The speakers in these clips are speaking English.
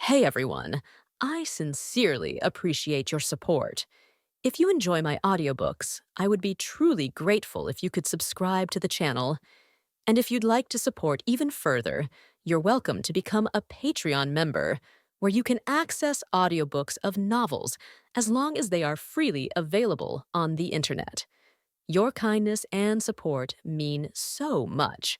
Hey everyone, I sincerely appreciate your support. If you enjoy my audiobooks, I would be truly grateful if you could subscribe to the channel. And if you'd like to support even further, you're welcome to become a Patreon member, where you can access audiobooks of novels as long as they are freely available on the internet. Your kindness and support mean so much.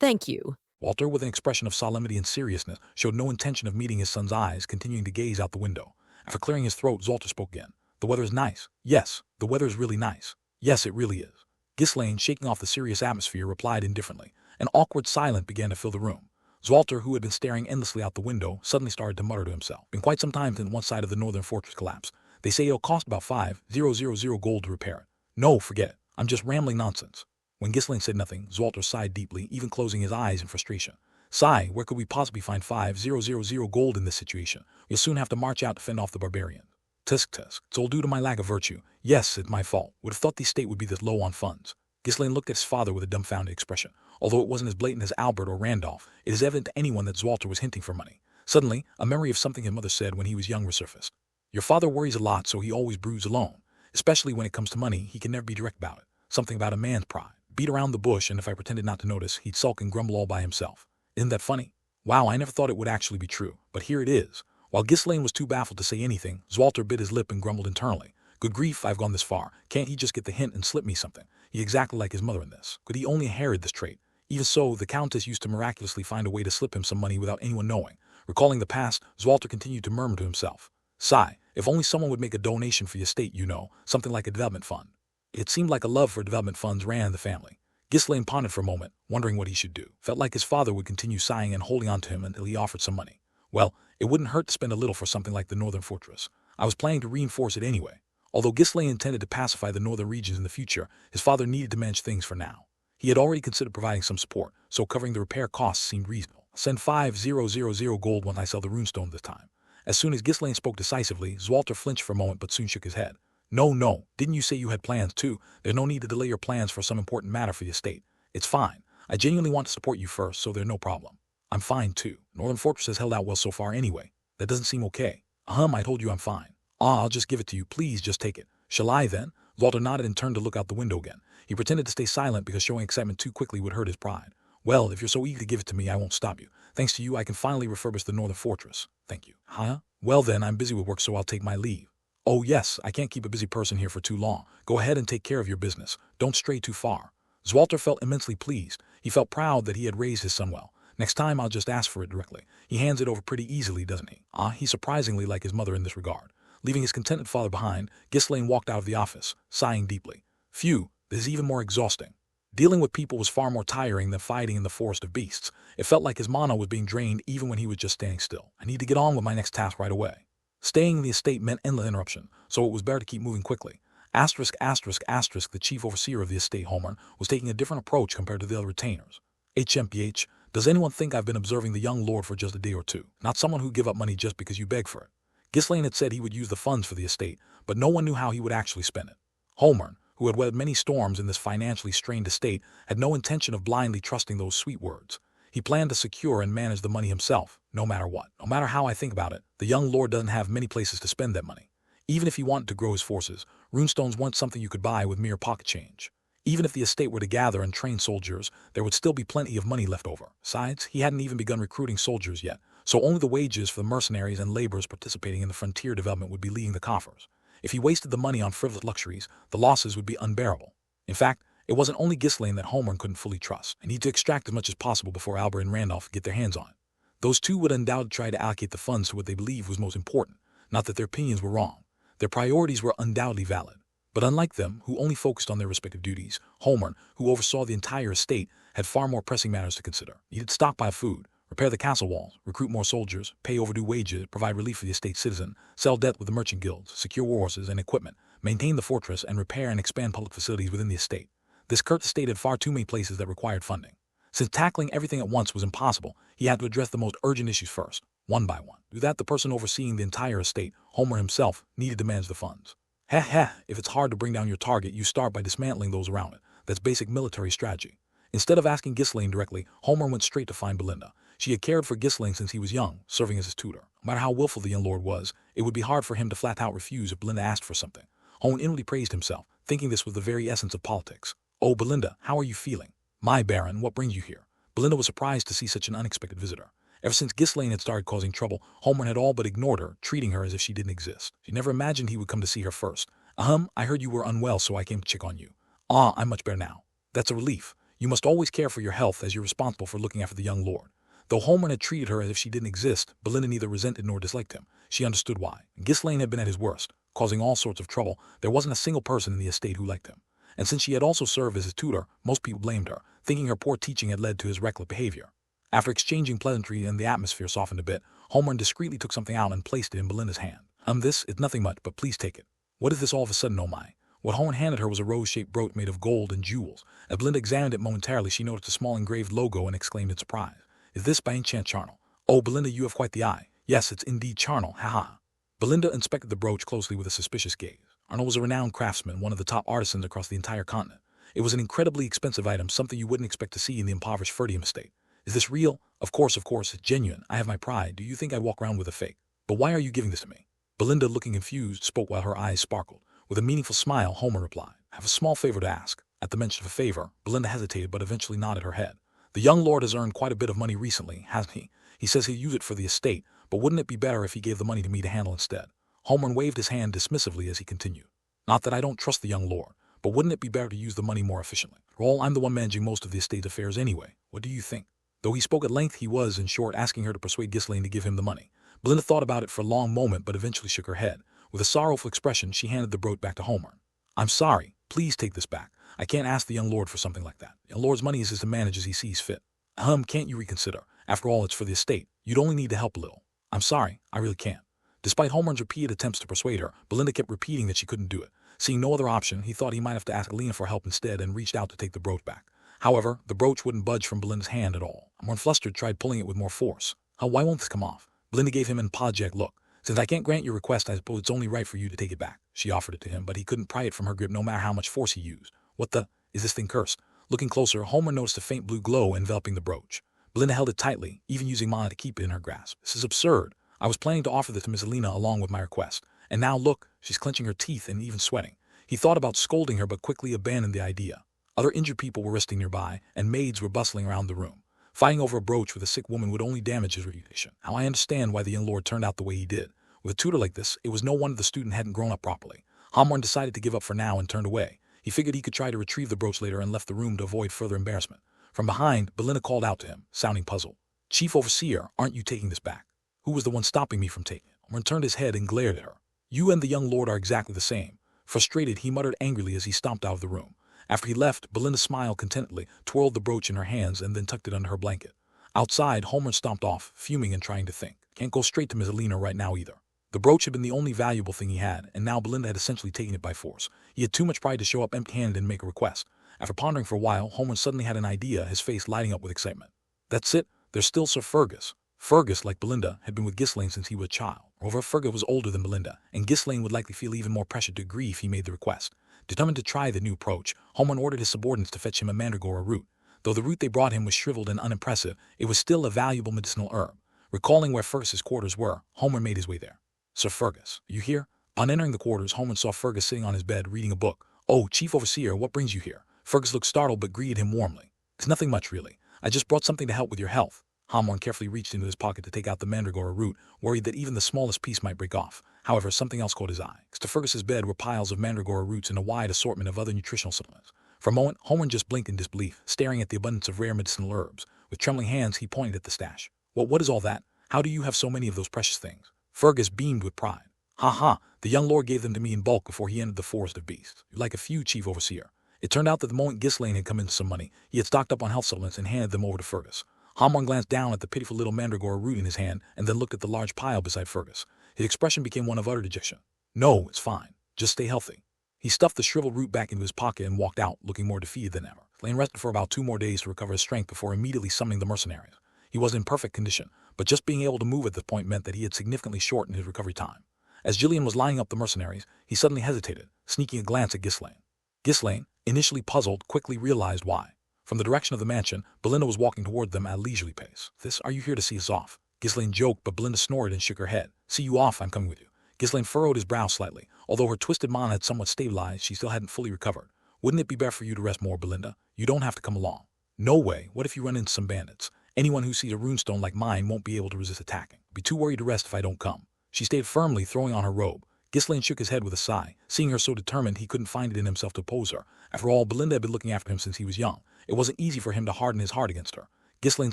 Thank you. Walter, with an expression of solemnity and seriousness, showed no intention of meeting his son's eyes, continuing to gaze out the window. After clearing his throat, Zolter spoke again. The weather is nice. Yes, the weather is really nice. Yes, it really is. Ghislaine, shaking off the serious atmosphere, replied indifferently. An awkward silence began to fill the room. Zolter, who had been staring endlessly out the window, suddenly started to mutter to himself. Been quite some time since one side of the northern fortress collapsed. They say it'll cost about 5,000 gold to repair it. No, forget it. I'm just rambling nonsense. When Ghislaine said nothing, Zolter sighed deeply, even closing his eyes in frustration. Sigh, where could we possibly find 5,000 gold in this situation? We'll soon have to march out to fend off the barbarian. Tusk, tusk. It's all due to my lack of virtue. Yes, it's my fault. Would have thought the estate would be this low on funds. Ghislaine looked at his father with a dumbfounded expression. Although it wasn't as blatant as Albert or Randolph, it is evident to anyone that Zolter was hinting for money. Suddenly, a memory of something his mother said when he was young resurfaced. Your father worries a lot, so he always broods alone. Especially when it comes to money, he can never be direct about it. Something about a man's pride. Beat around the bush, and if I pretended not to notice, he'd sulk and grumble all by himself. Isn't that funny? Wow, I never thought it would actually be true, but here it is. While Ghislaine was too baffled to say anything, Zolter bit his lip and grumbled internally. Good grief, I've gone this far. Can't he just get the hint and slip me something? He's exactly like his mother in this. Could he only inherit this trait? Even so, the Countess used to miraculously find a way to slip him some money without anyone knowing. Recalling the past, Zolter continued to murmur to himself. Sigh, if only someone would make a donation for the estate, something like a development fund. It seemed like a love for development funds ran in the family. Ghislaine pondered for a moment, wondering what he should do. Felt like his father would continue sighing and holding on to him until he offered some money. Well, it wouldn't hurt to spend a little for something like the northern fortress. I was planning to reinforce it anyway. Although Ghislaine intended to pacify the northern regions in the future, his father needed to manage things for now. He had already considered providing some support, so covering the repair costs seemed reasonable. Send 5,000 gold when I sell the runestone this time. As soon as Ghislaine spoke decisively, Zolter flinched for a moment but soon shook his head. No, no, didn't you say you had plans too? There's no need to delay your plans for some important matter for the estate. It's fine. I genuinely want to support you first, so there's no problem. I'm fine too. Northern Fortress has held out well so far anyway. That doesn't seem okay. I told you I'm fine. I'll just give it to you. Please just take it. Shall I then? Walter nodded and turned to look out the window again. He pretended to stay silent because showing excitement too quickly would hurt his pride. Well, if you're so eager to give it to me, I won't stop you. Thanks to you, I can finally refurbish the Northern Fortress. Thank you. Huh? Well then, I'm busy with work, so I'll take my leave. Oh yes, I can't keep a busy person here for too long. Go ahead and take care of your business. Don't stray too far. Zolter felt immensely pleased. He felt proud that he had raised his son well. Next time I'll just ask for it directly. He hands it over pretty easily, doesn't he? He's surprisingly like his mother in this regard. Leaving his contented father behind, Ghislaine walked out of the office, sighing deeply. Phew, this is even more exhausting. Dealing with people was far more tiring than fighting in the forest of beasts. It felt like his mana was being drained even when he was just standing still. I need to get on with my next task right away. Staying in the estate meant endless interruption, so it was better to keep moving quickly. The chief overseer of the estate, Homer, was taking a different approach compared to the other retainers. HMPH, does anyone think I've been observing the young lord for just a day or two? Not someone who'd give up money just because you beg for it. Ghislaine had said he would use the funds for the estate, but no one knew how he would actually spend it. Homer, who had weathered many storms in this financially strained estate, had no intention of blindly trusting those sweet words. He planned to secure and manage the money himself, no matter what. No matter how I think about it, the young lord doesn't have many places to spend that money. Even if he wanted to grow his forces, runestones weren't something you could buy with mere pocket change. Even if the estate were to gather and train soldiers, there would still be plenty of money left over. Besides, he hadn't even begun recruiting soldiers yet, so only the wages for the mercenaries and laborers participating in the frontier development would be leaving the coffers. If he wasted the money on frivolous luxuries, the losses would be unbearable. In fact, it wasn't only Ghislaine that Homer couldn't fully trust, and need to extract as much as possible before Albert and Randolph get their hands on it. Those two would undoubtedly try to allocate the funds to what they believed was most important, not that their opinions were wrong. Their priorities were undoubtedly valid. But unlike them, who only focused on their respective duties, Homer, who oversaw the entire estate, had far more pressing matters to consider. He needed to stockpile food, repair the castle walls, recruit more soldiers, pay overdue wages, provide relief for the estate citizen, sell debt with the merchant guilds, secure war horses and equipment, maintain the fortress, and repair and expand public facilities within the estate. This curt estate had far too many places that required funding. Since tackling everything at once was impossible, he had to address the most urgent issues first, one by one. To do that, the person overseeing the entire estate, Homer himself, needed to manage the funds. If it's hard to bring down your target, you start by dismantling those around it. That's basic military strategy. Instead of asking Ghislaine directly, Homer went straight to find Belinda. She had cared for Ghislaine since he was young, serving as his tutor. No matter how willful the young lord was, it would be hard for him to flat out refuse if Belinda asked for something. Homer inwardly praised himself, thinking this was the very essence of politics. "Oh, Belinda, how are you feeling?" "My Baron, what brings you here?" Belinda was surprised to see such an unexpected visitor. Ever since Ghislaine had started causing trouble, Homer had all but ignored her, treating her as if she didn't exist. She never imagined he would come to see her first. I heard you were unwell, so I came to check on you." "Ah, I'm much better now." "That's a relief. You must always care for your health, as you're responsible for looking after the young lord." Though Homer had treated her as if she didn't exist, Belinda neither resented nor disliked him. She understood why. Ghislaine had been at his worst, causing all sorts of trouble. There wasn't a single person in the estate who liked him. And since she had also served as his tutor, most people blamed her, thinking her poor teaching had led to his reckless behavior. After exchanging pleasantry and the atmosphere softened a bit, Homer discreetly took something out and placed it in Belinda's hand. It's nothing much, but please take it." "What is this all of a sudden, oh my?" What Homer handed her was a rose-shaped brooch made of gold and jewels. As Belinda examined it momentarily, she noticed a small engraved logo and exclaimed in surprise, "Is this by any chance charnel?" "Oh, Belinda, you have quite the eye." "Yes, it's indeed charnel, ha." Belinda inspected the brooch closely with a suspicious gaze. Arnold was a renowned craftsman, one of the top artisans across the entire continent. It was an incredibly expensive item, something you wouldn't expect to see in the impoverished Ferdium estate. "Is this real?" Of course, it's genuine. I have my pride. Do you think I walk around with a fake?" "But why are you giving this to me?" Belinda, looking confused, spoke while her eyes sparkled. With a meaningful smile, Homer replied, "I have a small favor to ask." At the mention of a favor, Belinda hesitated but eventually nodded her head. "The young lord has earned quite a bit of money recently, hasn't he? He says he'll use it for the estate, but wouldn't it be better if he gave the money to me to handle instead?" Homer waved his hand dismissively as he continued. "Not that I don't trust the young lord, but wouldn't it be better to use the money more efficiently? After all, I'm the one managing most of the estate's affairs anyway. What do you think?" Though he spoke at length, he was, in short, asking her to persuade Ghislaine to give him the money. Belinda thought about it for a long moment but eventually shook her head. With a sorrowful expression, she handed the brooch back to Homer. "I'm sorry. Please take this back. I can't ask the young lord for something like that. The young lord's money is his to manage as he sees fit." Can't you reconsider? After all, it's for the estate. You'd only need to help a little." "I'm sorry. I really can't." Despite Homer's repeated attempts to persuade her, Belinda kept repeating that she couldn't do it. Seeing no other option, he thought he might have to ask Alina for help instead and reached out to take the brooch back. However, the brooch wouldn't budge from Belinda's hand at all. Homer, flustered, tried pulling it with more force. "Why won't this come off?" Belinda gave him an apologetic look. "Since I can't grant your request, I suppose it's only right for you to take it back." She offered it to him, but he couldn't pry it from her grip no matter how much force he used. "What the? Is this thing cursed?" Looking closer, Homer noticed a faint blue glow enveloping the brooch. Belinda held it tightly, even using mana to keep it in her grasp. "This is absurd. I was planning to offer this to Miss Alina along with my request. And now look, she's clenching her teeth and even sweating." He thought about scolding her but quickly abandoned the idea. Other injured people were resting nearby, and maids were bustling around the room. Fighting over a brooch with a sick woman would only damage his reputation. Now I understand why the young lord turned out the way he did. With a tutor like this, it was no wonder the student hadn't grown up properly. Homer decided to give up for now and turned away. He figured he could try to retrieve the brooch later and left the room to avoid further embarrassment. From behind, Belinda called out to him, sounding puzzled. "Chief Overseer, aren't you taking this back?" "Who was the one stopping me from taking it?" Homer turned his head and glared at her. "You and the young lord are exactly the same." Frustrated, he muttered angrily as he stomped out of the room. After he left, Belinda smiled contentedly, twirled the brooch in her hands, and then tucked it under her blanket. Outside, Homer stomped off, fuming and trying to think. Can't go straight to Miss Alina right now either. The brooch had been the only valuable thing he had, and now Belinda had essentially taken it by force. He had too much pride to show up empty-handed and make a request. After pondering for a while, Homer suddenly had an idea, his face lighting up with excitement. "That's it. There's still Sir Fergus." Fergus, like Belinda, had been with Ghislaine since he was a child. Moreover, Fergus was older than Belinda, and Ghislaine would likely feel even more pressure to agree if he made the request. Determined to try the new approach, Homer ordered his subordinates to fetch him a mandragora root. Though the root they brought him was shriveled and unimpressive, it was still a valuable medicinal herb. Recalling where Fergus's quarters were, Homer made his way there. "Sir Fergus, are you here?" On entering the quarters, Homer saw Fergus sitting on his bed reading a book. "Oh, Chief Overseer, what brings you here?" Fergus looked startled but greeted him warmly. "It's nothing much, really. I just brought something to help with your health." Homer carefully reached into his pocket to take out the mandragora root, worried that even the smallest piece might break off. However, something else caught his eye. Next to Fergus's bed were piles of mandragora roots and a wide assortment of other nutritional supplements. For a moment, Homer just blinked in disbelief, staring at the abundance of rare medicinal herbs. With trembling hands, he pointed at the stash. What is all that? How do you have so many of those precious things?" Fergus beamed with pride. "Ha! The young lord gave them to me in bulk before he entered the forest of beasts. You'd like a few, Chief Overseer." It turned out that the moment Ghislaine had come into some money, he had stocked up on health supplements and handed them over to Fergus. Homer glanced down at the pitiful little mandragora root in his hand and then looked at the large pile beside Fergus. His expression became one of utter dejection. "No, it's fine. Just stay healthy." He stuffed the shriveled root back into his pocket and walked out, looking more defeated than ever. Lane rested for about 2 more days to recover his strength before immediately summoning the mercenaries. He was in perfect condition, but just being able to move at this point meant that he had significantly shortened his recovery time. As Gillian was lining up the mercenaries, he suddenly hesitated, sneaking a glance at Ghislaine. Ghislaine, initially puzzled, quickly realized why. From the direction of the mansion, Belinda was walking toward them at a leisurely pace. Are you here to see us off? Ghislaine joked, but Belinda snorted and shook her head. See you off, I'm coming with you. Ghislaine furrowed his brow slightly. Although her twisted mind had somewhat stabilized, she still hadn't fully recovered. Wouldn't it be better for you to rest more, Belinda? You don't have to come along. No way. What if you run into some bandits? Anyone who sees a runestone like mine won't be able to resist attacking. Be too worried to rest if I don't come. She stayed firmly, throwing on her robe. Ghislaine shook his head with a sigh. Seeing her so determined, he couldn't find it in himself to oppose her. After all, Belinda had been looking after him since he was young. It wasn't easy for him to harden his heart against her. Ghislaine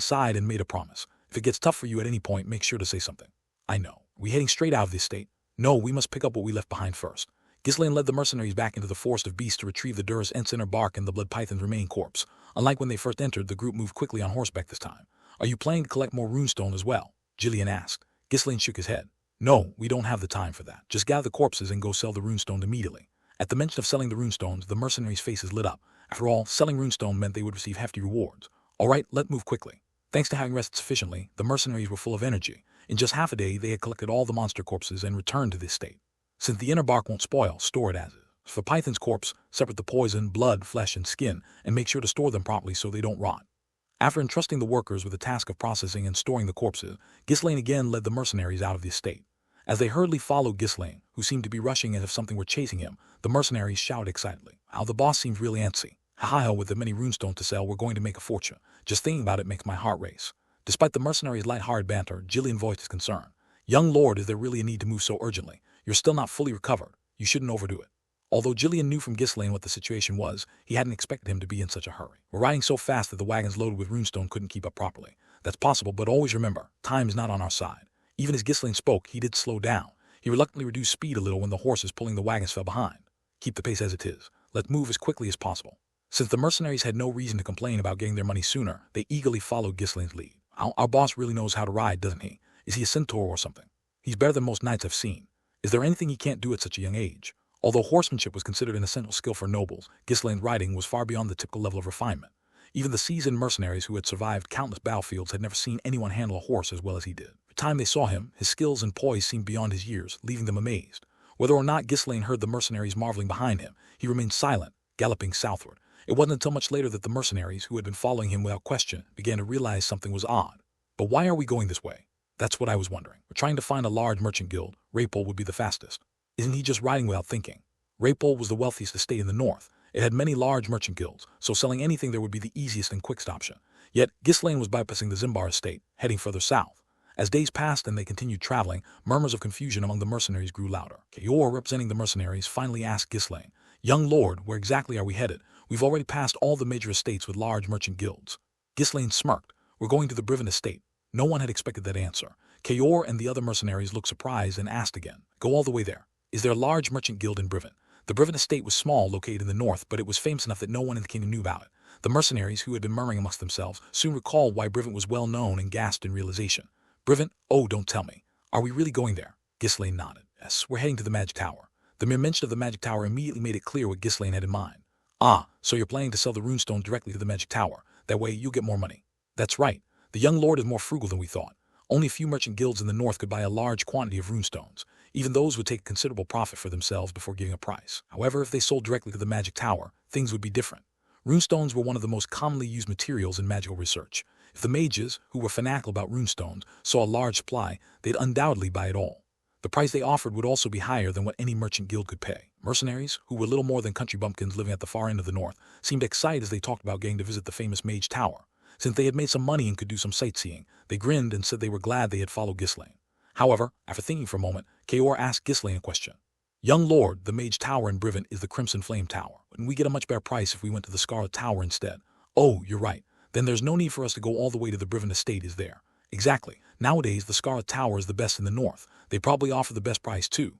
sighed and made a promise. If it gets tough for you at any point, make sure to say something. I know. Are we heading straight out of the estate? No, we must pick up what we left behind first. Ghislaine led the mercenaries back into the forest of beasts to retrieve the Durus Ents inner bark and the blood python's remaining corpse. Unlike when they first entered, the group moved quickly on horseback this time. Are you planning to collect more runestone as well? Gillian asked. Ghislaine shook his head. No, we don't have the time for that. Just gather the corpses and go sell the runestone immediately. At the mention of selling the runestones, the mercenaries' faces lit up. After all, selling runestone meant they would receive hefty rewards. All right, let's move quickly. Thanks to having rested sufficiently, the mercenaries were full of energy. In just half a day, they had collected all the monster corpses and returned to the estate. Since the inner bark won't spoil, store it as is. For Python's corpse, separate the poison, blood, flesh, and skin, and make sure to store them properly so they don't rot. After entrusting the workers with the task of processing and storing the corpses, Ghislaine again led the mercenaries out of the estate. As they hurriedly followed Ghislaine, who seemed to be rushing as if something were chasing him, the mercenaries shouted excitedly. Wow, the boss seems really antsy. Ha, with the many runestones to sell, we're going to make a fortune. Just thinking about it makes my heart race. Despite the mercenaries' light-hearted banter, Gillian voiced his concern. Young lord, is there really a need to move so urgently? You're still not fully recovered. You shouldn't overdo it. Although Gillian knew from Ghislaine what the situation was, he hadn't expected him to be in such a hurry. We're riding so fast that the wagons loaded with runestone couldn't keep up properly. That's possible, but always remember, time is not on our side. Even as Ghislaine spoke, he did slow down. He reluctantly reduced speed a little when the horses pulling the wagons fell behind. Keep the pace as it is. Let's move as quickly as possible. Since the mercenaries had no reason to complain about getting their money sooner, they eagerly followed Ghislaine's lead. Our boss really knows how to ride, doesn't he? Is he a centaur or something? He's better than most knights I've seen. Is there anything he can't do at such a young age? Although horsemanship was considered an essential skill for nobles, Ghislaine's riding was far beyond the typical level of refinement. Even the seasoned mercenaries who had survived countless battlefields had never seen anyone handle a horse as well as he did. The time they saw him, his skills and poise seemed beyond his years, leaving them amazed. Whether or not Ghislaine heard the mercenaries marveling behind him, he remained silent, galloping southward. It wasn't until much later that the mercenaries, who had been following him without question, began to realize something was odd. But why are we going this way? That's what I was wondering. We're trying to find a large merchant guild. Rapol would be the fastest. Isn't he just riding without thinking? Rapol was the wealthiest estate in the north. It had many large merchant guilds, so selling anything there would be the easiest and quickest option. Yet, Ghislaine was bypassing the Zimbar estate, heading further south. As days passed and they continued traveling, murmurs of confusion among the mercenaries grew louder. Kayor, representing the mercenaries, finally asked Ghislaine, Young lord, where exactly are we headed? We've already passed all the major estates with large merchant guilds. Ghislaine smirked. We're going to the Briven estate. No one had expected that answer. Kayor and the other mercenaries looked surprised and asked again, Go all the way there. Is there a large merchant guild in Briven? The Briven estate was small, located in the north, but it was famous enough that no one in the kingdom knew about it. The mercenaries, who had been murmuring amongst themselves, soon recalled why Briven was well known and gasped in realization. Briven? Oh, don't tell me. Are we really going there? Ghislaine nodded. Yes, we're heading to the Magic Tower. The mere mention of the Magic Tower immediately made it clear what Ghislaine had in mind. Ah, so you're planning to sell the runestones directly to the Magic Tower. That way you'll get more money. That's right. The young lord is more frugal than we thought. Only a few merchant guilds in the north could buy a large quantity of runestones. Even those would take considerable profit for themselves before giving a price. However, if they sold directly to the Magic Tower, things would be different. Runestones were one of the most commonly used materials in magical research. If the mages, who were fanatical about runestones, saw a large supply, they'd undoubtedly buy it all. The price they offered would also be higher than what any merchant guild could pay. Mercenaries, who were little more than country bumpkins living at the far end of the north, seemed excited as they talked about getting to visit the famous Mage Tower. Since they had made some money and could do some sightseeing, they grinned and said they were glad they had followed Ghislaine. However, after thinking for a moment, Kayor asked Ghislaine a question. Young lord, the Mage Tower in Briven is the Crimson Flame Tower. Wouldn't we get a much better price if we went to the Scarlet Tower instead? Oh, you're right. Then there's no need for us to go all the way to the Briven estate, is there? Exactly. Nowadays, the Scarlet Tower is the best in the north. They probably offer the best price too.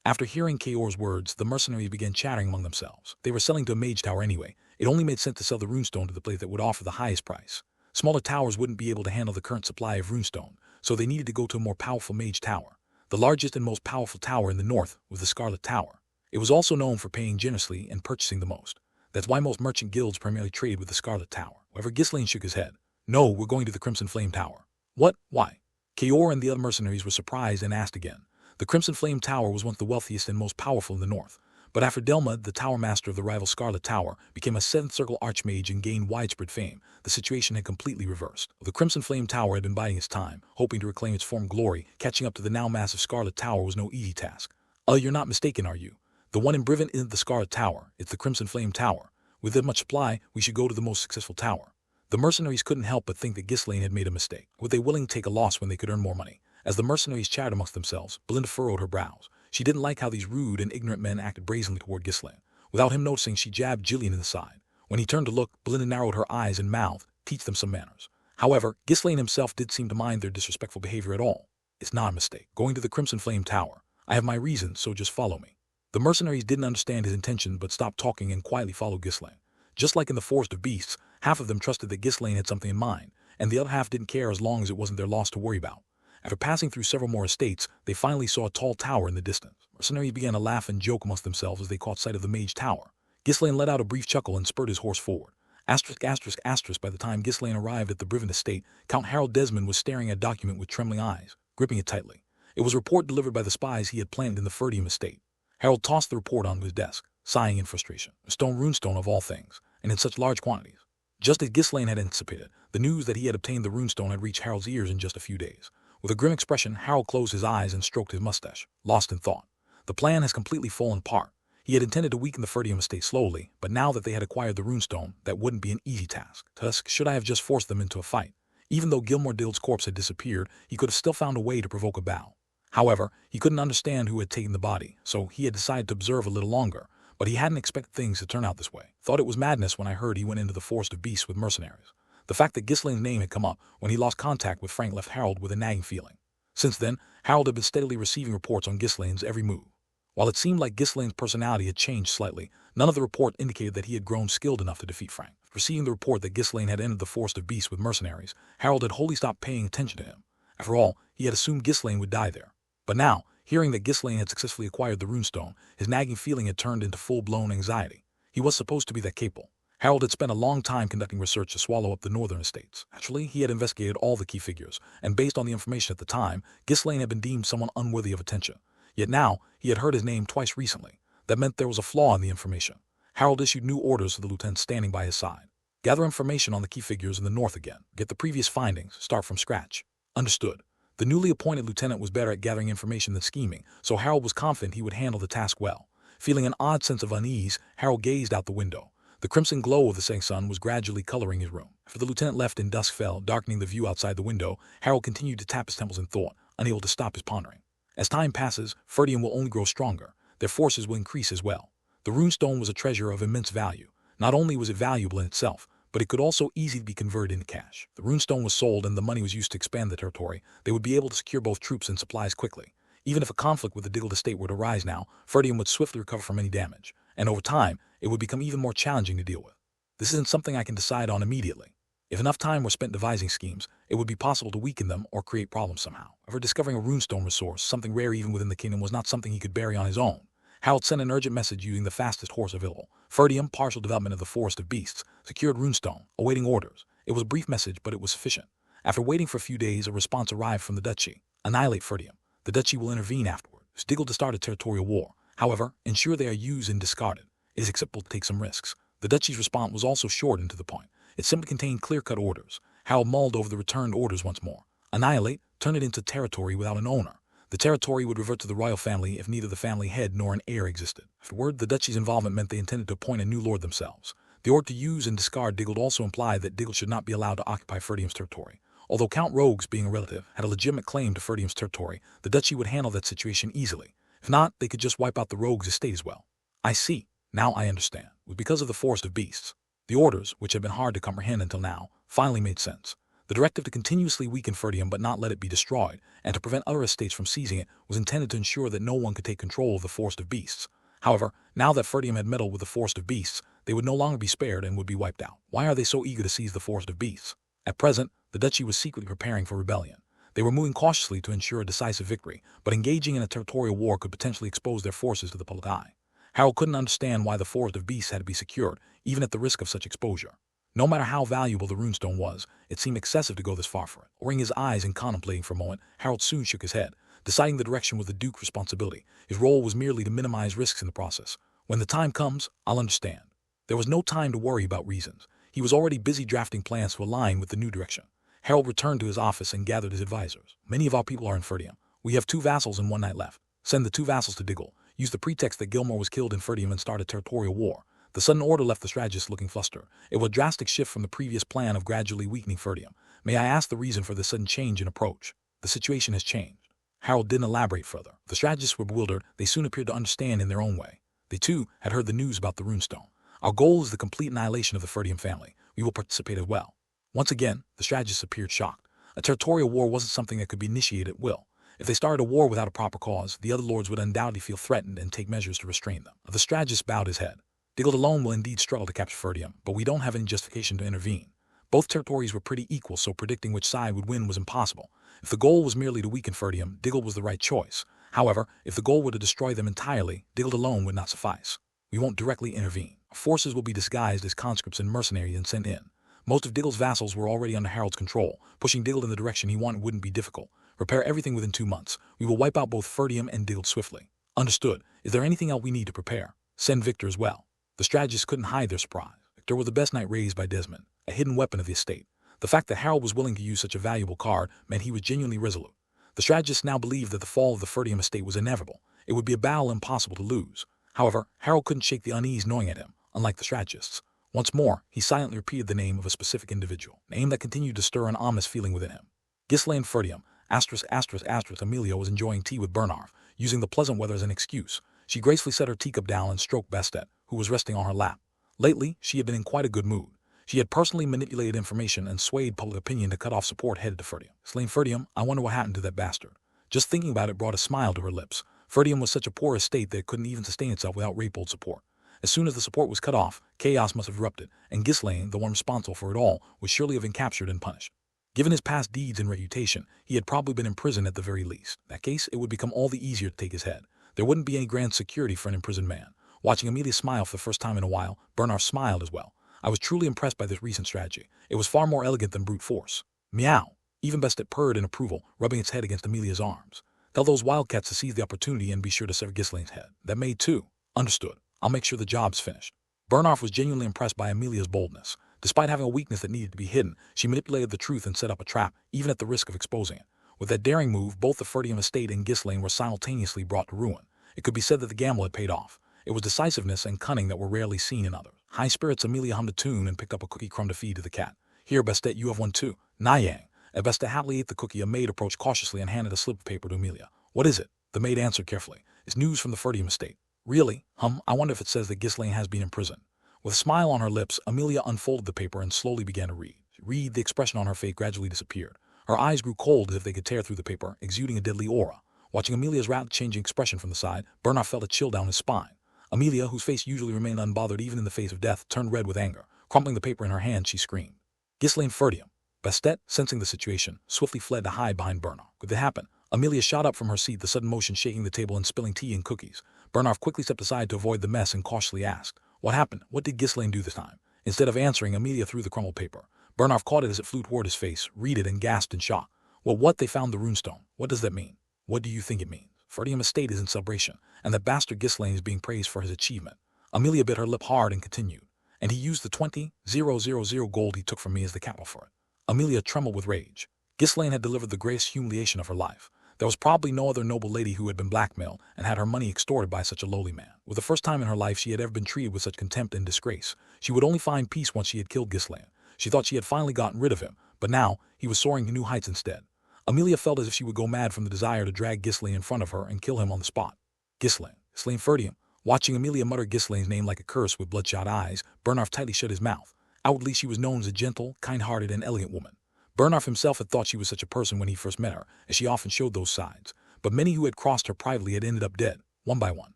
After hearing Kayor's words, the mercenaries began chattering among themselves. They were selling to a Mage Tower anyway. It only made sense to sell the runestone to the place that would offer the highest price. Smaller towers wouldn't be able to handle the current supply of runestone, so they needed to go to a more powerful Mage Tower. The largest and most powerful tower in the north was the Scarlet Tower. It was also known for paying generously and purchasing the most. That's why most merchant guilds primarily traded with the Scarlet Tower. However, Ghislaine shook his head. No, we're going to the Crimson Flame Tower. What? Why? Kayor and the other mercenaries were surprised and asked again. The Crimson Flame Tower was once the wealthiest and most powerful in the north, But after Delma, the tower master of the rival Scarlet Tower, became a seventh circle archmage and gained widespread fame, the situation had completely reversed. The Crimson Flame Tower had been biding its time, hoping to reclaim its former glory. Catching up to the now massive Scarlet Tower was no easy task. You're not mistaken, are you? The one in Briven isn't the Scarlet Tower, it's the Crimson Flame Tower. With that much supply, we should go to the most successful tower. The mercenaries couldn't help but think that Ghislaine had made a mistake. Were they willing to take a loss when they could earn more money? As the mercenaries chatted amongst themselves, Belinda furrowed her brows. She didn't like how these rude and ignorant men acted brazenly toward Ghislaine. Without him noticing, she jabbed Gillian in the side. When he turned to look, Belinda narrowed her eyes and mouthed, "Teach them some manners." However, Ghislaine himself did seem to mind their disrespectful behavior at all. "It's not a mistake. Going to the Crimson Flame Tower. I have my reasons, so just follow me." The mercenaries didn't understand his intention but stopped talking and quietly followed Ghislaine. Just like in the Forest of Beasts, half of them trusted that Ghislaine had something in mind, and the other half didn't care as long as it wasn't their loss to worry about. After passing through several more estates, they finally saw a tall tower in the distance. Mercenaries began to laugh and joke amongst themselves as they caught sight of the Mage Tower. Ghislaine let out a brief chuckle and spurred his horse forward. By the time Ghislaine arrived at the Briven estate, Count Harold Desmond was staring at a document with trembling eyes, gripping it tightly. It was a report delivered by the spies he had planted in the Ferdium estate. Harold tossed the report onto his desk, sighing in frustration. A stone runestone of all things, and in such large quantities. Just as Ghislaine had anticipated, the news that he had obtained the runestone had reached Harold's ears in just a few days. With a grim expression, Harold closed his eyes and stroked his mustache, lost in thought. The plan has completely fallen apart. He had intended to weaken the Ferdium estate slowly, but now that they had acquired the runestone, that wouldn't be an easy task. Tusk, should I have just forced them into a fight? Even though Gilmore Dild's corpse had disappeared, he could have still found a way to provoke a battle. However, he couldn't understand who had taken the body, so he had decided to observe a little longer, but he hadn't expected things to turn out this way. Thought it was madness when I heard he went into the Forest of Beasts with mercenaries. The fact that Ghislaine's name had come up when he lost contact with Frank left Harold with a nagging feeling. Since then, Harold had been steadily receiving reports on Ghislaine's every move. While it seemed like Ghislaine's personality had changed slightly, none of the report indicated that he had grown skilled enough to defeat Frank. Receiving the report that Ghislaine had entered the Forest of Beasts with mercenaries, Harold had wholly stopped paying attention to him. After all, he had assumed Ghislaine would die there. But now, hearing that Ghislaine had successfully acquired the runestone, his nagging feeling had turned into full-blown anxiety. He was supposed to be that capable. Harold had spent a long time conducting research to swallow up the northern estates. Actually, he had investigated all the key figures, and based on the information at the time, Ghislaine had been deemed someone unworthy of attention. Yet now, he had heard his name twice recently. That meant there was a flaw in the information. Harold issued new orders to the lieutenants standing by his side. Gather information on the key figures in the north again. Get the previous findings. Start from scratch. Understood. The newly appointed lieutenant was better at gathering information than scheming, so Harold was confident he would handle the task well. Feeling an odd sense of unease, Harold gazed out the window. The crimson glow of the setting sun was gradually coloring his room. After the lieutenant left and dusk fell, darkening the view outside the window, Harold continued to tap his temples in thought, unable to stop his pondering. As time passes, Ferdium will only grow stronger. Their forces will increase as well. The runestone was a treasure of immense value. Not only was it valuable in itself, but it could also easily be converted into cash. The runestone was sold and the money was used to expand the territory. They would be able to secure both troops and supplies quickly. Even if a conflict with the Diggled estate were to arise now, Ferdium would swiftly recover from any damage, and over time, it would become even more challenging to deal with. This isn't something I can decide on immediately. If enough time were spent devising schemes, it would be possible to weaken them or create problems somehow. However, discovering a runestone resource, something rare even within the kingdom, was not something he could bury on his own. Harold sent an urgent message using the fastest horse available. Ferdium, partial development of the Forest of Beasts, secured runestone, awaiting orders. It was a brief message, but it was sufficient. After waiting for a few days, a response arrived from the duchy. Annihilate Ferdium. The duchy will intervene afterward. It's Diggled to start a territorial war. However, ensure they are used and discarded. It is acceptable to take some risks. The duchy's response was also short and to the point. It simply contained clear-cut orders. Harold mulled over the returned orders once more. Annihilate, turn it into territory without an owner. The territory would revert to the royal family if neither the family head nor an heir existed. Afterward, the duchy's involvement meant they intended to appoint a new lord themselves. The order to use and discard Diggled also implied that Diggled should not be allowed to occupy Ferdium's territory. Although Count Rogues, being a relative, had a legitimate claim to Ferdium's territory, the duchy would handle that situation easily. If not, they could just wipe out the Rogues' estate as well. I see. Now I understand. It was because of the Forest of Beasts. The orders, which had been hard to comprehend until now, finally made sense. The directive to continuously weaken Ferdium but not let it be destroyed, and to prevent other estates from seizing it, was intended to ensure that no one could take control of the Forest of Beasts. However, now that Ferdium had meddled with the Forest of Beasts, they would no longer be spared and would be wiped out. Why are they so eager to seize the Forest of Beasts? At present, the duchy was secretly preparing for rebellion. They were moving cautiously to ensure a decisive victory, but engaging in a territorial war could potentially expose their forces to the public eye. Harold couldn't understand why the Forest of Beasts had to be secured, even at the risk of such exposure. No matter how valuable the runestone was, it seemed excessive to go this far for it. Lowering his eyes and contemplating for a moment, Harold soon shook his head. Deciding the direction was the Duke's responsibility. His role was merely to minimize risks in the process. When the time comes, I'll understand. There was no time to worry about reasons. He was already busy drafting plans to align with the new direction. Harold returned to his office and gathered his advisors. Many of our people are in Ferdium. We have 2 vassals and 1 knight left. Send the 2 vassals to Diggle. Use the pretext that Gilmore was killed in Ferdium and start a territorial war. The sudden order left the strategist looking flustered. It was a drastic shift from the previous plan of gradually weakening Ferdium. May I ask the reason for this sudden change in approach? The situation has changed. Harold didn't elaborate further. The strategists were bewildered. They soon appeared to understand in their own way. They too had heard the news about the runestone. Our goal is the complete annihilation of the Ferdium family. We will participate as well. Once again, the strategists appeared shocked. A territorial war wasn't something that could be initiated at will. If they started a war without a proper cause, the other lords would undoubtedly feel threatened and take measures to restrain them. The strategist bowed his head. Diggle alone will indeed struggle to capture Ferdium, but we don't have any justification to intervene. Both territories were pretty equal, so predicting which side would win was impossible. If the goal was merely to weaken Ferdium, Diggle was the right choice. However, if the goal were to destroy them entirely, Diggle alone would not suffice. We won't directly intervene. Our forces will be disguised as conscripts and mercenaries and sent in. Most of Diggle's vassals were already under Harold's control. Pushing Diggle in the direction he wanted wouldn't be difficult. Prepare everything within 2 months. We will wipe out both Ferdium and Diggle swiftly. Understood. Is there anything else we need to prepare? Send Victor as well. The strategists couldn't hide their surprise. Victor was the best knight raised by Desmond, a hidden weapon of the estate. The fact that Harold was willing to use such a valuable card meant he was genuinely resolute. The strategists now believed that the fall of the Ferdium estate was inevitable. It would be a battle impossible to lose. However, Harold couldn't shake the unease gnawing at him, unlike the strategists. Once more, he silently repeated the name of a specific individual, a name that continued to stir an ominous feeling within him. Ghislaine Ferdium, ****. Amelia was enjoying tea with Bernard, using the pleasant weather as an excuse. She gracefully set her teacup down and stroked Bastet, who was resting on her lap. Lately, she had been in quite a good mood. She had personally manipulated information and swayed public opinion to cut off support headed to Ferdium. Slain Ferdium, I wonder what happened to that bastard. Just thinking about it brought a smile to her lips. Ferdium was such a poor estate that it couldn't even sustain itself without Raypold's support. As soon as the support was cut off, chaos must have erupted, and Ghislaine, the one responsible for it all, would surely have been captured and punished. Given his past deeds and reputation, he had probably been imprisoned at the very least. In that case, it would become all the easier to take his head. There wouldn't be any grand security for an imprisoned man. Watching Amelia smile for the first time in a while, Bernard smiled as well. I was truly impressed by this recent strategy. It was far more elegant than brute force. Meow. Even Bastet purred in approval, rubbing its head against Amelia's arms. Tell those wildcats to seize the opportunity and be sure to sever Ghislaine's head. That maid too. Understood. I'll make sure the job's finished. Bernard was genuinely impressed by Amelia's boldness. Despite having a weakness that needed to be hidden, she manipulated the truth and set up a trap, even at the risk of exposing it. With that daring move, both the Ferdium estate and Ghislaine were simultaneously brought to ruin. It could be said that the gamble had paid off. It was decisiveness and cunning that were rarely seen in others. High spirits, Amelia hummed a tune and picked up a cookie crumb to feed to the cat. Here, Bastet, you have one too. Nyang. As Bastet happily ate the cookie, a maid approached cautiously and handed a slip of paper to Amelia. What is it? The maid answered carefully. It's news from the Ferdium estate. Really? I wonder if it says that Ghislaine has been imprisoned. With a smile on her lips, Amelia unfolded the paper and slowly began to read. The expression on her face gradually disappeared. Her eyes grew cold as if they could tear through the paper, exuding a deadly aura. Watching Amelia's rapid changing expression from the side, Bernard felt a chill down his spine. Amelia, whose face usually remained unbothered even in the face of death, turned red with anger. Crumpling the paper in her hand, she screamed. Ghislaine Ferdium. Bastet, sensing the situation, swiftly fled to hide behind Bernard. Could it happen? Amelia shot up from her seat, the sudden motion shaking the table and spilling tea and cookies. Bernard quickly stepped aside to avoid the mess and cautiously asked, What happened? What did Ghislaine do this time? Instead of answering, Amelia threw the crumpled paper. Bernard caught it as it flew toward his face, read it, and gasped in shock. Well, what? They found the runestone. What does that mean? What do you think it means? Ferdium estate is in celebration, and that bastard Ghislaine is being praised for his achievement. Amelia bit her lip hard and continued. And he used the 20,000 gold he took from me as the capital for it. Amelia trembled with rage. Ghislaine had delivered the greatest humiliation of her life. There was probably no other noble lady who had been blackmailed and had her money extorted by such a lowly man. With the first time in her life she had ever been treated with such contempt and disgrace. She would only find peace once she had killed Ghislaine. She thought she had finally gotten rid of him, but now he was soaring to new heights instead. Amelia felt as if she would go mad from the desire to drag Ghislaine in front of her and kill him on the spot. Ghislaine Ferdium. Watching Amelia mutter Ghislaine's name like a curse with bloodshot eyes, Bernard tightly shut his mouth. Outwardly she was known as a gentle, kind-hearted, and elegant woman. Bernard himself had thought she was such a person when he first met her, as she often showed those sides. But many who had crossed her privately had ended up dead, one by one.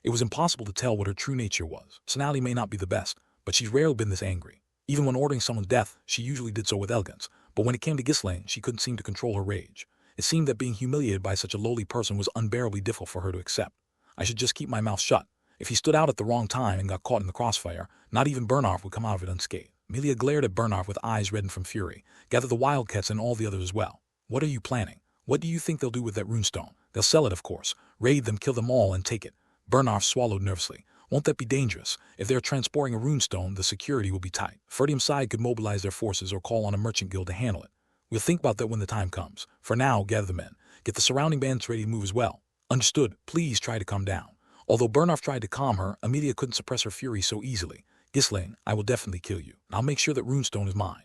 It was impossible to tell what her true nature was. Personality may not be the best, but she's rarely been this angry. Even when ordering someone's death, she usually did so with elegance. But when it came to Ghislaine, she couldn't seem to control her rage. It seemed that being humiliated by such a lowly person was unbearably difficult for her to accept. I should just keep my mouth shut. If he stood out at the wrong time and got caught in the crossfire, not even Bernard would come out of it unscathed. Amelia glared at Bernard with eyes reddened from fury. Gather the wildcats and all the others as well. What are you planning? What do you think they'll do with that runestone? They'll sell it, of course. Raid them, kill them all, and take it. Bernard swallowed nervously. Won't that be dangerous? If they are transporting a runestone, the security will be tight. Ferdium's side could mobilize their forces or call on a merchant guild to handle it. We'll think about that when the time comes. For now, gather the men. Get the surrounding bands ready to move as well. Understood. Please try to calm down. Although Bernarf tried to calm her, Amelia couldn't suppress her fury so easily. Ghislaine, I will definitely kill you. I'll make sure that runestone is mine.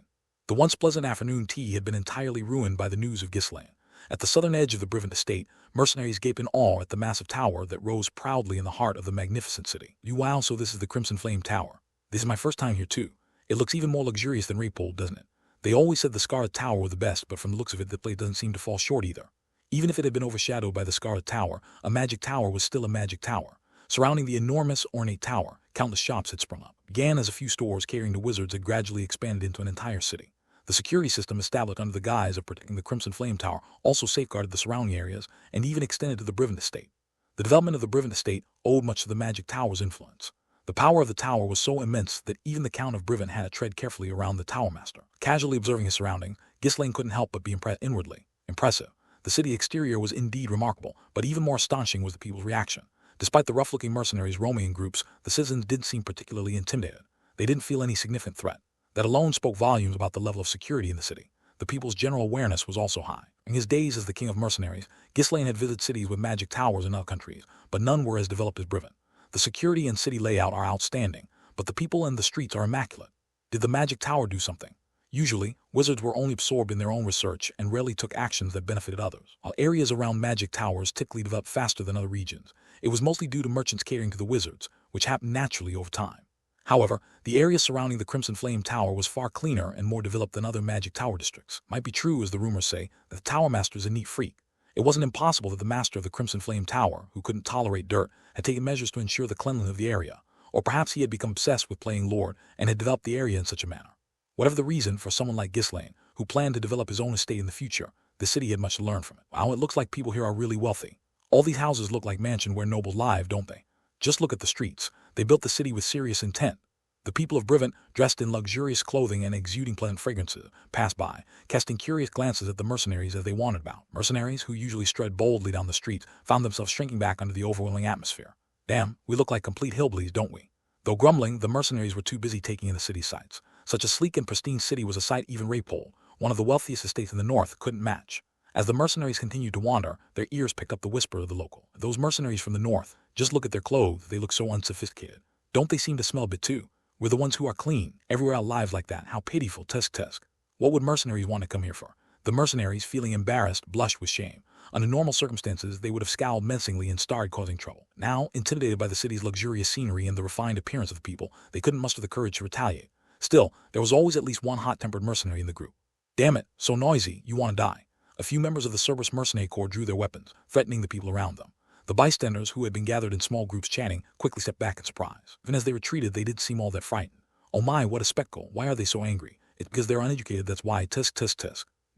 The once pleasant afternoon tea had been entirely ruined by the news of Ghislaine. At the southern edge of the Brivant estate, mercenaries gaped in awe at the massive tower that rose proudly in the heart of the magnificent city. Wow, so this is the Crimson Flame Tower. This is my first time here too. It looks even more luxurious than Raypole, doesn't it? They always said the Scarlet Tower were the best, but from the looks of it, the place doesn't seem to fall short either. Even if it had been overshadowed by the Scarlet Tower, a magic tower was still a magic tower. Surrounding the enormous, ornate tower, countless shops had sprung up. Began as a few stores catering to wizards had gradually expanded into an entire city. The security system established under the guise of protecting the Crimson Flame Tower also safeguarded the surrounding areas and even extended to the Brivant estate. The development of the Brivant estate owed much to the magic tower's influence. The power of the tower was so immense that even the Count of Brivant had to tread carefully around the tower master. Casually observing his surroundings, Ghislaine couldn't help but be impressed inwardly. Impressive. The city exterior was indeed remarkable, but even more astonishing was the people's reaction. Despite the rough-looking mercenaries roaming in groups, the citizens didn't seem particularly intimidated. They didn't feel any significant threat. That alone spoke volumes about the level of security in the city. The people's general awareness was also high. In his days as the King of Mercenaries, Ghislaine had visited cities with magic towers in other countries, but none were as developed as Brivant. The security and city layout are outstanding, but the people and the streets are immaculate. Did the magic tower do something? Usually, wizards were only absorbed in their own research and rarely took actions that benefited others. While areas around magic towers typically developed faster than other regions, it was mostly due to merchants catering to the wizards, which happened naturally over time. However, the area surrounding the Crimson Flame Tower was far cleaner and more developed than other magic tower districts. Might be true, as the rumors say, that the tower master is a neat freak. It wasn't impossible that the master of the Crimson Flame Tower, who couldn't tolerate dirt, had taken measures to ensure the cleanliness of the area, or perhaps he had become obsessed with playing Lord and had developed the area in such a manner. Whatever the reason, for someone like Ghislaine, who planned to develop his own estate in the future, the city had much to learn from it. Wow, it looks like people here are really wealthy. All these houses look like mansions where nobles live, don't they? Just look at the streets. They built the city with serious intent. The people of Brivant, dressed in luxurious clothing and exuding pleasant fragrances, passed by, casting curious glances at the mercenaries as they wandered about. Mercenaries, who usually strode boldly down the streets, found themselves shrinking back under the overwhelming atmosphere. Damn, we look like complete hillbillies, don't we? Though grumbling, the mercenaries were too busy taking in the city sights. Such a sleek and pristine city was a sight even Raypole, one of the wealthiest estates in the north, couldn't match. As the mercenaries continued to wander, their ears picked up the whisper of the local. Those mercenaries from the north, just look at their clothes, they look so unsophisticated. Don't they seem to smell a bit too? We're the ones who are clean, everywhere our lives like that. How pitiful, tusk. What would mercenaries want to come here for? The mercenaries, feeling embarrassed, blushed with shame. Under normal circumstances, they would have scowled menacingly and started causing trouble. Now, intimidated by the city's luxurious scenery and the refined appearance of the people, they couldn't muster the courage to retaliate. Still, there was always at least one hot-tempered mercenary in the group. Damn it, so noisy, you want to die. A few members of the Cerberus Mercenary Corps drew their weapons, threatening the people around them. The bystanders, who had been gathered in small groups chatting, quickly stepped back in surprise. Even as they retreated, they didn't seem all that frightened. Oh my, what a spectacle. Why are they so angry? It's because they're uneducated, that's why. Tusk.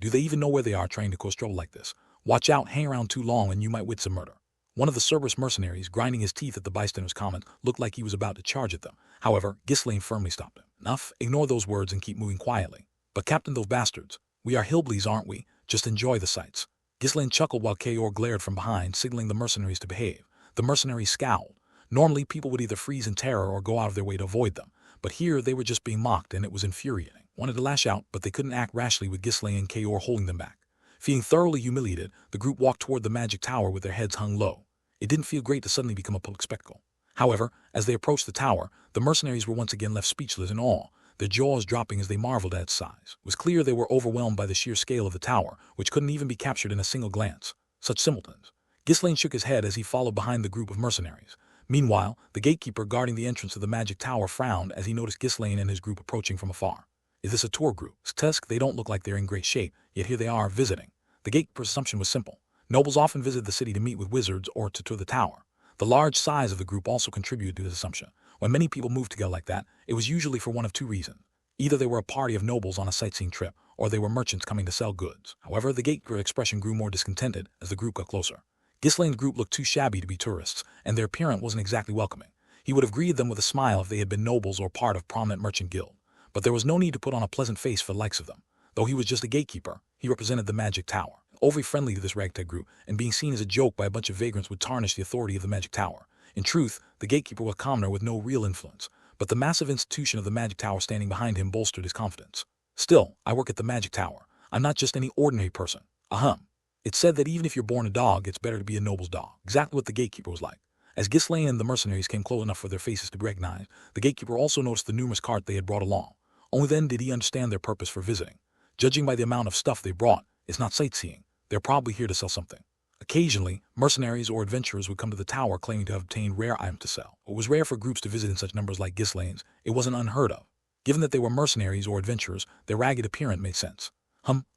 Do they even know where they are trying to cause trouble like this? Watch out, hang around too long and you might witness a murder. One of the Cerberus mercenaries, grinding his teeth at the bystander's comment, looked like he was about to charge at them. However, Ghislaine firmly stopped him. Enough, ignore those words and keep moving quietly. But Captain, those bastards. We are hillbillies, aren't we? Just enjoy the sights. Ghislaine chuckled while Kaor glared from behind, signaling the mercenaries to behave. The mercenaries scowled. Normally, people would either freeze in terror or go out of their way to avoid them. But here they were just being mocked, and it was infuriating. Wanted to lash out, but they couldn't act rashly with Ghislaine and Kaor holding them back. Feeling thoroughly humiliated, the group walked toward the magic tower with their heads hung low. It didn't feel great to suddenly become a public spectacle. However, as they approached the tower, the mercenaries were once again left speechless in awe, their jaws dropping as they marveled at its size. It was clear they were overwhelmed by the sheer scale of the tower, which couldn't even be captured in a single glance. Such simpletons. Ghislaine shook his head as he followed behind the group of mercenaries. Meanwhile, the gatekeeper guarding the entrance to the magic tower frowned as he noticed Ghislaine and his group approaching from afar. Is this a tour group? Tusk, they don't look like they're in great shape, yet here they are, visiting. The gatekeeper's assumption was simple. Nobles often visit the city to meet with wizards or to tour the tower. The large size of the group also contributed to this assumption. When many people moved together like that, it was usually for one of two reasons. Either they were a party of nobles on a sightseeing trip, or they were merchants coming to sell goods. However, the gatekeeper's expression grew more discontented as the group got closer. Ghislaine's group looked too shabby to be tourists, and their appearance wasn't exactly welcoming. He would have greeted them with a smile if they had been nobles or part of prominent merchant guild. But there was no need to put on a pleasant face for the likes of them. Though he was just a gatekeeper, he represented the magic tower. Overly friendly to this ragtag group, and being seen as a joke by a bunch of vagrants would tarnish the authority of the magic tower. In truth, the gatekeeper was a commoner with no real influence, but the massive institution of the magic tower standing behind him bolstered his confidence. Still, I work at the magic tower. I'm not just any ordinary person. Ahem. It's said that even if you're born a dog, it's better to be a noble's dog. Exactly what the gatekeeper was like. As Ghislaine and the mercenaries came close enough for their faces to be recognized, the gatekeeper also noticed the numerous carts they had brought along. Only then did he understand their purpose for visiting. Judging by the amount of stuff they brought, it's not sightseeing. They're probably here to sell something. Occasionally, mercenaries or adventurers would come to the tower claiming to have obtained rare items to sell. It was rare for groups to visit in such numbers like Ghislaine's. It wasn't unheard of. Given that they were mercenaries or adventurers, their ragged appearance made sense.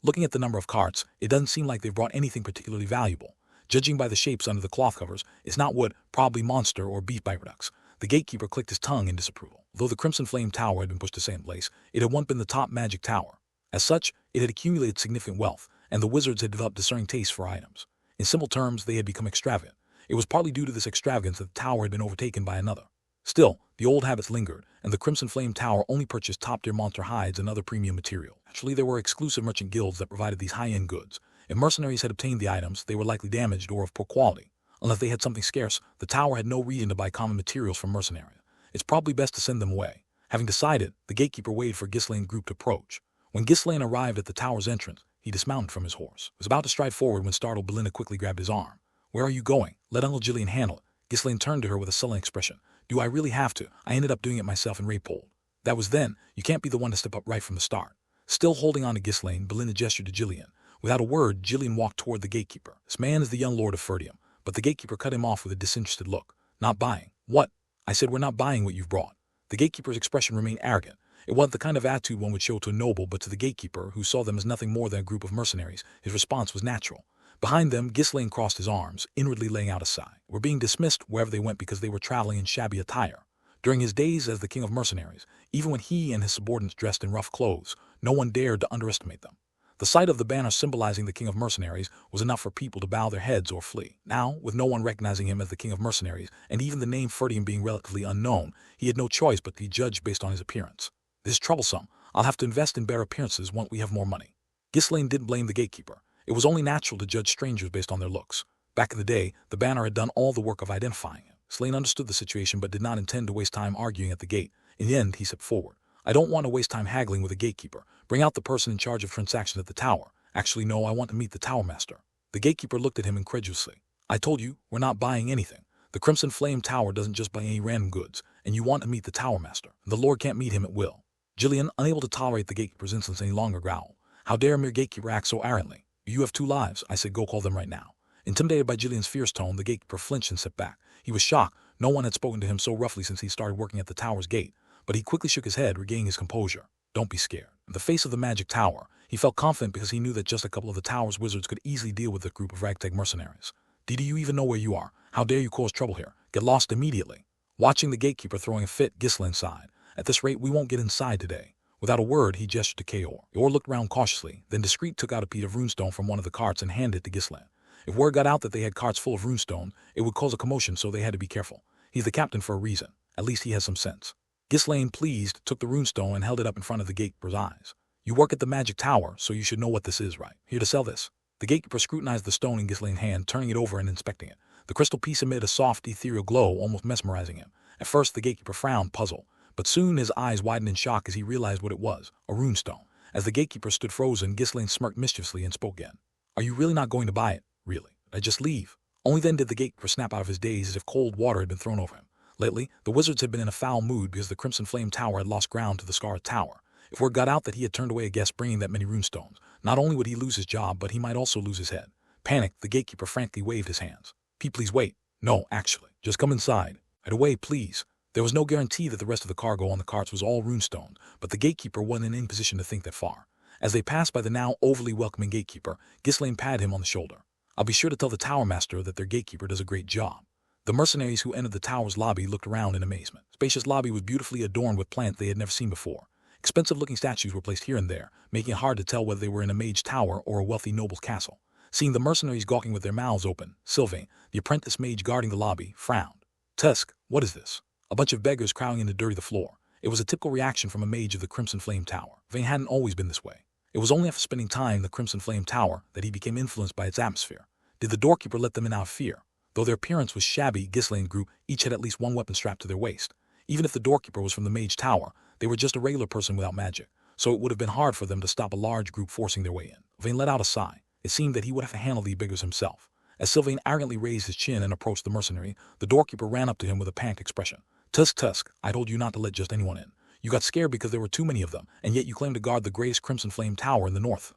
Looking at the number of carts, it doesn't seem like they've brought anything particularly valuable. Judging by the shapes under the cloth covers, it's not wood, probably monster or beef byproducts. The gatekeeper clicked his tongue in disapproval. Though the Crimson Flame Tower had been pushed to same place, it had once been the top magic tower. As such, it had accumulated significant wealth, and the wizards had developed discerning tastes for items. In simple terms, they had become extravagant. It was partly due to this extravagance that the tower had been overtaken by another. Still, the old habits lingered, and the Crimson Flame Tower only purchased top-tier monster hides and other premium material. Actually, there were exclusive merchant guilds that provided these high-end goods. If mercenaries had obtained the items, they were likely damaged or of poor quality. Unless they had something scarce, the tower had no reason to buy common materials from mercenaries. It's probably best to send them away. Having decided, the gatekeeper waited for Ghislaine's group to approach. When Ghislaine arrived at the tower's entrance, he dismounted from his horse. He was about to stride forward when startled Belinda quickly grabbed his arm. "Where are you going? Let Uncle Jillian handle it." Ghislaine turned to her with a sullen expression. "Do I really have to? I ended up doing it myself and Raypold." "That was then. You can't be the one to step up right from the start." Still holding on to Ghislaine, Belinda gestured to Jillian. Without a word, Jillian walked toward the gatekeeper. "This man is the young lord of Ferdium," but the gatekeeper cut him off with a disinterested look. "Not buying." "What?" "I said we're not buying what you've brought." The gatekeeper's expression remained arrogant. It wasn't the kind of attitude one would show to a noble, but to the gatekeeper, who saw them as nothing more than a group of mercenaries, his response was natural. Behind them, Ghislaine crossed his arms, inwardly laying out a sigh. Were being dismissed wherever they went because they were traveling in shabby attire. During his days as the King of Mercenaries, even when he and his subordinates dressed in rough clothes, no one dared to underestimate them. The sight of the banner symbolizing the King of Mercenaries was enough for people to bow their heads or flee. Now, with no one recognizing him as the King of Mercenaries, and even the name Ferdium being relatively unknown, he had no choice but to be judged based on his appearance. "This is troublesome. I'll have to invest in better appearances once we have more money." Ghislaine didn't blame the gatekeeper. It was only natural to judge strangers based on their looks. Back in the day, the banner had done all the work of identifying him. Ghislaine understood the situation but did not intend to waste time arguing at the gate. In the end, he stepped forward. "I don't want to waste time haggling with a gatekeeper. Bring out the person in charge of transactions at the tower. Actually, no, I want to meet the tower master." The gatekeeper looked at him incredulously. "I told you, we're not buying anything. The Crimson Flame Tower doesn't just buy any random goods, and you want to meet the tower master. The lord can't meet him at will." Jillian, unable to tolerate the gatekeeper's insolence any longer, growled. "How dare a mere gatekeeper act so arrogantly? You have 2 lives. I said go call them right now." Intimidated by Jillian's fierce tone, the gatekeeper flinched and stepped back. He was shocked. No one had spoken to him so roughly since he started working at the tower's gate. But he quickly shook his head, regaining his composure. "Don't be scared." In the face of the magic tower, he felt confident because he knew that just a couple of the tower's wizards could easily deal with the group of ragtag mercenaries. "Do you even know where you are? How dare you cause trouble here? Get lost immediately." Watching the gatekeeper throwing a fit, Ghislaine sighed. "At this rate, we won't get inside today." Without a word, he gestured to Kaor. Kaor looked round cautiously, then discreetly took out a piece of runestone from one of the carts and handed it to Ghislaine. If word got out that they had carts full of runestone, it would cause a commotion, so they had to be careful. He's the captain for a reason. At least he has some sense. Ghislaine, pleased, took the runestone and held it up in front of the gatekeeper's eyes. "You work at the magic tower, so you should know what this is, right? Here to sell this." The gatekeeper scrutinized the stone in Ghislaine's hand, turning it over and inspecting it. The crystal piece emitted a soft, ethereal glow, almost mesmerizing him. At first, the gatekeeper frowned, puzzled. But soon his eyes widened in shock as he realized what it was, a runestone. As the gatekeeper stood frozen, Ghislaine smirked mischievously and spoke again. "Are you really not going to buy it? Really? I just leave." Only then did the gatekeeper snap out of his daze as if cold water had been thrown over him. Lately, the wizards had been in a foul mood because the Crimson Flame Tower had lost ground to the Scarlet Tower. If word got out that he had turned away a guest bringing that many runestones, not only would he lose his job, but he might also lose his head. Panicked, the gatekeeper frankly waved his hands. Please wait." "No, actually, just come inside." "Right away, please." There was no guarantee that the rest of the cargo on the carts was all runestone, but the gatekeeper wasn't in position to think that far. As they passed by the now overly welcoming gatekeeper, Ghislaine patted him on the shoulder. "I'll be sure to tell the tower master that their gatekeeper does a great job." The mercenaries who entered the tower's lobby looked around in amazement. The spacious lobby was beautifully adorned with plants they had never seen before. Expensive-looking statues were placed here and there, making it hard to tell whether they were in a mage tower or a wealthy noble's castle. Seeing the mercenaries gawking with their mouths open, Sylvain, the apprentice mage guarding the lobby, frowned. "Tusk, what is this?" A bunch of beggars crowding in to dirty the floor. It was a typical reaction from a mage of the Crimson Flame Tower. Vane hadn't always been this way. It was only after spending time in the Crimson Flame Tower that he became influenced by its atmosphere. Did the doorkeeper let them in out of fear? Though their appearance was shabby, Ghislaine's group each had at least one weapon strapped to their waist. Even if the doorkeeper was from the mage tower, they were just a regular person without magic, so it would have been hard for them to stop a large group forcing their way in. Sylvain let out a sigh. It seemed that he would have to handle the beggars himself. As Sylvain arrogantly raised his chin and approached the mercenary, the doorkeeper ran up to him with a panicked expression. Tusk, I told you not to let just anyone in. You got scared because there were too many of them, and yet you claim to guard the greatest crimson flame tower in the north.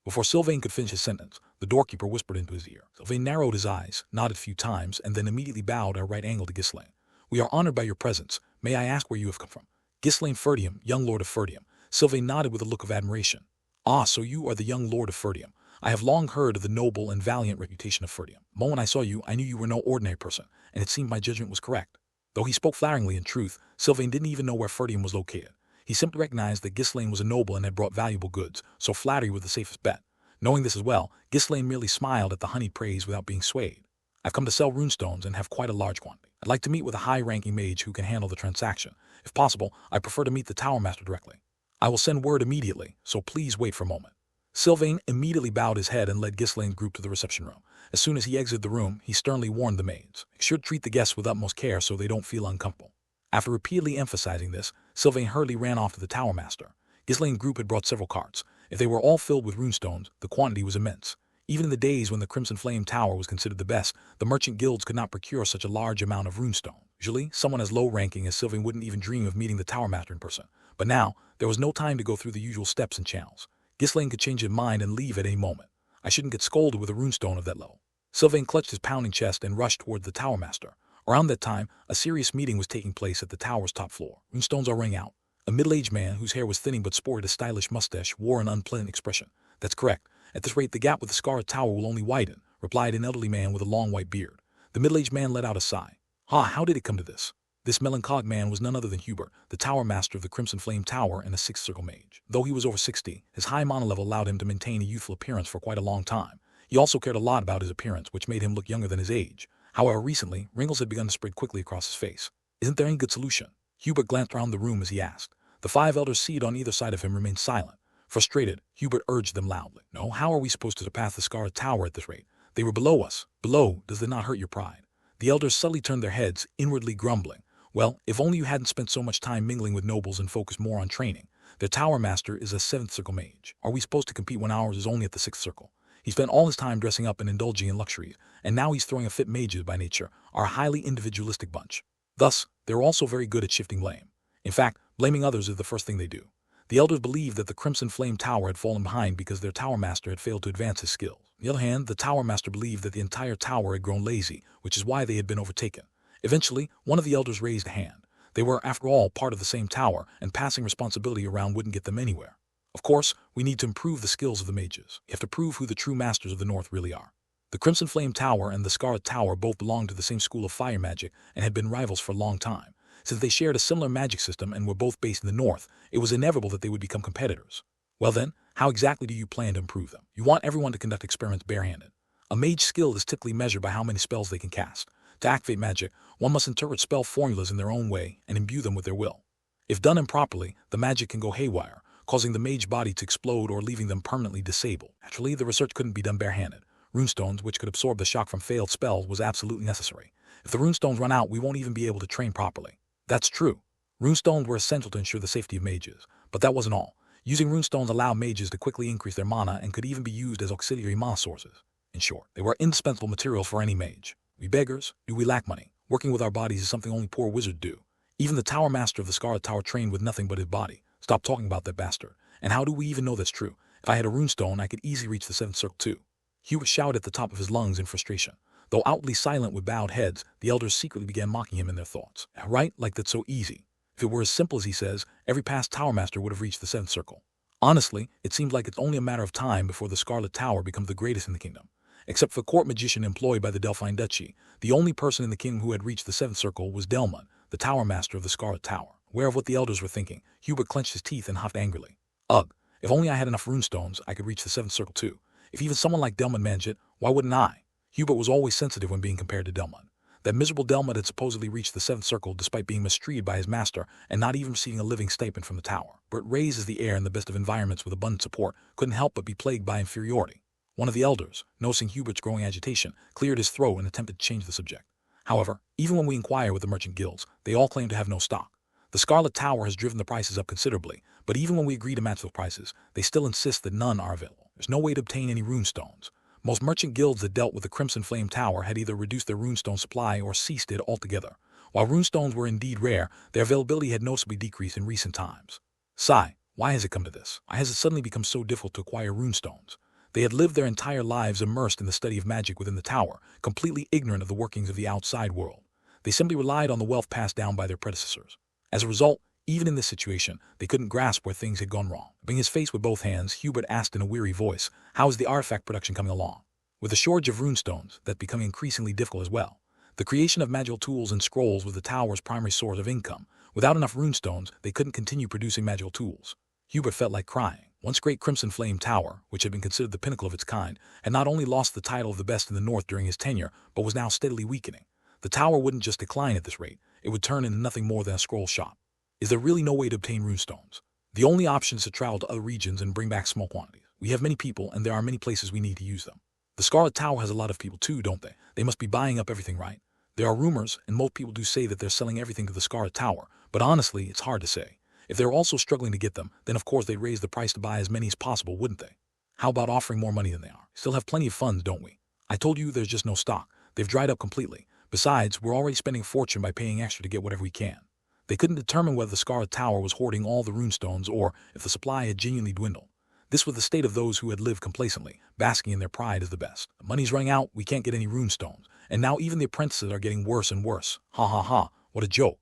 Before Sylvain could finish his sentence, the doorkeeper whispered into his ear. Sylvain narrowed his eyes, nodded a few times, and then immediately bowed at a right angle to Ghislaine. We are honored by your presence. May I ask where you have come from? Ghislaine Ferdium, young lord of Ferdium. Sylvain nodded with a look of admiration. Ah, so you are the young lord of Ferdium. I have long heard of the noble and valiant reputation of Ferdium. The moment I saw you, I knew you were no ordinary person, and it seemed my judgment was correct. Though he spoke flatteringly in truth, Sylvain didn't even know where Ferdium was located. He simply recognized that Ghislaine was a noble and had brought valuable goods, so flattery was the safest bet. Knowing this as well, Ghislaine merely smiled at the honeyed praise without being swayed. I've come to sell runestones and have quite a large quantity. I'd like to meet with a high-ranking mage who can handle the transaction. If possible, I prefer to meet the tower master directly. I will send word immediately, so please wait for a moment. Sylvain immediately bowed his head and led Ghislaine's group to the reception room. As soon as he exited the room, he sternly warned the maids. Make sure to treat the guests with utmost care so they don't feel uncomfortable. After repeatedly emphasizing this, Sylvain hurriedly ran off to the tower master. Ghislaine's group had brought several carts. If they were all filled with runestones, the quantity was immense. Even in the days when the Crimson Flame Tower was considered the best, the merchant guilds could not procure such a large amount of runestone. Usually, someone as low-ranking as Sylvain wouldn't even dream of meeting the tower master in person. But now, there was no time to go through the usual steps and channels. Ghislaine could change his mind and leave at any moment. I shouldn't get scolded with a runestone of that low. Sylvain clutched his pounding chest and rushed toward the tower master. Around that time, a serious meeting was taking place at the tower's top floor. Runestones are ringing out. A middle-aged man, whose hair was thinning but sported a stylish mustache, wore an unpleasant expression. That's correct. At this rate, the gap with the Scarlet Tower will only widen, replied an elderly man with a long white beard. The middle-aged man let out a sigh. How did it come to this? This melancholic man was none other than Hubert, the tower master of the Crimson Flame Tower and a Sixth Circle mage. Though he was over 60, his high mana level allowed him to maintain a youthful appearance for quite a long time. He also cared a lot about his appearance, which made him look younger than his age. However, recently, wrinkles had begun to spread quickly across his face. Isn't there any good solution? Hubert glanced around the room as he asked. The 5 elders seated on either side of him remained silent. Frustrated, Hubert urged them loudly. No, how are we supposed to surpass the Scarlet Tower at this rate? They were below us. Below, does it not hurt your pride? The elders subtly turned their heads, inwardly grumbling. Well, if only you hadn't spent so much time mingling with nobles and focused more on training. Their tower master is a 7th Circle mage. Are we supposed to compete when ours is only at the 6th Circle? He spent all his time dressing up and indulging in luxuries, and now he's throwing a fit. Mages by nature are a highly individualistic bunch. Thus, they're also very good at shifting blame. In fact, blaming others is the first thing they do. The elders believed that the Crimson Flame Tower had fallen behind because their tower master had failed to advance his skills. On the other hand, the tower master believed that the entire tower had grown lazy, which is why they had been overtaken. Eventually, one of the elders raised a hand. They were, after all, part of the same tower, and passing responsibility around wouldn't get them anywhere. Of course, we need to improve the skills of the mages. You have to prove who the true masters of the North really are. The Crimson Flame Tower and the Scarlet Tower both belonged to the same school of fire magic and had been rivals for a long time. Since they shared a similar magic system and were both based in the North, it was inevitable that they would become competitors. Well then, how exactly do you plan to improve them? You want everyone to conduct experiments barehanded. A mage's skill is typically measured by how many spells they can cast. To activate magic, one must interpret spell formulas in their own way and imbue them with their will. If done improperly, the magic can go haywire, causing the mage body to explode or leaving them permanently disabled. Naturally, the research couldn't be done barehanded. Runestones, which could absorb the shock from failed spells, was absolutely necessary. If the runestones run out, we won't even be able to train properly. That's true. Runestones were essential to ensure the safety of mages, but that wasn't all. Using runestones allowed mages to quickly increase their mana and could even be used as auxiliary mana sources. In short, they were indispensable material for any mage. We beggars, do we lack money? Working with our bodies is something only poor wizards do. Even the tower master of the Scarlet Tower trained with nothing but his body. Stop talking about that bastard. And how do we even know that's true? If I had a runestone, I could easily reach the 7th Circle too. Hubert shouted at the top of his lungs in frustration. Though outwardly silent with bowed heads, the elders secretly began mocking him in their thoughts. Right? Like that's so easy. If it were as simple as he says, every past tower master would have reached the 7th Circle. Honestly, it seems like it's only a matter of time before the Scarlet Tower becomes the greatest in the kingdom. Except for the court magician employed by the Delphine Duchy, the only person in the kingdom who had reached the 7th Circle was Delmon, the tower master of the Scarlet Tower. Aware of what the elders were thinking, Hubert clenched his teeth and huffed angrily. Ugh, if only I had enough runestones, I could reach the 7th Circle too. If even someone like Delmon managed it, why wouldn't I? Hubert was always sensitive when being compared to Delmon. That miserable Delmon had supposedly reached the 7th Circle despite being mistreated by his master and not even receiving a living stipend from the tower. Bert raised as the heir in the best of environments with abundant support couldn't help but be plagued by inferiority. One of the elders, noticing Hubert's growing agitation, cleared his throat and attempted to change the subject. However, even when we inquire with the merchant guilds, they all claim to have no stock. The Scarlet Tower has driven the prices up considerably, but even when we agree to match those prices, they still insist that none are available. There's no way to obtain any runestones. Most merchant guilds that dealt with the Crimson Flame Tower had either reduced their runestone supply or ceased it altogether. While runestones were indeed rare, their availability had noticeably decreased in recent times. Sigh, why has it come to this? Why has it suddenly become so difficult to acquire runestones? They had lived their entire lives immersed in the study of magic within the tower, completely ignorant of the workings of the outside world. They simply relied on the wealth passed down by their predecessors. As a result, even in this situation, they couldn't grasp where things had gone wrong. Rubbing his face with both hands, Hubert asked in a weary voice, "How is the artifact production coming along?" With the shortage of runestones, that's becoming increasingly difficult as well. The creation of magical tools and scrolls was the tower's primary source of income. Without enough runestones, they couldn't continue producing magical tools. Hubert felt like crying. Once great Crimson Flame Tower, which had been considered the pinnacle of its kind, had not only lost the title of the best in the north during his tenure, but was now steadily weakening. The tower wouldn't just decline at this rate, it would turn into nothing more than a scroll shop. Is there really no way to obtain runestones? The only option is to travel to other regions and bring back small quantities. We have many people, and there are many places we need to use them. The Scarlet Tower has a lot of people too, don't they? They must be buying up everything, right? There are rumors, and most people do say that they're selling everything to the Scarlet Tower, but honestly, it's hard to say. If they're also struggling to get them, then of course they'd raise the price to buy as many as possible, wouldn't they? How about offering more money than they are? Still have plenty of funds, don't we? I told you there's just no stock. They've dried up completely. Besides, we're already spending a fortune by paying extra to get whatever we can. They couldn't determine whether the Scarlet Tower was hoarding all the runestones or if the supply had genuinely dwindled. This was the state of those who had lived complacently, basking in their pride as the best. The money's running out, we can't get any runestones, and now even the apprentices are getting worse and worse. Ha ha ha, what a joke.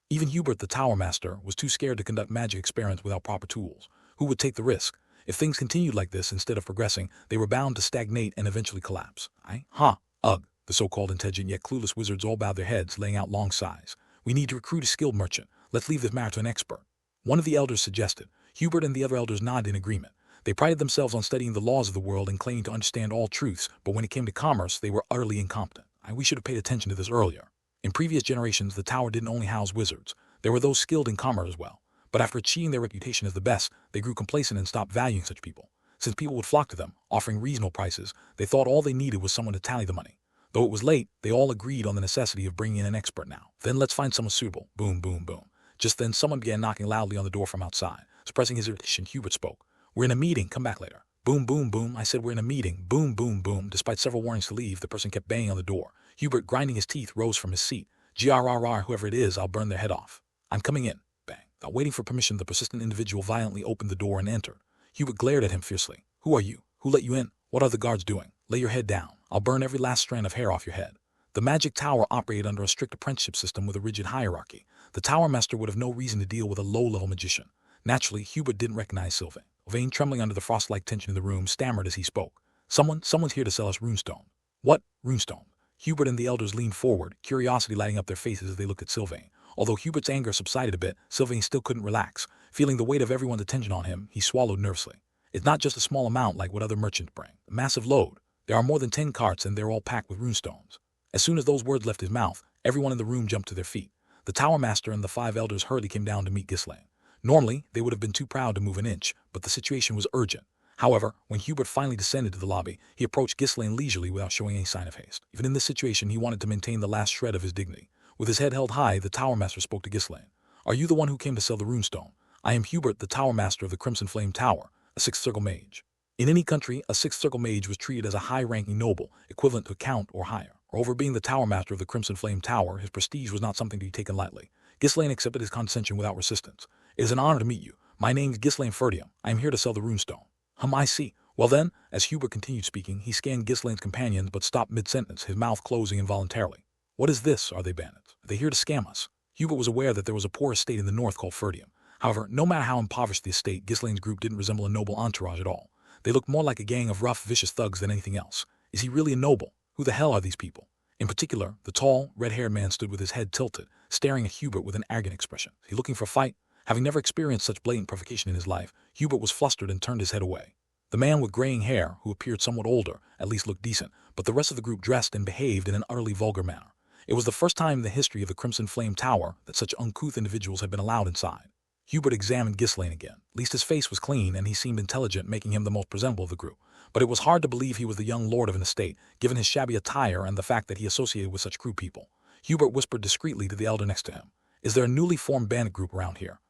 Even Hubert the Tower Master was too scared to conduct magic experiments without proper tools. Who would take the risk? If things continued like this instead of progressing, they were bound to stagnate and eventually collapse. Ugh. The so-called intelligent yet clueless wizards all bowed their heads, laying out long sighs. We need to recruit a skilled merchant. Let's leave this matter to an expert. One of the elders suggested. Hubert and the other elders nodded in agreement. They prided themselves on studying the laws of the world and claiming to understand all truths, but when it came to commerce, they were utterly incompetent. We should have paid attention to this earlier. In previous generations, the tower didn't only house wizards. There were those skilled in commerce as well. But after achieving their reputation as the best, they grew complacent and stopped valuing such people. Since people would flock to them, offering reasonable prices, they thought all they needed was someone to tally the money. Though it was late, they all agreed on the necessity of bringing in an expert now. Then let's find someone suitable. Boom, boom, boom. Just then someone began knocking loudly on the door from outside. Suppressing his irritation, Hubert spoke. "We're in a meeting, come back later." Boom, boom, boom. I said we're in a meeting. Boom, boom, boom. Despite several warnings to leave, the person kept banging on the door. Hubert, grinding his teeth, rose from his seat. "GRRR, whoever it is, I'll burn their head off. I'm coming in." Bang. Without waiting for permission, the persistent individual violently opened the door and entered. Hubert glared at him fiercely. "Who are you? Who let you in? What are the guards doing? Lay your head down. I'll burn every last strand of hair off your head." The magic tower operated under a strict apprenticeship system with a rigid hierarchy. The tower master would have no reason to deal with a low-level magician. Naturally, Hubert didn't recognize Sylvain. Sylvain, trembling under the frost-like tension in the room, stammered as he spoke. Someone's here to sell us runestone." "What? Runestone?" Hubert and the elders leaned forward, curiosity lighting up their faces as they looked at Sylvain. Although Hubert's anger subsided a bit, Sylvain still couldn't relax. Feeling the weight of everyone's attention on him, he swallowed nervously. It's not just a small amount like what other merchants bring. A massive load. There are more than 10 carts and they're all packed with runestones. As soon as those words left his mouth, everyone in the room jumped to their feet. The tower master and the 5 elders hurriedly came down to meet Ghislaine. Normally, they would have been too proud to move an inch, but the situation was urgent. However, when Hubert finally descended to the lobby, he approached Ghislaine leisurely without showing any sign of haste. Even in this situation, he wanted to maintain the last shred of his dignity. With his head held high, the tower master spoke to Ghislaine. "Are you the one who came to sell the runestone? I am Hubert, the tower master of the Crimson Flame Tower, a 6th Circle mage." In any country, a 6th Circle mage was treated as a high-ranking noble, equivalent to a count or higher. Moreover, being the tower master of the Crimson Flame Tower, his prestige was not something to be taken lightly. Ghislaine accepted his condescension without resistance. "It is an honor to meet you. My name's Ghislaine Ferdium. I am here to sell the runestone." I see. Well then," as Hubert continued speaking, he scanned Ghislaine's companions but stopped mid-sentence, his mouth closing involuntarily. "What is this? Are they bandits? Are they here to scam us?" Hubert was aware that there was a poor estate in the north called Ferdium. However, no matter how impoverished the estate, Ghislaine's group didn't resemble a noble entourage at all. They looked more like a gang of rough, vicious thugs than anything else. Is he really a noble? Who the hell are these people? In particular, the tall, red-haired man stood with his head tilted, staring at Hubert with an arrogant expression. Is he looking for a fight? Having never experienced such blatant provocation in his life, Hubert was flustered and turned his head away. The man with graying hair, who appeared somewhat older, at least looked decent, but the rest of the group dressed and behaved in an utterly vulgar manner. It was the first time in the history of the Crimson Flame Tower that such uncouth individuals had been allowed inside. Hubert examined Ghislaine again. At least his face was clean and he seemed intelligent, making him the most presentable of the group. But it was hard to believe he was the young lord of an estate, given his shabby attire and the fact that he associated with such crude people. Hubert whispered discreetly to the elder next to him. Is there a newly formed bandit group around here?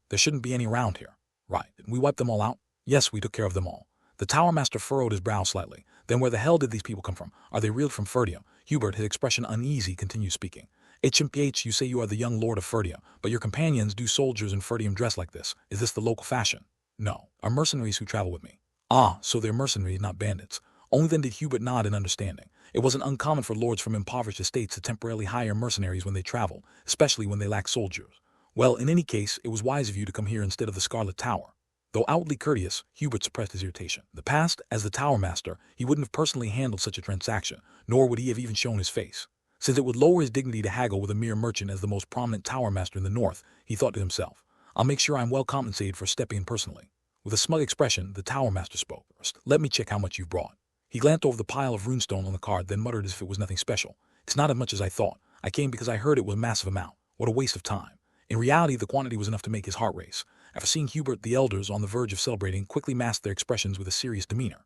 There shouldn't be any around here. Right. Didn't we wipe them all out? Yes, we took care of them all. The Tower Master furrowed his brow slightly. Then where the hell did these people come from? Are they really from Ferdium? Hubert, his expression uneasy, continued speaking. HMPH, you say you are the young lord of Ferdium, but your companions do soldiers in Ferdium dress like this. Is this the local fashion? No. Are mercenaries who travel with me. Ah, so they're mercenaries, not bandits. Only then did Hubert nod in understanding. It wasn't uncommon for lords from impoverished estates to temporarily hire mercenaries when they traveled, especially when they lacked soldiers. Well, in any case, it was wise of you to come here instead of the Scarlet Tower. Though outwardly courteous, Hubert suppressed his irritation. In the past, as the Tower Master, he wouldn't have personally handled such a transaction, nor would he have even shown his face. Since it would lower his dignity to haggle with a mere merchant as the most prominent Tower Master in the north, he thought to himself, I'll make sure I'm well compensated for stepping in personally. With a smug expression, the Tower Master spoke. First, let me check how much you've brought. He glanced over the pile of runestone on the card, then muttered as if it was nothing special. It's not as much as I thought. I came because I heard it was a massive amount. What a waste of time. In reality, the quantity was enough to make his heart race. After seeing Hubert, the elders, on the verge of celebrating, quickly masked their expressions with a serious demeanor.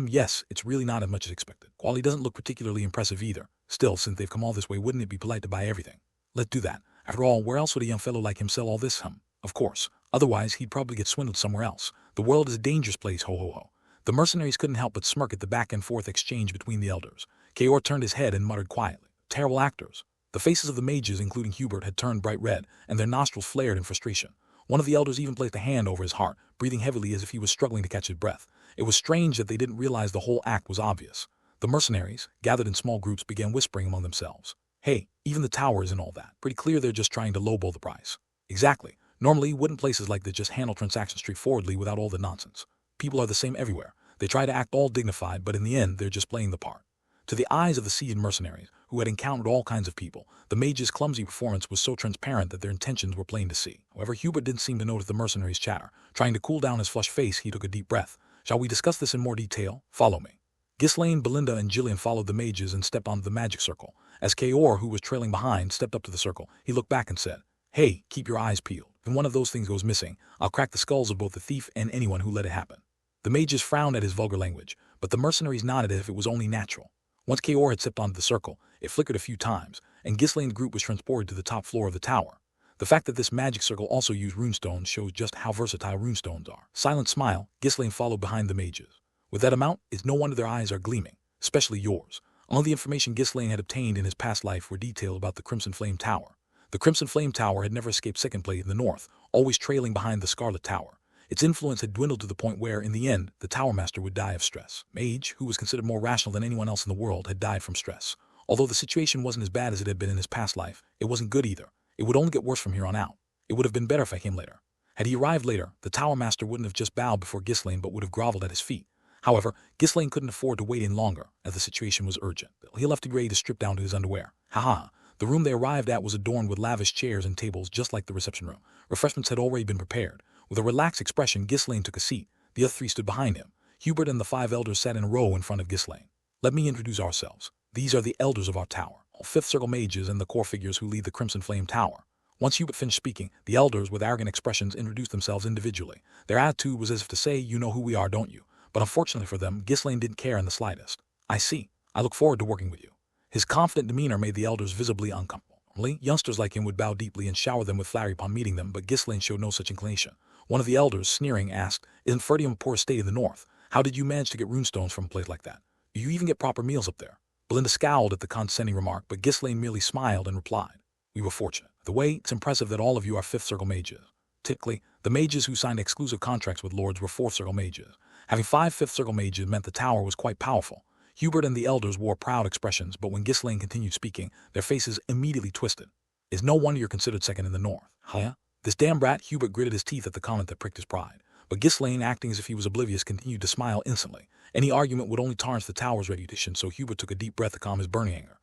Yes, it's really not as much as expected. Quality doesn't look particularly impressive either. Still, since they've come all this way, wouldn't it be polite to buy everything? Let's do that. After all, where else would a young fellow like him sell all this? Of course. Otherwise, he'd probably get swindled somewhere else. The world is a dangerous place, ho ho ho. The mercenaries couldn't help but smirk at the back-and-forth exchange between the elders. Kaor turned his head and muttered quietly. Terrible actors. The faces of the mages, including Hubert, had turned bright red, and their nostrils flared in frustration. One of the elders even placed a hand over his heart, breathing heavily as if he was struggling to catch his breath. It was strange that they didn't realize the whole act was obvious. The mercenaries, gathered in small groups, began whispering among themselves. Hey, even the tower isn't all that. Pretty clear they're just trying to lowball the price. Exactly. Normally, wouldn't places like this just handle transactions straightforwardly without all the nonsense? People are the same everywhere. They try to act all dignified, but in the end, they're just playing the part. To the eyes of the seasoned mercenaries, who had encountered all kinds of people, the mage's clumsy performance was so transparent that their intentions were plain to see. However, Hubert didn't seem to notice the mercenaries' chatter. Trying to cool down his flushed face, he took a deep breath. Shall we discuss this in more detail? Follow me. Ghislaine, Belinda, and Gillian followed the mages and stepped onto the magic circle. As Kaor, who was trailing behind, stepped up to the circle, he looked back and said, Hey, keep your eyes peeled. If one of those things goes missing, I'll crack the skulls of both the thief and anyone who let it happen. The mages frowned at his vulgar language, but the mercenaries nodded as if it was only natural. Once Kaor had stepped onto the circle, it flickered a few times, and Ghislaine's group was transported to the top floor of the tower. The fact that this magic circle also used runestones shows just how versatile runestones are. Silent smile, Ghislaine followed behind the mages. With that amount, it's no wonder their eyes are gleaming, especially yours. All the information Ghislaine had obtained in his past life were detailed about the Crimson Flame Tower. The Crimson Flame Tower had never escaped second place in the north, always trailing behind the Scarlet Tower. Its influence had dwindled to the point where, in the end, the Tower Master would die of stress. Mage, who was considered more rational than anyone else in the world, had died from stress. Although the situation wasn't as bad as it had been in his past life, it wasn't good either. It would only get worse from here on out. It would have been better if I came later. Had he arrived later, the Tower Master wouldn't have just bowed before Ghislaine but would have groveled at his feet. However, Ghislaine couldn't afford to wait in longer, as the situation was urgent. He left to ready to strip down to his underwear. Ha. The room they arrived at was adorned with lavish chairs and tables just like the reception room. Refreshments had already been prepared. With a relaxed expression, Ghislaine took a seat. The other three stood behind him. Hubert and the 5 elders sat in a row in front of Ghislaine. Let me introduce ourselves. These are the elders of our tower, all 5th Circle mages and the core figures who lead the Crimson Flame Tower. Once Hubert finished speaking, the elders, with arrogant expressions, introduced themselves individually. Their attitude was as if to say, you know who we are, don't you? But unfortunately for them, Ghislaine didn't care in the slightest. I see. I look forward to working with you. His confident demeanor made the elders visibly uncomfortable. Normally, youngsters like him would bow deeply and shower them with flattery upon meeting them, but Ghislaine showed no such inclination. One of the elders, sneering, asked, Isn't Ferdium a poor state in the north? How did you manage to get runestones from a place like that? Do you even get proper meals up there? Belinda scowled at the condescending remark, but Ghislaine merely smiled and replied, We were fortunate. The way, it's impressive that all of you are 5th Circle mages. Typically, the mages who signed exclusive contracts with lords were 4th Circle mages. Having 5 5th Circle mages meant the tower was quite powerful. Hubert and the elders wore proud expressions, but when Ghislaine continued speaking, their faces immediately twisted. It's no wonder you're considered second in the north. Huh? This damn brat, Hubert gritted his teeth at the comment that pricked his pride. But Ghislaine, acting as if he was oblivious, continued to smile instantly. Any argument would only tarnish the tower's reputation, so Hubert took a deep breath to calm his burning anger.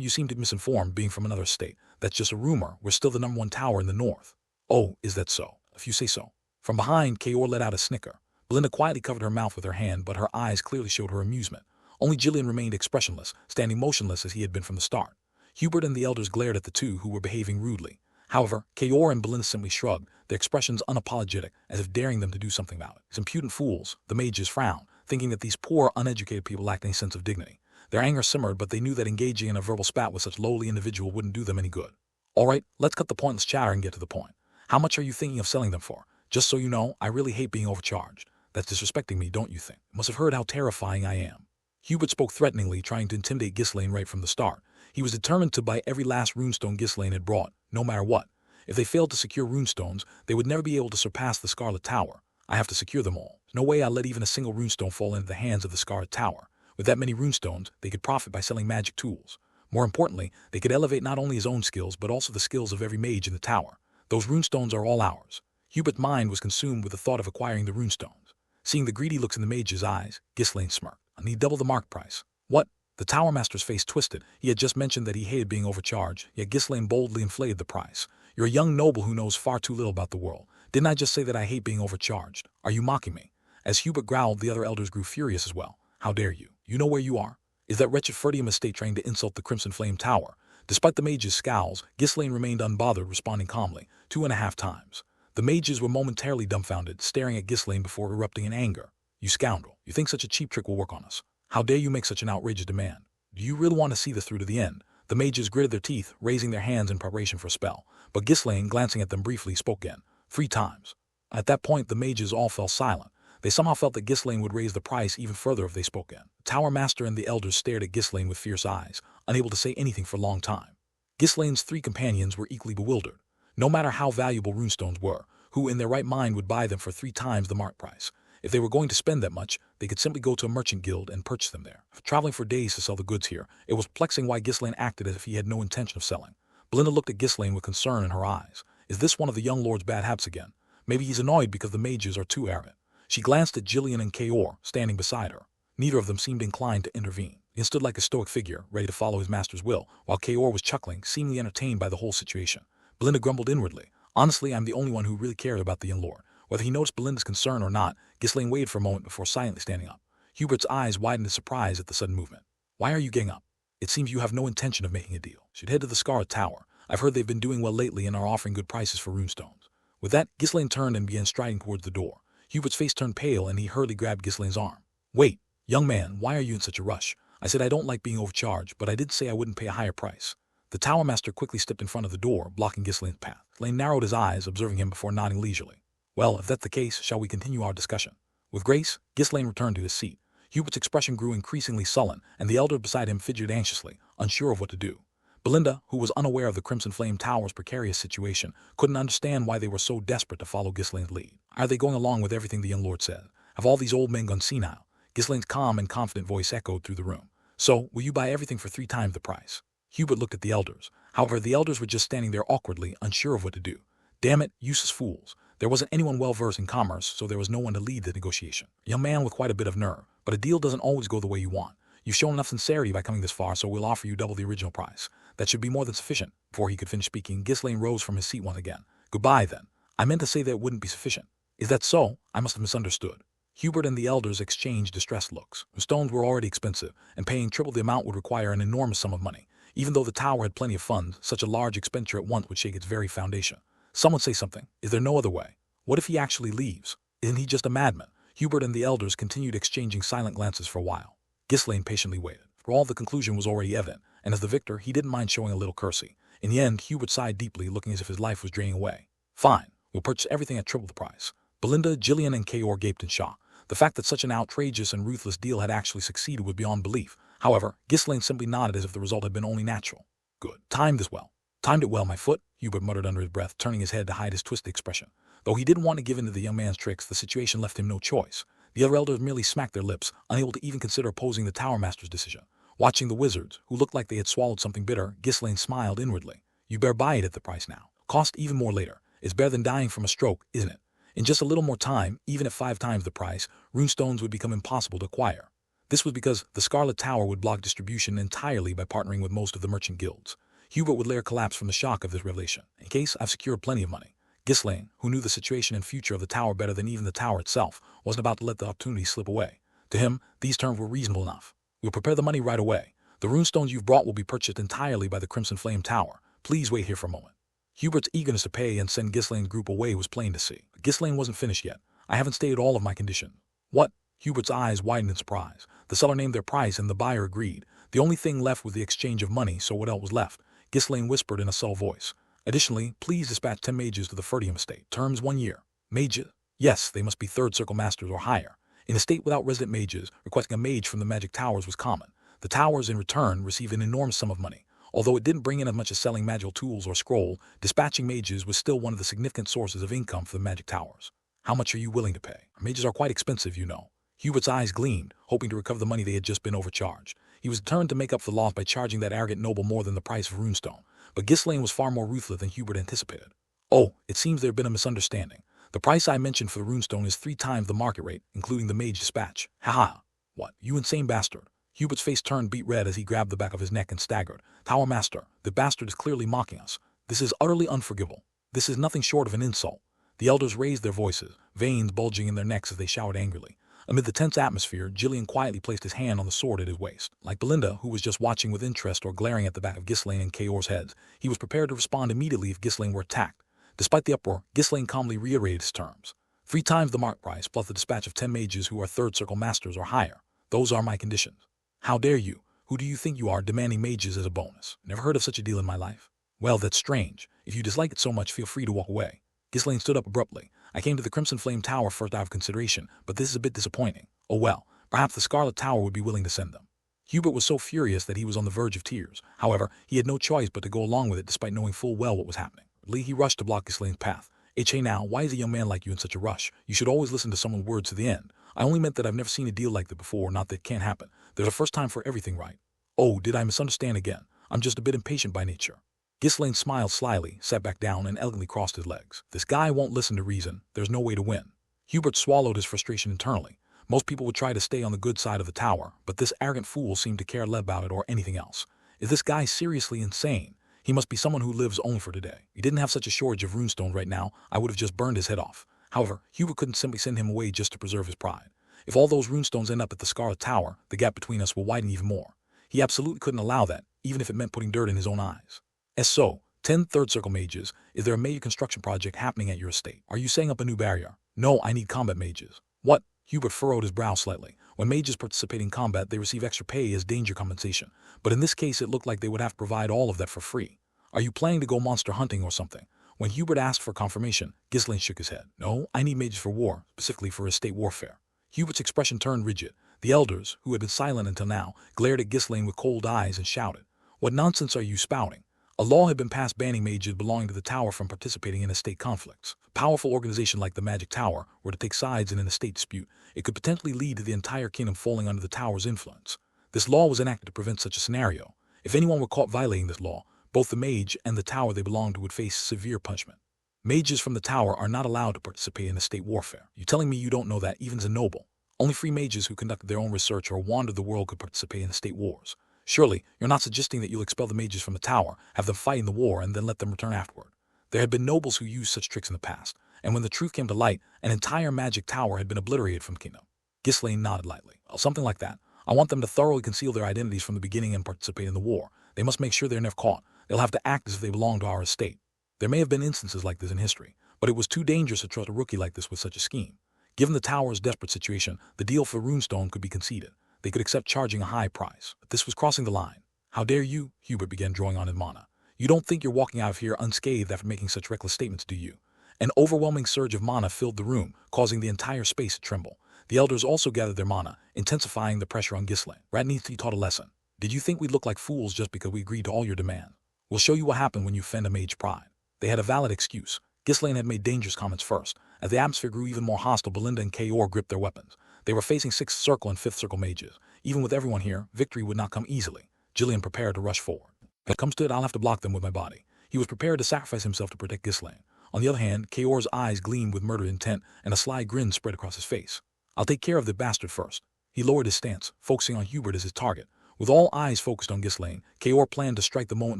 You seem to be misinformed, being from another state. That's just a rumor. We're still the #1 tower in the north. Oh, is that so? If you say so. From behind, Kaor let out a snicker. Belinda quietly covered her mouth with her hand, but her eyes clearly showed her amusement. Only Gillian remained expressionless, standing motionless as he had been from the start. Hubert and the elders glared at the two who were behaving rudely. However, Kaor and Belinda simply shrugged, their expressions unapologetic, as if daring them to do something about it. These impudent fools, the mages frowned, thinking that these poor, uneducated people lacked any sense of dignity. Their anger simmered, but they knew that engaging in a verbal spat with such lowly individual wouldn't do them any good. All right, let's cut the pointless chatter and get to the point. How much are you thinking of selling them for? Just so you know, I really hate being overcharged. That's disrespecting me, don't you think? Must have heard how terrifying I am. Hubert spoke threateningly, trying to intimidate Ghislaine right from the start. He was determined to buy every last runestone Ghislaine had brought, no matter what. If they failed to secure runestones, they would never be able to surpass the Scarlet Tower. I have to secure them all. No way I'll let even a single runestone fall into the hands of the Scarlet Tower. With that many runestones, they could profit by selling magic tools. More importantly, they could elevate not only his own skills, but also the skills of every mage in the tower. Those runestones are all ours. Hubert's mind was consumed with the thought of acquiring the runestones. Seeing the greedy looks in the mage's eyes, Ghislaine smirked. I need double the mark price. What? The Tower Master's face twisted. He had just mentioned that he hated being overcharged, yet Ghislaine boldly inflated the price. You're a young noble who knows far too little about the world. Didn't I just say that I hate being overcharged? Are you mocking me? As Hubert growled, the other elders grew furious as well. How dare you? You know where you are? Is that wretched Ferdium estate trying to insult the Crimson Flame Tower? Despite the mage's scowls, Ghislaine remained unbothered, responding calmly, 2.5 times. The mages were momentarily dumbfounded, staring at Ghislaine before erupting in anger. You scoundrel, you think such a cheap trick will work on us? How dare you make such an outrageous demand? Do you really want to see this through to the end? The mages gritted their teeth, raising their hands in preparation for a spell. But Ghislaine, glancing at them briefly, spoke again. 3 times. At that point, the mages all fell silent. They somehow felt that Ghislaine would raise the price even further if they spoke again. The Tower Master and the elders stared at Ghislaine with fierce eyes, unable to say anything for a long time. Ghislaine's 3 companions were equally bewildered. No matter how valuable runestones were, who in their right mind would buy them for 3 times the mark price? If they were going to spend that much, they could simply go to a merchant guild and purchase them there. Traveling for days to sell the goods here, it was perplexing why Ghislaine acted as if he had no intention of selling. Belinda looked at Ghislaine with concern in her eyes. Is this one of the young lord's bad habits again? Maybe he's annoyed because the mages are too arrogant. She glanced at Jillian and Kaor, standing beside her. Neither of them seemed inclined to intervene. He stood like a stoic figure, ready to follow his master's will, while Kaor was chuckling, seemingly entertained by the whole situation. Belinda grumbled inwardly. Honestly, I'm the only one who really cared about the young lord. Whether he noticed Belinda's concern or not, Ghislaine waited for a moment before silently standing up. Hubert's eyes widened in surprise at the sudden movement. Why are you getting up? It seems you have no intention of making a deal. She'd head to the Scarlet Tower. I've heard they've been doing well lately and are offering good prices for runestones. With that, Ghislaine turned and began striding towards the door. Hubert's face turned pale and he hurriedly grabbed Ghislaine's arm. Wait, young man, why are you in such a rush? I said I don't like being overcharged, but I did say I wouldn't pay a higher price. The Tower Master quickly stepped in front of the door, blocking Ghislaine's path. Ghislaine narrowed his eyes, observing him before nodding leisurely. Well, if that's the case, shall we continue our discussion? With grace, Ghislaine returned to his seat. Hubert's expression grew increasingly sullen, and the elder beside him fidgeted anxiously, unsure of what to do. Belinda, who was unaware of the Crimson Flame Tower's precarious situation, couldn't understand why they were so desperate to follow Ghislaine's lead. Are they going along with everything the young lord said? Have all these old men gone senile? Ghislaine's calm and confident voice echoed through the room. So, will you buy everything for 3 times the price? Hubert looked at the elders. However, the elders were just standing there awkwardly, unsure of what to do. Damn it, useless fools. There wasn't anyone well-versed in commerce, so there was no one to lead the negotiation. A young man with quite a bit of nerve, but a deal doesn't always go the way you want. You've shown enough sincerity by coming this far, so we'll offer you double the original price. That should be more than sufficient. Before he could finish speaking, Ghislaine rose from his seat once again. Goodbye, then. I meant to say that it wouldn't be sufficient. Is that so? I must have misunderstood. Hubert and the elders exchanged distressed looks. The stones were already expensive, and paying triple the amount would require an enormous sum of money. Even though the tower had plenty of funds, such a large expenditure at once would shake its very foundation. Someone say something. Is there no other way? What if he actually leaves? Isn't he just a madman? Hubert and the elders continued exchanging silent glances for a while. Ghislaine patiently waited. For all, the conclusion was already evident, and as the victor, he didn't mind showing a little courtesy. In the end, Hubert sighed deeply, looking as if his life was draining away. Fine, we'll purchase everything at triple the price. Belinda, Jillian, and Kaor gaped in shock. The fact that such an outrageous and ruthless deal had actually succeeded was beyond belief. However, Ghislaine simply nodded as if the result had been only natural. Good. Timed this well. Timed it well, my foot, Hubert muttered under his breath, turning his head to hide his twisted expression. Though he didn't want to give in to the young man's tricks, the situation left him no choice. The other elders merely smacked their lips, unable to even consider opposing the Tower Master's decision. Watching the wizards, who looked like they had swallowed something bitter, Ghislaine smiled inwardly. You better buy it at the price now. Cost even more later. It's better than dying from a stroke, isn't it? In just a little more time, even at 5 times the price, runestones would become impossible to acquire. This was because the Scarlet Tower would block distribution entirely by partnering with most of the merchant guilds. Hubert would later collapse from the shock of this revelation. In case, I've secured plenty of money. Ghislaine, who knew the situation and future of the tower better than even the tower itself, wasn't about to let the opportunity slip away. To him, these terms were reasonable enough. We'll prepare the money right away. The runestones you've brought will be purchased entirely by the Crimson Flame Tower. Please wait here for a moment. Hubert's eagerness to pay and send Ghislaine's group away was plain to see. Ghislaine wasn't finished yet. I haven't stated all of my conditions. What? Hubert's eyes widened in surprise. The seller named their price and the buyer agreed. The only thing left was the exchange of money, so what else was left? Ghislaine whispered in a subtle voice. Additionally, please dispatch 10 mages to the Ferdium estate. Terms 1 year. Mages? Yes, they must be third circle masters or higher. In a state without resident mages, requesting a mage from the magic towers was common. The towers, in return, received an enormous sum of money. Although it didn't bring in as much as selling magical tools or scroll, dispatching mages was still one of the significant sources of income for the magic towers. How much are you willing to pay? Mages are quite expensive, you know. Hubert's eyes gleamed, hoping to recover the money they had just been overcharged. He was determined to make up for the loss by charging that arrogant noble more than the price of runestone. But Ghislaine was far more ruthless than Hubert anticipated. Oh, it seems there had been a misunderstanding. The price I mentioned for the runestone is 3 times the market rate, including the mage dispatch. Ha! What, you insane bastard? Hubert's face turned beet red as he grabbed the back of his neck and staggered. Tower Master, the bastard is clearly mocking us. This is utterly unforgivable. This is nothing short of an insult. The elders raised their voices, veins bulging in their necks as they shouted angrily. Amid the tense atmosphere, Gillian quietly placed his hand on the sword at his waist. Like Belinda, who was just watching with interest or glaring at the back of Ghislaine and Kaor's heads, he was prepared to respond immediately if Ghislaine were attacked. Despite the uproar, Ghislaine calmly reiterated his terms. 3 times the market price plus the dispatch of 10 mages who are third circle masters or higher. Those are my conditions. How dare you? Who do you think you are, demanding mages as a bonus? Never heard of such a deal in my life. Well, that's strange. If you dislike it so much, feel free to walk away. Ghislaine stood up abruptly. I came to the Crimson Flame Tower first out of consideration, but this is a bit disappointing. Oh well, perhaps the Scarlet Tower would be willing to send them. Hubert was so furious that he was on the verge of tears. However, he had no choice but to go along with it despite knowing full well what was happening. He rushed to block Ghislaine's path. Hey now, why is a young man like you in such a rush? You should always listen to someone's words to the end. I only meant that I've never seen a deal like that before, not that it can't happen. There's a first time for everything, right? Oh, did I misunderstand again? I'm just a bit impatient by nature. Ghislaine smiled slyly, sat back down, and elegantly crossed his legs. This guy won't listen to reason. There's no way to win. Hubert swallowed his frustration internally. Most people would try to stay on the good side of the tower, but this arrogant fool seemed to care less about it or anything else. Is this guy seriously insane? He must be someone who lives only for today. He didn't have such a shortage of runestone right now, I would have just burned his head off. However, Hubert couldn't simply send him away just to preserve his pride. If all those runestones end up at the Scarlet Tower, the gap between us will widen even more. He absolutely couldn't allow that, even if it meant putting dirt in his own eyes. So, 10 third circle mages, is there a major construction project happening at your estate? Are you setting up a new barrier? No, I need combat mages. What? Hubert furrowed his brow slightly. When mages participate in combat, they receive extra pay as danger compensation. But in this case, it looked like they would have to provide all of that for free. Are you planning to go monster hunting or something? When Hubert asked for confirmation, Ghislaine shook his head. No, I need mages for war, specifically for estate warfare. Hubert's expression turned rigid. The elders, who had been silent until now, glared at Ghislaine with cold eyes and shouted. What nonsense are you spouting? A law had been passed banning mages belonging to the tower from participating in estate conflicts. A powerful organization like the Magic Tower were to take sides in an estate dispute. It could potentially lead to the entire kingdom falling under the tower's influence. This law was enacted to prevent such a scenario. If anyone were caught violating this law, both the mage and the tower they belonged to would face severe punishment. Mages from the tower are not allowed to participate in estate warfare. You're telling me you don't know that, even as a noble? Only free mages who conducted their own research or wandered the world could participate in estate wars. Surely, you're not suggesting that you'll expel the mages from the tower, have them fight in the war, and then let them return afterward. There had been nobles who used such tricks in the past, and when the truth came to light, an entire magic tower had been obliterated from the kingdom. Ghislaine nodded lightly. Well, something like that. I want them to thoroughly conceal their identities from the beginning and participate in the war. They must make sure they're never caught. They'll have to act as if they belong to our estate. There may have been instances like this in history, but it was too dangerous to trust a rookie like this with such a scheme. Given the tower's desperate situation, the deal for runestone could be conceded. They could accept charging a high price, but this was crossing the line. How dare you? Hubert began drawing on his mana. You don't think you're walking out of here unscathed after making such reckless statements, do you? An overwhelming surge of mana filled the room, causing the entire space to tremble. The elders also gathered their mana, intensifying the pressure on Ghislaine. Rat needs to be taught a lesson. Did you think we'd look like fools just because we agreed to all your demands? We'll show you what happened when you offend a mage pride. They had a valid excuse. Ghislaine had made dangerous comments first. As the atmosphere grew even more hostile, Belinda and Kaor gripped their weapons. They were facing 6th circle and 5th circle mages. Even with everyone here, victory would not come easily. Gillian prepared to rush forward. If it comes to it, I'll have to block them with my body. He was prepared to sacrifice himself to protect Ghislaine. On the other hand, Kaor's eyes gleamed with murder intent, and a sly grin spread across his face. I'll take care of the bastard first. He lowered his stance, focusing on Hubert as his target. With all eyes focused on Ghislaine, Kaor planned to strike the moment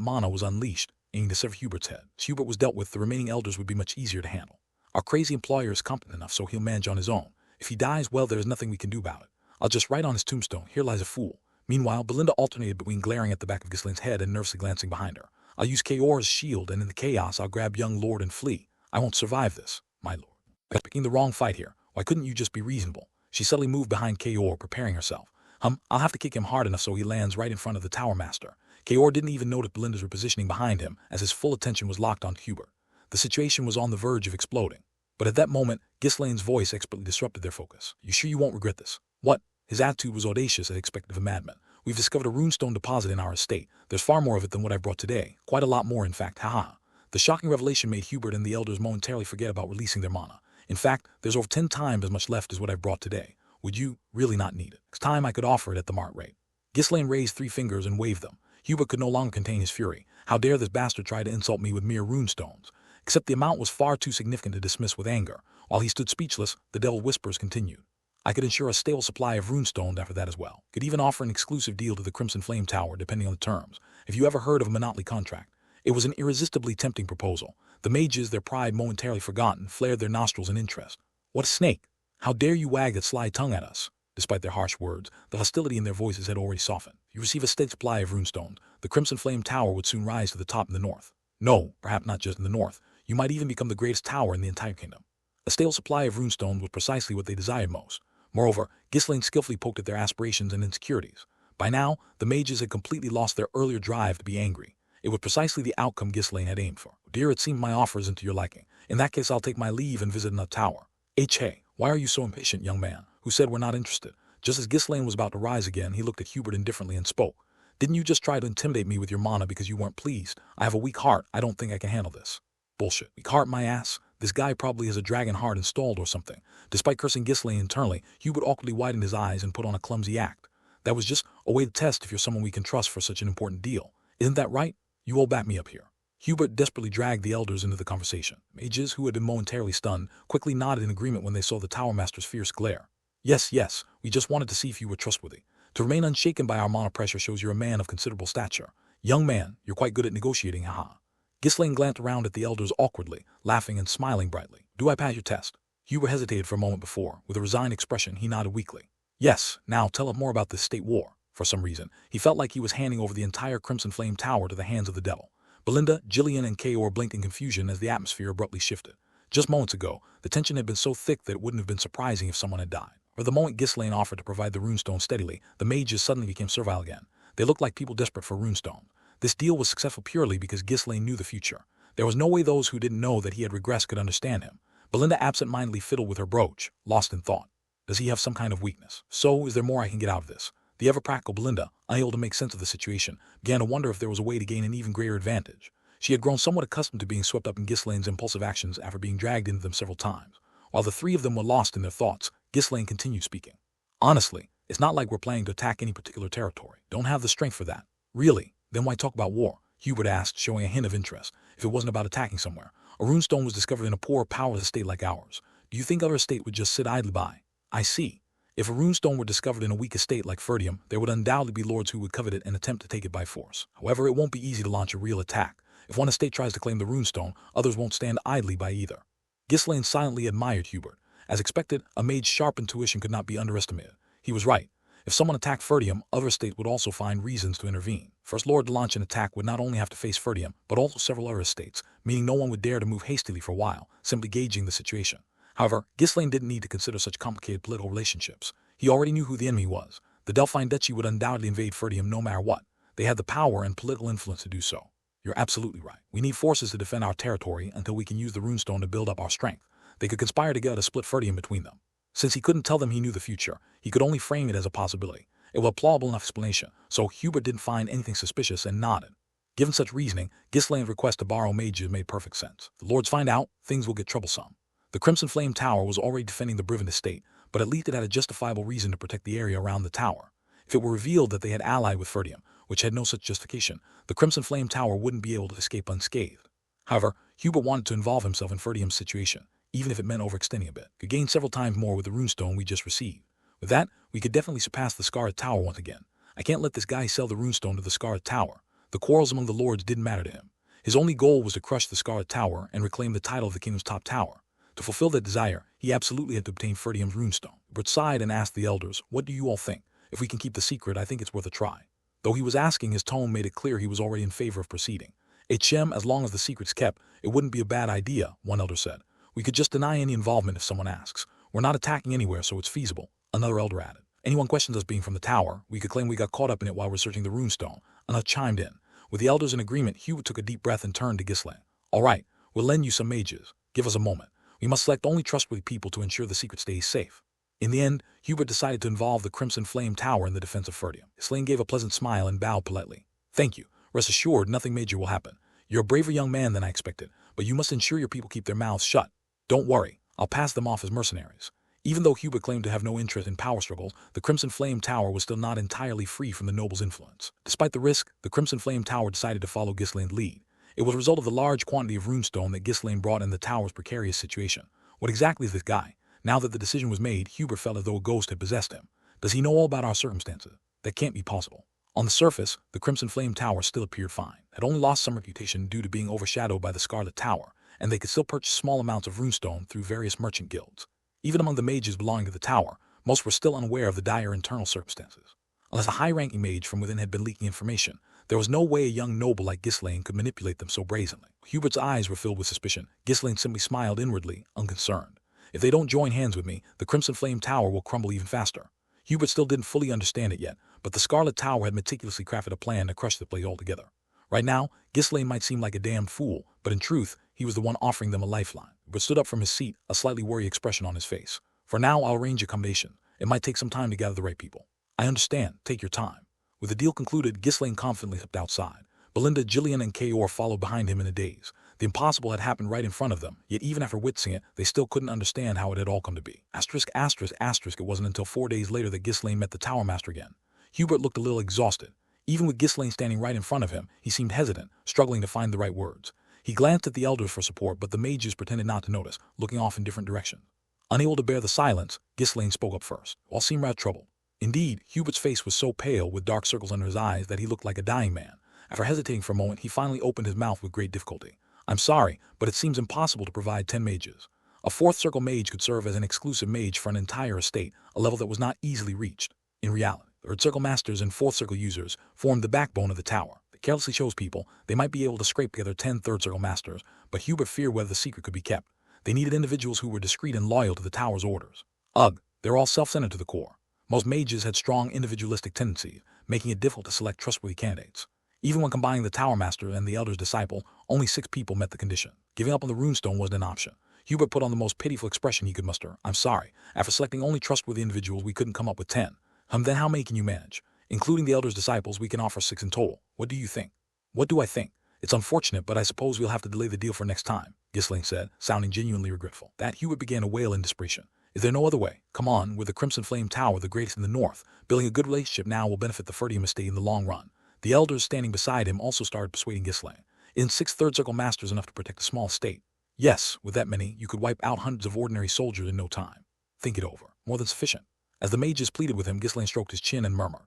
mana was unleashed, aiming to sever Hubert's head. As Hubert was dealt with, the remaining elders would be much easier to handle. Our crazy employer is competent enough, so he'll manage on his own. If he dies, well, there is nothing we can do about it. I'll just write on his tombstone, here lies a fool. Meanwhile, Belinda alternated between glaring at the back of Ghislaine's head and nervously glancing behind her. I'll use Kaor's shield, and in the chaos I'll grab young lord and flee. I won't survive this, my lord. You're picking the wrong fight here. Why couldn't you just be reasonable? She suddenly moved behind Kaor, preparing herself. I'll have to kick him hard enough so he lands right in front of the Tower Master. Kaor didn't even notice Belinda's repositioning behind him, as his full attention was locked on Hubert. The situation was on the verge of exploding. But at that moment, Ghislaine's voice expertly disrupted their focus. You sure you won't regret this? What? His attitude was audacious as expected of a madman. We've discovered a runestone deposit in our estate. There's far more of it than what I brought today. Quite a lot more, in fact. Haha. The shocking revelation made Hubert and the elders momentarily forget about releasing their mana. In fact, there's over 10 times as much left as what I've brought today. Would you really not need it? It's time I could offer it at the mart rate. Ghislaine raised 3 fingers and waved them. Hubert could no longer contain his fury. How dare this bastard try to insult me with mere runestones? Except the amount was far too significant to dismiss with anger. While he stood speechless, the devil whispers continued. I could ensure a stable supply of runestones after that as well. Could even offer an exclusive deal to the Crimson Flame Tower, depending on the terms. Have you ever heard of a monopoly contract? It was an irresistibly tempting proposal. The mages, their pride momentarily forgotten, flared their nostrils in interest. What a snake! How dare you wag that sly tongue at us? Despite their harsh words, the hostility in their voices had already softened. You receive a steady supply of runestones. The Crimson Flame Tower would soon rise to the top in the north. No, perhaps not just in the north. You might even become the greatest tower in the entire kingdom. A stable supply of runestones was precisely what they desired most. Moreover, Ghislaine skillfully poked at their aspirations and insecurities. By now, the mages had completely lost their earlier drive to be angry. It was precisely the outcome Ghislaine had aimed for. Dear, it seemed my offer isn't to your liking. In that case, I'll take my leave and visit another tower. Hey, why are you so impatient, young man? Who said we're not interested? Just as Ghislaine was about to rise again, he looked at Hubert indifferently and spoke. Didn't you just try to intimidate me with your mana because you weren't pleased? I have a weak heart. I don't think I can handle this. Bullshit. Weak heart, my ass? This guy probably has a dragon heart installed or something. Despite cursing Ghislaine internally, Hubert awkwardly widened his eyes and put on a clumsy act. That was just a way to test if you're someone we can trust for such an important deal. Isn't that right? You all back me up here. Hubert desperately dragged the elders into the conversation. Mages, who had been momentarily stunned, quickly nodded in agreement when they saw the Tower Master's fierce glare. Yes, we just wanted to see if you were trustworthy. To remain unshaken by our mana pressure shows you're a man of considerable stature. Young man, you're quite good at negotiating, haha. Ghislaine glanced around at the elders awkwardly, laughing and smiling brightly. Do I pass your test? Hubert hesitated for a moment before. With a resigned expression, he nodded weakly. Yes, now tell us more about this state war. For some reason, he felt like he was handing over the entire Crimson Flame Tower to the hands of the devil. Belinda, Jillian, and Kaor blinked in confusion as the atmosphere abruptly shifted. Just moments ago, the tension had been so thick that it wouldn't have been surprising if someone had died. For the moment Ghislaine offered to provide the runestone steadily, the mages suddenly became servile again. They looked like people desperate for runestone. This deal was successful purely because Ghislaine knew the future. There was no way those who didn't know that he had regressed could understand him. Belinda absent-mindedly fiddled with her brooch, lost in thought. Does he have some kind of weakness? So, is there more I can get out of this? The ever-practical Belinda, unable to make sense of the situation, began to wonder if there was a way to gain an even greater advantage. She had grown somewhat accustomed to being swept up in Ghislaine's impulsive actions after being dragged into them several times. While the 3 of them were lost in their thoughts, Ghislaine continued speaking. Honestly, it's not like we're planning to attack any particular territory. Don't have the strength for that. Really? Then why talk about war? Hubert asked, showing a hint of interest. If it wasn't about attacking somewhere. A runestone was discovered in a poor, powerless estate like ours. Do you think other estate would just sit idly by? I see. If a runestone were discovered in a weak estate like Ferdium, there would undoubtedly be lords who would covet it and attempt to take it by force. However, it won't be easy to launch a real attack. If one estate tries to claim the runestone, others won't stand idly by either. Ghislaine silently admired Hubert. As expected, a mage's sharp intuition could not be underestimated. He was right. If someone attacked Ferdium, other estates would also find reasons to intervene. First Lord to launch an attack would not only have to face Ferdium, but also several other estates, meaning no one would dare to move hastily for a while, simply gauging the situation. However, Ghislaine didn't need to consider such complicated political relationships. He already knew who the enemy was. The Delphine Duchy would undoubtedly invade Ferdium no matter what. They had the power and political influence to do so. You're absolutely right. We need forces to defend our territory until we can use the runestone to build up our strength. They could conspire together to split Ferdium between them. Since he couldn't tell them he knew the future, he could only frame it as a possibility. It was a plausible enough explanation, so Hubert didn't find anything suspicious and nodded. Given such reasoning, Ghislaine's request to borrow mages made perfect sense. If the lords find out, things will get troublesome. The Crimson Flame Tower was already defending the Brivant estate, but at least it had a justifiable reason to protect the area around the tower. If it were revealed that they had allied with Ferdium, which had no such justification, the Crimson Flame Tower wouldn't be able to escape unscathed. However, Hubert wanted to involve himself in Ferdium's situation, even if it meant overextending a bit. Could gain several times more with the runestone we just received. With that, we could definitely surpass the Scarlet Tower once again. I can't let this guy sell the runestone to the Scarlet Tower. The quarrels among the lords didn't matter to him. His only goal was to crush the Scarlet Tower and reclaim the title of the kingdom's top tower. To fulfill that desire, he absolutely had to obtain Ferdium's runestone. Hubert sighed and asked the elders, what do you all think? If we can keep the secret, I think it's worth a try. Though he was asking, his tone made it clear he was already in favor of proceeding. HM, as long as the secret's kept, it wouldn't be a bad idea, one elder said. We could just deny any involvement if someone asks. We're not attacking anywhere, so it's feasible, another elder added. Anyone questions us being from the tower, we could claim we got caught up in it while researching the runestone, another chimed in. With the elders in agreement, Hubert took a deep breath and turned to Ghislaine. All right, we'll lend you some mages. Give us a moment. We must select only trustworthy people to ensure the secret stays safe. In the end, Hubert decided to involve the Crimson Flame Tower in the defense of Ferdium. Ghislaine gave a pleasant smile and bowed politely. Thank you. Rest assured, nothing major will happen. You're a braver young man than I expected, but you must ensure your people keep their mouths shut. Don't worry, I'll pass them off as mercenaries. Even though Hubert claimed to have no interest in power struggles, the Crimson Flame Tower was still not entirely free from the noble's influence. Despite the risk, the Crimson Flame Tower decided to follow Ghislaine's lead. It was a result of the large quantity of runestone that Ghislaine brought in the tower's precarious situation. What exactly is this guy? Now that the decision was made, Hubert felt as though a ghost had possessed him. Does he know all about our circumstances? That can't be possible. On the surface, the Crimson Flame Tower still appeared fine, had only lost some reputation due to being overshadowed by the Scarlet Tower, and they could still purchase small amounts of runestone through various merchant guilds. Even among the mages belonging to the tower, most were still unaware of the dire internal circumstances. Unless a high-ranking mage from within had been leaking information, there was no way a young noble like Ghislaine could manipulate them so brazenly. Hubert's eyes were filled with suspicion. Ghislaine simply smiled inwardly, unconcerned. If they don't join hands with me, the Crimson Flame Tower will crumble even faster. Hubert still didn't fully understand it yet, but the Scarlet Tower had meticulously crafted a plan to crush the place altogether. Right now, Ghislaine might seem like a damned fool, but in truth, he was the one offering them a lifeline. Hubert stood up from his seat, a slightly worried expression on his face. For now, I'll arrange accommodation. It might take some time to gather the right people. I understand. Take your time. With the deal concluded, Ghislaine confidently stepped outside. Belinda, Gillian, and Kaor followed behind him in a daze. The impossible had happened right in front of them, yet even after witnessing it, they still couldn't understand how it had all come to be. It wasn't until 4 days later that Ghislaine met the Tower Master again. Hubert looked a little exhausted. Even with Ghislaine standing right in front of him, he seemed hesitant, struggling to find the right words. He glanced at the elders for support, but the mages pretended not to notice, looking off in different directions. Unable to bear the silence, Ghislaine spoke up first. All seemed rather troubled. Indeed, Hubert's face was so pale, with dark circles under his eyes, that he looked like a dying man. After hesitating for a moment, he finally opened his mouth with great difficulty. I'm sorry, but it seems impossible to provide 10 mages. A fourth circle mage could serve as an exclusive mage for an entire estate, a level that was not easily reached. In reality, the third circle masters and fourth circle users formed the backbone of the tower. They carelessly chose people. They might be able to scrape together 10 third circle masters, but Hubert feared whether the secret could be kept. They needed individuals who were discreet and loyal to the tower's orders. Ugh, they were all self-centered to the core. Most mages had strong individualistic tendencies, making it difficult to select trustworthy candidates. Even when combining the Tower Master and the Elder's disciple, only 6 people met the condition. Giving up on the runestone wasn't an option. Hubert put on the most pitiful expression he could muster. I'm sorry. After selecting only trustworthy individuals, we couldn't come up with 10. Then how many can you manage? Including the Elder's disciples, we can offer 6 in total. What do you think? What do I think? It's unfortunate, but I suppose we'll have to delay the deal for next time, Ghislaine said, sounding genuinely regretful. That Hubert began to wail in desperation. Is there no other way? Come on, we're the Crimson Flame Tower, the greatest in the north. Building a good relationship now will benefit the Ferdium estate in the long run. The elders standing beside him also started persuading Ghislaine. In 6 third circle masters enough to protect a small estate. Yes, with that many, you could wipe out hundreds of ordinary soldiers in no time. Think it over. More than sufficient. As the mages pleaded with him, Ghislaine stroked his chin and murmured,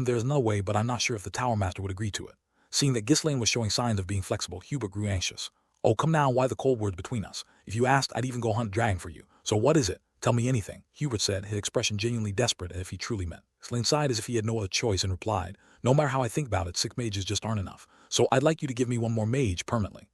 there's no way, but I'm not sure if the Tower Master would agree to it. Seeing that Ghislaine was showing signs of being flexible, Hubert grew anxious. Oh, come now, why the cold words between us? If you asked, I'd even go hunt a dragon for you. So what is it? Tell me anything, Hubert said, his expression genuinely desperate as if he truly meant. Ghislaine sighed as if he had no other choice and replied, no matter how I think about it, 6 mages just aren't enough. So I'd like you to give me one more mage permanently.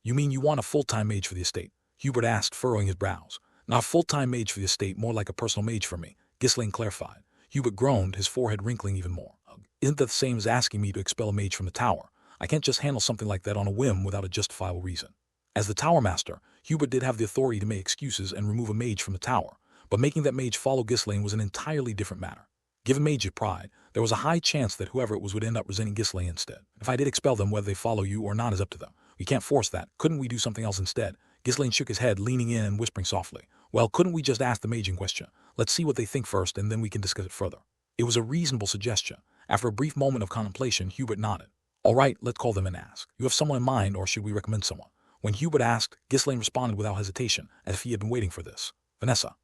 You mean you want a full-time mage for the estate? Hubert asked, furrowing his brows. Not a full-time mage for the estate, more like a personal mage for me, Ghislaine clarified. Hubert groaned, his forehead wrinkling even more. Isn't that the same as asking me to expel a mage from the tower? I can't just handle something like that on a whim without a justifiable reason. As the Tower Master, Hubert did have the authority to make excuses and remove a mage from the tower, but making that mage follow Ghislaine was an entirely different matter. Given mage's pride, there was a high chance that whoever it was would end up resenting Ghislaine instead. If I did expel them, whether they follow you or not is up to them. We can't force that. Couldn't we do something else instead? Ghislaine shook his head, leaning in and whispering softly. Well, couldn't we just ask the mage in question? Let's see what they think first, and then we can discuss it further. It was a reasonable suggestion. After a brief moment of contemplation, Hubert nodded. All right, let's call them and ask. You have someone in mind, or should we recommend someone? When Hubert asked, Ghislaine responded without hesitation, as if he had been waiting for this. Vanessa.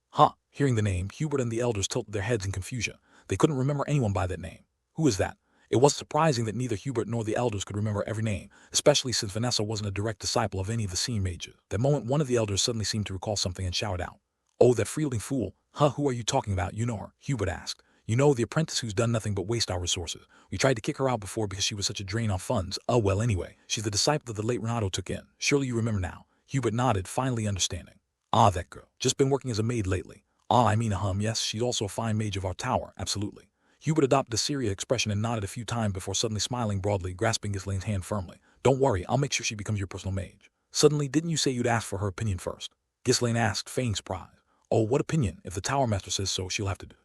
Hearing the name, Hubert and the elders tilted their heads in confusion. They couldn't remember anyone by that name. Who is that? It wasn't surprising that neither Hubert nor the elders could remember every name, especially since Vanessa wasn't a direct disciple of any of the senior mages. That moment, one of the elders suddenly seemed to recall something and shouted out. Oh, that freeloading fool. Who are you talking about? You know her, Hubert asked. You know, the apprentice who's done nothing but waste our resources. We tried to kick her out before because she was such a drain on funds. Oh well, anyway, she's the disciple that the late Renato took in. Surely you remember now. Hubert nodded, finally understanding. Ah, that girl. Just been working as a maid lately. Ah, I mean, yes, she's also a fine mage of our tower, absolutely. Hubert adopted a serious expression and nodded a few times before suddenly smiling broadly, grasping Ghislaine's hand firmly. Don't worry, I'll make sure she becomes your personal mage. Suddenly, didn't you say you'd ask for her opinion first? Ghislaine asked, feigning surprise. Oh, what opinion? If the tower master says so, she'll have to do.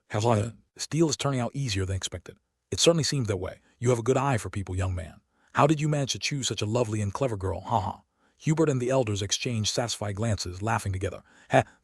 This deal is turning out easier than expected. It certainly seems that way. You have a good eye for people, young man. How did you manage to choose such a lovely and clever girl? Ha ha. Hubert and the elders exchanged satisfied glances, laughing together.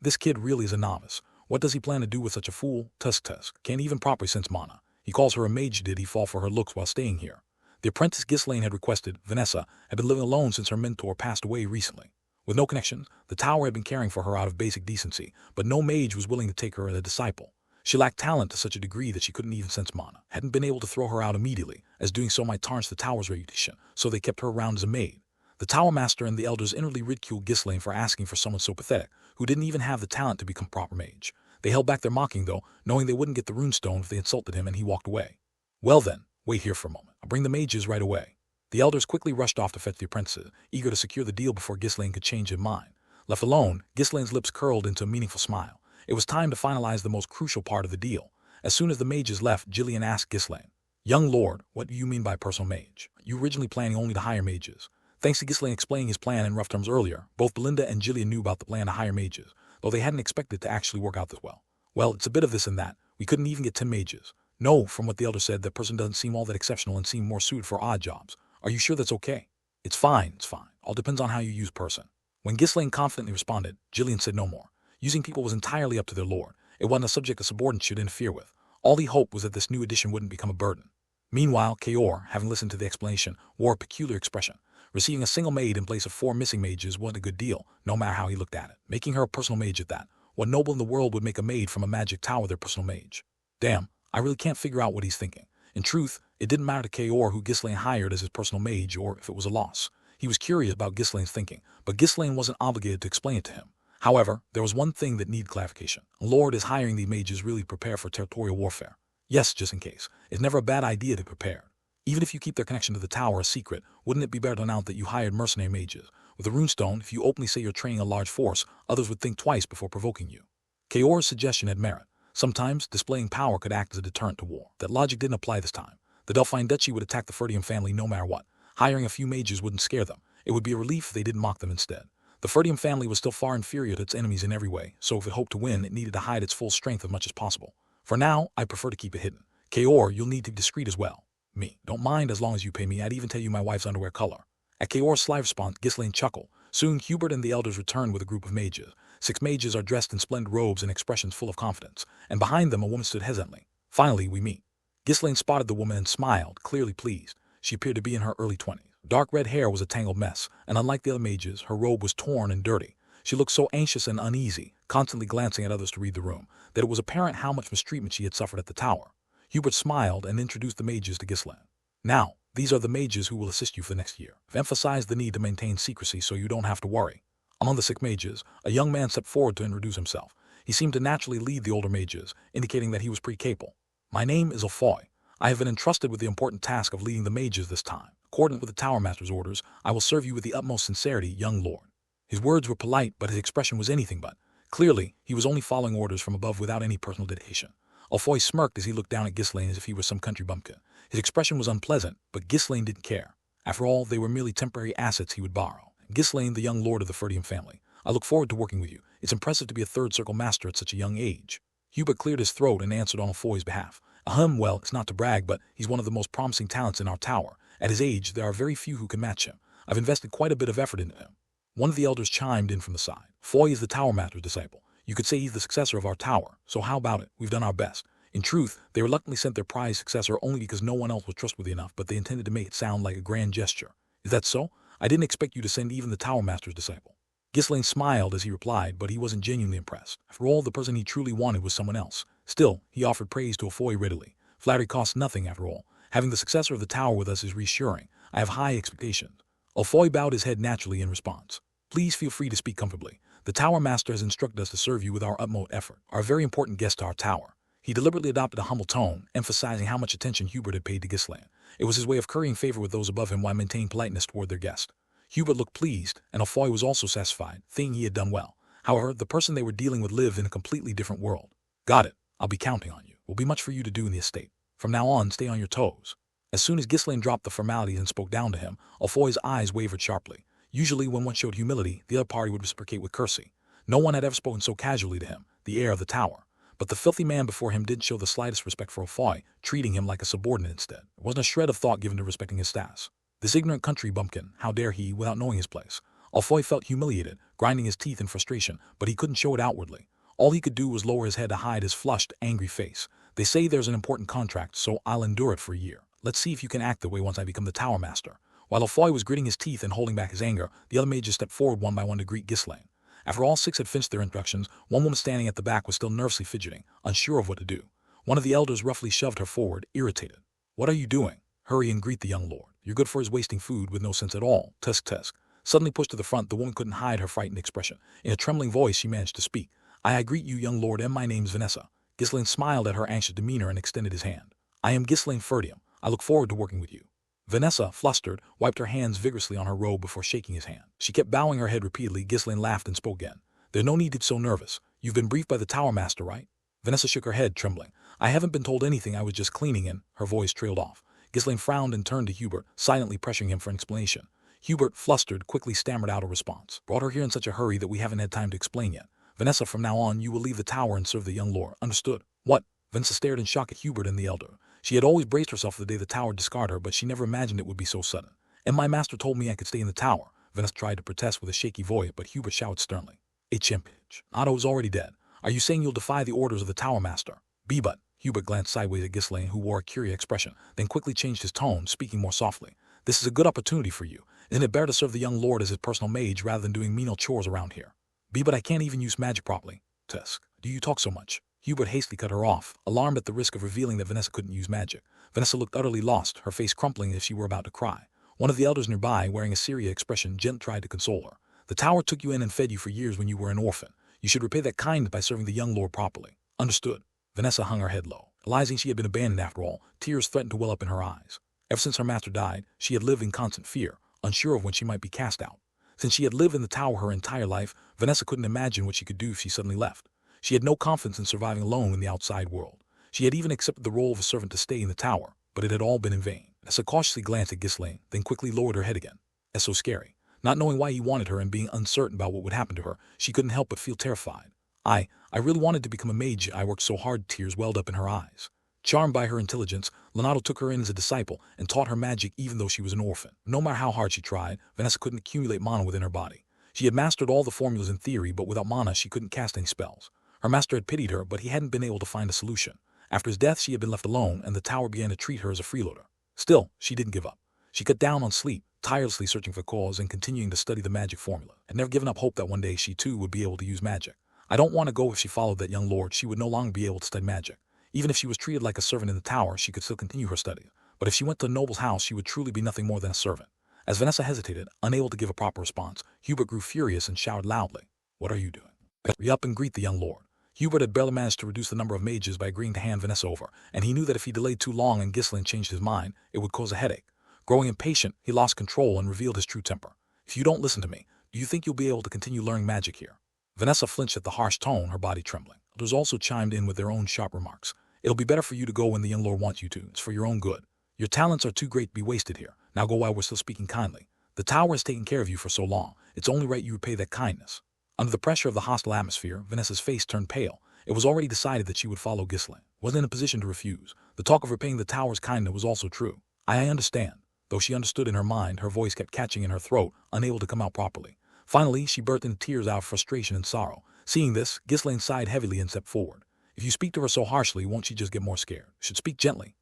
This kid really is a novice. What does he plan to do with such a fool? Tusk. Can't even properly sense mana. He calls her a mage. Did he fall for her looks while staying here? The apprentice Ghislaine had requested, Vanessa, had been living alone since her mentor passed away recently. With no connections, the tower had been caring for her out of basic decency, but no mage was willing to take her as a disciple. She lacked talent to such a degree that she couldn't even sense mana, hadn't been able to throw her out immediately, as doing so might tarnish the tower's reputation, so they kept her around as a maid. The tower master and the elders inwardly ridiculed Ghislaine for asking for someone so pathetic, who didn't even have the talent to become proper mage. They held back their mocking, though, knowing they wouldn't get the runestone if they insulted him, and he walked away. Well then, wait here for a moment. I'll bring the mages right away. The elders quickly rushed off to fetch the apprentices, eager to secure the deal before Ghislaine could change her mind. Left alone, Ghislaine's lips curled into a meaningful smile. It was time to finalize the most crucial part of the deal. As soon as the mages left, Jillian asked Ghislaine, Young lord, what do you mean by personal mage? You originally planning only to hire mages. Thanks to Ghislaine explaining his plan in rough terms earlier, both Belinda and Jillian knew about the plan to hire mages, though they hadn't expected it to actually work out this well. Well, it's a bit of this and that. We couldn't even get 10 mages. No, from what the elder said, that person doesn't seem all that exceptional and seem more suited for odd jobs. Are you sure that's okay? It's fine. All depends on how you use person. When Ghislaine confidently responded, Jillian said no more. Using people was entirely up to their lord. It wasn't a subject a subordinate should interfere with. All he hoped was that this new addition wouldn't become a burden. Meanwhile, Kaor, having listened to the explanation, wore a peculiar expression. Receiving a single maid in place of 4 missing mages wasn't a good deal, no matter how he looked at it. Making her a personal mage at that. What noble in the world would make a maid from a magic tower their personal mage? Damn, I really can't figure out what he's thinking. In truth, it didn't matter to Kaor who Ghislaine hired as his personal mage or if it was a loss. He was curious about Ghislaine's thinking, but Ghislaine wasn't obligated to explain it to him. However, there was one thing that needed clarification. A lord is hiring these mages really prepare for territorial warfare. Yes, just in case. It's never a bad idea to prepare. Even if you keep their connection to the tower a secret, wouldn't it be better to announce that you hired mercenary mages? With a runestone, if you openly say you're training a large force, others would think twice before provoking you. Kaor's suggestion had merit. Sometimes, displaying power could act as a deterrent to war. That logic didn't apply this time. The Delphine Duchy would attack the Ferdium family no matter what. Hiring a few mages wouldn't scare them. It would be a relief if they didn't mock them instead. The Ferdium family was still far inferior to its enemies in every way, so if it hoped to win, it needed to hide its full strength as much as possible. For now, I prefer to keep it hidden. Kaor, you'll need to be discreet as well. Me. Don't mind as long as you pay me. I'd even tell you my wife's underwear color. At Kaor's sly response, Ghislaine chuckled. Soon, Hubert and the elders returned with a group of mages. 6 mages are dressed in splendid robes and expressions full of confidence, and behind them a woman stood hesitantly. Finally, we meet. Ghislaine spotted the woman and smiled, clearly pleased. She appeared to be in her early 20s. Dark red hair was a tangled mess, and unlike the other mages, her robe was torn and dirty. She looked so anxious and uneasy, constantly glancing at others to read the room, that it was apparent how much mistreatment she had suffered at the tower. Hubert smiled and introduced the mages to Ghislaine. Now, these are the mages who will assist you for the next year. I've emphasized the need to maintain secrecy so you don't have to worry. Among the 6 mages, a young man stepped forward to introduce himself. He seemed to naturally lead the older mages, indicating that he was pretty capable. My name is Alfoy. I have been entrusted with the important task of leading the mages this time. Accordant with the Tower Master's orders, I will serve you with the utmost sincerity, young lord. His words were polite, but his expression was anything but. Clearly, he was only following orders from above without any personal dedication. Alfoy smirked as he looked down at Ghislaine as if he were some country bumpkin. His expression was unpleasant, but Ghislaine didn't care. After all, they were merely temporary assets he would borrow. Ghislaine, the young lord of the Ferdium family, I look forward to working with you. It's impressive to be a third circle master at such a young age. Hubert cleared his throat and answered on Alfoy's behalf. Well, it's not to brag, but he's one of the most promising talents in our tower. At his age, there are very few who can match him. I've invested quite a bit of effort into him. One of the elders chimed in from the side. Foy is the Tower Master's disciple. You could say he's the successor of our tower. So how about it? We've done our best. In truth, they reluctantly sent their prized successor only because no one else was trustworthy enough, but they intended to make it sound like a grand gesture. Is that so? I didn't expect you to send even the Tower Master's disciple. Ghislaine smiled as he replied, but he wasn't genuinely impressed. After all, the person he truly wanted was someone else. Still, he offered praise to Alfoy readily. Flattery costs nothing, after all. Having the successor of the tower with us is reassuring. I have high expectations. Alfoy bowed his head naturally in response. Please feel free to speak comfortably. The Tower Master has instructed us to serve you with our utmost effort. Our very important guest to our tower. He deliberately adopted a humble tone, emphasizing how much attention Hubert had paid to Ghislaine. It was his way of currying favor with those above him while maintaining politeness toward their guest. Hubert looked pleased, and Alfoy was also satisfied, thinking he had done well. However, the person they were dealing with lived in a completely different world. Got it. I'll be counting on you. Will be much for you to do in the estate. From now on, stay on your toes. As soon as Ghislaine dropped the formalities and spoke down to him, Alfoy's eyes wavered sharply. Usually, when one showed humility, the other party would reciprocate with cursing. No one had ever spoken so casually to him, the heir of the tower. But the filthy man before him didn't show the slightest respect for Alfoy, treating him like a subordinate instead. There wasn't a shred of thought given to respecting his status. This ignorant country bumpkin, how dare he, without knowing his place? Alfoy felt humiliated, grinding his teeth in frustration, but he couldn't show it outwardly. All he could do was lower his head to hide his flushed, angry face. They say there's an important contract, so I'll endure it for a year. Let's see if you can act that way once I become the tower master. While Alfoy was gritting his teeth and holding back his anger, the other mages stepped forward one by one to greet Ghislaine. After all 6 had finished their introductions, one woman standing at the back was still nervously fidgeting, unsure of what to do. One of the elders roughly shoved her forward, irritated. What are you doing? Hurry and greet the young lord. You're good for his wasting food with no sense at all. Tusk tusk. Suddenly pushed to the front, the woman couldn't hide her frightened expression. In a trembling voice, she managed to speak. I greet you, young lord, and my name's Vanessa. Ghislaine smiled at her anxious demeanor and extended his hand. I am Ghislaine Ferdium. I look forward to working with you. Vanessa, flustered, wiped her hands vigorously on her robe before shaking his hand. She kept bowing her head repeatedly. Ghislaine laughed and spoke again. There's no need to be so nervous. You've been briefed by the tower master, right? Vanessa shook her head, trembling. I haven't been told anything. I was just cleaning and her voice trailed off. Ghislaine frowned and turned to Hubert, silently pressuring him for an explanation. Hubert, flustered, quickly stammered out a response. Brought her here in such a hurry that we haven't had time to explain yet. Vanessa, from now on, you will leave the tower and serve the young lord. Understood? What? Vanessa stared in shock at Hubert and the elder. She had always braced herself for the day the tower discarded her, but she never imagined it would be so sudden. And my master told me I could stay in the tower. Vanessa tried to protest with a shaky voice, but Hubert shouted sternly. A chimpage. Otto is already dead. Are you saying you'll defy the orders of the tower master? But. Hubert glanced sideways at Ghislaine, who wore a curious expression, then quickly changed his tone, speaking more softly. This is a good opportunity for you. Isn't it better to serve the young lord as his personal mage rather than doing menial chores around here? But I can't even use magic properly. Tusk. Do you talk so much? Hubert hastily cut her off, alarmed at the risk of revealing that Vanessa couldn't use magic. Vanessa looked utterly lost, her face crumpling as if she were about to cry. One of the elders nearby, wearing a serious expression, gently tried to console her. The tower took you in and fed you for years when you were an orphan. You should repay that kindness by serving the young lord properly. Understood. Vanessa hung her head low. Realizing she had been abandoned after all, tears threatened to well up in her eyes. Ever since her master died, she had lived in constant fear, unsure of when she might be cast out. Since she had lived in the tower her entire life, Vanessa couldn't imagine what she could do if she suddenly left. She had no confidence in surviving alone in the outside world. She had even accepted the role of a servant to stay in the tower, but it had all been in vain. Vanessa cautiously glanced at Ghislaine, then quickly lowered her head again. That's so scary. Not knowing why he wanted her and being uncertain about what would happen to her, she couldn't help but feel terrified. I really wanted to become a mage. I worked so hard, tears welled up in her eyes. Charmed by her intelligence, Leonardo took her in as a disciple and taught her magic even though she was an orphan. No matter how hard she tried, Vanessa couldn't accumulate mana within her body. She had mastered all the formulas in theory, but without mana she couldn't cast any spells. Her master had pitied her, but he hadn't been able to find a solution. After his death, she had been left alone, and the tower began to treat her as a freeloader. Still, she didn't give up. She cut down on sleep, tirelessly searching for cause and continuing to study the magic formula. Had never given up hope that one day she too would be able to use magic. I don't want to go. If she followed that young lord, she would no longer be able to study magic. Even if she was treated like a servant in the tower, she could still continue her studies. But if she went to a noble's house, she would truly be nothing more than a servant. As Vanessa hesitated, unable to give a proper response, Hubert grew furious and shouted loudly, What are you doing? Hurry up and greet the young lord. Hubert had barely managed to reduce the number of mages by agreeing to hand Vanessa over, and he knew that if he delayed too long and Ghislaine changed his mind, it would cause a headache. Growing impatient, he lost control and revealed his true temper. If you don't listen to me, do you think you'll be able to continue learning magic here? Vanessa flinched at the harsh tone, her body trembling. Others also chimed in with their own sharp remarks. It'll be better for you to go when the young lord wants you to. It's for your own good. Your talents are too great to be wasted here. Now go while we're still speaking kindly. The tower has taken care of you for so long. It's only right you repay that kindness. Under the pressure of the hostile atmosphere, Vanessa's face turned pale. It was already decided that she would follow Ghislaine. Wasn't in a position to refuse. The talk of repaying the tower's kindness was also true. I understand. Though she understood in her mind, her voice kept catching in her throat, unable to come out properly. Finally, she burst into tears out of frustration and sorrow. Seeing this, Ghislaine sighed heavily and stepped forward. If you speak to her so harshly, won't she just get more scared? Should speak gently.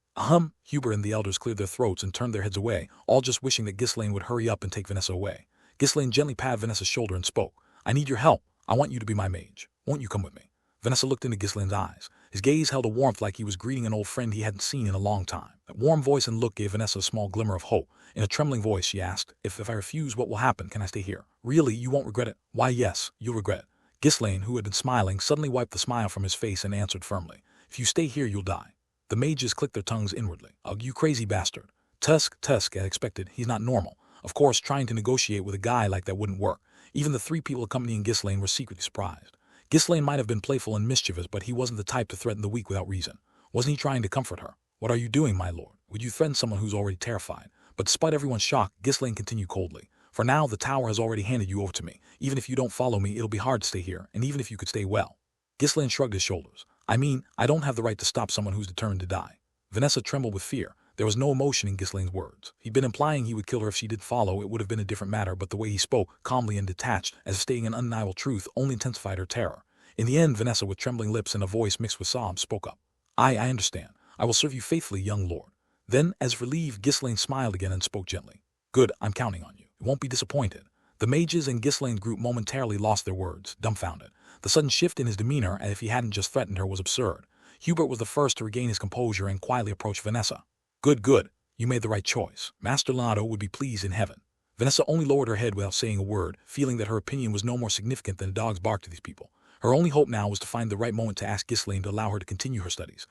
Hubert and the elders cleared their throats and turned their heads away, all just wishing that Ghislaine would hurry up and take Vanessa away. Ghislaine gently patted Vanessa's shoulder and spoke. I need your help. I want you to be my mage. Won't you come with me? Vanessa looked into Ghislaine's eyes. His gaze held a warmth like he was greeting an old friend he hadn't seen in a long time. That warm voice and look gave Vanessa a small glimmer of hope. In a trembling voice, she asked, If I refuse, what will happen? Can I stay here? Really, you won't regret it? Why, yes, you'll regret it. Ghislaine, who had been smiling, suddenly wiped the smile from his face and answered firmly. If you stay here, you'll die. The mages clicked their tongues inwardly. Oh, you crazy bastard. Tusk, as expected, he's not normal. Of course, trying to negotiate with a guy like that wouldn't work. Even the 3 people accompanying Ghislaine were secretly surprised. Ghislaine might have been playful and mischievous, but he wasn't the type to threaten the weak without reason. Wasn't he trying to comfort her? What are you doing, my lord? Would you threaten someone who's already terrified? But despite everyone's shock, Ghislaine continued coldly. For now, the tower has already handed you over to me. Even if you don't follow me, it'll be hard to stay here, and even if you could stay well. Ghislaine shrugged his shoulders. I mean, I don't have the right to stop someone who's determined to die. Vanessa trembled with fear. There was no emotion in Ghislaine's words. He'd been implying he would kill her if she did follow. It would have been a different matter, but the way he spoke, calmly and detached, as if stating an undeniable truth, only intensified her terror. In the end, Vanessa, with trembling lips and a voice mixed with sobs, spoke up. I understand. I will serve you faithfully, young lord. Then, as if relieved, Ghislaine smiled again and spoke gently. Good, I'm counting on you. You won't be disappointed. The mages and Ghislaine's group momentarily lost their words, dumbfounded. The sudden shift in his demeanor, as if he hadn't just threatened her, was absurd. Hubert was the first to regain his composure and quietly approach Vanessa. Good. You made the right choice. Master Leonardo would be pleased in heaven. Vanessa only lowered her head without saying a word, feeling that her opinion was no more significant than a dog's bark to these people. Her only hope now was to find the right moment to ask Ghislaine to allow her to continue her studies.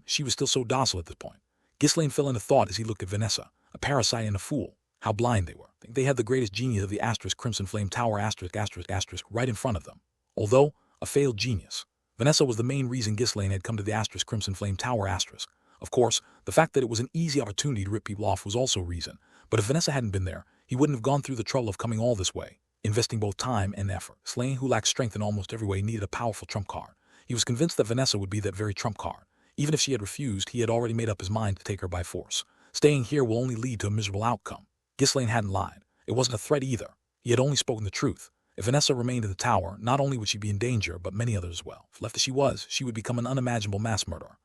She was still so docile at this point. Ghislaine fell into thought as he looked at Vanessa. A parasite and a fool. How blind they were. They had the greatest genius of the Crimson Flame Tower right in front of them. Although a failed genius. Vanessa was the main reason Ghislaine had come to the Crimson Flame Tower. Of course, the fact that it was an easy opportunity to rip people off was also a reason. But if Vanessa hadn't been there, he wouldn't have gone through the trouble of coming all this way, investing both time and effort. Ghislaine, who lacked strength in almost every way, needed a powerful trump card. He was convinced that Vanessa would be that very trump card. Even if she had refused, he had already made up his mind to take her by force. Staying here will only lead to a miserable outcome. Ghislaine hadn't lied. It wasn't a threat either. He had only spoken the truth. If Vanessa remained in the tower, not only would she be in danger, but many others as well. If left as she was, she would become an unimaginable mass murderer.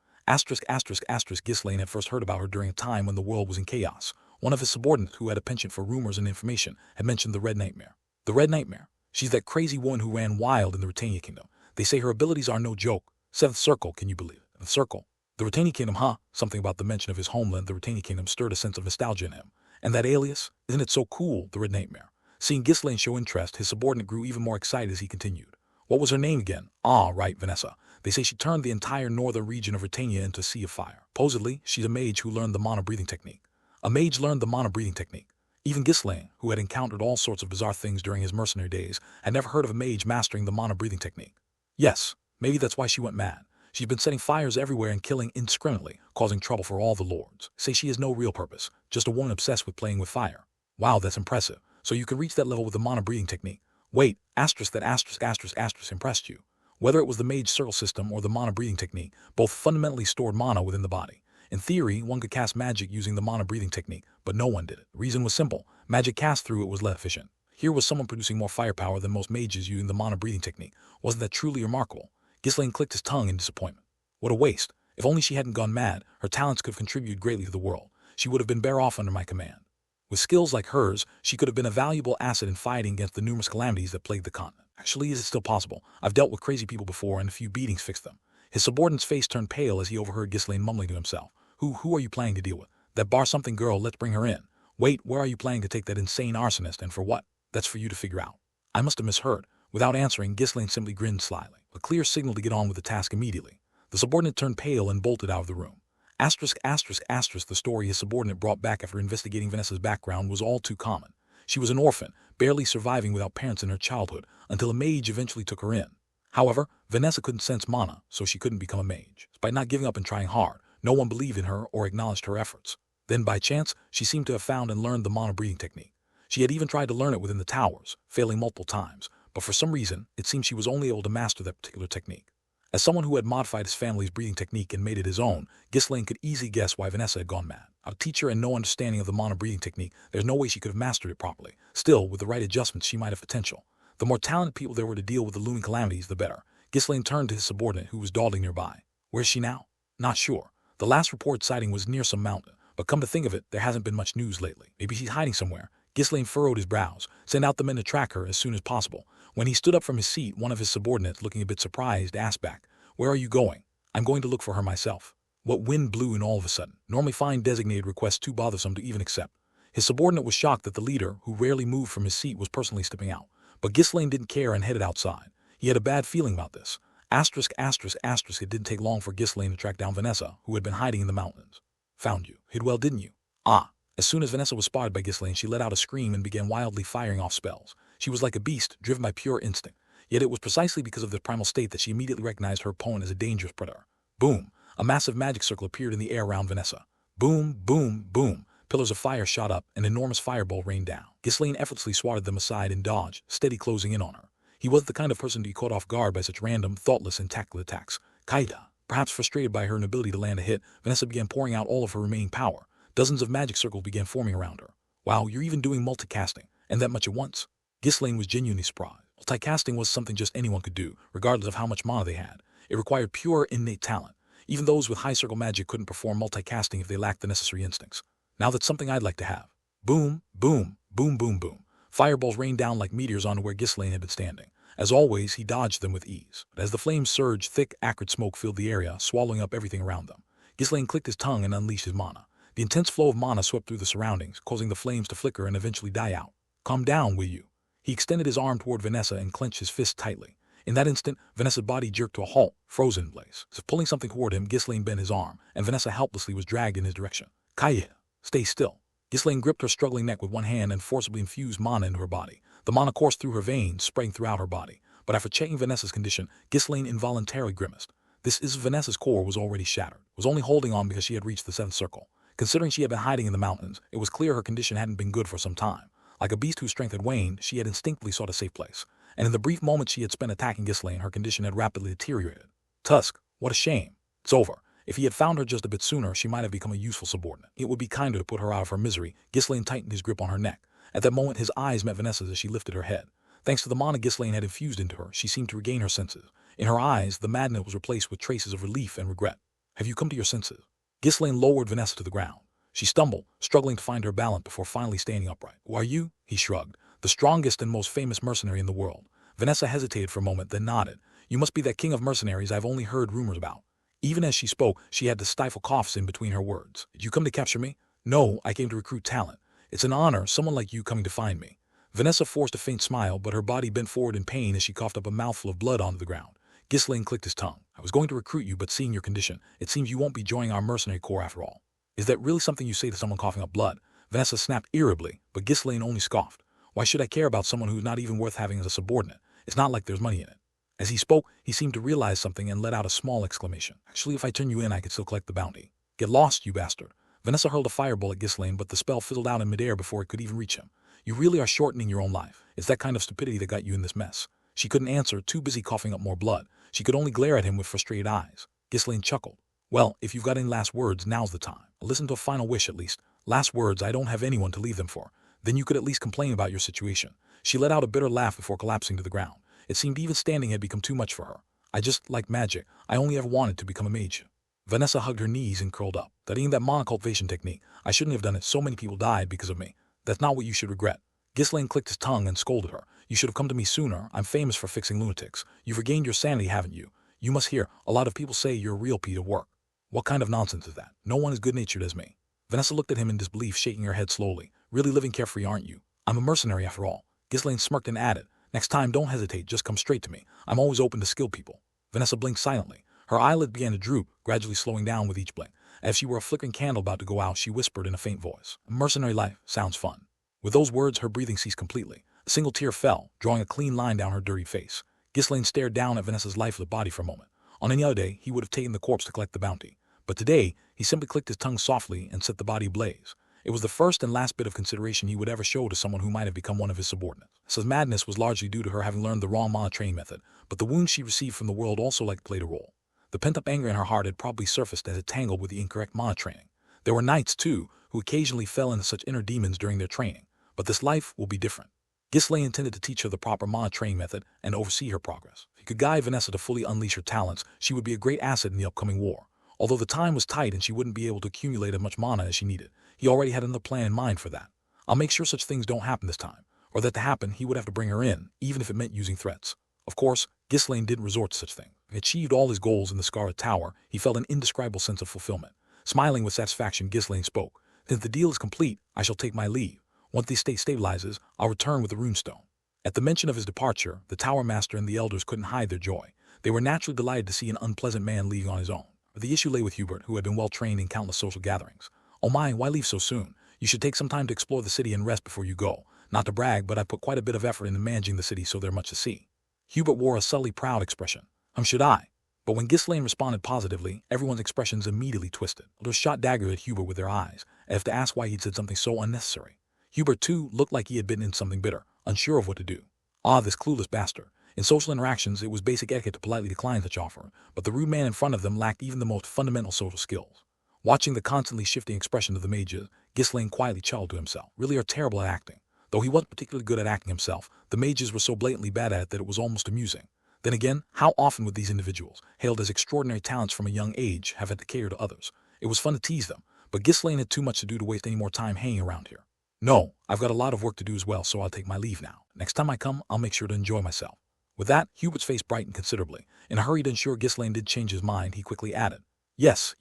Ghislaine had first heard about her during a time when the world was in chaos. One of his subordinates, who had a penchant for rumors and information, had mentioned the Red Nightmare. The Red Nightmare. She's that crazy woman who ran wild in the Britannia Kingdom. They say her abilities are no joke. 7th Circle, can you believe it? 7th Circle. The Britannia Kingdom, Something about the mention of his homeland, the Britannia Kingdom, stirred a sense of nostalgia in him. And that alias? Isn't it so cool, the Red Nightmare? Seeing Ghislaine show interest, his subordinate grew even more excited as he continued. What was her name again? Right, Vanessa. They say she turned the entire northern region of Britannia into a sea of fire. Supposedly, she's a mage who learned the mono-breathing technique. A mage learned the mono-breathing technique. Even Ghislaine, who had encountered all sorts of bizarre things during his mercenary days, had never heard of a mage mastering the mono-breathing technique. Yes, maybe that's why she went mad. She's been setting fires everywhere and killing indiscriminately, causing trouble for all the lords. Say she has no real purpose, just a woman obsessed with playing with fire. Wow, that's impressive. So you can reach that level with the mono-breathing technique. Wait, that impressed you. Whether it was the mage circle system or the mono-breathing technique, both fundamentally stored mana within the body. In theory, one could cast magic using the mono-breathing technique, but no one did it. The reason was simple. Magic cast through it was less efficient. Here was someone producing more firepower than most mages using the mono-breathing technique. Wasn't that truly remarkable? Ghislaine clicked his tongue in disappointment. What a waste. If only she hadn't gone mad, her talents could have contributed greatly to the world. She would have been better off under my command. With skills like hers, she could have been a valuable asset in fighting against the numerous calamities that plagued the continent. Actually, is it still possible? I've dealt with crazy people before and a few beatings fixed them. His subordinate's face turned pale as he overheard Ghislaine mumbling to himself. Who are you planning to deal with? That bar something girl, let's bring her in. Wait, where are you planning to take that insane arsonist and for what? That's for you to figure out. I must have misheard. Without answering, Ghislaine simply grinned slyly. A clear signal to get on with the task immediately. The subordinate turned pale and bolted out of the room. The story his subordinate brought back after investigating Vanessa's background was all too common. She was an orphan, barely surviving without parents in her childhood, until a mage eventually took her in. However, Vanessa couldn't sense mana, so she couldn't become a mage. Despite not giving up and trying hard, no one believed in her or acknowledged her efforts. Then, by chance, she seemed to have found and learned the mono-breathing technique. She had even tried to learn it within the towers, failing multiple times, but for some reason, it seemed she was only able to master that particular technique. As someone who had modified his family's breathing technique and made it his own, Ghislaine could easily guess why Vanessa had gone mad. A teacher and no understanding of the mono-breathing technique, there's no way she could have mastered it properly. Still, with the right adjustments, she might have potential. The more talented people there were to deal with the looming calamities, the better. Ghislaine turned to his subordinate, who was dawdling nearby. Where's she now? Not sure. The last reported sighting was near some mountain, but come to think of it, there hasn't been much news lately. Maybe she's hiding somewhere. Ghislaine furrowed his brows. Send out the men to track her as soon as possible. When he stood up from his seat, one of his subordinates, looking a bit surprised, asked back, "Where are you going?" "I'm going to look for her myself." What wind blew in all of a sudden? Normally find designated requests too bothersome to even accept. His subordinate was shocked that the leader, who rarely moved from his seat, was personally stepping out. But Ghislaine didn't care and headed outside. He had a bad feeling about this. Asterisk, asterisk, asterisk, it didn't take long for Ghislaine to track down Vanessa, who had been hiding in the mountains. Found you. Hid well, didn't you? Ah. As soon as Vanessa was spotted by Ghislaine, she let out a scream and began wildly firing off spells. She was like a beast, driven by pure instinct. Yet it was precisely because of this primal state that she immediately recognized her opponent as a dangerous predator. Boom. A massive magic circle appeared in the air around Vanessa. Boom, boom, boom. Pillars of fire shot up, an enormous fireball rained down. Ghislaine effortlessly swatted them aside and dodged, steady closing in on her. He wasn't the kind of person to be caught off guard by such random, thoughtless, and tactical attacks. Kaida. Perhaps frustrated by her inability to land a hit, Vanessa began pouring out all of her remaining power. Dozens of magic circles began forming around her. Wow, you're even doing multicasting, and that much at once? Ghislaine was genuinely surprised. Multicasting was something just anyone could do, regardless of how much mana they had. It required pure, innate talent. Even those with high circle magic couldn't perform multicasting if they lacked the necessary instincts. Now that's something I'd like to have. Boom, boom, boom, boom, boom. Fireballs rained down like meteors onto where Ghislaine had been standing. As always, he dodged them with ease. But as the flames surged, thick, acrid smoke filled the area, swallowing up everything around them. Ghislaine clicked his tongue and unleashed his mana. The intense flow of mana swept through the surroundings, causing the flames to flicker and eventually die out. Calm down, will you? He extended his arm toward Vanessa and clenched his fist tightly. In that instant, Vanessa's body jerked to a halt, frozen in place. As if pulling something toward him, Ghislaine bent his arm, and Vanessa helplessly was dragged in his direction. Kaya, stay still. Ghislaine gripped her struggling neck with one hand and forcibly infused mana into her body. The mana coursed through her veins, spreading throughout her body. But after checking Vanessa's condition, Ghislaine involuntarily grimaced. Vanessa's core was already shattered, was only holding on because she had reached the 7th circle. Considering she had been hiding in the mountains, it was clear her condition hadn't been good for some time. Like a beast whose strength had waned, she had instinctively sought a safe place. And in the brief moment she had spent attacking Ghislaine, her condition had rapidly deteriorated. Tusk, what a shame. It's over. If he had found her just a bit sooner, she might have become a useful subordinate. It would be kinder to put her out of her misery. Ghislaine tightened his grip on her neck. At that moment, his eyes met Vanessa's as she lifted her head. Thanks to the mana Ghislaine had infused into her, she seemed to regain her senses. In her eyes, the madness was replaced with traces of relief and regret. Have you come to your senses? Ghislaine lowered Vanessa to the ground. She stumbled, struggling to find her balance before finally standing upright. Who are you? He shrugged. The strongest and most famous mercenary in the world. Vanessa hesitated for a moment, then nodded. You must be that King of Mercenaries I've only heard rumors about. Even as she spoke, she had to stifle coughs in between her words. Did you come to capture me? No, I came to recruit talent. It's an honor, someone like you coming to find me. Vanessa forced a faint smile, but her body bent forward in pain as she coughed up a mouthful of blood onto the ground. Ghislaine clicked his tongue. I was going to recruit you, but seeing your condition, it seems you won't be joining our mercenary corps after all. Is that really something you say to someone coughing up blood? Vanessa snapped irritably, but Ghislaine only scoffed. Why should I care about someone who's not even worth having as a subordinate? It's not like there's money in it. As he spoke, he seemed to realize something and let out a small exclamation. Actually, if I turn you in, I could still collect the bounty. Get lost, you bastard. Vanessa hurled a fireball at Ghislaine, but the spell fizzled out in midair before it could even reach him. You really are shortening your own life. It's that kind of stupidity that got you in this mess. She couldn't answer, too busy coughing up more blood. She could only glare at him with frustrated eyes. Ghislaine chuckled. Well, if you've got any last words, now's the time. Listen to a final wish at least. Last words, I don't have anyone to leave them for. Then you could at least complain about your situation. She let out a bitter laugh before collapsing to the ground. It seemed even standing had become too much for her. I just, like magic, I only ever wanted to become a mage. Vanessa hugged her knees and curled up. Studying that mana cultivation technique, I shouldn't have done it. So many people died because of me. That's not what you should regret. Ghislaine clicked his tongue and scolded her. You should have come to me sooner. I'm famous for fixing lunatics. You've regained your sanity, haven't you? You must hear, a lot of people say you're a real piece of work. What kind of nonsense is that? No one as good-natured as me. Vanessa looked at him in disbelief, shaking her head slowly. Really living carefree, aren't you? I'm a mercenary after all. Ghislaine smirked and added, next time don't hesitate, just come straight to me. I'm always open to skilled people. Vanessa blinked silently. Her eyelid began to droop, gradually slowing down with each blink. As if she were a flickering candle about to go out, she whispered in a faint voice. Mercenary life sounds fun. With those words, her breathing ceased completely. A single tear fell, drawing a clean line down her dirty face. Ghislaine stared down at Vanessa's lifeless body for a moment. On any other day, he would have taken the corpse to collect the bounty. But today, he simply clicked his tongue softly and set the body ablaze. It was the first and last bit of consideration he would ever show to someone who might have become one of his subordinates. Vanessa's madness was largely due to her having learned the wrong mana training method, but the wounds she received from the world also likely played a role. The pent-up anger in her heart had probably surfaced as it tangled with the incorrect mana training. There were knights, too, who occasionally fell into such inner demons during their training, but this life will be different. Ghislaine intended to teach her the proper mana training method and oversee her progress. If he could guide Vanessa to fully unleash her talents, she would be a great asset in the upcoming war. Although the time was tight and she wouldn't be able to accumulate as much mana as she needed, he already had another plan in mind for that. I'll make sure such things don't happen this time, or that to happen he would have to bring her in, even if it meant using threats. Of course, Ghislaine didn't resort to such things. He achieved all his goals in the Scarlet Tower. He felt an indescribable sense of fulfillment. Smiling with satisfaction, Ghislaine spoke. Since the deal is complete, I shall take my leave. Once the estate stabilizes, I'll return with the runestone. At the mention of his departure, the Tower Master and the elders couldn't hide their joy. They were naturally delighted to see an unpleasant man leaving on his own. But the issue lay with Hubert, who had been well trained in countless social gatherings. "Oh my, why leave so soon? You should take some time to explore the city and rest before you go. Not to brag, but I put quite a bit of effort into managing the city, so there's much to see." Hubert wore a subtly proud expression. Should I? But when Ghislaine responded positively, everyone's expressions immediately twisted. Others shot daggers at Hubert with their eyes, as if to ask why he'd said something so unnecessary. Hubert, too, looked like he had bitten into something bitter, unsure of what to do. Ah, this clueless bastard. In social interactions, it was basic etiquette to politely decline such offer, but the rude man in front of them lacked even the most fundamental social skills. Watching the constantly shifting expression of the mages, Ghislaine quietly chuckled to himself. Really are terrible at acting. Though he wasn't particularly good at acting himself, the mages were so blatantly bad at it that it was almost amusing. Then again, how often would these individuals, hailed as extraordinary talents from a young age, have had to cater to others? It was fun to tease them, but Ghislaine had too much to do to waste any more time hanging around here. "No, I've got a lot of work to do as well, so I'll take my leave now. Next time I come, I'll make sure to enjoy myself." With that, Hubert's face brightened considerably. In a hurry to ensure Ghislaine did change his mind, he quickly added, Yes,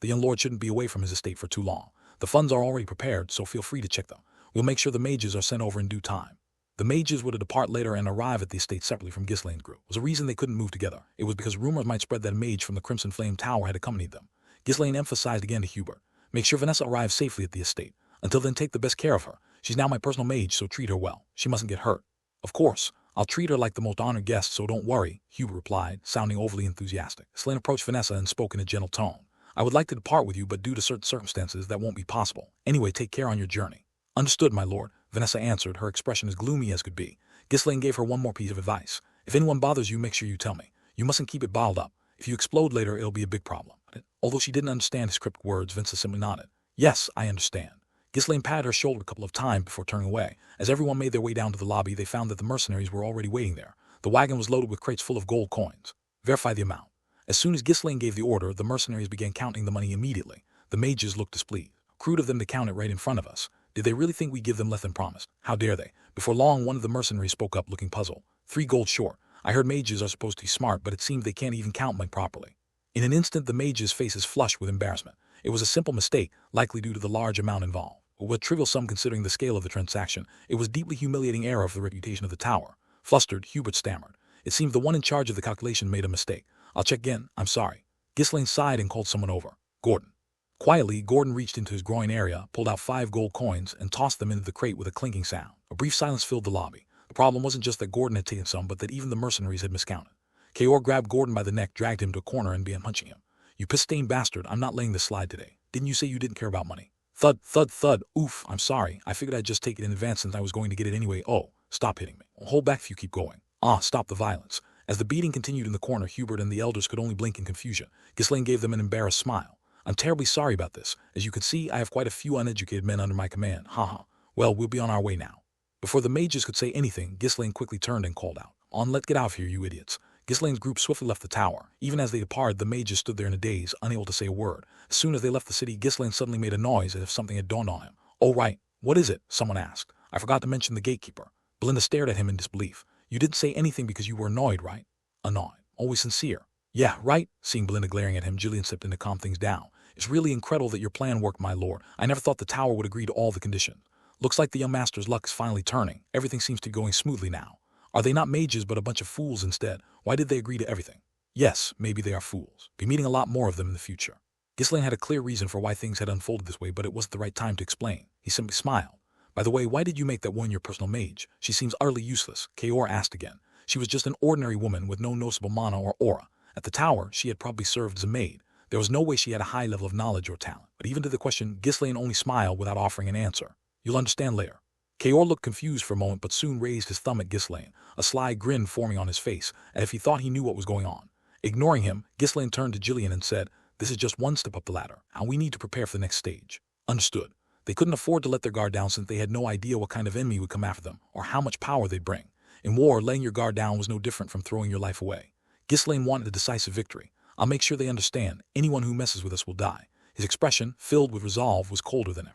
the young lord shouldn't be away from his estate for too long. The funds are already prepared, so feel free to check them. We'll make sure the mages are sent over in due time." The mages were to depart later and arrive at the estate separately from Ghislaine's group. It was a reason they couldn't move together. It was because rumors might spread that a mage from the Crimson Flame Tower had accompanied them. Ghislaine emphasized again to Hubert, "Make sure Vanessa arrives safely at the estate. Until then, take the best care of her. She's now my personal mage, so treat her well. She mustn't get hurt." "Of course, I'll treat her like the most honored guest, so don't worry," Hubert replied, sounding overly enthusiastic. Ghislaine approached Vanessa and spoke in a gentle tone. "I would like to depart with you, but due to certain circumstances, that won't be possible. Anyway, take care on your journey." "Understood, my lord," Vanessa answered, her expression as gloomy as could be. Ghislaine gave her one more piece of advice. "If anyone bothers you, make sure you tell me. You mustn't keep it bottled up. If you explode later, it'll be a big problem." Although she didn't understand his cryptic words, Vincent simply nodded. "Yes, I understand." Ghislaine patted her shoulder a couple of times before turning away. As everyone made their way down to the lobby, they found that the mercenaries were already waiting there. The wagon was loaded with crates full of gold coins. "Verify the amount." As soon as Ghislaine gave the order, the mercenaries began counting the money immediately. The mages looked displeased. "Crude of them to count it right in front of us. Did they really think we give them less than promised? How dare they?" Before long, one of the mercenaries spoke up, looking puzzled. "3 gold short. I heard mages are supposed to be smart, but it seems they can't even count money properly." In an instant, the mages' faces flushed with embarrassment. It was a simple mistake, likely due to the large amount involved. But with a trivial sum considering the scale of the transaction, it was a deeply humiliating error for the reputation of the tower. Flustered, Hubert stammered. It seemed the one in charge of the calculation made a mistake. "I'll check again. I'm sorry." Ghislaine sighed and called someone over. "Gordon." Quietly, Gordon reached into his groin area, pulled out 5 gold coins, and tossed them into the crate with a clinking sound. A brief silence filled the lobby. The problem wasn't just that Gordon had taken some, but that even the mercenaries had miscounted. Kaor grabbed Gordon by the neck, dragged him to a corner, and began punching him. "You piss-stained bastard, I'm not letting this slide today. Didn't you say you didn't care about money?" Thud, thud, thud. "Oof, I'm sorry. I figured I'd just take it in advance since I was going to get it anyway. Oh, stop hitting me. Hold back if you keep going. Ah, stop the violence." As the beating continued in the corner, Hubert and the elders could only blink in confusion. Ghislaine gave them an embarrassed smile. "I'm terribly sorry about this. As you can see, I have quite a few uneducated men under my command. Haha. Well, we'll be on our way now." Before the mages could say anything, Ghislaine quickly turned and called out, Let's get out of here, you idiots." Ghislaine's group swiftly left the tower. Even as they departed, the mages stood there in a daze, unable to say a word. As soon as they left the city, Ghislaine suddenly made a noise as if something had dawned on him. "Oh, right. What is it?" someone asked. "I forgot to mention the gatekeeper." Belinda stared at him in disbelief. "You didn't say anything because you were annoyed, right?" "Annoyed. Always sincere." "Yeah, right." Seeing Belinda glaring at him, Gillian stepped in to calm things down. "It's really incredible that your plan worked, my lord. I never thought the tower would agree to all the conditions. Looks like the young master's luck is finally turning. Everything seems to be going smoothly now. Are they not mages but a bunch of fools instead? Why did they agree to everything?" "Yes, maybe they are fools. Be meeting a lot more of them in the future." Ghislaine had a clear reason for why things had unfolded this way, but it wasn't the right time to explain. He simply smiled. "By the way, why did you make that woman your personal mage? She seems utterly useless," Kaor asked again. "She was just an ordinary woman with no noticeable mana or aura. At the tower, she had probably served as a maid. There was no way she had a high level of knowledge or talent." But even to the question, Ghislaine only smiled without offering an answer. "You'll understand later." Kaor looked confused for a moment, but soon raised his thumb at Ghislaine, a sly grin forming on his face, as if he thought he knew what was going on. Ignoring him, Ghislaine turned to Gillian and said, "This is just one step up the ladder, and we need to prepare for the next stage." Understood. They couldn't afford to let their guard down since they had no idea what kind of enemy would come after them, or how much power they'd bring. In war, letting your guard down was no different from throwing your life away. Ghislaine wanted a decisive victory. "I'll make sure they understand. Anyone who messes with us will die." His expression, filled with resolve, was colder than ever.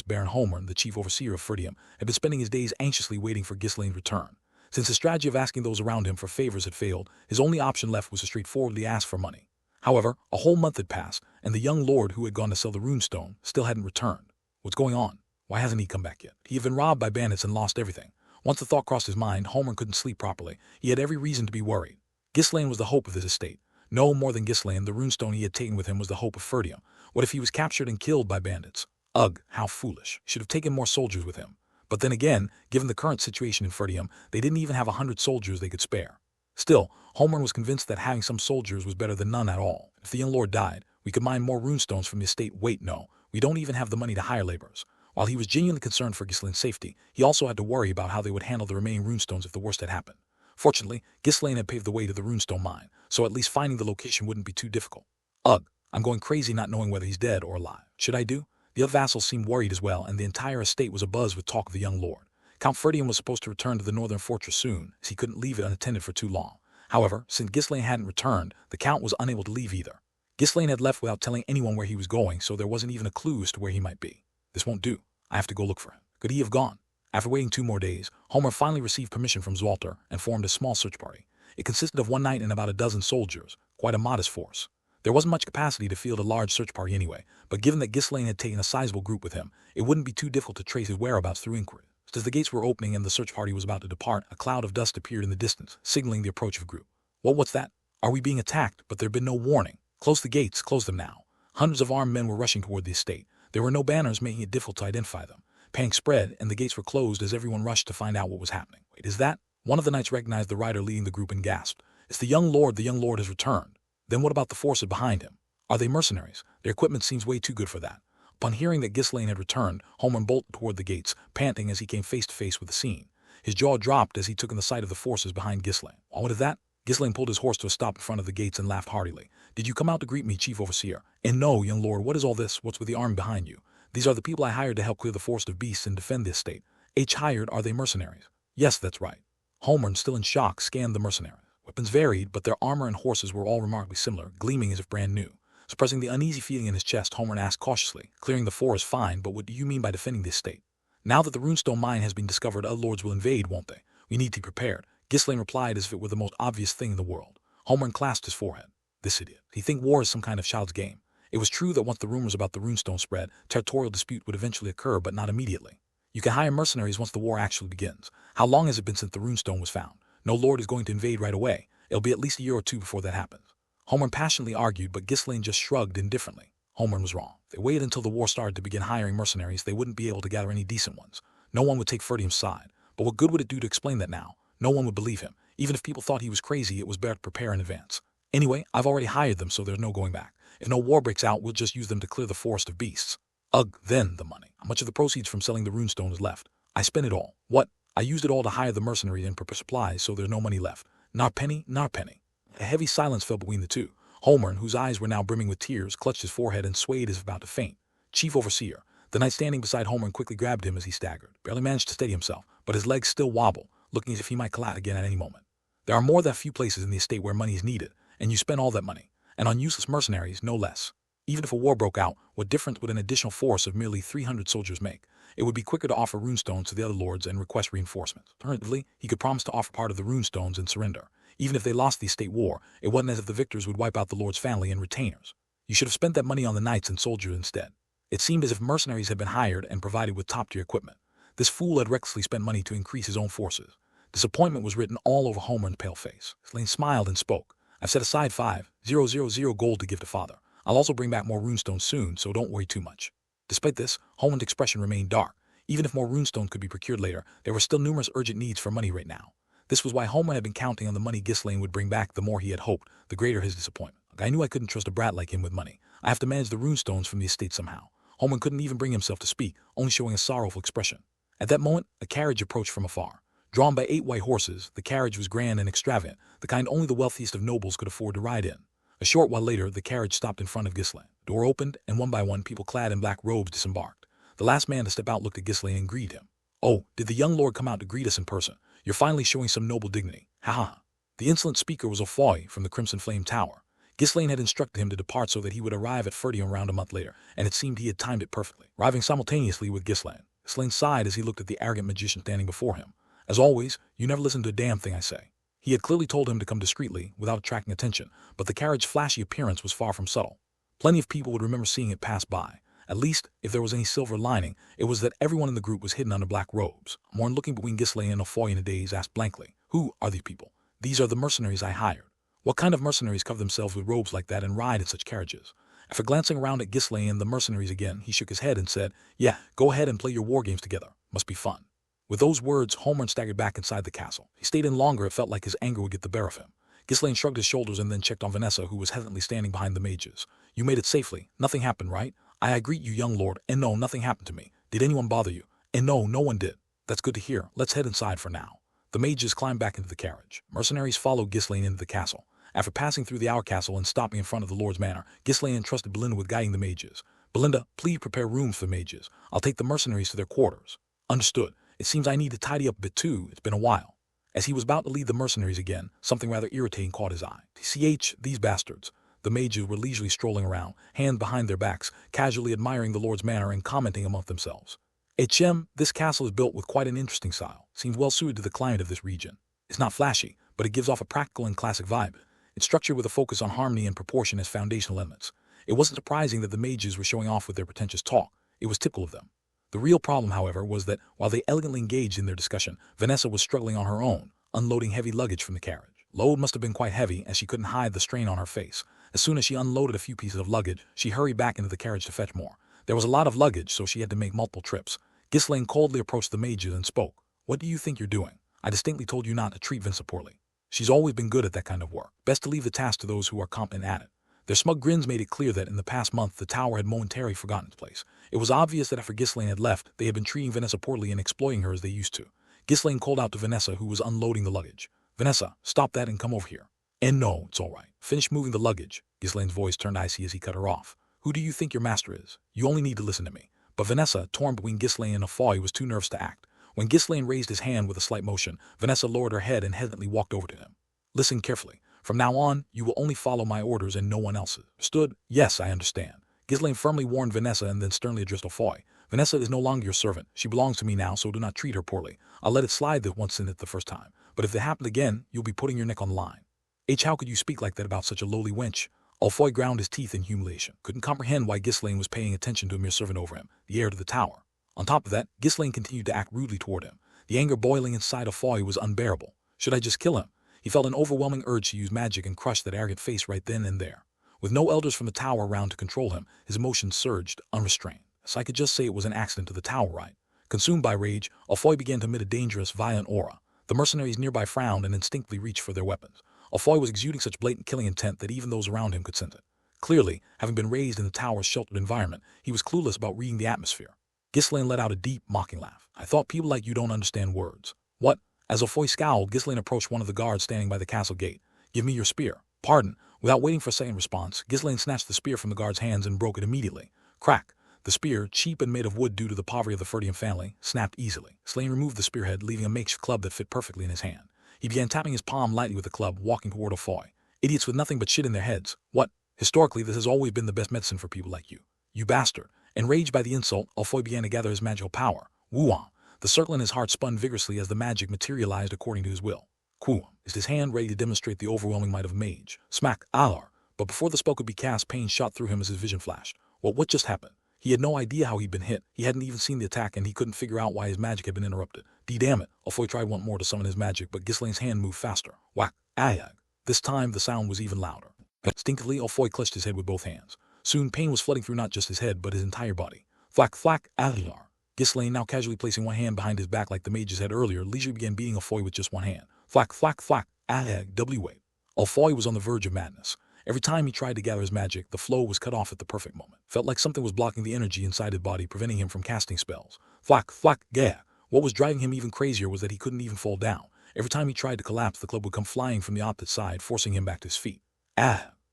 Baron Homeland, the chief overseer of Fridium, had been spending his days anxiously waiting for Ghislaine's return. Since his strategy of asking those around him for favors had failed, his only option left was to straightforwardly ask for money. However, a whole month had passed, and the young lord who had gone to sell the runestone still hadn't returned. What's going on? Why hasn't he come back yet? He had been robbed by bandits and lost everything. Once the thought crossed his mind, Homer couldn't sleep properly. He had every reason to be worried. Ghislaine was the hope of his estate. No more than Ghislaine, the runestone he had taken with him was the hope of Ferdium. What if he was captured and killed by bandits? Ugh, how foolish. Should have taken more soldiers with him. But then again, given the current situation in Ferdium, they didn't even have 100 soldiers they could spare. Still, Homer was convinced that having some soldiers was better than none at all. If the young lord died, we could mine more runestones from the estate. Wait, no, we don't even have the money to hire laborers. While he was genuinely concerned for Ghislaine's safety, he also had to worry about how they would handle the remaining runestones if the worst had happened. Fortunately, Ghislaine had paved the way to the runestone mine, so at least finding the location wouldn't be too difficult. Ugh, I'm going crazy not knowing whether he's dead or alive. Should I do? The other vassals seemed worried as well, and the entire estate was abuzz with talk of the young lord. Count Ferdium was supposed to return to the northern fortress soon, as he couldn't leave it unattended for too long. However, since Ghislaine hadn't returned, the Count was unable to leave either. Ghislaine had left without telling anyone where he was going, so there wasn't even a clue as to where he might be. This won't do. I have to go look for him. Could he have gone? After waiting 2 more days, Homer finally received permission from Zoltar and formed a small search party. It consisted of 1 knight and about a dozen soldiers, quite a modest force. There wasn't much capacity to field a large search party anyway, but given that Ghislaine had taken a sizable group with him, it wouldn't be too difficult to trace his whereabouts through inquiry. Just as the gates were opening and the search party was about to depart, a cloud of dust appeared in the distance, signaling the approach of a group. What's that? Are we being attacked? But there had been no warning. Close the gates, close them now. Hundreds of armed men were rushing toward the estate. There were no banners, making it difficult to identify them. Panic spread, and the gates were closed as everyone rushed to find out what was happening. Wait, is that? One of the knights recognized the rider leading the group and gasped. It's the young lord has returned. Then what about the forces behind him? Are they mercenaries? Their equipment seems way too good for that. Upon hearing that Ghislaine had returned, Homer bolted toward the gates, panting as he came face to face with the scene. His jaw dropped as he took in the sight of the forces behind Ghislaine. What is that? Ghislaine pulled his horse to a stop in front of the gates and laughed heartily. Did you come out to greet me, chief overseer? And no, young lord, what is all this? What's with the army behind you? These are the people I hired to help clear the forest of beasts and defend the estate. Hired, are they mercenaries? Yes, that's right. Homer, still in shock, scanned the mercenaries. Weapons varied, but their armor and horses were all remarkably similar, gleaming as if brand new. Suppressing the uneasy feeling in his chest, Homer asked cautiously, clearing the forest fine, but what do you mean by defending the estate? Now that the runestone mine has been discovered, other lords will invade, won't they? We need to be prepared. Ghislaine replied as if it were the most obvious thing in the world. Homer clasped his forehead. This idiot. He think war is some kind of child's game. It was true that once the rumors about the runestone spread, territorial dispute would eventually occur, but not immediately. You can hire mercenaries once the war actually begins. How long has it been since the runestone was found? No lord is going to invade right away. It'll be at least a year or 2 before that happens. Homer passionately argued, but Ghislaine just shrugged indifferently. Homer was wrong. If they waited until the war started to begin hiring mercenaries, they wouldn't be able to gather any decent ones. No one would take Ferdium's side. But what good would it do to explain that now? No one would believe him. Even if people thought he was crazy, it was better to prepare in advance. Anyway, I've already hired them, so there's no going back. If no war breaks out, we'll just use them to clear the forest of beasts. Ugh, then the money. How much of the proceeds from selling the runestone is left? I spent it all. What? I used it all to hire the mercenary and prepare supplies, so there's no money left. Not a penny, not a penny. A heavy silence fell between the two. Homer, whose eyes were now brimming with tears, clutched his forehead and swayed as if about to faint. Chief overseer. The knight standing beside Homer quickly grabbed him as he staggered. Barely managed to steady himself, but his legs still wobbled, looking as if he might collapse again at any moment. There are more than a few places in the estate where money is needed, and you spend all that money. And on useless mercenaries, no less. Even if a war broke out, what difference would an additional force of merely 300 soldiers make? It would be quicker to offer runestones to the other lords and request reinforcements. Alternatively, he could promise to offer part of the runestones and surrender. Even if they lost the estate war, it wasn't as if the victors would wipe out the lord's family and retainers. You should have spent that money on the knights and soldiers instead. It seemed as if mercenaries had been hired and provided with top-tier equipment. This fool had recklessly spent money to increase his own forces. Disappointment was written all over Homer's pale face. Ghislaine smiled and spoke. I've set aside 5,000 gold to give to father. I'll also bring back more runestones soon, so don't worry too much. Despite this, Homer's expression remained dark. Even if more runestones could be procured later, there were still numerous urgent needs for money right now. This was why Homer had been counting on the money Ghislaine would bring back. The more he had hoped, the greater his disappointment. I knew I couldn't trust a brat like him with money. I have to manage the runestones from the estate somehow. Homer couldn't even bring himself to speak, only showing a sorrowful expression. At that moment, a carriage approached from afar. Drawn by 8 white horses, the carriage was grand and extravagant, the kind only the wealthiest of nobles could afford to ride in. A short while later, the carriage stopped in front of Ghislaine. The door opened, and one by one people clad in black robes disembarked. The last man to step out looked at Ghislaine and greeted him. Oh, did the young lord come out to greet us in person? You're finally showing some noble dignity. Ha ha ha. The insolent speaker was Ofoy from the Crimson Flame Tower. Ghislaine had instructed him to depart so that he would arrive at Ferdium around a month later, and it seemed he had timed it perfectly, arriving simultaneously with Ghislaine. Ghislaine sighed as he looked at the arrogant magician standing before him. As always, you never listen to a damn thing I say. He had clearly told him to come discreetly, without attracting attention, but the carriage's flashy appearance was far from subtle. Plenty of people would remember seeing it pass by. At least, if there was any silver lining, it was that everyone in the group was hidden under black robes. Morn, looking between Ghislaine and Ofoy in a daze, asked blankly, Who are these people? These are the mercenaries I hired. What kind of mercenaries cover themselves with robes like that and ride in such carriages? After glancing around at Ghislaine and the mercenaries again, he shook his head and said, "Yeah, go ahead and play your war games together. Must be fun." With those words, Homeland staggered back inside the castle. He stayed in longer, it felt like his anger would get the better of him. Ghislaine shrugged his shoulders and then checked on Vanessa, who was hesitantly standing behind the mages. "You made it safely. Nothing happened, right? I greet you, young lord, and no, nothing happened to me. Did anyone bother you? And no, no one did. That's good to hear. Let's head inside for now." The mages climbed back into the carriage. Mercenaries followed Ghislaine into the castle. After passing through the Hour Castle and stopping in front of the Lord's Manor, Ghislaine entrusted Belinda with guiding the mages. "Belinda, please prepare rooms for the mages. I'll take the mercenaries to their quarters." "Understood. It seems I need to tidy up a bit too. It's been a while." As he was about to lead the mercenaries again, something rather irritating caught his eye. These bastards. The mages were leisurely strolling around, hands behind their backs, casually admiring the Lord's Manor and commenting among themselves. This castle is built with quite an interesting style. Seems well suited to the climate of this region. It's not flashy, but it gives off a practical and classic vibe. It's structured with a focus on harmony and proportion as foundational elements. It wasn't surprising that the mages were showing off with their pretentious talk. It was typical of them. The real problem, however, was that while they elegantly engaged in their discussion, Vanessa was struggling on her own, unloading heavy luggage from the carriage. Load must have been quite heavy, as she couldn't hide the strain on her face. As soon as she unloaded a few pieces of luggage, she hurried back into the carriage to fetch more. There was a lot of luggage, so she had to make multiple trips. Ghislaine coldly approached the mages and spoke. "What do you think you're doing? I distinctly told you not to treat Vanessa poorly. She's always been good at that kind of work. Best to leave the task to those who are competent at it." Their smug grins made it clear that in the past month the tower had momentarily forgotten its place. It was obvious that after Ghislaine had left, they had been treating Vanessa poorly and exploiting her as they used to. Ghislaine called out to Vanessa, who was unloading the luggage. "Vanessa, stop that and come over here." "And no, it's all right. Finish moving the luggage." Ghislaine's voice turned icy as he cut her off. "Who do you think your master is? You only need to listen to me." But Vanessa, torn between Ghislaine and Afoy, was too nervous to act. When Ghislaine raised his hand with a slight motion, Vanessa lowered her head and hesitantly walked over to him. "Listen carefully. From now on, you will only follow my orders and no one else's. Understood?" "Yes, I understand." Ghislaine firmly warned Vanessa and then sternly addressed Afoy. "Vanessa is no longer your servant. She belongs to me now, so do not treat her poorly. I'll let it slide that once in it the first time. But if it happened again, you'll be putting your neck on the line." How could you speak like that about such a lowly wench?" Afoy ground his teeth in humiliation. Couldn't comprehend why Ghislaine was paying attention to a mere servant over him, the heir to the tower. On top of that, Ghislaine continued to act rudely toward him. The anger boiling inside Afoy was unbearable. Should I just kill him? He felt an overwhelming urge to use magic and crush that arrogant face right then and there. With no elders from the tower around to control him, his emotions surged, unrestrained. So I could just say it was an accident to the tower, right? Consumed by rage, Afoy began to emit a dangerous, violent aura. The mercenaries nearby frowned and instinctively reached for their weapons. Afoy was exuding such blatant killing intent that even those around him could sense it. Clearly, having been raised in the tower's sheltered environment, he was clueless about reading the atmosphere. Ghislaine let out a deep, mocking laugh. "I thought people like you don't understand words." "What?" As Afoy scowled, Ghislaine approached one of the guards standing by the castle gate. "Give me your spear." "Pardon." Without waiting for a second response, Ghislaine snatched the spear from the guard's hands and broke it immediately. Crack! The spear, cheap and made of wood due to the poverty of the Ferdian family, snapped easily. Ghislaine removed the spearhead, leaving a makeshift club that fit perfectly in his hand. He began tapping his palm lightly with the club, walking toward Afoy. "Idiots with nothing but shit in their heads. What? Historically, this has always been the best medicine for people like you. You bastard." Enraged by the insult, Afoy began to gather his magical power. Woo-ah! The circle in his heart spun vigorously as the magic materialized according to his will. Cool. Is his hand ready to demonstrate the overwhelming might of a mage? Smack! Alar! But before the spell could be cast, pain shot through him as his vision flashed. Well, what just happened? He had no idea how he'd been hit. He hadn't even seen the attack, and he couldn't figure out why his magic had been interrupted. Damn it! Afoy tried once more to summon his magic, but Ghislaine's hand moved faster. Whack! Ayag! This time the sound was even louder. Instinctively, Afoy clutched his head with both hands. Soon pain was flooding through not just his head, but his entire body. Flack! Flack! Alar! Ghislaine, now casually placing one hand behind his back like the mages had earlier, leisurely began beating Afoy with just one hand. Flack! Flack! Flack! Ayag! W-weight. Afoy was on the verge of madness. Every time he tried to gather his magic, the flow was cut off at the perfect moment. Felt like something was blocking the energy inside his body, preventing him from casting spells. Flack! Flack! Gah! What was driving him even crazier was that he couldn't even fall down. Every time he tried to collapse, the club would come flying from the opposite side, forcing him back to his feet.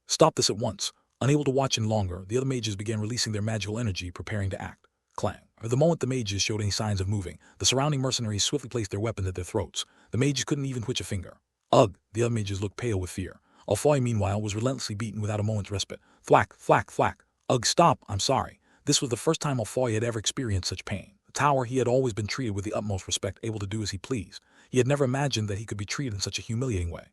Stop this at once. Unable to watch any longer, the other mages began releasing their magical energy, preparing to act. Clang. At the moment the mages showed any signs of moving, the surrounding mercenaries swiftly placed their weapons at their throats. The mages couldn't even twitch a finger. Ugh! The other mages looked pale with fear. Afoy, meanwhile, was relentlessly beaten without a moment's respite. Thwack! Thwack! Thwack! Ugh! Stop! I'm sorry. This was the first time Afoy had ever experienced such pain. The tower, he had always been treated with the utmost respect, able to do as he pleased. He had never imagined that he could be treated in such a humiliating way.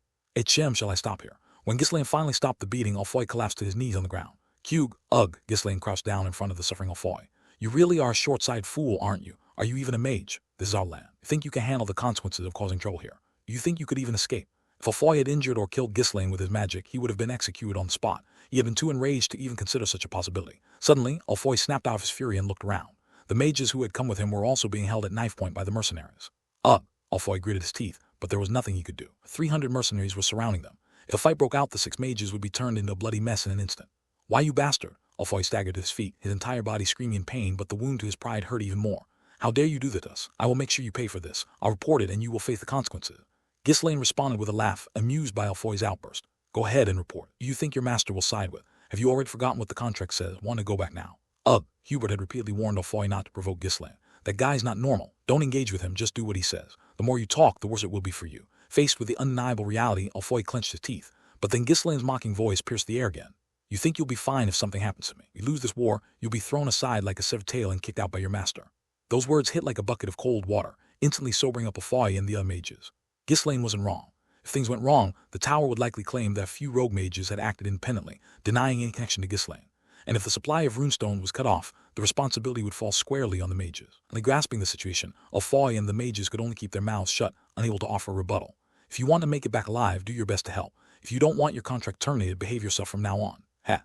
Shall I stop here? When Ghislaine finally stopped the beating, Afoy collapsed to his knees on the ground. Cug! Ugh! Ghislaine crouched down in front of the suffering Afoy. You really are a short-sighted fool, aren't you? Are you even a mage? This is our land. You think you can handle the consequences of causing trouble here? You think you could even escape? If Alfoy had injured or killed Ghislaine with his magic, he would have been executed on the spot. He had been too enraged to even consider such a possibility. Suddenly, Alfoy snapped out of his fury and looked around. The mages who had come with him were also being held at knife point by the mercenaries. Ugh, Alfoy gritted his teeth, but there was nothing he could do. 300 mercenaries were surrounding them. If a fight broke out, the 6 mages would be turned into a bloody mess in an instant. Why, you bastard? Alfoy staggered to his feet, his entire body screaming in pain, but the wound to his pride hurt even more. How dare you do that to us? I will make sure you pay for this. I'll report it and you will face the consequences. Ghislaine responded with a laugh, amused by Alfoy's outburst. Go ahead and report. You think your master will side with? Have you already forgotten what the contract says? Want to go back now? Ugh, Hubert had repeatedly warned Alfoy not to provoke Ghislaine. That guy's not normal. Don't engage with him, just do what he says. The more you talk, the worse it will be for you. Faced with the undeniable reality, Alfoy clenched his teeth. But then Ghislaine's mocking voice pierced the air again. You think you'll be fine if something happens to me. You lose this war, you'll be thrown aside like a severed tail and kicked out by your master. Those words hit like a bucket of cold water, instantly sobering up Alfoy and the other mages. Ghislaine wasn't wrong. If things went wrong, the tower would likely claim that a few rogue mages had acted independently, denying any connection to Ghislaine. And if the supply of runestone was cut off, the responsibility would fall squarely on the mages. Only grasping the situation, Alfoy and the mages could only keep their mouths shut, unable to offer a rebuttal. If you want to make it back alive, do your best to help. If you don't want your contract terminated, behave yourself from now on. Ha.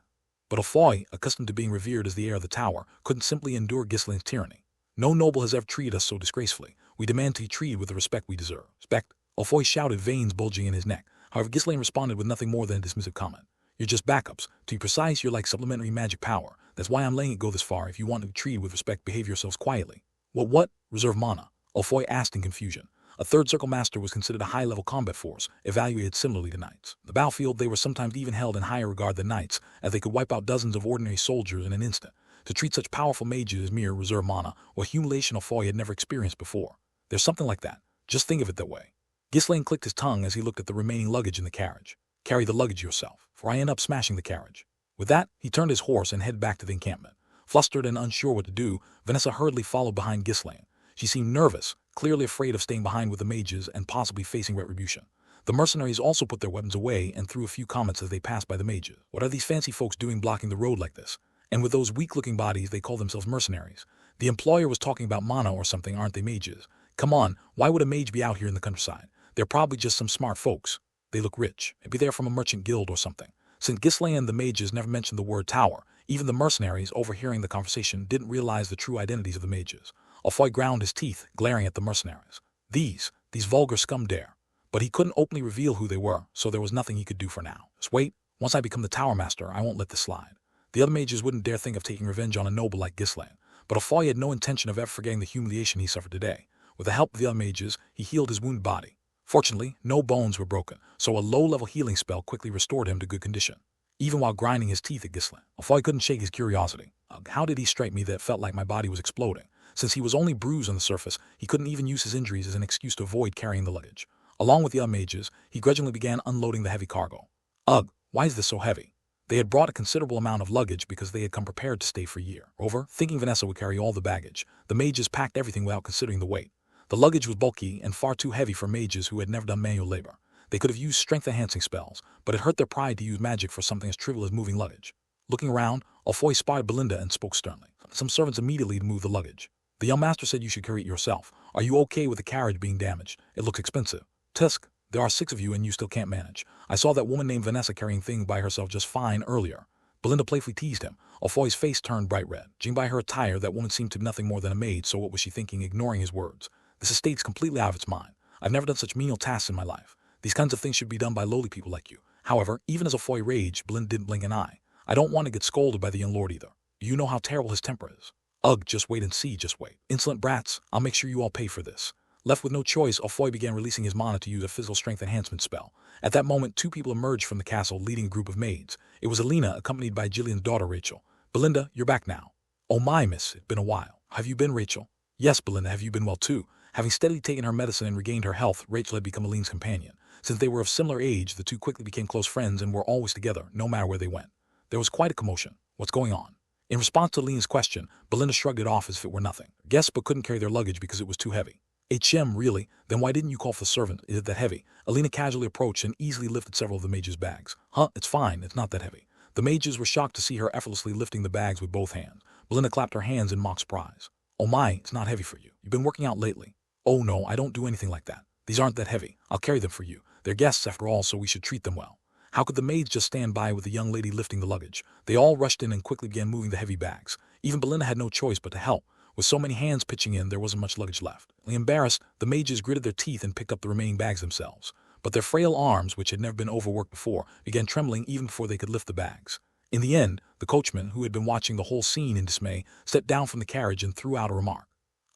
But Alfoy, accustomed to being revered as the heir of the tower, couldn't simply endure Ghislaine's tyranny. No noble has ever treated us so disgracefully. We demand to be treated with the respect we deserve. Respect? Alfoy shouted, veins bulging in his neck. However, Ghislaine responded with nothing more than a dismissive comment. You're just backups. To be precise, you're like supplementary magic power. That's why I'm letting it go this far. If you want to be treated with respect, behave yourselves quietly. What? Reserve mana? Alfoy asked in confusion. A third circle master was considered a high-level combat force, evaluated similarly to knights. The battlefield, they were sometimes even held in higher regard than knights, as they could wipe out dozens of ordinary soldiers in an instant. To treat such powerful mages as mere reserve mana, or humiliation Alfoy had never experienced before. There's something like that. Just think of it that way. Ghislaine clicked his tongue as he looked at the remaining luggage in the carriage. Carry the luggage yourself, for I end up smashing the carriage. With that, he turned his horse and headed back to the encampment. Flustered and unsure what to do, Vanessa hurriedly followed behind Ghislaine. She seemed nervous, clearly afraid of staying behind with the mages and possibly facing retribution. The mercenaries also put their weapons away and threw a few comments as they passed by the mages. What are these fancy folks doing blocking the road like this? And with those weak-looking bodies, they call themselves mercenaries. The employer was talking about mana or something, aren't they mages? Come on, why would a mage be out here in the countryside? They're probably just some smart folks. They look rich. Maybe they're from a merchant guild or something. Since Ghislaine and the mages never mentioned the word tower, even the mercenaries, overhearing the conversation, didn't realize the true identities of the mages. Alfoy ground his teeth, glaring at the mercenaries. These vulgar scum dare. But he couldn't openly reveal who they were, so there was nothing he could do for now. Just wait. Once I become the tower master, I won't let this slide. The other mages wouldn't dare think of taking revenge on a noble like Ghislaine, but Alfoy had no intention of ever forgetting the humiliation he suffered today. With the help of the other mages, he healed his wounded body. Fortunately, no bones were broken, so a low-level healing spell quickly restored him to good condition. Even while grinding his teeth at Ghislaine, Alfoy couldn't shake his curiosity. How did he strike me that it felt like my body was exploding? Since he was only bruised on the surface, he couldn't even use his injuries as an excuse to avoid carrying the luggage. Along with the other mages, he grudgingly began unloading the heavy cargo. Ugh, why is this so heavy? They had brought a considerable amount of luggage because they had come prepared to stay for a year. Over, thinking Vanessa would carry all the baggage, the mages packed everything without considering the weight. The luggage was bulky and far too heavy for mages who had never done manual labor. They could have used strength-enhancing spells, but it hurt their pride to use magic for something as trivial as moving luggage. Looking around, Alfoy spotted Belinda and spoke sternly. Some servants immediately moved the luggage. The young master said you should carry it yourself. Are you okay with the carriage being damaged? It looks expensive. Tusk, there are 6 of you and you still can't manage. I saw that woman named Vanessa carrying things by herself just fine earlier. Belinda playfully teased him. Alfoy's face turned bright red. Judging by her attire, that woman seemed to be nothing more than a maid, so what was she thinking, ignoring his words? This estate's completely out of its mind. I've never done such menial tasks in my life. These kinds of things should be done by lowly people like you. However, even as Alfoy raged, Belinda didn't blink an eye. I don't want to get scolded by the young lord either. You know how terrible his temper is. Ugh, just wait and see, just wait. Insolent brats, I'll make sure you all pay for this. Left with no choice, Alfoy began releasing his mana to use a physical strength enhancement spell. At that moment, 2 people emerged from the castle leading a group of maids. It was Alina, accompanied by Jillian's daughter Rachel. Belinda, you're back now. Oh my, miss, it's been a while. Have you been, Rachel? Yes, Belinda, have you been well too? Having steadily taken her medicine and regained her health, Rachel had become Aline's companion. Since they were of similar age, the two quickly became close friends and were always together, no matter where they went. There was quite a commotion. What's going on? In response to Aline's question, Belinda shrugged it off as if it were nothing. Guests but couldn't carry their luggage because it was too heavy. HM, really? Then why didn't you call for the servant? Is it that heavy? Alina casually approached and easily lifted several of the mages' bags. Huh, it's fine, it's not that heavy. The mages were shocked to see her effortlessly lifting the bags with both hands. Belinda clapped her hands in mock surprise. Oh my, it's not heavy for you. You've been working out lately. Oh no, I don't do anything like that. These aren't that heavy. I'll carry them for you. They're guests after all, so we should treat them well. How could the maids just stand by with the young lady lifting the luggage? They all rushed in and quickly began moving the heavy bags. Even Belinda had no choice but to help. With so many hands pitching in, there wasn't much luggage left. Embarrassed, the mages gritted their teeth and picked up the remaining bags themselves. But their frail arms, which had never been overworked before, began trembling even before they could lift the bags. In the end, the coachman, who had been watching the whole scene in dismay, stepped down from the carriage and threw out a remark.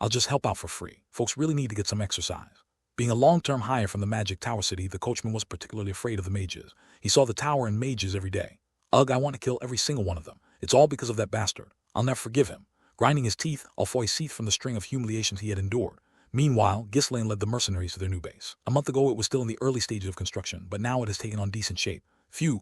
I'll just help out for free. Folks really need to get some exercise. Being a long-term hire from the Magic Tower City, the coachman was particularly afraid of the mages. He saw the tower and mages every day. Ugh, I want to kill every single one of them. It's all because of that bastard. I'll never forgive him. Grinding his teeth, Alfoy seethed from the string of humiliations he had endured. Meanwhile, Ghislaine led the mercenaries to their new base. A month ago it was still in the early stages of construction, but now it has taken on decent shape.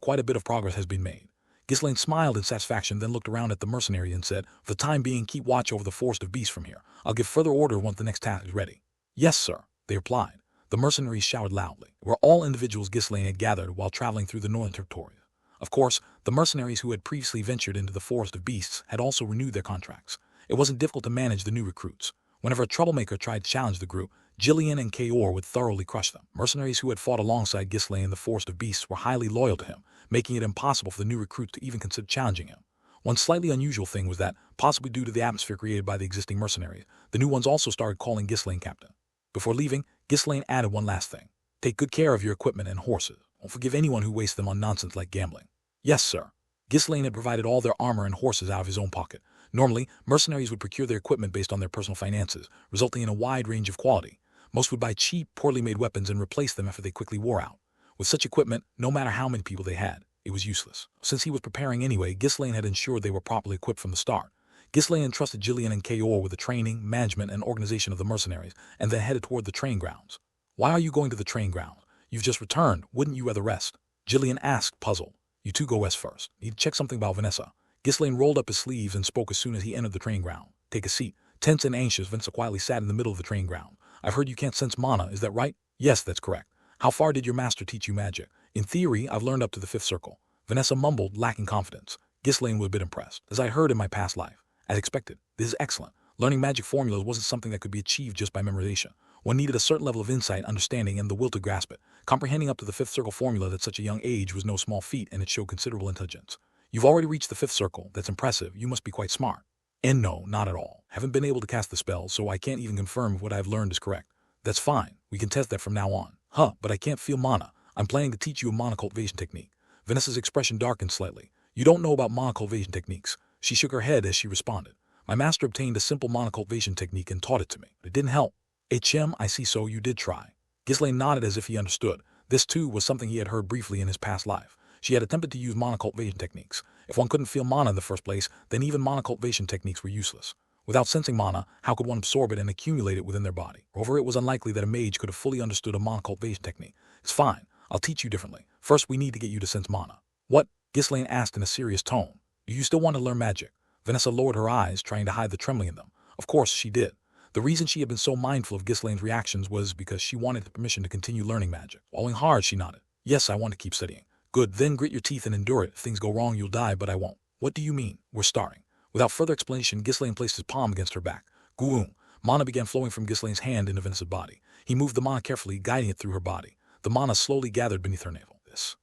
Quite a bit of progress has been made. Ghislaine smiled in satisfaction, then looked around at the mercenary and said, for the time being, keep watch over the forest of beasts from here. I'll give further order once the next task is ready. Yes, sir, they replied. The mercenaries shouted loudly. They were all individuals Ghislaine had gathered while traveling through the northern territories. Of course, the mercenaries who had previously ventured into the forest of beasts had also renewed their contracts. It wasn't difficult to manage the new recruits. Whenever a troublemaker tried to challenge the group, Jillian and Kaor would thoroughly crush them. Mercenaries who had fought alongside Ghislaine in the forest of beasts were highly loyal to him, making it impossible for the new recruits to even consider challenging him. One slightly unusual thing was that, possibly due to the atmosphere created by the existing mercenaries, the new ones also started calling Ghislaine captain. Before leaving, Ghislaine added one last thing. Take good care of your equipment and horses. Don't forgive anyone who wastes them on nonsense like gambling. Yes, sir. Ghislaine had provided all their armor and horses out of his own pocket. Normally, mercenaries would procure their equipment based on their personal finances, resulting in a wide range of quality. Most would buy cheap, poorly made weapons and replace them after they quickly wore out. With such equipment, no matter how many people they had, it was useless. Since he was preparing anyway, Ghislaine had ensured they were properly equipped from the start. Ghislaine entrusted Jillian and Kaor with the training, management, and organization of the mercenaries, and then headed toward the train grounds. Why are you going to the train grounds? You've just returned. Wouldn't you rather rest? Jillian asked, puzzled. You two go west first. Need to check something about Vanessa. Ghislaine rolled up his sleeves and spoke as soon as he entered the train ground. Take a seat. Tense and anxious, Vanessa quietly sat in the middle of the train ground. I've heard you can't sense mana, is that right? Yes, that's correct. How far did your master teach you magic? In theory, I've learned up to the 5th circle. Vanessa mumbled, lacking confidence. Ghislaine was a bit impressed. As I heard in my past life. As expected. This is excellent. Learning magic formulas wasn't something that could be achieved just by memorization. One needed a certain level of insight, understanding, and the will to grasp it. Comprehending up to the 5th circle formula at such a young age was no small feat, and it showed considerable intelligence. You've already reached the 5th circle. That's impressive. You must be quite smart. And no, not at all. Haven't been able to cast the spell, so I can't even confirm if what I've learned is correct. That's fine. We can test that from now on. But I can't feel mana. I'm planning to teach you a mana cultivation technique. Vanessa's expression darkened slightly. You don't know about mana cultivation techniques. She shook her head as she responded. My master obtained a simple mana cultivation technique and taught it to me. But it didn't help. I see, so you did try. Ghislaine nodded as if he understood. This, too, was something he had heard briefly in his past life. She had attempted to use mana cultivation techniques. If one couldn't feel mana in the first place, then even mana cultivation techniques were useless. Without sensing mana, how could one absorb it and accumulate it within their body? Moreover, it was unlikely that a mage could have fully understood a mana cultivation technique. It's fine. I'll teach you differently. First, we need to get you to sense mana. What? Ghislaine asked in a serious tone. Do you still want to learn magic? Vanessa lowered her eyes, trying to hide the trembling in them. Of course, she did. The reason she had been so mindful of Ghislaine's reactions was because she wanted the permission to continue learning magic. Swallowing hard, she nodded. Yes, I want to keep studying. Good, then grit your teeth and endure it. If things go wrong, you'll die, but I won't. What do you mean? We're starting. Without further explanation, Ghislaine placed his palm against her back. Goom! Mana began flowing from Ghislaine's hand into Vanessa's body. He moved the mana carefully, guiding it through her body. The mana slowly gathered beneath her navel.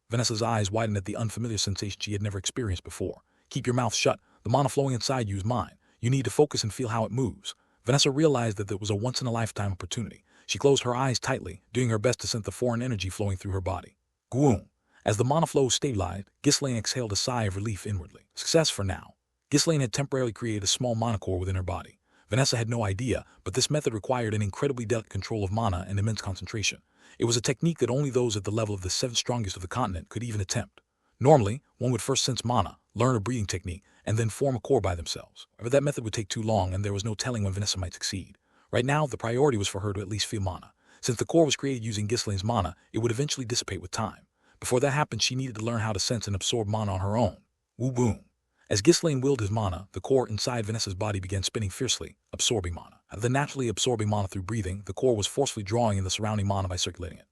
Vanessa's eyes widened at the unfamiliar sensation she had never experienced before. Keep your mouth shut. The mana flowing inside you is mine. You need to focus and feel how it moves. Vanessa realized that it was a once-in-a-lifetime opportunity. She closed her eyes tightly, doing her best to sense the foreign energy flowing through her body. Goom! As the mana flow stabilized, Ghislaine exhaled a sigh of relief inwardly. Success for now. Ghislaine had temporarily created a small mana core within her body. Vanessa had no idea, but this method required an incredibly delicate control of mana and immense concentration. It was a technique that only those at the level of the 7th strongest of the continent could even attempt. Normally, one would first sense mana, learn a breathing technique, and then form a core by themselves. However, that method would take too long, and there was no telling when Vanessa might succeed. Right now, the priority was for her to at least feel mana. Since the core was created using Ghislaine's mana, it would eventually dissipate with time. Before that happened, she needed to learn how to sense and absorb mana on her own. Woo-boom. As Ghislaine willed his mana, the core inside Vanessa's body began spinning fiercely, absorbing mana. Rather than naturally absorbing mana through breathing, the core was forcefully drawing in the surrounding mana by circulating it.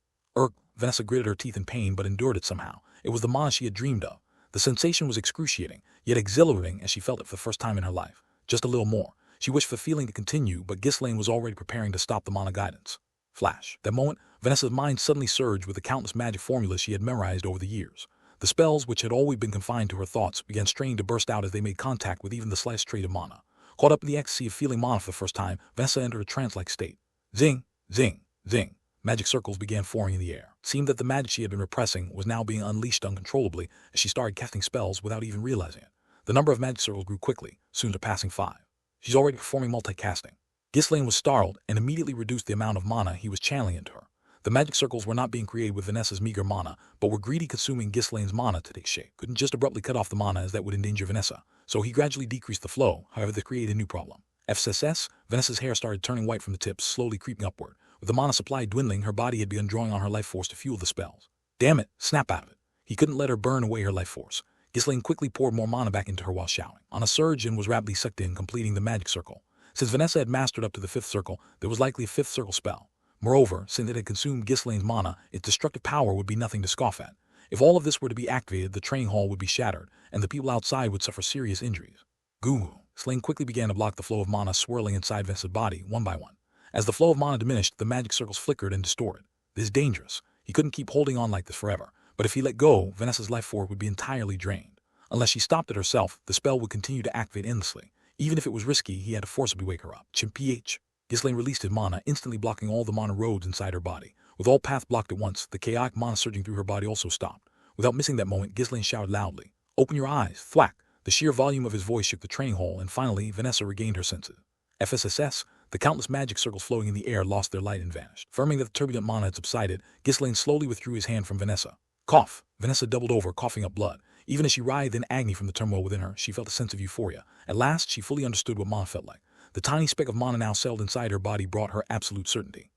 Vanessa gritted her teeth in pain but endured it somehow. It was the mana she had dreamed of. The sensation was excruciating, yet exhilarating as she felt it for the first time in her life. Just a little more. She wished for the feeling to continue, but Ghislaine was already preparing to stop the mana guidance. Flash. That moment, Vanessa's mind suddenly surged with the countless magic formulas she had memorized over the years. The spells, which had always been confined to her thoughts, began straining to burst out as they made contact with even the slightest trait of mana. Caught up in the ecstasy of feeling mana for the first time, Vanessa entered a trance-like state. Zing, zing, zing. Magic circles began forming in the air. It seemed that the magic she had been repressing was now being unleashed uncontrollably as she started casting spells without even realizing it. The number of magic circles grew quickly, soon surpassing 5. She's already performing multicasting. Ghislaine was startled and immediately reduced the amount of mana he was channeling into her. The magic circles were not being created with Vanessa's meager mana, but were greedy consuming Ghislaine's mana to take shape. Couldn't just abruptly cut off the mana as that would endanger Vanessa, so he gradually decreased the flow. However, this created a new problem. FSS, Vanessa's hair started turning white from the tips, slowly creeping upward. With the mana supply dwindling, her body had begun drawing on her life force to fuel the spells. Damn it, snap out of it. He couldn't let her burn away her life force. Ghislaine quickly poured more mana back into her while shouting. On a surge and was rapidly sucked in, completing the magic circle. Since Vanessa had mastered up to the 5th circle, there was likely a 5th circle spell. Moreover, since it had consumed Ghislaine's mana, its destructive power would be nothing to scoff at. If all of this were to be activated, the training hall would be shattered, and the people outside would suffer serious injuries. Goo. Ghislaine quickly began to block the flow of mana swirling inside Vanessa's body, one by one. As the flow of mana diminished, the magic circles flickered and distorted. This is dangerous. He couldn't keep holding on like this forever, but if he let go, Vanessa's life force would be entirely drained. Unless she stopped it herself, the spell would continue to activate endlessly. Even if it was risky, he had to forcibly wake her up. Chimp-PH. Ghislaine released his mana, instantly blocking all the mana roads inside her body. With all paths blocked at once, the chaotic mana surging through her body also stopped. Without missing that moment, Ghislaine shouted loudly, "Open your eyes!" Thwack! The sheer volume of his voice shook the training hall, and finally, Vanessa regained her senses. FSSS, the countless magic circles floating in the air lost their light and vanished. Affirming that the turbulent mana had subsided, Ghislaine slowly withdrew his hand from Vanessa. Cough! Vanessa doubled over, coughing up blood. Even as she writhed in agony from the turmoil within her, she felt a sense of euphoria. At last, she fully understood what mana felt like. The tiny speck of mana now settled inside her body brought her absolute certainty.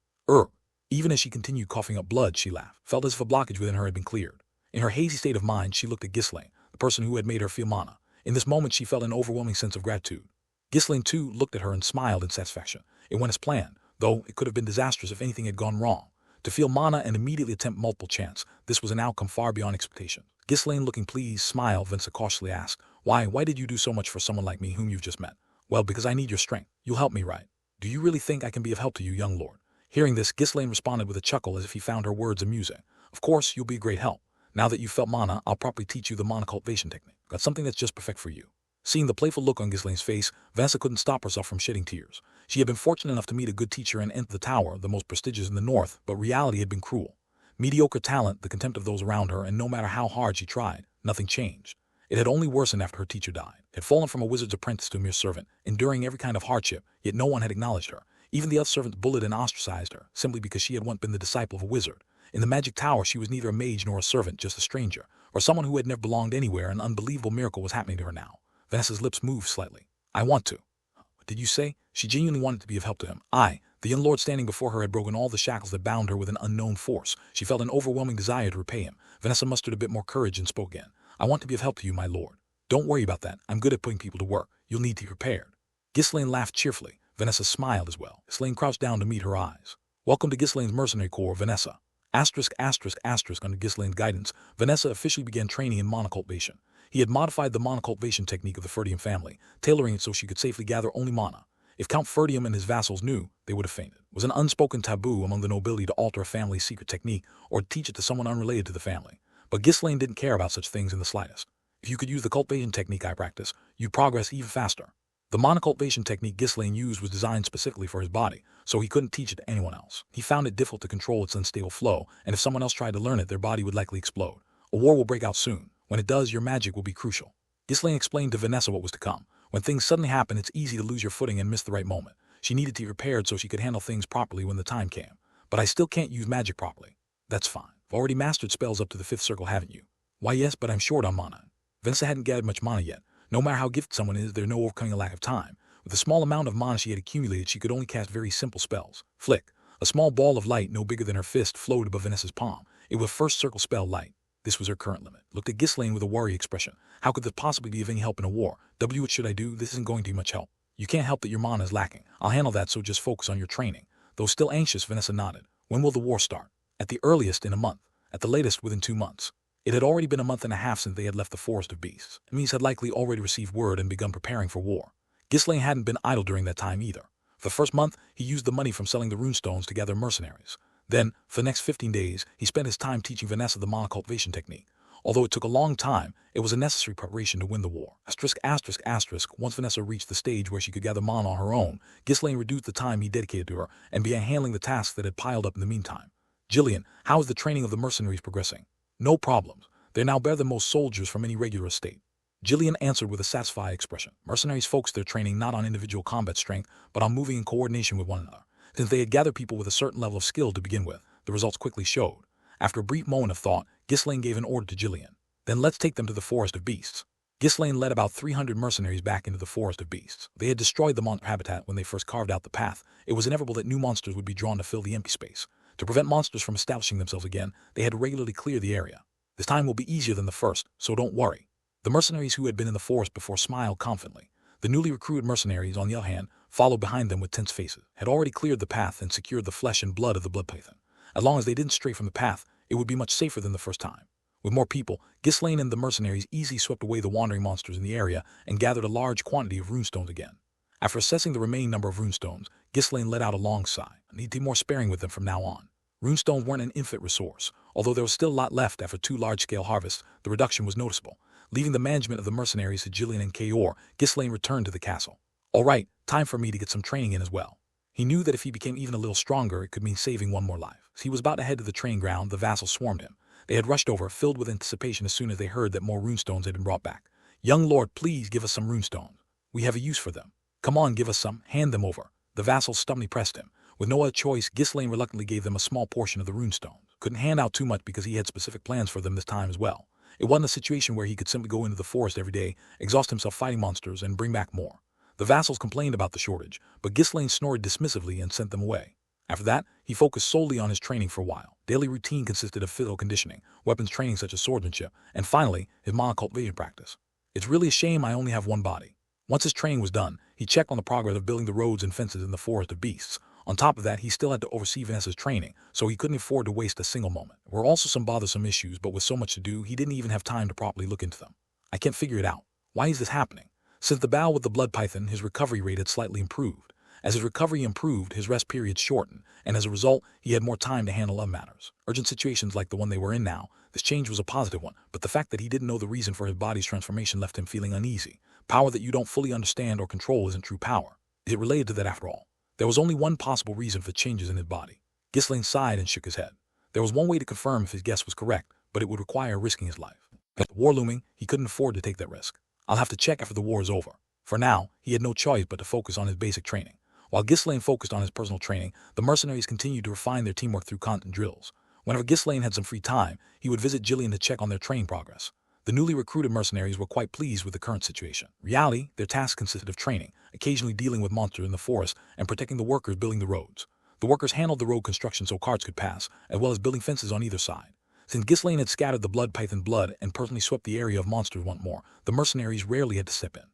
Even as she continued coughing up blood, she laughed, felt as if a blockage within her had been cleared. In her hazy state of mind, she looked at Ghislaine, the person who had made her feel mana. In this moment, she felt an overwhelming sense of gratitude. Ghislaine, too, looked at her and smiled in satisfaction. It went as planned, though it could have been disastrous if anything had gone wrong. To feel mana and immediately attempt multiple chance, this was an outcome far beyond expectation. Ghislaine, looking pleased, smiled. Vanessa cautiously asked, Why did you do so much for someone like me whom you've just met? Well, because I need your strength. You'll help me, right? Do you really think I can be of help to you, young lord? Hearing this, Ghislaine responded with a chuckle as if he found her words amusing. Of course, you'll be a great help. Now that you've felt mana, I'll properly teach you the mana cultivation technique. Got something that's just perfect for you. Seeing the playful look on Ghislaine's face, Vanessa couldn't stop herself from shedding tears. She had been fortunate enough to meet a good teacher and enter the tower, the most prestigious in the north, but reality had been cruel. Mediocre talent, the contempt of those around her, and no matter how hard she tried, nothing changed. It had only worsened after her teacher died. Had fallen from a wizard's apprentice to a mere servant, enduring every kind of hardship, yet no one had acknowledged her. Even the other servants bullied and ostracized her, simply because she had once been the disciple of a wizard. In the magic tower, she was neither a mage nor a servant, just a stranger, or someone who had never belonged anywhere. An unbelievable miracle was happening to her now. Vanessa's lips moved slightly. I want to. What did you say? She genuinely wanted to be of help to him. The young lord standing before her had broken all the shackles that bound her with an unknown force. She felt an overwhelming desire to repay him. Vanessa mustered a bit more courage and spoke again. I want to be of help to you, my lord. Don't worry about that. I'm good at putting people to work. You'll need to be prepared. Ghislaine laughed cheerfully. Vanessa smiled as well. Ghislaine crouched down to meet her eyes. Welcome to Ghislaine's Mercenary Corps, Vanessa. Under Ghislaine's guidance, Vanessa officially began training in mana cultivation. He had modified the mana cultivation technique of the Ferdium family, tailoring it so she could safely gather only mana. If Count Ferdium and his vassals knew, they would have fainted. It was an unspoken taboo among the nobility to alter a family's secret technique or teach it to someone unrelated to the family. But Ghislaine didn't care about such things in the slightest. If you could use the cultivation technique I practice, you'd progress even faster. The mana cultivation technique Ghislaine used was designed specifically for his body, so he couldn't teach it to anyone else. He found it difficult to control its unstable flow, and if someone else tried to learn it, their body would likely explode. A war will break out soon. When it does, your magic will be crucial. Ghislaine explained to Vanessa what was to come. When things suddenly happen, it's easy to lose your footing and miss the right moment. She needed to be prepared so she could handle things properly when the time came. But I still can't use magic properly. That's fine. You've already mastered spells up to the 5th circle, haven't you? Why, yes, but I'm short on mana. Vanessa hadn't gathered much mana yet. No matter how gifted someone is, there's no overcoming a lack of time. With the small amount of mana she had accumulated, she could only cast very simple spells. Flick. A small ball of light no bigger than her fist floated above Vanessa's palm. It was first circle spell light. This was her current limit. Looked at Ghislaine with a worried expression. How could this possibly be of any help in a war? What should I do? This isn't going to be much help. You can't help that your mana is lacking. I'll handle that, so just focus on your training. Though still anxious, Vanessa nodded. When will the war start? At the earliest, in a month. At the latest, within 2 months. It had already been a month and a half since they had left the Forest of Beasts. Enemies had likely already received word and begun preparing for war. Ghislaine hadn't been idle during that time either. For the first month, he used the money from selling the runestones to gather mercenaries. Then, for the next 15 days, he spent his time teaching Vanessa the mana cultivation technique. Although it took a long time, it was a necessary preparation to win the war. Once Vanessa reached the stage where she could gather mana on her own, Ghislaine reduced the time he dedicated to her and began handling the tasks that had piled up in the meantime. Jillian, how is the training of the mercenaries progressing? No problems. They're now better than most soldiers from any regular estate. Jillian answered with a satisfied expression. Mercenaries focused their training not on individual combat strength, but on moving in coordination with one another. Since they had gathered people with a certain level of skill to begin with, the results quickly showed. After a brief moment of thought, Ghislaine gave an order to Jillian. Then let's take them to the Forest of Beasts. Ghislaine led about 300 mercenaries back into the Forest of Beasts. They had destroyed the monster habitat when they first carved out the path. It was inevitable that new monsters would be drawn to fill the empty space. To prevent monsters from establishing themselves again, they had to regularly clear the area. This time will be easier than the first, so don't worry. The mercenaries who had been in the forest before smiled confidently. The newly recruited mercenaries, on the other hand, followed behind them with tense faces, had already cleared the path and secured the flesh and blood of the blood python. As long as they didn't stray from the path, it would be much safer than the first time. With more people, Ghislaine and the mercenaries easily swept away the wandering monsters in the area and gathered a large quantity of runestones again. After assessing the remaining number of runestones, Ghislaine let out a long sigh. I need to be more sparing with them from now on. Runestones weren't an infinite resource. Although there was still a lot left after 2 large-scale harvests, the reduction was noticeable. Leaving the management of the mercenaries to Jillian and Kaor, Ghislaine returned to the castle. All right, time for me to get some training in as well. He knew that if he became even a little stronger, it could mean saving one more life. As he was about to head to the training ground, the vassals swarmed him. They had rushed over, filled with anticipation as soon as they heard that more runestones had been brought back. Young lord, please give us some runestones. We have a use for them. Come on, give us some, hand them over. The vassals stubbornly pressed him. With no other choice, Ghislaine reluctantly gave them a small portion of the runestones. Couldn't hand out too much because he had specific plans for them this time as well. It wasn't a situation where he could simply go into the forest every day, exhaust himself fighting monsters, and bring back more. The vassals complained about the shortage, but Ghislaine snored dismissively and sent them away. After that, he focused solely on his training for a while. Daily routine consisted of physical conditioning, weapons training such as swordsmanship, and finally, his mana cultivation practice. It's really a shame I only have one body. Once his training was done, he checked on the progress of building the roads and fences in the Forest of Beasts. On top of that, he still had to oversee Vanessa's training, so he couldn't afford to waste a single moment. There were also some bothersome issues, but with so much to do, he didn't even have time to properly look into them. I can't figure it out. Why is this happening? Since the battle with the blood python, his recovery rate had slightly improved. As his recovery improved, his rest periods shortened, and as a result, he had more time to handle other matters. Urgent situations like the one they were in now, this change was a positive one, but the fact that he didn't know the reason for his body's transformation left him feeling uneasy. Power that you don't fully understand or control isn't true power. Is it related to that after all? There was only one possible reason for changes in his body. Ghislaine sighed and shook his head. There was one way to confirm if his guess was correct, but it would require risking his life. With the war looming, he couldn't afford to take that risk. I'll have to check after the war is over. For now, he had no choice but to focus on his basic training. While Ghislaine focused on his personal training, the mercenaries continued to refine their teamwork through constant drills. Whenever Ghislaine had some free time, he would visit Jillian to check on their training progress. The newly recruited mercenaries were quite pleased with the current situation. In reality, their tasks consisted of training, occasionally dealing with monsters in the forest, and protecting the workers building the roads. The workers handled the road construction so carts could pass, as well as building fences on either side. Since Ghislaine had scattered the blood python blood and personally swept the area of monsters once more, the mercenaries rarely had to step in.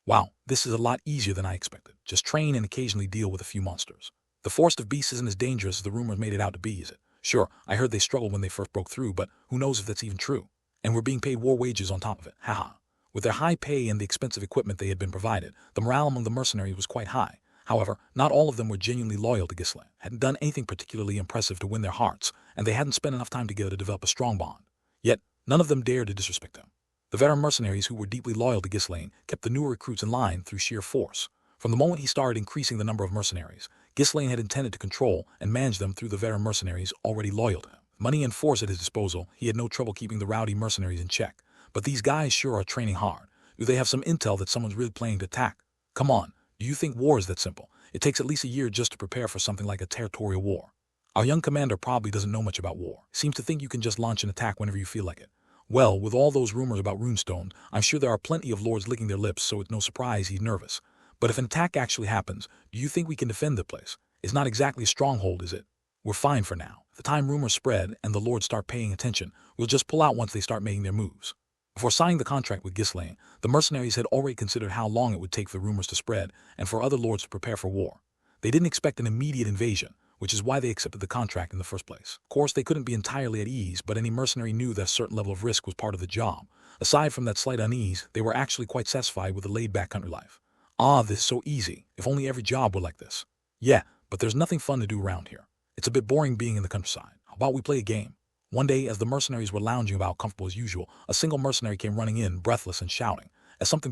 Wow, this is a lot easier than I expected. Just train and occasionally deal with a few monsters. The Forest of Beasts isn't as dangerous as the rumors made it out to be, is it? Sure, I heard they struggled when they first broke through, but who knows if that's even true? And we're being paid war wages on top of it, haha. With their high pay and the expensive equipment they had been provided, the morale among the mercenaries was quite high. However, not all of them were genuinely loyal to Ghislaine, hadn't done anything particularly impressive to win their hearts, and they hadn't spent enough time together to develop a strong bond. Yet, none of them dared to disrespect him. The veteran mercenaries who were deeply loyal to Ghislaine kept the newer recruits in line through sheer force. From the moment he started increasing the number of mercenaries, Ghislaine had intended to control and manage them through the veteran mercenaries already loyal to him. Money and force at his disposal, he had no trouble keeping the rowdy mercenaries in check. But these guys sure are training hard. Do they have some intel that someone's really planning to attack? Come on, do you think war is that simple? It takes at least a year just to prepare for something like a territorial war. Our young commander probably doesn't know much about war. Seems to think you can just launch an attack whenever you feel like it. Well, with all those rumors about runestones, I'm sure there are plenty of lords licking their lips, so it's no surprise he's nervous. But if an attack actually happens, do you think we can defend the place? It's not exactly a stronghold, is it? We're fine for now. If the time rumors spread and the lords start paying attention, we'll just pull out once they start making their moves. Before signing the contract with Ghislaine, the mercenaries had already considered how long it would take for rumors to spread and for other lords to prepare for war. They didn't expect an immediate invasion, which is why they accepted the contract in the first place. Of course, they couldn't be entirely at ease, but any mercenary knew that a certain level of risk was part of the job. Aside from that slight unease, they were actually quite satisfied with the laid-back country life. Ah, this is so easy. If only every job were like this. Yeah, but there's nothing fun to do around here. It's a bit boring being in the countryside. How about we play a game? One day, as the mercenaries were lounging about comfortable as usual, a single mercenary came running in, breathless and shouting, as something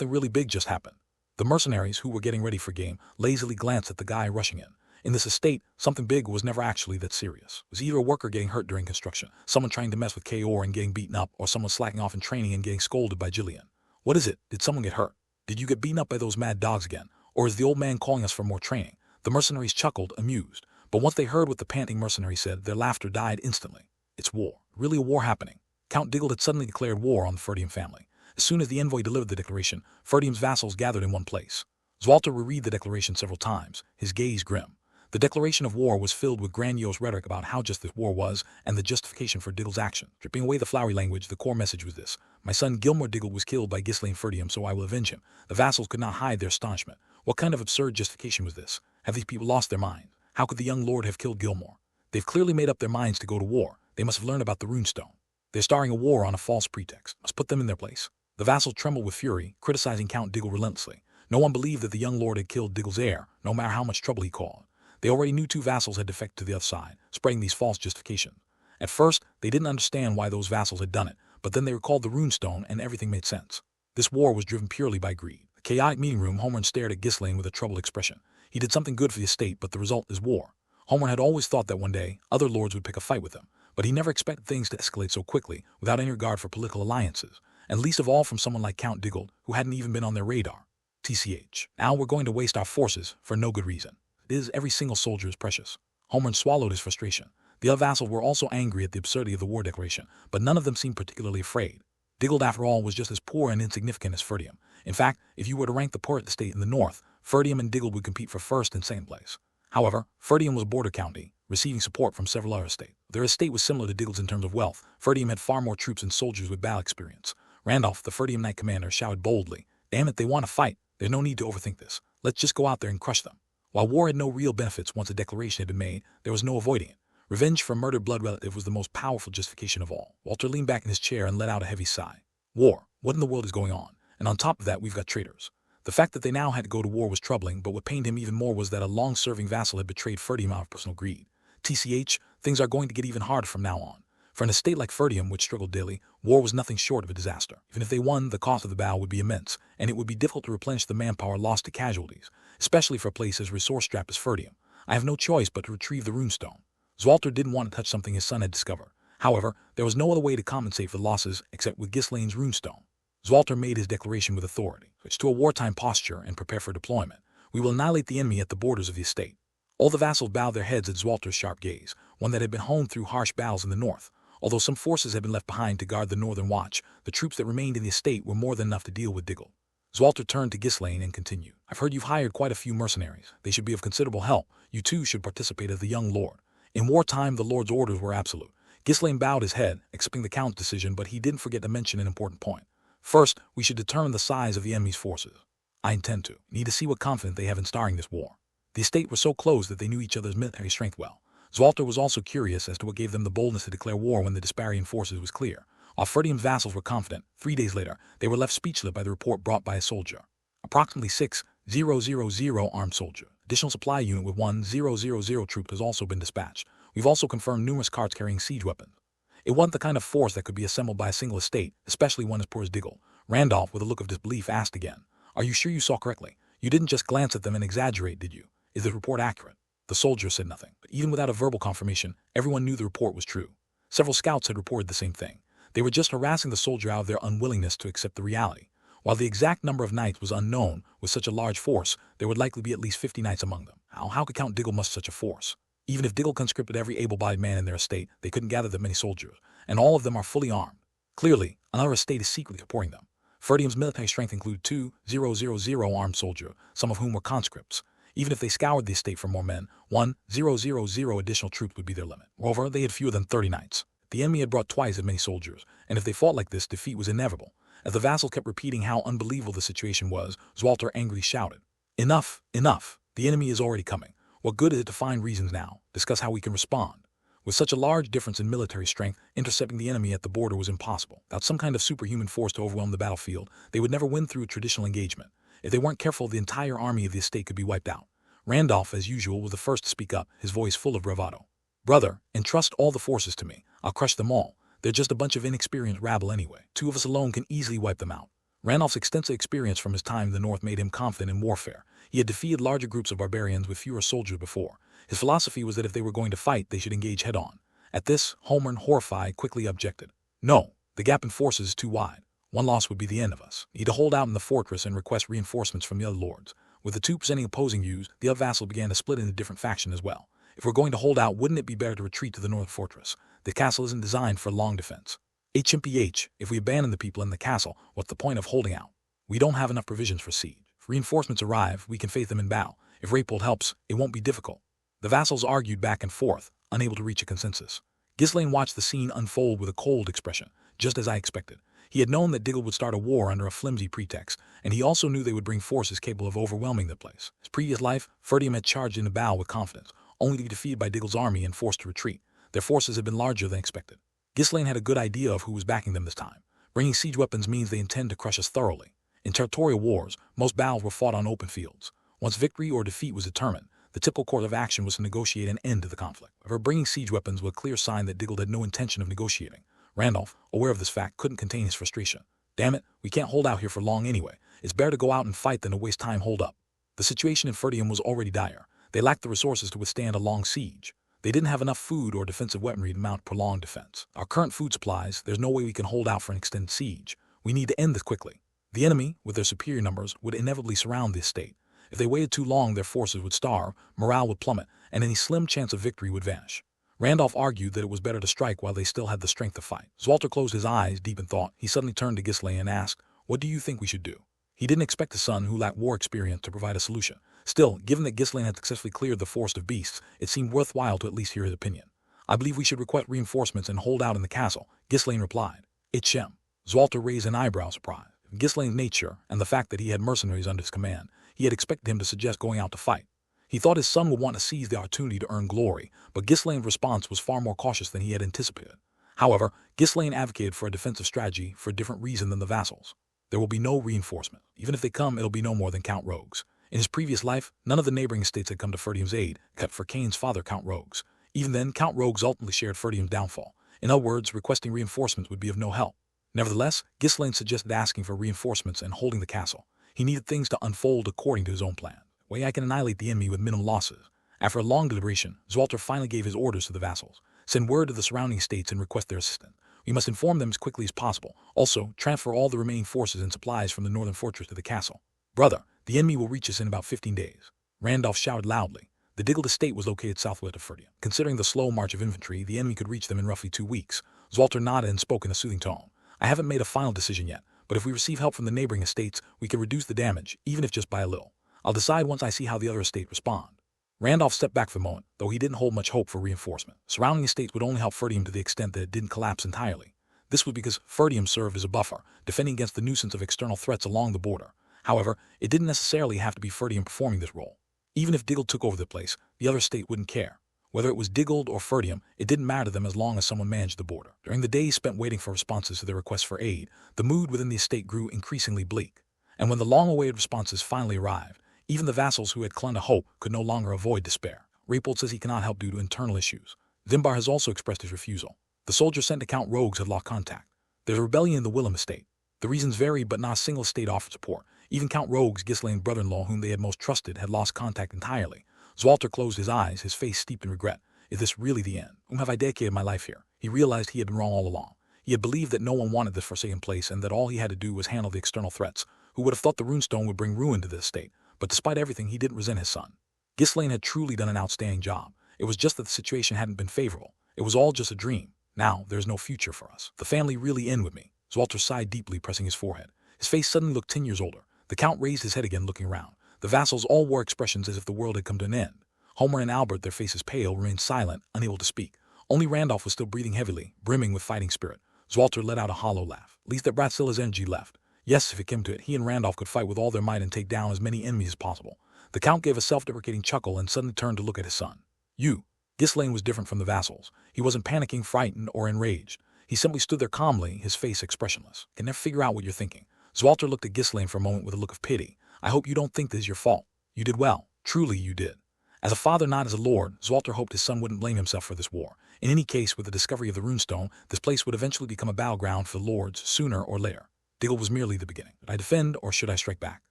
really big just happened. The mercenaries, who were getting ready for game, lazily glanced at the guy rushing in. In this estate, something big was never actually that serious. It was either a worker getting hurt during construction, someone trying to mess with KO and getting beaten up, or someone slacking off in training and getting scolded by Jillian. What is it? Did someone get hurt? Did you get beaten up by those mad dogs again? Or is the old man calling us for more training? The mercenaries chuckled, amused. But once they heard what the panting mercenary said, their laughter died instantly. It's war. Really a war happening. Count Diggle had suddenly declared war on the Ferdium family. As soon as the envoy delivered the declaration, Ferdium's vassals gathered in one place. Zwalter reread the declaration several times, his gaze grim. The declaration of war was filled with grandiose rhetoric about how just this war was and the justification for Diggle's action. Stripping away the flowery language, the core message was this: my son Gilmore Diggle was killed by Ghislaine Ferdium, so I will avenge him. The vassals could not hide their astonishment. What kind of absurd justification was this? Have these people lost their minds? How could the young lord have killed Gilmore? They've clearly made up their minds to go to war. They must have learned about the runestone. They're starting a war on a false pretext. Must put them in their place. The vassals trembled with fury, criticizing Count Diggle relentlessly. No one believed that the young lord had killed Diggle's heir, no matter how much trouble he caused. They already knew two vassals had defected to the other side, spreading these false justifications. At first, they didn't understand why those vassals had done it, but then they recalled the runestone and everything made sense. This war was driven purely by greed. The chaotic meeting room, Homeland stared at Ghislaine with a troubled expression. He did something good for the estate, but the result is war. Homeland had always thought that one day, other lords would pick a fight with him, but he never expected things to escalate so quickly, without any regard for political alliances, and least of all from someone like Count Diggle, who hadn't even been on their radar. TCH. Now we're going to waste our forces, for no good reason. It is every single soldier is precious. Homeland swallowed his frustration. The other vassals were also angry at the absurdity of the war declaration, but none of them seemed particularly afraid. Diggle, after all, was just as poor and insignificant as Ferdium. In fact, if you were to rank the poorest estate in the north, Ferdium and Diggle would compete for first and second place. However, Ferdium was a border county, receiving support from several other estates. Their estate was similar to Diggle's in terms of wealth. Ferdium had far more troops and soldiers with battle experience. Randolph, the Ferdium Knight commander, shouted boldly, "Damn it, they want to fight. There's no need to overthink this. Let's just go out there and crush them." While war had no real benefits once a declaration had been made, there was no avoiding it. Revenge for a murdered blood relative was the most powerful justification of all. Walter leaned back in his chair and let out a heavy sigh. War. What in the world is going on? And on top of that, we've got traitors. The fact that they now had to go to war was troubling, but what pained him even more was that a long-serving vassal had betrayed Ferdium out of personal greed. TCH, things are going to get even harder from now on. For an estate like Ferdium, which struggled daily, war was nothing short of a disaster. Even if they won, the cost of the battle would be immense, and it would be difficult to replenish the manpower lost to casualties, especially for a place as resource-strapped as Ferdium. I have no choice but to retrieve the runestone. Zwalter didn't want to touch something his son had discovered. However, there was no other way to compensate for the losses except with Ghislaine's runestone. Zwalter made his declaration with authority. Switch to a wartime posture and prepare for deployment. We will annihilate the enemy at the borders of the estate. All the vassals bowed their heads at Zwalter's sharp gaze, one that had been honed through harsh battles in the north. Although some forces had been left behind to guard the northern watch, the troops that remained in the estate were more than enough to deal with Diggle. Zwalter turned to Ghislaine and continued. I've heard you've hired quite a few mercenaries. They should be of considerable help. You too should participate as the young lord. In wartime, the lord's orders were absolute. Ghislaine bowed his head, accepting the count's decision, but he didn't forget to mention an important point. First, we should determine the size of the enemy's forces. I intend to. Need to see what confidence they have in starting this war. The estate was so close that they knew each other's military strength well. Zwalter was also curious as to what gave them the boldness to declare war when the disparity in forces was clear. While Ferdium's vassals were confident, 3 days later, they were left speechless by the report brought by a soldier. Approximately 6,000 armed soldiers. Additional supply unit with 1,000 troops has also been dispatched. We've also confirmed numerous carts carrying siege weapons. It wasn't the kind of force that could be assembled by a single estate, especially one as poor as Diggle. Randolph, with a look of disbelief, asked again, "Are you sure you saw correctly? You didn't just glance at them and exaggerate, did you? Is the report accurate?" The soldier said nothing, but even without a verbal confirmation, everyone knew the report was true. Several scouts had reported the same thing. They were just harassing the soldier out of their unwillingness to accept the reality. While the exact number of knights was unknown, with such a large force, there would likely be at least 50 knights among them. How could Count Diggle muster such a force? Even if Diggle conscripted every able-bodied man in their estate, they couldn't gather that many soldiers, and all of them are fully armed. Clearly, another estate is secretly supporting them. Ferdium's military strength included 2,000 armed soldiers, some of whom were conscripts. Even if they scoured the estate for more men, 1,000 additional troops would be their limit. Moreover, they had fewer than 30 knights. The enemy had brought twice as many soldiers, and if they fought like this, defeat was inevitable. As the vassal kept repeating how unbelievable the situation was, Zwalter angrily shouted, "Enough, enough! The enemy is already coming. What good is it to find reasons now? Discuss how we can respond." With such a large difference in military strength, intercepting the enemy at the border was impossible. Without some kind of superhuman force to overwhelm the battlefield, they would never win through a traditional engagement. If they weren't careful, the entire army of the estate could be wiped out. Randolph, as usual, was the first to speak up, his voice full of bravado. "Brother, entrust all the forces to me. I'll crush them all. They're just a bunch of inexperienced rabble anyway. 2 of us alone can easily wipe them out." Randolph's extensive experience from his time in the North made him confident in warfare. He had defeated larger groups of barbarians with fewer soldiers before. His philosophy was that if they were going to fight, they should engage head-on. At this, Homer, horrified, quickly objected. "No, the gap in forces is too wide. One loss would be the end of us. Need to hold out in the fortress and request reinforcements from the other lords." With the 2 presenting opposing views, the other vassals began to split into different factions as well. "If we're going to hold out, wouldn't it be better to retreat to the northern fortress? The castle isn't designed for long defense." "HMPH, if we abandon the people in the castle, what's the point of holding out? We don't have enough provisions for siege. If reinforcements arrive, we can face them in battle. If Rapold helps, it won't be difficult." The vassals argued back and forth, unable to reach a consensus. Ghislaine watched the scene unfold with a cold expression, just as I expected. He had known that Diggle would start a war under a flimsy pretext, and he also knew they would bring forces capable of overwhelming the place. His previous life, Ferdium had charged into battle with confidence, only to be defeated by Diggle's army and forced to retreat. Their forces had been larger than expected. Ghislaine had a good idea of who was backing them this time. Bringing siege weapons means they intend to crush us thoroughly. In territorial wars, most battles were fought on open fields. Once victory or defeat was determined, the typical course of action was to negotiate an end to the conflict. However, bringing siege weapons was a clear sign that Diggle had no intention of negotiating. Randolph, aware of this fact, couldn't contain his frustration. "Damn it, we can't hold out here for long anyway. It's better to go out and fight than to waste time hold up." The situation in Ferdium was already dire. They lacked the resources to withstand a long siege. They didn't have enough food or defensive weaponry to mount prolonged defense. "Our current food supplies, there's no way we can hold out for an extended siege. We need to end this quickly." The enemy, with their superior numbers, would inevitably surround this state. If they waited too long, their forces would starve, morale would plummet, and any slim chance of victory would vanish. Randolph argued that it was better to strike while they still had the strength to fight. Walter closed his eyes, deep in thought. He suddenly turned to Ghislaine and asked, "What do you think we should do?" He didn't expect his son, who lacked war experience, to provide a solution. Still, given that Ghislaine had successfully cleared the forest of beasts, it seemed worthwhile to at least hear his opinion. "I believe we should request reinforcements and hold out in the castle," Ghislaine replied. "Hm." Walter raised an eyebrow, surprised. Ghislaine's nature, and the fact that he had mercenaries under his command, he had expected him to suggest going out to fight. He thought his son would want to seize the opportunity to earn glory, but Ghislaine's response was far more cautious than he had anticipated. However, Ghislaine advocated for a defensive strategy for a different reason than the vassals. "There will be no reinforcement. Even if they come, it'll be no more than Count Rogues. In his previous life, none of the neighboring estates had come to Ferdium's aid, except for Kane's father, Count Rogues. Even then, Count Rogues ultimately shared Ferdium's downfall. In other words, requesting reinforcements would be of no help." Nevertheless, Ghislaine suggested asking for reinforcements and holding the castle. He needed things to unfold according to his own plan. "Way I can annihilate the enemy with minimal losses." After a long deliberation, Walter finally gave his orders to the vassals. "Send word to the surrounding estates and request their assistance. We must inform them as quickly as possible. Also, transfer all the remaining forces and supplies from the northern fortress to the castle. Brother, the enemy will reach us in about 15 days. Randolph shouted loudly. The Diggled estate was located southwest of Ferdium. Considering the slow march of infantry, the enemy could reach them in roughly 2 weeks. Walter nodded and spoke in a soothing tone. "I haven't made a final decision yet, but if we receive help from the neighboring estates, we can reduce the damage, even if just by a little. I'll decide once I see how the other estate respond." Randolph stepped back for a moment, though he didn't hold much hope for reinforcement. Surrounding estates would only help Ferdium to the extent that it didn't collapse entirely. This was because Ferdium served as a buffer, defending against the nuisance of external threats along the border. However, it didn't necessarily have to be Ferdium performing this role. Even if Diggled took over the place, the other state wouldn't care. Whether it was Diggled or Ferdium, it didn't matter to them as long as someone managed the border. During the days spent waiting for responses to their requests for aid, the mood within the estate grew increasingly bleak. And when the long-awaited responses finally arrived, even the vassals who had clung to hope could no longer avoid despair. Rapold says he cannot help due to internal issues. Zimbar has also expressed his refusal. The soldiers sent to Count Rogues had lost contact. There's a rebellion in the Willem estate. The reasons vary, but not a single estate offered support. Even Count Rogues, Ghislaine's brother-in-law, whom they had most trusted, had lost contact entirely. Walter closed his eyes, his face steeped in regret. Is this really the end? Whom have I dedicated my life here? He realized he had been wrong all along. He had believed that no one wanted this forsaken place and that all he had to do was handle the external threats. Who would have thought the runestone would bring ruin to this estate? But despite everything, he didn't resent his son. Ghislaine had truly done an outstanding job. It was just that the situation hadn't been favorable. It was all just a dream. Now, there's no future for us. The family really end with me. Walter sighed deeply, pressing his forehead. His face suddenly looked 10 years older. The Count raised his head again, looking round. The vassals all wore expressions as if the world had come to an end. Homer and Albert, their faces pale, remained silent, unable to speak. Only Randolph was still breathing heavily, brimming with fighting spirit. Walter let out a hollow laugh. At least that Bratsilla's energy left. Yes, if it came to it, he and Randolph could fight with all their might and take down as many enemies as possible. The Count gave a self-deprecating chuckle and suddenly turned to look at his son. "You." Ghislaine was different from the vassals. He wasn't panicking, frightened, or enraged. He simply stood there calmly, his face expressionless. "Can never figure out what you're thinking." Walter looked at Ghislaine for a moment with a look of pity. "I hope you don't think this is your fault. You did well. Truly you did. As a father, not as a lord, Zoltar hoped his son wouldn't blame himself for this war. In any case, with the discovery of the runestone, this place would eventually become a battleground for the lords sooner or later. Deal was merely the beginning. Should I defend or should I strike back?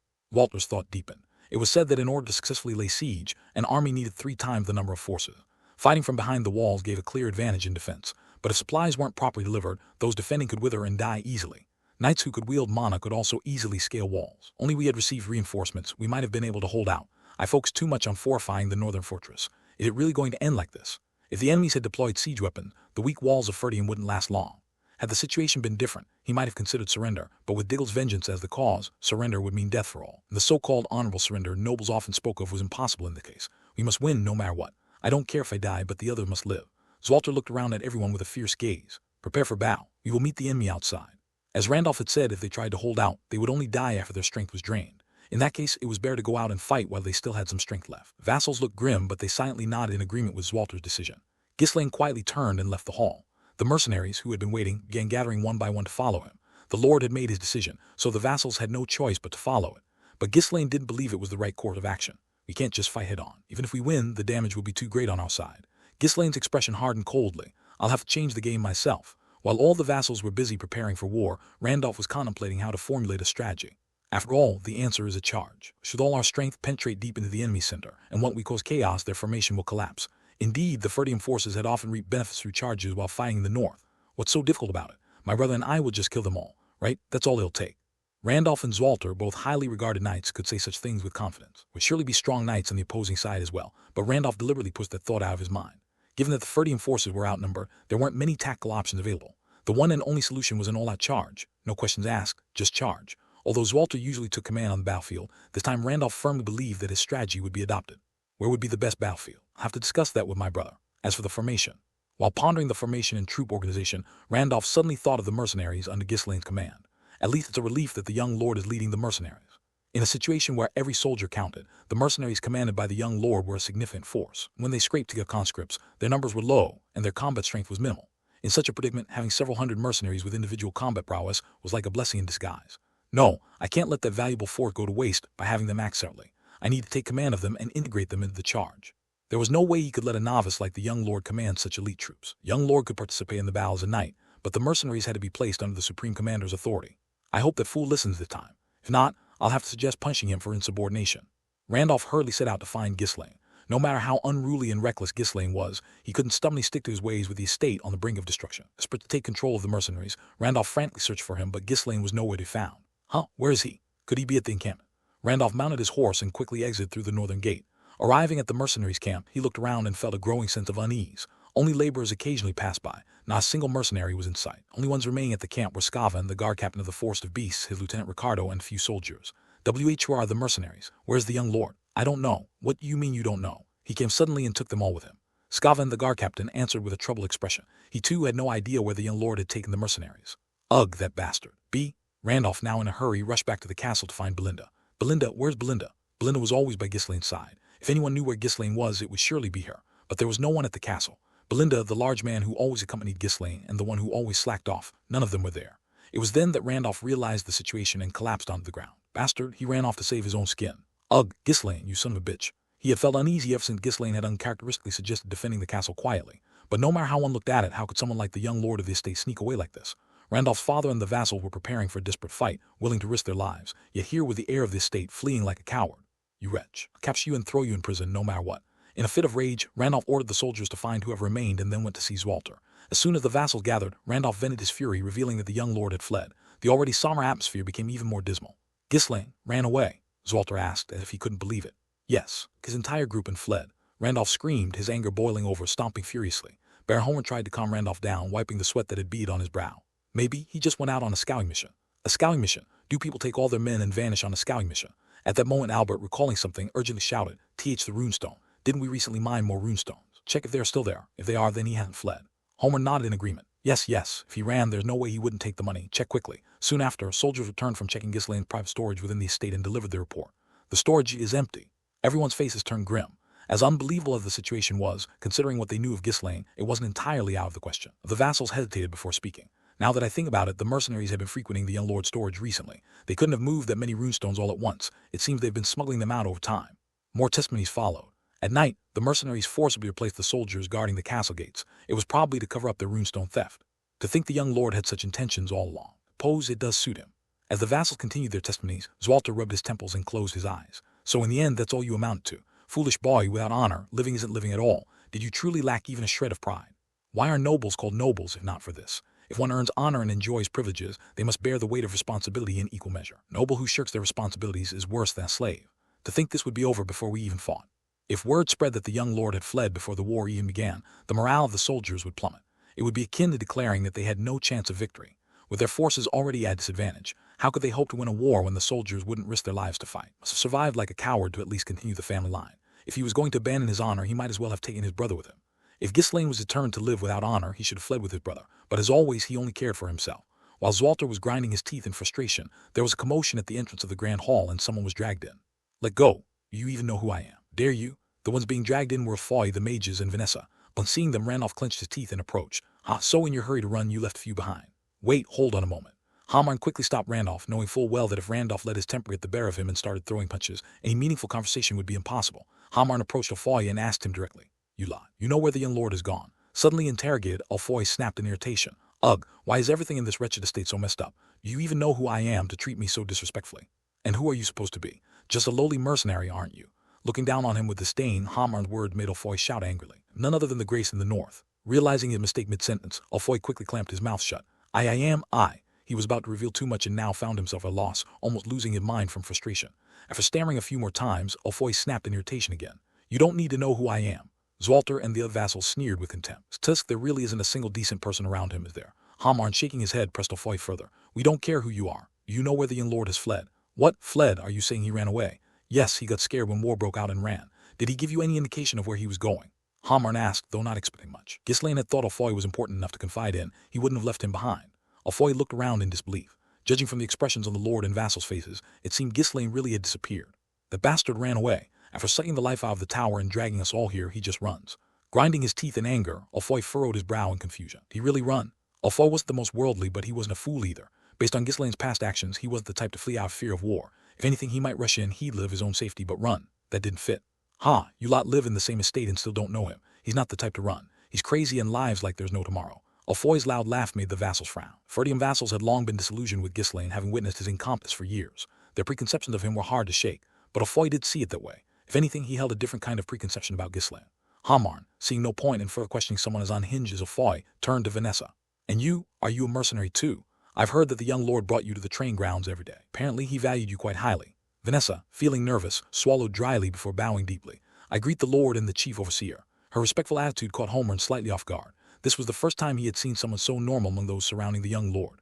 Walter's thought deepened. It was said that in order to successfully lay siege, an army needed 3 times the number of forces. Fighting from behind the walls gave a clear advantage in defense, but if supplies weren't properly delivered, those defending could wither and die easily. Knights who could wield mana could also easily scale walls. Only we had received reinforcements, we might have been able to hold out. I focused too much on fortifying the northern fortress. Is it really going to end like this? If the enemies had deployed siege weapons, the weak walls of Ferdium wouldn't last long. Had the situation been different, he might have considered surrender, but with Diggle's vengeance as the cause, surrender would mean death for all. The so-called honorable surrender nobles often spoke of was impossible in the case. We must win no matter what. I don't care if I die, but the others must live. Zoltar looked around at everyone with a fierce gaze. Prepare for battle. We will meet the enemy outside. As Randolph had said, if they tried to hold out, they would only die after their strength was drained. In that case, it was better to go out and fight while they still had some strength left. Vassals looked grim, but they silently nodded in agreement with Zoltar's decision. Ghislaine quietly turned and left the hall. The mercenaries, who had been waiting, began gathering one by one to follow him. The lord had made his decision, so the vassals had no choice but to follow it. But Ghislaine didn't believe it was the right course of action. We can't just fight head-on. Even if we win, the damage will be too great on our side. Ghislaine's expression hardened coldly. I'll have to change the game myself. While all the vassals were busy preparing for war, Randolph was contemplating how to formulate a strategy. After all, the answer is a charge. Should all our strength penetrate deep into the enemy center, and once we cause chaos, their formation will collapse. Indeed, the Ferdium forces had often reaped benefits through charges while fighting in the north. What's so difficult about it? My brother and I will just kill them all, right? That's all it'll take. Randolph and Zoltar, both highly regarded knights, could say such things with confidence. Would surely be strong knights on the opposing side as well, but Randolph deliberately pushed that thought out of his mind. Given that the Ferdium forces were outnumbered, there weren't many tactical options available. The one and only solution was an all-out charge. No questions asked, just charge. Although Zoltar usually took command on the battlefield, this time Randolph firmly believed that his strategy would be adopted. Where would be the best battlefield? I'll have to discuss that with my brother. As for the formation, while pondering the formation and troop organization, Randolph suddenly thought of the mercenaries under Ghislaine's command. At least it's a relief that the young lord is leading the mercenaries. In a situation where every soldier counted, the mercenaries commanded by the young lord were a significant force. When they scraped together conscripts, their numbers were low, and their combat strength was minimal. In such a predicament, having several hundred mercenaries with individual combat prowess was like a blessing in disguise. No, I can't let that valuable force go to waste by having them act separately. I need to take command of them and integrate them into the charge. There was no way he could let a novice like the young lord command such elite troops. Young lord could participate in the battle as a knight, but the mercenaries had to be placed under the supreme commander's authority. I hope that fool listens this time. If not, I'll have to suggest punishing him for insubordination. Randolph hurriedly set out to find Ghislaine. No matter how unruly and reckless Ghislaine was, he couldn't stubbornly stick to his ways with the estate on the brink of destruction. Desperate to take control of the mercenaries, Randolph frantically searched for him, but Ghislaine was nowhere to be found. Huh? Where is he? Could he be at the encampment? Randolph mounted his horse and quickly exited through the northern gate. Arriving at the mercenaries' camp, he looked around and felt a growing sense of unease. Only laborers occasionally passed by. Not a single mercenary was in sight. Only ones remaining at the camp were Skaven, the guard captain of the Forest of Beasts, his lieutenant Ricardo, and a few soldiers. Who are the mercenaries? Where's the young lord? I don't know. What do you mean you don't know? He came suddenly and took them all with him. Skaven, the guard captain, answered with a troubled expression. He too had no idea where the young lord had taken the mercenaries. Ugh, that bastard. Randolph, now in a hurry, rushed back to the castle to find Belinda. Belinda, where's Belinda? Belinda was always by Ghislaine's side. If anyone knew where Ghislaine was, it would surely be her. But there was no one at the castle. Belinda, the large man who always accompanied Ghislaine, and the one who always slacked off, none of them were there. It was then that Randolph realized the situation and collapsed onto the ground. Bastard, he ran off to save his own skin. Ugh, Ghislaine, you son of a bitch. He had felt uneasy ever since Ghislaine had uncharacteristically suggested defending the castle quietly. But no matter how one looked at it, how could someone like the young lord of the estate sneak away like this? Randolph's father and the vassal were preparing for a desperate fight, willing to risk their lives, yet here was the heir of the estate fleeing like a coward. You wretch. I'll capture you and throw you in prison no matter what. In a fit of rage, Randolph ordered the soldiers to find whoever remained and then went to seize Zoltar. As soon as the vassals gathered, Randolph vented his fury, revealing that the young lord had fled. The already somber atmosphere became even more dismal. Ghislaine ran away? Zoltar asked, as if he couldn't believe it. Yes, his entire group had fled. Randolph screamed, his anger boiling over, stomping furiously. Baron Homer tried to calm Randolph down, wiping the sweat that had beaded on his brow. Maybe he just went out on a scouting mission. A scouting mission? Do people take all their men and vanish on a scouting mission? At that moment, Albert, recalling something, urgently shouted, the runestone. Didn't we recently mine more runestones? Check if they're still there. If they are, then he hasn't fled. Homer nodded in agreement. Yes. If he ran, there's no way he wouldn't take the money. Check quickly. Soon after, soldiers returned from checking Ghislaine's private storage within the estate and delivered their report. The storage is empty. Everyone's faces turned grim. As unbelievable as the situation was, considering what they knew of Ghislaine, it wasn't entirely out of the question. The vassals hesitated before speaking. Now that I think about it, the mercenaries had been frequenting the young lord's storage recently. They couldn't have moved that many runestones all at once. It seems they've been smuggling them out over time. More testimonies followed. At night, the mercenaries forcibly replaced the soldiers guarding the castle gates. It was probably to cover up their runestone theft. To think the young lord had such intentions all along. Suppose it does suit him. As the vassals continued their testimonies, Zwalter rubbed his temples and closed his eyes. So in the end, that's all you amount to. Foolish boy, without honor, living isn't living at all. Did you truly lack even a shred of pride? Why are nobles called nobles if not for this? If one earns honor and enjoys privileges, they must bear the weight of responsibility in equal measure. Noble who shirks their responsibilities is worse than a slave. To think this would be over before we even fought. If word spread that the young lord had fled before the war even began, the morale of the soldiers would plummet. It would be akin to declaring that they had no chance of victory. With their forces already at disadvantage, how could they hope to win a war when the soldiers wouldn't risk their lives to fight? Must have survived like a coward to at least continue the family line. If he was going to abandon his honor, he might as well have taken his brother with him. If Ghislaine was determined to live without honor, he should have fled with his brother. But as always, he only cared for himself. While Zwalter was grinding his teeth in frustration, there was a commotion at the entrance of the grand hall and someone was dragged in. Let go. You even know who I am. Dare you? The ones being dragged in were Foy, the mages, and Vanessa. On seeing them, Randolph clenched his teeth and approached. So in your hurry to run, you left a few behind. Wait, hold on a moment. Hamarn quickly stopped Randolph, knowing full well that if Randolph let his temper get the better of him and started throwing punches, any meaningful conversation would be impossible. Hamarn approached Foy and asked him directly. You lie. You know where the young lord is gone. Suddenly interrogated, Alfoy snapped in irritation. Ugh, why is everything in this wretched estate so messed up? Do you even know who I am to treat me so disrespectfully? And who are you supposed to be? Just a lowly mercenary, aren't you? Looking down on him with disdain, Hamarn's word made Alfoy shout angrily. None other than the grace in the north. Realizing his mistake mid-sentence, Alfoy quickly clamped his mouth shut. I. He was about to reveal too much and now found himself at a loss, almost losing his mind from frustration. After stammering a few more times, Alfoy snapped in irritation again. You don't need to know who I am. Zwalter and the other vassals sneered with contempt. Tusk, there really isn't a single decent person around him, is there? Hamarn, shaking his head, pressed Alfoy further. We don't care who you are. You know where the young lord has fled. What? Fled? Are you saying he ran away? Yes, he got scared when war broke out and ran. Did he give you any indication of where he was going? Hamarn asked, though not expecting much. Ghislaine had thought Alfoy was important enough to confide in. He wouldn't have left him behind. Alfoy looked around in disbelief. Judging from the expressions on the lord and vassals' faces, it seemed Ghislaine really had disappeared. The bastard ran away. After sucking the life out of the tower and dragging us all here, he just runs. Grinding his teeth in anger, Alfoy furrowed his brow in confusion. Did he really run? Alfoy wasn't the most worldly, but he wasn't a fool either. Based on Ghislaine's past actions, he wasn't the type to flee out of fear of war. If anything, he might rush in, he'd live his own safety, but run. That didn't fit. You lot live in the same estate and still don't know him. He's not the type to run. He's crazy and lives like there's no tomorrow. Alfoy's loud laugh made the vassals frown. Ferdium vassals had long been disillusioned with Ghislaine, having witnessed his incompetence for years. Their preconceptions of him were hard to shake, but Alfoy did see it that way. If anything, he held a different kind of preconception about Ghislaine. Hamarn, seeing no point in further questioning someone as unhinged as Alfoy, turned to Vanessa. And you, are you a mercenary too? I've heard that the young lord brought you to the train grounds every day. Apparently he valued you quite highly. Vanessa, feeling nervous, swallowed dryly before bowing deeply. I greet the lord and the chief overseer. Her respectful attitude caught Hamarn slightly off guard. This was the first time he had seen someone so normal among those surrounding the young lord.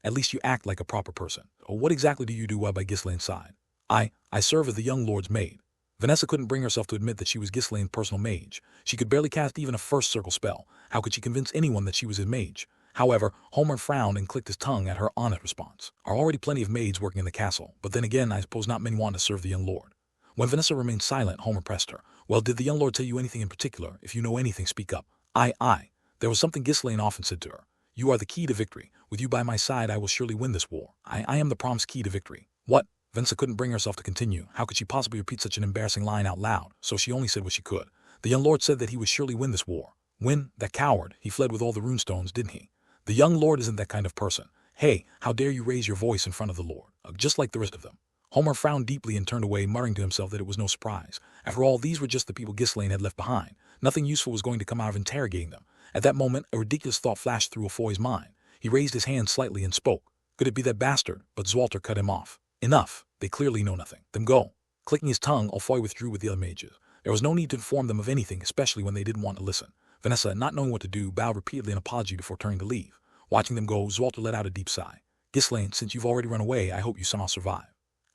At least you act like a proper person. Oh, what exactly do you do while by Ghislaine's side? I serve as the young lord's maid. Vanessa couldn't bring herself to admit that she was Ghislaine's personal mage. She could barely cast even a first circle spell. How could she convince anyone that she was his mage? However, Homer frowned and clicked his tongue at her honest response. Are already plenty of maids working in the castle, but then again, I suppose not many want to serve the young lord. When Vanessa remained silent, Homer pressed her. Well, did the young lord tell you anything in particular? If you know anything, speak up. There was something Ghislaine often said to her. You are the key to victory. With you by my side, I will surely win this war. I am the promised key to victory. What? Vanessa couldn't bring herself to continue. How could she possibly repeat such an embarrassing line out loud? So she only said what she could. The young lord said that he would surely win this war. Win? That coward. He fled with all the runestones, didn't he? The young lord isn't that kind of person. Hey, how dare you raise your voice in front of the lord? Just like the rest of them. Homer frowned deeply and turned away, muttering to himself that it was no surprise. After all, these were just the people Ghislaine had left behind. Nothing useful was going to come out of interrogating them. At that moment, a ridiculous thought flashed through Alfoy's mind. He raised his hand slightly and spoke. Could it be that bastard? But Zwalter cut him off. Enough. They clearly know nothing. Them go. Clicking his tongue, Alfoy withdrew with the other mages. There was no need to inform them of anything, especially when they didn't want to listen. Vanessa, not knowing what to do, bowed repeatedly in apology before turning to leave. Watching them go, Zwalter let out a deep sigh. Ghislaine, since you've already run away, I hope you somehow survive.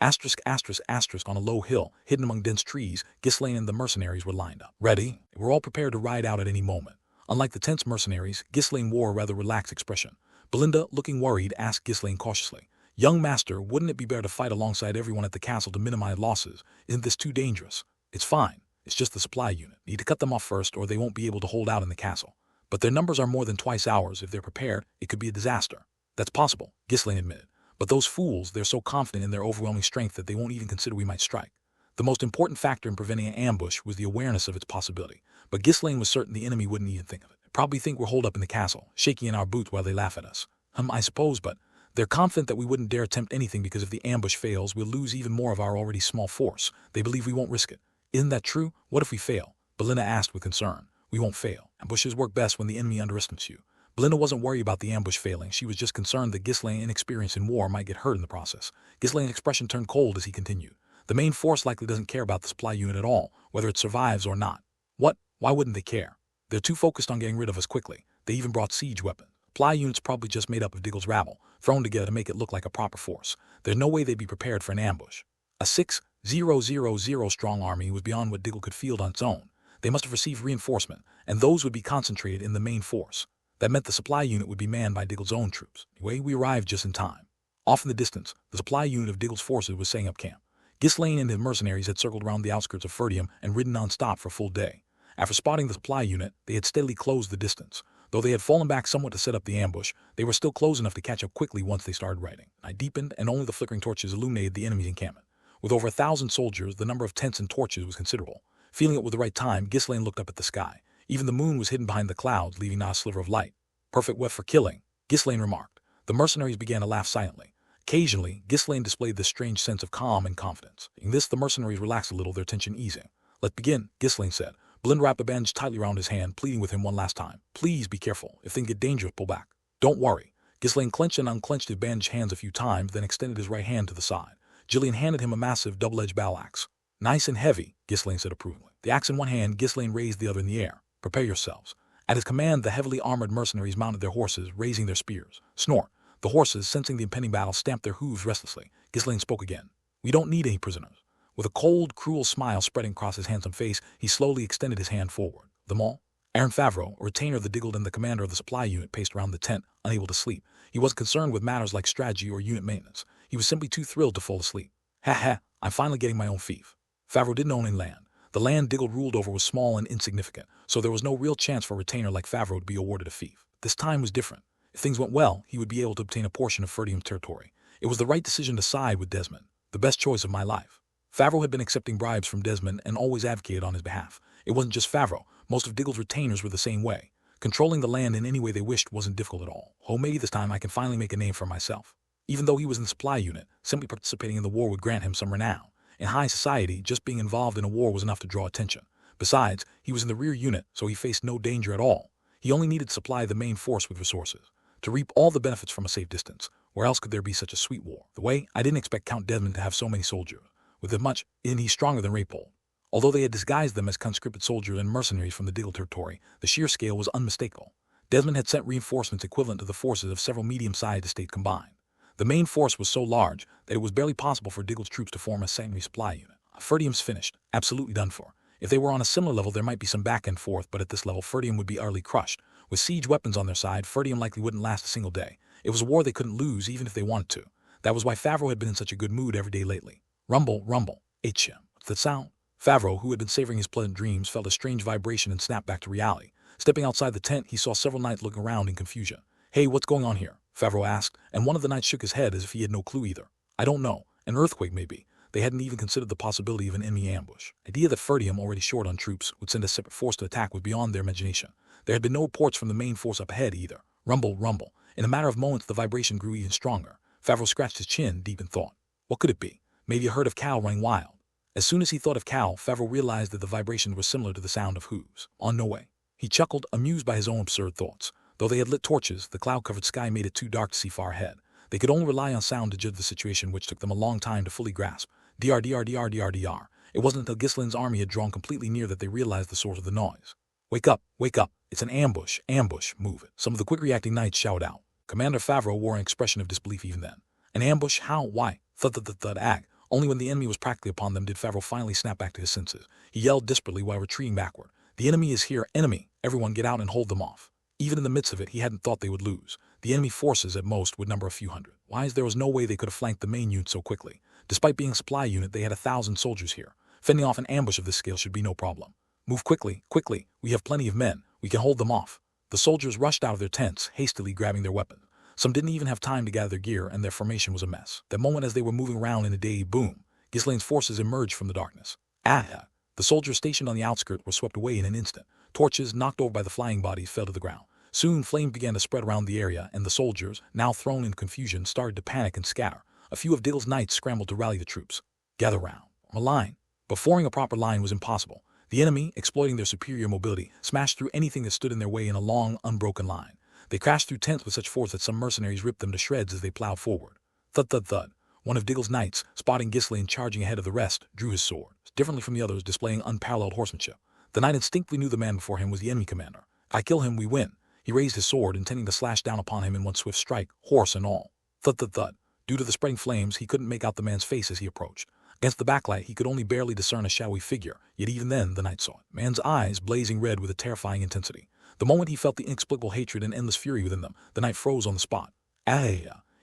On a low hill, hidden among dense trees, Ghislaine and the mercenaries were lined up. Ready? They were all prepared to ride out at any moment. Unlike the tense mercenaries, Ghislaine wore a rather relaxed expression. Belinda, looking worried, asked Ghislaine cautiously, Young master, wouldn't it be better to fight alongside everyone at the castle to minimize losses? Isn't this too dangerous? It's fine. It's just the supply unit. Need to cut them off first or they won't be able to hold out in the castle. But their numbers are more than twice ours. If they're prepared, it could be a disaster. That's possible, Ghislaine admitted. But those fools, they're so confident in their overwhelming strength that they won't even consider we might strike. The most important factor in preventing an ambush was the awareness of its possibility, but Ghislaine was certain the enemy wouldn't even think of it. Probably think we're holed up in the castle, shaking in our boots while they laugh at us. I suppose, but they're confident that we wouldn't dare attempt anything because if the ambush fails, we'll lose even more of our already small force. They believe we won't risk it. Isn't that true? What if we fail? Belinda asked with concern. We won't fail. Ambushes work best when the enemy underestimates you. Belinda wasn't worried about the ambush failing. She was just concerned that Ghislaine, inexperienced in war, might get hurt in the process. Ghislaine's expression turned cold as he continued. The main force likely doesn't care about the supply unit at all, whether it survives or not. What? Why wouldn't they care? They're too focused on getting rid of us quickly. They even brought siege weapons. Supply units probably just made up of Diggle's rabble, thrown together to make it look like a proper force. There's no way they'd be prepared for an ambush. A 6,000 strong army was beyond what Diggle could field on its own. They must have received reinforcement, and those would be concentrated in the main force. That meant the supply unit would be manned by Diggle's own troops. Anyway, we arrived just in time. Off in the distance, the supply unit of Diggle's forces was setting up camp. Ghislaine and his mercenaries had circled around the outskirts of Ferdium and ridden non-stop for a full day. After spotting the supply unit, they had steadily closed the distance. Though they had fallen back somewhat to set up the ambush, they were still close enough to catch up quickly once they started riding. Night deepened, and only the flickering torches illuminated the enemy's encampment. With over 1,000 soldiers, the number of tents and torches was considerable. Feeling it was the right time, Ghislaine looked up at the sky. Even the moon was hidden behind the clouds, leaving not a sliver of light. Perfect weapon for killing, Ghislaine remarked. The mercenaries began to laugh silently. Occasionally, Ghislaine displayed this strange sense of calm and confidence. In this, the mercenaries relaxed a little, their tension easing. Let's begin, Ghislaine said. Belinda wrapped a bandage tightly around his hand, pleading with him one last time. Please be careful. If things get dangerous, pull back. Don't worry. Ghislaine clenched and unclenched his bandaged hands a few times, then extended his right hand to the side. Gillian handed him a massive double-edged battle axe. Nice and heavy, Ghislaine said approvingly. The axe in one hand, Ghislaine raised the other in the air. Prepare yourselves. At his command, the heavily armored mercenaries mounted their horses, raising their spears. Snort. The horses, sensing the impending battle, stamped their hooves restlessly. Ghislaine spoke again. We don't need any prisoners. With a cold, cruel smile spreading across his handsome face, he slowly extended his hand forward. Them all? Aaron Favreau, a retainer of the Diggle and the commander of the supply unit, paced around the tent, unable to sleep. He wasn't concerned with matters like strategy or unit maintenance. He was simply too thrilled to fall asleep. Ha ha, I'm finally getting my own fief. Favreau didn't own any land. The land Diggle ruled over was small and insignificant, so there was no real chance for a retainer like Favreau to be awarded a fief. This time was different. If things went well, he would be able to obtain a portion of Ferdium's territory. It was the right decision to side with Desmond, the best choice of my life. Favreau had been accepting bribes from Desmond and always advocated on his behalf. It wasn't just Favreau. Most of Diggle's retainers were the same way. Controlling the land in any way they wished wasn't difficult at all. Oh, maybe this time I can finally make a name for myself. Even though he was in the supply unit, simply participating in the war would grant him some renown. In high society, just being involved in a war was enough to draw attention. Besides, he was in the rear unit, so he faced no danger at all. He only needed to supply the main force with resources, to reap all the benefits from a safe distance. Where else could there be such a sweet war? The way, I didn't expect Count Desmond to have so many soldiers. With as much, isn't he stronger than Raypole? Although they had disguised them as conscripted soldiers and mercenaries from the Diggle territory, the sheer scale was unmistakable. Desmond had sent reinforcements equivalent to the forces of several medium-sized estates combined. The main force was so large that it was barely possible for Diggle's troops to form a secondary supply unit. Ferdium's finished, absolutely done for. If they were on a similar level, there might be some back and forth, but at this level, Ferdium would be utterly crushed. With siege weapons on their side, Ferdium likely wouldn't last a single day. It was a war they couldn't lose, even if they wanted to. That was why Favreau had been in such a good mood every day lately. Rumble, rumble. H.M. What's that sound? Favreau, who had been savoring his pleasant dreams, felt a strange vibration and snapped back to reality. Stepping outside the tent, he saw several knights looking around in confusion. Hey, what's going on here? Favreau asked, and one of the knights shook his head as if he had no clue either. I don't know. An earthquake, maybe. They hadn't even considered the possibility of an enemy ambush. The idea that Ferdium, already short on troops, would send a separate force to attack was beyond their imagination. There had been no reports from the main force up ahead either. Rumble, rumble. In a matter of moments, the vibration grew even stronger. Favreau scratched his chin, deep in thought. What could it be? Maybe a herd of cow running wild. As soon as he thought of cow, Favreau realized that the vibrations were similar to the sound of hooves. On no way. He chuckled, amused by his own absurd thoughts. Though they had lit torches, the cloud-covered sky made it too dark to see far ahead. They could only rely on sound to judge the situation, which took them a long time to fully grasp. Dr, dr, dr, dr, dr. It wasn't until Ghislaine's army had drawn completely near that they realized the source of the noise. Wake up, wake up. It's an ambush, ambush, move it. Some of the quick-reacting knights shouted out. Commander Favreau wore an expression of disbelief even then. An ambush? How? Why? Thud, ag. Only when the enemy was practically upon them did Favreau finally snap back to his senses. He yelled desperately while retreating backward. The enemy is here, enemy! Everyone get out and hold them off. Even in the midst of it, he hadn't thought they would lose. The enemy forces, at most, would number a few hundred. Why, there was no way they could have flanked the main unit so quickly. Despite being a supply unit, they had 1,000 soldiers here. Fending off an ambush of this scale should be no problem. Move quickly, quickly. We have plenty of men. We can hold them off. The soldiers rushed out of their tents, hastily grabbing their weapons. Some didn't even have time to gather their gear, and their formation was a mess. That moment as they were moving around in a day, boom. Ghislaine's forces emerged from the darkness. The soldiers stationed on the outskirts were swept away in an instant. Torches, knocked over by the flying bodies, fell to the ground. Soon, flames began to spread around the area, and the soldiers, now thrown in confusion, started to panic and scatter. A few of Diggle's knights scrambled to rally the troops. Gather round. A line. But forming a proper line was impossible. The enemy, exploiting their superior mobility, smashed through anything that stood in their way in a long, unbroken line. They crashed through tents with such force that some mercenaries ripped them to shreds as they plowed forward. Thud, thud, thud. One of Diggle's knights, spotting Ghislaine charging ahead of the rest, drew his sword, differently from the others, displaying unparalleled horsemanship. The knight instinctively knew the man before him was the enemy commander. If I kill him, we win. He raised his sword, intending to slash down upon him in one swift strike, horse and all. Thud, thud, thud. Due to the spreading flames, he couldn't make out the man's face as he approached. Against the backlight, he could only barely discern a shadowy figure, yet even then the knight saw it. Man's eyes blazing red with a terrifying intensity. The moment he felt the inexplicable hatred and endless fury within them, the knight froze on the spot.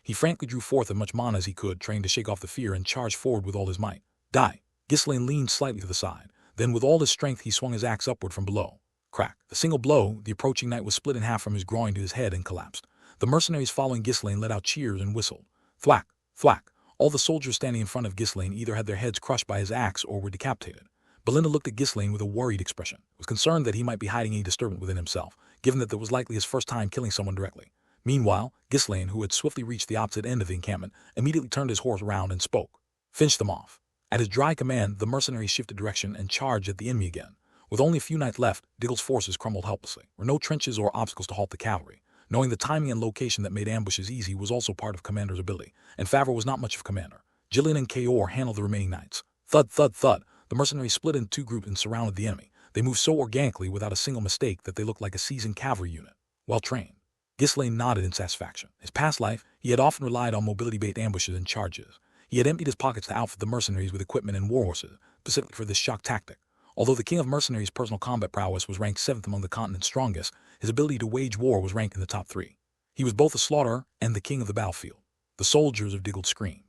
He frantically drew forth as much mana as he could, trained to shake off the fear, and charged forward with all his might. Die! Ghislaine leaned slightly to the side. Then with all his strength he swung his axe upward from below. Crack. The single blow, the approaching knight was split in half from his groin to his head and collapsed. The mercenaries following Ghislaine let out cheers and whistled. Thwack! Thwack! All the soldiers standing in front of Ghislaine either had their heads crushed by his axe or were decapitated. Belinda looked at Ghislaine with a worried expression, was concerned that he might be hiding any disturbance within himself, given that it was likely his first time killing someone directly. Meanwhile, Ghislaine, who had swiftly reached the opposite end of the encampment, immediately turned his horse around and spoke. Finish them off. At his dry command, the mercenaries shifted direction and charged at the enemy again. With only a few knights left, Diggle's forces crumbled helplessly. There were no trenches or obstacles to halt the cavalry. Knowing the timing and location that made ambushes easy was also part of Commander's ability, and Favreau was not much of a commander. Gillian and Kaor handled the remaining knights. Thud, thud, thud. The mercenaries split into two groups and surrounded the enemy. They moved so organically without a single mistake that they looked like a seasoned cavalry unit. Well trained. Ghislaine nodded in satisfaction. In his past life, he had often relied on mobility-based ambushes and charges. He had emptied his pockets to outfit the mercenaries with equipment and war horses, specifically for this shock tactic. Although the King of Mercenaries' personal combat prowess was ranked 7th among the continent's strongest, his ability to wage war was ranked in the top 3. He was both a slaughterer and the king of the battlefield. The soldiers of Diggle screamed.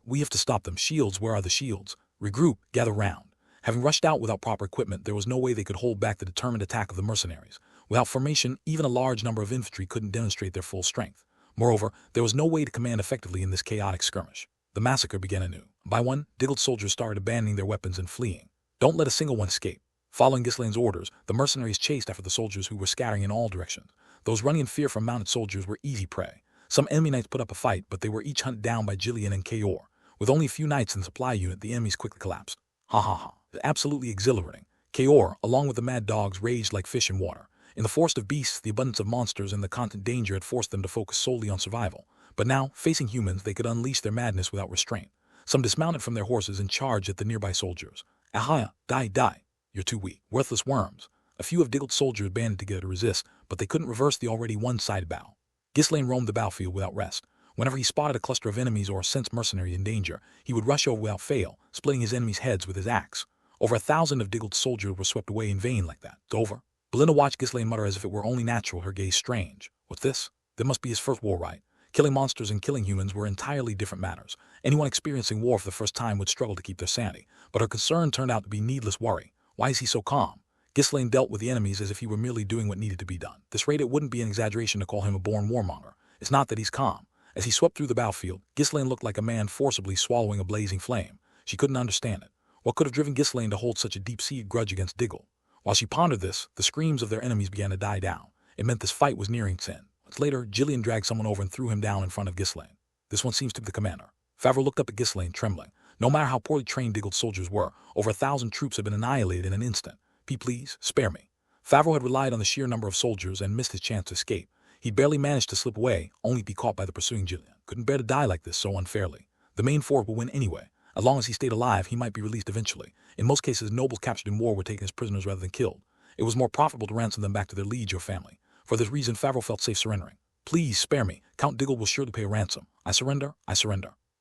We have to stop them. Shields, where are the shields? Regroup, gather round. Having rushed out without proper equipment, there was no way they could hold back the determined attack of the mercenaries. Without formation, even a large number of infantry couldn't demonstrate their full strength. Moreover, there was no way to command effectively in this chaotic skirmish. The massacre began anew. By one, Diggle's soldiers started abandoning their weapons and fleeing. Don't let a single one escape. Following Ghislaine's orders, the mercenaries chased after the soldiers who were scattering in all directions. Those running in fear from mounted soldiers were easy prey. Some enemy knights put up a fight, but they were each hunted down by Gillian and Kaor. With only a few knights in the supply unit, the enemies quickly collapsed. Ha ha ha. Absolutely exhilarating. Kaor, along with the mad dogs, raged like fish in water. In the forest of beasts, the abundance of monsters and the constant danger had forced them to focus solely on survival. But now, facing humans, they could unleash their madness without restraint. Some dismounted from their horses and charged at the nearby soldiers. Die, die. You're too weak. Worthless worms. A few of Diggle's soldiers banded together to resist, but they couldn't reverse the already one-sided battle. Ghislaine roamed the battlefield without rest. Whenever he spotted a cluster of enemies or a sensed mercenary in danger, he would rush over without fail, splitting his enemies' heads with his axe. Over 1,000 of Diggle's soldiers were swept away in vain like that. It's over. Belinda watched Ghislaine mutter as if it were only natural, her gaze strange. What's this? That must be his first war, right? Killing monsters and killing humans were entirely different matters. Anyone experiencing war for the first time would struggle to keep their sanity, but her concern turned out to be needless worry. Why is he so calm? Ghislaine dealt with the enemies as if he were merely doing what needed to be done. At this rate, it wouldn't be an exaggeration to call him a born warmonger. It's not that he's calm. As he swept through the battlefield, Ghislaine looked like a man forcibly swallowing a blazing flame. She couldn't understand it. What could have driven Ghislaine to hold such a deep-seated grudge against Diggle? While she pondered this, the screams of their enemies began to die down. It meant this fight was nearing its end. Months later, Gillian dragged someone over and threw him down in front of Ghislaine. This one seems to be the commander. Favreau looked up at Ghislaine, trembling. No matter how poorly trained Diggle's soldiers were, over 1,000 troops had been annihilated in an instant. Please, spare me. Favreau had relied on the sheer number of soldiers and missed his chance to escape. He'd barely managed to slip away, only to be caught by the pursuing Gillian. Couldn't bear to die like this so unfairly. The main force would win anyway. As long as he stayed alive, he might be released eventually. In most cases, nobles captured in war were taken as prisoners rather than killed. It was more profitable to ransom them back to their liege or family. For this reason, Favreau felt safe surrendering. Please, spare me. Count Diggle will surely pay a ransom. I surrender.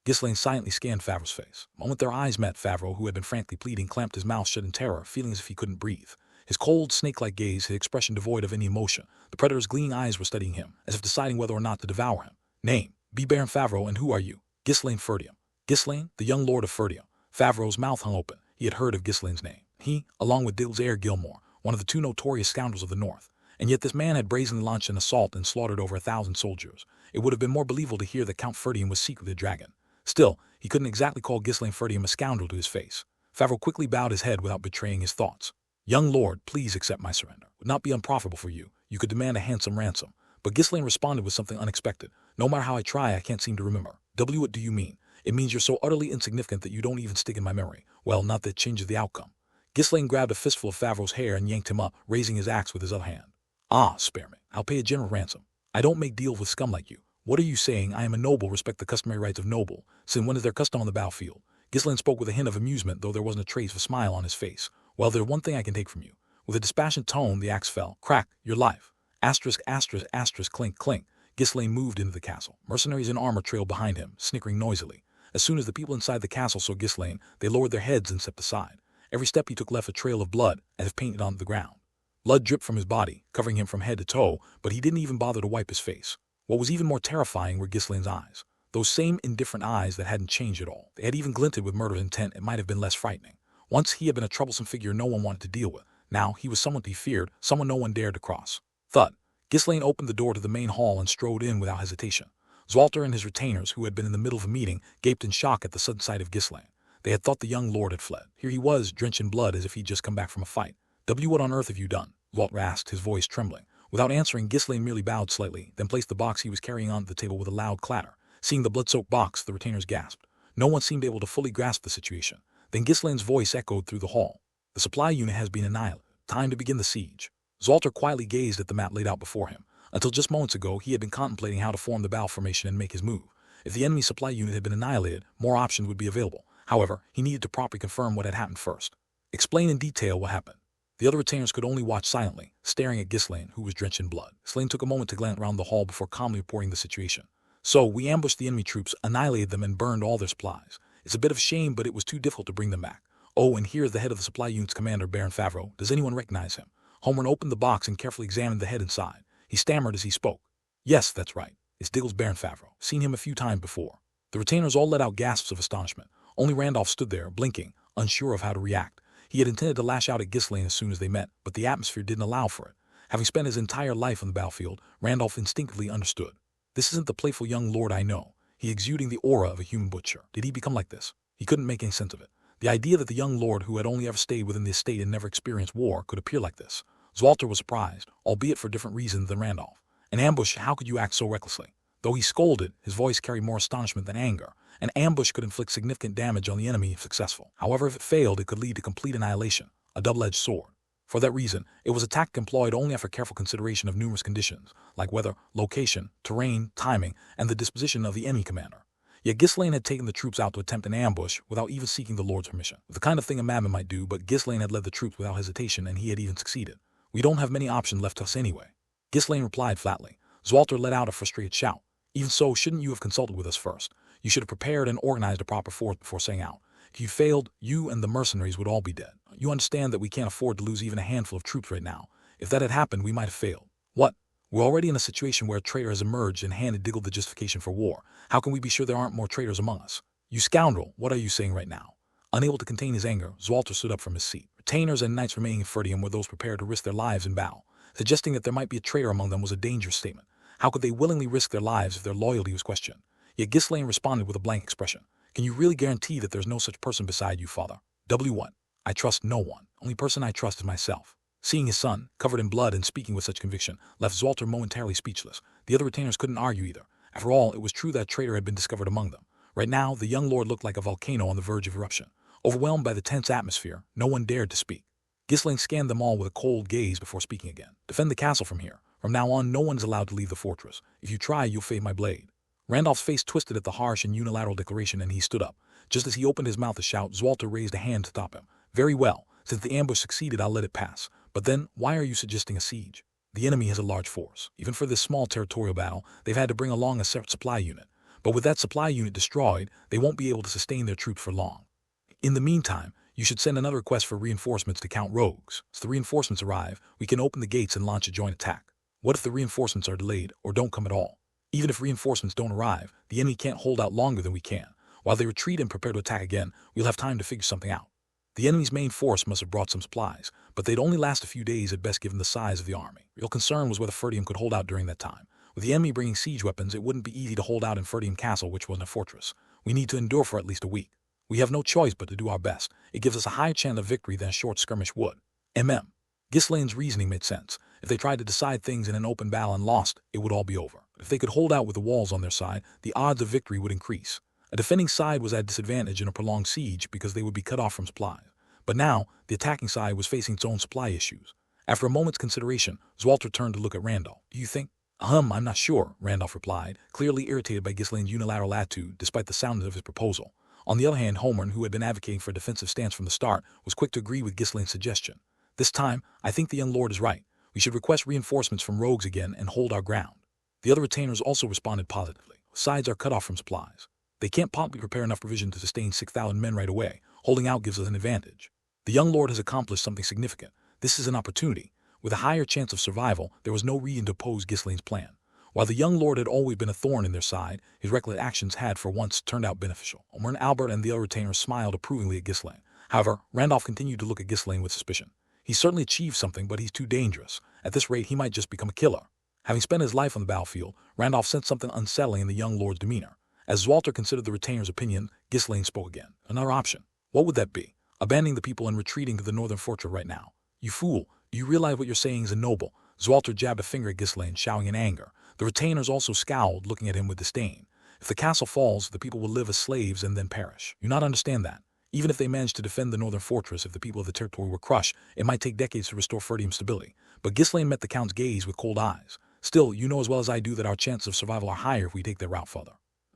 Ghislaine silently scanned Favreau's face. The moment their eyes met, Favreau, who had been frankly pleading, clamped his mouth shut in terror, feeling as if he couldn't breathe. His cold, snake-like gaze, his expression devoid of any emotion. The predator's gleaming eyes were studying him, as if deciding whether or not to devour him. Name: be Baron Favreau, and who are you? Ghislaine Ferdium. Ghislaine, the young lord of Ferdium. Favreau's mouth hung open. He had heard of Ghislaine's name. He, along with Diggle's heir Gilmore, one of the 2 notorious scoundrels of the north. And yet this man had brazenly launched an assault and slaughtered over 1,000 soldiers. It would have been more believable to hear that Count Ferdium was secretly a dragon. Still, he couldn't exactly call Ghislaine Ferdium a scoundrel to his face. Favreau quickly bowed his head without betraying his thoughts. Young lord, please accept my surrender. It would not be unprofitable for you. You could demand a handsome ransom. But Ghislaine responded with something unexpected. No matter how I try, I can't seem to remember. What do you mean? It means you're so utterly insignificant that you don't even stick in my memory. Well, not that it changes the outcome. Ghislaine grabbed a fistful of Favreau's hair and yanked him up, raising his axe with his other hand. Ah, spare me. I'll pay a general ransom. I don't make deals with scum like you. What are you saying? I am a noble, respect the customary rights of noble. Since when is there custom on the battlefield? Ghislaine spoke with a hint of amusement, though there wasn't a trace of a smile on his face. Well, there's one thing I can take from you. With a dispassionate tone, the axe fell. Crack, your life. Asterisk, asterisk, asterisk, clink, clink. Ghislaine moved into the castle. Mercenaries in armor trailed behind him, snickering noisily. As soon as the people inside the castle saw Ghislaine, they lowered their heads and stepped aside. Every step he took left a trail of blood, as if painted onto the ground. Blood dripped from his body, covering him from head to toe, but he didn't even bother to wipe his face. What was even more terrifying were Ghislaine's eyes. Those same indifferent eyes that hadn't changed at all. They had even glinted with murder intent. It might have been less frightening. Once he had been a troublesome figure no one wanted to deal with. Now he was someone to be feared, someone no one dared to cross. Thud. Ghislaine opened the door to the main hall and strode in without hesitation. Zwalter and his retainers, who had been in the middle of a meeting, gaped in shock at the sudden sight of Ghislaine. They had thought the young lord had fled. Here he was, drenched in blood as if he'd just come back from a fight. What on earth have you done? Zwalter asked, his voice trembling. Without answering, Ghislaine merely bowed slightly, then placed the box he was carrying onto the table with a loud clatter. Seeing the blood-soaked box, the retainers gasped. No one seemed able to fully grasp the situation. Then Ghislaine's voice echoed through the hall. The supply unit has been annihilated. Time to begin the siege. Zwalter quietly gazed at the map laid out before him. Until just moments ago, he had been contemplating how to form the battle formation and make his move. If the enemy supply unit had been annihilated, more options would be available. However, he needed to properly confirm what had happened first. Explain in detail what happened. The other retainers could only watch silently, staring at Ghislaine, who was drenched in blood. Ghislaine took a moment to glance around the hall before calmly reporting the situation. So, we ambushed the enemy troops, annihilated them, and burned all their supplies. It's a bit of a shame, but it was too difficult to bring them back. Oh, and here's the head of the supply unit's commander, Baron Favreau. Does anyone recognize him? Homeland opened the box and carefully examined the head inside. He stammered as he spoke. Yes, that's right. It's Diggle's Baron Favreau. Seen him a few times before. The retainers all let out gasps of astonishment. Only Randolph stood there, blinking, unsure of how to react. He had intended to lash out at Ghislaine as soon as they met, but the atmosphere didn't allow for it. Having spent his entire life on the battlefield, Randolph instinctively understood. This isn't the playful young lord I know. He exuding the aura of a human butcher. Did he become like this? He couldn't make any sense of it. The idea that the young lord who had only ever stayed within the estate and never experienced war could appear like this. Zwalter was surprised, albeit for different reasons than Randolph. An ambush, how could you act so recklessly? Though he scolded, his voice carried more astonishment than anger. An ambush could inflict significant damage on the enemy if successful. However, if it failed, it could lead to complete annihilation, a double-edged sword. For that reason, it was a tactic employed only after careful consideration of numerous conditions, like weather, location, terrain, timing, and the disposition of the enemy commander. Yet Ghislaine had taken the troops out to attempt an ambush without even seeking the Lord's permission. The kind of thing a madman might do, but Ghislaine had led the troops without hesitation, and he had even succeeded. We don't have many options left to us anyway. Ghislaine replied flatly. Zwalter let out a frustrated shout. Even so, shouldn't you have consulted with us first? You should have prepared and organized a proper force before setting out. If you failed, you and the mercenaries would all be dead. You understand that we can't afford to lose even a handful of troops right now. If that had happened, we might have failed. What? We're already in a situation where a traitor has emerged and handed Diggle the justification for war. How can we be sure there aren't more traitors among us? You scoundrel, what are you saying right now? Unable to contain his anger, Zwalter stood up from his seat. Retainers and knights remaining in Ferdium were those prepared to risk their lives in battle. Suggesting that there might be a traitor among them was a dangerous statement. How could they willingly risk their lives if their loyalty was questioned? Yet Ghislaine responded with a blank expression. Can you really guarantee that there's no such person beside you, father? What? I trust no one. Only person I trust is myself. Seeing his son, covered in blood and speaking with such conviction, left Zwalter momentarily speechless. The other retainers couldn't argue either. After all, it was true that a traitor had been discovered among them. Right now, the young lord looked like a volcano on the verge of eruption. Overwhelmed by the tense atmosphere, no one dared to speak. Ghislaine scanned them all with a cold gaze before speaking again. Defend the castle from here. From now on, no one is allowed to leave the fortress. If you try, you'll fade my blade. Randolph's face twisted at the harsh and unilateral declaration, and he stood up. Just as he opened his mouth to shout, Zwalter raised a hand to stop him. Very well. Since the ambush succeeded, I'll let it pass. But then, why are you suggesting a siege? The enemy has a large force. Even for this small territorial battle, they've had to bring along a separate supply unit. But with that supply unit destroyed, they won't be able to sustain their troops for long. In the meantime, you should send another request for reinforcements to Count Rogues. As the reinforcements arrive, we can open the gates and launch a joint attack. What if the reinforcements are delayed or don't come at all? Even if reinforcements don't arrive, the enemy can't hold out longer than we can. While they retreat and prepare to attack again, we'll have time to figure something out. The enemy's main force must have brought some supplies, but they'd only last a few days at best given the size of the army. Real concern was whether Ferdium could hold out during that time. With the enemy bringing siege weapons, it wouldn't be easy to hold out in Ferdium Castle, which wasn't a fortress. We need to endure for at least a week. We have no choice but to do our best. It gives us a higher chance of victory than a short skirmish would. Ghislaine's reasoning made sense. If they tried to decide things in an open battle and lost, it would all be over. If they could hold out with the walls on their side, the odds of victory would increase. A defending side was at a disadvantage in a prolonged siege because they would be cut off from supplies. But now, the attacking side was facing its own supply issues. After a moment's consideration, Zwalter turned to look at Randolph. Do you think? I'm not sure, Randolph replied, clearly irritated by Ghislaine's unilateral attitude despite the soundness of his proposal. On the other hand, Homer, who had been advocating for a defensive stance from the start, was quick to agree with Ghislaine's suggestion. This time, I think the young lord is right. We should request reinforcements from rogues again and hold our ground. The other retainers also responded positively. Sides are cut off from supplies. They can't possibly prepare enough provision to sustain 6,000 men right away. Holding out gives us an advantage. The young lord has accomplished something significant. This is an opportunity. With a higher chance of survival, there was no reason to oppose Ghislaine's plan. While the young lord had always been a thorn in their side, his reckless actions had for once turned out beneficial. Homer, Albert, and the other retainers smiled approvingly at Ghislaine. However, Randolph continued to look at Ghislaine with suspicion. He certainly achieved something, but he's too dangerous. At this rate, he might just become a killer. Having spent his life on the battlefield, Randolph sensed something unsettling in the young lord's demeanor. As Zwalter considered the retainer's opinion, Ghislaine spoke again. Another option. What would that be? Abandoning the people and retreating to the northern fortress right now. You fool. Do you realize what you're saying is ignoble? Zwalter jabbed a finger at Ghislaine, shouting in anger. The retainers also scowled, looking at him with disdain. If the castle falls, the people will live as slaves and then perish. You not understand that. Even if they managed to defend the northern fortress, if the people of the territory were crushed, it might take decades to restore Ferdium's stability. But Ghislaine met the count's gaze with cold eyes. Still, you know as well as I do that our chances of survival are higher if we take that route further.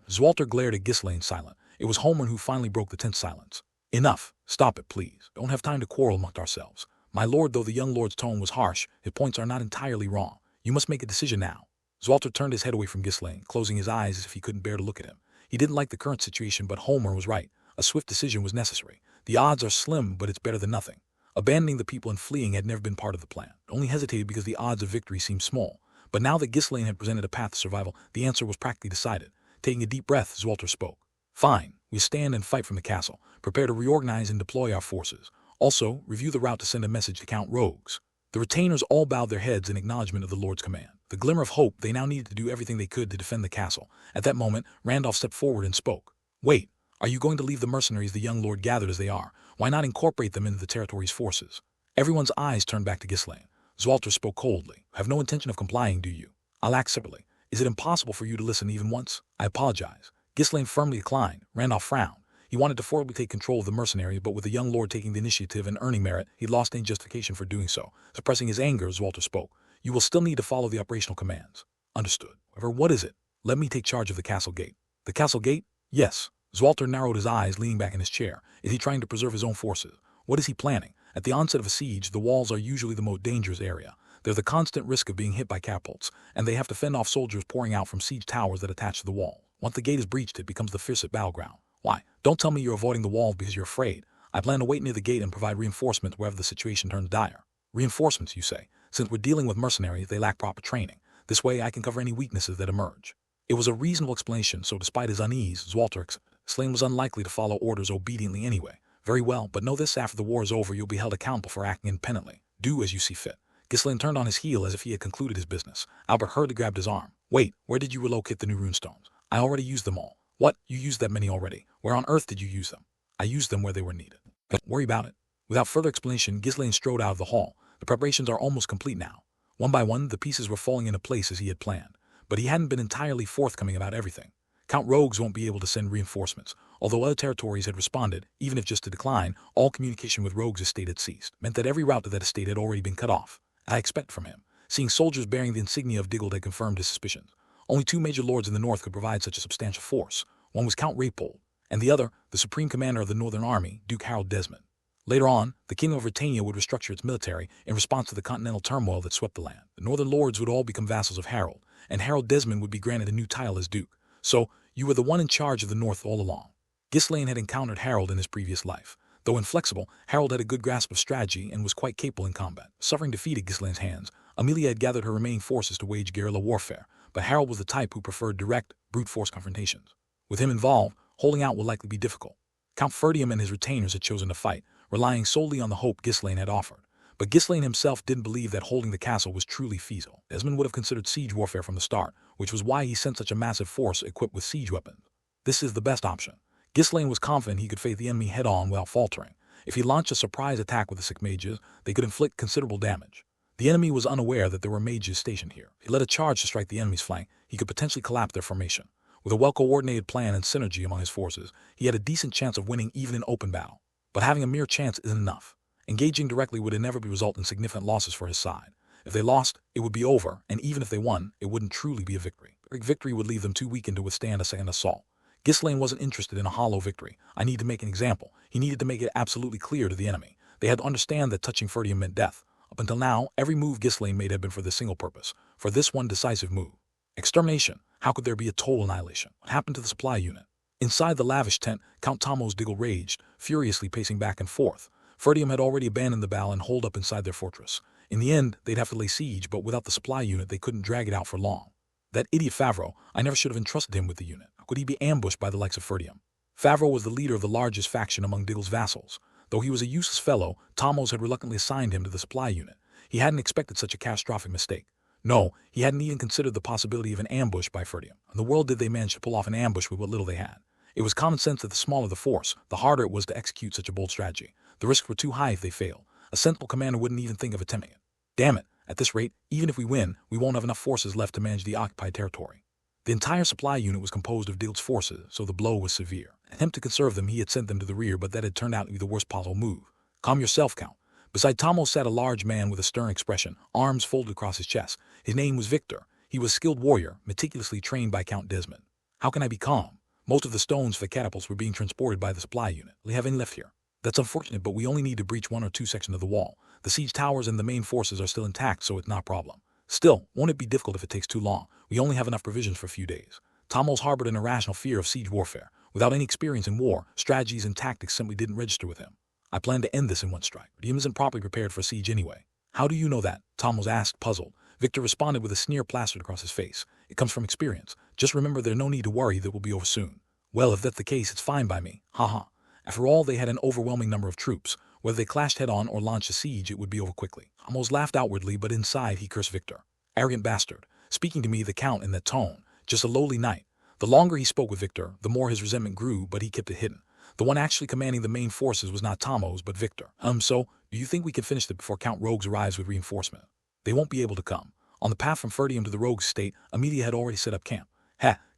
Zwalter glared at Ghislaine, silent. It was Homer who finally broke the tense silence. Enough. Stop it, please. Don't have time to quarrel amongst ourselves. My lord, though the young lord's tone was harsh, his points are not entirely wrong. You must make a decision now. Zwalter turned his head away from Ghislaine, closing his eyes as if he couldn't bear to look at him. He didn't like the current situation, but Homer was right. A swift decision was necessary. The odds are slim, but it's better than nothing. Abandoning the people and fleeing had never been part of the plan. Only hesitated because the odds of victory seemed small. But now that Ghislaine had presented a path to survival, the answer was practically decided. Taking a deep breath, Zwalter spoke. Fine. We stand and fight from the castle. Prepare to reorganize and deploy our forces. Also, review the route to send a message to Count Rogues. The retainers all bowed their heads in acknowledgement of the Lord's command. The glimmer of hope, they now needed to do everything they could to defend the castle. At that moment, Randolph stepped forward and spoke. Wait, are you going to leave the mercenaries the young lord gathered as they are? Why not incorporate them into the territory's forces? Everyone's eyes turned back to Ghislaine. Zwalter spoke coldly. Have no intention of complying, do you? I'll act separately. Is it impossible for you to listen even once? I apologize. Ghislaine firmly declined. Randolph frowned. He wanted to formally take control of the mercenaries, but with the young lord taking the initiative and earning merit, he lost any justification for doing so. Suppressing his anger, Zwalter spoke. You will still need to follow the operational commands. Understood. However, what is it? Let me take charge of the castle gate. The castle gate? Yes. Zwalter narrowed his eyes, leaning back in his chair. Is he trying to preserve his own forces? What is he planning? At the onset of a siege, the walls are usually the most dangerous area. There's the constant risk of being hit by catapults, and they have to fend off soldiers pouring out from siege towers that attach to the wall. Once the gate is breached, it becomes the fiercest battleground. Why? Don't tell me you're avoiding the wall because you're afraid. I plan to wait near the gate and provide reinforcements wherever the situation turns dire. Reinforcements, you say? Since we're dealing with mercenaries, they lack proper training. This way I can cover any weaknesses that emerge. It was a reasonable explanation, so despite his unease, Zwalter Ghislaine was unlikely to follow orders obediently anyway. Very well, but know this, after the war is over, you'll be held accountable for acting independently. Do as you see fit. Ghislaine turned on his heel as if he had concluded his business. Albert hurriedly grabbed his arm. Wait, where did you relocate the new runestones? I already used them all. What? You used that many already? Where on earth did you use them? I used them where they were needed. Don't worry about it. Without further explanation, Ghislaine strode out of the hall. The preparations are almost complete now. One by one, the pieces were falling into place as he had planned. But he hadn't been entirely forthcoming about everything. Count Rogues won't be able to send reinforcements. Although other territories had responded, even if just to decline, all communication with Rogues' estate had ceased. Meant that every route to that estate had already been cut off. I expect from him. Seeing soldiers bearing the insignia of Diggold had confirmed his suspicions. Only two major lords in the north could provide such a substantial force. One was Count Raypold, and the other, the supreme commander of the Northern Army, Duke Harold Desmond. Later on, the King of Britannia would restructure its military in response to the continental turmoil that swept the land. The northern lords would all become vassals of Harold, and Harold Desmond would be granted a new title as Duke. So, you were the one in charge of the north all along. Ghislaine had encountered Harold in his previous life. Though inflexible, Harold had a good grasp of strategy and was quite capable in combat. Suffering defeat at Ghislaine's hands, Amelia had gathered her remaining forces to wage guerrilla warfare, but Harold was the type who preferred direct, brute force confrontations. With him involved, holding out will likely be difficult. Count Ferdium and his retainers had chosen to fight, relying solely on the hope Ghislaine had offered. But Ghislaine himself didn't believe that holding the castle was truly feasible. Desmond would have considered siege warfare from the start, which was why he sent such a massive force equipped with siege weapons. This is the best option. Ghislaine was confident he could face the enemy head-on without faltering. If he launched a surprise attack with the sick mages, they could inflict considerable damage. The enemy was unaware that there were mages stationed here. If he led a charge to strike the enemy's flank, he could potentially collapse their formation. With a well-coordinated plan and synergy among his forces, he had a decent chance of winning even in open battle. But having a mere chance isn't enough. Engaging directly would inevitably result in significant losses for his side. If they lost, it would be over, and even if they won, it wouldn't truly be a victory. A victory would leave them too weakened to withstand a second assault. Ghislaine wasn't interested in a hollow victory. I need to make an example. He needed to make it absolutely clear to the enemy. They had to understand that touching Ferdium meant death. Up until now, every move Ghislaine made had been for this single purpose, for this one decisive move. Extermination. How could there be a total annihilation? What happened to the supply unit? Inside the lavish tent, Count Tommo's Diggle raged, furiously pacing back and forth. Ferdium had already abandoned the battle and holed up inside their fortress. In the end, they'd have to lay siege, but without the supply unit, they couldn't drag it out for long. That idiot Favreau, I never should have entrusted him with the unit. How could he be ambushed by the likes of Ferdium? Favreau was the leader of the largest faction among Diggle's vassals. Though he was a useless fellow, Tommos had reluctantly assigned him to the supply unit. He hadn't expected such a catastrophic mistake. No, he hadn't even considered the possibility of an ambush by Ferdium. In the world did they manage to pull off an ambush with what little they had? It was common sense that the smaller the force, the harder it was to execute such a bold strategy. The risks were too high if they failed. A sensible commander wouldn't even think of attempting it. Damn it, at this rate, even if we win, we won't have enough forces left to manage the occupied territory. The entire supply unit was composed of Diggle's forces, so the blow was severe. In an attempt to conserve them, he had sent them to the rear, but that had turned out to be the worst possible move. Calm yourself, Count. Beside Tommos sat a large man with a stern expression, arms folded across his chest. His name was Victor. He was a skilled warrior, meticulously trained by Count Desmond. How can I be calm? Most of the stones for the catapults were being transported by the supply unit. We have any left here? That's unfortunate, but we only need to breach 1 or 2 sections of the wall. The siege towers and the main forces are still intact, so it's not a problem. Still, won't it be difficult if it takes too long? We only have enough provisions for a few days. Tommos harbored an irrational fear of siege warfare. Without any experience in war, strategies and tactics simply didn't register with him. I plan to end this in one strike. Ferdium isn't properly prepared for a siege anyway. How do you know that? Tommos asked, puzzled. Victor responded with a sneer plastered across his face. It comes from experience. Just remember there's no need to worry, that will be over soon. Well, if that's the case, it's fine by me. Haha. After all, they had an overwhelming number of troops. Whether they clashed head-on or launched a siege, it would be over quickly. Tommos laughed outwardly, but inside he cursed Victor. Arrogant bastard. Speaking to me, the Count, in that tone. Just a lowly knight. The longer he spoke with Victor, the more his resentment grew, but he kept it hidden. The one actually commanding the main forces was not Tommos, but Victor. So, do you think we can finish it before Count Rogues arrives with reinforcement? They won't be able to come. On the path from Ferdium to the Rogues' estate, Amelia had already set up camp.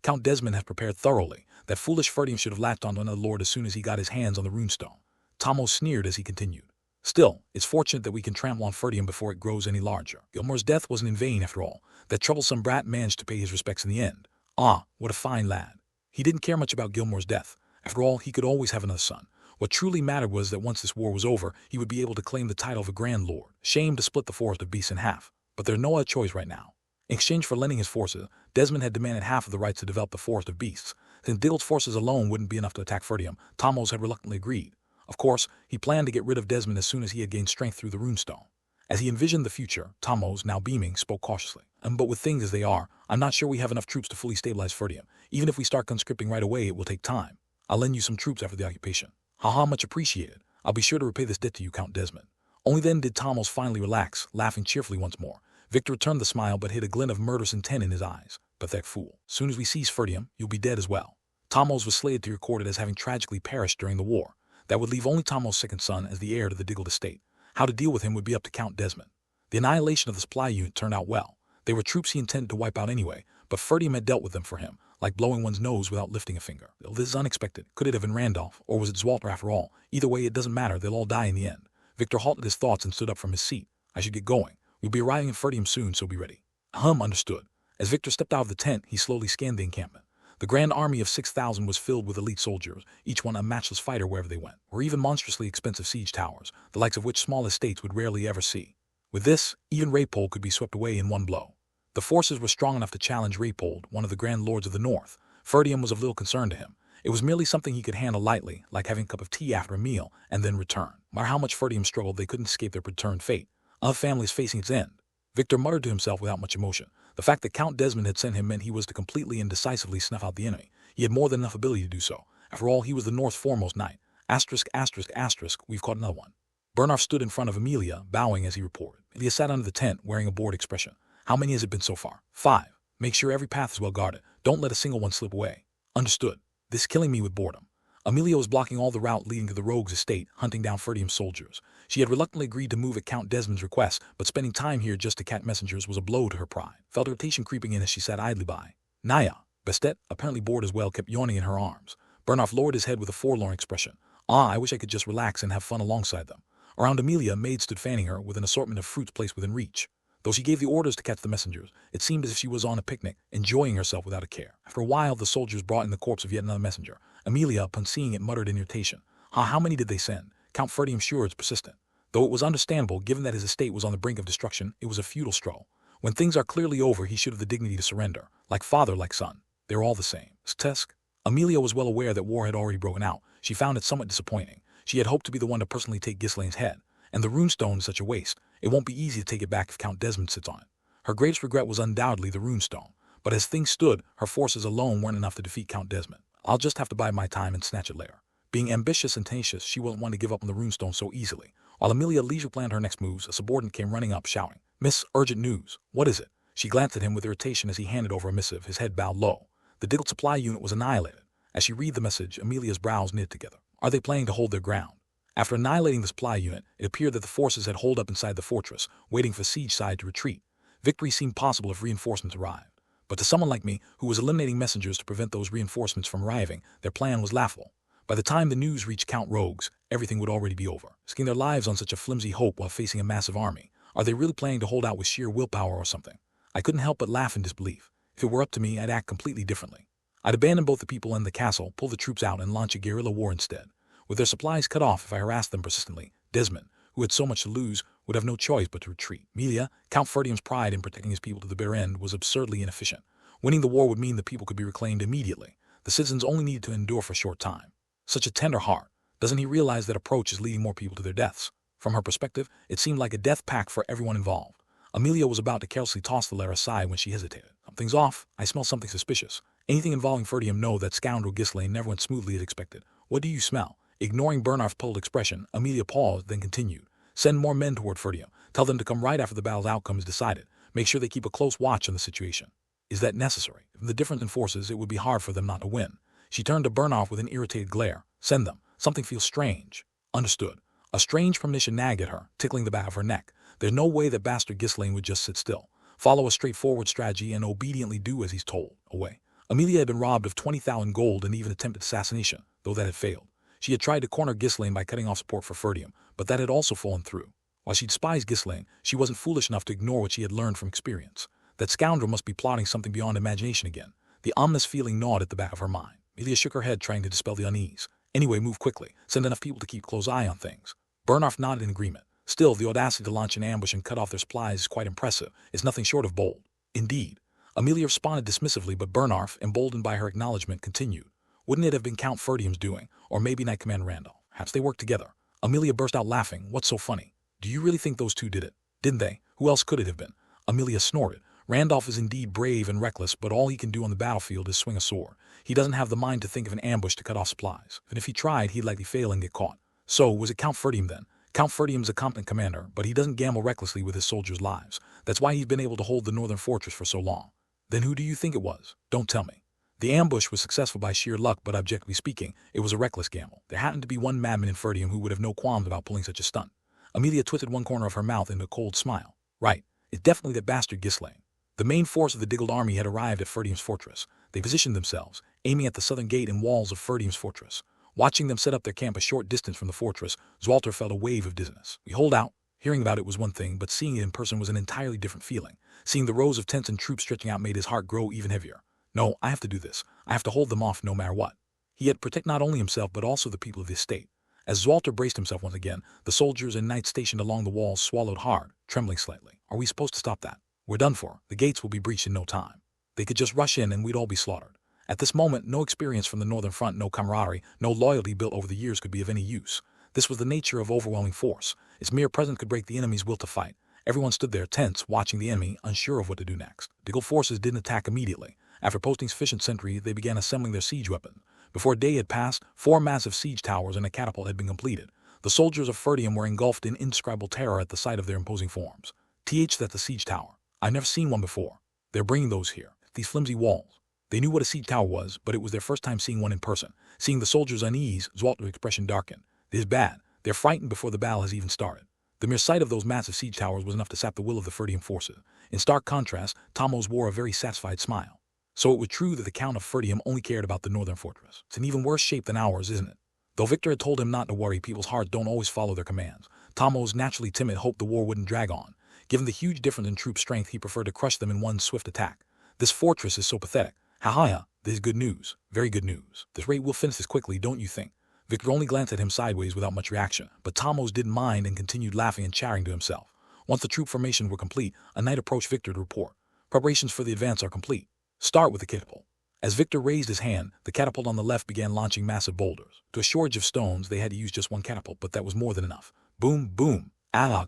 Count Desmond had prepared thoroughly. That foolish Ferdium should have latched onto another lord as soon as he got his hands on the runestone. Tommos sneered as he continued. Still, it's fortunate that we can trample on Ferdium before it grows any larger. Gilmore's death wasn't in vain after all. That troublesome brat managed to pay his respects in the end. Ah, what a fine lad. He didn't care much about Gilmore's death. After all, he could always have another son. What truly mattered was that once this war was over, he would be able to claim the title of a Grand Lord. Shame to split the forest of beasts in half. But there's no other choice right now. In exchange for lending his forces, Desmond had demanded half of the rights to develop the Forest of Beasts. Since Diggle's forces alone wouldn't be enough to attack Ferdium, Tommos had reluctantly agreed. Of course, he planned to get rid of Desmond as soon as he had gained strength through the runestone. As he envisioned the future, Tommos, now beaming, spoke cautiously. But with things as they are, I'm not sure we have enough troops to fully stabilize Ferdium. Even if we start conscripting right away, it will take time. I'll lend you some troops after the occupation. Haha, much appreciated. I'll be sure to repay this debt to you, Count Desmond. Only then did Tommos finally relax, laughing cheerfully once more. Victor returned the smile, but hid a glint of murderous intent in his eyes. Pathetic fool. Soon as we seize Ferdium, you'll be dead as well. Tommos was slated to be recorded as having tragically perished during the war. That would leave only Tommos' second son as the heir to the Diggle estate. How to deal with him would be up to Count Desmond. The annihilation of the supply unit turned out well. They were troops he intended to wipe out anyway, but Ferdium had dealt with them for him, like blowing one's nose without lifting a finger. This is unexpected. Could it have been Randolph, or was it Zwalter after all? Either way, it doesn't matter. They'll all die in the end. Victor halted his thoughts and stood up from his seat. I should get going. We'll be arriving in Ferdium soon, so be ready. Understood. As Victor stepped out of the tent, he slowly scanned the encampment. The grand army of 6,000 was filled with elite soldiers, each one a matchless fighter wherever they went, or even monstrously expensive siege towers, the likes of which small estates would rarely ever see. With this, even Raypold could be swept away in one blow. The forces were strong enough to challenge Raypold, one of the grand lords of the north. Ferdium was of little concern to him. It was merely something he could handle lightly, like having a cup of tea after a meal, and then return. No matter how much Ferdium struggled, they couldn't escape their predetermined fate. Other families facing its end. Victor muttered to himself without much emotion. The fact that Count Desmond had sent him meant he was to completely and decisively snuff out the enemy. He had more than enough ability to do so. After all, he was the North's foremost knight. We've caught another one. Bernarf stood in front of Amelia, bowing as he reported. Amelia sat under the tent, wearing a bored expression. How many has it been so far? 5. Make sure every path is well guarded. Don't let a single one slip away. Understood. This is killing me with boredom. Amelia was blocking all the route leading to the rogue's estate, hunting down Ferdium's soldiers. She had reluctantly agreed to move at Count Desmond's request, but spending time here just to catch messengers was a blow to her pride. Felt irritation creeping in as she sat idly by. Naya, Bastet, apparently bored as well, kept yawning in her arms. Bernhoff lowered his head with a forlorn expression. I wish I could just relax and have fun alongside them. Around Amelia, a maid stood fanning her with an assortment of fruits placed within reach. Though she gave the orders to catch the messengers, it seemed as if she was on a picnic, enjoying herself without a care. After a while, the soldiers brought in the corpse of yet another messenger. Amelia, upon seeing it, muttered in irritation. How many did they send? Count Ferdium sure is persistent. Though it was understandable, given that his estate was on the brink of destruction, it was a futile stroll. When things are clearly over, he should have the dignity to surrender. Like father, like son. They're all the same. Stesk. Amelia was well aware that war had already broken out. She found it somewhat disappointing. She had hoped to be the one to personally take Ghislaine's head. And the runestone is such a waste. It won't be easy to take it back if Count Desmond sits on it. Her greatest regret was undoubtedly the runestone. But as things stood, her forces alone weren't enough to defeat Count Desmond. I'll just have to bide my time and snatch it later. Being ambitious and tenacious, she wasn't one to give up on the runestone so easily. While Amelia leisure planned her next moves, a subordinate came running up, shouting, "Miss, urgent news. What is it?" She glanced at him with irritation as he handed over a missive, his head bowed low. The Diggle supply unit was annihilated. As she read the message, Amelia's brows knit together. Are they planning to hold their ground? After annihilating the supply unit, it appeared that the forces had holed up inside the fortress, waiting for siege side to retreat. Victory seemed possible if reinforcements arrived. But to someone like me, who was eliminating messengers to prevent those reinforcements from arriving, their plan was laughable. By the time the news reached Count Rogues, everything would already be over. Risking their lives on such a flimsy hope while facing a massive army. Are they really planning to hold out with sheer willpower or something? I couldn't help but laugh in disbelief. If it were up to me, I'd act completely differently. I'd abandon both the people and the castle, pull the troops out, and launch a guerrilla war instead. With their supplies cut off if I harassed them persistently, Desmond, who had so much to lose, would have no choice but to retreat. Amelia, Count Ferdium's pride in protecting his people to the bitter end, was absurdly inefficient. Winning the war would mean the people could be reclaimed immediately. The citizens only needed to endure for a short time. Such a tender heart. Doesn't he realize that approach is leading more people to their deaths? From her perspective, it seemed like a death pact for everyone involved. Amelia was about to carelessly toss the letter aside when she hesitated. Something's off. I smell something suspicious. Anything involving Ferdium, no, that scoundrel Ghislaine never went smoothly as expected. What do you smell? Ignoring Bernard's puzzled expression, Amelia paused, then continued. Send more men toward Ferdium. Tell them to come right after the battle's outcome is decided. Make sure they keep a close watch on the situation. Is that necessary? From the difference in forces, it would be hard for them not to win. She turned to Bernard with an irritated glare. Send them. Something feels strange. Understood. A strange premonition nagged at her, tickling the back of her neck. There's no way that bastard Ghislaine would just sit still, follow a straightforward strategy, and obediently do as he's told. Away. Amelia had been robbed of 20,000 gold and even attempted assassination, though that had failed. She had tried to corner Ghislaine by cutting off support for Ferdium, but that had also fallen through. While she despised Ghislaine, she wasn't foolish enough to ignore what she had learned from experience. That scoundrel must be plotting something beyond imagination again. The ominous feeling gnawed at the back of her mind. Amelia shook her head, trying to dispel the unease. Anyway, move quickly. Send enough people to keep a close eye on things. Bernard nodded in agreement. Still, the audacity to launch an ambush and cut off their supplies is quite impressive. It's nothing short of bold. Indeed. Amelia responded dismissively, but Bernard, emboldened by her acknowledgement, continued. Wouldn't it have been Count Ferdium's doing, or maybe Knight Commander Randolph? Perhaps they worked together. Amelia burst out laughing. What's so funny? Do you really think those two did it? Didn't they? Who else could it have been? Amelia snorted. Randolph is indeed brave and reckless, but all he can do on the battlefield is swing a sword. He doesn't have the mind to think of an ambush to cut off supplies. And if he tried, he'd likely fail and get caught. So, was it Count Ferdium then? Count Ferdium's a competent commander, but he doesn't gamble recklessly with his soldiers' lives. That's why he's been able to hold the northern fortress for so long. Then who do you think it was? Don't tell me. The ambush was successful by sheer luck, but objectively speaking, it was a reckless gamble. There happened to be one madman in Ferdium who would have no qualms about pulling such a stunt. Amelia twisted one corner of her mouth into a cold smile. Right. It's definitely that bastard Ghislaine. The main force of the Diggled army had arrived at Ferdium's fortress. They positioned themselves, aiming at the southern gate and walls of Ferdium's fortress. Watching them set up their camp a short distance from the fortress, Zwalter felt a wave of dizziness. We hold out. Hearing about it was one thing, but seeing it in person was an entirely different feeling. Seeing the rows of tents and troops stretching out made his heart grow even heavier. No, I have to do this. I have to hold them off no matter what. He had to protect not only himself but also the people of the estate. As Zwalter braced himself once again, the soldiers and knights stationed along the walls swallowed hard, trembling slightly. Are we supposed to stop that? We're done for. The gates will be breached in no time. They could just rush in and we'd all be slaughtered. At this moment, no experience from the northern front, no camaraderie, no loyalty built over the years could be of any use. This was the nature of overwhelming force. Its mere presence could break the enemy's will to fight. Everyone stood there tense, watching the enemy, unsure of what to do next. Diggle forces didn't attack immediately. After posting sufficient sentry, they began assembling their siege weapons. Before a day had passed, 4 massive siege towers and a catapult had been completed. The soldiers of Ferdium were engulfed in indescribable terror at the sight of their imposing forms. That's the siege tower. I've never seen one before. They're bringing those here. these flimsy walls. They knew what a siege tower was, but it was their first time seeing one in person. Seeing the soldiers' unease, Zoltar's expression darkened. This is bad. They're frightened before the battle has even started. The mere sight of those massive siege towers was enough to sap the will of the Ferdium forces. In stark contrast, Tamos wore a very satisfied smile. So it was true that the Count of Ferdium only cared about the northern fortress. It's in even worse shape than ours, isn't it? Though Victor had told him not to worry, people's hearts don't always follow their commands. Tamos, naturally timid, hoped the war wouldn't drag on. Given the huge difference in troop strength, he preferred to crush them in one swift attack. This fortress is so pathetic. Ha. This is good news. Very good news. This rate we'll finish this quickly, don't you think? Victor only glanced at him sideways without much reaction, but Tamos didn't mind and continued laughing and chattering to himself. Once the troop formations were complete, a knight approached Victor to report. Preparations for the advance are complete. Start with the catapult. As Victor raised his hand, the catapult on the left began launching massive boulders. To a shortage of stones, they had to use just one catapult, but that was more than enough. Boom, boom.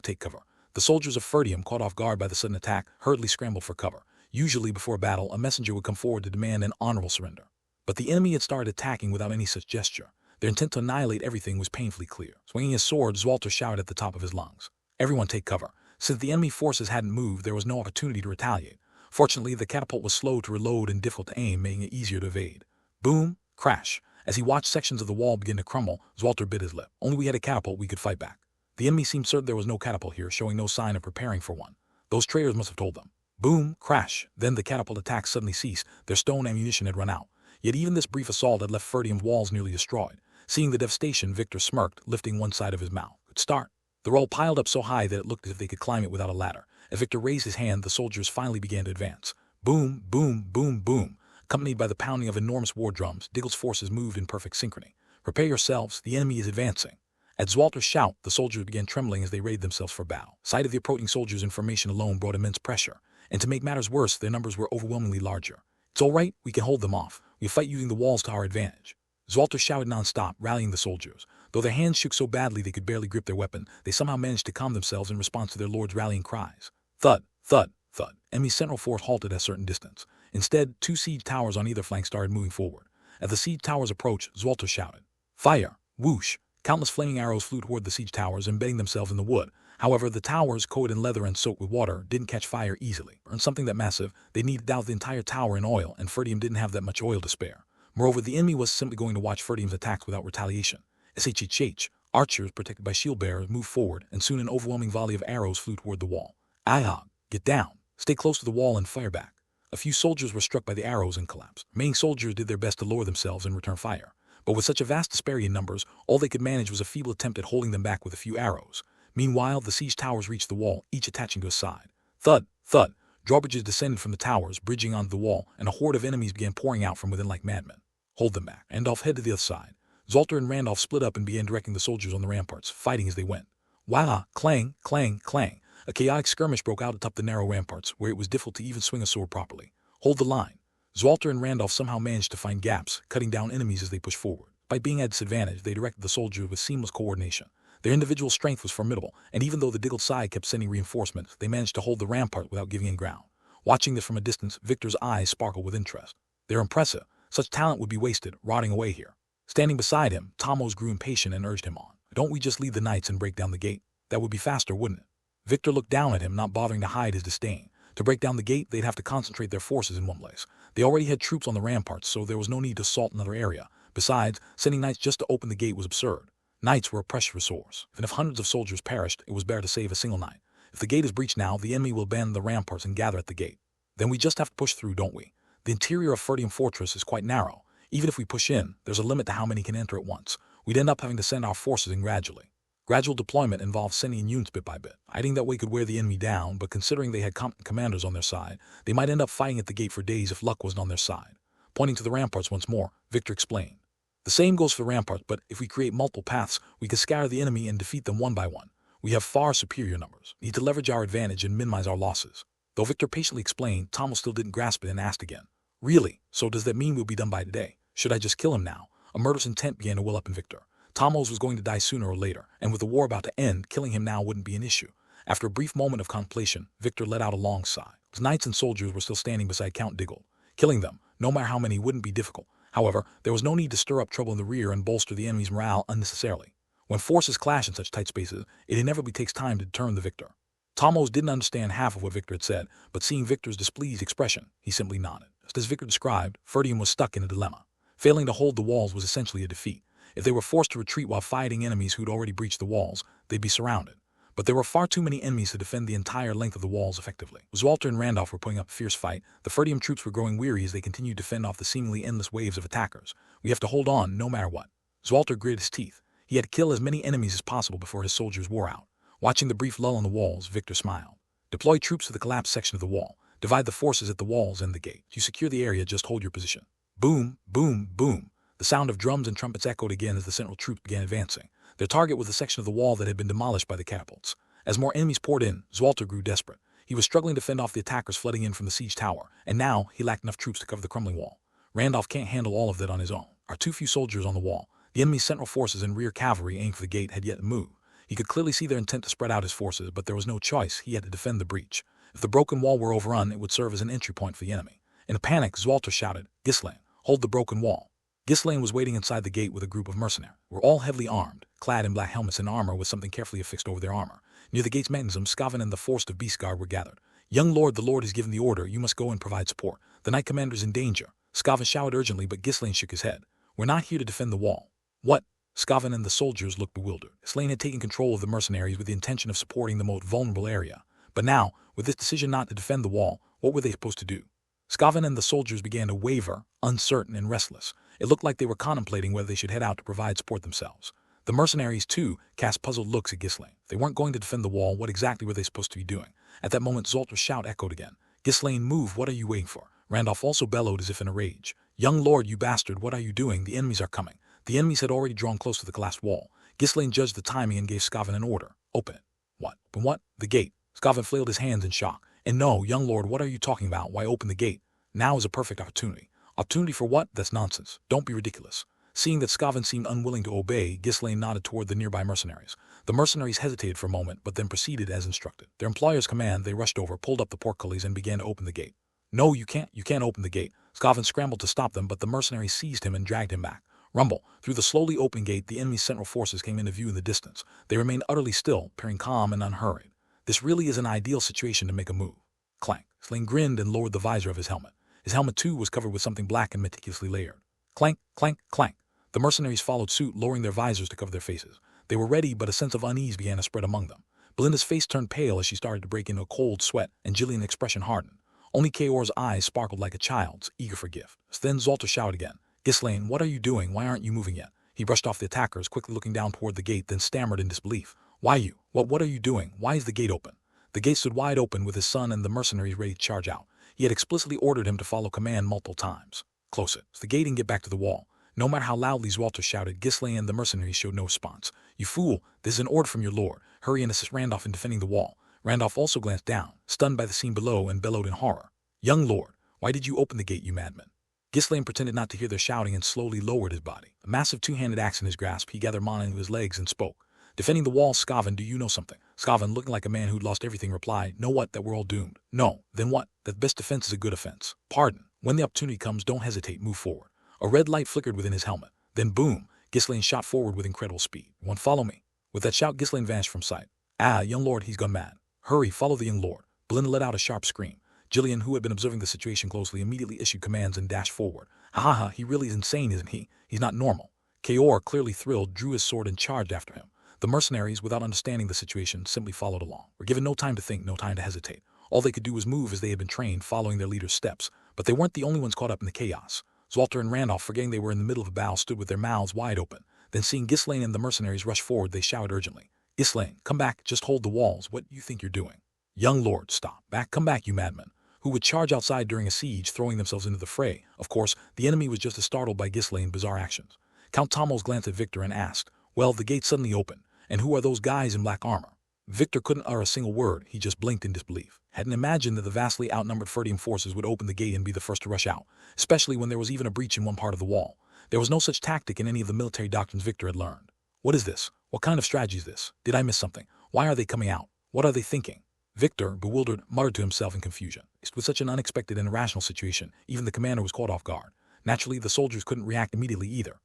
Take cover. The soldiers of Ferdium, caught off guard by the sudden attack, hurriedly scrambled for cover. Usually before a battle, a messenger would come forward to demand an honorable surrender. But the enemy had started attacking without any such gesture. Their intent to annihilate everything was painfully clear. Swinging his sword, Zoltar shouted at the top of his lungs. Everyone take cover. Since the enemy forces hadn't moved, there was no opportunity to retaliate. Fortunately, the catapult was slow to reload and difficult to aim, making it easier to evade. Boom, crash. As he watched sections of the wall begin to crumble, Zoltar bit his lip. Only we had a catapult, we could fight back. The enemy seemed certain there was no catapult here, showing no sign of preparing for one. Those traitors must have told them. Boom, crash. Then the catapult attacks suddenly ceased. Their stone ammunition had run out. Yet even this brief assault had left Ferdium's walls nearly destroyed. Seeing the devastation, Victor smirked, lifting one side of his mouth. Good start. The roll piled up so high that it looked as if they could climb it without a ladder. As Victor raised his hand, the soldiers finally began to advance. Boom, boom, boom, boom. Accompanied by the pounding of enormous war drums, Diggle's forces moved in perfect synchrony. Prepare yourselves, the enemy is advancing. At Zoltar's shout, the soldiers began trembling as they readied themselves for battle. Sight of the approaching soldiers in formation alone brought immense pressure, and to make matters worse, their numbers were overwhelmingly larger. It's all right, we can hold them off. We fight using the walls to our advantage. Zoltar shouted non-stop, rallying the soldiers. Though their hands shook so badly they could barely grip their weapon, they somehow managed to calm themselves in response to their lord's rallying cries. Thud, thud, thud. Enemy's central force halted at a certain distance. Instead, 2 siege towers on either flank started moving forward. As the siege towers approached, Zoltar shouted. Fire! Whoosh! Countless flaming arrows flew toward the siege towers, embedding themselves in the wood. However, the towers, coated in leather and soaked with water, didn't catch fire easily. And something that massive, they needed to douse the entire tower in oil, and Ferdium didn't have that much oil to spare. Moreover, the enemy was simply going to watch Ferdium's attacks without retaliation. SHH, archers protected by shield bearers moved forward, and soon an overwhelming volley of arrows flew toward the wall. Get down. Stay close to the wall and fire back. A few soldiers were struck by the arrows and collapsed. Remaining soldiers did their best to lower themselves and return fire. But with such a vast disparity in numbers, all they could manage was a feeble attempt at holding them back with a few arrows. Meanwhile, the siege towers reached the wall, each attaching to a side. Thud, thud. Drawbridges descended from the towers, bridging onto the wall, and a horde of enemies began pouring out from within like madmen. Hold them back. Randolph headed to the other side. Zoltar and Randolph split up and began directing the soldiers on the ramparts, fighting as they went. Voila! Clang, clang, clang. A chaotic skirmish broke out atop the narrow ramparts, where it was difficult to even swing a sword properly. Hold the line. Zoltar and Randolph somehow managed to find gaps, cutting down enemies as they pushed forward. By being at disadvantage, they directed the soldiers with seamless coordination. Their individual strength was formidable, and even though the Diggled side kept sending reinforcements, they managed to hold the rampart without giving in ground. Watching this from a distance, Victor's eyes sparkled with interest. They're impressive. Such talent would be wasted, rotting away here. Standing beside him, Tamos grew impatient and urged him on. Don't we just lead the knights and break down the gate? That would be faster, wouldn't it? Victor looked down at him, not bothering to hide his disdain. To break down the gate, they'd have to concentrate their forces in one place. They already had troops on the ramparts, so there was no need to assault another area. Besides, sending knights just to open the gate was absurd. Knights were a precious resource. Even if hundreds of soldiers perished, it was better to save a single knight. If the gate is breached now, the enemy will abandon the ramparts and gather at the gate. Then we just have to push through, don't we? The interior of Ferdium Fortress is quite narrow. Even if we push in, there's a limit to how many can enter at once. We'd end up having to send our forces in gradually. Gradual deployment involves sending in units bit by bit. Hiding that way could wear the enemy down, but considering they had competent commanders on their side, they might end up fighting at the gate for days if luck wasn't on their side. Pointing to the ramparts once more, Victor explained. The same goes for the ramparts, but if we create multiple paths, we can scatter the enemy and defeat them one by one. We have far superior numbers. We need to leverage our advantage and minimize our losses. Though Victor patiently explained, Tommel still didn't grasp it and asked again. Really? So does that mean we'll be done by today? Should I just kill him now? A murderous intent began to well up in Victor. Tommels was going to die sooner or later, and with the war about to end, killing him now wouldn't be an issue. After a brief moment of contemplation, Victor let out a long sigh. His knights and soldiers were still standing beside Count Diggle. Killing them, no matter how many, wouldn't be difficult. However, there was no need to stir up trouble in the rear and bolster the enemy's morale unnecessarily. When forces clash in such tight spaces, it inevitably takes time to determine the victor. Tommels didn't understand half of what Victor had said, but seeing Victor's displeased expression, he simply nodded. Just as Victor described, Ferdium was stuck in a dilemma. Failing to hold the walls was essentially a defeat. If they were forced to retreat while fighting enemies who'd already breached the walls, they'd be surrounded. But there were far too many enemies to defend the entire length of the walls effectively. Zwalter and Randolph were putting up a fierce fight. The Ferdium troops were growing weary as they continued to fend off the seemingly endless waves of attackers. We have to hold on no matter what. Zwalter gritted his teeth. He had to kill as many enemies as possible before his soldiers wore out. Watching the brief lull on the walls, Victor smiled. Deploy troops to the collapsed section of the wall. Divide the forces at the walls and the gate. You secure the area, just hold your position. Boom, boom, boom. The sound of drums and trumpets echoed again as the central troops began advancing. Their target was the section of the wall that had been demolished by the catapults. As more enemies poured in, Zwalter grew desperate. He was struggling to fend off the attackers flooding in from the siege tower, and now he lacked enough troops to cover the crumbling wall. Randolph can't handle all of that on his own. Are too few soldiers on the wall. The enemy's central forces and rear cavalry aimed for the gate had yet to move. He could clearly see their intent to spread out his forces, but there was no choice. He had to defend the breach. If the broken wall were overrun, it would serve as an entry point for the enemy. In a panic, Zwalter shouted, "Ghislaine, hold the broken wall." Ghislaine was waiting inside the gate with a group of mercenaries. Were all heavily armed, clad in black helmets and armor with something carefully affixed over their armor. Near the gate's mechanism, Skaven and the force of Beast Guard were gathered. "Young lord, the lord has given the order. You must go and provide support. The knight commander is in danger." Skaven shouted urgently, but Ghislaine shook his head. "We're not here to defend the wall." "What?" Skaven and the soldiers looked bewildered. Ghislaine had taken control of the mercenaries with the intention of supporting the most vulnerable area. But now, with this decision not to defend the wall, what were they supposed to do? Skaven and the soldiers began to waver, uncertain and restless. It looked like they were contemplating whether they should head out to provide support themselves. The mercenaries, too, cast puzzled looks at Ghislaine. If they weren't going to defend the wall, what exactly were they supposed to be doing? At that moment, Zoltar's shout echoed again. "Ghislaine, move! What are you waiting for?" Randolph also bellowed as if in a rage. "Young lord, you bastard, what are you doing? The enemies are coming." The enemies had already drawn close to the collapsed wall. Ghislaine judged the timing and gave Skaven an order. "Open it." "What? Open what?" "The gate." Skaven flailed his hands in shock. "And no, young lord, what are you talking about? Why open the gate? Now is a perfect opportunity." "Opportunity for what? That's nonsense. Don't be ridiculous." Seeing that Skaven seemed unwilling to obey, Ghislaine nodded toward the nearby mercenaries. The mercenaries hesitated for a moment, but then proceeded as instructed. Their employer's command, they rushed over, pulled up the portcullis, and began to open the gate. "No, you can't open the gate." Skaven scrambled to stop them, but the mercenaries seized him and dragged him back. Rumble. Through the slowly open gate, the enemy's central forces came into view in the distance. They remained utterly still, appearing calm and unhurried. This really is an ideal situation to make a move. Clank. Ghislaine grinned and lowered the visor of his helmet. His helmet, too, was covered with something black and meticulously layered. Clank, clank, clank. The mercenaries followed suit, lowering their visors to cover their faces. They were ready, but a sense of unease began to spread among them. Belinda's face turned pale as she started to break into a cold sweat, and Jillian's expression hardened. Only Kaor's eyes sparkled like a child's, eager for gift. Then Zoltar shouted again. "Ghislaine, what are you doing? Why aren't you moving yet?" He brushed off the attackers, quickly looking down toward the gate, then stammered in disbelief. "Why you? What are you doing? Why is the gate open?" The gate stood wide open with his son and the mercenaries ready to charge out. He had explicitly ordered him to follow command multiple times. "Close it. It's the gate and get back to the wall." No matter how loudly Zwalter shouted, Ghislaine and the mercenaries showed no response. "You fool! This is an order from your lord. Hurry and assist Randolph in defending the wall." Randolph also glanced down, stunned by the scene below, and bellowed in horror. "Young lord, why did you open the gate, you madman?" Ghislaine pretended not to hear their shouting and slowly lowered his body. A massive two-handed axe in his grasp, he gathered mana into his legs and spoke. "Defending the wall, Skaven, do you know something?" Skaven, looking like a man who'd lost everything, replied, "Know what? That we're all doomed." "No. Then what?" "That best defense is a good offense." "Pardon. When the opportunity comes, don't hesitate, move forward." A red light flickered within his helmet. Then boom, Ghislaine shot forward with incredible speed. "One, follow me." With that shout, Ghislaine vanished from sight. "Ah, young lord, he's gone mad." "Hurry, follow the young lord." Belinda let out a sharp scream. Jillian, who had been observing the situation closely, immediately issued commands and dashed forward. "Ha, he really is insane, isn't he? He's not normal." Kaor, clearly thrilled, drew his sword and charged after him. The mercenaries, without understanding the situation, simply followed along. Were given no time to think, no time to hesitate. All they could do was move as they had been trained, following their leader's steps. But they weren't the only ones caught up in the chaos. Zwalter and Randolph, forgetting they were in the middle of a battle, stood with their mouths wide open. Then seeing Ghislaine and the mercenaries rush forward, they shouted urgently. "Ghislaine, come back, just hold the walls. What do you think you're doing?" "Young lord, stop. Back, come back, you madman." Who would charge outside during a siege, throwing themselves into the fray? Of course, the enemy was just as startled by Ghislaine's bizarre actions. Count Tomos glanced at Victor and asked, "Well, the gate suddenly opened, and who are those guys in black armor?" Victor couldn't utter a single word, he just blinked in disbelief. Hadn't imagined that the vastly outnumbered Ferdium forces would open the gate and be the first to rush out, especially when there was even a breach in one part of the wall. There was no such tactic in any of the military doctrines Victor had learned. What is this? What kind of strategy is this? Did I miss something? Why are they coming out? What are they thinking? Victor, bewildered, muttered to himself in confusion. With such an unexpected and irrational situation, even the commander was caught off guard. Naturally, the soldiers couldn't react immediately either.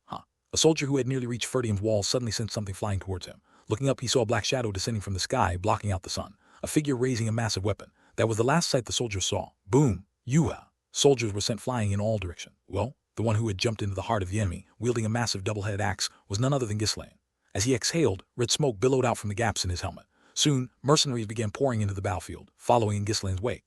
A soldier who had nearly reached Ferdium's wall suddenly sensed something flying towards him. Looking up, he saw a black shadow descending from the sky, blocking out the sun. A figure raising a massive weapon. That was the last sight the soldier saw. Boom! Yuha! soldiers were sent flying in all directions. Well, the one who had jumped into the heart of the enemy, wielding a massive double-headed axe, was none other than Ghislaine. As he exhaled, red smoke billowed out from the gaps in his helmet. Soon, mercenaries began pouring into the battlefield, following in Ghislaine's wake.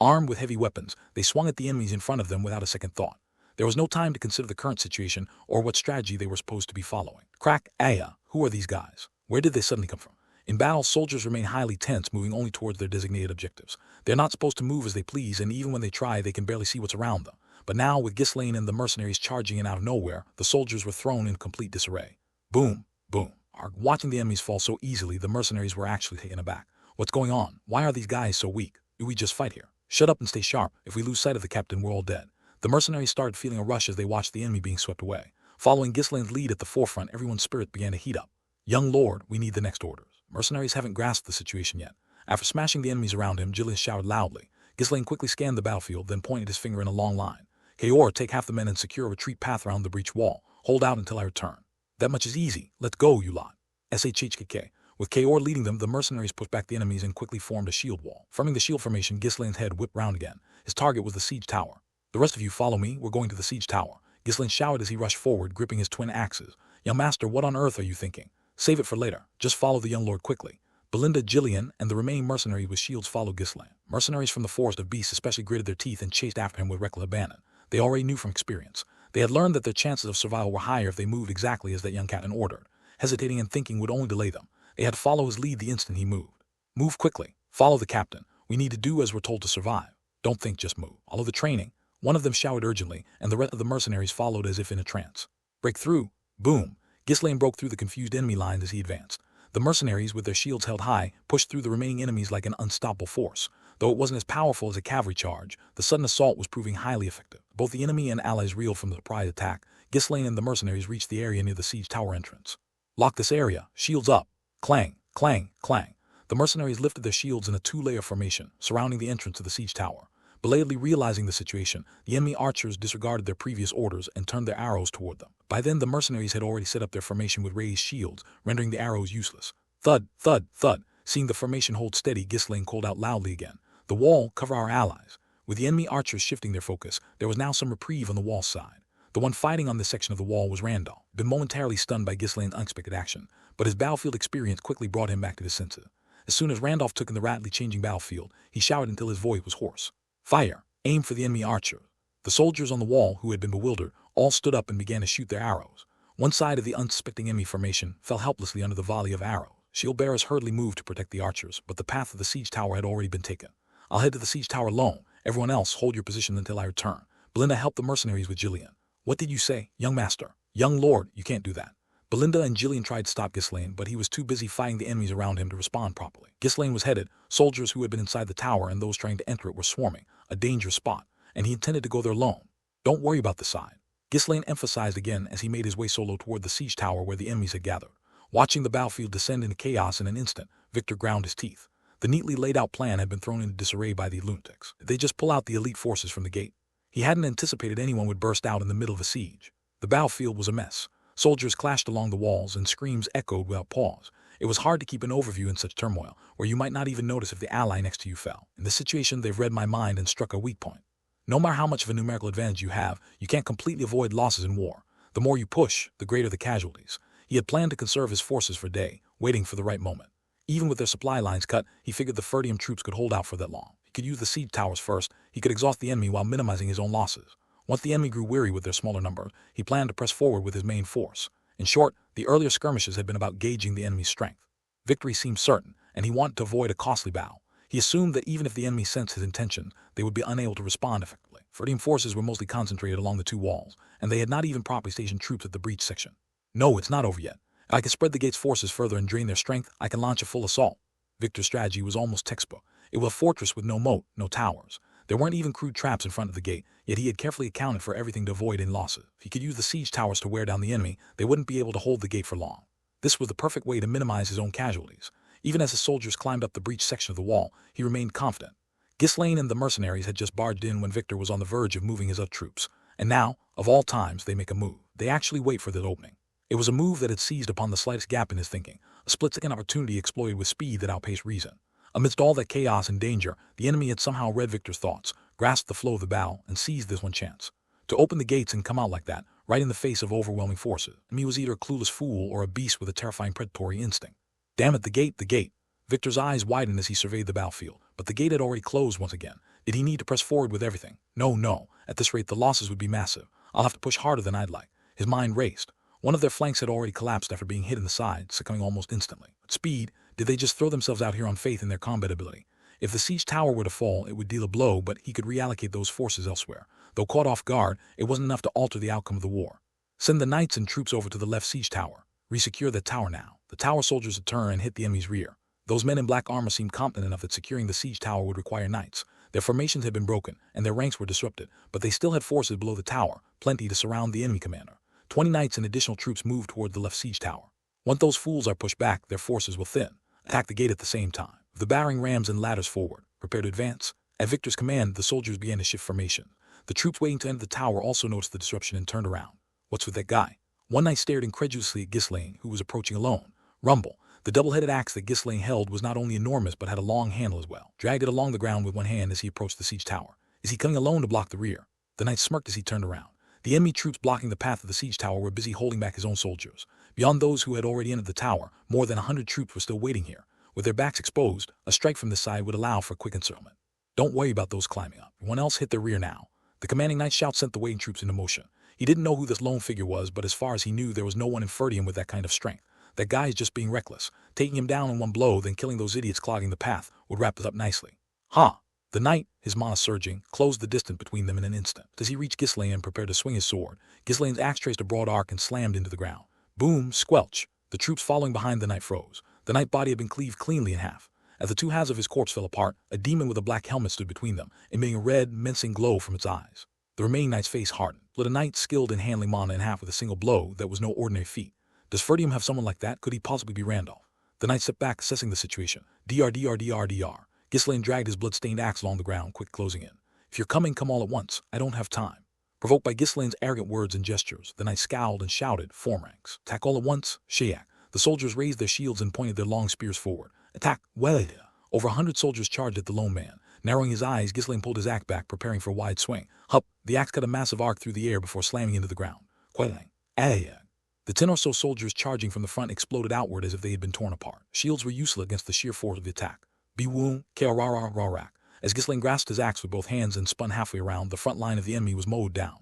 Armed with heavy weapons, they swung at the enemies in front of them without a second thought. There was no time to consider the current situation or what strategy they were supposed to be following. Crack-A, who are these guys? Where did they suddenly come from? In battle, soldiers remain highly tense, moving only towards their designated objectives. They're not supposed to move as they please, and even when they try, they can barely see what's around them. But now, with Ghislaine and the mercenaries charging in out of nowhere, the soldiers were thrown in complete disarray. Boom, boom. Watching the enemies fall so easily, the mercenaries were actually taken aback. What's going on? Why are these guys so weak? Do we just fight here? Shut up and stay sharp. If we lose sight of the captain, we're all dead. The mercenaries started feeling a rush as they watched the enemy being swept away. Following Ghislaine's lead at the forefront, everyone's spirit began to heat up. Young lord, we need the next orders. Mercenaries haven't grasped the situation yet. After smashing the enemies around him, Gillian shouted loudly. Ghislaine quickly scanned the battlefield, then pointed his finger in a long line. Kaor, take half the men and secure a retreat path around the breach wall. Hold out until I return. That much is easy. Let's go, you lot. SHHKK. With Kaor leading them, the mercenaries pushed back the enemies and quickly formed a shield wall. Forming the shield formation, Ghislaine's head whipped round again. His target was the siege tower. The rest of you follow me, we're going to the siege tower. Ghislaine shouted as he rushed forward, gripping his twin axes. Young master, what on earth are you thinking? Save it for later. Just follow the young lord quickly. Belinda, Gillian, and the remaining mercenaries with shields followed Ghislaine. Mercenaries from the forest of beasts especially gritted their teeth and chased after him with reckless abandon. They already knew from experience. They had learned that their chances of survival were higher if they moved exactly as that young captain ordered. Hesitating and thinking would only delay them. They had to follow his lead the instant he moved. Move quickly. Follow the captain. We need to do as we're told to survive. Don't think, just move. Follow the training. One of them shouted urgently, and the rest of the mercenaries followed as if in a trance. Break through. Boom. Ghislaine broke through the confused enemy lines as he advanced. The mercenaries, with their shields held high, pushed through the remaining enemies like an unstoppable force. Though it wasn't as powerful as a cavalry charge, the sudden assault was proving highly effective. Both the enemy and allies reeled from the surprise attack. Ghislaine and the mercenaries reached the area near the siege tower entrance. Lock this area. Shields up. Clang, clang, clang. The mercenaries lifted their shields in a two-layer formation, surrounding the entrance to the siege tower. Belatedly realizing the situation, the enemy archers disregarded their previous orders and turned their arrows toward them. By then, the mercenaries had already set up their formation with raised shields, rendering the arrows useless. Thud, thud, thud. Seeing the formation hold steady, Ghislaine called out loudly again. The wall, cover our allies. With the enemy archers shifting their focus, there was now some reprieve on the wall side. The one fighting on this section of the wall was Randolph, been momentarily stunned by Ghislaine's unexpected action, but his battlefield experience quickly brought him back to his senses. As soon as Randolph took in the rapidly changing battlefield, he shouted until his voice was hoarse. Fire! Aim for the enemy archer. The soldiers on the wall, who had been bewildered, all stood up and began to shoot their arrows. One side of the unsuspecting enemy formation fell helplessly under the volley of arrows. Shield bearers hurriedly moved to protect the archers, but the path of the siege tower had already been taken. I'll head to the siege tower alone. Everyone else, hold your position until I return. Belinda helped the mercenaries with Gillian. What did you say, young master? Young lord, you can't do that. Belinda and Gillian tried to stop Ghislaine, but he was too busy fighting the enemies around him to respond properly. Ghislaine was headed. Soldiers who had been inside the tower and those trying to enter it were swarming, a dangerous spot, and he intended to go there alone. Don't worry about the side. Ghislaine emphasized again as he made his way solo toward the siege tower where the enemies had gathered. Watching the battlefield descend into chaos in an instant, Victor ground his teeth. The neatly laid out plan had been thrown into disarray by the lunatics. Did they just pull out the elite forces from the gate? He hadn't anticipated anyone would burst out in the middle of a siege. The battlefield was a mess. Soldiers clashed along the walls and screams echoed without pause. It was hard to keep an overview in such turmoil, where you might not even notice if the ally next to you fell. In this situation, they've read my mind and struck a weak point. No matter how much of a numerical advantage you have, you can't completely avoid losses in war. The more you push, the greater the casualties. He had planned to conserve his forces for Day, waiting for the right moment. Even with their supply lines cut, he figured the Ferdium troops could hold out for that long. He could use the siege towers first. He could exhaust the enemy while minimizing his own losses. Once the enemy grew weary with their smaller numbers, he planned to press forward with his main force. In short, the earlier skirmishes had been about gauging the enemy's strength. Victory seemed certain, and he wanted to avoid a costly battle. He assumed that even if the enemy sensed his intentions, they would be unable to respond effectively. Ferdium forces were mostly concentrated along the two walls, and they had not even properly stationed troops at the breach section. No, it's not over yet. If I can spread the gate's forces further and drain their strength, I can launch a full assault. Victor's strategy was almost textbook. It was a fortress with no moat, no towers. There weren't even crude traps in front of the gate, yet he had carefully accounted for everything to avoid any losses. If he could use the siege towers to wear down the enemy, they wouldn't be able to hold the gate for long. This was the perfect way to minimize his own casualties. Even as the soldiers climbed up the breach section of the wall, he remained confident. Ghislaine and the mercenaries had just barged in when Victor was on the verge of moving his other troops. And now, of all times, they make a move. They actually wait for that opening. It was a move that had seized upon the slightest gap in his thinking, a split-second opportunity exploited with speed that outpaced reason. Amidst all that chaos and danger, the enemy had somehow read Victor's thoughts. grasped the flow of the battle, and seized this one chance. To open the gates and come out like that, right in the face of overwhelming forces, he was either a clueless fool or a beast with a terrifying predatory instinct. Damn it, the gate, the gate. Victor's eyes widened as he surveyed the battlefield, but the gate had already closed once again. Did he need to press forward with everything? No, no. At this rate, the losses would be massive. I'll have to push harder than I'd like. His mind raced. One of their flanks had already collapsed after being hit in the side, succumbing almost instantly. At speed, did they just throw themselves out here on faith in their combat ability? If the siege tower were to fall, it would deal a blow, but he could reallocate those forces elsewhere. Though caught off guard, it wasn't enough to alter the outcome of the war. Send the knights and troops over to the left siege tower. Resecure that tower now. The tower soldiers would turn and hit the enemy's rear. Those men in black armor seemed confident enough that securing the siege tower would require knights. Their formations had been broken, and their ranks were disrupted, but they still had forces below the tower, plenty to surround the enemy commander. 20 knights and additional troops moved toward the left siege tower. Once those fools are pushed back, their forces will thin. Attack the gate at the same time. The battering rams and ladders forward. Prepare to advance. At Victor's command, the soldiers began to shift formation. The troops waiting to enter the tower also noticed the disruption and turned around. What's with that guy? One knight stared incredulously at Ghislaine, who was approaching alone. Rumble. The double-headed axe that Ghislaine held was not only enormous but had a long handle as well. Dragged it along the ground with one hand as he approached the siege tower. Is he coming alone to block the rear? The knight smirked as he turned around. The enemy troops blocking the path of the siege tower were busy holding back his own soldiers. Beyond those who had already entered the tower, more than 100 troops were still waiting here. With their backs exposed, a strike from this side would allow for quick encirclement. Don't worry about those climbing up. Everyone else hit their rear now. The commanding knight's shout sent the waiting troops into motion. He didn't know who this lone figure was, but as far as he knew, there was no one in Ferdium with that kind of strength. That guy is just being reckless. Taking him down in one blow, then killing those idiots clogging the path, would wrap this up nicely. Ha! The knight, his mana surging, closed the distance between them in an instant. As he reached Ghislaine and prepared to swing his sword, Ghislaine's axe traced a broad arc and slammed into the ground. Boom! Squelch! The troops following behind the knight froze. The knight body had been cleaved cleanly in half. As the two halves of his corpse fell apart, a demon with a black helmet stood between them, emitting a red, mincing glow from its eyes. The remaining knight's face hardened. Split a knight skilled in handling mana in half with a single blow, that was no ordinary feat. Does Ferdium have someone like that? Could he possibly be Randolph? The knight stepped back, assessing the situation. Dr. Ghislaine dragged his blood-stained axe along the ground, quick closing in. If you're coming, come all at once. I don't have time. Provoked by Ghislaine's arrogant words and gestures, the knight scowled and shouted, form ranks. Attack all at once, Shayak. The soldiers raised their shields and pointed their long spears forward. Attack, well. Over 100 soldiers charged at the lone man. Narrowing his eyes, Ghislaine pulled his axe back, preparing for a wide swing. Hup! The axe cut a massive arc through the air before slamming into the ground. Quelling. Ayag. The 10 or so soldiers charging from the front exploded outward as if they had been torn apart. Shields were useless against the sheer force of the attack. Biwoom, Kearararak. As Ghislaine grasped his axe with both hands and spun halfway around, the front line of the enemy was mowed down.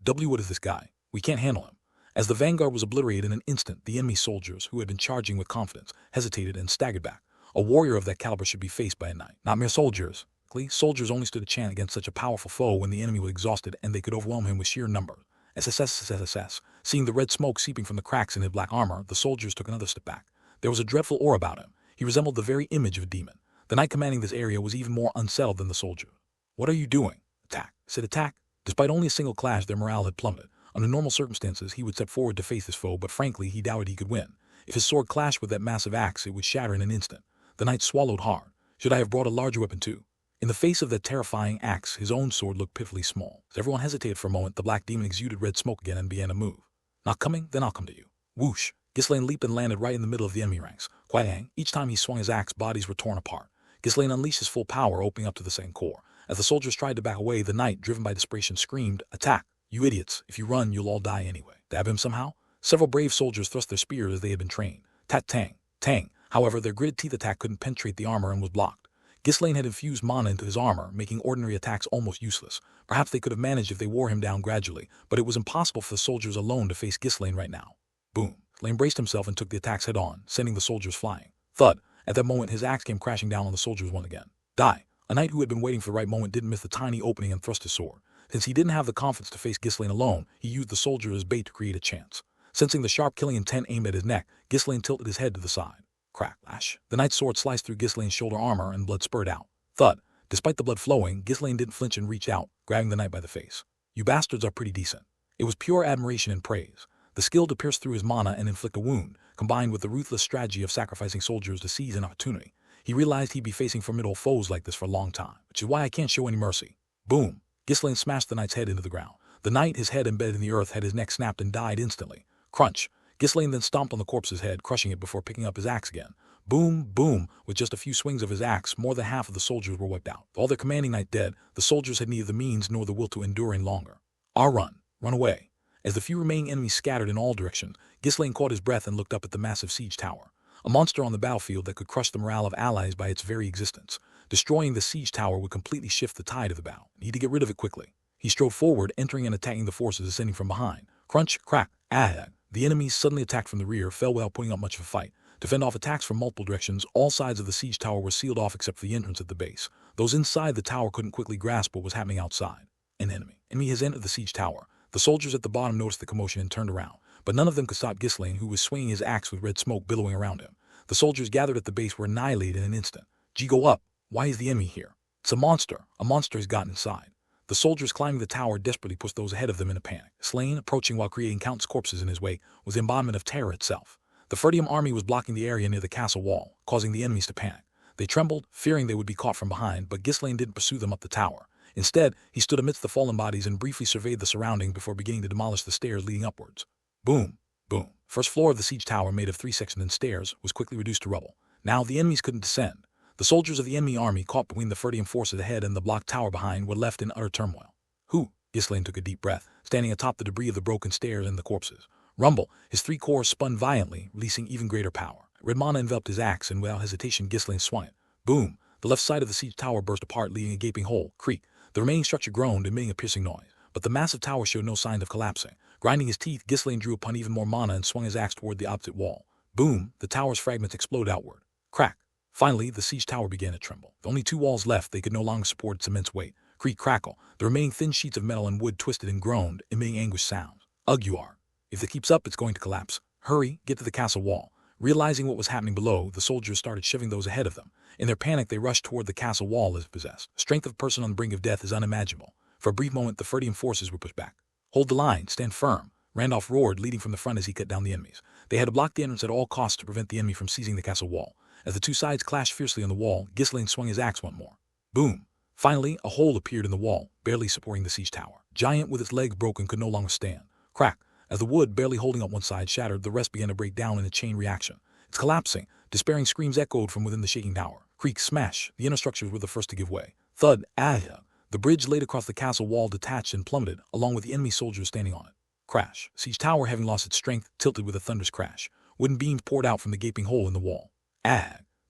What is this guy? We can't handle him. As the vanguard was obliterated in an instant, the enemy soldiers, who had been charging with confidence, hesitated and staggered back. A warrior of that caliber should be faced by a knight, not mere soldiers. Soldiers only stood a chance against such a powerful foe when the enemy was exhausted and they could overwhelm him with sheer numbers. SSS. Seeing the red smoke seeping from the cracks in his black armor, the soldiers took another step back. There was a dreadful aura about him. He resembled the very image of a demon. The knight commanding this area was even more unsettled than the soldier. What are you doing? Attack. Said attack. Despite only a single clash, their morale had plummeted. Under normal circumstances, he would step forward to face his foe, but frankly, he doubted he could win. If his sword clashed with that massive axe, it would shatter in an instant. The knight swallowed hard. Should I have brought a larger weapon too? In the face of that terrifying axe, his own sword looked pitifully small. As everyone hesitated for a moment, the black demon exuded red smoke again and began to move. Not coming? Then I'll come to you. Whoosh! Ghislaine leaped and landed right in the middle of the enemy ranks. Quang! Each time he swung his axe, bodies were torn apart. Ghislaine unleashed his full power, opening up to the second core. As the soldiers tried to back away, the knight, driven by desperation, screamed, Attack! You idiots! If you run, you'll all die anyway. Dab him somehow? Several brave soldiers thrust their spears as they had been trained. Tat-tang! Tang! However, their gritted teeth attack couldn't penetrate the armor and was blocked. Ghislaine had infused mana into his armor, making ordinary attacks almost useless. Perhaps they could have managed if they wore him down gradually, but it was impossible for the soldiers alone to face Ghislaine right now. Boom! Ghislaine braced himself and took the attacks head-on, sending the soldiers flying. Thud! At that moment, his axe came crashing down on the soldiers once again. Die! A knight who had been waiting for the right moment didn't miss the tiny opening and thrust his sword. Since he didn't have the confidence to face Ghislaine alone, he used the soldier as bait to create a chance. Sensing the sharp killing intent aimed at his neck, Ghislaine tilted his head to the side. Crack! Lash! The knight's sword sliced through Ghislaine's shoulder armor and blood spurted out. Thud! Despite the blood flowing, Ghislaine didn't flinch and reached out, grabbing the knight by the face. You bastards are pretty decent. It was pure admiration and praise. The skill to pierce through his mana and inflict a wound, combined with the ruthless strategy of sacrificing soldiers to seize an opportunity. He realized he'd be facing formidable foes like this for a long time, which is why I can't show any mercy. Boom! Ghislaine smashed the knight's head into the ground. The knight, his head embedded in the earth, had his neck snapped and died instantly. Crunch! Ghislaine then stomped on the corpse's head, crushing it before picking up his axe again. Boom, boom, with just a few swings of his axe, more than half of the soldiers were wiped out. All their commanding knight dead, the soldiers had neither the means nor the will to endure any longer. Run away. As the few remaining enemies scattered in all directions, Ghislaine caught his breath and looked up at the massive siege tower. A monster on the battlefield that could crush the morale of allies by its very existence. Destroying the siege tower would completely shift the tide of the battle. He had to get rid of it quickly. He strode forward, entering and attacking the forces ascending from behind. Crunch, crack, the enemies suddenly attacked from the rear, fell without putting up much of a fight. To fend off attacks from multiple directions, all sides of the siege tower were sealed off except for the entrance at the base. Those inside the tower couldn't quickly grasp what was happening outside. An enemy. Enemy has entered the siege tower. The soldiers at the bottom noticed the commotion and turned around, but none of them could stop Ghislaine, who was swinging his axe with red smoke billowing around him. The soldiers gathered at the base were annihilated in an instant. Gee, go up. Why is the enemy here? It's a monster. A monster has gotten inside. The soldiers climbing the tower desperately pushed those ahead of them in a panic. Slain, approaching while creating countless corpses in his wake, was the embodiment of terror itself. The Ferdium army was blocking the area near the castle wall, causing the enemies to panic. They trembled, fearing they would be caught from behind, but Ghislaine didn't pursue them up the tower. Instead, he stood amidst the fallen bodies and briefly surveyed the surrounding before beginning to demolish the stairs leading upwards. Boom, boom. First floor of the siege tower, made of 3 sections and stairs, was quickly reduced to rubble. Now the enemies couldn't descend. The soldiers of the enemy army, caught between the Ferdium forces ahead and the blocked tower behind, were left in utter turmoil. Who? Ghislaine took a deep breath, standing atop the debris of the broken stairs and the corpses. Rumble, his 3 cores spun violently, releasing even greater power. Red mana enveloped his axe, and without hesitation Ghislaine swung it. Boom! The left side of the siege tower burst apart, leaving a gaping hole. Creak! The remaining structure groaned, emitting a piercing noise. But the massive tower showed no sign of collapsing. Grinding his teeth, Ghislaine drew upon even more mana and swung his axe toward the opposite wall. Boom! The tower's fragments exploded outward. Crack! Finally, the siege tower began to tremble. With only 2 walls left, they could no longer support its immense weight. Creak, crackle. The remaining thin sheets of metal and wood twisted and groaned, emitting anguished sounds. Ugh, you are. If it keeps up, it's going to collapse. Hurry, get to the castle wall. Realizing what was happening below, the soldiers started shoving those ahead of them. In their panic, they rushed toward the castle wall as possessed. The strength of a person on the brink of death is unimaginable. For a brief moment, the Ferdium forces were pushed back. Hold the line, stand firm. Randolph roared, leading from the front as he cut down the enemies. They had to block the entrance at all costs to prevent the enemy from seizing the castle wall. As the 2 sides clashed fiercely on the wall, Ghislaine swung his axe once more. Boom! Finally, a hole appeared in the wall, barely supporting the siege tower. Giant, with its legs broken, could no longer stand. Crack! As the wood, barely holding up one side, shattered, the rest began to break down in a chain reaction. It's collapsing. Despairing screams echoed from within the shaking tower. Creak, smash. The inner structures were the first to give way. Thud, the bridge laid across the castle wall detached and plummeted, along with the enemy soldiers standing on it. Crash. Siege tower, having lost its strength, tilted with a thunderous crash. Wooden beams poured out from the gaping hole in the wall.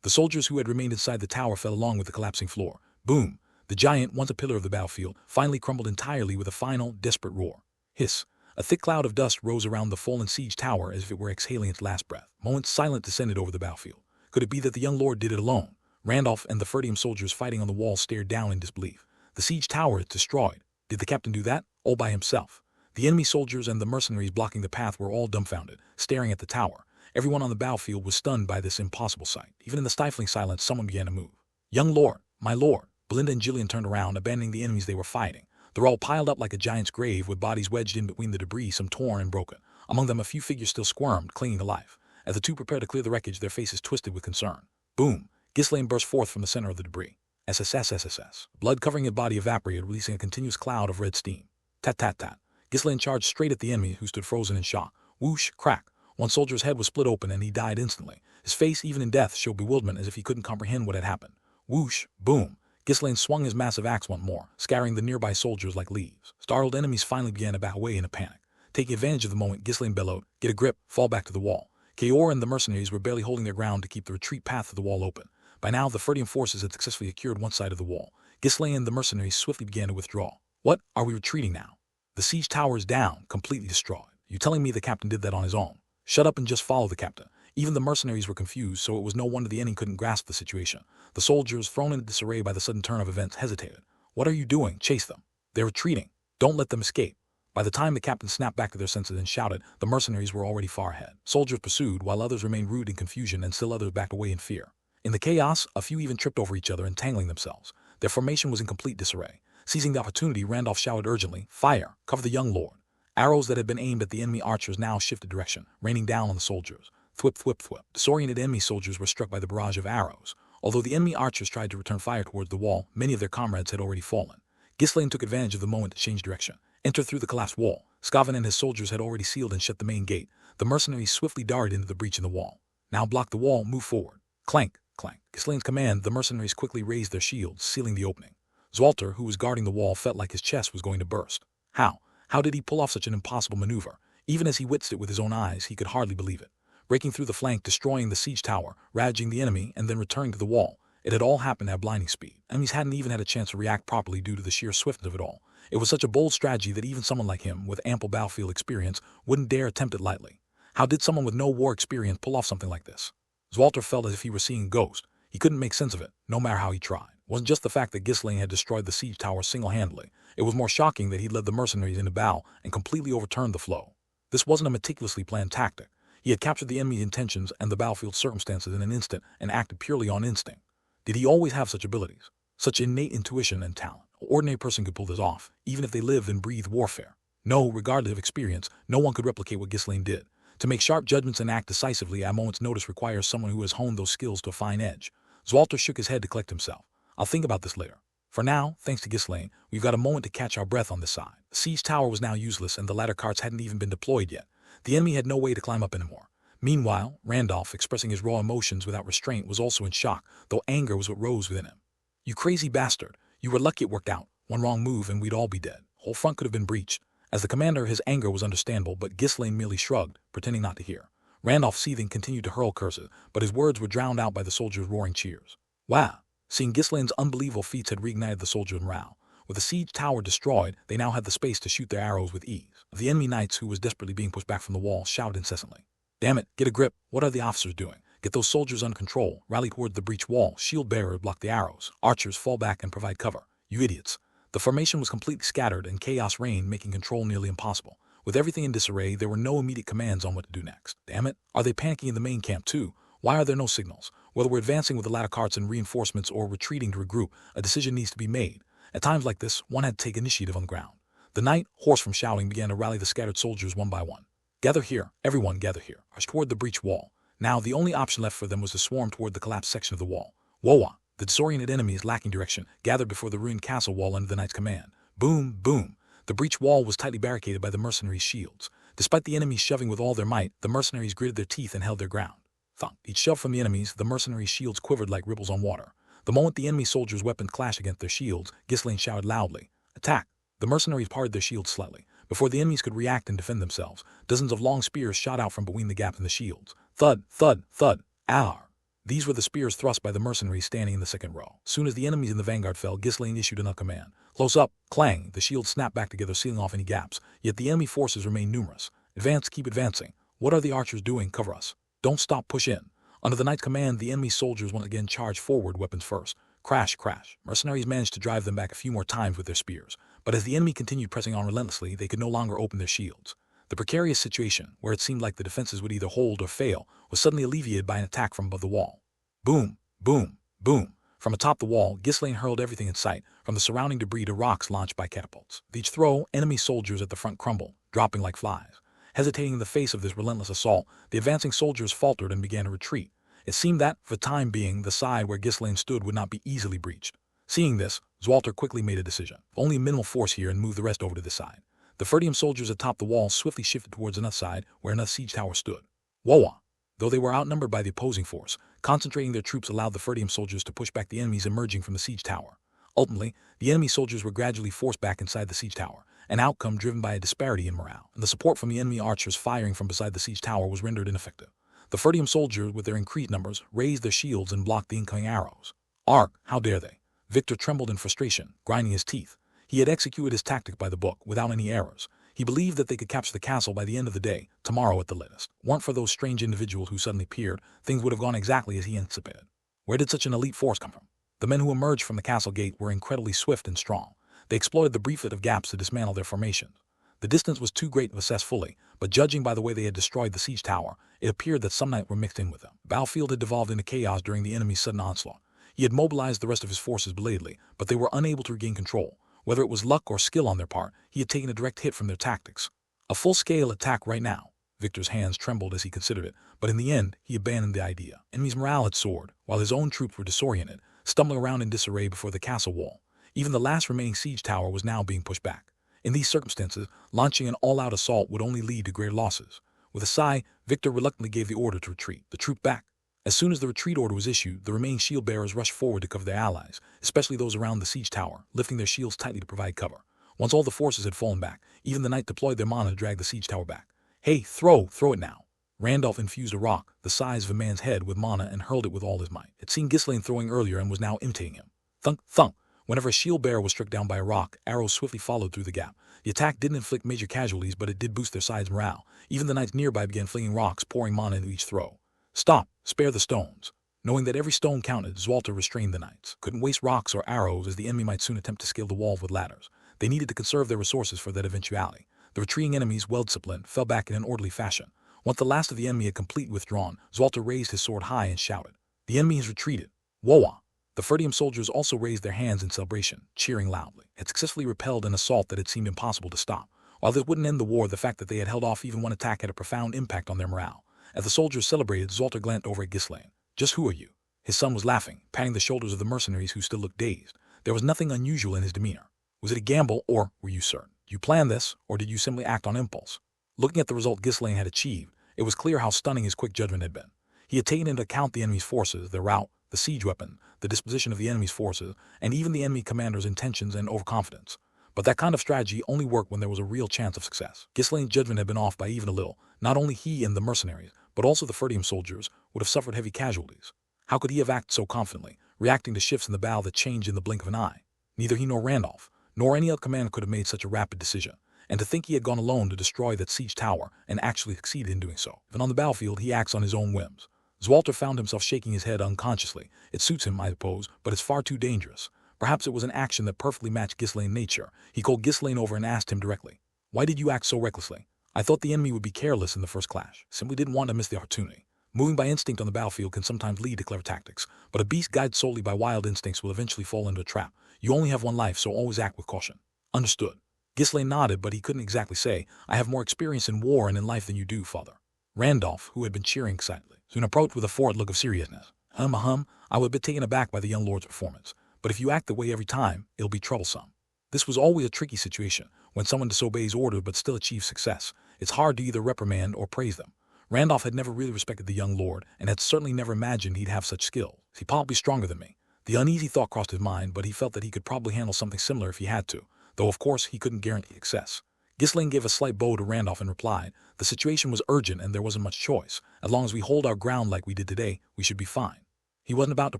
The soldiers who had remained inside the tower fell along with the collapsing floor. Boom. The giant, once a pillar of the battlefield, finally crumbled entirely with a final, desperate roar. Hiss. A thick cloud of dust rose around the fallen siege tower as if it were exhaling its last breath. Moments silent descended over the battlefield. Could it be that the young lord did it alone? Randolph and the Ferdium soldiers fighting on the wall stared down in disbelief. The siege tower is destroyed. Did the captain do that? All by himself. The enemy soldiers and the mercenaries blocking the path were all dumbfounded, staring at the tower. Everyone on the battlefield was stunned by this impossible sight. Even in the stifling silence, someone began to move. Young lord, my lord. Belinda and Jillian turned around, abandoning the enemies they were fighting. They were all piled up like a giant's grave, with bodies wedged in between the debris, some torn and broken. Among them, a few figures still squirmed, clinging to life. As the 2 prepared to clear the wreckage, their faces twisted with concern. Boom! Ghislaine burst forth from the center of the debris. SSS. Blood covering his body evaporated, releasing a continuous cloud of red steam. Tat. Ghislaine charged straight at the enemy, who stood frozen in shock. Whoosh, crack. One soldier's head was split open, and he died instantly. His face, even in death, showed bewilderment as if he couldn't comprehend what had happened. Whoosh, boom. Ghislaine swung his massive axe once more, scattering the nearby soldiers like leaves. Startled enemies finally began to back away in a panic. Taking advantage of the moment, Ghislaine bellowed, "Get a grip, fall back to the wall." Kaor and the mercenaries were barely holding their ground to keep the retreat path to the wall open. By now, the Ferdium forces had successfully secured one side of the wall. Ghislaine and the mercenaries swiftly began to withdraw. What? Are we retreating now? The siege tower is down, completely destroyed. You telling me the captain did that on his own? Shut up and just follow the captain. Even the mercenaries were confused, so it was no wonder the enemy couldn't grasp the situation. The soldiers, thrown into disarray by the sudden turn of events, hesitated. What are you doing? Chase them. They're retreating. Don't let them escape. By the time the captain snapped back to their senses and shouted, the mercenaries were already far ahead. Soldiers pursued, while others remained rude in confusion, and still others backed away in fear. In the chaos, a few even tripped over each other, entangling themselves. Their formation was in complete disarray. Seizing the opportunity, Randolph shouted urgently, "Fire! Cover the young lord!" Arrows that had been aimed at the enemy archers now shifted direction, raining down on the soldiers. Thwip, thwip, thwip. Disoriented enemy soldiers were struck by the barrage of arrows. Although the enemy archers tried to return fire towards the wall, many of their comrades had already fallen. Ghislaine took advantage of the moment to change direction. Entered through the collapsed wall. Scavan and his soldiers had already sealed and shut the main gate. The mercenaries swiftly darted into the breach in the wall. Now block the wall, move forward. Clank, clank. Ghislaine's command, the mercenaries quickly raised their shields, sealing the opening. Zoltar, who was guarding the wall, felt like his chest was going to burst. How? How did he pull off such an impossible maneuver? Even as he witnessed it with his own eyes, he could hardly believe it. Breaking through the flank, destroying the siege tower, ravaging the enemy, and then returning to the wall. It had all happened at blinding speed. Enemies hadn't even had a chance to react properly due to the sheer swiftness of it all. It was such a bold strategy that even someone like him, with ample battlefield experience, wouldn't dare attempt it lightly. How did someone with no war experience pull off something like this? Zoltar felt as if he were seeing a ghost. He couldn't make sense of it, no matter how he tried. It wasn't just the fact that Ghislaine had destroyed the siege tower single-handedly. It was more shocking that he led the mercenaries into battle and completely overturned the flow. This wasn't a meticulously planned tactic. He had captured the enemy's intentions and the battlefield circumstances in an instant and acted purely on instinct. Did he always have such abilities? Such innate intuition and talent? An ordinary person could pull this off, even if they lived and breathed warfare. No, regardless of experience, no one could replicate what Ghislaine did. To make sharp judgments and act decisively at a moment's notice requires someone who has honed those skills to a fine edge. Zoltar shook his head to collect himself. I'll think about this later. For now, thanks to Ghislaine, we've got a moment to catch our breath on this side. The siege tower was now useless and the ladder carts hadn't even been deployed yet. The enemy had no way to climb up anymore. Meanwhile, Randolph, expressing his raw emotions without restraint, was also in shock, though anger was what rose within him. You crazy bastard. You were lucky it worked out. One wrong move and we'd all be dead. Whole front could have been breached. As the commander, his anger was understandable, but Ghislaine merely shrugged, pretending not to hear. Randolph, seething, continued to hurl curses, but his words were drowned out by the soldiers' roaring cheers. Wow! Seeing Ghislaine's unbelievable feats had reignited the soldiers' morale. With the siege tower destroyed, they now had the space to shoot their arrows with ease. The enemy knights, who was desperately being pushed back from the wall, shouted incessantly. Damn it, get a grip. What are the officers doing? Get those soldiers under control. Rally toward the breach wall. Shield bearers block the arrows. Archers fall back and provide cover. You idiots. The formation was completely scattered and chaos reigned, making control nearly impossible. With everything in disarray, there were no immediate commands on what to do next. Damn it. Are they panicking in the main camp too? Why are there no signals? Whether we're advancing with the ladder carts and reinforcements or retreating to regroup, a decision needs to be made. At times like this, one had to take initiative on the ground. The knight, hoarse from shouting, began to rally the scattered soldiers one by one. Gather here, everyone gather here. Rush toward the breach wall. Now, the only option left for them was to swarm toward the collapsed section of the wall. Woa! The disoriented enemies, lacking direction, gathered before the ruined castle wall under the knight's command. Boom, boom. The breach wall was tightly barricaded by the mercenaries' shields. Despite the enemies shoving with all their might, the mercenaries gritted their teeth and held their ground. Thunk. Each shove from the enemies, the mercenaries' shields quivered like ripples on water. The moment the enemy soldiers' weapons clashed against their shields, Ghislaine shouted loudly, "Attack!" The mercenaries parted their shields slightly. Before the enemies could react and defend themselves, dozens of long spears shot out from between the gaps in the shields. Thud, thud, thud. Arr! These were the spears thrust by the mercenaries standing in the second row. Soon as the enemies in the vanguard fell, Ghislaine issued another command. Close up! Clang! The shields snapped back together, sealing off any gaps. Yet the enemy forces remained numerous. Advance, keep advancing. What are the archers doing? Cover us. Don't stop, push in. Under the knight's command, the enemy soldiers once again charged forward, weapons first. Crash, crash. Mercenaries managed to drive them back a few more times with their spears. But as the enemy continued pressing on relentlessly, they could no longer open their shields. The precarious situation, where it seemed like the defenses would either hold or fail, was suddenly alleviated by an attack from above the wall. Boom, boom, boom. From atop the wall, Ghislaine hurled everything in sight, from the surrounding debris to rocks launched by catapults. With each throw, enemy soldiers at the front crumbled, dropping like flies. Hesitating in the face of this relentless assault, the advancing soldiers faltered and began to retreat. It seemed that, for the time being, the side where Ghislaine stood would not be easily breached. Seeing this, Zoltar quickly made a decision. Only a minimal force here and moved the rest over to this side. The Ferdium soldiers atop the wall swiftly shifted towards another side where another siege tower stood. Whoa! Though they were outnumbered by the opposing force, concentrating their troops allowed the Ferdium soldiers to push back the enemies emerging from the siege tower. Ultimately, the enemy soldiers were gradually forced back inside the siege tower, an outcome driven by a disparity in morale, and the support from the enemy archers firing from beside the siege tower was rendered ineffective. The Ferdium soldiers, with their increased numbers, raised their shields and blocked the incoming arrows. Arg, how dare they? Victor trembled in frustration, grinding his teeth. He had executed his tactic by the book, without any errors. He believed that they could capture the castle by the end of the day, tomorrow at the latest. Weren't for those strange individuals who suddenly appeared, things would have gone exactly as he anticipated. Where did such an elite force come from? The men who emerged from the castle gate were incredibly swift and strong. They exploited the brief bit of gaps to dismantle their formations. The distance was too great to assess fully, but judging by the way they had destroyed the siege tower, it appeared that some knights were mixed in with them. The battlefield had devolved into chaos during the enemy's sudden onslaught. He had mobilized the rest of his forces belatedly, but they were unable to regain control. Whether it was luck or skill on their part, he had taken a direct hit from their tactics. A full-scale attack right now. Victor's hands trembled as he considered it, but in the end, he abandoned the idea. Enemy's morale had soared, while his own troops were disoriented, stumbling around in disarray before the castle wall. Even the last remaining siege tower was now being pushed back. In these circumstances, launching an all-out assault would only lead to greater losses. With a sigh, Victor reluctantly gave the order to retreat. The troop back. As soon as the retreat order was issued, the remaining shield bearers rushed forward to cover their allies, especially those around the siege tower, lifting their shields tightly to provide cover. Once all the forces had fallen back, even the knight deployed their mana to drag the siege tower back. Hey, throw it now. Randolph infused a rock, the size of a man's head, with mana and hurled it with all his might. Had seen Ghislaine throwing earlier and was now imitating him. Thunk, thunk. Whenever a shield bearer was struck down by a rock, arrows swiftly followed through the gap. The attack didn't inflict major casualties, but it did boost their side's morale. Even the knights nearby began flinging rocks, pouring mana into each throw. Stop! Spare the stones. Knowing that every stone counted, Zwalter restrained the knights. Couldn't waste rocks or arrows, as the enemy might soon attempt to scale the wall with ladders. They needed to conserve their resources for that eventuality. The retreating enemies, well disciplined, fell back in an orderly fashion. Once the last of the enemy had completely withdrawn, Zwalter raised his sword high and shouted, "The enemy has retreated. Woa!" The Ferdium soldiers also raised their hands in celebration, cheering loudly. Had successfully repelled an assault that had seemed impossible to stop. While this wouldn't end the war, the fact that they had held off even one attack had a profound impact on their morale. As the soldiers celebrated, Zwalter glanced over at Ghislaine. "Just who are you?" His son was laughing, patting the shoulders of the mercenaries who still looked dazed. There was nothing unusual in his demeanor. Was it a gamble, or were you certain? Did you plan this, or did you simply act on impulse? Looking at the result Ghislaine had achieved, it was clear how stunning his quick judgment had been. He had taken into account the enemy's forces, their route, the siege weapon, the disposition of the enemy's forces, and even the enemy commander's intentions and overconfidence. But that kind of strategy only worked when there was a real chance of success. Ghislaine's judgment had been off by even a little. Not only he and the mercenaries, but also the Ferdium soldiers, would have suffered heavy casualties. How could he have acted so confidently, reacting to shifts in the battle that changed in the blink of an eye? Neither he nor Randolph, nor any other commander could have made such a rapid decision. And to think he had gone alone to destroy that siege tower, and actually succeeded in doing so. Even on the battlefield, he acts on his own whims. Zwalter found himself shaking his head unconsciously. It suits him, I suppose, but it's far too dangerous. Perhaps it was an action that perfectly matched Ghislaine's nature. He called Ghislaine over and asked him directly, "Why did you act so recklessly?" "I thought the enemy would be careless in the first clash. Simply didn't want to miss the opportunity. Moving by instinct on the battlefield can sometimes lead to clever tactics, but a beast guided solely by wild instincts will eventually fall into a trap. You only have one life, so always act with caution." "Understood." Ghislaine nodded, but he couldn't exactly say, "I have more experience in war and in life than you do, father." Randolph, who had been cheering excitedly, soon approached with a forward look of seriousness. I was a bit taken aback by the young lord's performance, but if you act the way every time, it'll be troublesome." This was always a tricky situation, when someone disobeys orders but still achieves success. It's hard to either reprimand or praise them. Randolph had never really respected the young lord, and had certainly never imagined he'd have such skill. He's probably stronger than me. The uneasy thought crossed his mind, but he felt that he could probably handle something similar if he had to, though of course he couldn't guarantee success. Ghislaine gave a slight bow to Randolph and replied, "The situation was urgent and there wasn't much choice. As long as we hold our ground like we did today, we should be fine." He wasn't about to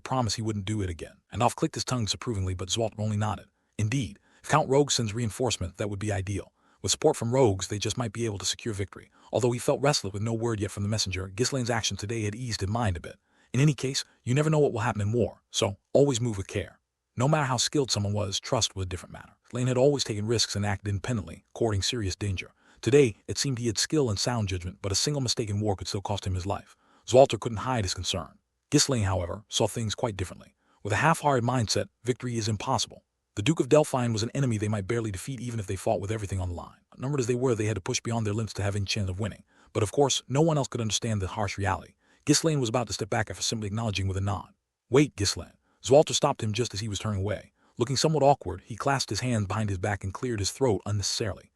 promise he wouldn't do it again. Randolph clicked his tongue disapprovingly, but Zwalter only nodded. Indeed, if Count Rogue sends reinforcement, that would be ideal. With support from rogues, they just might be able to secure victory. Although he felt restless with no word yet from the messenger, Ghislaine's action today had eased his mind a bit. In any case, you never know what will happen in war, so always move with care. No matter how skilled someone was, trust was a different matter. Ghislaine had always taken risks and acted independently, courting serious danger. Today, it seemed he had skill and sound judgment, but a single mistake in war could still cost him his life. Zwalter couldn't hide his concern. Ghislaine, however, saw things quite differently. With a half-hearted mindset, victory is impossible. The Duke of Delphine was an enemy they might barely defeat even if they fought with everything on the line. Outnumbered as they were, they had to push beyond their limits to have any chance of winning. But of course, no one else could understand the harsh reality. Ghislaine was about to step back after simply acknowledging with a nod. "Wait, Ghislaine." Zwalter stopped him just as he was turning away. Looking somewhat awkward, he clasped his hands behind his back and cleared his throat unnecessarily.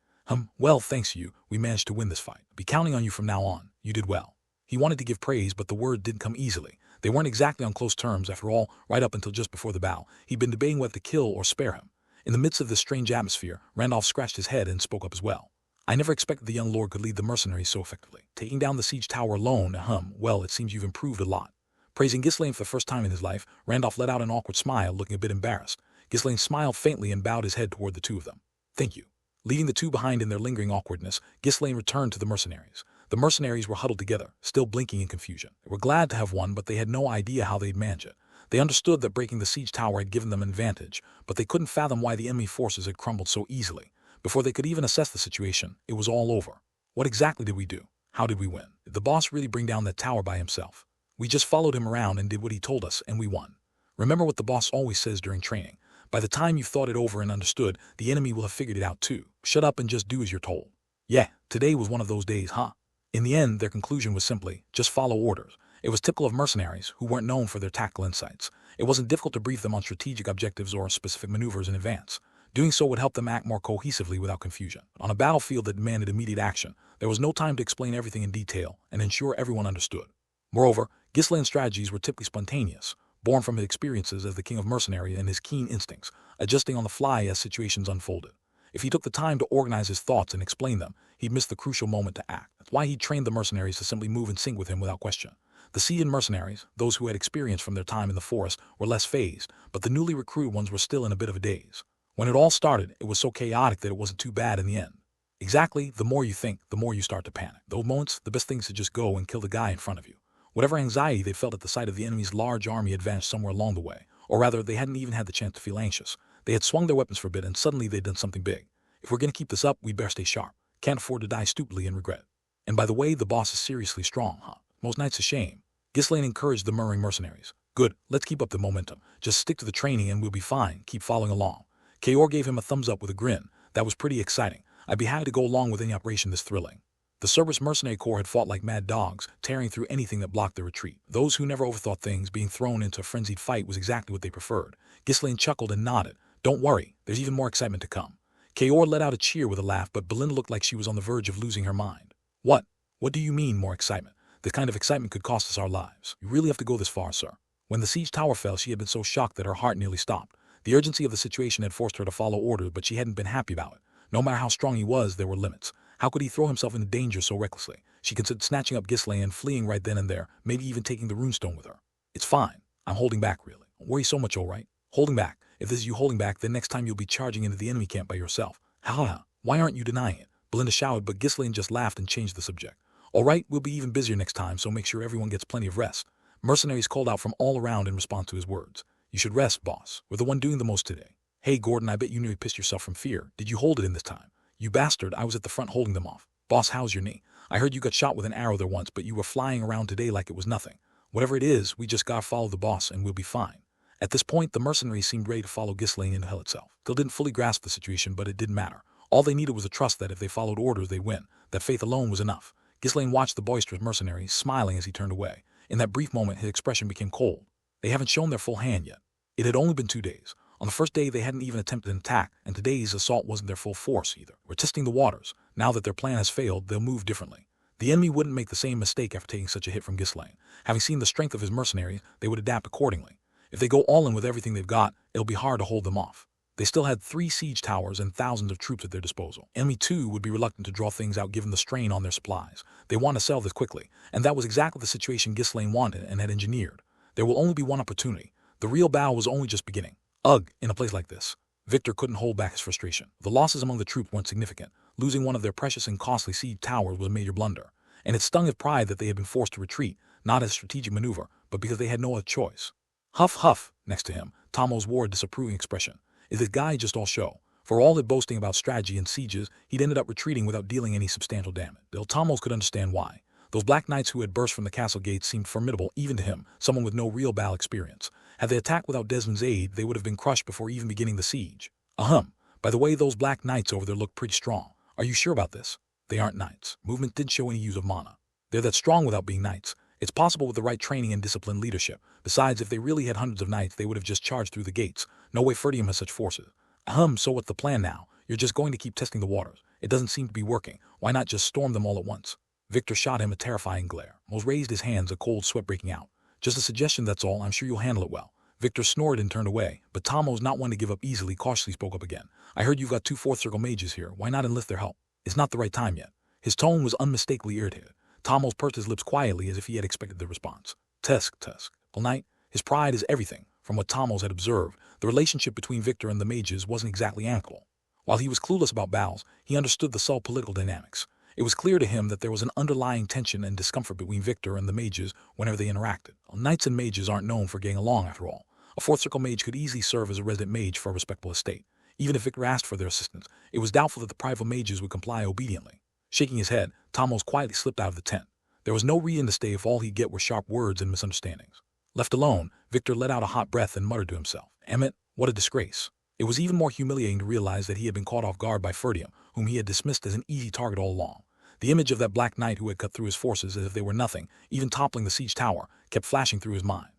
Well, thanks to you, we managed to win this fight. Be counting on you from now on. You did well." He wanted to give praise, but the word didn't come easily. They weren't exactly on close terms, after all. Right up until just before the battle, he'd been debating whether to kill or spare him. In the midst of this strange atmosphere, Randolph scratched his head and spoke up as well. "I never expected the young lord could lead the mercenaries so effectively. Taking down the siege tower alone, well, it seems you've improved a lot." Praising Ghislaine for the first time in his life, Randolph let out an awkward smile, looking a bit embarrassed. Ghislaine smiled faintly and bowed his head toward the two of them. "Thank you." Leaving the two behind in their lingering awkwardness, Ghislaine returned to the mercenaries. The mercenaries were huddled together, still blinking in confusion. They were glad to have won, but they had no idea how they'd manage it. They understood that breaking the siege tower had given them an advantage, but they couldn't fathom why the enemy forces had crumbled so easily. Before they could even assess the situation, it was all over. What exactly did we do? How did we win? Did the boss really bring down that tower by himself? We just followed him around and did what he told us, and we won. Remember what the boss always says during training. By the time you've thought it over and understood, the enemy will have figured it out too. Shut up and just do as you're told. Yeah, today was one of those days, huh? In the end, their conclusion was simply, just follow orders. It was typical of mercenaries, who weren't known for their tactical insights. It wasn't difficult to brief them on strategic objectives or specific maneuvers in advance. Doing so would help them act more cohesively without confusion. On a battlefield that demanded immediate action, there was no time to explain everything in detail and ensure everyone understood. Moreover, Ghislaine's strategies were typically spontaneous, born from his experiences as the King of Mercenaries and his keen instincts, adjusting on the fly as situations unfolded. If he took the time to organize his thoughts and explain them, he'd miss the crucial moment to act. That's why he trained the mercenaries to simply move in sync with him without question. The seasoned mercenaries, those who had experience from their time in the forest, were less phased, but the newly recruited ones were still in a bit of a daze. When it all started, it was so chaotic that it wasn't too bad in the end. Exactly, the more you think, the more you start to panic. Those moments, the best thing is to just go and kill the guy in front of you. Whatever anxiety they felt at the sight of the enemy's large army had vanished somewhere along the way, or rather, they hadn't even had the chance to feel anxious. They had swung their weapons for a bit and suddenly they'd done something big. If we're going to keep this up, we'd better stay sharp. Can't afford to die stupidly and regret. And by the way, the boss is seriously strong, huh? Most nights a shame. Ghislaine encouraged the murmuring mercenaries. Good, let's keep up the momentum. Just stick to the training and we'll be fine. Keep following along. Kaor gave him a thumbs up with a grin. That was pretty exciting. I'd be happy to go along with any operation this thrilling. The Cerberus Mercenary Corps had fought like mad dogs, tearing through anything that blocked their retreat. Those who never overthought things being thrown into a frenzied fight was exactly what they preferred. Ghislaine chuckled and nodded. Don't worry, there's even more excitement to come. Kaor let out a cheer with a laugh, but Belinda looked like she was on the verge of losing her mind. What? What do you mean, more excitement? This kind of excitement could cost us our lives. You really have to go this far, sir. When the siege tower fell, she had been so shocked that her heart nearly stopped. The urgency of the situation had forced her to follow orders, but she hadn't been happy about it. No matter how strong he was, there were limits. How could he throw himself into danger so recklessly? She considered snatching up Ghislaine and fleeing right then and there, maybe even taking the runestone with her. It's fine. I'm holding back, really. Don't worry so much, all right? Holding back. If this is you holding back, then next time you'll be charging into the enemy camp by yourself. Ha! Why aren't you denying it? Belinda shouted, but Ghislaine just laughed and changed the subject. All right, we'll be even busier next time, so make sure everyone gets plenty of rest. Mercenaries called out from all around in response to his words. You should rest, boss. We're the one doing the most today. Hey, Gordon, I bet you nearly pissed yourself from fear. Did you hold it in this time? You bastard, I was at the front holding them off. Boss, how's your knee? I heard you got shot with an arrow there once, but you were flying around today like it was nothing. Whatever it is, we just gotta follow the boss and we'll be fine. At this point, the mercenaries seemed ready to follow Ghislaine into hell itself. They didn't fully grasp the situation, but it didn't matter. All they needed was a trust that if they followed orders, they'd win. That faith alone was enough. Ghislaine watched the boisterous mercenary, smiling as he turned away. In that brief moment, his expression became cold. They haven't shown their full hand yet. It had only been 2 days. On the first day, they hadn't even attempted an attack, and today's assault wasn't their full force either. We're testing the waters. Now that their plan has failed, they'll move differently. The enemy wouldn't make the same mistake after taking such a hit from Ghislaine. Having seen the strength of his mercenaries, they would adapt accordingly. If they go all in with everything they've got, it'll be hard to hold them off. They still had 3 siege towers and thousands of troops at their disposal. Enemy too would be reluctant to draw things out given the strain on their supplies. They want to sell this quickly, and that was exactly the situation Ghislaine wanted and had engineered. There will only be one opportunity. The real battle was only just beginning. Ugh, in a place like this. Victor couldn't hold back his frustration. The losses among the troops weren't significant. Losing one of their precious and costly siege towers was a major blunder. And it stung his pride that they had been forced to retreat, not as a strategic maneuver, but because they had no other choice. Huff, huff, next to him, Tommos wore a disapproving expression. Is this guy just all show? For all his boasting about strategy and sieges, he'd ended up retreating without dealing any substantial damage. Though Tommos could understand why. Those black knights who had burst from the castle gates seemed formidable even to him, someone with no real battle experience. Had they attacked without Desmond's aid, they would have been crushed before even beginning the siege. Ahem. By the way, those black knights over there look pretty strong. Are you sure about this? They aren't knights. Movement didn't show any use of mana. They're that strong without being knights. It's possible with the right training and disciplined leadership. Besides, if they really had hundreds of knights, they would have just charged through the gates. No way Ferdium has such forces. Ahem, so what's the plan now? You're just going to keep testing the waters. It doesn't seem to be working. Why not just storm them all at once? Victor shot him a terrifying glare. Mose raised his hands, a cold sweat breaking out. Just a suggestion, that's all. I'm sure you'll handle it well. Victor snored and turned away, but Tommos, not one to give up easily, cautiously spoke up again. I heard you've got 2 fourth circle mages here. Why not enlist their help? It's not the right time yet. His tone was unmistakably irritated. Tommos pursed his lips quietly as if he had expected the response. Tusk. Well, Knight, his pride is everything. From what Tommos had observed, the relationship between Victor and the mages wasn't exactly amicable. While he was clueless about battles, he understood the subtle political dynamics. It was clear to him that there was an underlying tension and discomfort between Victor and the mages whenever they interacted. Well, knights and mages aren't known for getting along, after all. A 4th circle mage could easily serve as a resident mage for a respectable estate. Even if Victor asked for their assistance, it was doubtful that the rival mages would comply obediently. Shaking his head, Tommos quietly slipped out of the tent. There was no reason to stay if all he'd get were sharp words and misunderstandings. Left alone, Victor let out a hot breath and muttered to himself, Emmett, what a disgrace. It was even more humiliating to realize that he had been caught off guard by Ferdium, whom he had dismissed as an easy target all along. The image of that black knight who had cut through his forces as if they were nothing, even toppling the siege tower, kept flashing through his mind.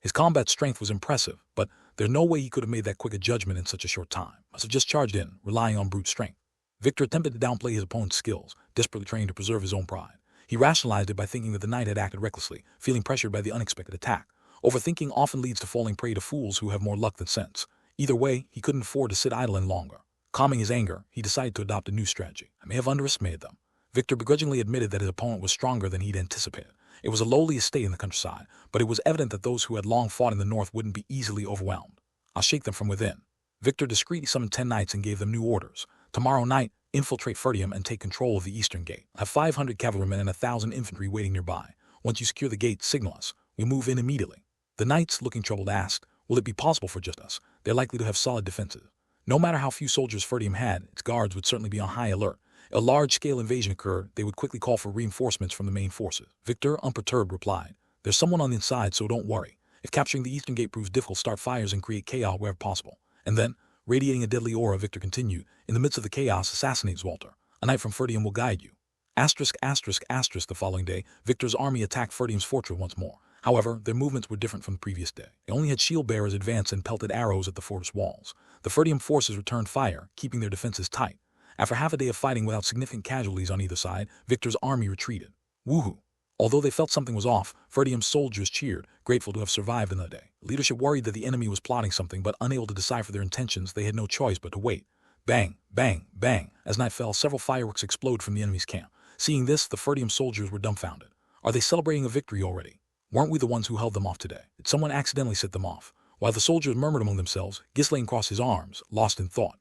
His combat strength was impressive, but there's no way he could have made that quick a judgment in such a short time. Must have just charged in, relying on brute strength. Victor attempted to downplay his opponent's skills, desperately trying to preserve his own pride. He rationalized it by thinking that the knight had acted recklessly, feeling pressured by the unexpected attack. Overthinking often leads to falling prey to fools who have more luck than sense. Either way, he couldn't afford to sit idle any longer. Calming his anger, he decided to adopt a new strategy. I may have underestimated them. Victor begrudgingly admitted that his opponent was stronger than he'd anticipated. It was a lowly estate in the countryside, but it was evident that those who had long fought in the north wouldn't be easily overwhelmed. I'll shake them from within. Victor discreetly summoned 10 knights and gave them new orders. Tomorrow night, infiltrate Ferdium and take control of the eastern gate. I have 500 cavalrymen and 1,000 infantry waiting nearby. Once you secure the gate, signal us. We'll move in immediately. The knights, looking troubled, asked, will it be possible for just us? They're likely to have solid defenses. No matter how few soldiers Ferdium had, its guards would certainly be on high alert. If a large-scale invasion occurred, they would quickly call for reinforcements from the main forces. Victor, unperturbed, replied, there's someone on the inside, so don't worry. If capturing the eastern gate proves difficult, start fires and create chaos wherever possible. And then, radiating a deadly aura, Victor continued, in the midst of the chaos, assassinate Walter. A knight from Ferdium will guide you. The following day, Victor's army attacked Ferdium's fortress once more. However, their movements were different from the previous day. They only had shield bearers advance and pelted arrows at the fortress walls. The Ferdium forces returned fire, keeping their defenses tight. After half a day of fighting without significant casualties on either side, Victor's army retreated. Woohoo! Although they felt something was off, Ferdium's soldiers cheered, grateful to have survived another day. Leadership worried that the enemy was plotting something, but unable to decipher their intentions, they had no choice but to wait. Bang, bang, bang. As night fell, several fireworks exploded from the enemy's camp. Seeing this, the Ferdium soldiers were dumbfounded. Are they celebrating a victory already? Weren't we the ones who held them off today? Did someone accidentally set them off? While the soldiers murmured among themselves, Ghislaine crossed his arms, lost in thought.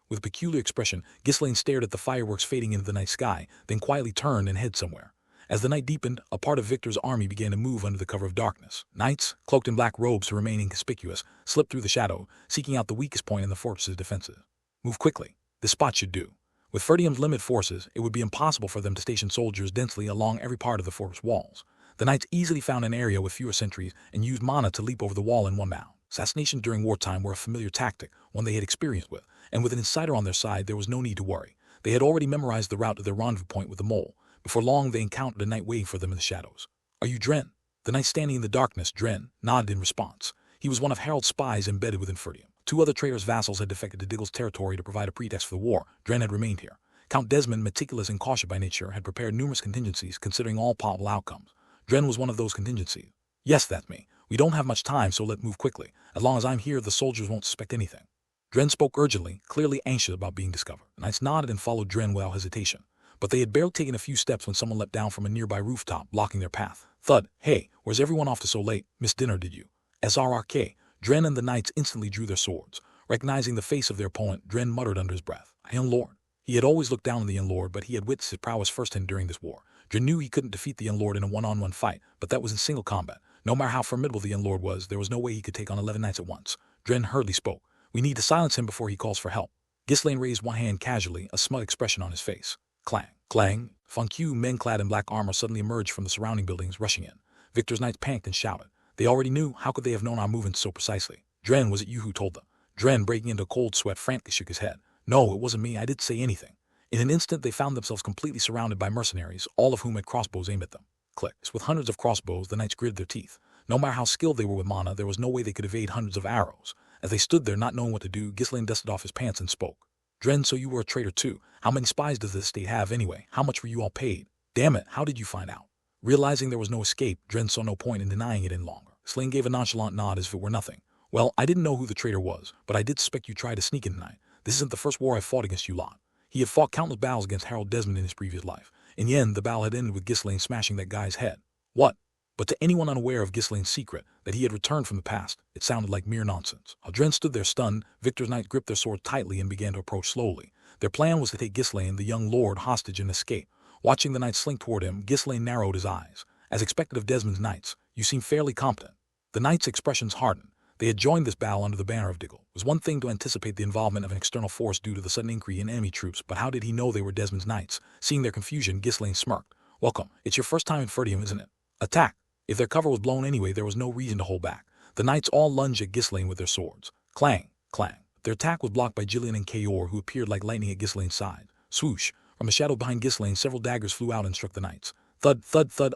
With a peculiar expression, Ghislaine stared at the fireworks fading into the night sky, then quietly turned and hid somewhere. As the night deepened, a part of Victor's army began to move under the cover of darkness. Knights, cloaked in black robes to remain inconspicuous, slipped through the shadow, seeking out the weakest point in the fortress's defenses. Move quickly. This spot should do. With Ferdium's limited forces, it would be impossible for them to station soldiers densely along every part of the fortress walls. The knights easily found an area with fewer sentries and used mana to leap over the wall in one bound. Assassinations during wartime were a familiar tactic, one they had experience with, and with an insider on their side, there was no need to worry. They had already memorized the route to their rendezvous point with the mole. Before long, they encountered a knight waiting for them in the shadows. Are you Dren? The knight standing in the darkness, Dren, nodded in response. He was one of Harold's spies embedded within Ferdium. 2 other traitors' vassals had defected to Diggle's territory to provide a pretext for the war. Dren had remained here. Count Desmond, meticulous and cautious by nature, had prepared numerous contingencies considering all possible outcomes. Dren was one of those contingencies. Yes, that's me. We don't have much time, so let's move quickly. As long as I'm here, the soldiers won't suspect anything. Dren spoke urgently, clearly anxious about being discovered. The knights nodded and followed Dren without hesitation. But they had barely taken a few steps when someone leapt down from a nearby rooftop, blocking their path. Thud. Hey, where's everyone off to so late? Missed dinner, did you? SRRK. Dren and the knights instantly drew their swords. Recognizing the face of their opponent, Dren muttered under his breath, "A young lord." He had always looked down on the young lord, but he had witnessed his prowess firsthand during this war. Dren knew he couldn't defeat the young lord in a one-on-one fight, but that was in single combat. No matter how formidable the young lord was, there was no way he could take on 11 knights at once. Dren hurriedly spoke. We need to silence him before he calls for help. Ghislaine raised one hand casually, a smug expression on his face. Clang, clang. Few men clad in black armor suddenly emerged from the surrounding buildings, rushing in. Victor's knights panicked and shouted. They already knew. How could they have known our movements so precisely? Dren, was it you who told them? Dren, breaking into a cold sweat, frantically shook his head. No, it wasn't me. I didn't say anything. In an instant, they found themselves completely surrounded by mercenaries, all of whom had crossbows aimed at them. Click. With hundreds of crossbows, the knights gritted their teeth. No matter how skilled they were with mana, there was no way they could evade hundreds of arrows. As they stood there, not knowing what to do, Ghislaine dusted off his pants and spoke. Dren, so you were a traitor too. How many spies does this state have anyway? How much were you all paid? Damn it, how did you find out? Realizing there was no escape, Dren saw no point in denying it any longer. Ghislaine gave a nonchalant nod as if it were nothing. Well, I didn't know who the traitor was, but I did suspect you tried to sneak in tonight. This isn't the first war I've fought against you lot. He had fought countless battles against Harold Desmond in his previous life. In the end, the battle had ended with Ghislaine smashing that guy's head. What? But to anyone unaware of Ghislaine's secret, that he had returned from the past, it sounded like mere nonsense. While Dren stood there stunned, Victor's knights gripped their swords tightly and began to approach slowly. Their plan was to take Ghislaine, the young lord, hostage and escape. Watching the knights slink toward him, Ghislaine narrowed his eyes. As expected of Desmond's knights, you seem fairly competent. The knights' expressions hardened. They had joined this battle under the banner of Diggle. It was one thing to anticipate the involvement of an external force due to the sudden increase in enemy troops, but how did he know they were Desmond's knights? Seeing their confusion, Ghislaine smirked. Welcome. It's your first time in Ferdium, isn't it? Attack. If their cover was blown anyway, there was no reason to hold back. The knights all lunged at Ghislaine with their swords. Clang, clang. Their attack was blocked by Gillian and Kayor, who appeared like lightning at Ghislaine's side. Swoosh. From the shadow behind Ghislaine, several daggers flew out and struck the knights. Thud, thud, thud,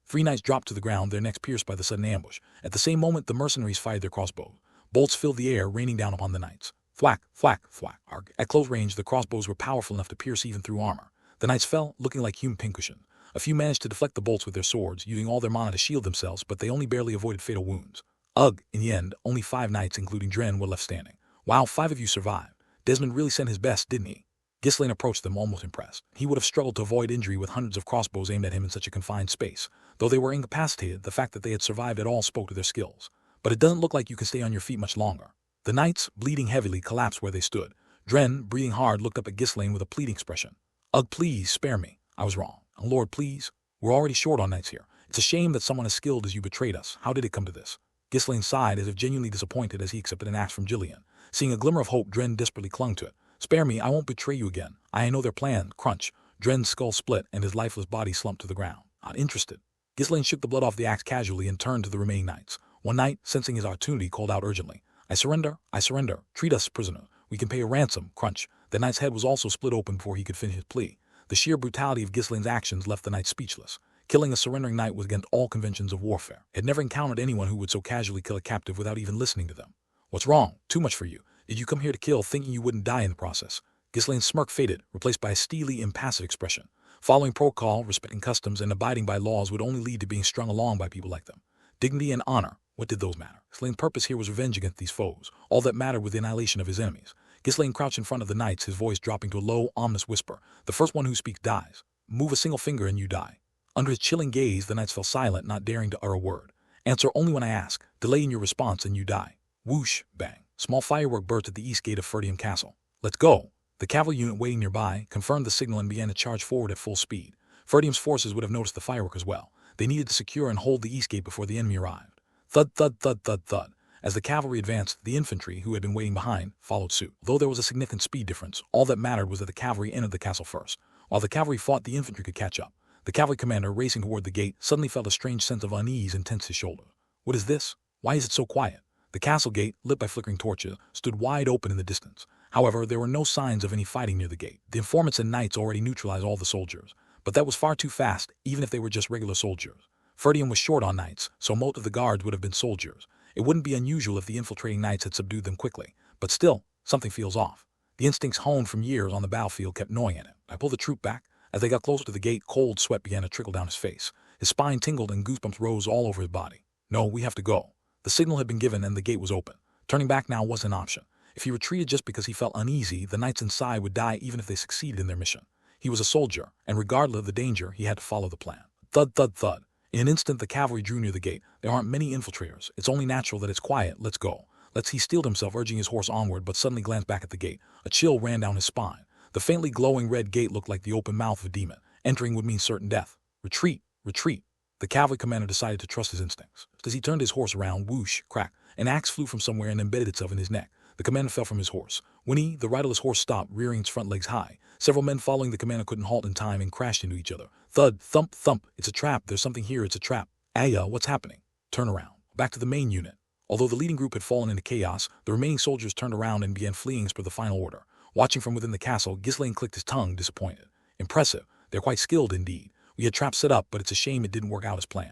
3 knights dropped to the ground, their necks pierced by the sudden ambush. At the same moment, the mercenaries fired their crossbows. Bolts filled the air, raining down upon the knights. Thwack, thwack, thwack. At close range, the crossbows were powerful enough to pierce even through armor. The knights fell, looking like human pincushion. A few managed to deflect the bolts with their swords, using all their mana to shield themselves, but they only barely avoided fatal wounds. Ugh, in the end, only 5 knights, including Dren, were left standing. Wow, 5 of you survived. Desmond really sent his best, didn't he? Ghislaine approached them, almost impressed. He would have struggled to avoid injury with hundreds of crossbows aimed at him in such a confined space. Though they were incapacitated, the fact that they had survived at all spoke to their skills. But it doesn't look like you can stay on your feet much longer. The knights, bleeding heavily, collapsed where they stood. Dren, breathing hard, looked up at Ghislaine with a pleading expression. Ugh, please, spare me. I was wrong. Lord, please. We're already short on knights here. It's a shame that someone as skilled as you betrayed us. How did it come to this? Ghislaine sighed, as if genuinely disappointed, as he accepted an axe from Jillian. Seeing a glimmer of hope, Dren desperately clung to it. Spare me, I won't betray you again. I know their plan. Crunch. Dren's skull split, and his lifeless body slumped to the ground. Not interested. Ghislaine shook the blood off the axe casually and turned to the remaining knights. One knight, sensing his opportunity, called out urgently. I surrender. I surrender. Treat us prisoner. We can pay a ransom. Crunch. The knight's head was also split open before he could finish his plea. The sheer brutality of Ghislaine's actions left the knight speechless. Killing a surrendering knight was against all conventions of warfare. He had never encountered anyone who would so casually kill a captive without even listening to them. What's wrong? Too much for you. Did you come here to kill, thinking you wouldn't die in the process? Ghislaine's smirk faded, replaced by a steely, impassive expression. Following protocol, respecting customs, and abiding by laws would only lead to being strung along by people like them. Dignity and honor, what did those matter? Ghislaine's purpose here was revenge against these foes. All that mattered was the annihilation of his enemies. Ghislaine crouched in front of the knights, his voice dropping to a low, ominous whisper. The first one who speaks dies. Move a single finger and you die. Under his chilling gaze, the knights fell silent, not daring to utter a word. Answer only when I ask. Delay in your response and you die. Whoosh, bang. Small firework burst at the east gate of Ferdium Castle. Let's go. The cavalry unit waiting nearby confirmed the signal and began to charge forward at full speed. Ferdium's forces would have noticed the firework as well. They needed to secure and hold the east gate before the enemy arrived. Thud, thud, thud, thud, thud. As the cavalry advanced, the infantry, who had been waiting behind, followed suit. Though there was a significant speed difference, all that mattered was that the cavalry entered the castle first. While the cavalry fought, the infantry could catch up. The cavalry commander, racing toward the gate, suddenly felt a strange sense of unease and tensed his shoulders. What is this? Why is it so quiet? The castle gate, lit by flickering torches, stood wide open in the distance. However, there were no signs of any fighting near the gate. The informants and knights already neutralized all the soldiers. But that was far too fast, even if they were just regular soldiers. Ferdium was short on knights, so most of the guards would have been soldiers. It wouldn't be unusual if the infiltrating knights had subdued them quickly. But still, something feels off. The instincts honed from years on the battlefield kept gnawing at him. I pulled the troop back. As they got closer to the gate, cold sweat began to trickle down his face. His spine tingled and goosebumps rose all over his body. No, we have to go. The signal had been given and the gate was open. Turning back now wasn't an option. If he retreated just because he felt uneasy, the knights inside would die even if they succeeded in their mission. He was a soldier, and regardless of the danger, he had to follow the plan. Thud, thud, thud. In an instant, the cavalry drew near the gate. There aren't many infiltrators. It's only natural that it's quiet. Let's go. He steeled himself, urging his horse onward, but suddenly glanced back at the gate. A chill ran down his spine. The faintly glowing red gate looked like the open mouth of a demon. Entering would mean certain death. Retreat, retreat. The cavalry commander decided to trust his instincts. As he turned his horse around, whoosh, crack, an axe flew from somewhere and embedded itself in his neck. The commander fell from his horse. When the riderless horse, stopped, rearing its front legs high. Several men following the commander couldn't halt in time and crashed into each other. Thud, thump, thump. It's a trap. There's something here. It's a trap. Aya, what's happening? Turn around. Back to the main unit. Although the leading group had fallen into chaos, the remaining soldiers turned around and began fleeing as per the final order. Watching from within the castle, Ghislaine clicked his tongue, disappointed. Impressive. They're quite skilled indeed. We had traps set up, but it's a shame it didn't work out as planned.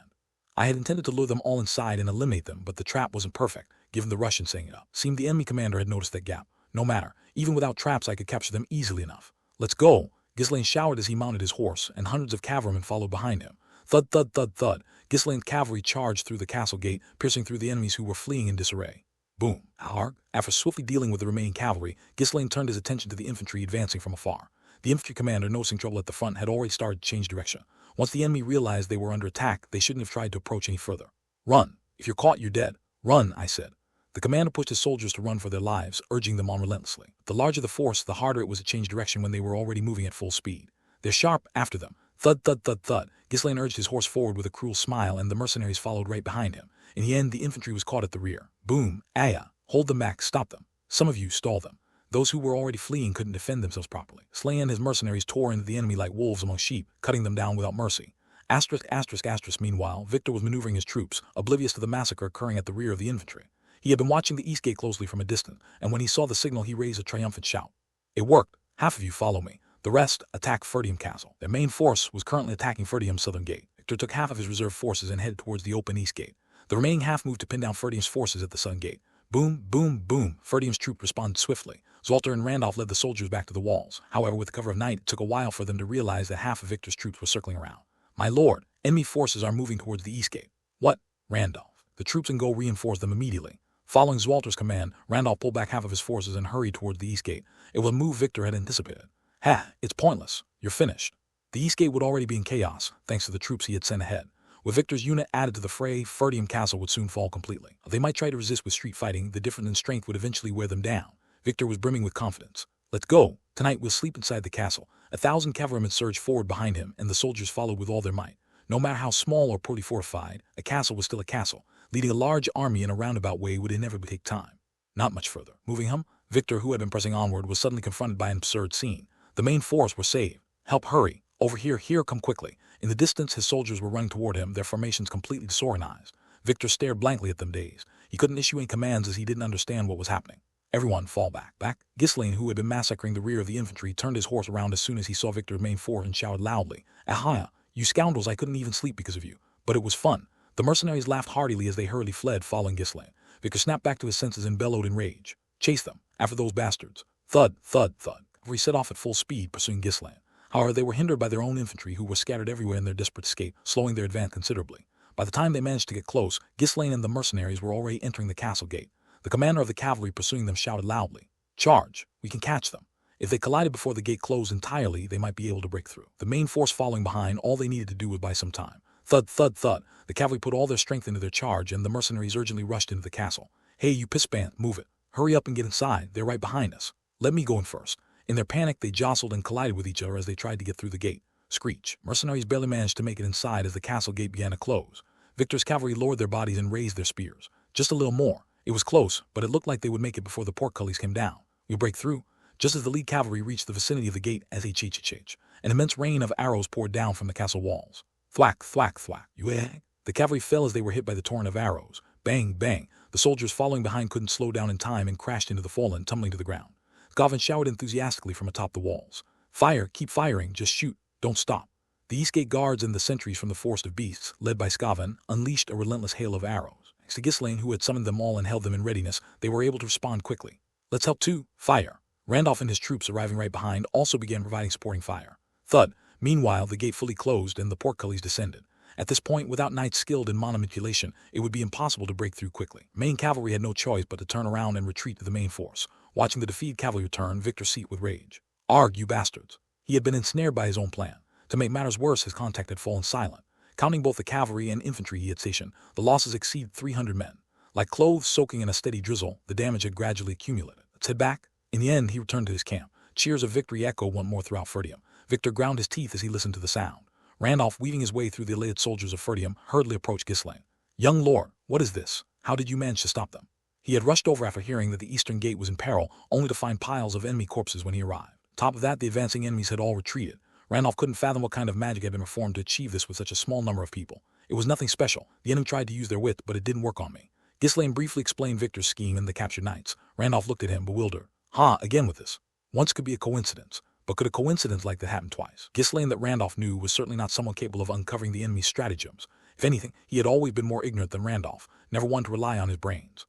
I had intended to lure them all inside and eliminate them, but the trap wasn't perfect, given the rush in setting it up. Seemed the enemy commander had noticed that gap. No matter. Even without traps, I could capture them easily enough. Let's go. Ghislaine showered as he mounted his horse, and hundreds of cavalrymen followed behind him. Thud, thud, thud, thud. Ghislaine's cavalry charged through the castle gate, piercing through the enemies who were fleeing in disarray. Boom. Hark. After swiftly dealing with the remaining cavalry, Ghislaine turned his attention to the infantry advancing from afar. The infantry commander, noticing trouble at the front, had already started to change direction. Once the enemy realized they were under attack, they shouldn't have tried to approach any further. Run. If you're caught, you're dead. Run, I said. The commander pushed his soldiers to run for their lives, urging them on relentlessly. The larger the force, the harder it was to change direction when they were already moving at full speed. They're sharp, after them. Thud, thud, thud, thud. Ghislaine urged his horse forward with a cruel smile, and the mercenaries followed right behind him. In the end, the infantry was caught at the rear. Boom. Aya. Hold them back. Stop them. Some of you stall them. Those who were already fleeing couldn't defend themselves properly. Slay and his mercenaries tore into the enemy like wolves among sheep, cutting them down without mercy. Asterisk, asterisk, asterisk. Meanwhile, Victor was maneuvering his troops, oblivious to the massacre occurring at the rear of the infantry. He had been watching the east gate closely from a distance, and when he saw the signal, he raised a triumphant shout. It worked. Half of you follow me. The rest attack Ferdium Castle. Their main force was currently attacking Ferdium's southern gate. Victor took half of his reserve forces and headed towards the open east gate. The remaining half moved to pin down Ferdium's forces at the southern gate. Boom, boom, boom. Ferdium's troop responded swiftly. Zoltar and Randolph led the soldiers back to the walls. However, with the cover of night, it took a while for them to realize that half of Victor's troops were circling around. My lord, enemy forces are moving towards the east gate. What? Randolph. The troops in Go reinforced them immediately. Following Zwalter's command, Randolph pulled back half of his forces and hurried toward the east gate. It was a move Victor had anticipated. Ha, it's pointless. You're finished. The east gate would already be in chaos, thanks to the troops he had sent ahead. With Victor's unit added to the fray, Ferdium Castle would soon fall completely. They might try to resist with street fighting, the difference in strength would eventually wear them down. Victor was brimming with confidence. Let's go. Tonight we'll sleep inside the castle. 1,000 cavalrymen surged forward behind him, and the soldiers followed with all their might. No matter how small or poorly fortified, a castle was still a castle. Leading a large army in a roundabout way would inevitably take time. Not much further. Moving him, Victor, who had been pressing onward, was suddenly confronted by an absurd scene. The main force were saved. Help, hurry. Over here, come quickly. In the distance, his soldiers were running toward him, their formations completely disorganized. Victor stared blankly at them, dazed. He couldn't issue any commands as he didn't understand what was happening. Everyone fall back. Ghislaine, who had been massacring the rear of the infantry, turned his horse around as soon as he saw Victor's main force and shouted loudly, "Ahia, you scoundrels, I couldn't even sleep because of you. But it was fun." The mercenaries laughed heartily as they hurriedly fled, following Ghislaine. Victor snapped back to his senses and bellowed in rage. "Chase them, after those bastards." Thud, thud, thud. Cavalry set off at full speed, pursuing Ghislaine. However, they were hindered by their own infantry, who were scattered everywhere in their desperate escape, slowing their advance considerably. By the time they managed to get close, Ghislaine and the mercenaries were already entering the castle gate. The commander of the cavalry pursuing them shouted loudly, "Charge! We can catch them." If they collided before the gate closed entirely, they might be able to break through. The main force following behind, all they needed to do was buy some time. Thud, thud, thud. The cavalry put all their strength into their charge, and the mercenaries urgently rushed into the castle. "Hey, you piss band, move it. Hurry up and get inside. They're right behind us. Let me go in first." In their panic, they jostled and collided with each other as they tried to get through the gate. Screech. Mercenaries barely managed to make it inside as the castle gate began to close. Victor's cavalry lowered their bodies and raised their spears. Just a little more. It was close, but it looked like they would make it before the portcullis came down. We'll break through. Just as the lead cavalry reached the vicinity of the gate, an immense rain of arrows poured down from the castle walls. Thwack, thwack, thwack. The cavalry fell as they were hit by the torrent of arrows. Bang, bang. The soldiers following behind couldn't slow down in time and crashed into the fallen, tumbling to the ground. Gavin shouted enthusiastically from atop the walls. "Fire, keep firing, just shoot, don't stop." The Eastgate guards and the sentries from the forest of beasts, led by Skaven, unleashed a relentless hail of arrows. Thanks to Ghislaine, who had summoned them all and held them in readiness, they were able to respond quickly. "Let's help too. Fire." Randolph and his troops, arriving right behind, also began providing supporting fire. Thud. Meanwhile, the gate fully closed and the portcullis descended. At this point, without knights skilled in manipulation, it would be impossible to break through quickly. Main cavalry had no choice but to turn around and retreat to the main force. Watching the defeated cavalry return, Victor seethed with rage. "Arg, you bastards." He had been ensnared by his own plan. To make matters worse, his contact had fallen silent. Counting both the cavalry and infantry he had stationed, the losses exceeded 300 men. Like clothes soaking in a steady drizzle, the damage had gradually accumulated. "Let's head back." In the end, he returned to his camp. Cheers of victory echoed once more throughout Ferdium. Victor ground his teeth as he listened to the sound. Randolph, weaving his way through the elated soldiers of Ferdium, hurriedly approached Ghislaine. "Young lord, what is this? How did you manage to stop them?" He had rushed over after hearing that the eastern gate was in peril, only to find piles of enemy corpses when he arrived. Top of that, the advancing enemies had all retreated. Randolph couldn't fathom what kind of magic had been performed to achieve this with such a small number of people. It was nothing special. The enemy tried to use their wit, but it didn't work on me. Ghislaine briefly explained Victor's scheme and the captured knights. Randolph looked at him, bewildered. Again with this. Once could be a coincidence. But could a coincidence like that happen twice? Ghislaine, that Randolph knew, was certainly not someone capable of uncovering the enemy's stratagems. If anything, he had always been more ignorant than Randolph, never one to rely on his brains.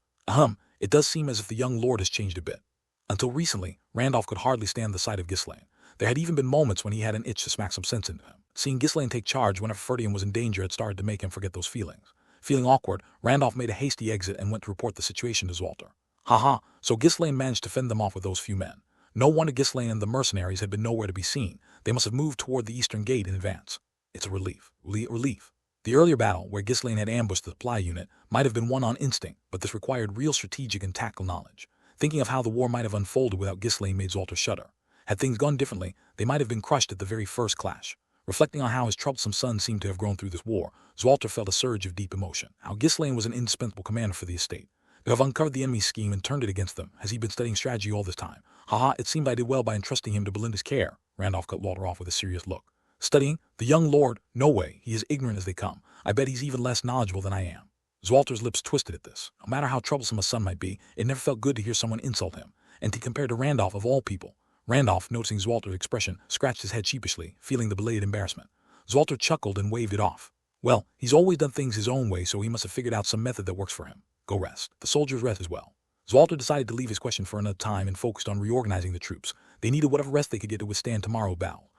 It does seem as if the young lord has changed a bit. Until recently, Randolph could hardly stand the sight of Ghislaine. There had even been moments when he had an itch to smack some sense into him. Seeing Ghislaine take charge whenever Ferdium was in danger had started to make him forget those feelings. Feeling awkward, Randolph made a hasty exit and went to report the situation to Zwalter. So Ghislaine managed to fend them off with those few men. No wonder Ghislaine and the mercenaries had been nowhere to be seen. They must have moved toward the eastern gate in advance. It's a relief. The earlier battle, where Ghislaine had ambushed the supply unit, might have been won on instinct, but this required real strategic and tactical knowledge. Thinking of how the war might have unfolded without Ghislaine made Zwalter shudder. Had things gone differently, they might have been crushed at the very first clash. Reflecting on how his troublesome son seemed to have grown through this war, Zwalter felt a surge of deep emotion. How Ghislaine was an indispensable commander for the estate. To have uncovered the enemy's scheme and turned it against them. Has he been studying strategy all this time? It seemed I did well by entrusting him to Belinda's care. Randolph cut Walter off with a serious look. Studying? The young lord? No way. He is ignorant as they come. I bet he's even less knowledgeable than I am. Zwalter's lips twisted at this. No matter how troublesome a son might be, it never felt good to hear someone insult him. And to compare to Randolph of all people. Randolph, noticing Zwalter's expression, scratched his head sheepishly, feeling the belated embarrassment. Zwalter chuckled and waved it off. Well, he's always done things his own way, so he must have figured out some method that works for him. Go rest. The soldiers rest as well. Zwalter decided to leave his question for another time and focused on reorganizing the troops. They needed whatever rest they could get to withstand tomorrow's battle.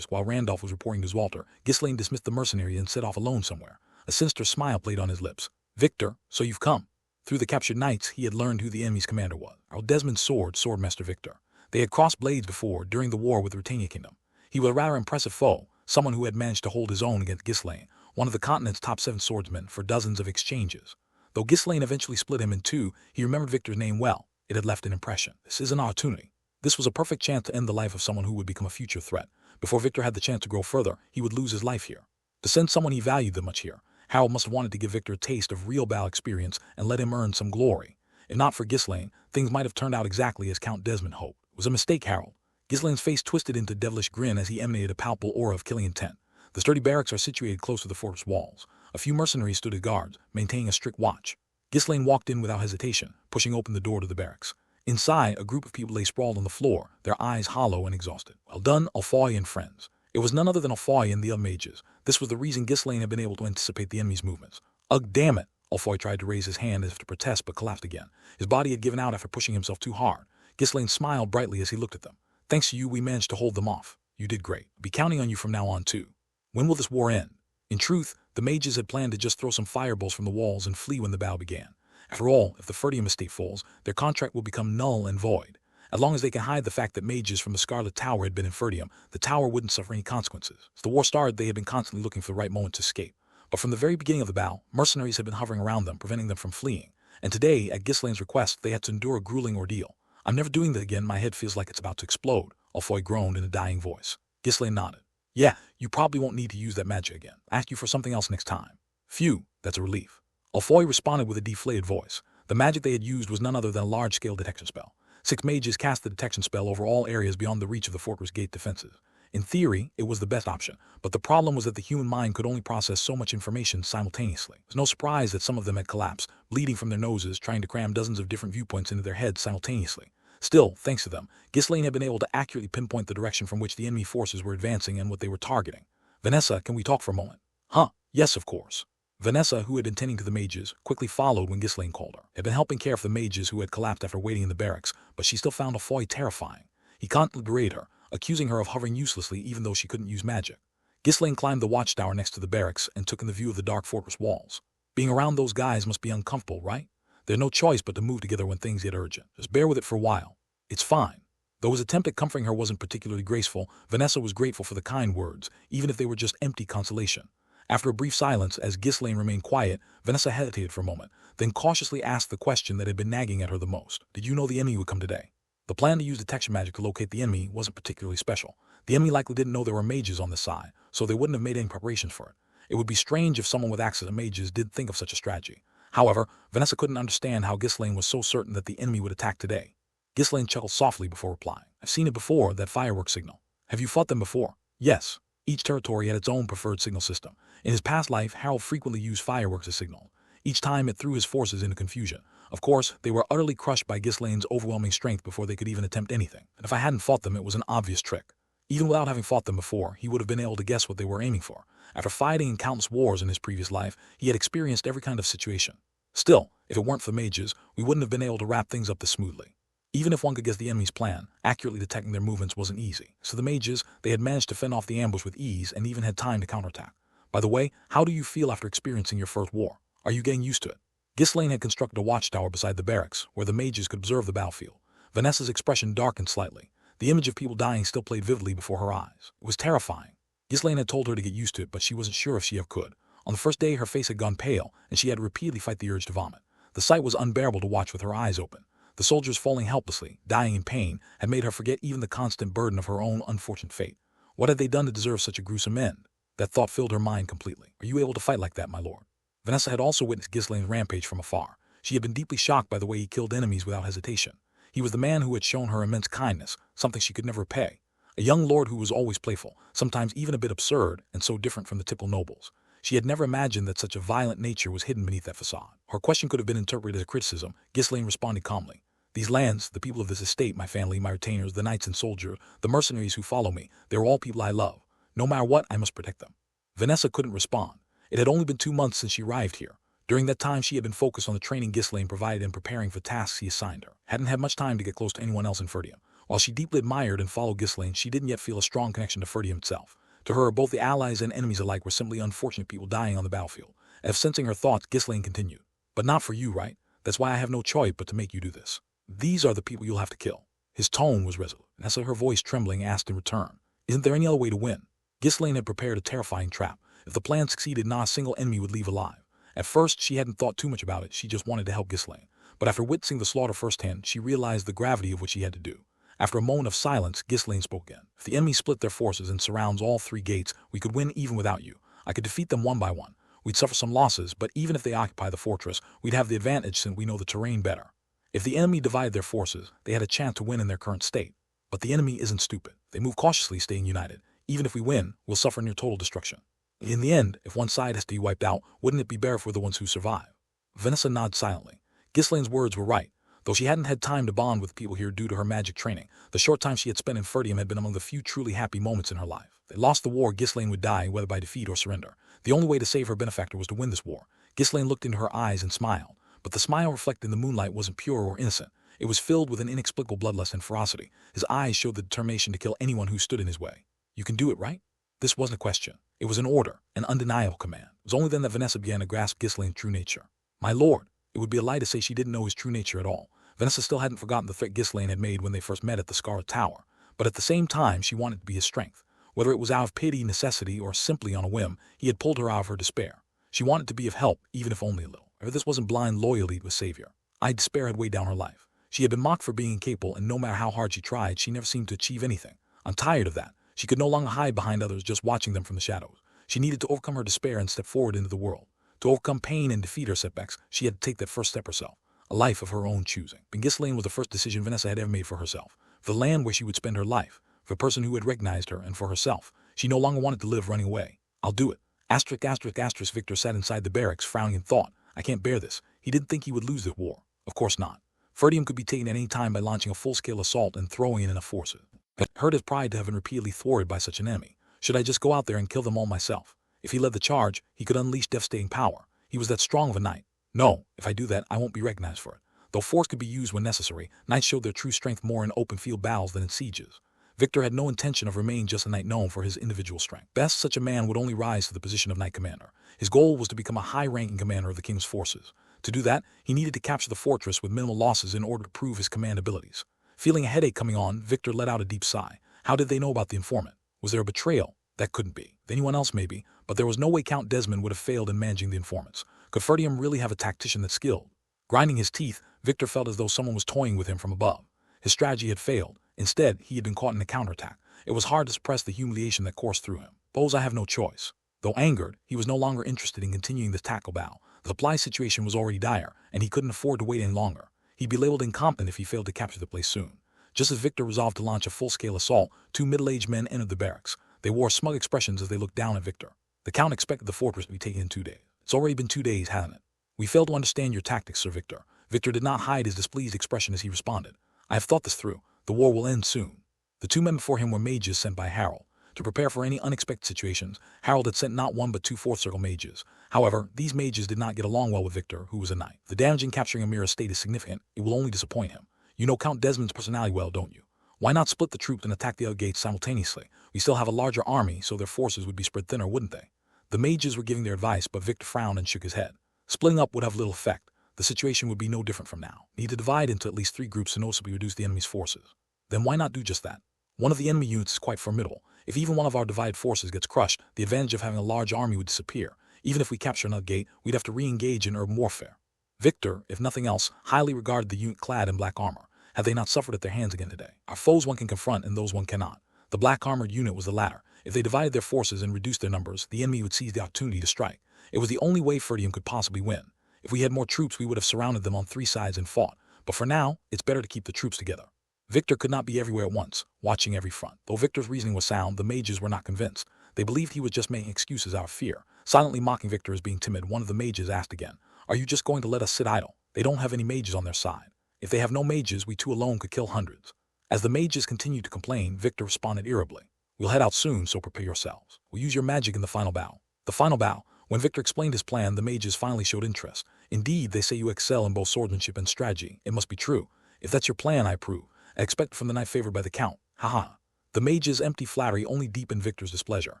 While Randolph was reporting to Walter, Ghislaine dismissed the mercenary and set off alone somewhere. A sinister smile played on his lips. Victor, so you've come. Through the captured knights, he had learned who the enemy's commander was. Earl Desmond's swordmaster Victor. They had crossed blades before, during the war with the Britannia Kingdom. He was a rather impressive foe, someone who had managed to hold his own against Ghislaine, one of the continent's top 7 swordsmen, for dozens of exchanges. Though Ghislaine eventually split him in two, he remembered Victor's name well. It had left an impression. This is an opportunity. This was a perfect chance to end the life of someone who would become a future threat. Before Victor had the chance to grow further, he would lose his life here. To send someone he valued that much here, Harold must have wanted to give Victor a taste of real battle experience and let him earn some glory. If not for Ghislaine, things might have turned out exactly as Count Desmond hoped. It was a mistake, Harold. Ghislaine's face twisted into a devilish grin as he emanated a palpable aura of killing intent. The sturdy barracks are situated close to the fortress walls. A few mercenaries stood as guards, maintaining a strict watch. Ghislaine walked in without hesitation, pushing open the door to the barracks. Inside, a group of people lay sprawled on the floor, their eyes hollow and exhausted. Well done, Alfoy and friends. It was none other than Alfoy and the other mages. This was the reason Ghislaine had been able to anticipate the enemy's movements. Ugh, damn it! Alfoy tried to raise his hand as if to protest, but collapsed again. His body had given out after pushing himself too hard. Ghislaine smiled brightly as he looked at them. Thanks to you, we managed to hold them off. You did great. I'll be counting on you from now on, too. When will this war end? In truth, the mages had planned to just throw some fireballs from the walls and flee when the battle began. After all, if the Ferdium estate falls, their contract will become null and void. As long as they can hide the fact that mages from the Scarlet Tower had been in Ferdium, the tower wouldn't suffer any consequences. As the war started, they had been constantly looking for the right moment to escape. But from the very beginning of the battle, mercenaries had been hovering around them, preventing them from fleeing. And today, at Ghislaine's request, they had to endure a grueling ordeal. I'm never doing that again, my head feels like it's about to explode, Alfoy groaned in a dying voice. Ghislaine nodded. Yeah, you probably won't need to use that magic again. I'll ask you for something else next time. Phew, that's a relief. Alfoy responded with a deflated voice. The magic they had used was none other than a large-scale detection spell. 6 mages cast the detection spell over all areas beyond the reach of the fortress gate defenses. In theory, it was the best option, but the problem was that the human mind could only process so much information simultaneously. It was no surprise that some of them had collapsed, bleeding from their noses, trying to cram dozens of different viewpoints into their heads simultaneously. Still, thanks to them, Ghislaine had been able to accurately pinpoint the direction from which the enemy forces were advancing and what they were targeting. Vanessa, can we talk for a moment? Huh, yes, of course. Vanessa, who had been tending to the mages, quickly followed when Ghislaine called her. Had been helping care for the mages who had collapsed after waiting in the barracks, but she still found Alfoy terrifying. He constantly berated her, accusing her of hovering uselessly even though she couldn't use magic. Ghislaine climbed the watchtower next to the barracks and took in the view of the dark fortress walls. Being around those guys must be uncomfortable, right? There's no choice but to move together when things get urgent. Just bear with it for a while. It's fine. Though his attempt at comforting her wasn't particularly graceful, Vanessa was grateful for the kind words, even if they were just empty consolation. After a brief silence, as Ghislaine remained quiet, Vanessa hesitated for a moment, then cautiously asked the question that had been nagging at her the most. Did you know the enemy would come today? The plan to use detection magic to locate the enemy wasn't particularly special. The enemy likely didn't know there were mages on this side, so they wouldn't have made any preparations for it. It would be strange if someone with access to mages did think of such a strategy. However, Vanessa couldn't understand how Ghislaine was so certain that the enemy would attack today. Ghislaine chuckled softly before replying. I've seen it before, that fireworks signal. Have you fought them before? Yes. Each territory had its own preferred signal system. In his past life, Harold frequently used fireworks as signal. Each time it threw his forces into confusion. Of course, they were utterly crushed by Ghislaine's overwhelming strength before they could even attempt anything. And if I hadn't fought them, it was an obvious trick. Even without having fought them before, he would have been able to guess what they were aiming for. After fighting in countless wars in his previous life, he had experienced every kind of situation. Still, if it weren't for mages, we wouldn't have been able to wrap things up this smoothly. Even if one could guess the enemy's plan, accurately detecting their movements wasn't easy. So the mages, they had managed to fend off the ambush with ease and even had time to counterattack. By the way, how do you feel after experiencing your first war? Are you getting used to it? Ghislaine had constructed a watchtower beside the barracks, where the mages could observe the battlefield. Vanessa's expression darkened slightly. The image of people dying still played vividly before her eyes. It was terrifying. Ghislaine had told her to get used to it, but she wasn't sure if she ever could. On the first day, her face had gone pale, and she had to repeatedly fight the urge to vomit. The sight was unbearable to watch with her eyes open. The soldiers falling helplessly, dying in pain, had made her forget even the constant burden of her own unfortunate fate. What had they done to deserve such a gruesome end? That thought filled her mind completely. Are you able to fight like that, my lord? Vanessa had also witnessed Ghislaine's rampage from afar. She had been deeply shocked by the way he killed enemies without hesitation. He was the man who had shown her immense kindness, something she could never repay. A young lord who was always playful, sometimes even a bit absurd, and so different from the typical nobles. She had never imagined that such a violent nature was hidden beneath that facade. Her question could have been interpreted as a criticism. Ghislaine responded calmly. These lands, the people of this estate, my family, my retainers, the knights and soldiers, the mercenaries who follow me, they are all people I love. No matter what, I must protect them. Vanessa couldn't respond. It had only been 2 months since she arrived here. During that time, she had been focused on the training Ghislaine provided and preparing for tasks he assigned her. Hadn't had much time to get close to anyone else in Ferdium. While she deeply admired and followed Ghislaine, she didn't yet feel a strong connection to Ferdium itself. To her, both the allies and enemies alike were simply unfortunate people dying on the battlefield. As if sensing her thoughts, Ghislaine continued. But not for you, right? That's why I have no choice but to make you do this. These are the people you'll have to kill. His tone was resolute, and as her voice trembling asked in return, isn't there any other way to win? Ghislaine had prepared a terrifying trap. If the plan succeeded, not a single enemy would leave alive. At first, she hadn't thought too much about it, she just wanted to help Ghislaine. But after witnessing the slaughter firsthand, she realized the gravity of what she had to do. After a moment of silence, Ghislaine spoke again. If the enemy split their forces and surrounds all 3 gates, we could win even without you. I could defeat them one by one. We'd suffer some losses, but even if they occupy the fortress, we'd have the advantage since we know the terrain better. If the enemy divided their forces, they had a chance to win in their current state. But the enemy isn't stupid. They move cautiously, staying united. Even if we win, we'll suffer near total destruction. In the end, if one side has to be wiped out, wouldn't it be better for the ones who survive? Vanessa nodded silently. Ghislaine's words were right. Though she hadn't had time to bond with people here due to her magic training, the short time she had spent in Ferdium had been among the few truly happy moments in her life. If they lost the war, Ghislaine would die, whether by defeat or surrender. The only way to save her benefactor was to win this war. Ghislaine looked into her eyes and smiled, but the smile reflected in the moonlight wasn't pure or innocent. It was filled with an inexplicable bloodlust and ferocity. His eyes showed the determination to kill anyone who stood in his way. You can do it, right? This wasn't a question. It was an order, an undeniable command. It was only then that Vanessa began to grasp Ghislaine's true nature. My lord, it would be a lie to say she didn't know his true nature at all. Vanessa still hadn't forgotten the threat Ghislaine had made when they first met at the Scarlet Tower, but at the same time she wanted to be his strength. Whether it was out of pity, necessity, or simply on a whim, he had pulled her out of her despair. She wanted to be of help, even if only a little. If this wasn't blind loyalty to a savior. Despair had weighed down her life. She had been mocked for being incapable, and no matter how hard she tried, she never seemed to achieve anything. I'm tired of that. She could no longer hide behind others, just watching them from the shadows. She needed to overcome her despair and step forward into the world. To overcome pain and defeat her setbacks, she had to take that first step herself. A life of her own choosing. And Ghislaine was the first decision Vanessa had ever made for herself. For the land where she would spend her life. For a person who had recognized her, and for herself. She no longer wanted to live running away. I'll do it. ****. Victor sat inside the barracks, frowning in thought. I can't bear this. He didn't think he would lose the war. Of course not. Ferdium could be taken at any time by launching a full-scale assault and throwing in enough forces. It hurt his pride to have been repeatedly thwarted by such an enemy. Should I just go out there and kill them all myself? If he led the charge, he could unleash devastating power. He was that strong of a knight. No, if I do that, I won't be recognized for it. Though force could be used when necessary, knights showed their true strength more in open field battles than in sieges. Victor had no intention of remaining just a knight known for his individual strength. Best, such a man would only rise to the position of knight commander. His goal was to become a high-ranking commander of the king's forces. To do that, he needed to capture the fortress with minimal losses in order to prove his command abilities. Feeling a headache coming on, Victor let out a deep sigh. How did they know about the informant? Was there a betrayal? That couldn't be. Anyone else maybe, but there was no way Count Desmond would have failed in managing the informants. Could Ferdium really have a tactician that's skilled? Grinding his teeth, Victor felt as though someone was toying with him from above. His strategy had failed. Instead, he had been caught in a counterattack. It was hard to suppress the humiliation that coursed through him. Suppose I have no choice. Though angered, he was no longer interested in continuing the tackle battle. The supply situation was already dire, and he couldn't afford to wait any longer. He'd be labeled incompetent if he failed to capture the place soon. Just as Victor resolved to launch a full-scale assault, 2 middle-aged men entered the barracks. They wore smug expressions as they looked down at Victor. The Count expected the fortress to be taken in 2 days. It's already been 2 days, hasn't it? We fail to understand your tactics, Sir Victor. Victor did not hide his displeased expression as he responded. I have thought this through. The war will end soon. The 2 men before him were mages sent by Harold. To prepare for any unexpected situations, Harold had sent not 1 but 2 fourth-circle mages. However, these mages did not get along well with Victor, who was a knight. The damage in capturing Amira's state is significant. It will only disappoint him. You know Count Desmond's personality well, don't you? Why not split the troops and attack the other gates simultaneously? We still have a larger army, so their forces would be spread thinner, wouldn't they? The mages were giving their advice, but Victor frowned and shook his head. Splitting up would have little effect. The situation would be no different from now. Need to divide into at least 3 groups to noticeably reduce the enemy's forces. Then why not do just that? One of the enemy units is quite formidable. If even one of our divided forces gets crushed, the advantage of having a large army would disappear. Even if we capture another gate, we'd have to re-engage in urban warfare. Victor, if nothing else, highly regarded the unit clad in black armor. Had they not suffered at their hands again today? Our foes one can confront and those one cannot. The black-armored unit was the latter. If they divided their forces and reduced their numbers, the enemy would seize the opportunity to strike. It was the only way Ferdium could possibly win. If we had more troops, we would have surrounded them on 3 sides and fought. But for now, it's better to keep the troops together. Victor could not be everywhere at once, watching every front. Though Victor's reasoning was sound, the mages were not convinced. They believed he was just making excuses out of fear. Silently mocking Victor as being timid, one of the mages asked again, "Are you just going to let us sit idle? They don't have any mages on their side. If they have no mages, we 2 alone could kill hundreds." As the mages continued to complain, Victor responded irritably, "We'll head out soon, so prepare yourselves. We'll use your magic in the final battle." The final battle. When Victor explained his plan, the mages finally showed interest. "Indeed, they say you excel in both swordsmanship and strategy. It must be true. If that's your plan, I approve. expected from the knight favored by the count. Haha. The mage's empty flattery only deepened Victor's displeasure.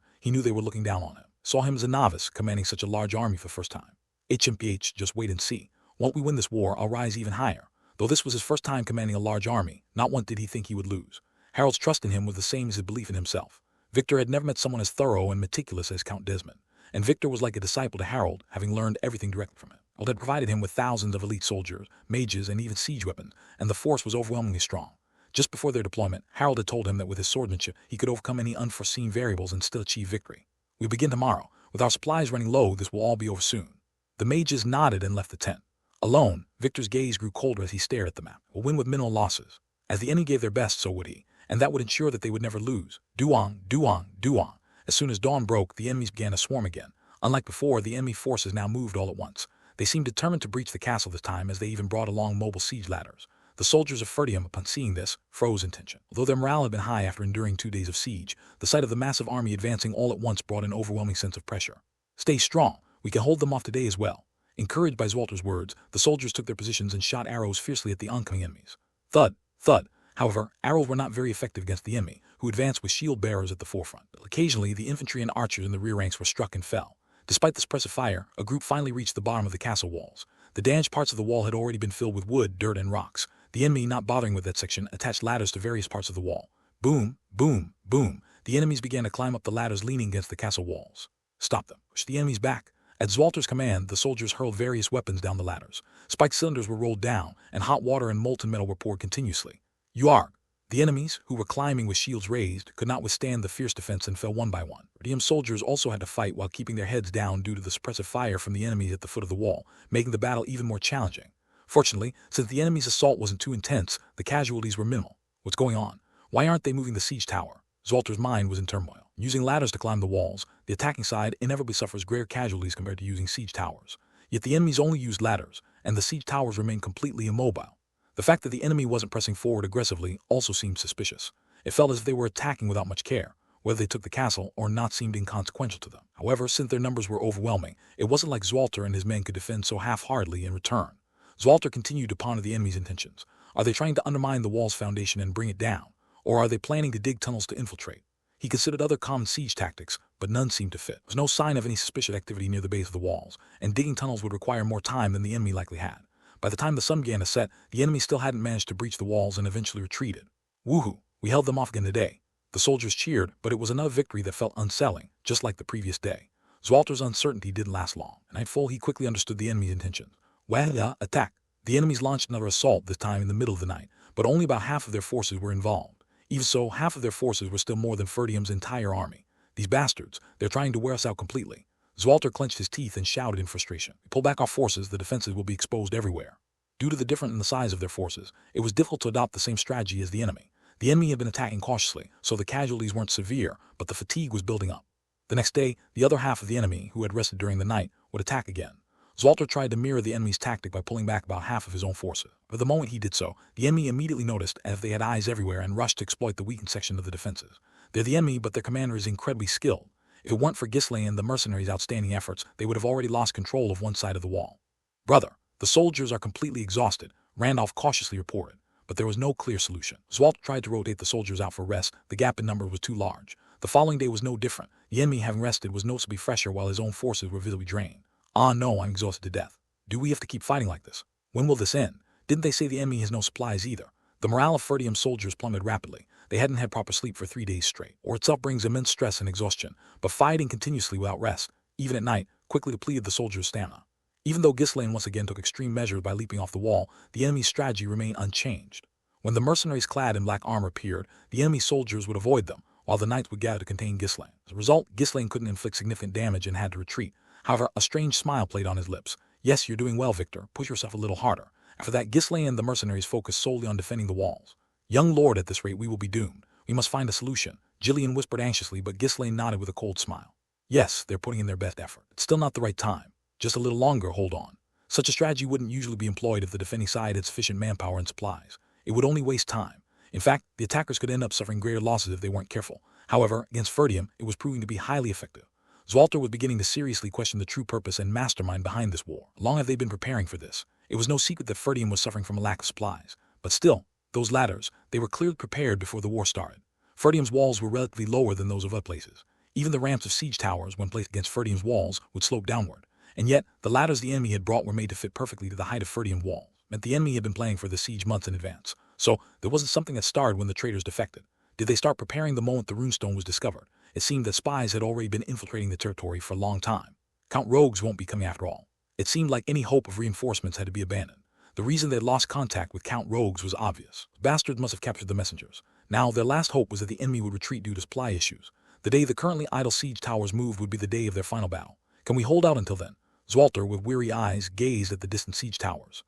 He knew they were looking down on him. Saw him as a novice, commanding such a large army for the first time. HMPH, just wait and see. Won't we win this war, I'll rise even higher. Though this was his first time commanding a large army, not once did he think he would lose. Harold's trust in him was the same as his belief in himself. Victor had never met someone as thorough and meticulous as Count Desmond, and Victor was like a disciple to Harold, having learned everything directly from him. Harold had provided him with thousands of elite soldiers, mages, and even siege weapons, and the force was overwhelmingly strong. Just before their deployment, Harold had told him that with his swordsmanship, he could overcome any unforeseen variables and still achieve victory. We begin tomorrow. With our supplies running low, this will all be over soon. The mages nodded and left the tent. Alone, Victor's gaze grew colder as he stared at the map. We'll win with minimal losses. As the enemy gave their best, so would he, and that would ensure that they would never lose. Duong, duong, duong. As soon as dawn broke, the enemies began to swarm again. Unlike before, the enemy forces now moved all at once. They seemed determined to breach the castle this time, as they even brought along mobile siege ladders. The soldiers of Ferdium, upon seeing this, froze in tension. Although their morale had been high after enduring 2 days of siege, the sight of the massive army advancing all at once brought an overwhelming sense of pressure. Stay strong. We can hold them off today as well. Encouraged by Zwalter's words, the soldiers took their positions and shot arrows fiercely at the oncoming enemies. Thud, thud. However, arrows were not very effective against the enemy, who advanced with shield bearers at the forefront. Occasionally, the infantry and archers in the rear ranks were struck and fell. Despite the suppressive fire, a group finally reached the bottom of the castle walls. The damaged parts of the wall had already been filled with wood, dirt, and rocks. The enemy, not bothering with that section, attached ladders to various parts of the wall. Boom, boom, boom. The enemies began to climb up the ladders leaning against the castle walls. Stop them. Push the enemies back. At Zwalter's command, the soldiers hurled various weapons down the ladders. Spiked cylinders were rolled down, and hot water and molten metal were poured continuously. Yarg! The enemies, who were climbing with shields raised, could not withstand the fierce defense and fell one by one. Ferdium soldiers also had to fight while keeping their heads down due to the suppressive fire from the enemies at the foot of the wall, making the battle even more challenging. Fortunately, since the enemy's assault wasn't too intense, the casualties were minimal. What's going on? Why aren't they moving the siege tower? Zwalter's mind was in turmoil. Using ladders to climb the walls, the attacking side inevitably suffers greater casualties compared to using siege towers. Yet the enemies only used ladders, and the siege towers remained completely immobile. The fact that the enemy wasn't pressing forward aggressively also seemed suspicious. It felt as if they were attacking without much care. Whether they took the castle or not seemed inconsequential to them. However, since their numbers were overwhelming, it wasn't like Zwalter and his men could defend so half-heartedly in return. Zwalter continued to ponder the enemy's intentions. Are they trying to undermine the wall's foundation and bring it down? Or are they planning to dig tunnels to infiltrate? He considered other common siege tactics, but none seemed to fit. There was no sign of any suspicious activity near the base of the walls, and digging tunnels would require more time than the enemy likely had. By the time the sun began to set, the enemy still hadn't managed to breach the walls and eventually retreated. Woohoo! We held them off again today. The soldiers cheered, but it was another victory that felt unsettling, just like the previous day. Zwalter's uncertainty didn't last long. At nightfall, he quickly understood the enemy's intentions. Well, attack! The enemies launched another assault, this time in the middle of the night, but only about half of their forces were involved. Even so, half of their forces were still more than Ferdium's entire army. These bastards, they're trying to wear us out completely. Zwalter clenched his teeth and shouted in frustration. We pull back our forces, the defenses will be exposed everywhere. Due to the difference in the size of their forces, it was difficult to adopt the same strategy as the enemy. The enemy had been attacking cautiously, so the casualties weren't severe, but the fatigue was building up. The next day, the other half of the enemy, who had rested during the night, would attack again. Zwalter tried to mirror the enemy's tactic by pulling back about half of his own forces. But the moment he did so, the enemy immediately noticed as if they had eyes everywhere and rushed to exploit the weakened section of the defenses. They're the enemy, but their commander is incredibly skilled. If it weren't for Ghislaine and the mercenaries' outstanding efforts, they would have already lost control of one side of the wall. Brother, the soldiers are completely exhausted, Randolph cautiously reported, but there was no clear solution. Zwalter tried to rotate the soldiers out for rest. The gap in number was too large. The following day was no different. The enemy, having rested, was noticeably fresher while his own forces were visibly drained. Ah no, I'm exhausted to death. Do we have to keep fighting like this? When will this end? Didn't they say the enemy has no supplies either? The morale of Ferdium soldiers plummeted rapidly. They hadn't had proper sleep for 3 days straight. Or itself brings immense stress and exhaustion, but fighting continuously without rest, even at night, quickly depleted the soldiers' stamina. Even though Ghislaine once again took extreme measures by leaping off the wall, the enemy's strategy remained unchanged. When the mercenaries clad in black armor appeared, the enemy soldiers would avoid them, while the knights would gather to contain Ghislaine. As a result, Ghislaine couldn't inflict significant damage and had to retreat. However, a strange smile played on his lips. Yes, you're doing well, Victor. Push yourself a little harder. After that, Ghislaine and the mercenaries focused solely on defending the walls. Young lord, at this rate we will be doomed. We must find a solution. Jillian whispered anxiously, but Ghislaine nodded with a cold smile. Yes, they're putting in their best effort. It's still not the right time. Just a little longer, hold on. Such a strategy wouldn't usually be employed if the defending side had sufficient manpower and supplies. It would only waste time. In fact, the attackers could end up suffering greater losses if they weren't careful. However, against Ferdium, it was proving to be highly effective. Zwalter was beginning to seriously question the true purpose and mastermind behind this war. Long have they been preparing for this? It was no secret that Ferdium was suffering from a lack of supplies. But still, Those ladders, they were clearly prepared before the war started. Ferdium's walls were relatively lower than those of other places. Even the ramps of siege towers, when placed against Ferdium's walls, would slope downward. And yet, the ladders the enemy had brought were made to fit perfectly to the height of Ferdium's walls. Meant the enemy had been planning for the siege months in advance. So, there wasn't something that started when the traitors defected. Did they start preparing the moment the runestone was discovered? It seemed that spies had already been infiltrating the territory for a long time. Count Rogues won't be coming after all. It seemed like any hope of reinforcements had to be abandoned. The reason they had lost contact with Count Rogues was obvious. Bastards must have captured the messengers. Now, their last hope was that the enemy would retreat due to supply issues. The day the currently idle siege towers moved would be the day of their final battle. Can we hold out until then? Zwalter, with weary eyes, gazed at the distant siege towers.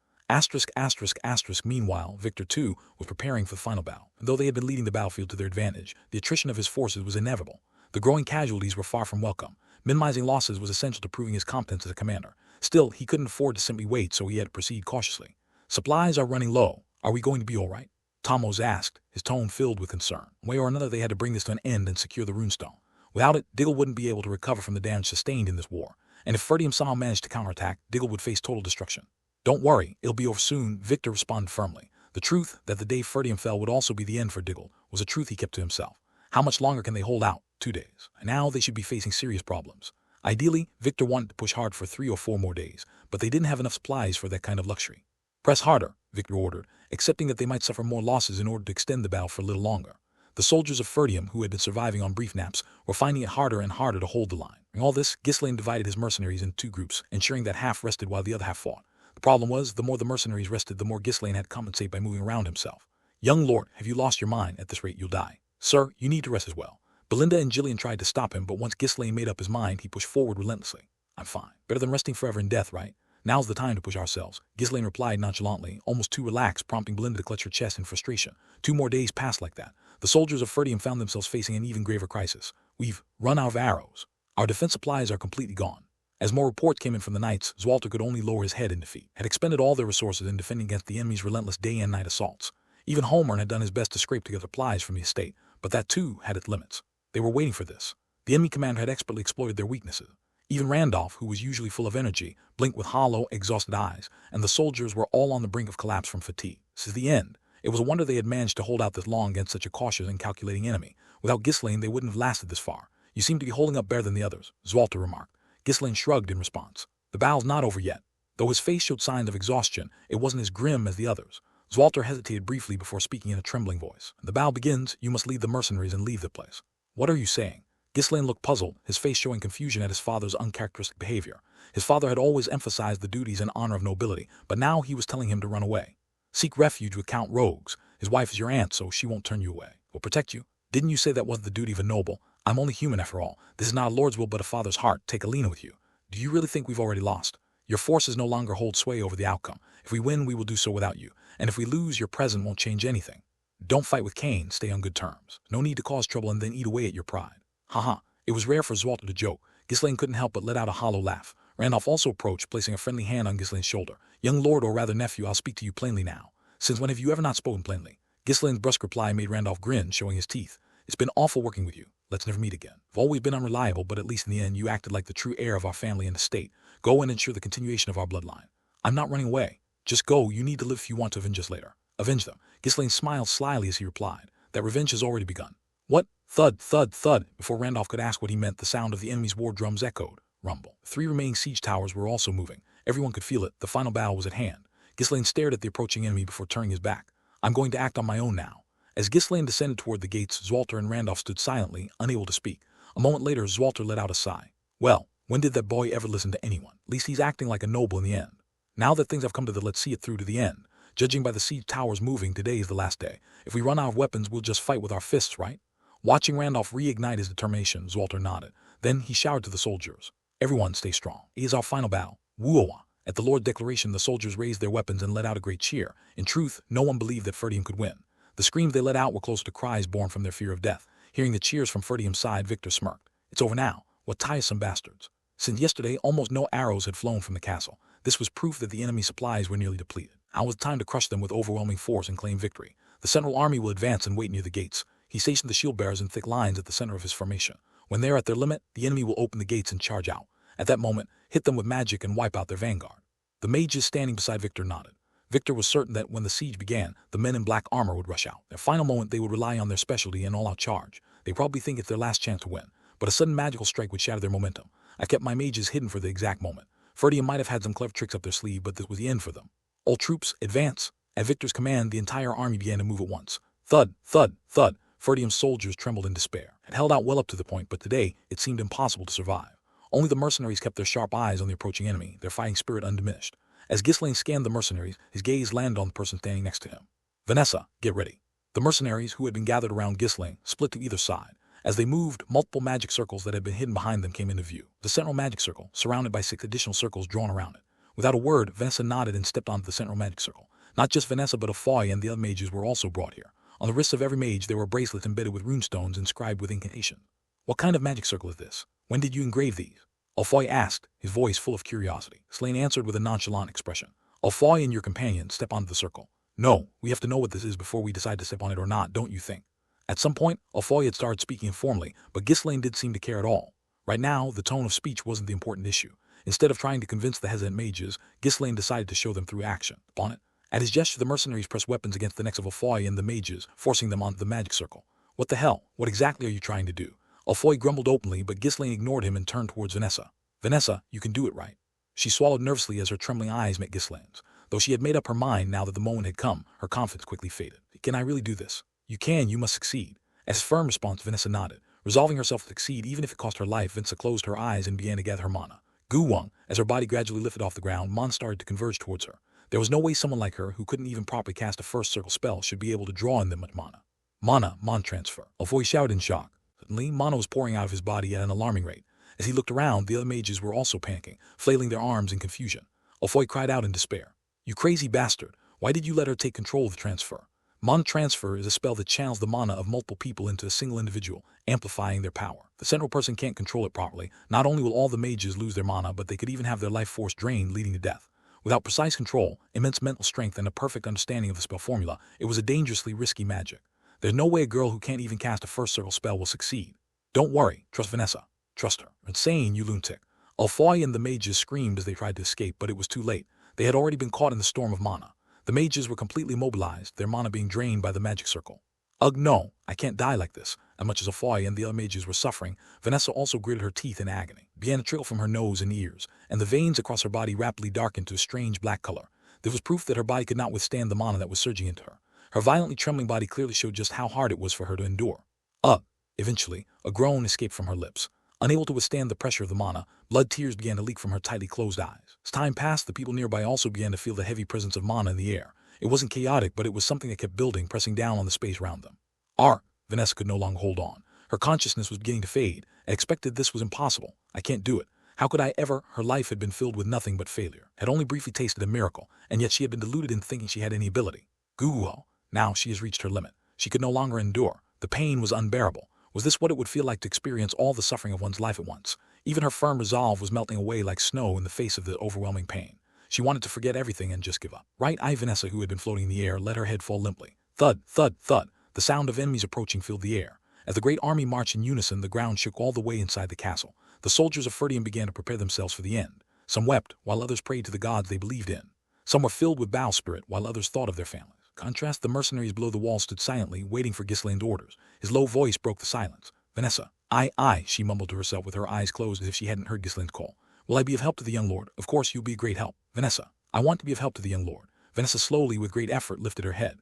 Meanwhile, Victor too was preparing for the final battle. And though they had been leading the battlefield to their advantage, the attrition of his forces was inevitable. The growing casualties were far from welcome. Minimizing losses was essential to proving his competence as a commander. Still, he couldn't afford to simply wait, so he had to proceed cautiously. Supplies are running low. Are we going to be all right? Tomos asked, his tone filled with concern. One way or another, they had to bring this to an end and secure the runestone. Without it, Diggle wouldn't be able to recover from the damage sustained in this war. And if Ferdium somehow managed to counterattack, Diggle would face total destruction. Don't worry, it'll be over soon, Victor responded firmly. The truth that the day Ferdium fell would also be the end for Diggle was a truth he kept to himself. How much longer can they hold out? 2 days. And now they should be facing serious problems. Ideally, Victor wanted to push hard for 3 or 4 more days, but they didn't have enough supplies for that kind of luxury. Press harder, Victor ordered, accepting that they might suffer more losses in order to extend the battle for a little longer. The soldiers of Ferdium, who had been surviving on brief naps, were finding it harder and harder to hold the line. In all this, Ghislaine divided his mercenaries into 2 groups, ensuring that half rested while the other half fought. The problem was, the more the mercenaries rested, the more Ghislaine had to compensate by moving around himself. Young lord, have you lost your mind? At this rate you'll die. Sir, you need to rest as well. Belinda and Gillian tried to stop him, but once Ghislaine made up his mind, he pushed forward relentlessly. I'm fine. Better than resting forever in death, right? Now's the time to push ourselves, Ghislaine replied nonchalantly, almost too relaxed, prompting Belinda to clutch her chest in frustration. 2 more days passed like that. The soldiers of Ferdium found themselves facing an even graver crisis. We've run out of arrows. Our defense supplies are completely gone. As more reports came in from the knights, Zwalter could only lower his head in defeat. Had expended all their resources in defending against the enemy's relentless day and night assaults. Even Homer had done his best to scrape together supplies from the estate, but that too had its limits. They were waiting for this. The enemy commander had expertly exploited their weaknesses. Even Randolph, who was usually full of energy, blinked with hollow, exhausted eyes, and the soldiers were all on the brink of collapse from fatigue. Since the end, it was a wonder they had managed to hold out this long against such a cautious and calculating enemy. Without Ghislaine, they wouldn't have lasted this far. You seem to be holding up better than the others, Zwalter remarked. Ghislaine shrugged in response. The battle's not over yet. Though his face showed signs of exhaustion, it wasn't as grim as the others. Zwalter hesitated briefly before speaking in a trembling voice. The battle begins, you must lead the mercenaries and leave the place. What are you saying? Ghislaine looked puzzled, his face showing confusion at his father's uncharacteristic behavior. His father had always emphasized the duties and honor of nobility, but now he was telling him to run away. Seek refuge with Count Rogues. His wife is your aunt, so she won't turn you away. Will protect you. Didn't you say that wasn't the duty of a noble? I'm only human after all. This is not a lord's will but a father's heart. Take Alina with you. Do you really think we've already lost? Your forces no longer hold sway over the outcome. If we win, we will do so without you. And if we lose, your present won't change anything. Don't fight with Cain, stay on good terms. No need to cause trouble and then eat away at your pride. Haha. It was rare for Zwalter to joke. Ghislaine couldn't help but let out a hollow laugh. Randolph also approached, placing a friendly hand on Ghislaine's shoulder. Young lord, or rather nephew, I'll speak to you plainly now. Since when have you ever not spoken plainly? Ghislaine's brusque reply made Randolph grin, showing his teeth. It's been awful working with you. Let's never meet again. I've always been unreliable, but at least in the end you acted like the true heir of our family and estate. Go and ensure the continuation of our bloodline. I'm not running away. Just go, you need to live if you want to avenge us later. Avenge them. Ghislaine smiled slyly as he replied. That revenge has already begun. What? Thud, thud, thud. Before Randolph could ask what he meant, the sound of the enemy's war drums echoed. Rumble. The 3 remaining siege towers were also moving. Everyone could feel it. The final battle was at hand. Ghislaine stared at the approaching enemy before turning his back. I'm going to act on my own now. As Ghislaine descended toward the gates, Zwalter and Randolph stood silently, unable to speak. A moment later, Zwalter let out a sigh. Well, when did that boy ever listen to anyone? At least he's acting like a noble in the end. Now that things have come to the let's see it through to the end. Judging by the siege towers moving, today is the last day. If we run out of weapons, we'll just fight with our fists, right? Watching Randolph reignite his determination, Zwalter nodded. Then he shouted to the soldiers. Everyone stay strong. It is our final battle. Woo-ah. At the Lord's declaration, the soldiers raised their weapons and let out a great cheer. In truth, no one believed that Ferdium could win. The screams they let out were closer to cries born from their fear of death. Hearing the cheers from Ferdium's side, Victor smirked. It's over now. What tiresome bastards. Since yesterday, almost no arrows had flown from the castle. This was proof that the enemy's supplies were nearly depleted. Now was the time to crush them with overwhelming force and claim victory. The central army will advance and wait near the gates. He stationed the shield bearers in thick lines at the center of his formation. When they are at their limit, the enemy will open the gates and charge out. At that moment, hit them with magic and wipe out their vanguard. The mages standing beside Victor nodded. Victor was certain that when the siege began, the men in black armor would rush out. Their final moment, they would rely on their specialty and all-out charge. They probably think it's their last chance to win, but a sudden magical strike would shatter their momentum. I kept my mages hidden for the exact moment. Ferdium might have had some clever tricks up their sleeve, but this was the end for them. All troops, advance! At Victor's command, the entire army began to move at once. Thud, thud, thud. Ferdium's soldiers trembled in despair. It held out well up to the point, but today it seemed impossible to survive. Only the mercenaries kept their sharp eyes on the approaching enemy, their fighting spirit undiminished. As Ghislaine scanned the mercenaries, his gaze landed on the person standing next to him. Vanessa, get ready. The mercenaries, who had been gathered around Ghislaine, split to either side. As they moved, multiple magic circles that had been hidden behind them came into view. The central magic circle, surrounded by 6 additional circles drawn around it. Without a word, Vanessa nodded and stepped onto the central magic circle. Not just Vanessa, but Afoy and the other mages were also brought here. On the wrists of every mage there were bracelets embedded with runestones inscribed with incantations. What kind of magic circle is this? When did you engrave these? Afoy asked, his voice full of curiosity. Slaine answered with a nonchalant expression. Afoy and your companion step onto the circle. No, we have to know what this is before we decide to step on it or not, don't you think? At some point, Afoy had started speaking informally, but Ghislaine didn't seem to care at all. Right now, the tone of speech wasn't the important issue. Instead of trying to convince the hesitant mages, Ghislaine decided to show them through action. Upon it, at his gesture, the mercenaries pressed weapons against the necks of Afoy and the mages, forcing them onto the magic circle. What the hell? What exactly are you trying to do? Afoy grumbled openly, but Ghislaine ignored him and turned towards Vanessa. Vanessa, you can do it, right? She swallowed nervously as her trembling eyes met Ghislaine's. Though she had made up her mind now that the moment had come, her confidence quickly faded. Can I really do this? You can, you must succeed. As firm response, Vanessa nodded. Resolving herself to succeed even if it cost her life, Vanessa closed her eyes and began to gather her mana. Gu-Wang, as her body gradually lifted off the ground, Mon started to converge towards her. There was no way someone like her, who couldn't even properly cast a first circle spell, should be able to draw in them much mana. Mana, Mon transfer. Afoy shouted in shock. Suddenly, mana was pouring out of his body at an alarming rate. As he looked around, the other mages were also panicking, flailing their arms in confusion. Afoy cried out in despair. You crazy bastard, why did you let her take control of the transfer? Mana transfer is a spell that channels the mana of multiple people into a single individual, amplifying their power. The central person can't control it properly. Not only will all the mages lose their mana, but they could even have their life force drained, leading to death. Without precise control, immense mental strength, and a perfect understanding of the spell formula, it was a dangerously risky magic. There's no way a girl who can't even cast a first circle spell will succeed. Don't worry, trust Vanessa. Trust her. Insane, you lunatic. Afoy and the mages screamed as they tried to escape, but it was too late. They had already been caught in the storm of mana. The mages were completely mobilized, their mana being drained by the magic circle. Ugh, no, I can't die like this. As much as Afoy and the other mages were suffering, Vanessa also gritted her teeth in agony. Began to trickle from her nose and ears, and the veins across her body rapidly darkened to a strange black color. This was proof that her body could not withstand the mana that was surging into her. Her violently trembling body clearly showed just how hard it was for her to endure. Ugh! Eventually, a groan escaped from her lips. Unable to withstand the pressure of the mana, blood tears began to leak from her tightly closed eyes. As time passed, the people nearby also began to feel the heavy presence of mana in the air. It wasn't chaotic, but it was something that kept building, pressing down on the space around them. Vanessa could no longer hold on. Her consciousness was beginning to fade. I expected this was impossible. I can't do it. How could I ever? Her life had been filled with nothing but failure. Had only briefly tasted a miracle, and yet she had been deluded into thinking she had any ability. Guo. Now she has reached her limit. She could no longer endure. The pain was unbearable. Was this what it would feel like to experience all the suffering of one's life at once? Even her firm resolve was melting away like snow in the face of the overwhelming pain. She wanted to forget everything and just give up. Right-eye Vanessa, who had been floating in the air, let her head fall limply. Thud, thud, thud. The sound of enemies approaching filled the air. As the great army marched in unison, the ground shook all the way inside the castle. The soldiers of Ferdium began to prepare themselves for the end. Some wept, while others prayed to the gods they believed in. Some were filled with bow spirit, while others thought of their families. Contrast, the mercenaries below the wall stood silently, waiting for Ghislaine's orders. His low voice broke the silence. Vanessa. I, she mumbled to herself with her eyes closed as if she hadn't heard Ghislaine's call. Will I be of help to the young lord? Of course you'll be a great help. Vanessa. I want to be of help to the young lord. Vanessa slowly, with great effort, lifted her head.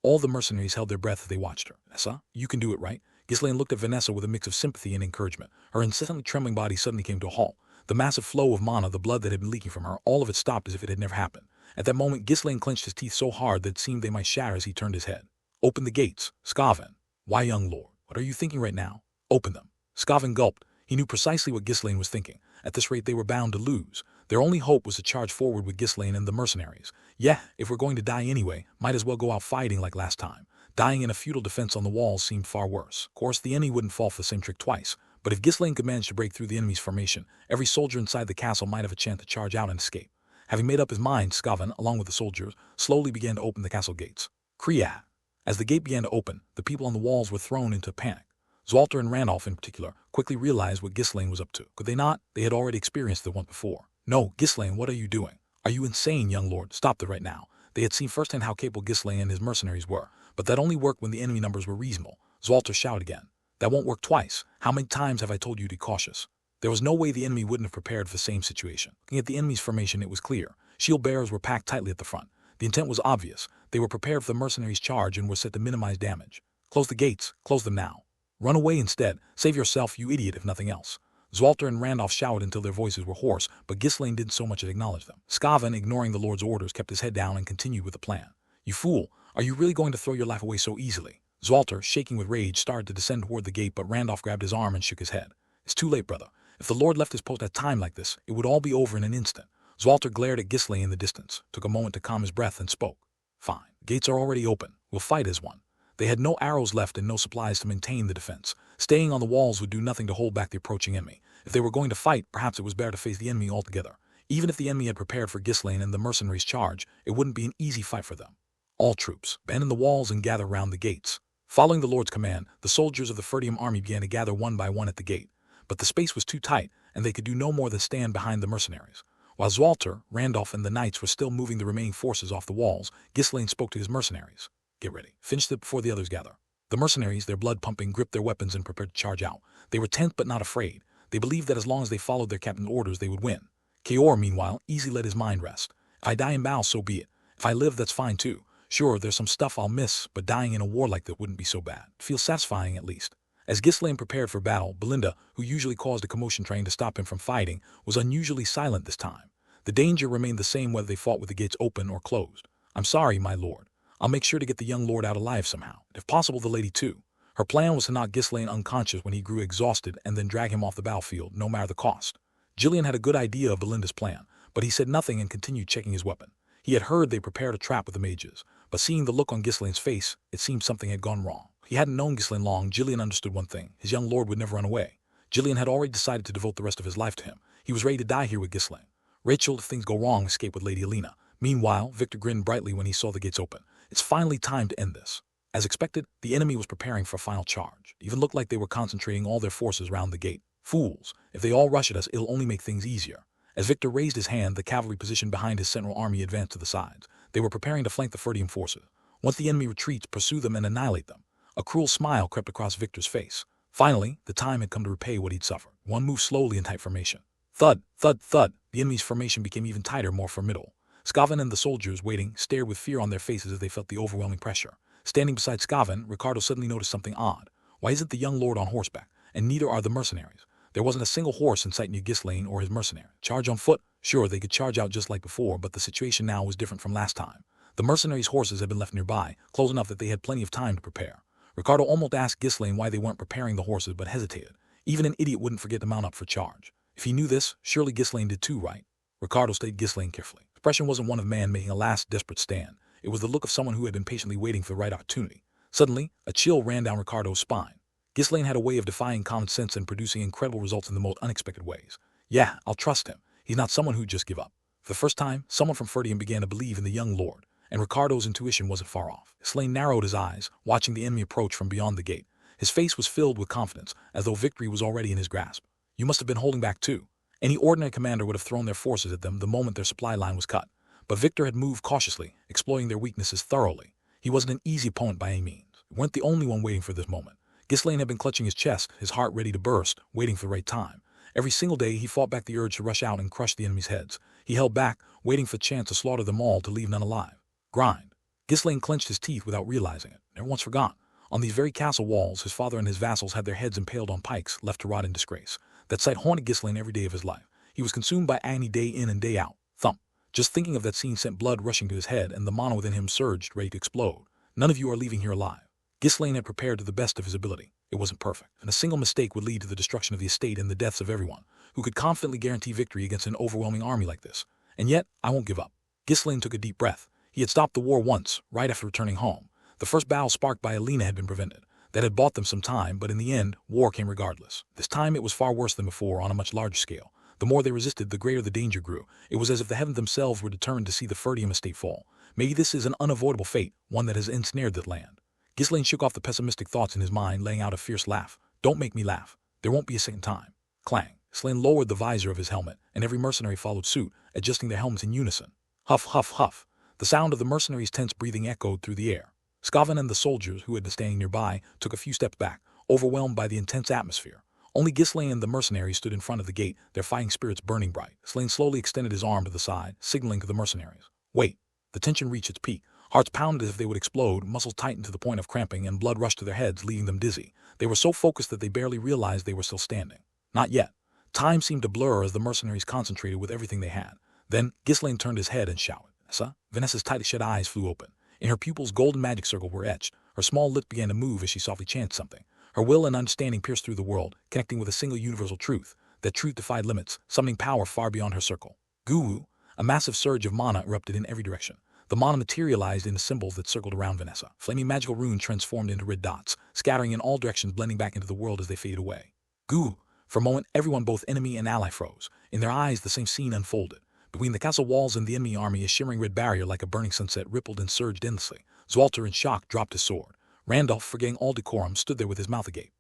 All the mercenaries held their breath as they watched her. Vanessa, you can do it, right? Ghislaine looked at Vanessa with a mix of sympathy and encouragement. Her incessantly trembling body suddenly came to a halt. The massive flow of mana, the blood that had been leaking from her, all of it stopped as if it had never happened. At that moment, Ghislaine clenched his teeth so hard that it seemed they might shatter as he turned his head. Open the gates, Skaven. Why, young lord? What are you thinking right now? Open them. Skaven gulped. He knew precisely what Ghislaine was thinking. At this rate, they were bound to lose. Their only hope was to charge forward with Ghislaine and the mercenaries. Yeah, if we're going to die anyway, might as well go out fighting like last time. Dying in a futile defense on the walls seemed far worse. Of course, the enemy wouldn't fall for the same trick twice. But if Ghislaine could manage to break through the enemy's formation, every soldier inside the castle might have a chance to charge out and escape. Having made up his mind, Skaven, along with the soldiers, slowly began to open the castle gates. Kriya. As the gate began to open, the people on the walls were thrown into panic. Zwalter and Randolph, in particular, quickly realized what Ghislaine was up to. Could they not? They had already experienced it once before. No, Ghislaine, what are you doing? Are you insane, young lord? Stop that right now. They had seen firsthand how capable Ghislaine and his mercenaries were, but that only worked when the enemy numbers were reasonable. Zoltar shouted again. That won't work twice. How many times have I told you to be cautious? There was no way the enemy wouldn't have prepared for the same situation. Looking at the enemy's formation, it was clear. Shield bearers were packed tightly at the front. The intent was obvious. They were prepared for the mercenaries' charge and were set to minimize damage. Close the gates. Close them now. Run away instead. Save yourself, you idiot, if nothing else. Zwalter and Randolph shouted until their voices were hoarse, but Ghislaine didn't so much as acknowledge them. Skaven, ignoring the Lord's orders, kept his head down and continued with the plan. You fool, are you really going to throw your life away so easily? Zwalter, shaking with rage, started to descend toward the gate, but Randolph grabbed his arm and shook his head. It's too late, brother. If the Lord left his post at a time like this, it would all be over in an instant. Zwalter glared at Ghislaine in the distance, took a moment to calm his breath, and spoke. Fine. Gates are already open. We'll fight as one. They had no arrows left and no supplies to maintain the defense. Staying on the walls would do nothing to hold back the approaching enemy. If they were going to fight, perhaps it was better to face the enemy altogether. Even if the enemy had prepared for Ghislaine and the mercenaries' charge, it wouldn't be an easy fight for them. All troops, band in the walls and gather round the gates. Following the Lord's command, the soldiers of the Ferdium army began to gather one by one at the gate. But the space was too tight, and they could do no more than stand behind the mercenaries. While Zwalter, Randolph, and the knights were still moving the remaining forces off the walls, Ghislaine spoke to his mercenaries. Get ready. Finish it before the others gather. The mercenaries, their blood pumping, gripped their weapons and prepared to charge out. They were tense but not afraid. They believed that as long as they followed their captain's orders, they would win. Kaor, meanwhile, easily let his mind rest. If I die in battle, so be it. If I live, that's fine too. Sure, there's some stuff I'll miss, but dying in a war like that wouldn't be so bad. It feels satisfying, at least. As Ghislaine prepared for battle, Belinda, who usually caused a commotion trying to stop him from fighting, was unusually silent this time. The danger remained the same whether they fought with the gates open or closed. I'm sorry, my lord. I'll make sure to get the young lord out alive somehow. If possible, the lady too. Her plan was to knock Ghislaine unconscious when he grew exhausted and then drag him off the battlefield, no matter the cost. Gillian had a good idea of Belinda's plan, but he said nothing and continued checking his weapon. He had heard they prepared a trap with the mages, but seeing the look on Ghislaine's face, it seemed something had gone wrong. He hadn't known Ghislaine long. Gillian understood one thing. His young lord would never run away. Gillian had already decided to devote the rest of his life to him. He was ready to die here with Ghislaine. Rachel, if things go wrong, escaped with Lady Alina. Meanwhile, Victor grinned brightly when he saw the gates open. It's finally time to end this. As expected, the enemy was preparing for a final charge. It even looked like they were concentrating all their forces round the gate. Fools! If they all rush at us, it'll only make things easier. As Victor raised his hand, the cavalry positioned behind his central army advanced to the sides. They were preparing to flank the Ferdium forces. Once the enemy retreats, pursue them and annihilate them. A cruel smile crept across Victor's face. Finally, the time had come to repay what he'd suffered. One moved slowly in tight formation. Thud, thud, thud. The enemy's formation became even tighter, more formidable. Skaven and the soldiers, waiting, stared with fear on their faces as they felt the overwhelming pressure. Standing beside Skaven, Ricardo suddenly noticed something odd. Why isn't the young lord on horseback? And neither are the mercenaries. There wasn't a single horse in sight near Ghislaine or his mercenary. Charge on foot? Sure, they could charge out just like before, but the situation now was different from last time. The mercenaries' horses had been left nearby, close enough that they had plenty of time to prepare. Ricardo almost asked Ghislaine why they weren't preparing the horses, but hesitated. Even an idiot wouldn't forget to mount up for charge. If he knew this, surely Ghislaine did too, right? Ricardo studied Ghislaine carefully. His expression wasn't one of man making a last desperate stand. It was the look of someone who had been patiently waiting for the right opportunity. Suddenly, a chill ran down Ricardo's spine. Ghislaine had a way of defying common sense and producing incredible results in the most unexpected ways. Yeah, I'll trust him. He's not someone who'd just give up. For the first time, someone from Ferdium began to believe in the young lord, and Ricardo's intuition wasn't far off. Ghislaine narrowed his eyes, watching the enemy approach from beyond the gate. His face was filled with confidence, as though victory was already in his grasp. You must have been holding back too. Any ordinary commander would have thrown their forces at them the moment their supply line was cut. But Victor had moved cautiously, exploiting their weaknesses thoroughly. He wasn't an easy opponent by any means. He weren't the only one waiting for this moment. Ghislaine had been clutching his chest, his heart ready to burst, waiting for the right time. Every single day he fought back the urge to rush out and crush the enemy's heads. He held back, waiting for the chance to slaughter them all to leave none alive. Grind. Ghislaine clenched his teeth without realizing it. Never once forgot. On these very castle walls, his father and his vassals had their heads impaled on pikes, left to rot in disgrace. That sight haunted Ghislaine every day of his life. He was consumed by agony day in and day out. Thump. Just thinking of that scene sent blood rushing to his head, and the mana within him surged, ready to explode. None of you are leaving here alive. Ghislaine had prepared to the best of his ability. It wasn't perfect, and a single mistake would lead to the destruction of the estate and the deaths of everyone. Who could confidently guarantee victory against an overwhelming army like this? And yet, I won't give up. Ghislaine took a deep breath. He had stopped the war once, right after returning home. The first battle sparked by Alina had been prevented. That had bought them some time, but in the end, war came regardless. This time it was far worse than before, on a much larger scale. The more they resisted, the greater the danger grew. It was as if the heavens themselves were determined to see the Ferdium estate fall. Maybe this is an unavoidable fate, one that has ensnared that land. Ghislaine shook off the pessimistic thoughts in his mind, laying out a fierce laugh. Don't make me laugh. There won't be a second time. Clang. Ghislaine lowered the visor of his helmet, and every mercenary followed suit, adjusting their helmets in unison. Huff, huff, huff. The sound of the mercenaries' tense breathing echoed through the air. Scavan and the soldiers, who had been standing nearby, took a few steps back, overwhelmed by the intense atmosphere. Only Ghislaine and the mercenaries stood in front of the gate, their fighting spirits burning bright. Slain slowly extended his arm to the side, signaling to the mercenaries. Wait. The tension reached its peak. Hearts pounded as if they would explode, muscles tightened to the point of cramping, and blood rushed to their heads, leaving them dizzy. They were so focused that they barely realized they were still standing. Not yet. Time seemed to blur as the mercenaries concentrated with everything they had. Then, Ghislaine turned his head and shouted. Vanessa? Vanessa's tightly shut eyes flew open. In her pupils, golden magic circles were etched. Her small lips began to move as she softly chanted something. Her will and understanding pierced through the world, connecting with a single universal truth. That truth defied limits, summoning power far beyond her circle. Guru! A massive surge of mana erupted in every direction. The mana materialized into symbols that circled around Vanessa. Flaming magical runes transformed into red dots, scattering in all directions, blending back into the world as they faded away. Guru! For a moment, everyone, both enemy and ally, froze. In their eyes, the same scene unfolded. Between the castle walls and the enemy army, a shimmering red barrier like a burning sunset rippled and surged endlessly. Zwalter, in shock, dropped his sword. Randolph, forgetting all decorum, stood there with his mouth agape.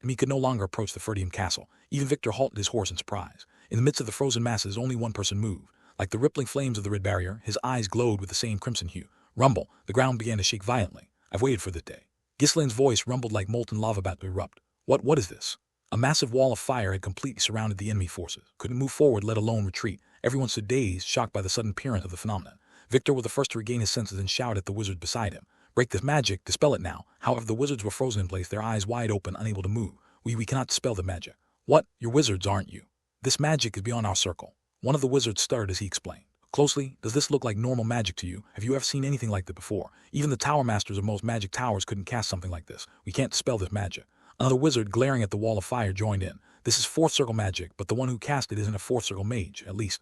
He could no longer approach the Ferdium castle. Even Victor halted his horse in surprise. In the midst of the frozen masses, only one person moved. Like the rippling flames of the red barrier, his eyes glowed with the same crimson hue. Rumble, the ground began to shake violently. I've waited for this day. Ghislaine's voice rumbled like molten lava about to erupt. What is this? A massive wall of fire had completely surrounded the enemy forces. Couldn't move forward, let alone retreat. Everyone stood dazed, shocked by the sudden appearance of the phenomenon. Victor was the first to regain his senses and shouted at the wizard beside him. Break this magic, dispel it now. However, the wizards were frozen in place, their eyes wide open, unable to move. We cannot dispel the magic. What? You're wizards, aren't you? This magic is beyond our circle. One of the wizards stuttered as he explained. Closely, does this look like normal magic to you? Have you ever seen anything like this before? Even the tower masters of most magic towers couldn't cast something like this. We can't dispel this magic. Another wizard, glaring at the wall of fire, joined in. This is fourth circle magic, but the one who cast it isn't a fourth circle mage. At least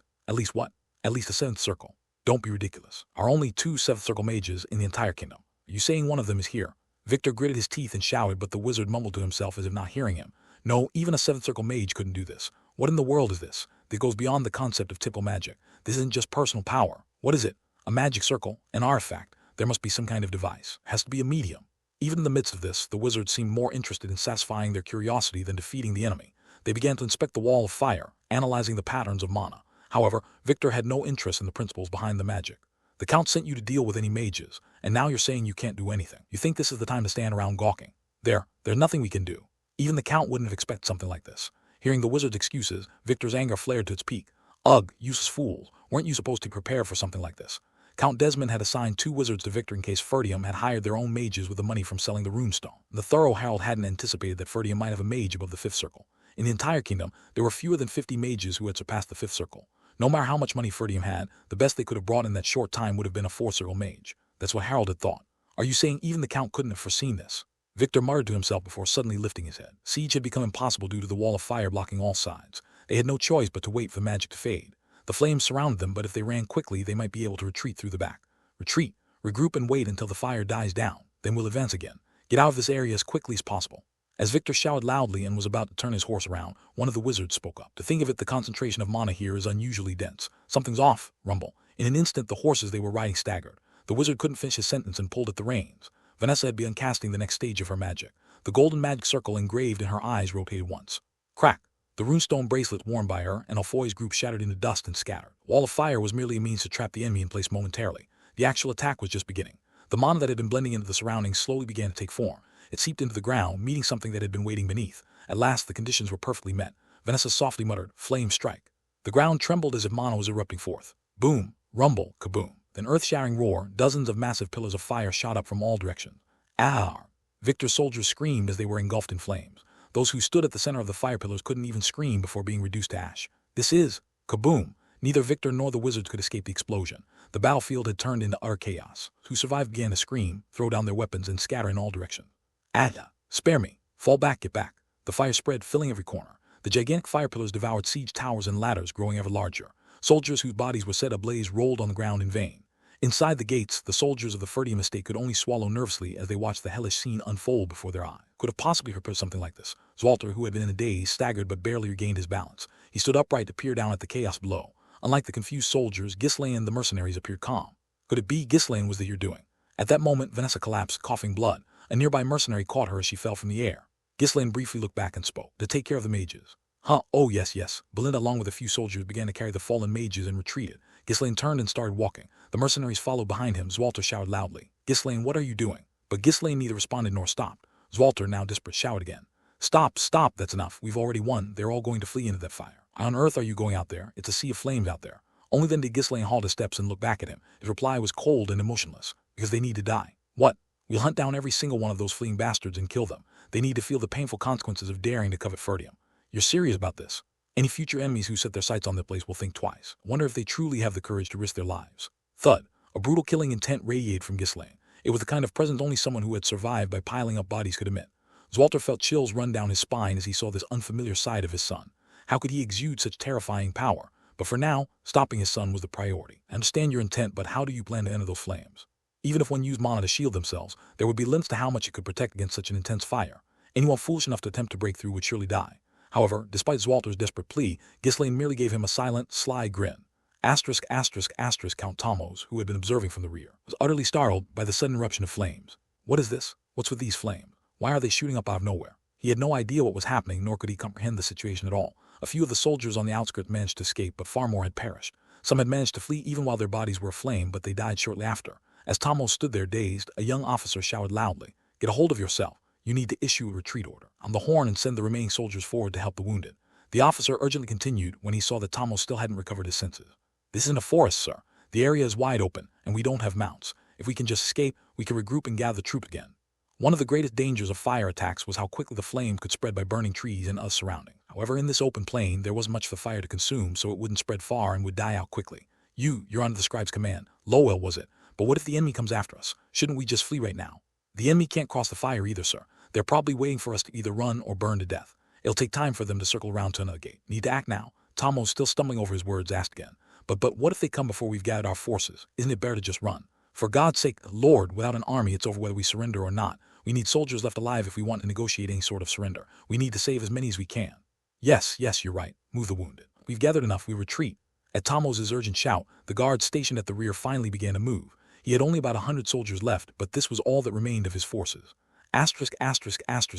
what? At least a seventh circle. Don't be ridiculous. Are only 2 seventh circle mages in the entire kingdom. Are you saying one of them is here? Victor gritted his teeth and shouted, but the wizard mumbled to himself as if not hearing him. No, even a seventh circle mage couldn't do this. What in the world is this? That goes beyond the concept of typical magic. This isn't just personal power. What is it? A magic circle? An artifact? There must be some kind of device. It has to be a medium. Even in the midst of this, the wizards seemed more interested in satisfying their curiosity than defeating the enemy. They began to inspect the wall of fire, analyzing the patterns of mana. However, Victor had no interest in the principles behind the magic. The Count sent you to deal with any mages, and now you're saying you can't do anything. You think this is the time to stand around gawking. There's nothing we can do. Even the Count wouldn't have expected something like this. Hearing the wizard's excuses, Victor's anger flared to its peak. Ugh, useless fools. Weren't you supposed to prepare for something like this? Count Desmond had assigned 2 wizards to Victor in case Ferdium had hired their own mages with the money from selling the runestone. The thorough Herald hadn't anticipated that Ferdium might have a mage above the 5th circle. In the entire kingdom, there were fewer than 50 mages who had surpassed the 5th circle. No matter how much money Ferdium had, the best they could have brought in that short time would have been a 4th circle mage. That's what Harold had thought. Are you saying even the Count couldn't have foreseen this? Victor muttered to himself before suddenly lifting his head. Siege had become impossible due to the wall of fire blocking all sides. They had no choice but to wait for the magic to fade. The flames surrounded them, but if they ran quickly, they might be able to retreat through the back. Retreat, regroup and wait until the fire dies down. Then we'll advance again. Get out of this area as quickly as possible. As Victor shouted loudly and was about to turn his horse around, one of the wizards spoke up. To think of it, the concentration of mana here is unusually dense. Something's off, rumble. In an instant, the horses they were riding staggered. The wizard couldn't finish his sentence and pulled at the reins. Vanessa had begun casting the next stage of her magic. The golden magic circle engraved in her eyes rotated once. Crack! The runestone bracelet worn by her and Alfoy's group shattered into dust and scattered. Wall of fire was merely a means to trap the enemy in place momentarily. The actual attack was just beginning. The mana that had been blending into the surroundings slowly began to take form. It seeped into the ground, meeting something that had been waiting beneath. At last, the conditions were perfectly met. Vanessa softly muttered, "Flame strike." The ground trembled as if mana was erupting forth. Boom, rumble, kaboom. An earth-shattering roar, dozens of massive pillars of fire shot up from all directions. Ah! Victor's soldiers screamed as they were engulfed in flames. Those who stood at the center of the fire pillars couldn't even scream before being reduced to ash. This is kaboom! Neither Victor nor the wizards could escape the explosion. The battlefield had turned into utter chaos. Who survived began to scream, throw down their weapons, and scatter in all directions. Ah! Spare me! Fall back, get back! The fire spread, filling every corner. The gigantic fire pillars devoured siege towers and ladders, growing ever larger. Soldiers whose bodies were set ablaze rolled on the ground in vain. Inside the gates, the soldiers of the Ferdium estate could only swallow nervously as they watched the hellish scene unfold before their eyes. Could have possibly prepared something like this. Zwalter, who had been in a daze, staggered but barely regained his balance. He stood upright to peer down at the chaos below. Unlike the confused soldiers, Ghislaine and the mercenaries appeared calm. Could it be Ghislaine was the here doing? At that moment, Vanessa collapsed, coughing blood. A nearby mercenary caught her as she fell from the air. Ghislaine briefly looked back and spoke. To take care of the mages. Huh, oh yes. Belinda, along with a few soldiers, began to carry the fallen mages and retreated. Ghislaine turned and started walking. The mercenaries followed behind him. Zwalter shouted loudly, "Ghislaine, what are you doing?" But Ghislaine neither responded nor stopped. Zwalter, now desperate, shouted again, "Stop, stop, that's enough. We've already won. They're all going to flee into that fire. Why on earth are you going out there? It's a sea of flames out there." Only then did Ghislaine halt his steps and look back at him. His reply was cold and emotionless. "Because they need to die." "What?" "We'll hunt down every single one of those fleeing bastards and kill them. They need to feel the painful consequences of daring to covet Ferdium." "You're serious about this?" "Any future enemies who set their sights on the place will think twice. Wonder if they truly have the courage to risk their lives." Thud. A brutal killing intent radiated from Ghislaine. It was the kind of presence only someone who had survived by piling up bodies could emit. Zwalter felt chills run down his spine as he saw this unfamiliar side of his son. How could he exude such terrifying power? But for now, stopping his son was the priority. "I understand your intent, but how do you plan to enter those flames?" Even if one used mana to shield themselves, there would be limits to how much it could protect against such an intense fire. Anyone foolish enough to attempt to break through would surely die. However, despite Zwalter's desperate plea, Ghislaine merely gave him a silent, sly grin. Count Tomos, who had been observing from the rear, was utterly startled by the sudden eruption of flames. "What is this? What's with these flames? Why are they shooting up out of nowhere?" He had no idea what was happening, nor could he comprehend the situation at all. A few of the soldiers on the outskirts managed to escape, but far more had perished. Some had managed to flee even while their bodies were aflame, but they died shortly after. As Tomos stood there dazed, a young officer shouted loudly, "Get a hold of yourself. You need to issue a retreat order on the horn and send the remaining soldiers forward to help the wounded." The officer urgently continued when he saw that Tomos still hadn't recovered his senses. "This isn't a forest, sir. The area is wide open, and we don't have mounts. If we can just escape, we can regroup and gather the troop again." One of the greatest dangers of fire attacks was how quickly the flame could spread by burning trees and us surrounding. However, in this open plain, there wasn't much for fire to consume, so it wouldn't spread far and would die out quickly. You're under the scribe's command. Lowell was it. But what if the enemy comes after us? Shouldn't we just flee right now? The enemy can't cross the fire either, sir. They're probably waiting for us to either run or burn to death. It'll take time for them to circle around to another gate. Need to act now. Tomos, still stumbling over his words, asked again. But what if they come before we've gathered our forces? Isn't it better to just run? For God's sake, Lord, without an army, it's over whether we surrender or not. We need soldiers left alive if we want to negotiate any sort of surrender. We need to save as many as we can. Yes, you're right. Move the wounded. We've gathered enough, we retreat. At Tomos' urgent shout, the guards stationed at the rear finally began to move. He had only about 100 soldiers left, but this was all that remained of his forces.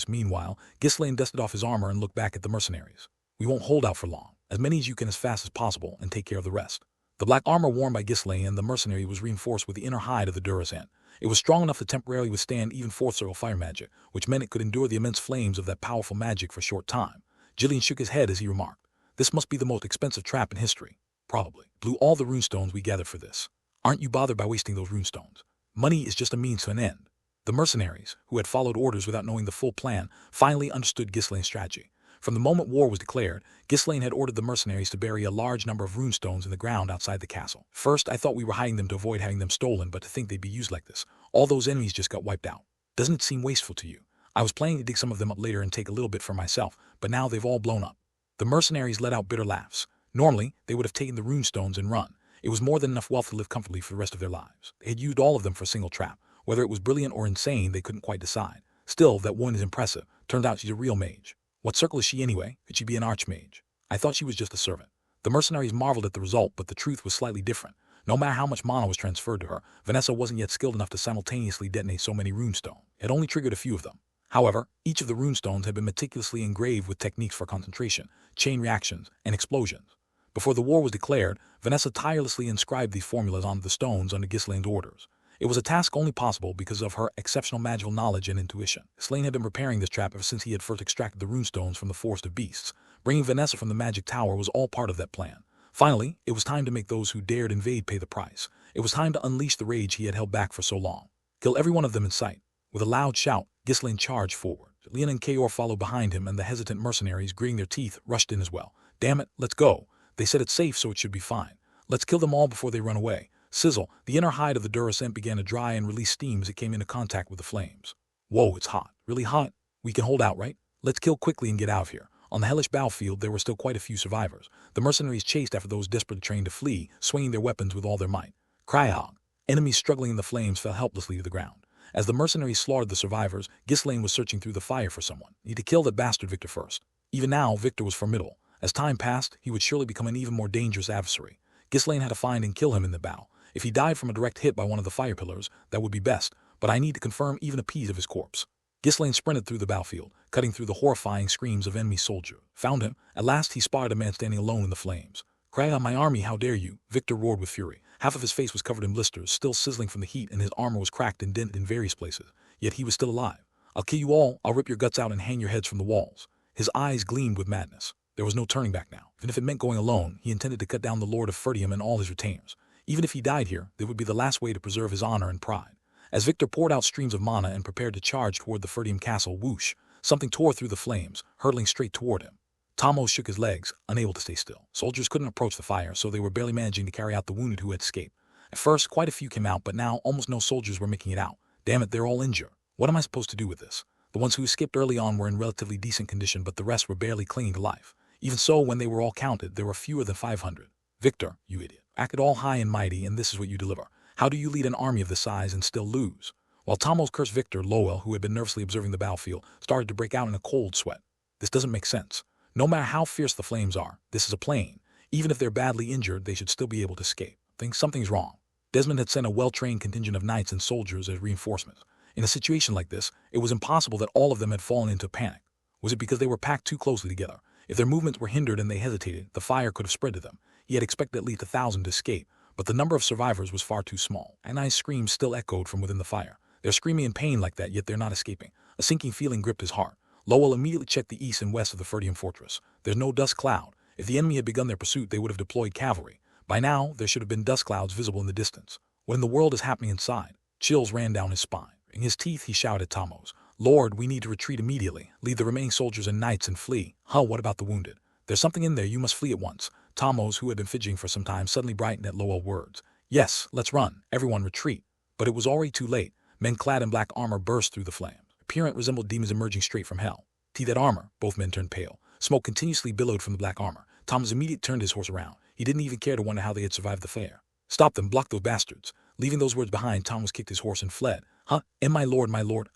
Meanwhile, Ghislaine dusted off his armor and looked back at the mercenaries. "We won't hold out for long. As many as you can as fast as possible, and take care of the rest." The black armor worn by Ghislaine and the mercenary was reinforced with the inner hide of the Durasant. It was strong enough to temporarily withstand even fourth circle fire magic, which meant it could endure the immense flames of that powerful magic for a short time. Jillian shook his head as he remarked, "This must be the most expensive trap in history." "Probably. Blew all the runestones we gathered for this." "Aren't you bothered by wasting those runestones? Money is just a means to an end." The mercenaries, who had followed orders without knowing the full plan, finally understood Ghislaine's strategy. From the moment war was declared, Ghislaine had ordered the mercenaries to bury a large number of runestones in the ground outside the castle. "First, I thought we were hiding them to avoid having them stolen, but to think they'd be used like this. All those enemies just got wiped out. Doesn't it seem wasteful to you? I was planning to dig some of them up later and take a little bit for myself, but now they've all blown up." The mercenaries let out bitter laughs. Normally, they would have taken the runestones and run. It was more than enough wealth to live comfortably for the rest of their lives. They had used all of them for a single trap. Whether it was brilliant or insane, they couldn't quite decide. Still, that woman is impressive. Turned out she's a real mage. What circle is she anyway? Could she be an archmage? I thought she was just a servant. The mercenaries marveled at the result, but the truth was slightly different. No matter how much mana was transferred to her, Vanessa wasn't yet skilled enough to simultaneously detonate so many runestones. It only triggered a few of them. However, each of the runestones had been meticulously engraved with techniques for concentration, chain reactions, and explosions. Before the war was declared, Vanessa tirelessly inscribed these formulas onto the stones under Ghislaine's orders. It was a task only possible because of her exceptional magical knowledge and intuition. Ghislaine had been preparing this trap ever since he had first extracted the runestones from the Forest of Beasts. Bringing Vanessa from the magic tower was all part of that plan. Finally, it was time to make those who dared invade pay the price. It was time to unleash the rage he had held back for so long. Kill every one of them in sight. With a loud shout, Ghislaine charged forward. Leon and Kaor followed behind him, and the hesitant mercenaries, gritting their teeth, rushed in as well. "Damn it, let's go. They said it's safe, so it should be fine. Let's kill them all before they run away." Sizzle, the inner hide of the Durasant began to dry and release steam as it came into contact with the flames. "Whoa, it's hot. Really hot. We can hold out, right? Let's kill quickly and get out of here." On the hellish battlefield, there were still quite a few survivors. The mercenaries chased after those desperately trained to flee, swinging their weapons with all their might. Cryog. Enemies struggling in the flames fell helplessly to the ground. As the mercenaries slaughtered the survivors, Ghislaine was searching through the fire for someone. Need to kill that bastard Victor first. Even now, Victor was formidable. As time passed, he would surely become an even more dangerous adversary. Ghislaine had to find and kill him in the battle. If he died from a direct hit by one of the fire pillars, that would be best, but I need to confirm even a piece of his corpse. Ghislaine sprinted through the battlefield, cutting through the horrifying screams of enemy soldiers. Found him. At last he spotted a man standing alone in the flames. "Cry out, my army, how dare you!" Victor roared with fury. Half of his face was covered in blisters, still sizzling from the heat, and his armor was cracked and dented in various places. Yet he was still alive. "I'll kill you all, I'll rip your guts out and hang your heads from the walls." His eyes gleamed with madness. There was no turning back now. Even if it meant going alone, he intended to cut down the Lord of Ferdium and all his retainers. Even if he died here, it would be the last way to preserve his honor and pride. As Victor poured out streams of mana and prepared to charge toward the Ferdium castle, whoosh, something tore through the flames, hurtling straight toward him. Tomo shook his legs, unable to stay still. Soldiers couldn't approach the fire, so they were barely managing to carry out the wounded who had escaped. At first, quite a few came out, but now almost no soldiers were making it out. Damn it, they're all injured. What am I supposed to do with this? The ones who escaped early on were in relatively decent condition, but the rest were barely clinging to life. Even so, when they were all counted, there were fewer than 500. Victor, you idiot. Acted all high and mighty, and this is what you deliver. How do you lead an army of this size and still lose? While Tomo's cursed Victor, Lowell, who had been nervously observing the battlefield, started to break out in a cold sweat. This doesn't make sense. No matter how fierce the flames are, this is a plane. Even if they're badly injured, they should still be able to escape. Think something's wrong. Desmond had sent a well-trained contingent of knights and soldiers as reinforcements. In a situation like this, it was impossible that all of them had fallen into panic. Was it because they were packed too closely together? If their movements were hindered and they hesitated, the fire could have spread to them. He had expected at least 1,000 to escape, but the number of survivors was far too small. Anai's screams still echoed from within the fire. They're screaming in pain like that, yet they're not escaping. A sinking feeling gripped his heart. Lowell immediately checked the east and west of the Ferdium fortress. There's no dust cloud. If the enemy had begun their pursuit, they would have deployed cavalry. By now, there should have been dust clouds visible in the distance. What in the world is happening inside? Chills ran down his spine. In his teeth, he shouted at Tomos, "Lord, we need to retreat immediately. Lead the remaining soldiers and knights and flee." "Huh, what about the wounded?" "There's something in there, you must flee at once." Tomos, who had been fidgeting for some time, suddenly brightened at Lowell's words. "Yes, let's run. Everyone retreat." But it was already too late. Men clad in black armor burst through the flames. Appearance resembled demons emerging straight from hell. "See that armor?" Both men turned pale. Smoke continuously billowed from the black armor. Tomos immediately turned his horse around. He didn't even care to wonder how they had survived the fair. "Stop them, block those bastards." Leaving those words behind, Tomos kicked his horse and fled. "Huh? And my lord,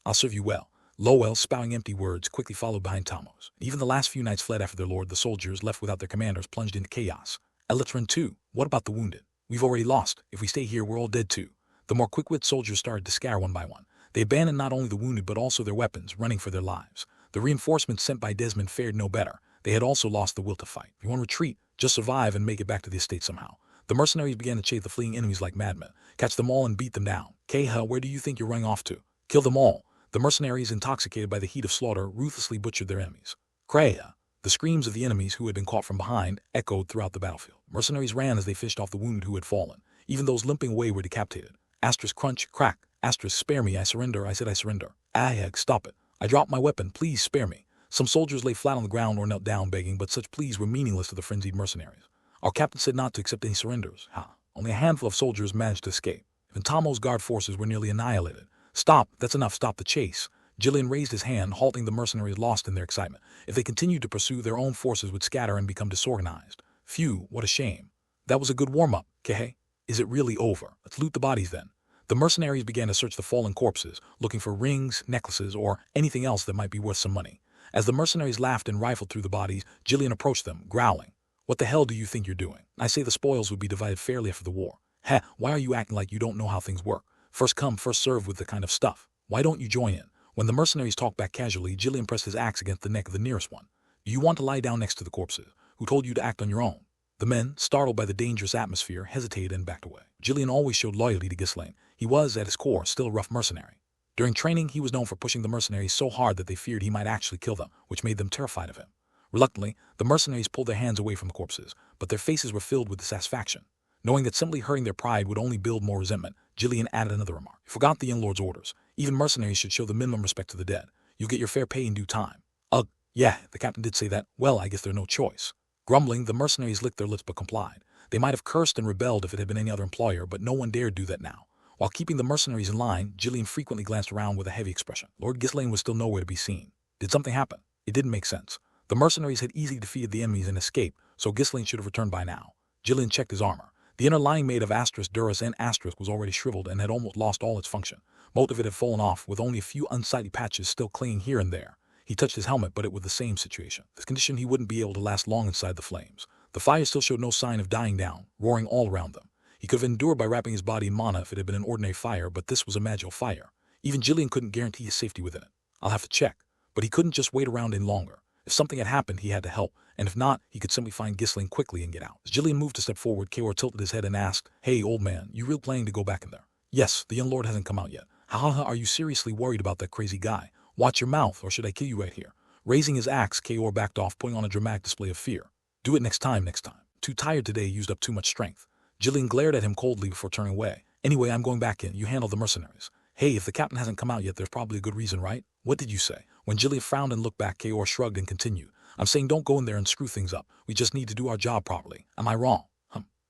I'll serve you well." Lowell, spouting empty words, quickly followed behind Tomos. Even the last few knights fled after their lord. The soldiers, left without their commanders, plunged into chaos. "Let's run too. What about the wounded? We've already lost. If we stay here, we're all dead too." The more quick-witted soldiers started to scatter one by one. They abandoned not only the wounded but also their weapons, running for their lives. The reinforcements sent by Desmond fared no better. They had also lost the will to fight. If you want to retreat, just survive and make it back to the estate somehow. The mercenaries began to chase the fleeing enemies like madmen. Catch them all and beat them down. "Keha, where do you think you're running off to?" "Kill them all." The mercenaries, intoxicated by the heat of slaughter, ruthlessly butchered their enemies. "Kreia." The screams of the enemies who had been caught from behind echoed throughout the battlefield. Mercenaries ran as they fished off the wounded who had fallen. Even those limping away were decapitated. Asterisk crunch, crack. Asterisk spare me, I surrender, I said I surrender. Aheg, stop it. I dropped my weapon, please spare me. Some soldiers lay flat on the ground or knelt down begging, but such pleas were meaningless to the frenzied mercenaries. Our captain said not to accept any surrenders. Only a handful of soldiers managed to escape. Even Tomo's guard forces were nearly annihilated. "Stop, that's enough, stop the chase." Jillian raised his hand, halting the mercenaries lost in their excitement. If they continued to pursue, their own forces would scatter and become disorganized. Phew, what a shame. That was a good warm-up, Kehe. Is it really over? Let's loot the bodies then. The mercenaries began to search the fallen corpses, looking for rings, necklaces, or anything else that might be worth some money. As the mercenaries laughed and rifled through the bodies, Jillian approached them, growling. "What the hell do you think you're doing? I say the spoils would be divided fairly after the war. Heh, why are you acting like you don't know how things work? First come, first serve with the kind of stuff. Why don't you join in?" When the mercenaries talked back casually, Jillian pressed his axe against the neck of the nearest one. "Do you want to lie down next to the corpses? Who told you to act on your own?" The men, startled by the dangerous atmosphere, hesitated and backed away. Jillian always showed loyalty to Ghislaine. He was, at his core, still a rough mercenary. During training, he was known for pushing the mercenaries so hard that they feared he might actually kill them, which made them terrified of him. Reluctantly, the mercenaries pulled their hands away from the corpses, but their faces were filled with dissatisfaction. Knowing that simply hurting their pride would only build more resentment, Jillian added another remark. "You forgot the young lord's orders. Even mercenaries should show the minimum respect to the dead. You'll get your fair pay in due time." "Ugh, yeah, the captain did say that. Well, I guess there's no choice." Grumbling, the mercenaries licked their lips but complied. They might have cursed and rebelled if it had been any other employer, but no one dared do that now. While keeping the mercenaries in line, Jillian frequently glanced around with a heavy expression. Lord Ghislaine was still nowhere to be seen. Did something happen? It didn't make sense. The mercenaries had easily defeated the enemies and escaped, so Ghislaine should have returned by now. Jillian checked his armor. The inner lining made of asterisk, durus, and asterisk was already shriveled and had almost lost all its function. Most of it had fallen off, with only a few unsightly patches still clinging here and there. He touched his helmet, but it was the same situation. This condition, he wouldn't be able to last long inside the flames. The fire still showed no sign of dying down, roaring all around them. He could have endured by wrapping his body in mana if it had been an ordinary fire, but this was a magical fire. Even Jillian couldn't guarantee his safety within it. "I'll have to check." But he couldn't just wait around any longer. If something had happened, he had to help, and if not, he could simply find Ghislaine quickly and get out. As Gillian moved to step forward, Kaor tilted his head and asked, "Hey, old man, you real planning to go back in there?" "Yes, the young lord hasn't come out yet." "Haha, are you seriously worried about that crazy guy? Watch your mouth, or should I kill you right here?" Raising his axe, Kaor backed off, putting on a dramatic display of fear. "Do it next time, next time. Too tired today, used up too much strength." Gillian glared at him coldly before turning away. "Anyway, I'm going back in. You handle the mercenaries." "Hey, if the captain hasn't come out yet, there's probably a good reason, right?" "What did you say?" When Gillian frowned and looked back, Kaor shrugged and continued. "I'm saying don't go in there and screw things up. We just need to do our job properly. Am I wrong?"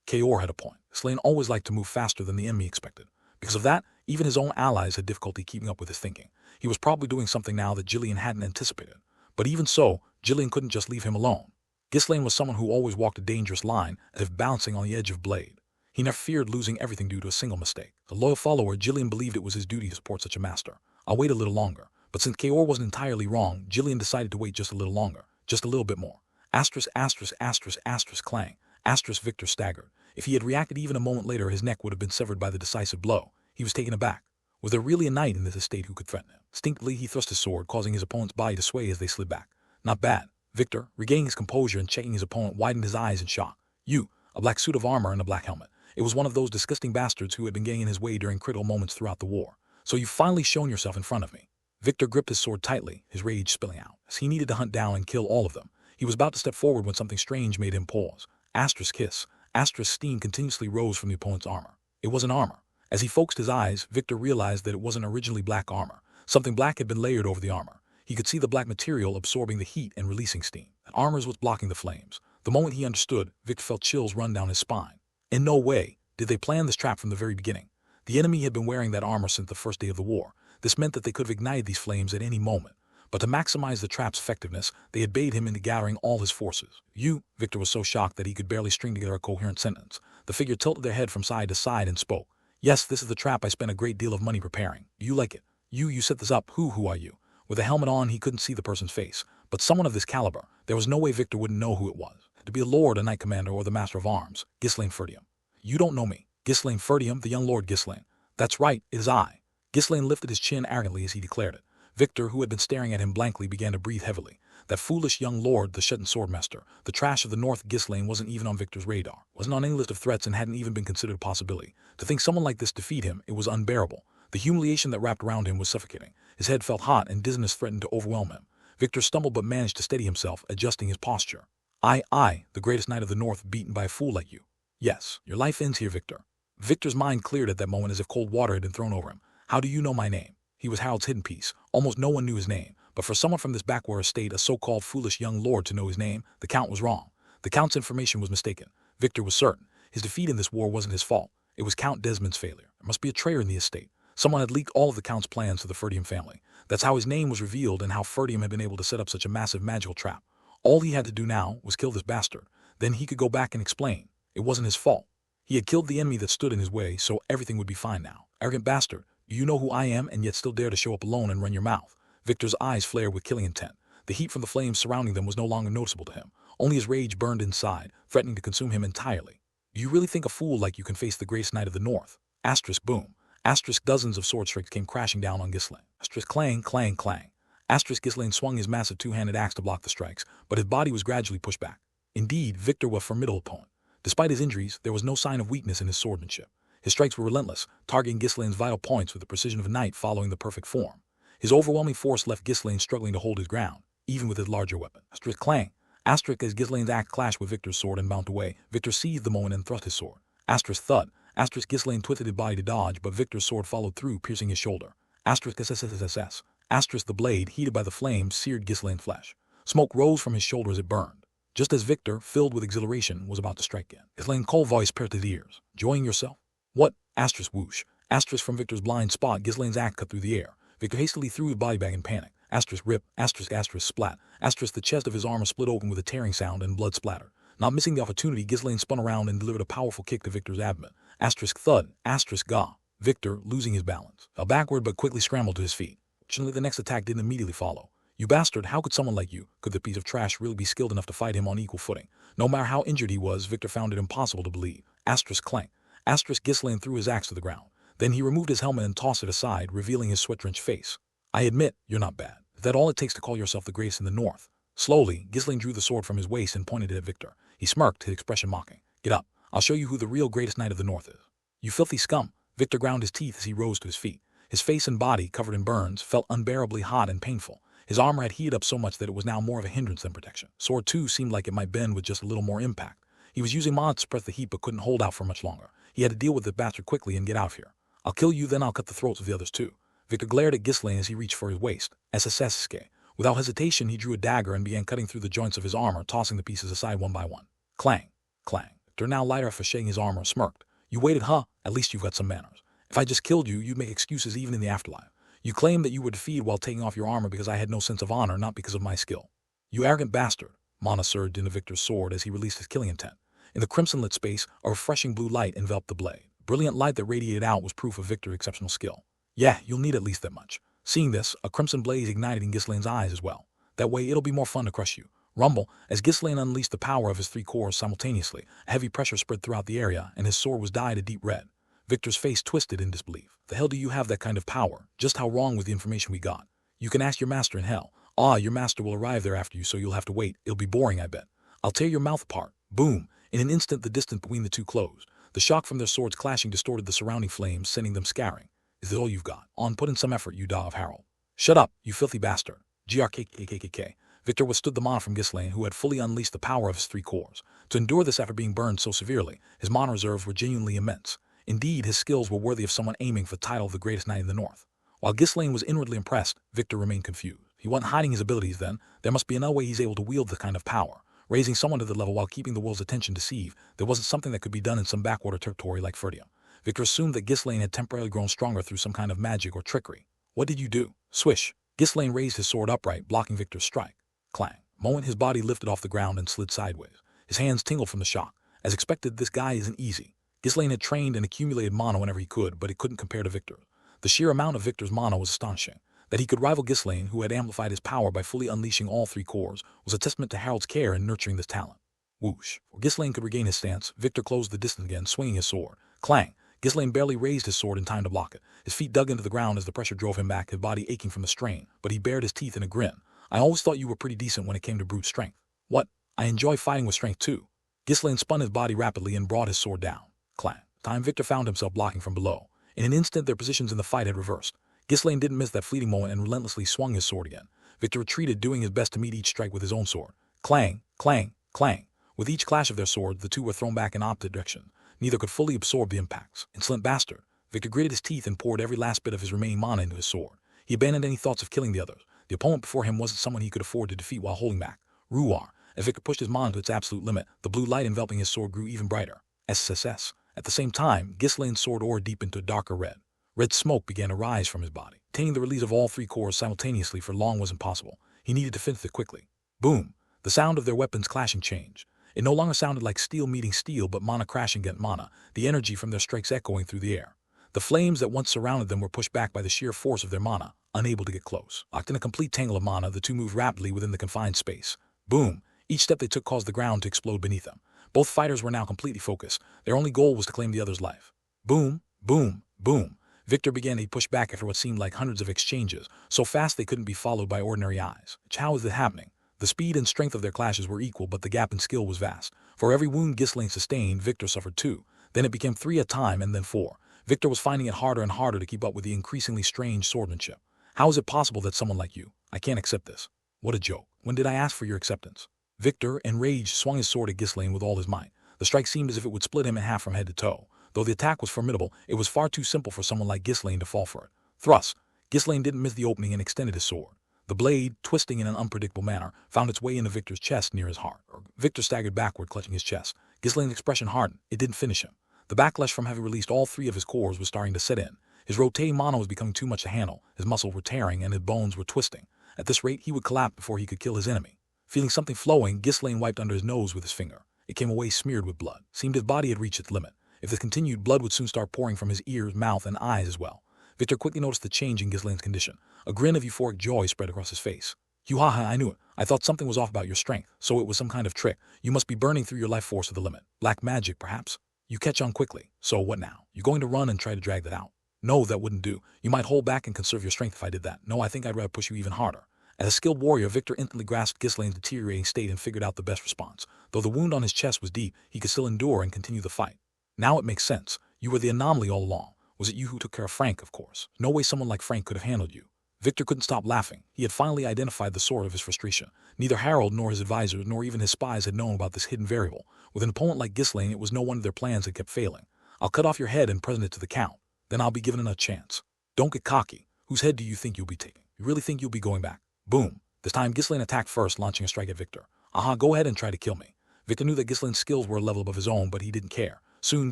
Kaor had a point. Ghislaine always liked to move faster than the enemy expected. Because of that, even his own allies had difficulty keeping up with his thinking. He was probably doing something now that Gillian hadn't anticipated. But even so, Gillian couldn't just leave him alone. Ghislaine was someone who always walked a dangerous line, as if bouncing on the edge of blade. He never feared losing everything due to a single mistake. A loyal follower, Gillian believed it was his duty to support such a master. "I'll wait a little longer." But since Kaor wasn't entirely wrong, Gillian decided to wait just a little longer. Just a little bit more. Asterisk, asterisk, asterisk, asterisk, clang. Asterisk, Victor staggered. If he had reacted even a moment later, his neck would have been severed by the decisive blow. He was taken aback. Was there really a knight in this estate who could threaten him? Instinctively, he thrust his sword, causing his opponent's body to sway as they slid back. Not bad. Victor, regaining his composure and checking his opponent, widened his eyes in shock. "You, a black suit of armor and a black helmet." It was one of those disgusting bastards who had been getting in his way during critical moments throughout the war. "So you've finally shown yourself in front of me." Victor gripped his sword tightly, his rage spilling out, as he needed to hunt down and kill all of them. He was about to step forward when something strange made him pause. Asterisk hiss. Asterisk steam continuously rose from the opponent's armor. It wasn't armor. As he focused his eyes, Victor realized that it wasn't originally black armor. Something black had been layered over the armor. He could see the black material absorbing the heat and releasing steam. That armor was blocking the flames. The moment he understood, Victor felt chills run down his spine. In no way did they plan this trap from the very beginning. The enemy had been wearing that armor since the first day of the war. This meant that they could have ignited these flames at any moment. But to maximize the trap's effectiveness, they had baited him into gathering all his forces. "You," Victor was so shocked that he could barely string together a coherent sentence. The figure tilted their head from side to side and spoke. "Yes, this is the trap I spent a great deal of money preparing. Do you like it? You set this up. Who are you?" With a helmet on, he couldn't see the person's face. But someone of this caliber, there was no way Victor wouldn't know who it was. To be a lord, a knight commander, or the master of arms. Ghislaine Ferdium. "You don't know me." "Ghislaine Ferdium, the young Lord Ghislaine." "That's right, it is I." Ghislaine lifted his chin arrogantly as he declared it. Victor, who had been staring at him blankly, began to breathe heavily. That foolish young lord, the Shetland swordmaster, the trash of the North, Ghislaine, wasn't even on Victor's radar, wasn't on any list of threats, and hadn't even been considered a possibility. To think someone like this defeat him, it was unbearable. The humiliation that wrapped around him was suffocating. His head felt hot, and dizziness threatened to overwhelm him. Victor stumbled but managed to steady himself, adjusting his posture. I, the greatest knight of the North, beaten by a fool like you. Yes, your life ends here, Victor." Victor's mind cleared at that moment as if cold water had been thrown over him. "How do you know my name?" He was Harold's hidden piece. Almost no one knew his name. But for someone from this backwater estate, a so-called foolish young lord, to know his name, the Count was wrong. The Count's information was mistaken. Victor was certain. His defeat in this war wasn't his fault. It was Count Desmond's failure. There must be a traitor in the estate. Someone had leaked all of the Count's plans to the Ferdium family. That's how his name was revealed and how Ferdium had been able to set up such a massive magical trap. All he had to do now was kill this bastard. Then he could go back and explain. It wasn't his fault. He had killed the enemy that stood in his way, so everything would be fine now. "Arrogant bastard. Do you know who I am and yet still dare to show up alone and run your mouth?" Victor's eyes flared with killing intent. The heat from the flames surrounding them was no longer noticeable to him. Only his rage burned inside, threatening to consume him entirely. "Do you really think a fool like you can face the greatest knight of the North?" Asterisk boom. Asterisk dozens of sword strikes came crashing down on Ghislaine. Asterisk clang, clang, clang. Asterisk Ghislaine swung his massive two-handed axe to block the strikes, but his body was gradually pushed back. Indeed, Victor was a formidable opponent. Despite his injuries, there was no sign of weakness in his swordsmanship. His strikes were relentless, targeting Ghislaine's vital points with the precision of a knight following the perfect form. His overwhelming force left Ghislaine struggling to hold his ground, even with his larger weapon. Asterisk clang. Asterisk as Ghislaine's axe clashed with Victor's sword and bounced away, Victor seized the moment and thrust his sword. Asterisk thud. Asterisk Ghislaine twisted his body to dodge, but Victor's sword followed through, piercing his shoulder. Asterisk SSSSS. Asterisk the blade, heated by the flames, seared Ghislaine's flesh. Smoke rose from his shoulder as it burned. Just as Victor, filled with exhilaration, was about to strike again, Ghislaine's cold voice pierced his ears. "Enjoying yourself?" "What?" Asterisk whoosh. Asterisk from Victor's blind spot, Ghislaine's axe cut through the air. Victor hastily threw his body back in panic. Asterisk rip. Asterisk splat. Asterisk the chest of his armor split open with a tearing sound and blood splattered. Not missing the opportunity, Ghislaine spun around and delivered a powerful kick to Victor's abdomen. Asterisk thud. Asterisk ga. Victor, losing his balance, fell backward but quickly scrambled to his feet. Fortunately, the next attack didn't immediately follow. "You bastard, how could someone like you, could the piece of trash really be skilled enough to fight him on equal footing?" No matter how injured he was, Victor found it impossible to believe. Asterisk clank. Asterisk Ghislaine threw his axe to the ground. Then he removed his helmet and tossed it aside, revealing his sweat-drenched face. "I admit, you're not bad. Is that all it takes to call yourself the greatest in the North?" Slowly, Ghislaine drew the sword from his waist and pointed it at Victor. He smirked, his expression mocking. Get up. I'll show you who the real greatest knight of the North is. You filthy scum. Victor ground his teeth as he rose to his feet. His face and body, covered in burns, felt unbearably hot and painful. His armor had heated up so much that it was now more of a hindrance than protection. Sword, too, seemed like it might bend with just a little more impact. He was using mana to suppress the heat but couldn't hold out for much longer. He had to deal with the bastard quickly and get out of here. I'll kill you, then I'll cut the throats of the others too. Victor glared at Ghislaine as he reached for his waist. SSSK. Without hesitation, he drew a dagger and began cutting through the joints of his armor, tossing the pieces aside one by one. Clang. Clang. Victor, now lighter after shedding his armor, smirked. You waited, huh? At least you've got some manners. If I just killed you, you'd make excuses even in the afterlife. You claimed that you were defeated while taking off your armor because I had no sense of honor, not because of my skill. You arrogant bastard. Mana surged into Victor's sword as he released his killing intent. In the crimson-lit space, a refreshing blue light enveloped the blade. Brilliant light that radiated out was proof of Victor's exceptional skill. Yeah, you'll need at least that much. Seeing this, a crimson blaze ignited in Ghislaine's eyes as well. That way, it'll be more fun to crush you. Rumble, as Ghislaine unleashed the power of his three cores simultaneously, a heavy pressure spread throughout the area, and his sword was dyed a deep red. Victor's face twisted in disbelief. The hell do you have that kind of power? Just how wrong was the information we got? You can ask your master in hell. Your master will arrive there after you, so you'll have to wait. It'll be boring, I bet. I'll tear your mouth apart. Boom. In an instant, the distance between the two closed. The shock from their swords clashing distorted the surrounding flames, sending them scattering. Is this all you've got? Put in some effort, you dog of Harold. Shut up, you filthy bastard. GRKKKK. Victor withstood the mana from Ghislaine, who had fully unleashed the power of his three cores. To endure this after being burned so severely, his mana reserves were genuinely immense. Indeed, his skills were worthy of someone aiming for the title of the greatest knight in the North. While Ghislaine was inwardly impressed, Victor remained confused. He wasn't hiding his abilities then. There must be another way he's able to wield this kind of power. Raising someone to the level while keeping the world's attention deceived, there wasn't something that could be done in some backwater territory like Ferdia. Victor assumed that Ghislaine had temporarily grown stronger through some kind of magic or trickery. What did you do? Swish. Ghislaine raised his sword upright, blocking Victor's strike. Clang. Moment his body lifted off the ground and slid sideways. His hands tingled from the shock. As expected, this guy isn't easy. Ghislaine had trained and accumulated mana whenever he could, but it couldn't compare to Victor. The sheer amount of Victor's mana was astonishing. That he could rival Ghislaine, who had amplified his power by fully unleashing all three cores, was a testament to Harold's care in nurturing this talent. Whoosh. Before Ghislaine could regain his stance, Victor closed the distance again, swinging his sword. Clang. Ghislaine barely raised his sword in time to block it. His feet dug into the ground as the pressure drove him back, his body aching from the strain, but he bared his teeth in a grin. I always thought you were pretty decent when it came to brute strength. What? I enjoy fighting with strength too. Ghislaine spun his body rapidly and brought his sword down. Clang. Time Victor found himself blocking from below. In an instant, their positions in the fight had reversed. Ghislaine didn't miss that fleeting moment and relentlessly swung his sword again. Victor retreated, doing his best to meet each strike with his own sword. Clang, clang, clang. With each clash of their swords, the two were thrown back in opposite directions. Neither could fully absorb the impacts. Insolent bastard. Victor gritted his teeth and poured every last bit of his remaining mana into his sword. He abandoned any thoughts of killing the others. The opponent before him wasn't someone he could afford to defeat while holding back. Ruar. As Victor pushed his mana to its absolute limit, the blue light enveloping his sword grew even brighter. SSS. At the same time, Ghislaine's sword oared deep into a darker red. Red smoke began to rise from his body. Attaining the release of all three cores simultaneously for long was impossible. He needed to finish it quickly. Boom. The sound of their weapons clashing changed. It no longer sounded like steel meeting steel, but mana crashing against mana, the energy from their strikes echoing through the air. The flames that once surrounded them were pushed back by the sheer force of their mana, unable to get close. Locked in a complete tangle of mana, the two moved rapidly within the confined space. Boom. Each step they took caused the ground to explode beneath them. Both fighters were now completely focused. Their only goal was to claim the other's life. Boom, boom, boom. Victor began to push back after what seemed like hundreds of exchanges, so fast they couldn't be followed by ordinary eyes. How is it happening? The speed and strength of their clashes were equal, but the gap in skill was vast. For every wound Ghislaine sustained, Victor suffered 2. Then it became 3 at a time, and then 4. Victor was finding it harder and harder to keep up with the increasingly strange swordsmanship. How is it possible that someone like you? I can't accept this. What a joke. When did I ask for your acceptance? Victor, enraged, swung his sword at Ghislaine with all his might. The strike seemed as if it would split him in half from head to toe. Though the attack was formidable, it was far too simple for someone like Ghislaine to fall for it. Thrust. Ghislaine didn't miss the opening and extended his sword. The blade, twisting in an unpredictable manner, found its way into Victor's chest near his heart. Victor staggered backward, clutching his chest. Ghislaine's expression hardened. It didn't finish him. The backlash from having released all 3 of his cores was starting to set in. His rotating mana was becoming too much to handle. His muscles were tearing and his bones were twisting. At this rate, he would collapse before he could kill his enemy. Feeling something flowing, Ghislaine wiped under his nose with his finger. It came away smeared with blood. Seemed his body had reached its limit. If this continued, blood would soon start pouring from his ears, mouth, and eyes as well. Victor quickly noticed the change in Ghislaine's condition. A grin of euphoric joy spread across his face. Haha, I knew it. I thought something was off about your strength, so it was some kind of trick. You must be burning through your life force to the limit. Black magic, perhaps? You catch on quickly. So what now? You going to run and try to drag that out? No, that wouldn't do. You might hold back and conserve your strength if I did that. No, I think I'd rather push you even harder. As a skilled warrior, Victor instantly grasped Ghislaine's deteriorating state and figured out the best response. Though the wound on his chest was deep, he could still endure and continue the fight. Now it makes sense. You were the anomaly all along. Was it you who took care of Frank, of course? No way someone like Frank could have handled you. Victor couldn't stop laughing. He had finally identified the source of his frustration. Neither Harold nor his advisors nor even his spies had known about this hidden variable. With an opponent like Ghislaine, it was no wonder their plans had kept failing. I'll cut off your head and present it to the Count. Then I'll be given another chance. Don't get cocky. Whose head do you think you'll be taking? You really think you'll be going back? Boom. This time Ghislaine attacked first, launching a strike at Victor. Aha, go ahead and try to kill me. Victor knew that Ghislaine's skills were a level above his own, but he didn't care. Soon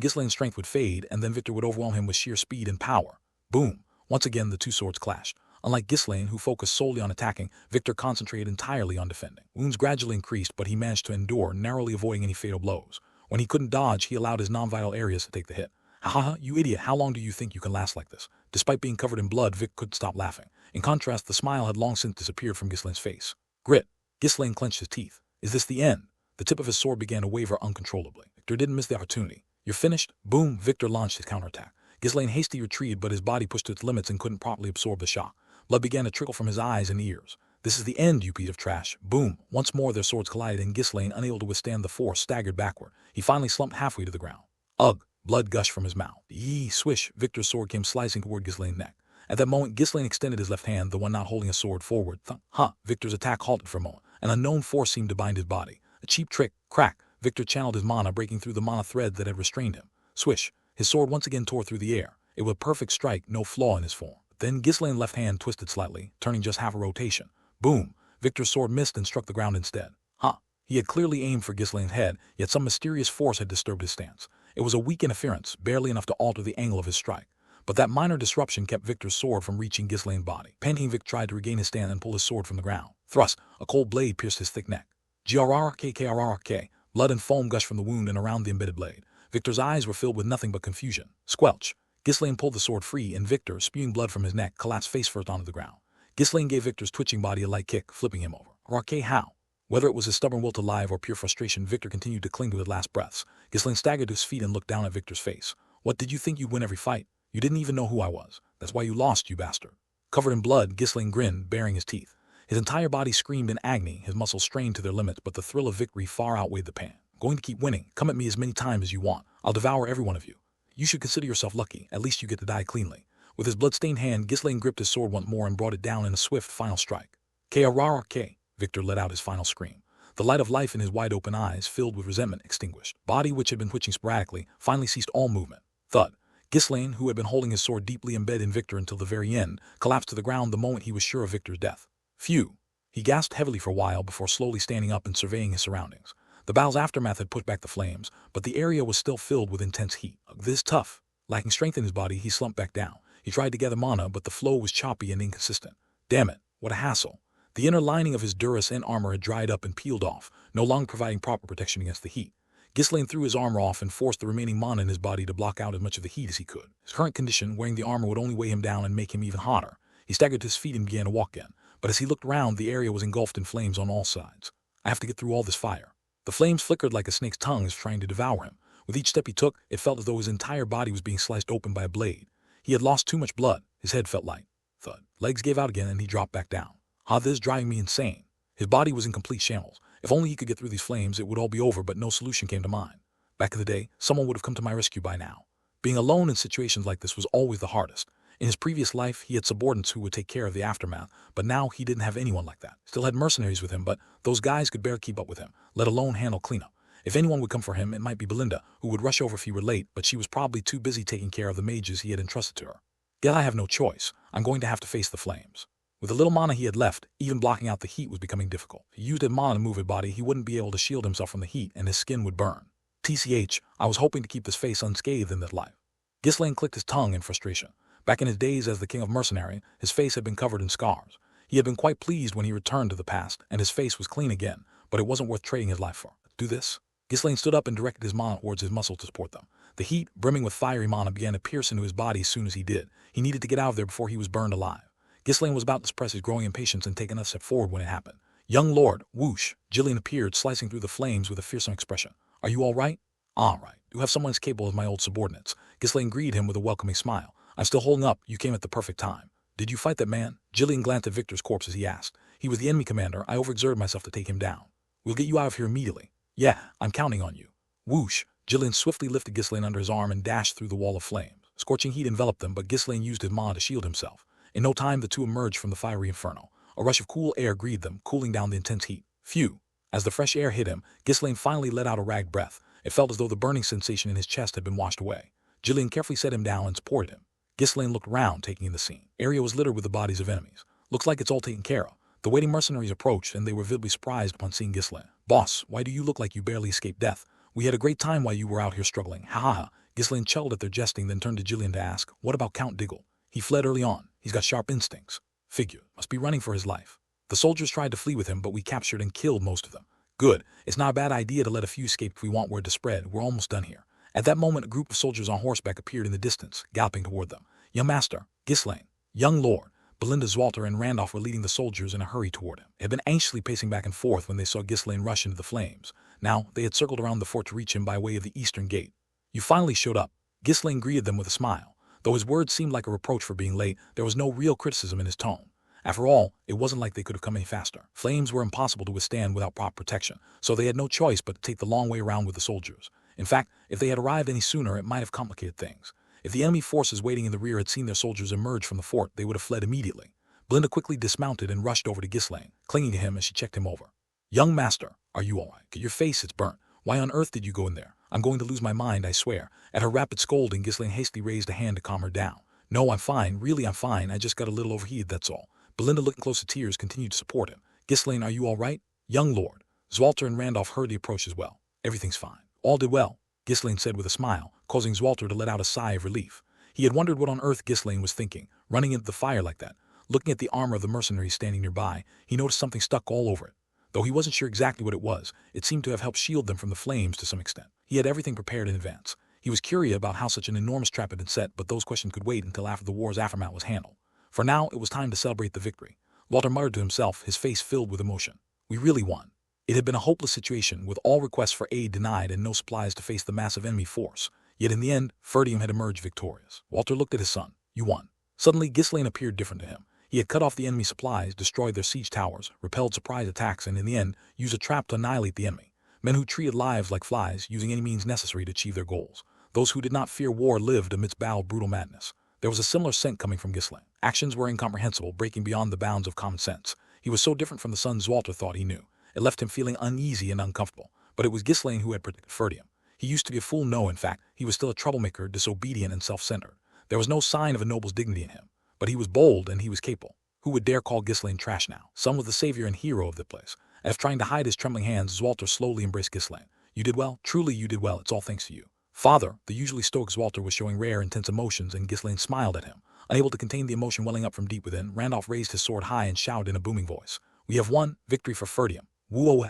Ghislaine's strength would fade, and then Victor would overwhelm him with sheer speed and power. Boom. Once again the two swords clashed. Unlike Ghislaine, who focused solely on attacking, Victor concentrated entirely on defending. Wounds gradually increased, but he managed to endure, narrowly avoiding any fatal blows. When he couldn't dodge, he allowed his non-vital areas to take the hit. Haha, you idiot, how long do you think you can last like this? Despite being covered in blood, Vic couldn't stop laughing. In contrast, the smile had long since disappeared from Ghislaine's face. Grit. Ghislaine clenched his teeth. Is this the end? The tip of his sword began to waver uncontrollably. Victor didn't miss the opportunity. You're finished? Boom, Victor launched his counterattack. Ghislaine hastily retreated, but his body pushed to its limits and couldn't properly absorb the shock. Blood began to trickle from his eyes and ears. This is the end, you piece of trash. Boom. Once more their swords collided, and Ghislaine, unable to withstand the force, staggered backward. He finally slumped halfway to the ground. Ugh. Blood gushed from his mouth. Yee, swish. Victor's sword came slicing toward Ghislaine's neck. At that moment, Ghislaine extended his left hand, the one not holding a sword, forward. Thunk. Huh. Victor's attack halted for a moment. An unknown force seemed to bind his body. A cheap trick. Crack. Victor channeled his mana, breaking through the mana thread that had restrained him. Swish. His sword once again tore through the air. It was a perfect strike, no flaw in his form. Then Ghislaine's left hand twisted slightly, turning just half a rotation. Boom. Victor's sword missed and struck the ground instead. Huh. He had clearly aimed for Ghislaine's head, yet some mysterious force had disturbed his stance. It was a weak interference, barely enough to alter the angle of his strike. But that minor disruption kept Victor's sword from reaching Ghislaine's body. Panting, Vic tried to regain his stand and pull his sword from the ground. Thrust. A cold blade pierced his thick neck. Grrrk. Blood and foam gushed from the wound and around the embedded blade. Victor's eyes were filled with nothing but confusion. Squelch. Ghislaine pulled the sword free, and Victor, spewing blood from his neck, collapsed face first onto the ground. Ghislaine gave Victor's twitching body a light kick, flipping him over. Rk, how? Whether it was his stubborn will to live or pure frustration, Victor continued to cling to his last breaths. Ghislaine staggered to his feet and looked down at Victor's face. What, did you think you'd win every fight? You didn't even know who I was. That's why you lost, you bastard. Covered in blood, Ghislaine grinned, baring his teeth. His entire body screamed in agony, his muscles strained to their limits, but the thrill of victory far outweighed the pain. I'm going to keep winning. Come at me as many times as you want. I'll devour every one of you. You should consider yourself lucky. At least you get to die cleanly. With his blood-stained hand, Ghislaine gripped his sword once more and brought it down in a swift final strike. Krrk. Victor let out his final scream. The light of life in his wide-open eyes, filled with resentment, extinguished. Body, which had been twitching sporadically, finally ceased all movement. Thud. Ghislaine, who had been holding his sword deeply embedded in Victor until the very end, collapsed to the ground the moment he was sure of Victor's death. Phew. He gasped heavily for a while before slowly standing up and surveying his surroundings. The battle's aftermath had pushed back the flames, but the area was still filled with intense heat. This tough. Lacking strength in his body, he slumped back down. He tried to gather mana, but the flow was choppy and inconsistent. Damn it, what a hassle. The inner lining of his Durus and armor had dried up and peeled off, no longer providing proper protection against the heat. Ghislaine threw his armor off and forced the remaining mana in his body to block out as much of the heat as he could. His current condition, wearing the armor, would only weigh him down and make him even hotter. He staggered to his feet and began to walk again, but as he looked round, the area was engulfed in flames on all sides. I have to get through all this fire. The flames flickered like a snake's tongue as trying to devour him. With each step he took, it felt as though his entire body was being sliced open by a blade. He had lost too much blood. His head felt light. Thud. Legs gave out again and he dropped back down. This is driving me insane. His body was in complete shambles. If only he could get through these flames, it would all be over, but no solution came to mind. Back in the day, someone would have come to my rescue by now. Being alone in situations like this was always the hardest. In his previous life, he had subordinates who would take care of the aftermath, but now he didn't have anyone like that. Still had mercenaries with him, but those guys could barely keep up with him, let alone handle cleanup. If anyone would come for him, it might be Belinda, who would rush over if he were late, but she was probably too busy taking care of the mages he had entrusted to her. Yet I have no choice. I'm going to have to face the flames. With the little mana he had left, even blocking out the heat was becoming difficult. If he used his mana to move his body, he wouldn't be able to shield himself from the heat, and his skin would burn. TCH, I was hoping to keep this face unscathed in that life. Ghislaine clicked his tongue in frustration. Back in his days as the King of Mercenaries, his face had been covered in scars. He had been quite pleased when he returned to the past, and his face was clean again, but it wasn't worth trading his life for. Do this? Ghislaine stood up and directed his mana towards his muscle to support them. The heat, brimming with fiery mana, began to pierce into his body as soon as he did. He needed to get out of there before he was burned alive. Ghislaine was about to suppress his growing impatience and take another step forward when it happened. Young lord, whoosh, Jillian appeared, slicing through the flames with a fearsome expression. Are you all right? All right. You have someone as capable as my old subordinates. Ghislaine greeted him with a welcoming smile. I'm still holding up. You came at the perfect time. Did you fight that man? Jillian glanced at Victor's corpse as he asked. He was the enemy commander. I overexerted myself to take him down. We'll get you out of here immediately. Yeah, I'm counting on you. Whoosh! Gillian swiftly lifted Ghislaine under his arm and dashed through the wall of flames. Scorching heat enveloped them, but Ghislaine used his maw to shield himself. In no time, the two emerged from the fiery inferno. A rush of cool air greeted them, cooling down the intense heat. Phew! As the fresh air hit him, Ghislaine finally let out a ragged breath. It felt as though the burning sensation in his chest had been washed away. Gillian carefully set him down and supported him. Ghislaine looked round, taking in the scene. Area was littered with the bodies of enemies. Looks like it's all taken care of. The waiting mercenaries approached, and they were visibly surprised upon seeing Ghislaine. Boss, why do you look like you barely escaped death? We had a great time while you were out here struggling. Ha ha ha. Ghislaine chuckled at their jesting, then turned to Gillian to ask, what about Count Diggle? He fled early on. He's got sharp instincts. Figure. Must be running for his life. The soldiers tried to flee with him, but we captured and killed most of them. Good. It's not a bad idea to let a few escape if we want word to spread. We're almost done here. At that moment, a group of soldiers on horseback appeared in the distance, galloping toward them. Young master, Ghislaine, young lord, Belinda, Walter, and Randolph were leading the soldiers in a hurry toward him. They had been anxiously pacing back and forth when they saw Ghislaine rush into the flames. Now, they had circled around the fort to reach him by way of the eastern gate. You finally showed up. Ghislaine greeted them with a smile. Though his words seemed like a reproach for being late, there was no real criticism in his tone. After all, it wasn't like they could have come any faster. Flames were impossible to withstand without proper protection, so they had no choice but to take the long way around with the soldiers. In fact, if they had arrived any sooner, it might have complicated things. If the enemy forces waiting in the rear had seen their soldiers emerge from the fort, they would have fled immediately. Belinda quickly dismounted and rushed over to Ghislaine, clinging to him as she checked him over. Young master, are you all right? Look at your face, it's burnt. Why on earth did you go in there? I'm going to lose my mind, I swear. At her rapid scolding, Ghislaine hastily raised a hand to calm her down. No, I'm fine, really I'm fine, I just got a little overheated, that's all. Belinda, looking close to tears, continued to support him. Ghislaine, are you all right? Young lord. Walter and Randolph heard the approach as well. Everything's fine. All did well, Ghislaine said with a smile, causing Walter to let out a sigh of relief. He had wondered what on earth Ghislaine was thinking, running into the fire like that. Looking at the armor of the mercenaries standing nearby, he noticed something stuck all over it. Though he wasn't sure exactly what it was, it seemed to have helped shield them from the flames to some extent. He had everything prepared in advance. He was curious about how such an enormous trap had been set, but those questions could wait until after the war's aftermath was handled. For now, it was time to celebrate the victory. Walter muttered to himself, his face filled with emotion. We really won. It had been a hopeless situation, with all requests for aid denied and no supplies to face the massive enemy force. Yet in the end, Ferdium had emerged victorious. Walter looked at his son. You won. Suddenly, Ghislaine appeared different to him. He had cut off the enemy supplies, destroyed their siege towers, repelled surprise attacks, and in the end, used a trap to annihilate the enemy. Men who treated lives like flies, using any means necessary to achieve their goals. Those who did not fear war lived amidst battle brutal madness. There was a similar scent coming from Ghislaine. Actions were incomprehensible, breaking beyond the bounds of common sense. He was so different from the son Walter thought he knew. It left him feeling uneasy and uncomfortable. But it was Ghislaine who had protected Ferdium. He used to be a fool, no, in fact, he was still a troublemaker, disobedient and self-centered. There was no sign of a noble's dignity in him. But he was bold and he was capable. Who would dare call Ghislaine trash now? Son was the savior and hero of the place. As if trying to hide his trembling hands, Walter slowly embraced Ghislaine. You did well. Truly you did well. It's all thanks to you. Father, the usually stoic Walter was showing rare, intense emotions, and Ghislaine smiled at him. Unable to contain the emotion welling up from deep within, Randolph raised his sword high and shouted in a booming voice. We have won. Victory for Ferdium. Woo-oh.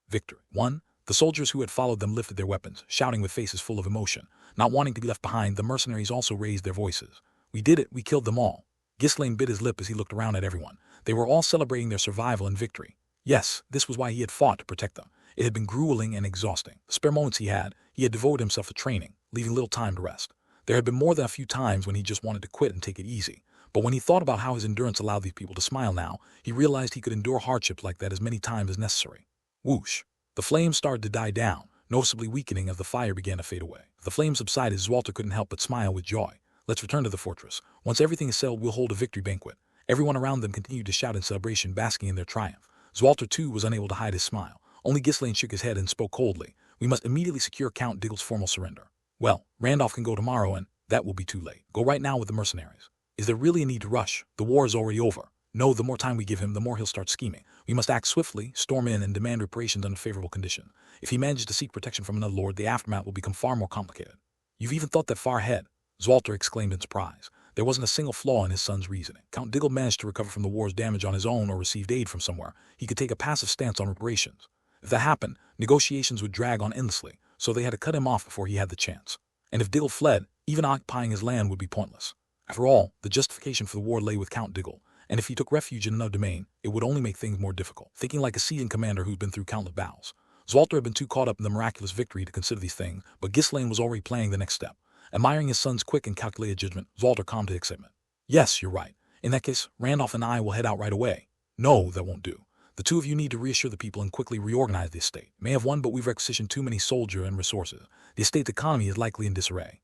Victory. Won. The soldiers who had followed them lifted their weapons, shouting with faces full of emotion. Not wanting to be left behind, the mercenaries also raised their voices. We did it. We killed them all. Ghislaine bit his lip as he looked around at everyone. They were all celebrating their survival and victory. Yes, this was why he had fought to protect them. It had been grueling and exhausting. The spare moments he had devoted himself to training, leaving little time to rest. There had been more than a few times when he just wanted to quit and take it easy. But when he thought about how his endurance allowed these people to smile now, he realized he could endure hardships like that as many times as necessary. Whoosh. The flames started to die down, noticeably weakening as the fire began to fade away. The flames subsided, Walter couldn't help but smile with joy. Let's return to the fortress. Once everything is settled, we'll hold a victory banquet. Everyone around them continued to shout in celebration, basking in their triumph. Walter, too, was unable to hide his smile. Only Ghislaine shook his head and spoke coldly. We must immediately secure Count Diggle's formal surrender. Well, Randolph can go tomorrow, and that will be too late. Go right now with the mercenaries. Is there really a need to rush? The war is already over. No, the more time we give him, the more he'll start scheming. We must act swiftly, storm in, and demand reparations under favorable conditions. If he manages to seek protection from another lord, the aftermath will become far more complicated. You've even thought that far ahead, Walter exclaimed in surprise. There wasn't a single flaw in his son's reasoning. Count Diggle managed to recover from the war's damage on his own or received aid from somewhere. He could take a passive stance on reparations. If that happened, negotiations would drag on endlessly, so they had to cut him off before he had the chance. And if Diggle fled, even occupying his land would be pointless. After all, the justification for the war lay with Count Diggle, and if he took refuge in another domain, it would only make things more difficult. Thinking like a seasoned commander who'd been through countless battles, Walter had been too caught up in the miraculous victory to consider these things, but Ghislaine was already planning the next step. Admiring his son's quick and calculated judgment, Walter calmed his excitement. Yes, you're right. In that case, Randolph and I will head out right away. No, that won't do. The two of you need to reassure the people and quickly reorganize the estate. May have won, but we've requisitioned too many soldiers and resources. The estate's economy is likely in disarray.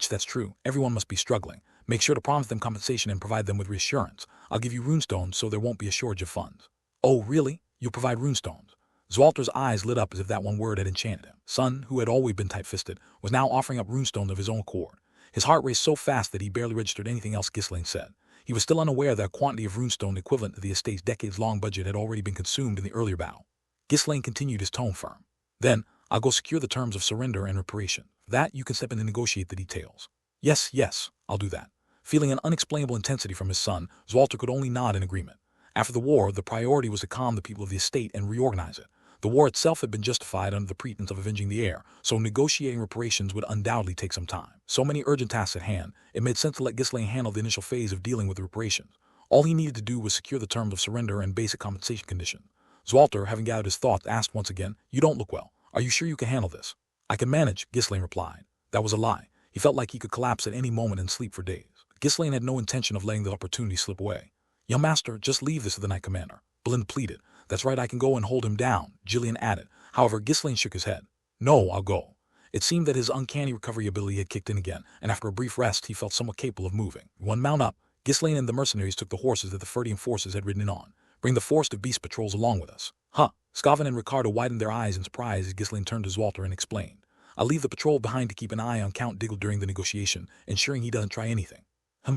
That's true. Everyone must be struggling. Make sure to promise them compensation and provide them with reassurance. I'll give you runestones so there won't be a shortage of funds. Oh, really? You'll provide runestones? Zwalter's eyes lit up as if that one word had enchanted him. Son, who had always been tight-fisted, was now offering up runestones of his own accord. His heart raced so fast that he barely registered anything else Ghislaine said. He was still unaware that a quantity of runestone equivalent to the estate's decades-long budget had already been consumed in the earlier battle. Ghislaine continued, his tone firm. Then, I'll go secure the terms of surrender and reparation. For that, you can step in and negotiate the details. Yes, I'll do that. Feeling an unexplainable intensity from his son, Zwalter could only nod in agreement. After the war, the priority was to calm the people of the estate and reorganize it. The war itself had been justified under the pretense of avenging the heir, so negotiating reparations would undoubtedly take some time. So many urgent tasks at hand, it made sense to let Ghislaine handle the initial phase of dealing with the reparations. All he needed to do was secure the terms of surrender and basic compensation conditions. Zwalter, having gathered his thoughts, asked once again, "You don't look well. Are you sure you can handle this?" "I can manage," Ghislaine replied. That was a lie. He felt like he could collapse at any moment and sleep for days. Ghislaine had no intention of letting the opportunity slip away. "Young master, just leave this to the Knight Commander," Belinda pleaded. "That's right, I can go and hold him down," Gillian added. However, Ghislaine shook his head. "No, I'll go." It seemed that his uncanny recovery ability had kicked in again, and after a brief rest, he felt somewhat capable of moving. One mount up, Ghislaine and the mercenaries took the horses that the Ferdian forces had ridden in on. "Bring the force of beast patrols along with us." "Huh." Scavan and Ricardo widened their eyes in surprise as Ghislaine turned to Zwalter and explained. "I'll leave the patrol behind to keep an eye on Count Diggle during the negotiation, ensuring he doesn't try anything."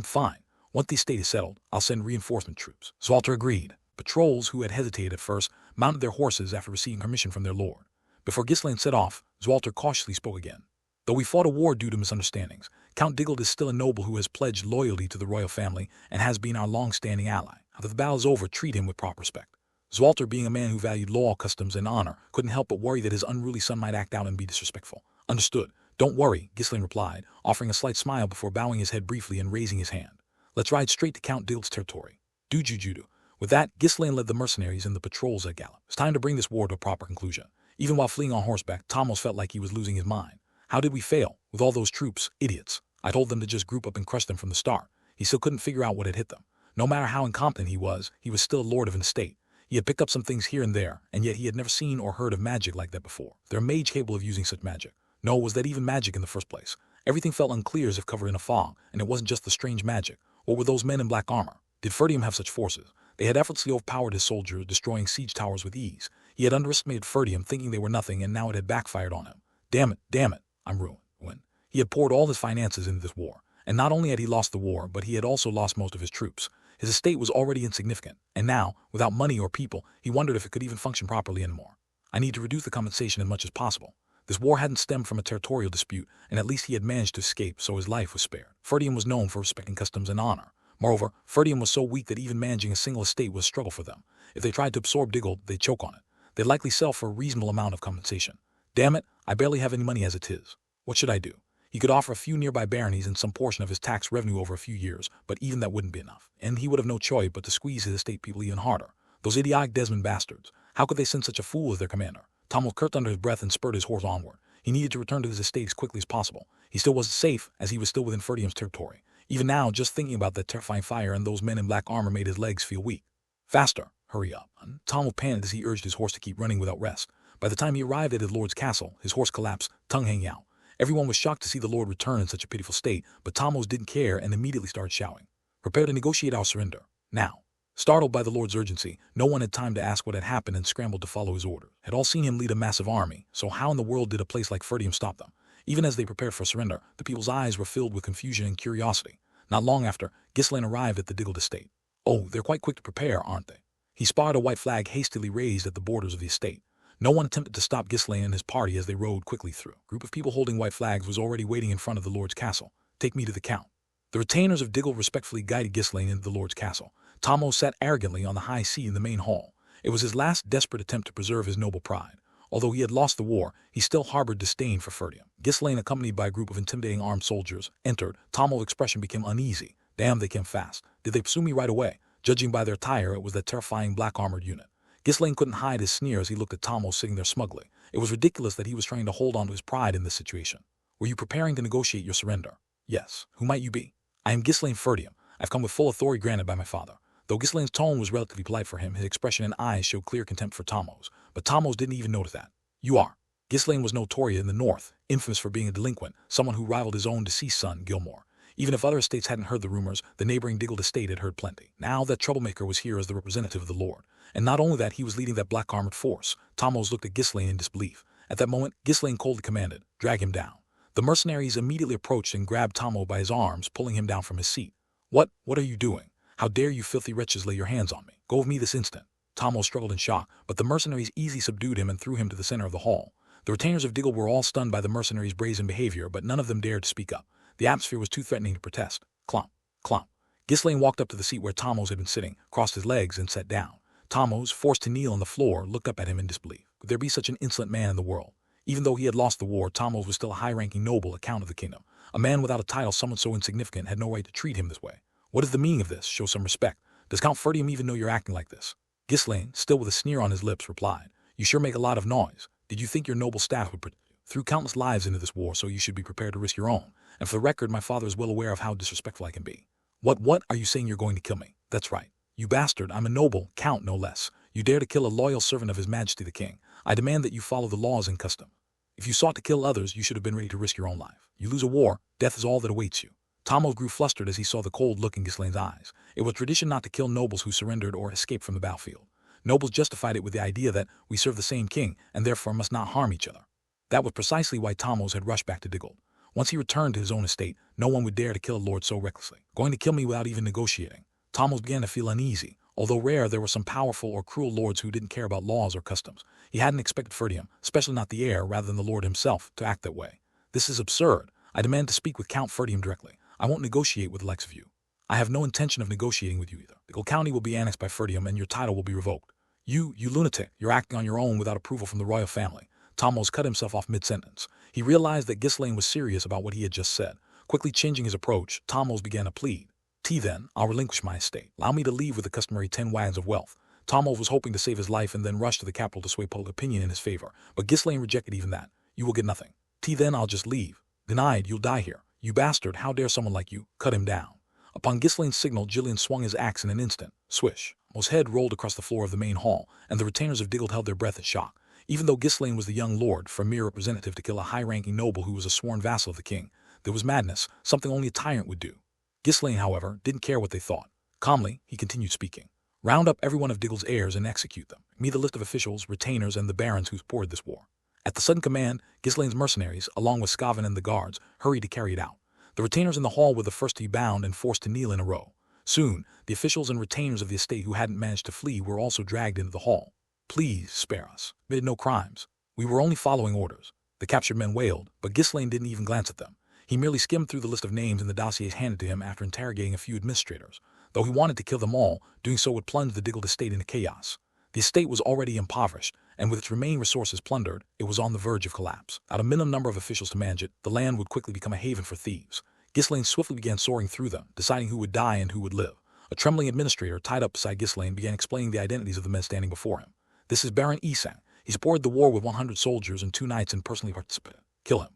Fine. Once the estate is settled, I'll send reinforcement troops." Zwalter agreed. Patrols, who had hesitated at first, mounted their horses after receiving permission from their lord. Before Ghislaine set off, Zwalter cautiously spoke again. "Though we fought a war due to misunderstandings, Count Diggle is still a noble who has pledged loyalty to the royal family and has been our long-standing ally. Now that the battle is over, treat him with proper respect." Zwalter, being a man who valued law, customs, and honor, couldn't help but worry that his unruly son might act out and be disrespectful. "Understood. Don't worry," Ghislaine replied, offering a slight smile before bowing his head briefly and raising his hand. "Let's ride straight to Count Diggle's territory." "Do Jujudu." With that, Ghislaine led the mercenaries and the patrols at gallop. It's time to bring this war to a proper conclusion. Even while fleeing on horseback, Tomos felt like he was losing his mind. How did we fail? With all those troops, idiots. I told them to just group up and crush them from the start. He still couldn't figure out what had hit them. No matter how incompetent he was still a lord of an estate. He had picked up some things here and there, and yet he had never seen or heard of magic like that before. There a mage capable of using such magic? No, was that even magic in the first place? Everything felt unclear as if covered in a fog, and it wasn't just the strange magic. What were those men in black armor? Did Ferdium have such forces? They had effortlessly overpowered his soldiers, destroying siege towers with ease. He had underestimated Ferdium, thinking they were nothing, and now it had backfired on him. Damn it, I'm ruined. He had poured all his finances into this war, and not only had he lost the war, but he had also lost most of his troops. His estate was already insignificant, and now, without money or people, he wondered if it could even function properly anymore. I need to reduce the compensation as much as possible. This war hadn't stemmed from a territorial dispute, and at least he had managed to escape, so his life was spared. Ferdium was known for respecting customs and honor. Moreover, Ferdium was so weak that even managing a single estate was a struggle for them. If they tried to absorb Diggle, they'd choke on it. They'd likely sell for a reasonable amount of compensation. Damn it, I barely have any money as it is. What should I do? He could offer a few nearby baronies and some portion of his tax revenue over a few years, but even that wouldn't be enough. And he would have no choice but to squeeze his estate people even harder. Those idiotic Desmond bastards. How could they send such a fool as their commander? Tommel cursed under his breath and spurred his horse onward. He needed to return to his estate as quickly as possible. He still wasn't safe, as he was still within Ferdium's territory. Even now, just thinking about that terrifying fire and those men in black armor made his legs feel weak. "Faster! Hurry up!" Tommel panicked as he urged his horse to keep running without rest. By the time he arrived at his lord's castle, his horse collapsed, tongue hanging out. Everyone was shocked to see the lord return in such a pitiful state, but Tommos didn't care and immediately started shouting, "Prepare to negotiate our surrender. Now." Startled by the lord's urgency, no one had time to ask what had happened and scrambled to follow his orders. Had all seen him lead a massive army, so how in the world did a place like Ferdium stop them? Even as they prepared for surrender, the people's eyes were filled with confusion and curiosity. Not long after, Ghislaine arrived at the Diggle estate. "Oh, they're quite quick to prepare, aren't they?" He spotted a white flag hastily raised at the borders of the estate. No one attempted to stop Ghislaine and his party as they rode quickly through. A group of people holding white flags was already waiting in front of the lord's castle. "Take me to the count." The retainers of Diggle respectfully guided Ghislaine into the lord's castle. Tommo sat arrogantly on the high seat in the main hall. It was his last desperate attempt to preserve his noble pride. Although he had lost the war, he still harbored disdain for Ferdium. Ghislaine, accompanied by a group of intimidating armed soldiers, entered. Tommo's expression became uneasy. Damn, they came fast. Did they pursue me right away? Judging by their attire, it was that terrifying black-armored unit. Ghislaine couldn't hide his sneer as he looked at Tommo sitting there smugly. It was ridiculous that he was trying to hold on to his pride in this situation. "Were you preparing to negotiate your surrender?" "Yes. Who might you be?" "I am Ghislaine Ferdium. I've come with full authority granted by my father." Though Ghislaine's tone was relatively polite for him, his expression and eyes showed clear contempt for Tomos. But Tomos didn't even notice that. You are. Ghislaine was notorious in the north, infamous for being a delinquent, someone who rivaled his own deceased son, Gilmore. Even if other estates hadn't heard the rumors, the neighboring Diggold estate had heard plenty. Now that troublemaker was here as the representative of the Lord. And not only that, he was leading that black armored force. Tomos looked at Ghislaine in disbelief. At that moment, Ghislaine coldly commanded, "Drag him down." The mercenaries immediately approached and grabbed Tomo by his arms, pulling him down from his seat. What are you doing? How dare you filthy wretches lay your hands on me? Go with me this instant." Tomo struggled in shock, but the mercenaries easily subdued him and threw him to the center of the hall. The retainers of Diggold were all stunned by the mercenaries' brazen behavior, but none of them dared to speak up. The atmosphere was too threatening to protest. Clomp, clomp. Ghislaine walked up to the seat where Tomos had been sitting, crossed his legs, and sat down. Tomos, forced to kneel on the floor, looked up at him in disbelief. Could there be such an insolent man in the world? Even though he had lost the war, Tomos was still a high-ranking noble at count of the kingdom. A man without a title, someone so insignificant, had no right to treat him this way. What is the meaning of this? Show some respect. Does Count Ferdium even know you're acting like this? Ghislaine, still with a sneer on his lips, replied, "You sure make a lot of noise. Did you think your noble staff would protect you? Threw countless lives into this war, so you should be prepared to risk your own. And for the record, my father is well aware of how disrespectful I can be." What are you saying? You're going to kill me? That's right. You bastard, I'm a noble, count no less. You dare to kill a loyal servant of His Majesty the King. I demand that you follow the laws and custom. If you sought to kill others, you should have been ready to risk your own life. You lose a war, death is all that awaits you. Tomos grew flustered as he saw the cold look in Ghislaine's eyes. It was tradition not to kill nobles who surrendered or escaped from the battlefield. Nobles justified it with the idea that we serve the same king and therefore must not harm each other. That was precisely why Tomos had rushed back to Diggold. Once he returned to his own estate, no one would dare to kill a lord so recklessly. Going to kill me without even negotiating. Tomos began to feel uneasy. Although rare, there were some powerful or cruel lords who didn't care about laws or customs. He hadn't expected Ferdium, especially not the heir rather than the lord himself, to act that way. This is absurd. I demand to speak with Count Ferdium directly. I won't negotiate with the likes of you. I have no intention of negotiating with you either. Diggold County will be annexed by Ferdium and your title will be revoked. You lunatic, you're acting on your own without approval from the royal family. Tomos cut himself off mid-sentence. He realized that Ghislaine was serious about what he had just said. Quickly changing his approach, Tomos began to plead. Then, I'll relinquish my estate. Allow me to leave with the customary 10 wagons of wealth. Tomos was hoping to save his life and then rush to the capital to sway public opinion in his favor, but Ghislaine rejected even that. You will get nothing. Then I'll just leave. Denied, you'll die here. You bastard, how dare someone like you? Cut him down. Upon Ghislaine's signal, Gillian swung his axe in an instant. Swish. Tomos' head rolled across the floor of the main hall, and the retainers of Diggold held their breath in shock. Even though Ghislaine was the young lord, for a mere representative to kill a high-ranking noble who was a sworn vassal of the king, there was madness, something only a tyrant would do. Ghislaine, however, didn't care what they thought. Calmly, he continued speaking. Round up every one of Diggold's heirs and execute them. Me the list of officials, retainers, and the barons who supported this war. At the sudden command, Ghislaine's mercenaries, along with Scavan and the guards, hurried to carry it out. The retainers in the hall were the first to be bound and forced to kneel in a row. Soon, the officials and retainers of the estate who hadn't managed to flee were also dragged into the hall. Please spare us. Committed no crimes. We were only following orders. The captured men wailed, but Ghislaine didn't even glance at them. He merely skimmed through the list of names in the dossiers handed to him after interrogating a few administrators. Though he wanted to kill them all, doing so would plunge the Diggold estate into chaos. The estate was already impoverished, and with its remaining resources plundered, it was on the verge of collapse. Without a minimum number of officials to manage it, the land would quickly become a haven for thieves. Ghislaine swiftly began soaring through them, deciding who would die and who would live. A trembling administrator tied up beside Ghislaine began explaining the identities of the men standing before him. This is Baron Isang. He supported the war with 100 soldiers and 2 knights and personally participated. Kill him.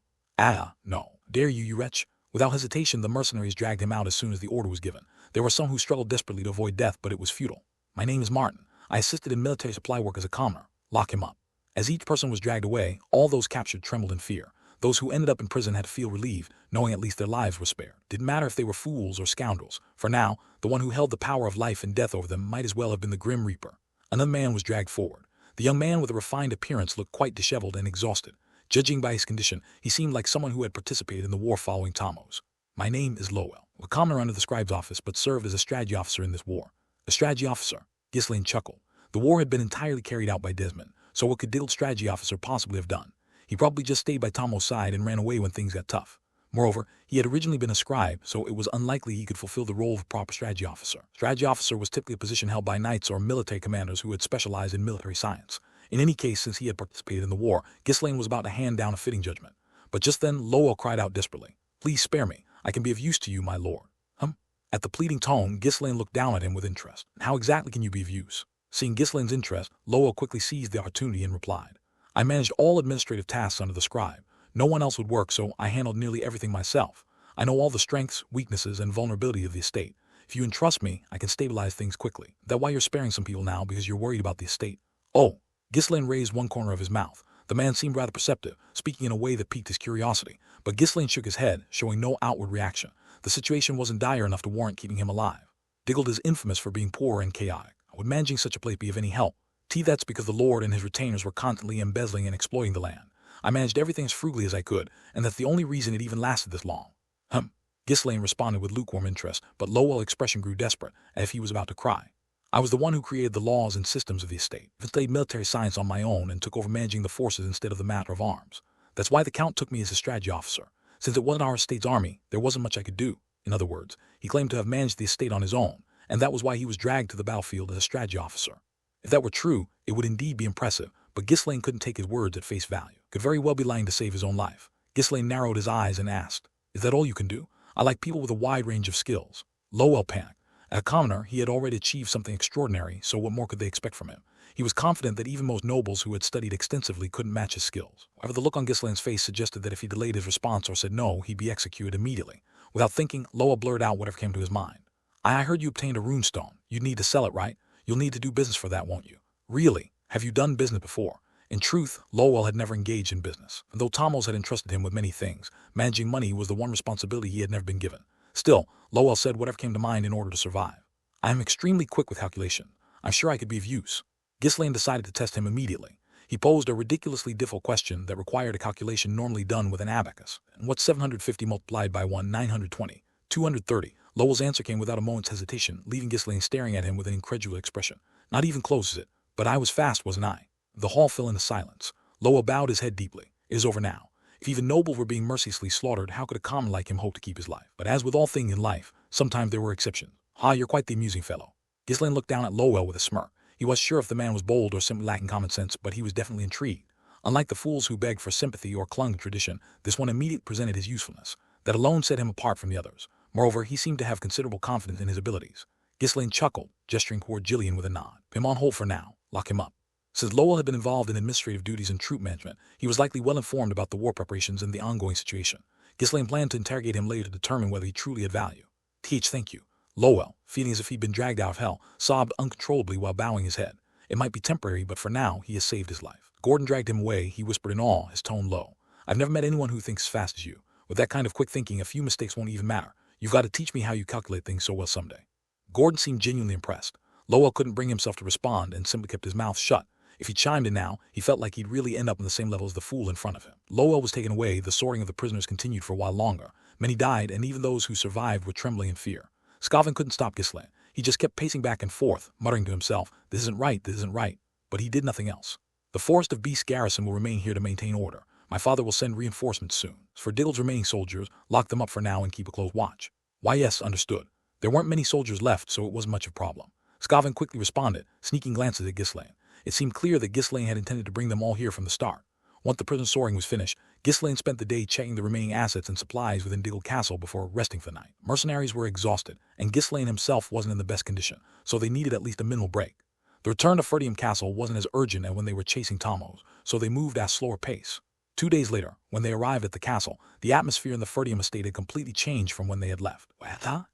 No. Dare you, you wretch? Without hesitation, the mercenaries dragged him out as soon as the order was given. There were some who struggled desperately to avoid death, but it was futile. My name is Martin. I assisted in military supply work as a commoner. Lock him up. As each person was dragged away, all those captured trembled in fear. Those who ended up in prison had to feel relieved, knowing at least their lives were spared. Didn't matter if they were fools or scoundrels. For now, the one who held the power of life and death over them might as well have been the Grim Reaper. Another man was dragged forward. The young man with a refined appearance looked quite disheveled and exhausted. Judging by his condition, he seemed like someone who had participated in the war following Tomos. My name is Lowell, a commoner under the scribe's office, but served as a strategy officer in this war. A strategy officer? Ghislaine chuckled. The war had been entirely carried out by Desmond, so what could Diggold's strategy officer possibly have done? He probably just stayed by Tomos' side and ran away when things got tough. Moreover, he had originally been a scribe, so it was unlikely he could fulfill the role of a proper strategy officer. Strategy officer was typically a position held by knights or military commanders who had specialized in military science. In any case, since he had participated in the war, Ghislaine was about to hand down a fitting judgment. But just then, Lowell cried out desperately, "Please spare me. I can be of use to you, my lord." At the pleading tone, Ghislaine looked down at him with interest. How exactly can you be of use? Seeing Ghislaine's interest, Lowell quickly seized the opportunity and replied, I managed all administrative tasks under the scribe. No one else would work, so I handled nearly everything myself. I know all the strengths, weaknesses, and vulnerability of the estate. If you entrust me, I can stabilize things quickly. That why you're sparing some people now because you're worried about the estate? Oh. Ghislaine raised one corner of his mouth. The man seemed rather perceptive, speaking in a way that piqued his curiosity, but Ghislaine shook his head, showing no outward reaction. The situation wasn't dire enough to warrant keeping him alive. Diggold is infamous for being poor and chaotic. Would managing such a place be of any help? That's because the lord and his retainers were constantly embezzling and exploiting the land. I managed everything as frugally as I could, and that's the only reason it even lasted this long. Ghislaine responded with lukewarm interest, but Lowell's expression grew desperate, as if he was about to cry. I was the one who created the laws and systems of the estate. I studied military science on my own and took over managing the forces instead of the matter of arms. That's why the Count took me as his strategy officer. Since it wasn't our estate's army, there wasn't much I could do. In other words, he claimed to have managed the estate on his own, and that was why he was dragged to the battlefield as a strategy officer. If that were true, it would indeed be impressive, but Ghislaine couldn't take his words at face value. Could very well be lying to save his own life. Ghislaine narrowed his eyes and asked, "Is that all you can do? I like people with a wide range of skills." Lowell panicked. As a commoner, he had already achieved something extraordinary, so what more could they expect from him? He was confident that even most nobles who had studied extensively couldn't match his skills. However, the look on Ghislaine's face suggested that if he delayed his response or said no, he'd be executed immediately. Without thinking, Lowell blurted out whatever came to his mind. "I heard you obtained a runestone. You'd need to sell it, right? You'll need to do business for that, won't you?" "Really? Have you done business before?" In truth, Lowell had never engaged in business. And though Tomos had entrusted him with many things, managing money was the one responsibility he had never been given. Still, Lowell said whatever came to mind in order to survive. "I am extremely quick with calculation. I'm sure I could be of use." Ghislaine decided to test him immediately. He posed a ridiculously difficult question that required a calculation normally done with an abacus. And what's 750 multiplied by 1? 920. 230. Lowell's answer came without a moment's hesitation, leaving Ghislaine staring at him with an incredulous expression. "Not even close, is it? But I was fast, wasn't I?" The hall fell into silence. Lowell bowed his head deeply. "It is over now. If even nobles were being mercilessly slaughtered, how could a common like him hope to keep his life? But as with all things in life, sometimes there were exceptions. You're quite the amusing fellow." Ghislaine looked down at Lowell with a smirk. He wasn't sure if the man was bold or simply lacking common sense, but he was definitely intrigued. Unlike the fools who begged for sympathy or clung to tradition, this one immediately presented his usefulness. That alone set him apart from the others. Moreover, he seemed to have considerable confidence in his abilities. Ghislaine chuckled, gesturing toward Gillian with a nod. "Put him on hold for now. Lock him up." Since Lowell had been involved in administrative duties and troop management, he was likely well informed about the war preparations and the ongoing situation. Ghislaine planned to interrogate him later to determine whether he truly had value. Thank you." Lowell, feeling as if he'd been dragged out of hell, sobbed uncontrollably while bowing his head. "It might be temporary, but for now, he has saved his life." Gordon dragged him away. He whispered in awe, his tone low. "I've never met anyone who thinks as fast as you. With that kind of quick thinking, a few mistakes won't even matter. You've got to teach me how you calculate things so well someday." Gordon seemed genuinely impressed. Lowell couldn't bring himself to respond and simply kept his mouth shut. If he chimed in now, he felt like he'd really end up on the same level as the fool in front of him. Lowell was taken away. The sorting of the prisoners continued for a while longer. Many died, and even those who survived were trembling in fear. Scavin couldn't stop Ghislaine. He just kept pacing back and forth, muttering to himself, "This isn't right, this isn't right." But he did nothing else. "The Forest of Beasts garrison will remain here to maintain order. My father will send reinforcements soon. For Diggle's remaining soldiers, lock them up for now and keep a close watch." "Why, yes, understood." There weren't many soldiers left, so it wasn't much of a problem. Scavin quickly responded, sneaking glances at Ghislaine. It seemed clear that Ghislaine had intended to bring them all here from the start. Once the prison soaring was finished, Ghislaine spent the day checking the remaining assets and supplies within Diggle Castle before resting for the night. Mercenaries were exhausted, and Ghislaine himself wasn't in the best condition, so they needed at least a minimal break. The return to Ferdium Castle wasn't as urgent as when they were chasing Tomos, so they moved at a slower pace. 2 days later, when they arrived at the castle, the atmosphere in the Ferdium estate had completely changed from when they had left.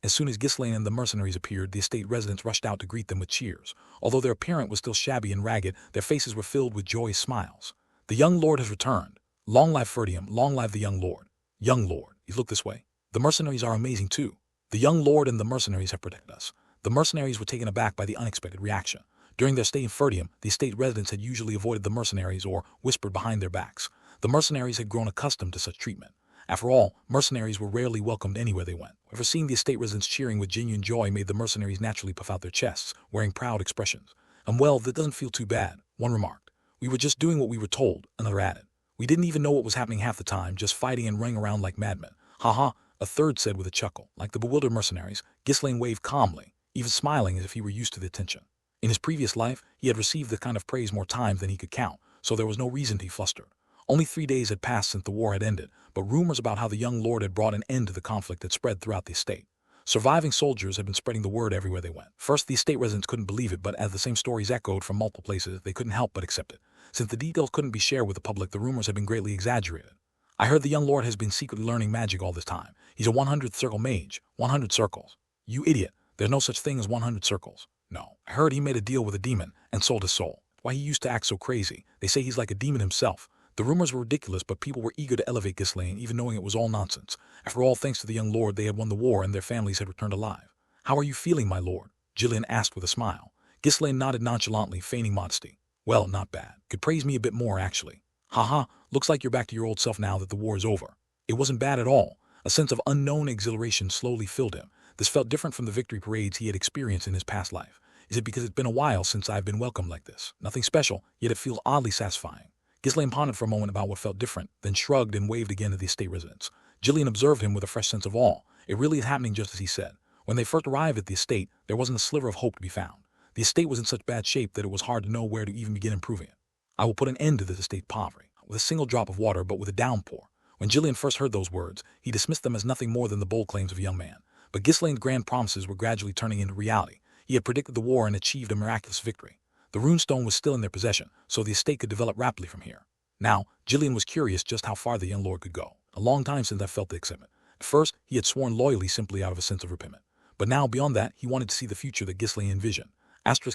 As soon as Ghislaine and the mercenaries appeared, the estate residents rushed out to greet them with cheers. Although their appearance was still shabby and ragged, their faces were filled with joyous smiles. "The young lord has returned. Long live Ferdium, long live the young lord." "Young lord, he's looked this way." "The mercenaries are amazing too. The young lord and the mercenaries have protected us." The mercenaries were taken aback by the unexpected reaction. During their stay in Ferdium, the estate residents had usually avoided the mercenaries or whispered behind their backs. The mercenaries had grown accustomed to such treatment. After all, mercenaries were rarely welcomed anywhere they went. However, seeing the estate residents cheering with genuine joy made the mercenaries naturally puff out their chests, wearing proud expressions. Well, that doesn't feel too bad," one remarked. "We were just doing what we were told," another added. "We didn't even know what was happening half the time, just fighting and running around like madmen." "Ha ha," a third said with a chuckle. Like the bewildered mercenaries, Ghislaine waved calmly, even smiling as if he were used to the attention. In his previous life, he had received the kind of praise more times than he could count, so there was no reason to be flustered. Only 3 days had passed since the war had ended, but rumors about how the young lord had brought an end to the conflict had spread throughout the estate. Surviving soldiers had been spreading the word everywhere they went. First, the estate residents couldn't believe it, but as the same stories echoed from multiple places, they couldn't help but accept it. Since the details couldn't be shared with the public, the rumors had been greatly exaggerated. "I heard the young lord has been secretly learning magic all this time. He's a 100th circle mage. 100 circles." "You idiot. There's no such thing as 100 circles. No. I heard he made a deal with a demon and sold his soul. Why he used to act so crazy. They say he's like a demon himself. The rumors were ridiculous, but people were eager to elevate Ghislaine, even knowing it was all nonsense. After all, thanks to the young lord, they had won the war and their families had returned alive. How are you feeling, my lord? Gillian asked with a smile. Ghislaine nodded nonchalantly, feigning modesty. Well, not bad. Could praise me a bit more, actually. Haha, looks like you're back to your old self now that the war is over. It wasn't bad at all. A sense of unknown exhilaration slowly filled him. This felt different from the victory parades he had experienced in his past life. Is it because it's been a while since I've been welcomed like this? Nothing special, yet it feels oddly satisfying. Ghislaine pondered for a moment about what felt different, then shrugged and waved again to the estate residence. Gillian observed him with a fresh sense of awe. It really is happening just as he said. When they first arrived at the estate, there wasn't a sliver of hope to be found. The estate was in such bad shape that it was hard to know where to even begin improving it. I will put an end to this estate poverty, with a single drop of water but with a downpour. When Gillian first heard those words, he dismissed them as nothing more than the bold claims of a young man. But Ghislaine's grand promises were gradually turning into reality. He had predicted the war and achieved a miraculous victory. The runestone was still in their possession, so the estate could develop rapidly from here. Now, Gillian was curious just how far the young lord could go. A long time since I felt the excitement. At first, he had sworn loyally simply out of a sense of repentment. But now, beyond that, he wanted to see the future that Ghislaine envisioned. After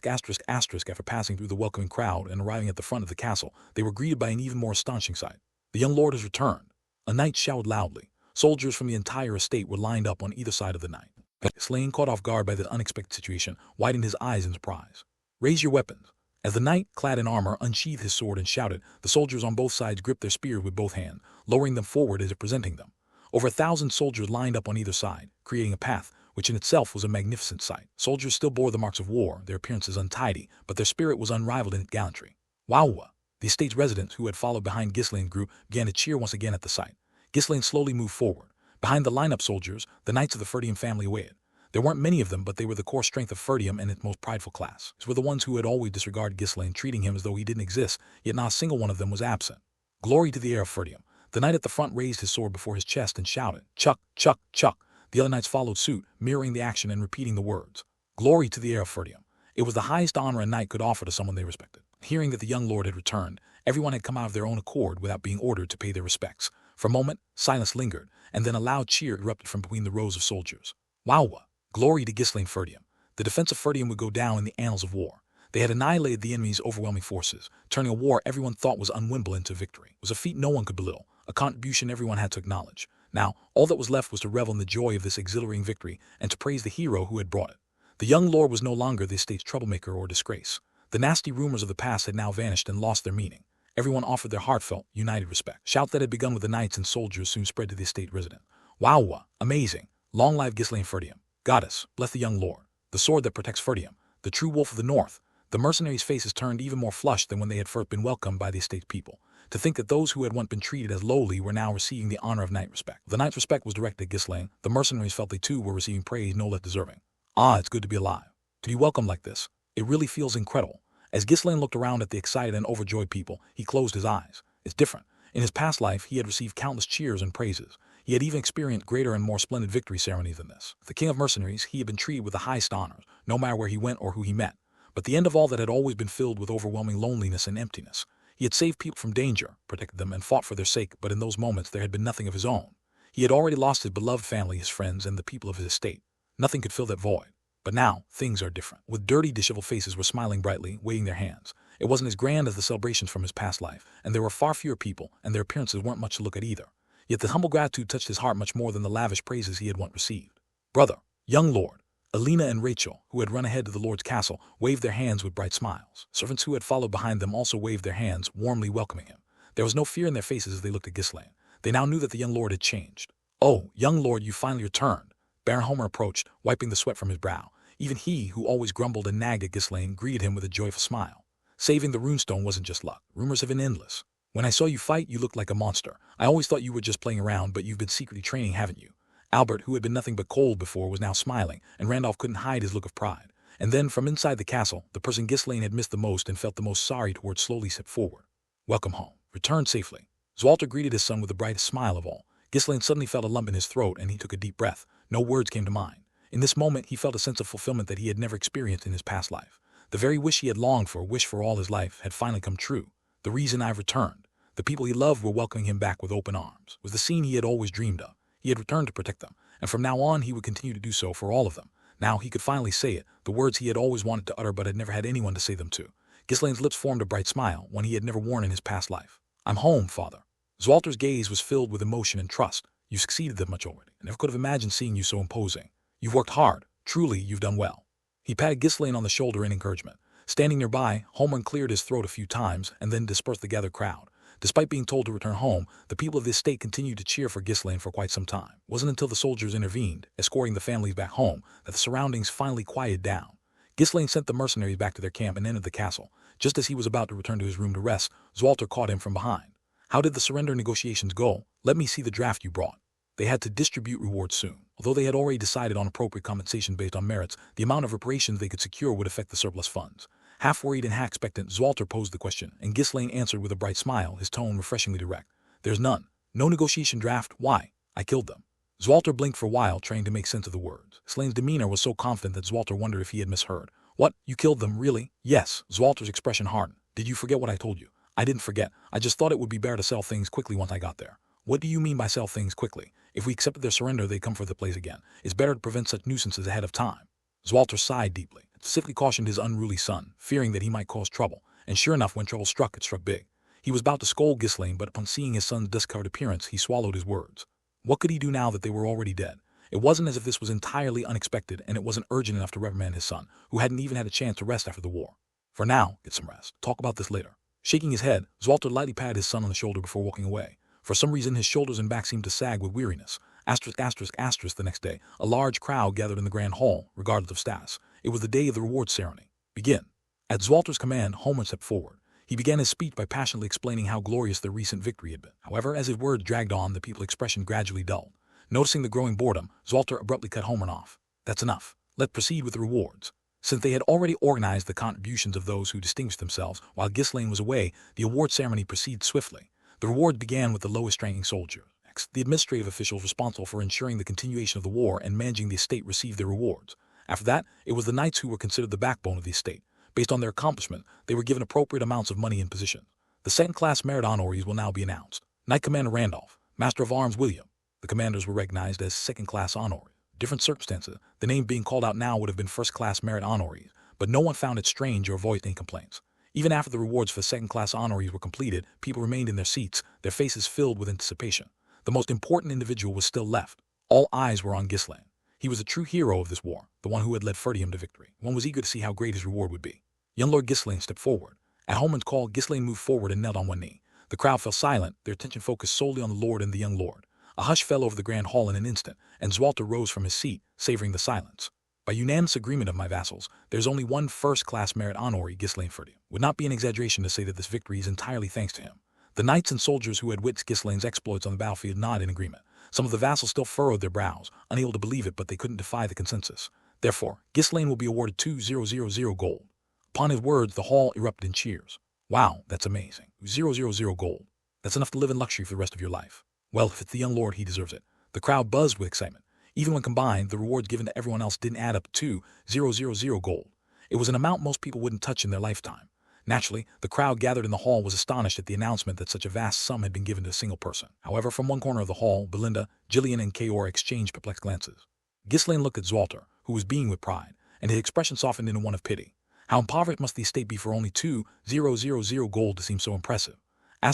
passing through the welcoming crowd and arriving at the front of the castle, they were greeted by an even more astonishing sight. The young lord has returned. A knight shouted loudly. Soldiers from the entire estate were lined up on either side of the knight. Ghislaine, caught off guard by the unexpected situation, widened his eyes in surprise. Raise your weapons. As the knight, clad in armor, unsheathed his sword and shouted, the soldiers on both sides gripped their spears with both hands, lowering them forward as if presenting them. Over 1,000 soldiers lined up on either side, creating a path, which in itself was a magnificent sight. Soldiers still bore the marks of war, their appearances untidy, but their spirit was unrivaled in gallantry. Wow! The estate's residents, who had followed behind Ghislaine's group, began to cheer once again at the sight. Ghislaine slowly moved forward. Behind the lineup soldiers, the knights of the Ferdium family waited. There weren't many of them, but they were the core strength of Ferdium and its most prideful class. These were the ones who had always disregarded Ghislaine, treating him as though he didn't exist, yet not a single one of them was absent. Glory to the heir of Ferdium. The knight at the front raised his sword before his chest and shouted, Chuck, Chuck, Chuck. The other knights followed suit, mirroring the action and repeating the words. Glory to the heir of Ferdium. It was the highest honor a knight could offer to someone they respected. Hearing that the young lord had returned, everyone had come out of their own accord without being ordered to pay their respects. For a moment, silence lingered, and then a loud cheer erupted from between the rows of soldiers. Wow! Glory to Ghislaine Ferdium. The defense of Ferdium would go down in the annals of war. They had annihilated the enemy's overwhelming forces, turning a war everyone thought was unwinnable into victory. It was a feat no one could belittle, a contribution everyone had to acknowledge. Now, all that was left was to revel in the joy of this exhilarating victory and to praise the hero who had brought it. The young lord was no longer the estate's troublemaker or disgrace. The nasty rumors of the past had now vanished and lost their meaning. Everyone offered their heartfelt, united respect. Shouts that had begun with the knights and soldiers soon spread to the estate resident. Wow! Amazing! Long live Ghislaine Ferdium. Goddess, bless the young lord. The sword that protects Ferdium. The true wolf of the north. The mercenaries' faces turned even more flushed than when they had first been welcomed by the estate's people. To think that those who had once been treated as lowly were now receiving the honor of knight respect. The knight's respect was directed at Ghislaine. The mercenaries felt they too were receiving praise no less deserving. Ah, it's good to be alive. To be welcomed like this. It really feels incredible. As Ghislaine looked around at the excited and overjoyed people, he closed his eyes. It's different. In his past life, he had received countless cheers and praises. He had even experienced greater and more splendid victory ceremonies than this. The King of Mercenaries, he had been treated with the highest honors, no matter where he went or who he met. But the end of all that had always been filled with overwhelming loneliness and emptiness. He had saved people from danger, protected them, and fought for their sake, but in those moments there had been nothing of his own. He had already lost his beloved family, his friends, and the people of his estate. Nothing could fill that void. But now, things are different. With dirty, disheveled faces were smiling brightly, waving their hands. It wasn't as grand as the celebrations from his past life, and there were far fewer people, and their appearances weren't much to look at either. Yet the humble gratitude touched his heart much more than the lavish praises he had once received. Brother, young lord, Alina and Rachel, who had run ahead to the lord's castle, waved their hands with bright smiles. Servants who had followed behind them also waved their hands, warmly welcoming him. There was no fear in their faces as they looked at Ghislaine. They now knew that the young lord had changed. Oh, young lord, you finally returned. Baron Homer approached, wiping the sweat from his brow. Even he, who always grumbled and nagged at Ghislaine, greeted him with a joyful smile. Saving the runestone wasn't just luck. Rumors have been endless. When I saw you fight, you looked like a monster. I always thought you were just playing around, but you've been secretly training, haven't you? Albert, who had been nothing but cold before, was now smiling, and Randolph couldn't hide his look of pride. And then, from inside the castle, the person Ghislaine had missed the most and felt the most sorry toward slowly stepped forward. Welcome home. Return safely. Walter greeted his son with the brightest smile of all. Ghislaine suddenly felt a lump in his throat, and he took a deep breath. No words came to mind. In this moment, he felt a sense of fulfillment that he had never experienced in his past life. The very wish he had longed for, wished for all his life, had finally come true. The reason I've returned. The people he loved were welcoming him back with open arms. It was the scene he had always dreamed of. He had returned to protect them, and from now on he would continue to do so for all of them. Now he could finally say it, the words he had always wanted to utter but had never had anyone to say them to. Ghislaine's lips formed a bright smile, one he had never worn in his past life. "I'm home, father." Zwalter's gaze was filled with emotion and trust. "You succeeded that much already. I never could have imagined seeing you so imposing. You've worked hard. Truly, you've done well." He patted Ghislaine on the shoulder in encouragement. Standing nearby, Homeland cleared his throat a few times and then dispersed the gathered crowd. Despite being told to return home, the people of this state continued to cheer for Ghislaine for quite some time. It wasn't until the soldiers intervened, escorting the families back home, that the surroundings finally quieted down. Ghislaine sent the mercenaries back to their camp and entered the castle. Just as he was about to return to his room to rest, Zwalter caught him from behind. "How did the surrender negotiations go? Let me see the draft you brought." They had to distribute rewards soon. Although they had already decided on appropriate compensation based on merits, the amount of reparations they could secure would affect the surplus funds. Half worried and half expectant, Zwalter posed the question, and Ghislaine answered with a bright smile, his tone refreshingly direct. "There's none. No negotiation draft. Why? I killed them." Zwalter blinked for a while, trying to make sense of the words. Ghislaine's demeanor was so confident that Zwalter wondered if he had misheard. "What? You killed them, really?" "Yes." Zwalter's expression hardened. "Did you forget what I told you?" "I didn't forget. I just thought it would be better to sell things quickly once I got there." "What do you mean by sell things quickly? If we accepted their surrender, they'd come for the place again. It's better to prevent such nuisances ahead of time." Zwalter sighed deeply, specifically cautioned his unruly son, fearing that he might cause trouble, and sure enough, when trouble struck, it struck big. He was about to scold Ghislaine, but upon seeing his son's dust-covered appearance, he swallowed his words. What could he do now that they were already dead? It wasn't as if this was entirely unexpected, and it wasn't urgent enough to reprimand his son, who hadn't even had a chance to rest after the war. "For now, get some rest. Talk about this later." Shaking his head, Zwalter lightly patted his son on the shoulder before walking away. For some reason, his shoulders and back seemed to sag with weariness. The next day, a large crowd gathered in the grand hall, regardless of status. It was the day of the reward ceremony. "Begin." At Zwalter's command, Homeland stepped forward. He began his speech by passionately explaining how glorious their recent victory had been. However, as his words dragged on, the people's expression gradually dulled. Noticing the growing boredom, Zwalter abruptly cut Homeland off. "That's enough. Let's proceed with the rewards." Since they had already organized the contributions of those who distinguished themselves while Ghislaine was away, the award ceremony proceeded swiftly. The rewards began with the lowest-ranking soldier. Next, the administrative officials responsible for ensuring the continuation of the war and managing the estate received their rewards. After that, it was the knights who were considered the backbone of the estate. Based on their accomplishment, they were given appropriate amounts of money and position. The second-class merit honorees will now be announced. Knight Commander Randolph, Master of Arms William. The commanders were recognized as second-class honorees. Different circumstances, the name being called out now would have been first-class merit honorees, but no one found it strange or voiced any complaints. Even after the rewards for second-class honorees were completed, people remained in their seats, their faces filled with anticipation. The most important individual was still left. All eyes were on Ghislaine. He was the true hero of this war, the one who had led Ferdium to victory. One was eager to see how great his reward would be. Young Lord Ghislaine stepped forward. At Homeland's call, Ghislaine moved forward and knelt on one knee. The crowd fell silent, their attention focused solely on the Lord and the young Lord. A hush fell over the grand hall in an instant, and Zwalter rose from his seat, savoring the silence. "By unanimous agreement of my vassals, there's only one first-class merit honoree, Ghislaine Ferdium. Would not be an exaggeration to say that this victory is entirely thanks to him." The knights and soldiers who had witnessed Ghislaine's exploits on the battlefield nodded in agreement. Some of the vassals still furrowed their brows, unable to believe it, but they couldn't defy the consensus. Therefore, Ghislaine will be awarded 2,000 gold. Upon his words, the hall erupted in cheers. "Wow, that's amazing. 000 gold. That's enough to live in luxury for the rest of your life. Well, if it's the young lord, he deserves it." The crowd buzzed with excitement. Even when combined, the rewards given to everyone else didn't add up to 2,000 gold. It was an amount most people wouldn't touch in their lifetime. Naturally, the crowd gathered in the hall was astonished at the announcement that such a vast sum had been given to a single person. However, from one corner of the hall, Belinda, Gillian, and Kaor exchanged perplexed glances. Ghislaine looked at Zwalter, who was beaming with pride, and his expression softened into one of pity. How impoverished must the estate be for only 2,000 gold to seem so impressive? A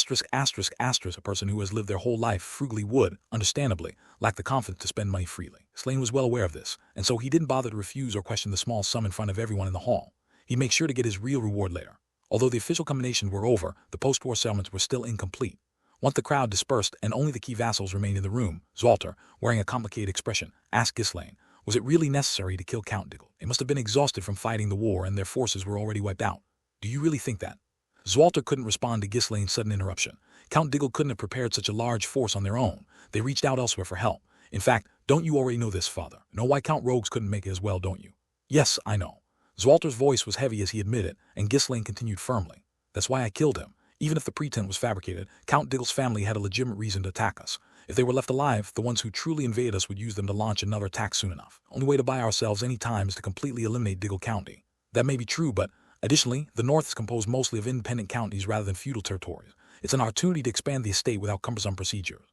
person who has lived their whole life frugally would, understandably, lack the confidence to spend money freely. Ghislaine was well aware of this, and so he didn't bother to refuse or question the small sum in front of everyone in the hall. He'd make sure to get his real reward later. Although the official combinations were over, the post-war settlements were still incomplete. Once the crowd dispersed and only the key vassals remained in the room, Zwalter, wearing a complicated expression, asked Ghislaine, was it really necessary to kill Count Diggle? They must have been exhausted from fighting the war and their forces were already wiped out. Do you really think that? Zwalter couldn't respond to Ghislaine's sudden interruption. Count Diggle couldn't have prepared such a large force on their own. They reached out elsewhere for help. In fact, don't you already know this, father? Know why Count Rogues couldn't make it as well, don't you? Yes, I know. Zwalter's voice was heavy as he admitted, and Ghislaine continued firmly. That's why I killed him. Even if the pretense was fabricated, Count Diggle's family had a legitimate reason to attack us. If they were left alive, the ones who truly invaded us would use them to launch another attack soon enough. Only way to buy ourselves any time is to completely eliminate Diggle County. That may be true, but additionally, the North is composed mostly of independent counties rather than feudal territories. It's an opportunity to expand the estate without cumbersome procedures.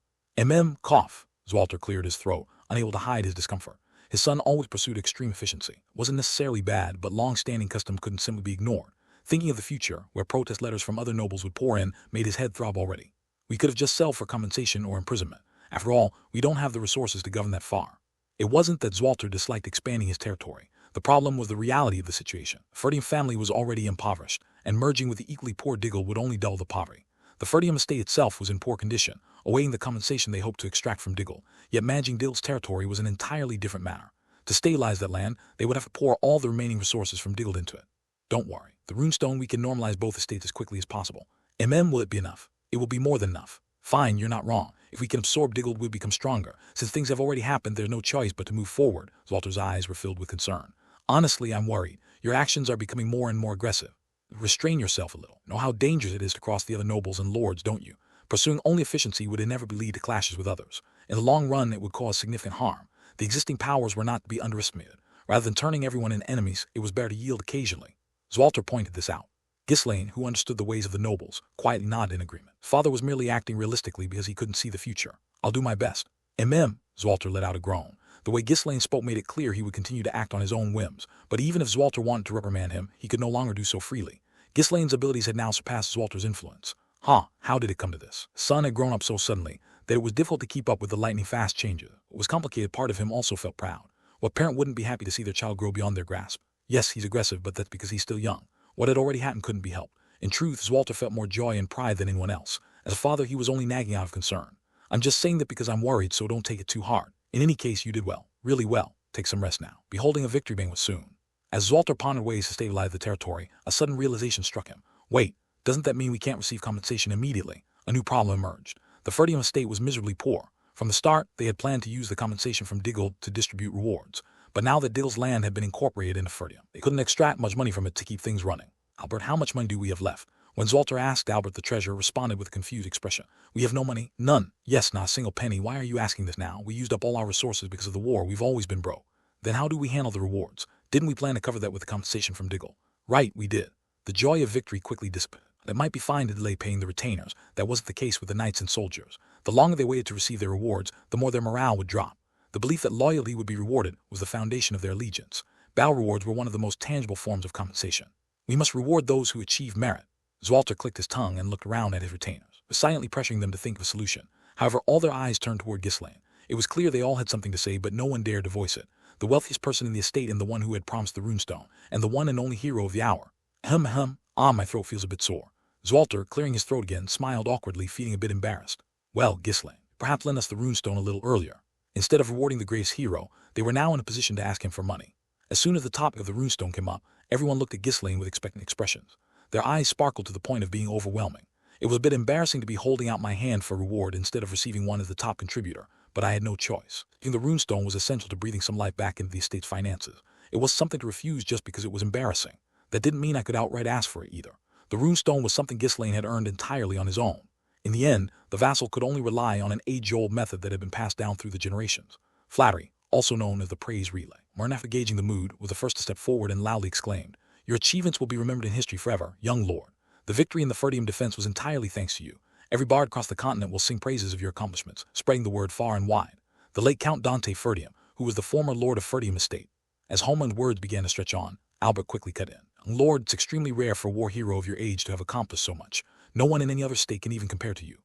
Cough. Zwalter cleared his throat, unable to hide his discomfort. His son always pursued extreme efficiency. It wasn't necessarily bad, but long-standing custom couldn't simply be ignored. Thinking of the future, where protest letters from other nobles would pour in, made his head throb already. We could have just settled for compensation or imprisonment. After all, we don't have the resources to govern that far. It wasn't that Zwalter disliked expanding his territory. The problem was the reality of the situation. The Ferdium family was already impoverished, and merging with the equally poor Diggle would only dull the poverty. The Ferdium estate itself was in poor condition, awaiting the compensation they hoped to extract from Diggle, yet managing Diggle's territory was an entirely different matter. To stabilize that land, they would have to pour all the remaining resources from Diggle into it. Don't worry. The runestone, we can normalize both estates as quickly as possible. Will it be enough? It will be more than enough. Fine, you're not wrong. If we can absorb Diggle, we'll become stronger. Since things have already happened, there's no choice but to move forward. Zwalter's eyes were filled with concern. Honestly, I'm worried. Your actions are becoming more and more aggressive. Restrain yourself a little. Know how dangerous it is to cross the other nobles and lords, don't you? Pursuing only efficiency would inevitably lead to clashes with others. In the long run, it would cause significant harm. The existing powers were not to be underestimated. Rather than turning everyone into enemies, it was better to yield occasionally. Zwalter pointed this out. Ghislaine, who understood the ways of the nobles, quietly nodded in agreement. Father was merely acting realistically because he couldn't see the future. I'll do my best. Zwalter let out a groan. The way Ghislaine spoke made it clear he would continue to act on his own whims, but even if Zwalter wanted to reprimand him, he could no longer do so freely. Ghislaine's abilities had now surpassed Zwalter's influence. How did it come to this? His son had grown up so suddenly that it was difficult to keep up with the lightning-fast changes. What was complicated, part of him also felt proud. What parent wouldn't be happy to see their child grow beyond their grasp? Yes, he's aggressive, but that's because he's still young. What had already happened couldn't be helped. In truth, Zwalter felt more joy and pride than anyone else. As a father, he was only nagging out of concern. I'm just saying that because I'm worried, so don't take it too hard. In any case, you did well. Really well. Take some rest now. Beholding a victory banquet soon. As Zwalter pondered ways to stabilize the territory, a sudden realization struck him. Wait, doesn't that mean we can't receive compensation immediately? A new problem emerged. The Ferdium estate was miserably poor. From the start, they had planned to use the compensation from Diggle to distribute rewards. But now that Diggle's land had been incorporated into Ferdium, they couldn't extract much money from it to keep things running. Albert, how much money do we have left? When Zwalter asked, Albert the treasurer responded with a confused expression. We have no money. None. Yes, not a single penny. Why are you asking this now? We used up all our resources because of the war. We've always been broke. Then how do we handle the rewards? Didn't we plan to cover that with the compensation from Diggle? Right, we did. The joy of victory quickly dissipated. It might be fine to delay paying the retainers. That wasn't the case with the knights and soldiers. The longer they waited to receive their rewards, the more their morale would drop. The belief that loyalty would be rewarded was the foundation of their allegiance. Battle rewards were one of the most tangible forms of compensation. We must reward those who achieve merit. Zwalter clicked his tongue and looked around at his retainers, silently pressuring them to think of a solution. However, all their eyes turned toward Ghislaine. It was clear they all had something to say, but no one dared to voice it. The wealthiest person in the estate and the one who had promised the runestone, and the one and only hero of the hour. My throat feels a bit sore. Zwalter, clearing his throat again, smiled awkwardly, feeling a bit embarrassed. Well, Ghislaine, perhaps lend us the runestone a little earlier. Instead of rewarding the greatest hero, they were now in a position to ask him for money. As soon as the topic of the runestone came up, everyone looked at Ghislaine with expectant expressions. Their eyes sparkled to the point of being overwhelming. It was a bit embarrassing to be holding out my hand for reward instead of receiving one as the top contributor, but I had no choice. Getting the runestone was essential to breathing some life back into the estate's finances. It was something to refuse just because it was embarrassing. That didn't mean I could outright ask for it either. The runestone was something Ghislaine had earned entirely on his own. In the end, the vassal could only rely on an age-old method that had been passed down through the generations. Flattery, also known as the praise relay. Marnaf, gauging the mood, was the first to step forward and loudly exclaimed, "Your achievements will be remembered in history forever, young lord. The victory in the Ferdium defense was entirely thanks to you. Every bard across the continent will sing praises of your accomplishments, spreading the word far and wide." The late Count Dante Ferdium, who was the former lord of Ferdium estate. As Homeland words began to stretch on, Albert quickly cut in. "Lord, it's extremely rare for a war hero of your age to have accomplished so much. No one in any other state can even compare to you."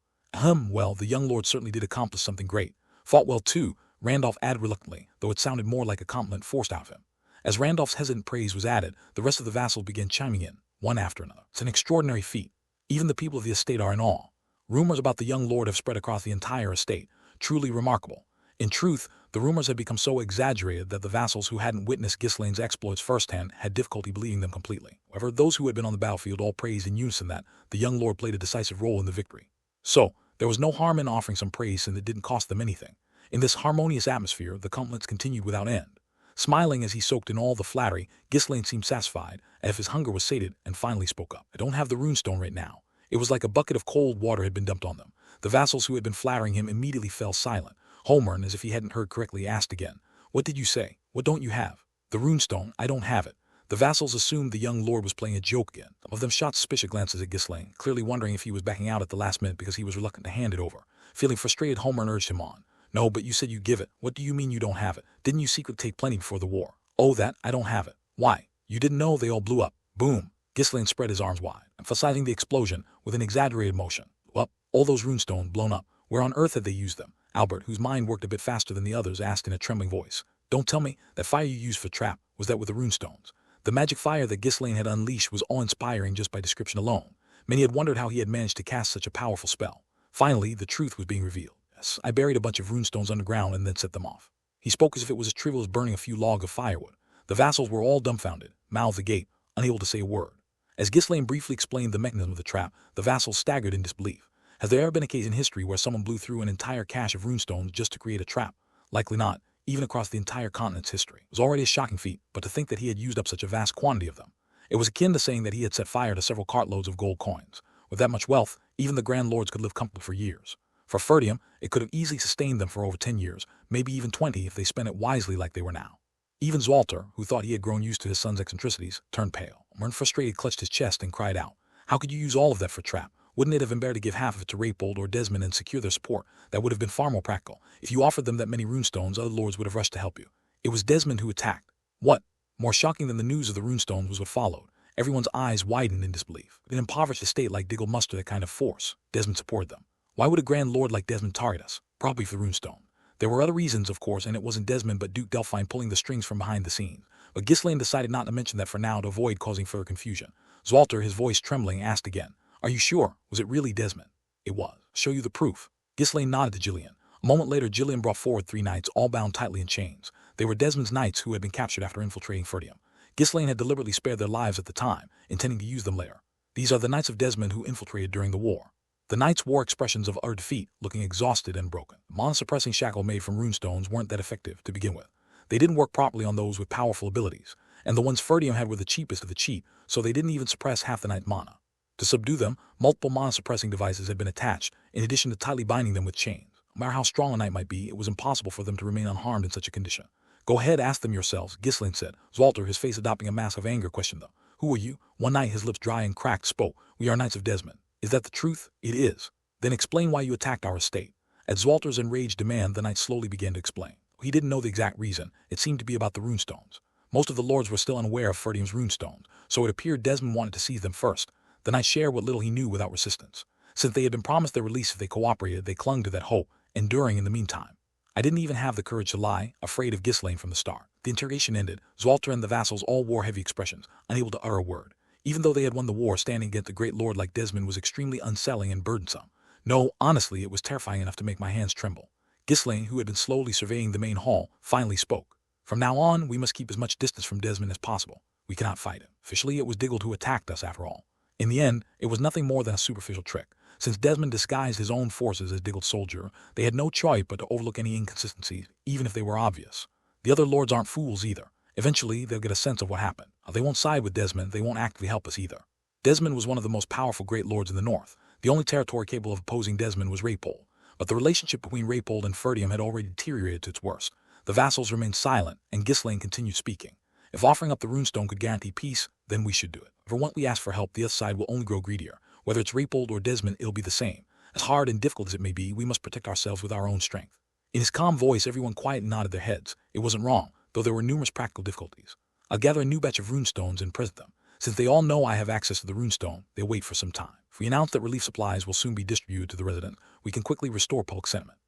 Well, the young lord certainly did accomplish something great. Fought well, too, Randolph added reluctantly, though it sounded more like a compliment forced out of him. As Randolph's hesitant praise was added, the rest of the vassals began chiming in, one after another. "It's an extraordinary feat. Even the people of the estate are in awe. Rumors about the young lord have spread across the entire estate. Truly remarkable." In truth, the rumors had become so exaggerated that the vassals who hadn't witnessed Ghislaine's exploits firsthand had difficulty believing them completely. However, those who had been on the battlefield all praised in unison that the young lord played a decisive role in the victory. So, there was no harm in offering some praise since it didn't cost them anything. In this harmonious atmosphere, the compliments continued without end. Smiling as he soaked in all the flattery, Ghislaine seemed satisfied, as if his hunger was sated, and finally spoke up. "I don't have the runestone right now." It was like a bucket of cold water had been dumped on them. The vassals who had been flattering him immediately fell silent. Homer, as if he hadn't heard correctly, asked again, "What did you say? What don't you have?" "The runestone, I don't have it." The vassals assumed the young lord was playing a joke again. Some of them shot suspicious glances at Ghislaine, clearly wondering if he was backing out at the last minute because he was reluctant to hand it over. Feeling frustrated, Homer urged him on. No, but you said you'd give it. What do you mean you don't have it? Didn't you secretly take plenty before the war? Oh, that? I don't have it. Why? You didn't know they all blew up. Boom. Ghislaine spread his arms wide, emphasizing the explosion with an exaggerated motion. Well, all those runestones blown up. Where on earth had they used them? Albert, whose mind worked a bit faster than the others, asked in a trembling voice. Don't tell me that fire you used for trap was that with the runestones. The magic fire that Ghislaine had unleashed was awe-inspiring just by description alone. Many had wondered how he had managed to cast such a powerful spell. Finally, the truth was being revealed. Yes, I buried a bunch of runestones underground and then set them off. He spoke as if it was as trivial as burning a few logs of firewood. The vassals were all dumbfounded, mouths agape, unable to say a word. As Ghislaine briefly explained the mechanism of the trap, the vassals staggered in disbelief. Has there ever been a case in history where someone blew through an entire cache of runestones just to create a trap? Likely not, even across the entire continent's history. It was already a shocking feat, but to think that he had used up such a vast quantity of them. It was akin to saying that he had set fire to several cartloads of gold coins. With that much wealth, even the Grand Lords could live comfortably for years. For Ferdium, it could have easily sustained them for over 10 years, maybe even 20 if they spent it wisely like they were now. Even Zwalter, who thought he had grown used to his son's eccentricities, turned pale. Mern frustrated clutched his chest and cried out, how could you use all of that for trap? Wouldn't it have been better to give half of it to Raypold or Desmond and secure their support? That would have been far more practical. If you offered them that many runestones, other lords would have rushed to help you. It was Desmond who attacked. What? More shocking than the news of the runestones was what followed. Everyone's eyes widened in disbelief. In an impoverished estate like Diggle muster that kind of force. Desmond supported them. Why would a grand lord like Desmond target us? Probably for the runestone. There were other reasons, of course, and it wasn't Desmond but Duke Delphine pulling the strings from behind the scenes. But Ghislaine decided not to mention that for now to avoid causing further confusion. Zwalter, his voice trembling, asked again, are you sure? Was it really Desmond? It was. Show you the proof. Ghislaine nodded to Gillian. A moment later, Gillian brought forward 3 knights, all bound tightly in chains. They were Desmond's knights who had been captured after infiltrating Ferdium. Ghislaine had deliberately spared their lives at the time, intending to use them later. These are the knights of Desmond who infiltrated during the war. The knights wore expressions of utter defeat, looking exhausted and broken. The mana-suppressing shackle made from runestones weren't that effective to begin with. They didn't work properly on those with powerful abilities, and the ones Ferdium had were the cheapest of the cheap, so they didn't even suppress half the knight's mana. To subdue them, multiple mana-suppressing devices had been attached, in addition to tightly binding them with chains. No matter how strong a knight might be, it was impossible for them to remain unharmed in such a condition. Go ahead, ask them yourselves, Ghislaine said. Zwalter, his face adopting a mask of anger, questioned them. Who are you? One knight, his lips dry and cracked, spoke. We are knights of Desmond. Is that the truth? It is. Then explain why you attacked our estate. At Zwalter's enraged demand, the knight slowly began to explain. He didn't know the exact reason. It seemed to be about the runestones. Most of the lords were still unaware of Ferdium's runestones, so it appeared Desmond wanted to seize them first. The knight shared what little he knew without resistance. Since they had been promised their release if they cooperated, they clung to that hope, enduring in the meantime. I didn't even have the courage to lie, afraid of Ghislaine from the start. The interrogation ended. Zwalter and the vassals all wore heavy expressions, unable to utter a word. Even though they had won the war, standing against a great lord like Desmond was extremely unsettling and burdensome. No, honestly, it was terrifying enough to make my hands tremble. Ghislaine, who had been slowly surveying the main hall, finally spoke. From now on, we must keep as much distance from Desmond as possible. We cannot fight him. Officially, it was Diggle who attacked us after all. In the end, it was nothing more than a superficial trick. Since Desmond disguised his own forces as Diggle's soldier, they had no choice but to overlook any inconsistencies, even if they were obvious. The other lords aren't fools either. Eventually, they'll get a sense of what happened. They won't side with Desmond, they won't actively help us either. Desmond was one of the most powerful great lords in the north. The only territory capable of opposing Desmond was Raypold. But the relationship between Raypold and Ferdium had already deteriorated to its worst. The vassals remained silent, and Ghislaine continued speaking. If offering up the runestone could guarantee peace, then we should do it. For once we ask for help, the other side will only grow greedier. Whether it's Raypold or Desmond, it'll be the same. As hard and difficult as it may be, we must protect ourselves with our own strength. In his calm voice, everyone quietly nodded their heads. It wasn't wrong, though there were numerous practical difficulties. I'll gather a new batch of runestones and present them. Since they all know I have access to the runestone, they'll wait for some time. If we announce that relief supplies will soon be distributed to the residents, we can quickly restore public sentiment.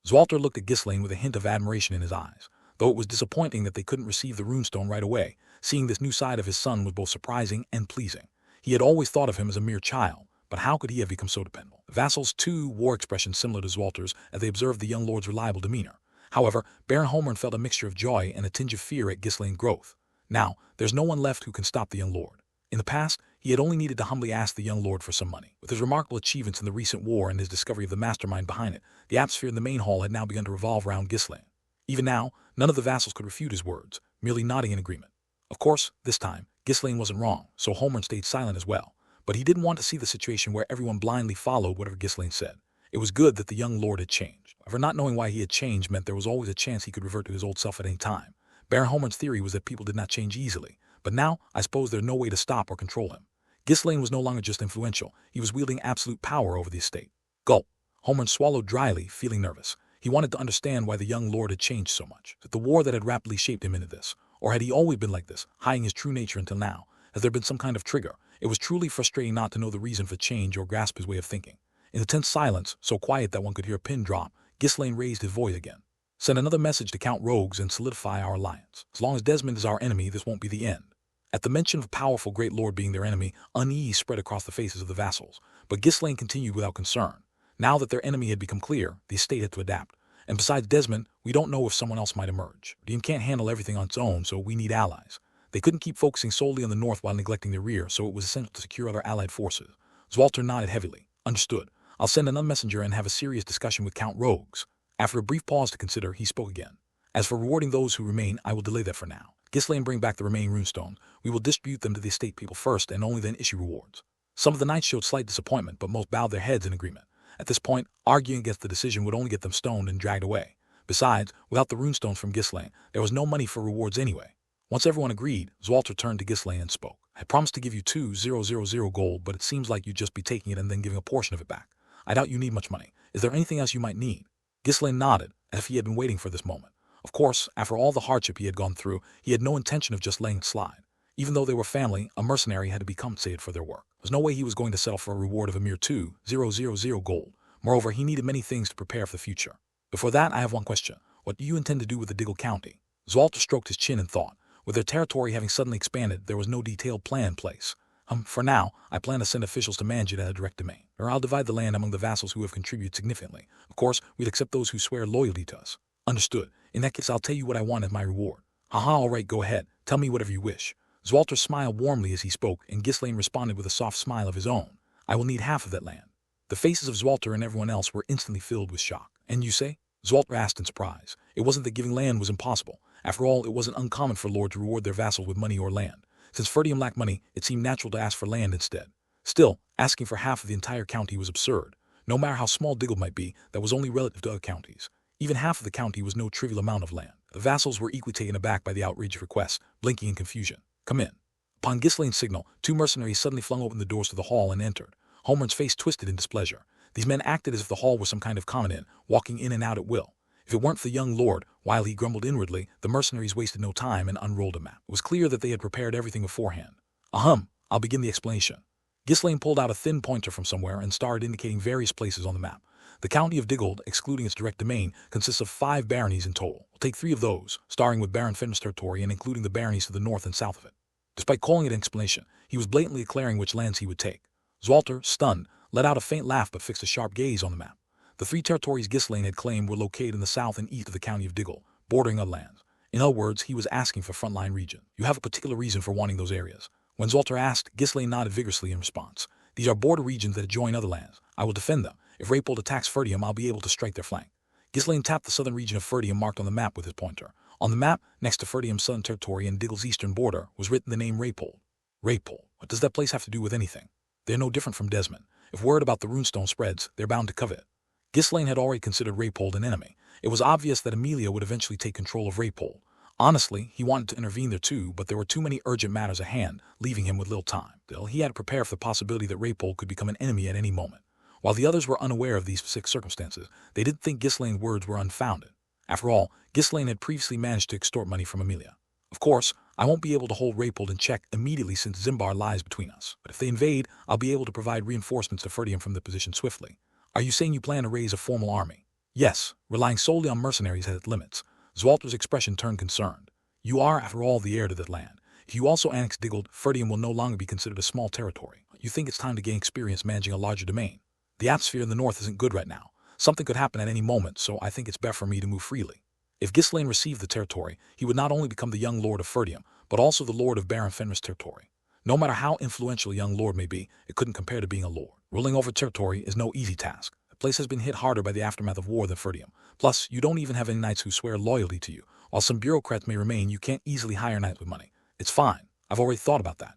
Zwalter looked at Ghislaine with a hint of admiration in his eyes. Though it was disappointing that they couldn't receive the runestone right away, seeing this new side of his son was both surprising and pleasing. He had always thought of him as a mere child, but how could he have become so dependable? The vassals, too, wore expressions similar to Zwalter's as they observed the young lord's reliable demeanor. However, Baron Homeland felt a mixture of joy and a tinge of fear at Ghislaine's growth. Now, there's no one left who can stop the young lord. In the past, he had only needed to humbly ask the young lord for some money. With his remarkable achievements in the recent war and his discovery of the mastermind behind it, the atmosphere in the main hall had now begun to revolve around Ghislaine. Even now, none of the vassals could refute his words, merely nodding in agreement. Of course, this time, Ghislaine wasn't wrong, so Homeland stayed silent as well. But he didn't want to see the situation where everyone blindly followed whatever Ghislaine said. It was good that the young lord had changed. However, not knowing why he had changed meant there was always a chance he could revert to his old self at any time. Baron Homeland's theory was that people did not change easily, but now I suppose there's no way to stop or control him. Ghislaine was no longer just influential, he was wielding absolute power over the estate. Gulp. Homeland swallowed dryly, feeling nervous. He He wanted to understand why the young lord had changed so much. That the war that had rapidly shaped him into this, or had he always been like this, hiding his true nature until now? Has there been some kind of trigger? It was truly frustrating not to know the reason for change or grasp his way of thinking. In the tense silence, so quiet that one could hear a pin drop, Ghislaine raised his voice again. Send another message to Count Rogues and solidify our alliance. As long as Desmond is our enemy, this won't be the end. At the mention of a powerful great lord being their enemy, unease spread across the faces of the vassals. But Ghislaine continued without concern. Now that their enemy had become clear, the estate had to adapt. And besides Desmond, we don't know if someone else might emerge. Redeem can't handle everything on its own, so we need allies. They couldn't keep focusing solely on the north while neglecting the rear, so it was essential to secure other allied forces. Zwalter nodded heavily. Understood. I'll send another messenger and have a serious discussion with Count Rogues. After a brief pause to consider, he spoke again. As for rewarding those who remain, I will delay that for now. Ghislaine, bring back the remaining runestones. We will distribute them to the estate people first and only then issue rewards. Some of the knights showed slight disappointment, but most bowed their heads in agreement. At this point, arguing against the decision would only get them stoned and dragged away. Besides, without the runestones from Ghislaine, there was no money for rewards anyway. Once everyone agreed, Zwalter turned to Ghislaine and spoke. I promised to give you 2,000 gold, but it seems like you'd just be taking it and then giving a portion of it back. I doubt you need much money. Is there anything else you might need? Ghislaine nodded, as if he had been waiting for this moment. Of course, after all the hardship he had gone through, he had no intention of just letting it slide. Even though they were family, a mercenary had to be compensated for their work. There was no way he was going to settle for a reward of a mere 2,000 gold. Moreover, he needed many things to prepare for the future. Before that, I have one question. What do you intend to do with the Diggle County? Zwalter stroked his chin and thought. With their territory having suddenly expanded, there was no detailed plan in place. For now, I plan to send officials to manage it at a direct domain. Or I'll divide the land among the vassals who have contributed significantly. Of course, we'd accept those who swear loyalty to us. Understood. In that case, I'll tell you what I want as my reward. Haha, all right, go ahead. Tell me whatever you wish. Zwalter smiled warmly as he spoke, and Ghislaine responded with a soft smile of his own. I will need half of that land. The faces of Zwalter and everyone else were instantly filled with shock. And you say? Zwalter asked in surprise. It wasn't that giving land was impossible. After all, it wasn't uncommon for lords to reward their vassals with money or land. Since Ferdium lacked money, it seemed natural to ask for land instead. Still, asking for half of the entire county was absurd. No matter how small Diggle might be, that was only relative to other counties. Even half of the county was no trivial amount of land. The vassals were equally taken aback by the outrageous request, blinking in confusion. Come in. Upon Ghislaine's signal, two mercenaries suddenly flung open the doors to the hall and entered. Homeland's face twisted in displeasure. These men acted as if the hall was some kind of common inn, walking in and out at will. If it weren't for the young lord, while he grumbled inwardly, the mercenaries wasted no time and unrolled a map. It was clear that they had prepared everything beforehand. I'll begin the explanation. Ghislaine pulled out a thin pointer from somewhere and started indicating various places on the map. The county of Diggle, excluding its direct domain, consists of 5 baronies in total. We'll take 3 of those, starting with Baron Fenris' territory and including the baronies to the north and south of it. Despite calling it an explanation, he was blatantly declaring which lands he would take. Zwalter, stunned, let out a faint laugh but fixed a sharp gaze on the map. The 3 territories Ghislaine had claimed were located in the south and east of the county of Diggle, bordering other lands. In other words, he was asking for frontline region. You have a particular reason for wanting those areas. When Zwalter asked, Ghislaine nodded vigorously in response. These are border regions that adjoin other lands. I will defend them. If Raypold attacks Ferdium, I'll be able to strike their flank. Ghislaine tapped the southern region of Ferdium marked on the map with his pointer. On the map, next to Ferdium's southern territory and Diggle's eastern border, was written the name Raypold. Raypold. What does that place have to do with anything? They're no different from Desmond. If word about the runestone spreads, they're bound to covet it. Ghislaine had already considered Raypold an enemy. It was obvious that Amelia would eventually take control of Raypold. Honestly, he wanted to intervene there too, but there were too many urgent matters at hand, leaving him with little time. Still, he had to prepare for the possibility that Raypold could become an enemy at any moment. While the others were unaware of these specific circumstances, they didn't think Ghislaine's words were unfounded. After all, Ghislaine had previously managed to extort money from Amelia. Of course, I won't be able to hold Raypold in check immediately since Zimbar lies between us, but if they invade, I'll be able to provide reinforcements to Ferdium from the position swiftly. Are you saying you plan to raise a formal army? Yes, relying solely on mercenaries has its limits. Zwalter's expression turned concerned. You are, after all, the heir to that land. If you also annex Diggle, Ferdium will no longer be considered a small territory. You think it's time to gain experience managing a larger domain. The atmosphere in the north isn't good right now. Something could happen at any moment, so I think it's better for me to move freely. If Ghislaine received the territory, he would not only become the young lord of Ferdium, but also the lord of Baron Fenris' territory. No matter how influential a young lord may be, it couldn't compare to being a lord. Ruling over territory is no easy task. The place has been hit harder by the aftermath of war than Ferdium. Plus, you don't even have any knights who swear loyalty to you. While some bureaucrats may remain, you can't easily hire knights with money. It's fine. I've already thought about that.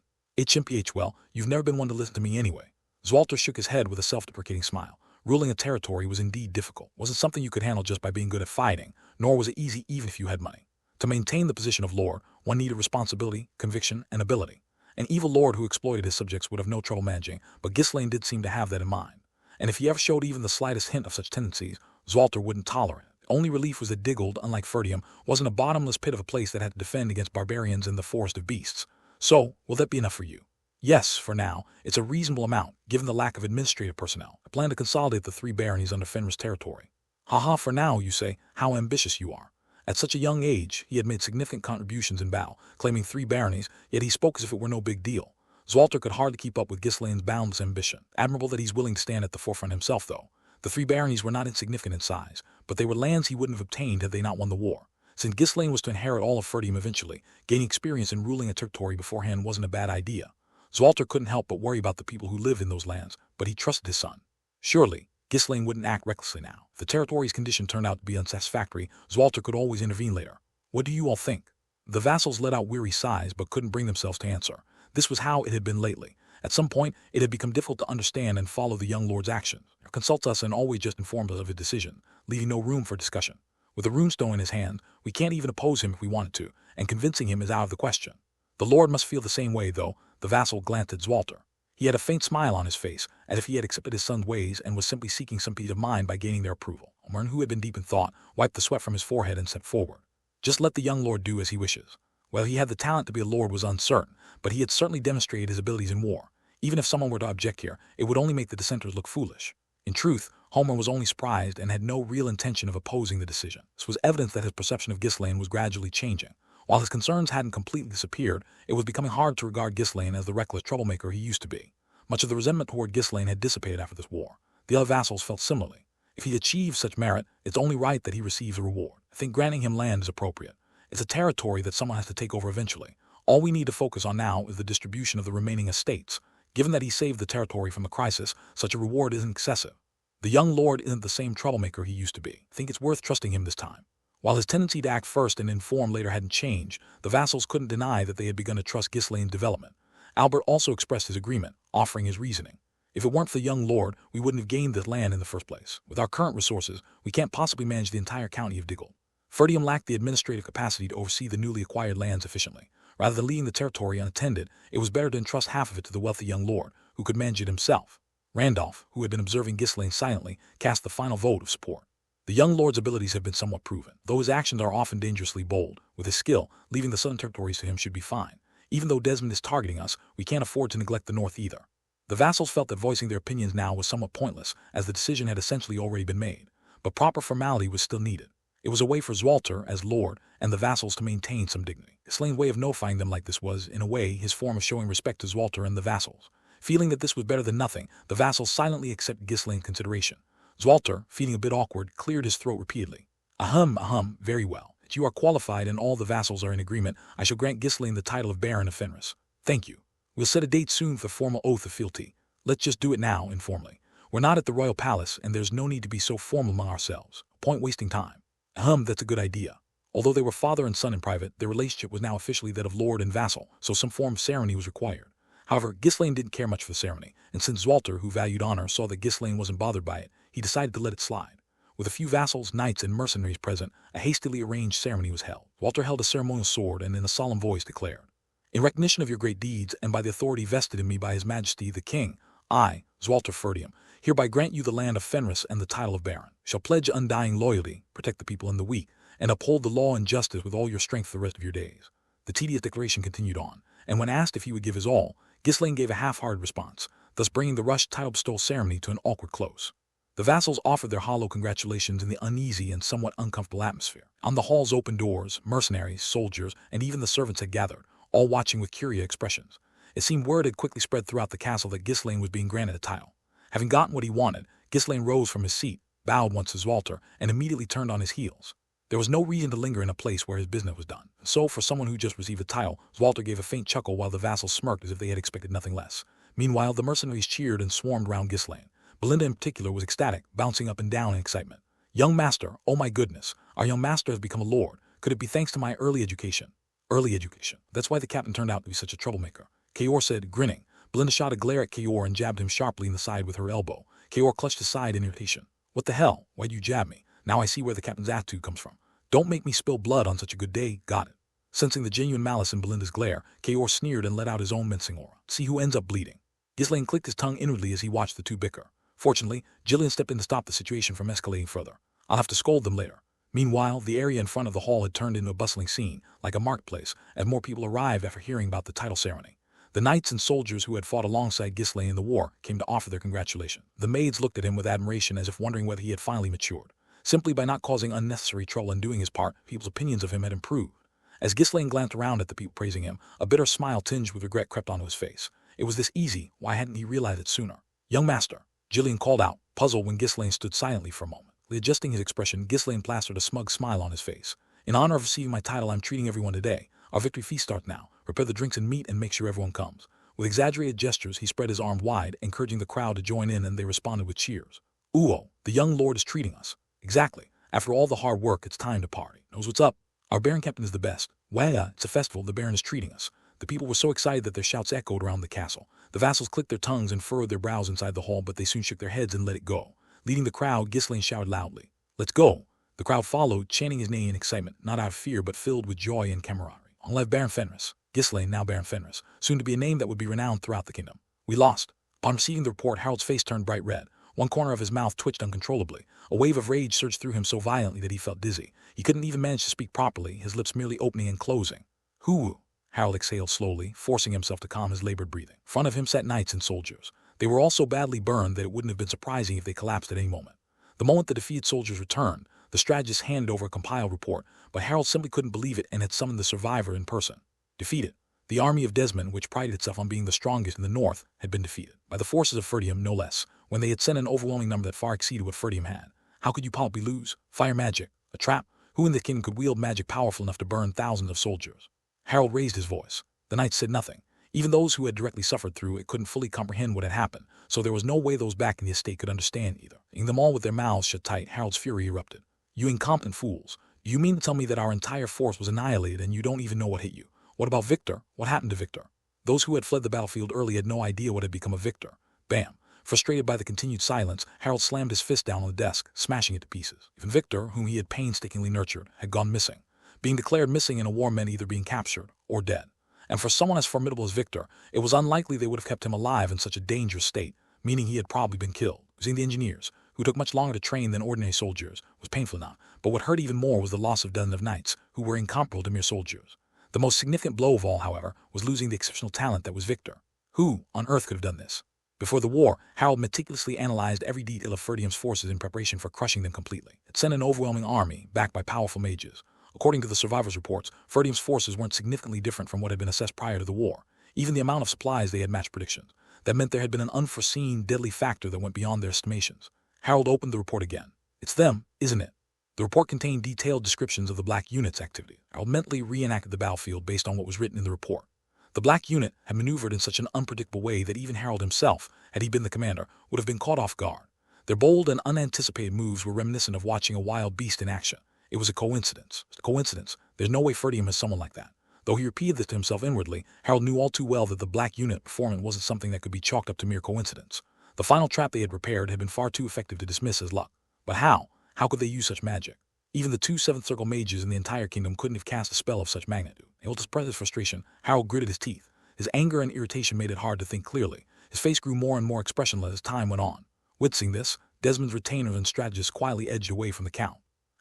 Well, you've never been one to listen to me anyway. Zwalter shook his head with a self-deprecating smile. Ruling a territory was indeed difficult. It wasn't something you could handle just by being good at fighting, nor was it easy even if you had money. To maintain the position of lord, one needed responsibility, conviction, and ability. An evil lord who exploited his subjects would have no trouble managing, but Ghislaine did seem to have that in mind. And if he ever showed even the slightest hint of such tendencies, Zwalter wouldn't tolerate it. Only relief was that Diggold, unlike Ferdium, wasn't a bottomless pit of a place that had to defend against barbarians in the forest of beasts. So, will that be enough for you? Yes, for now, it's a reasonable amount, given the lack of administrative personnel. I plan to consolidate the 3 baronies under Fenris territory. Haha, for now, you say, how ambitious you are. At such a young age, he had made significant contributions in battle, claiming 3 baronies, yet he spoke as if it were no big deal. Zwalter could hardly keep up with Gislain's boundless ambition. Admirable that he's willing to stand at the forefront himself, though. The 3 baronies were not insignificant in size, but they were lands he wouldn't have obtained had they not won the war. Since Gislain was to inherit all of Ferdium eventually, gaining experience in ruling a territory beforehand wasn't a bad idea. Zwalter couldn't help but worry about the people who lived in those lands, but he trusted his son. Surely, Gislain wouldn't act recklessly now. If the territory's condition turned out to be unsatisfactory, Zwalter could always intervene later. What do you all think? The vassals let out weary sighs but couldn't bring themselves to answer. This was how it had been lately. At some point, it had become difficult to understand and follow the young lord's actions. He consults us and always just informs us of his decision, leaving no room for discussion. With a runestone in his hand, we can't even oppose him if we wanted to, and convincing him is out of the question. The lord must feel the same way, though. The vassal glanced at Zwalter. He had a faint smile on his face, as if he had accepted his son's ways and was simply seeking some peace of mind by gaining their approval. Homer, who had been deep in thought, wiped the sweat from his forehead and stepped forward. Just let the young lord do as he wishes. Whether he had the talent to be a lord was uncertain, but he had certainly demonstrated his abilities in war. Even if someone were to object here, it would only make the dissenters look foolish. In truth, Homer was only surprised and had no real intention of opposing the decision. This was evidence that his perception of Gislain was gradually changing. While his concerns hadn't completely disappeared, it was becoming hard to regard Gislain as the reckless troublemaker he used to be. Much of the resentment toward Gislain had dissipated after this war. The other vassals felt similarly. If he achieved such merit, it's only right that he receives a reward. I think granting him land is appropriate. It's a territory that someone has to take over eventually. All we need to focus on now is the distribution of the remaining estates. Given that he saved the territory from the crisis, such a reward isn't excessive. The young lord isn't the same troublemaker he used to be. I think it's worth trusting him this time. While his tendency to act first and inform later hadn't changed, the vassals couldn't deny that they had begun to trust Gislain's development. Albert also expressed his agreement, offering his reasoning. If it weren't for the young lord, we wouldn't have gained this land in the first place. With our current resources, we can't possibly manage the entire county of Diggold. Ferdium lacked the administrative capacity to oversee the newly acquired lands efficiently. Rather than leaving the territory unattended, it was better to entrust half of it to the wealthy young lord, who could manage it himself. Randolph, who had been observing Gislain silently, cast the final vote of support. The young lord's abilities have been somewhat proven, though his actions are often dangerously bold. With his skill, leaving the southern territories to him should be fine. Even though Desmond is targeting us, we can't afford to neglect the north either. The vassals felt that voicing their opinions now was somewhat pointless, as the decision had essentially already been made. But proper formality was still needed. It was a way for Zwalter, as lord, and the vassals to maintain some dignity. Gislain's way of notifying them like this was, in a way, his form of showing respect to Zwalter and the vassals. Feeling that this was better than nothing, the vassals silently accepted Gislain's consideration. Zwalter, feeling a bit awkward, cleared his throat repeatedly. Ahem, very well. If you are qualified and all the vassals are in agreement, I shall grant Gislain the title of Baron of Fenris. Thank you. We'll set a date soon for the formal oath of fealty. Let's just do it now, informally. We're not at the royal palace, and there's no need to be so formal among ourselves. Point wasting time. That's a good idea. Although they were father and son in private, their relationship was now officially that of lord and vassal, so some form of ceremony was required. However, Gislain didn't care much for the ceremony, and since Zwalter, who valued honor, saw that Gislain wasn't bothered by it, he decided to let it slide. With a few vassals, knights, and mercenaries present, a hastily arranged ceremony was held. Zwalter held a ceremonial sword and in a solemn voice declared, "In recognition of your great deeds, and by the authority vested in me by His Majesty the King, I, Zwalter Ferdium, hereby grant you the land of Fenris and the title of Baron, shall pledge undying loyalty, protect the people and the weak, and uphold the law and justice with all your strength the rest of your days." The tedious declaration continued on, and when asked if he would give his all, Gislain gave a half-hearted response, thus bringing the rushed title bestowal ceremony to an awkward close. The vassals offered their hollow congratulations in the uneasy and somewhat uncomfortable atmosphere. On the hall's open doors, mercenaries, soldiers, and even the servants had gathered, all watching with curious expressions. It seemed word had quickly spread throughout the castle that Gislain was being granted a title. Having gotten what he wanted, Gislain rose from his seat, bowed once to Zwalter, and immediately turned on his heels. There was no reason to linger in a place where his business was done. So, for someone who just received a title, Zwalter gave a faint chuckle while the vassals smirked as if they had expected nothing less. Meanwhile, the mercenaries cheered and swarmed round Gislain. Belinda in particular was ecstatic, bouncing up and down in excitement. "Young master, oh my goodness, our young master has become a lord. Could it be thanks to my early education?" Early education. That's why the captain turned out to be such a troublemaker. Kaor said, grinning. Belinda shot a glare at Kaor and jabbed him sharply in the side with her elbow. Kaor clutched his side in irritation. "What the hell? Why'd you jab me? Now I see where the captain's attitude comes from. Don't make me spill blood on such a good day, got it." Sensing the genuine malice in Belinda's glare, Kaor sneered and let out his own mincing aura. "See who ends up bleeding." Gislain clicked his tongue inwardly as he watched the two bicker. Fortunately, Jillian stepped in to stop the situation from escalating further. "I'll have to scold them later." Meanwhile, the area in front of the hall had turned into a bustling scene, like a marketplace, as more people arrived after hearing about the title ceremony. The knights and soldiers who had fought alongside Ghislaine in the war came to offer their congratulations. The maids looked at him with admiration as if wondering whether he had finally matured. Simply by not causing unnecessary trouble and doing his part, people's opinions of him had improved. As Ghislaine glanced around at the people praising him, a bitter smile tinged with regret crept onto his face. It was this easy, why hadn't he realized it sooner? Young master, Gillian called out, puzzled when Ghislaine stood silently for a moment. Adjusting his expression, Ghislaine plastered a smug smile on his face. In honor of receiving my title, I'm treating everyone today. Our victory feast starts now. Prepare the drinks and meat and make sure everyone comes. With exaggerated gestures, he spread his arm wide, encouraging the crowd to join in, and they responded with cheers. Ooh, the young lord is treating us. Exactly. After all the hard work, it's time to party. Knows what's up. Our Baron Captain is the best. Well, it's a festival, the Baron is treating us. The people were so excited that their shouts echoed around the castle. The vassals clicked their tongues and furrowed their brows inside the hall, but they soon shook their heads and let it go. Leading the crowd, Ghislaine shouted loudly, "Let's go!" The crowd followed, chanting his name in excitement, not out of fear but filled with joy and camaraderie. Long live Baron Fenris. Ghislaine, now Baron Fenris, soon to be a name that would be renowned throughout the kingdom. We lost. Upon receiving the report, Harold's face turned bright red. One corner of his mouth twitched uncontrollably. A wave of rage surged through him so violently that he felt dizzy. He couldn't even manage to speak properly, his lips merely opening and closing. Who? Harold exhaled slowly, forcing himself to calm his labored breathing. In front of him sat knights and soldiers. They were all so badly burned that it wouldn't have been surprising if they collapsed at any moment. The moment the defeated soldiers returned, the strategist handed over a compiled report, but Harold simply couldn't believe it and had summoned the survivor in person. Defeated. The army of Desmond, which prided itself on being the strongest in the north, had been defeated. By the forces of Ferdium, no less, when they had sent an overwhelming number that far exceeded what Ferdium had. How could you possibly lose? Fire magic. A trap? Who in the kingdom could wield magic powerful enough to burn thousands of soldiers? Harold raised his voice. The knights said nothing. Even those who had directly suffered through it couldn't fully comprehend what had happened, so there was no way those back in the estate could understand either. Seeing them all with their mouths shut tight, Harold's fury erupted. You incompetent fools. Do you mean to tell me that our entire force was annihilated and you don't even know what hit you? What about Victor? What happened to Victor? Those who had fled the battlefield early had no idea what had become of Victor. Bam. Frustrated by the continued silence, Harold slammed his fist down on the desk, smashing it to pieces. Even Victor, whom he had painstakingly nurtured, had gone missing. Being declared missing in a war meant either being captured or dead. And for someone as formidable as Victor, it was unlikely they would have kept him alive in such a dangerous state, meaning he had probably been killed. Losing the engineers, who took much longer to train than ordinary soldiers, was painful enough, but what hurt even more was the loss of dozens of knights, who were incomparable to mere soldiers. The most significant blow of all, however, was losing the exceptional talent that was Victor. Who on earth could have done this? Before the war, Harold meticulously analyzed every detail of Ferdium's forces in preparation for crushing them completely. It sent an overwhelming army, backed by powerful mages. According to the survivors' reports, Ferdium's forces weren't significantly different from what had been assessed prior to the war. Even the amount of supplies they had matched predictions. That meant there had been an unforeseen, deadly factor that went beyond their estimations. Harold opened the report again. It's them, isn't it? The report contained detailed descriptions of the Black Unit's activity. Harold mentally reenacted the battlefield based on what was written in the report. The Black Unit had maneuvered in such an unpredictable way that even Harold himself, had he been the commander, would have been caught off guard. Their bold and unanticipated moves were reminiscent of watching a wild beast in action. It was a coincidence. It's a coincidence. There's no way Ferdium has someone like that. Though he repeated this to himself inwardly, Harold knew all too well that the Black Unit performance wasn't something that could be chalked up to mere coincidence. The final trap they had prepared had been far too effective to dismiss as luck. But how? How could they use such magic? Even the two Seventh Circle mages in the entire kingdom couldn't have cast a spell of such magnitude. Able to suppress his frustration, Harold gritted his teeth. His anger and irritation made it hard to think clearly. His face grew more and more expressionless as time went on. Witnessing this, Desmond's retainers and strategists quietly edged away from the Count.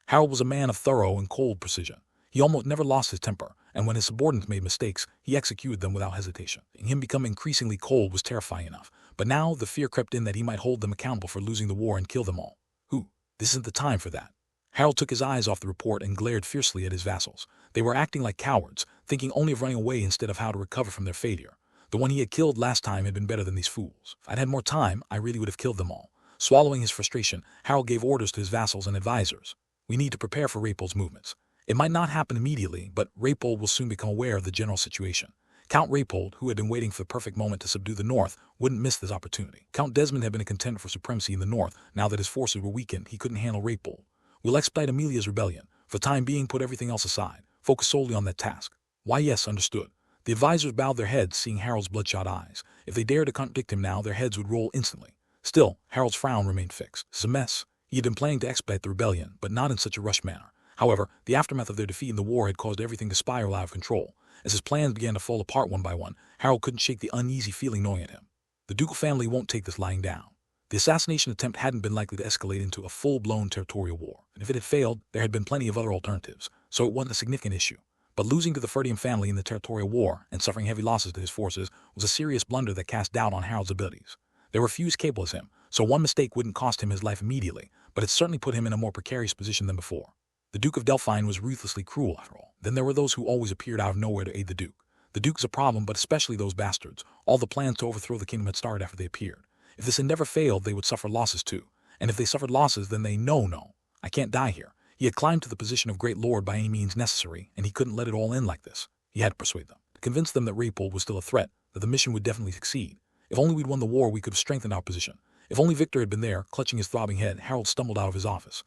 Harold was a man of thorough and cold precision. He almost never lost his temper, and when his subordinates made mistakes, he executed them without hesitation. Him become increasingly cold was terrifying enough, but now the fear crept in that he might hold them accountable for losing the war and kill them all. Who? This isn't the time for that. Harold took his eyes off the report and glared fiercely at his vassals. They were acting like cowards, thinking only of running away instead of how to recover from their failure. The one he had killed last time had been better than these fools. If I'd had more time, I really would have killed them all. Swallowing his frustration, Harold gave orders to his vassals and advisors. We need to prepare for Rapol's movements. It might not happen immediately, but Rapol will soon become aware of the general situation. Count Rapol, who had been waiting for the perfect moment to subdue the north, wouldn't miss this opportunity. Count Desmond had been a contender for supremacy in the north. Now that his forces were weakened, he couldn't handle Rapol. We'll expedite Amelia's rebellion. For the time being, put everything else aside. Focus solely on that task. Why, yes, understood. The advisors bowed their heads, seeing Harold's bloodshot eyes. If they dared to contradict him now, their heads would roll instantly. Still, Harold's frown remained fixed. This is a mess. He had been planning to expedite the rebellion, but not in such a rushed manner. However, the aftermath of their defeat in the war had caused everything to spiral out of control. As his plans began to fall apart one by one, Harold couldn't shake the uneasy feeling gnawing at him. The ducal family won't take this lying down. The assassination attempt hadn't been likely to escalate into a full-blown territorial war, and if it had failed, there had been plenty of other alternatives, so it wasn't a significant issue. But losing to the Ferdium family in the territorial war and suffering heavy losses to his forces was a serious blunder that cast doubt on Harold's abilities. There were few as capable as him, so one mistake wouldn't cost him his life immediately, but it certainly put him in a more precarious position than before. The Duke of Delphine was ruthlessly cruel, after all. Then there were those who always appeared out of nowhere to aid the Duke. The Duke is a problem, but especially those bastards. All the plans to overthrow the kingdom had started after they appeared. If this endeavor failed, they would suffer losses too. And if they suffered losses, then no, I can't die here. He had climbed to the position of great lord by any means necessary, and he couldn't let it all end like this. He had to persuade them, to convince them that Rapol was still a threat, that the mission would definitely succeed. If only we'd won the war, we could have strengthened our position. If only Victor had been there, clutching his throbbing head, Harold stumbled out of his office.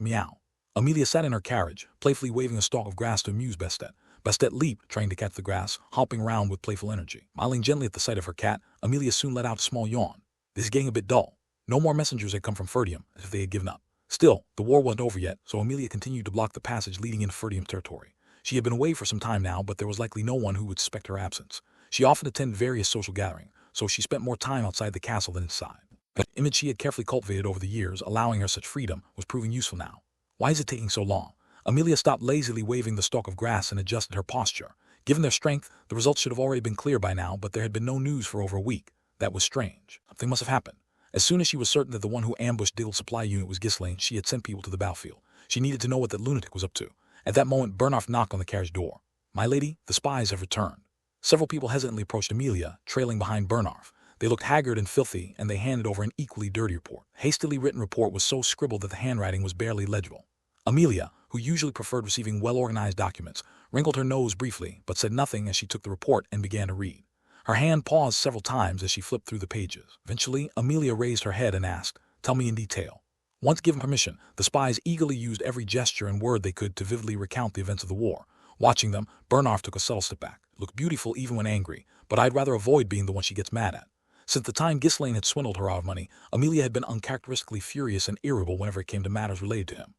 Meow. Amelia sat in her carriage, playfully waving a stalk of grass to amuse Bastet. Bastet leaped, trying to catch the grass, hopping around with playful energy. Smiling gently at the sight of her cat, Amelia soon let out a small yawn. This is getting a bit dull. No more messengers had come from Ferdium, as if they had given up. Still, the war wasn't over yet, so Amelia continued to block the passage leading into Ferdium territory. She had been away for some time now, but there was likely no one who would suspect her absence. She often attended various social gatherings, so she spent more time outside the castle than inside. The image she had carefully cultivated over the years, allowing her such freedom, was proving useful now. Why is it taking so long? Amelia stopped lazily waving the stalk of grass and adjusted her posture. Given their strength, the results should have already been clear by now, but there had been no news for over a week. That was strange. Something must have happened. As soon as she was certain that the one who ambushed Diggle's supply unit was Ghislaine, she had sent people to the battlefield. She needed to know what that lunatic was up to. At that moment, Bernarf knocked on the carriage door. "My lady, the spies have returned." Several people hesitantly approached Amelia, trailing behind Bernarf. They looked haggard and filthy, and they handed over an equally dirty report. A hastily written report was so scribbled that the handwriting was barely legible. Amelia, who usually preferred receiving well-organized documents, wrinkled her nose briefly, but said nothing as she took the report and began to read. Her hand paused several times as she flipped through the pages. Eventually, Amelia raised her head and asked, "Tell me in detail." Once given permission, the spies eagerly used every gesture and word they could to vividly recount the events of the war. Watching them, Bernarf took a subtle step back. It looked beautiful even when angry, but I'd rather avoid being the one she gets mad at. Since the time Ghislaine had swindled her out of money, Amelia had been uncharacteristically furious and irritable whenever it came to matters related to him.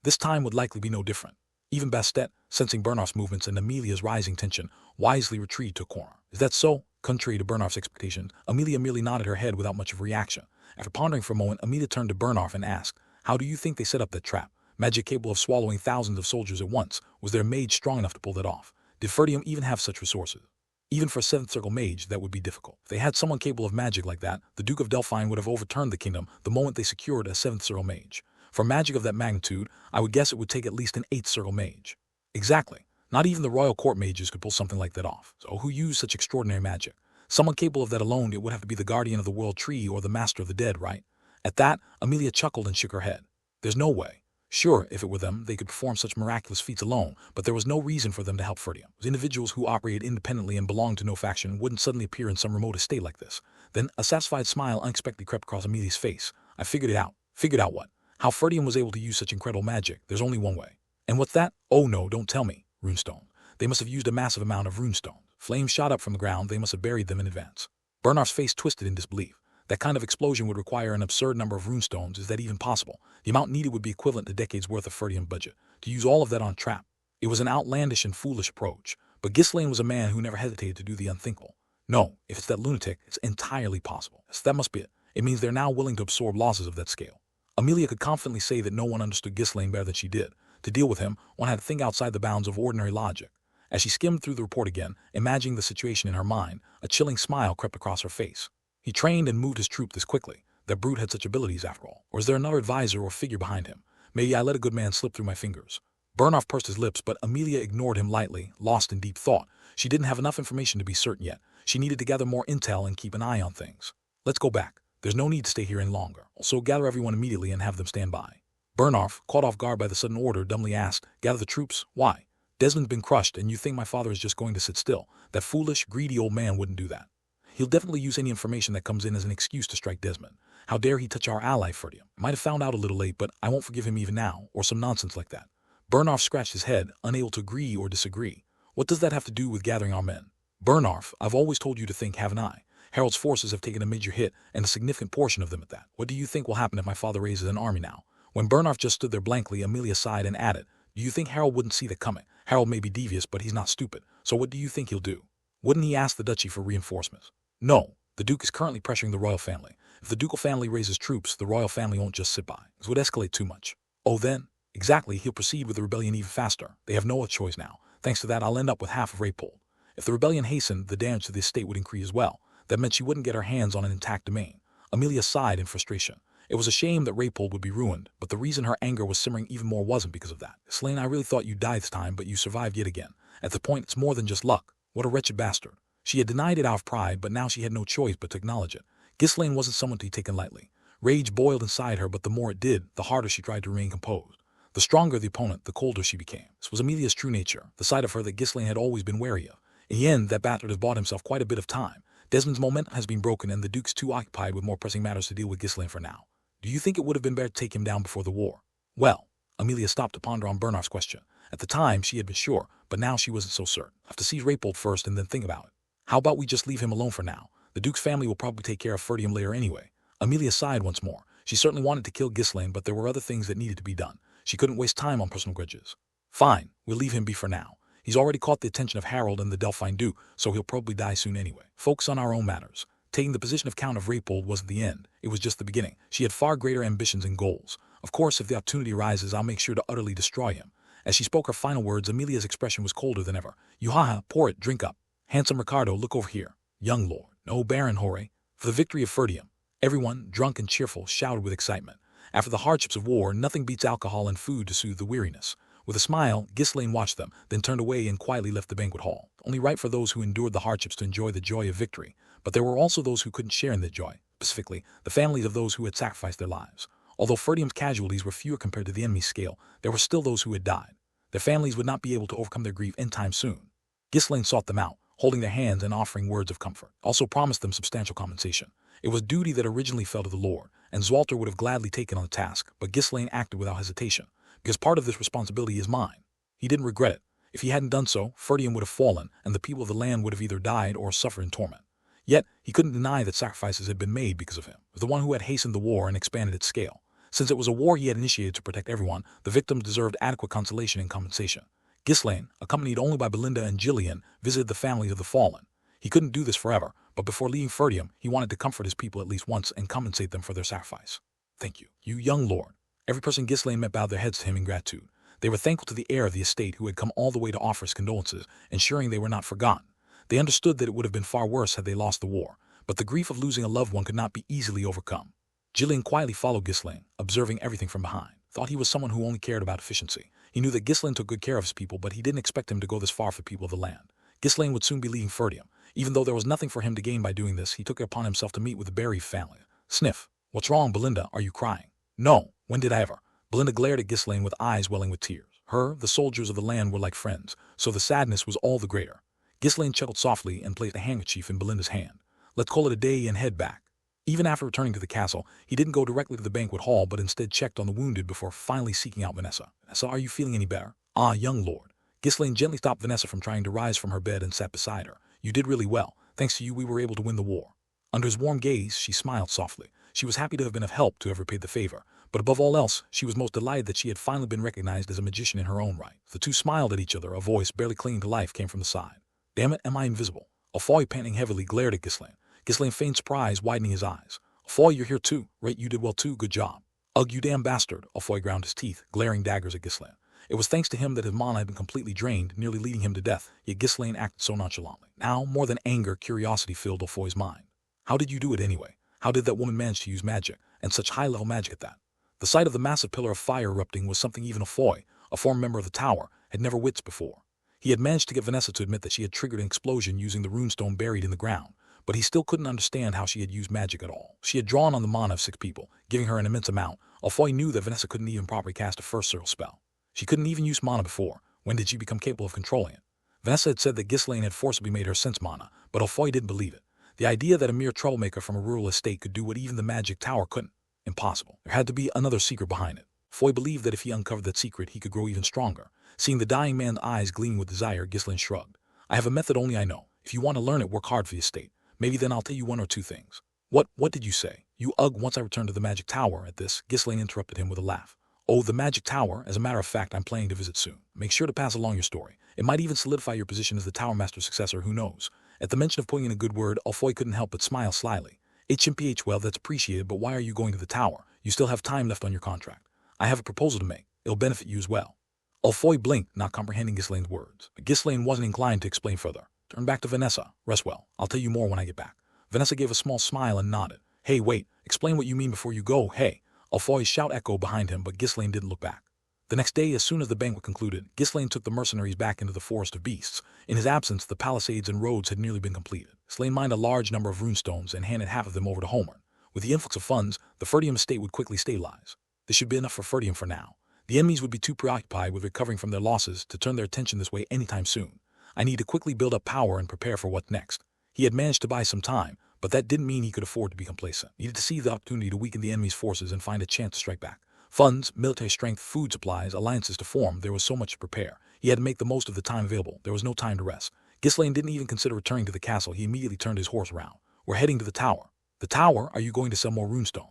This time would likely be no different. Even Bastet, sensing Bernarf's movements and Amelia's rising tension, wisely retreated to a corner. "Is that so?" Contrary to Bernarf's expectations, Amelia merely nodded her head without much of a reaction. After pondering for a moment, Amelia turned to Bernarf and asked, "How do you think they set up that trap? Magic capable of swallowing thousands of soldiers at once. Was their mage strong enough to pull that off? Did Ferdium even have such resources? Even for a 7th Circle mage, that would be difficult. If they had someone capable of magic like that, the Duke of Delphine would have overturned the kingdom the moment they secured a 7th Circle mage. For magic of that magnitude, I would guess it would take at least an 8th Circle mage." "Exactly. Not even the royal court mages could pull something like that off. So who used such extraordinary magic? Someone capable of that alone, it would have to be the guardian of the world tree or the master of the dead, right?" At that, Amelia chuckled and shook her head. "There's no way. Sure, if it were them, they could perform such miraculous feats alone, but there was no reason for them to help Ferdium. Individuals who operated independently and belonged to no faction wouldn't suddenly appear in some remote estate like this." Then a satisfied smile unexpectedly crept across Amelia's face. "I figured it out." "Figured out what?" "How Ferdium was able to use such incredible magic. There's only one way." "And what's that?" "Oh no, don't tell me." "Runestone. They must have used a massive amount of runestone. Flames shot up from the ground, they must have buried them in advance." Bernarf's face twisted in disbelief. That kind of explosion would require an absurd number of runestones. Is that even possible? The amount needed would be equivalent to decades worth of Ferdium budget. To use all of that on a trap. It was an outlandish and foolish approach. But Ghislaine was a man who never hesitated to do the unthinkable. "No, if it's that lunatic, it's entirely possible. Yes, that must be it. It means they're now willing to absorb losses of that scale." Amelia could confidently say that no one understood Ghislaine better than she did. To deal with him, one had to think outside the bounds of ordinary logic. As she skimmed through the report again, imagining the situation in her mind, a chilling smile crept across her face. He trained and moved his troop this quickly. That brute had such abilities after all. Or is there another advisor or figure behind him? Maybe I let a good man slip through my fingers. Bernarf pursed his lips, but Amelia ignored him lightly, lost in deep thought. She didn't have enough information to be certain yet. She needed to gather more intel and keep an eye on things. "Let's go back. There's no need to stay here any longer. Also gather everyone immediately and have them stand by." Bernarf, caught off guard by the sudden order, dumbly asked, "Gather the troops? Why? Desmond's been crushed, and you think my father is just going to sit still? That foolish, greedy old man wouldn't do that. He'll definitely use any information that comes in as an excuse to strike Desmond. How dare he touch our ally, Ferdium? Might have found out a little late, but I won't forgive him even now, or some nonsense like that." Bernarf scratched his head, unable to agree or disagree. "What does that have to do with gathering our men?" "Bernarf, I've always told you to think, haven't I? Harold's forces have taken a major hit, and a significant portion of them at that. What do you think will happen if my father raises an army now?" When Bernarf just stood there blankly, Amelia sighed and added, "Do you think Harold wouldn't see that coming? Harold may be devious, but he's not stupid. So what do you think he'll do? Wouldn't he ask the duchy for reinforcements?" "No. The Duke is currently pressuring the royal family. If the ducal family raises troops, the royal family won't just sit by. This would escalate too much. Oh then, exactly, he'll proceed with the rebellion even faster. They have no choice now. Thanks to that, I'll end up with half of Raypold. If the rebellion hastened, the damage to the estate would increase as well. That meant she wouldn't get her hands on an intact domain. Amelia sighed in frustration. It was a shame that Raypold would be ruined, but the reason her anger was simmering even more wasn't because of that. Ghislaine, I really thought you'd die this time, but you survived yet again. At the point, it's more than just luck. What a wretched bastard. She had denied it out of pride, but now she had no choice but to acknowledge it. Ghislaine wasn't someone to be taken lightly. Rage boiled inside her, but the more it did, the harder she tried to remain composed. The stronger the opponent, the colder she became. This was Amelia's true nature, the side of her that Ghislaine had always been wary of. In the end, that bastard has bought himself quite a bit of time. Desmond's momentum has been broken, and the Duke's too occupied with more pressing matters to deal with Ghislaine for now. Do you think it would have been better to take him down before the war? Well, Amelia stopped to ponder on Bernard's question. At the time, she had been sure, but now she wasn't so certain. Have to seize Raypold first and then think about it. How about we just leave him alone for now? The Duke's family will probably take care of Ferdium later anyway. Amelia sighed once more. She certainly wanted to kill Ghislaine, but there were other things that needed to be done. She couldn't waste time on personal grudges. Fine, we'll leave him be for now. He's already caught the attention of Harold and the Delphine Duke, so he'll probably die soon anyway. Focus on our own matters. Taking the position of Count of Raypold wasn't the end. It was just the beginning. She had far greater ambitions and goals. Of course, if the opportunity arises, I'll make sure to utterly destroy him. As she spoke her final words, Amelia's expression was colder than ever. You haha, pour it, drink up. Handsome Ricardo, look over here. Young lord. No, Baron Hore. For the victory of Ferdium. Everyone, drunk and cheerful, shouted with excitement. After the hardships of war, nothing beats alcohol and food to soothe the weariness. With a smile, Ghislaine watched them, then turned away and quietly left the banquet hall. Only right for those who endured the hardships to enjoy the joy of victory. But there were also those who couldn't share in that joy, specifically, the families of those who had sacrificed their lives. Although Ferdium's casualties were fewer compared to the enemy's scale, there were still those who had died. Their families would not be able to overcome their grief in time soon. Ghislaine sought them out, holding their hands and offering words of comfort, also promised them substantial compensation. It was duty that originally fell to the Lord, and Zwalter would have gladly taken on the task, but Ghislaine acted without hesitation, because part of this responsibility is mine. He didn't regret it. If he hadn't done so, Ferdium would have fallen, and the people of the land would have either died or suffered in torment. Yet, he couldn't deny that sacrifices had been made because of him, the one who had hastened the war and expanded its scale. Since it was a war he had initiated to protect everyone, the victims deserved adequate consolation and compensation. Ghislaine, accompanied only by Belinda and Gillian, visited the families of the fallen. He couldn't do this forever, but before leaving Ferdium, he wanted to comfort his people at least once and compensate them for their sacrifice. Thank you, you young lord. Every person Ghislaine met bowed their heads to him in gratitude. They were thankful to the heir of the estate who had come all the way to offer his condolences, ensuring they were not forgotten. They understood that it would have been far worse had they lost the war, but the grief of losing a loved one could not be easily overcome. Gillian quietly followed Ghislaine, observing everything from behind. Thought he was someone who only cared about efficiency. He knew that Ghislaine took good care of his people, but he didn't expect him to go this far for the people of the land. Ghislaine would soon be leaving Ferdium. Even though there was nothing for him to gain by doing this, he took it upon himself to meet with the bereaved family. Sniff. What's wrong, Belinda? Are you crying? No. When did I ever? Belinda glared at Ghislaine with eyes welling with tears. Her, the soldiers of the land were like friends, so the sadness was all the greater. Ghislaine chuckled softly and placed a handkerchief in Belinda's hand. Let's call it a day and head back. Even after returning to the castle, he didn't go directly to the banquet hall, but instead checked on the wounded before finally seeking out Vanessa. Vanessa, are you feeling any better? Ah, young lord. Ghislaine gently stopped Vanessa from trying to rise from her bed and sat beside her. You did really well. Thanks to you, we were able to win the war. Under his warm gaze, she smiled softly. She was happy to have been of help to have repaid the favor, but above all else, she was most delighted that she had finally been recognized as a magician in her own right. The two smiled at each other. A voice barely clinging to life came from the side. Damn it, am I invisible? Alfoy, panting heavily, glared at Ghislaine. Ghislaine feigned surprise, widening his eyes. Alfoy, you're here too. Right, you did well too, good job. Ugh, you damn bastard. Alfoy ground his teeth, glaring daggers at Ghislaine. It was thanks to him that his mana had been completely drained, nearly leading him to death, yet Ghislaine acted so nonchalantly. Now, more than anger, curiosity filled Alfoy's mind. How did you do it anyway? How did that woman manage to use magic, and such high-level magic at that? The sight of the massive pillar of fire erupting was something even Alfoy, a former member of the tower, had never witnessed before. He had managed to get Vanessa to admit that she had triggered an explosion using the runestone buried in the ground, but he still couldn't understand how she had used magic at all. She had drawn on the mana of 6 people, giving her an immense amount. Alfoy knew that Vanessa couldn't even properly cast a first circle spell. She couldn't even use mana before. When did she become capable of controlling it? Vanessa had said that Ghislaine had forcibly made her sense mana, but Alfoy didn't believe it. The idea that a mere troublemaker from a rural estate could do what even the magic tower couldn't. Impossible. There had to be another secret behind it. Foy believed that if he uncovered that secret, he could grow even stronger. Seeing the dying man's eyes gleaming with desire, Ghislaine shrugged. I have a method only I know. If you want to learn it, work hard for the estate. Maybe then I'll tell you 1 or 2 things. What did you say? You ugh, once I returned to the magic tower. At this, Ghislaine interrupted him with a laugh. Oh, the magic tower. As a matter of fact, I'm planning to visit soon. Make sure to pass along your story. It might even solidify your position as the Tower Master's successor, who knows? At the mention of putting in a good word, Alfoy couldn't help but smile slyly. HMPH, well, that's appreciated, but why are you going to the tower? You still have time left on your contract. I have a proposal to make. It'll benefit you as well. Ulfoy blinked, not comprehending Ghislaine's words. But Ghislaine wasn't inclined to explain further. Turn back to Vanessa. Rest well. I'll tell you more when I get back. Vanessa gave a small smile and nodded. Hey, wait. Explain what you mean before you go. Hey. Ulfoy's shout echoed behind him, but Ghislaine didn't look back. The next day, as soon as the banquet concluded, Ghislaine took the mercenaries back into the forest of beasts. In his absence, the palisades and roads had nearly been completed. Ghislaine mined a large number of runestones and handed half of them over to Homer. With the influx of funds, the Ferdium estate would quickly stabilize. This should be enough for Ferdium for now. The enemies would be too preoccupied with recovering from their losses to turn their attention this way anytime soon. I need to quickly build up power and prepare for what's next. He had managed to buy some time, but that didn't mean he could afford to be complacent. He needed to seize the opportunity to weaken the enemy's forces and find a chance to strike back. Funds, military strength, food supplies, alliances to form, there was so much to prepare. He had to make the most of the time available. There was no time to rest. Ghislaine didn't even consider returning to the castle. He immediately turned his horse around. We're heading to the tower. The tower? Are you going to sell more runestones?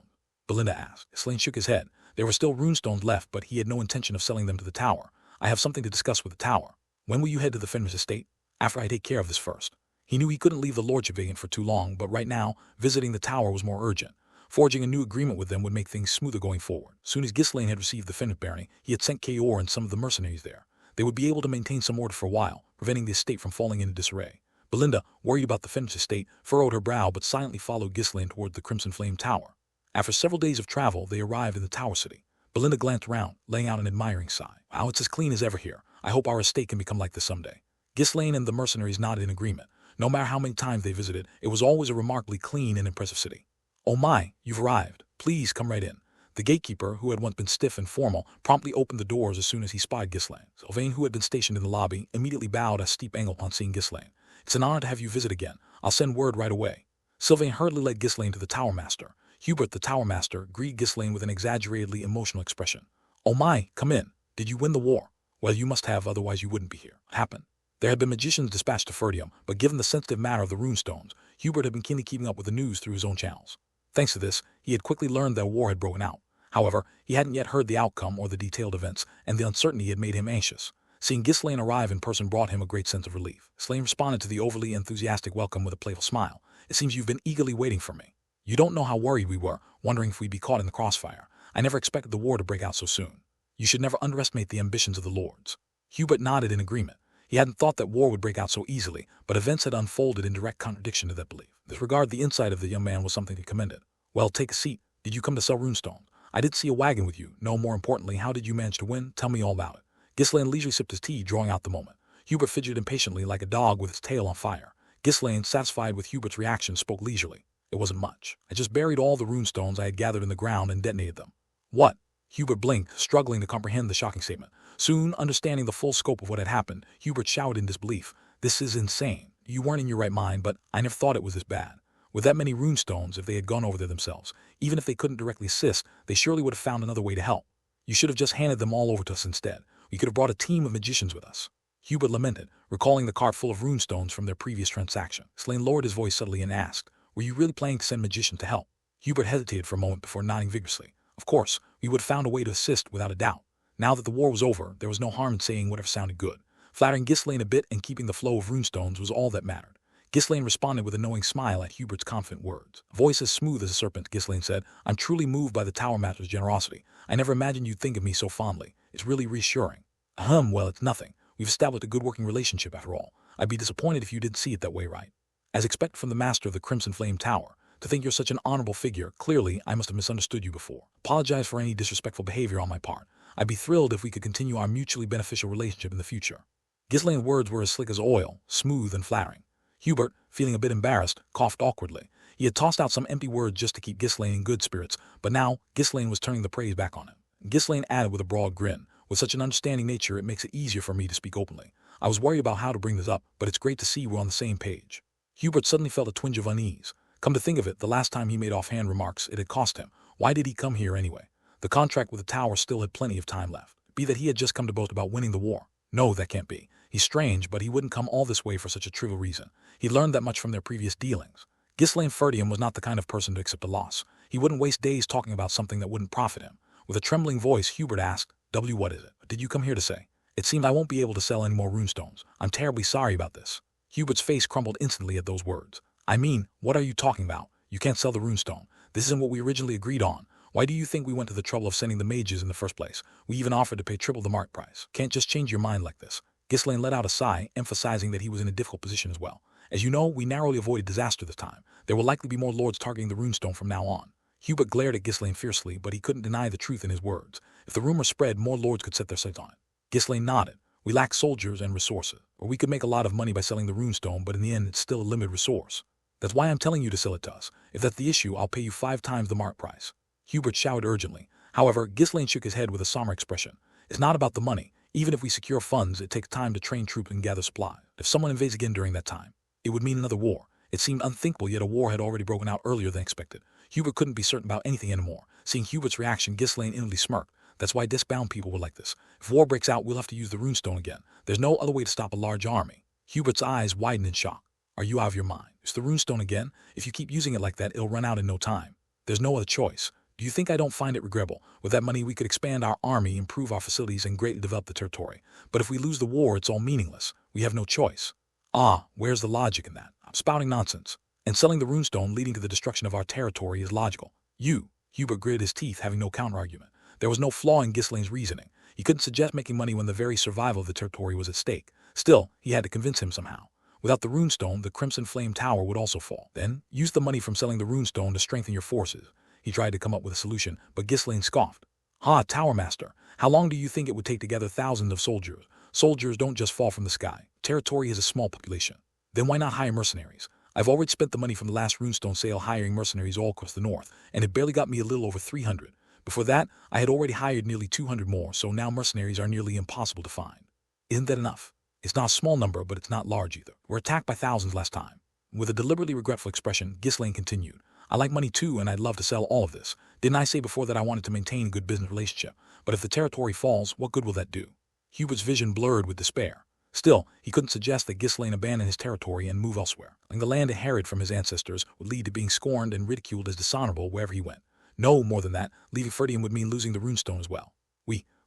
Belinda asked. Ghislaine shook his head. There were still runestones left, but he had no intention of selling them to the tower. I have something to discuss with the tower. When will you head to the Fenris estate? After I take care of this first. He knew he couldn't leave the lordship vacant for too long, but right now, visiting the tower was more urgent. Forging a new agreement with them would make things smoother going forward. Soon as Ghislaine had received the Fenris barony, he had sent Kaor and some of the mercenaries there. They would be able to maintain some order for a while, preventing the estate from falling into disarray. Belinda, worried about the Fenris estate, furrowed her brow but silently followed Ghislaine toward the Crimson Flame Tower. After several days of travel, they arrived in the Tower City. Belinda glanced around, laying out an admiring sigh. Wow, it's as clean as ever here. I hope our estate can become like this someday. Ghislaine and the mercenaries nodded in agreement. No matter how many times they visited, it was always a remarkably clean and impressive city. Oh my, you've arrived. Please come right in. The gatekeeper, who had once been stiff and formal, promptly opened the doors as soon as he spied Ghislaine. Sylvain, who had been stationed in the lobby, immediately bowed at a steep angle upon seeing Ghislaine. It's an honor to have you visit again. I'll send word right away. Sylvain hurriedly led Ghislaine to the Tower Master. Hubert, the Tower Master, greeted Ghislaine with an exaggeratedly emotional expression. Oh my, come in. Did you win the war? Well, you must have, otherwise you wouldn't be here. What happened? There had been magicians dispatched to Ferdium, but given the sensitive matter of the runestones, Hubert had been keenly keeping up with the news through his own channels. Thanks to this, he had quickly learned that a war had broken out. However, he hadn't yet heard the outcome or the detailed events, and the uncertainty had made him anxious. Seeing Ghislaine arrive in person brought him a great sense of relief. Ghislaine responded to the overly enthusiastic welcome with a playful smile. It seems you've been eagerly waiting for me. You don't know how worried we were, wondering if we'd be caught in the crossfire. I never expected the war to break out so soon. You should never underestimate the ambitions of the lords. Hubert nodded in agreement. He hadn't thought that war would break out so easily, but events had unfolded in direct contradiction to that belief. In this regard, the insight of the young man was something to be commended. Well, take a seat. Did you come to sell runestones? I did see a wagon with you. No, more importantly, how did you manage to win? Tell me all about it. Ghislaine leisurely sipped his tea, drawing out the moment. Hubert fidgeted impatiently like a dog with its tail on fire. Ghislaine, satisfied with Hubert's reaction, spoke leisurely. It wasn't much. I just buried all the runestones I had gathered in the ground and detonated them. What? Hubert blinked, struggling to comprehend the shocking statement. Soon, understanding the full scope of what had happened, Hubert shouted in disbelief. This is insane. You weren't in your right mind, but I never thought it was this bad. With that many runestones, if they had gone over there themselves, even if they couldn't directly assist, they surely would have found another way to help. You should have just handed them all over to us instead. We could have brought a team of magicians with us. Hubert lamented, recalling the cart full of runestones from their previous transaction. Ghislaine lowered his voice subtly and asked, were you really planning to send magicians to help? Hubert hesitated for a moment before nodding vigorously. Of course, we would have found a way to assist without a doubt. Now that the war was over, there was no harm in saying whatever sounded good. Flattering Ghislaine a bit and keeping the flow of runestones was all that mattered. Ghislaine responded with a knowing smile at Hubert's confident words. A voice as smooth as a serpent, Ghislaine said, I'm truly moved by the Tower Master's generosity. I never imagined you'd think of me so fondly. It's really reassuring. Well, it's nothing. We've established a good working relationship after all. I'd be disappointed if you didn't see it that way, right? As expected from the master of the Crimson Flame Tower. To think you're such an honorable figure, clearly I must have misunderstood you before. Apologize for any disrespectful behavior on my part. I'd be thrilled if we could continue our mutually beneficial relationship in the future. Ghislaine's words were as slick as oil, smooth and flattering. Hubert, feeling a bit embarrassed, coughed awkwardly. He had tossed out some empty words just to keep Ghislaine in good spirits, but now Ghislaine was turning the praise back on him. Ghislaine added with a broad grin, with such an understanding nature it makes it easier for me to speak openly. I was worried about how to bring this up, but it's great to see we're on the same page. Hubert suddenly felt a twinge of unease. Come to think of it, the last time he made offhand remarks, it had cost him. Why did he come here anyway? The contract with the tower still had plenty of time left. Be that he had just come to boast about winning the war. No, that can't be. He's strange, but he wouldn't come all this way for such a trivial reason. He learned that much from their previous dealings. Ghislaine Ferdium was not the kind of person to accept a loss. He wouldn't waste days talking about something that wouldn't profit him. With a trembling voice, Hubert asked, W, what is it? What did you come here to say? It seems I won't be able to sell any more runestones. I'm terribly sorry about this. Hubert's face crumbled instantly at those words. I mean, what are you talking about? You can't sell the runestone. This isn't what we originally agreed on. Why do you think we went to the trouble of sending the mages in the first place? We even offered to pay triple the mark price. Can't just change your mind like this. Ghislaine let out a sigh, emphasizing that he was in a difficult position as well. As you know, we narrowly avoided disaster this time. There will likely be more lords targeting the runestone from now on. Hubert glared at Ghislaine fiercely, but he couldn't deny the truth in his words. If the rumor spread, more lords could set their sights on it. Ghislaine nodded. We lack soldiers and resources, or we could make a lot of money by selling the runestone, but in the end it's still a limited resource. That's why I'm telling you to sell it to us. If that's the issue, I'll pay you 5 times the mark price. Hubert shouted urgently. However, Ghislaine shook his head with a somber expression. It's not about the money. Even if we secure funds, it takes time to train troops and gather supplies. If someone invades again during that time, it would mean another war. It seemed unthinkable, yet a war had already broken out earlier than expected. Hubert couldn't be certain about anything anymore. Seeing Hubert's reaction, Ghislaine inwardly smirked. That's why disc-bound people were like this. If war breaks out, we'll have to use the runestone again. There's no other way to stop a large army. Hubert's eyes widened in shock. Are you out of your mind? It's the runestone again? If you keep using it like that, it'll run out in no time. There's no other choice. Do you think I don't find it regrettable? With that money, we could expand our army, improve our facilities, and greatly develop the territory. But if we lose the war, it's all meaningless. We have no choice. Ah, where's the logic in that? I'm spouting nonsense. And selling the runestone leading to the destruction of our territory is logical. Hubert gritted his teeth, having no counter-argument. There was no flaw in Ghislaine's reasoning. He couldn't suggest making money when the very survival of the territory was at stake. Still, he had to convince him somehow. Without the runestone, the Crimson Flame Tower would also fall. Then, use the money from selling the runestone to strengthen your forces. He tried to come up with a solution, but Ghislaine scoffed. Ha, Tower Master, how long do you think it would take to gather thousands of soldiers? Soldiers don't just fall from the sky. Territory is a small population. Then why not hire mercenaries? I've already spent the money from the last runestone sale hiring mercenaries all across the north, and it barely got me a little over 300. Before that, I had already hired nearly 200 more, so now mercenaries are nearly impossible to find. Isn't that enough? It's not a small number, but it's not large either. We're attacked by thousands last time. With a deliberately regretful expression, Ghislaine continued. I like money too, and I'd love to sell all of this. Didn't I say before that I wanted to maintain a good business relationship? But if the territory falls, what good will that do? Hubert's vision blurred with despair. Still, he couldn't suggest that Ghislaine abandon his territory and move elsewhere. And the land inherited from his ancestors would lead to being scorned and ridiculed as dishonorable wherever he went. No, more than that, leaving Ferdium would mean losing the runestone as well.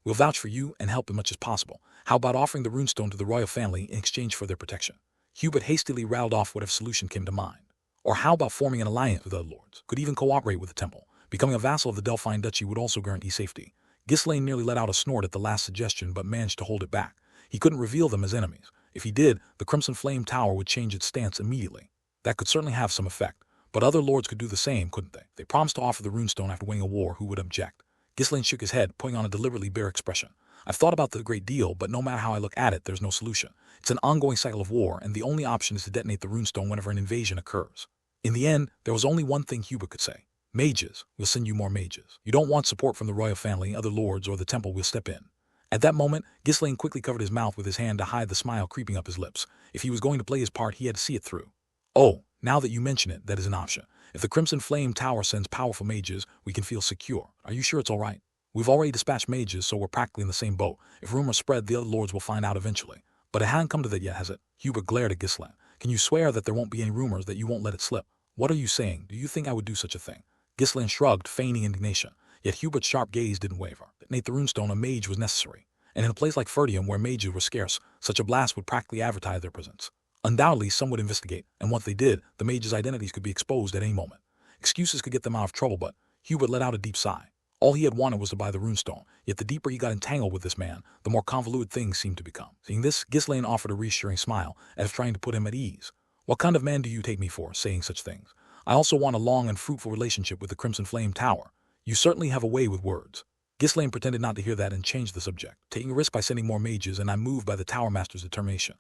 We'll vouch for you and help as much as possible. How about offering the runestone to the royal family in exchange for their protection? Hubert hastily rattled off whatever solution came to mind. Or how about forming an alliance with other lords? Could even cooperate with the temple. Becoming a vassal of the Delphine Duchy would also guarantee safety. Ghislaine nearly let out a snort at the last suggestion, but managed to hold it back. He couldn't reveal them as enemies. If he did, the Crimson Flame Tower would change its stance immediately. That could certainly have some effect. But other lords could do the same, couldn't they? They promised to offer the runestone after winning a war. Who would object? Ghislaine shook his head, putting on a deliberately bare expression. I've thought about this a great deal, but no matter how I look at it, there's no solution. It's an ongoing cycle of war, and the only option is to detonate the runestone whenever an invasion occurs. In the end, there was only one thing Hubert could say. Mages. We'll send you more mages. You don't want support from the royal family, other lords, or the temple. Will step in. At that moment, Ghislaine quickly covered his mouth with his hand to hide the smile creeping up his lips. If he was going to play his part, he had to see it through. Oh, now that you mention it, that is an option. If the Crimson Flame Tower sends powerful mages, we can feel secure. Are you sure it's all right? We've already dispatched mages, so we're practically in the same boat. If rumors spread, the other lords will find out eventually. But it hasn't come to that yet, has it? Hubert glared at Ghislaine. Can you swear that there won't be any rumors, that you won't let it slip? What are you saying? Do you think I would do such a thing? Ghislaine shrugged, feigning indignation. Yet Hubert's sharp gaze didn't waver. Detonate the runestone, a mage was necessary. And in a place like Ferdium, where mages were scarce, such a blast would practically advertise their presence. Undoubtedly, some would investigate, and once they did, the mages' identities could be exposed at any moment. Excuses could get them out of trouble, but Hubert let out a deep sigh. All he had wanted was to buy the runestone, yet the deeper he got entangled with this man, the more convoluted things seemed to become. Seeing this, Ghislaine offered a reassuring smile, as if trying to put him at ease. What kind of man do you take me for, saying such things? I also want a long and fruitful relationship with the Crimson Flame Tower. You certainly have a way with words. Ghislaine pretended not to hear that and changed the subject, taking a risk by sending more mages, and I'm moved by the Tower Master's determination.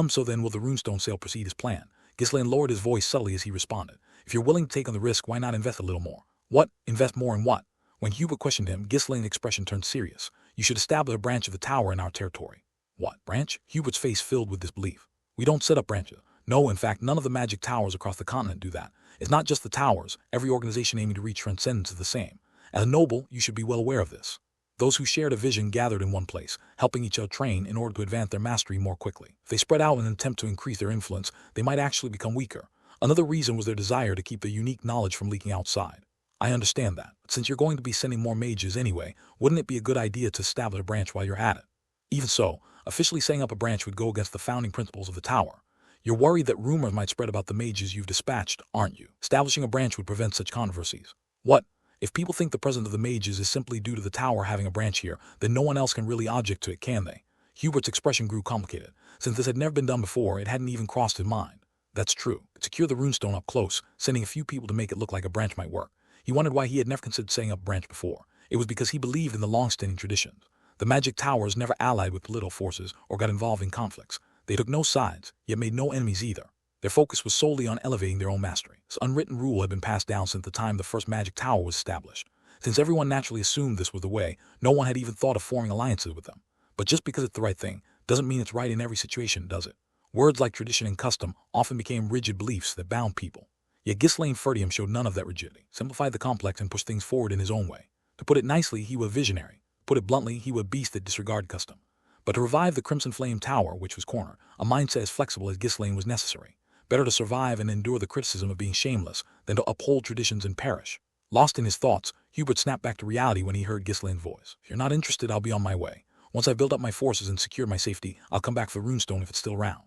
So then will the runestone sale proceed as planned? Ghislaine lowered his voice subtly as he responded. If you're willing to take on the risk, why not invest a little more? What? Invest more in what? When Hubert questioned him, Ghislaine's expression turned serious. You should establish a branch of the tower in our territory. What? Branch? Hubert's face filled with disbelief. We don't set up branches. No, in fact, none of the magic towers across the continent do that. It's not just the towers. Every organization aiming to reach transcendence is the same. As a noble, you should be well aware of this. Those who shared a vision gathered in one place, helping each other train in order to advance their mastery more quickly. If they spread out in an attempt to increase their influence, they might actually become weaker. Another reason was their desire to keep their unique knowledge from leaking outside. I understand that, but since you're going to be sending more mages anyway, wouldn't it be a good idea to establish a branch while you're at it? Even so, officially setting up a branch would go against the founding principles of the tower. You're worried that rumors might spread about the mages you've dispatched, aren't you? Establishing a branch would prevent such controversies. What? If people think the presence of the mages is simply due to the tower having a branch here, then no one else can really object to it, can they? Hubert's expression grew complicated. Since this had never been done before, it hadn't even crossed his mind. That's true. Secure the runestone up close, sending a few people to make it look like a branch might work. He wondered why he had never considered setting up a branch before. It was because he believed in the long-standing traditions. The magic towers never allied with political forces or got involved in conflicts. They took no sides, yet made no enemies either. Their focus was solely on elevating their own mastery. This unwritten rule had been passed down since the time the first magic tower was established. Since everyone naturally assumed this was the way, no one had even thought of forming alliances with them. But just because it's the right thing, doesn't mean it's right in every situation, does it? Words like tradition and custom often became rigid beliefs that bound people. Yet Ghislaine Ferdium showed none of that rigidity, simplified the complex and pushed things forward in his own way. To put it nicely, he was visionary. Put it bluntly, he was a beast that disregarded custom. But to revive the Crimson Flame Tower, which was corner, a mindset as flexible as Ghislaine was necessary. Better to survive and endure the criticism of being shameless than to uphold traditions and perish. Lost in his thoughts, Hubert snapped back to reality when he heard Ghislaine's voice. If you're not interested, I'll be on my way. Once I've built up my forces and secured my safety, I'll come back for the runestone if it's still around.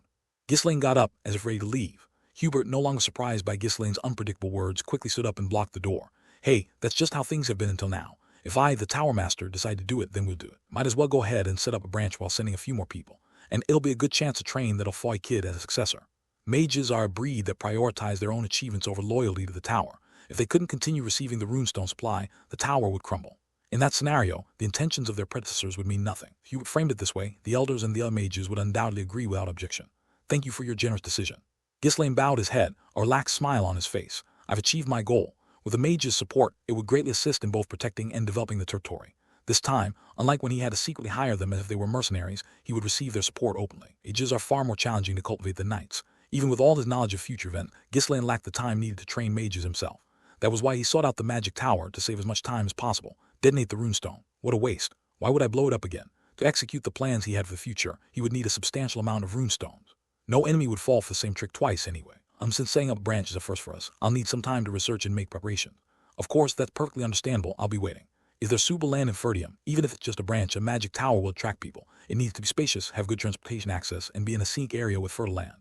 Ghislaine got up, as if ready to leave. Hubert, no longer surprised by Ghislaine's unpredictable words, quickly stood up and blocked the door. Hey, that's just how things have been until now. If I, the Tower Master, decide to do it, then we'll do it. Might as well go ahead and set up a branch while sending a few more people. And it'll be a good chance to train that Foy kid as a successor. Mages are a breed that prioritize their own achievements over loyalty to the tower. If they couldn't continue receiving the runestone supply, the tower would crumble. In that scenario, the intentions of their predecessors would mean nothing. If you framed it this way, the elders and the other mages would undoubtedly agree without objection. Thank you for your generous decision. Ghislaine bowed his head, a relaxed smile on his face. I've achieved my goal. With the mage's support, it would greatly assist in both protecting and developing the territory. This time, unlike when he had to secretly hire them as if they were mercenaries, he would receive their support openly. Mages are far more challenging to cultivate than knights. Even with all his knowledge of future events, Ghislaine lacked the time needed to train mages himself. That was why he sought out the magic tower to save as much time as possible. Detonate the runestone. What a waste. Why would I blow it up again? To execute the plans he had for the future, he would need a substantial amount of runestones. No enemy would fall for the same trick twice anyway. Since setting up a branch is a first for us, I'll need some time to research and make preparations. Of course, that's perfectly understandable. I'll be waiting. Is there suitable land in Ferdium? Even if it's just a branch, a magic tower will attract people. It needs to be spacious, have good transportation access, and be in a scenic area with fertile land.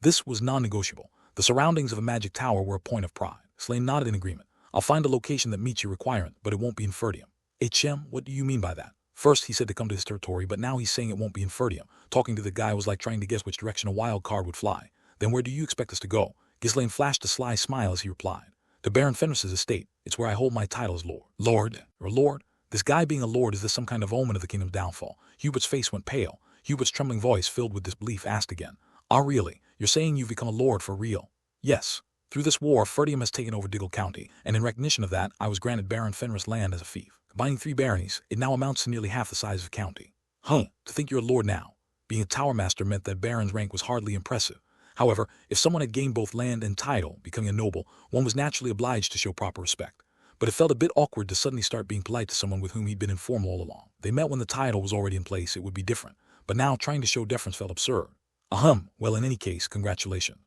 This was non-negotiable. The surroundings of a magic tower were a point of pride. Slane nodded in agreement. I'll find a location that meets your requirement, but it won't be in Ferdium. HM, what do you mean by that? First, he said to come to his territory, but now he's saying it won't be in Ferdium. Talking to the guy was like trying to guess which direction a wild card would fly. Then where do you expect us to go? Ghislaine flashed a sly smile as he replied. To Baron Fenris's estate. It's where I hold my title as lord. Lord? Or lord? This guy being a lord, is this some kind of omen of the kingdom's downfall? Hubert's face went pale. Hubert's trembling voice, filled with disbelief, asked again. Ah, really? You're saying you've become a lord for real? Yes. Through this war, Ferdium has taken over Diggle County, and in recognition of that, I was granted Baron Fenris land as a fief. Combining 3 baronies, it now amounts to nearly half the size of the county. To think you're a lord now. Being a tower master meant that baron's rank was hardly impressive. However, if someone had gained both land and title, becoming a noble, one was naturally obliged to show proper respect. But it felt a bit awkward to suddenly start being polite to someone with whom he'd been informal all along. They met when the title was already in place, it would be different. But now trying to show deference felt absurd. Well, in any case, congratulations.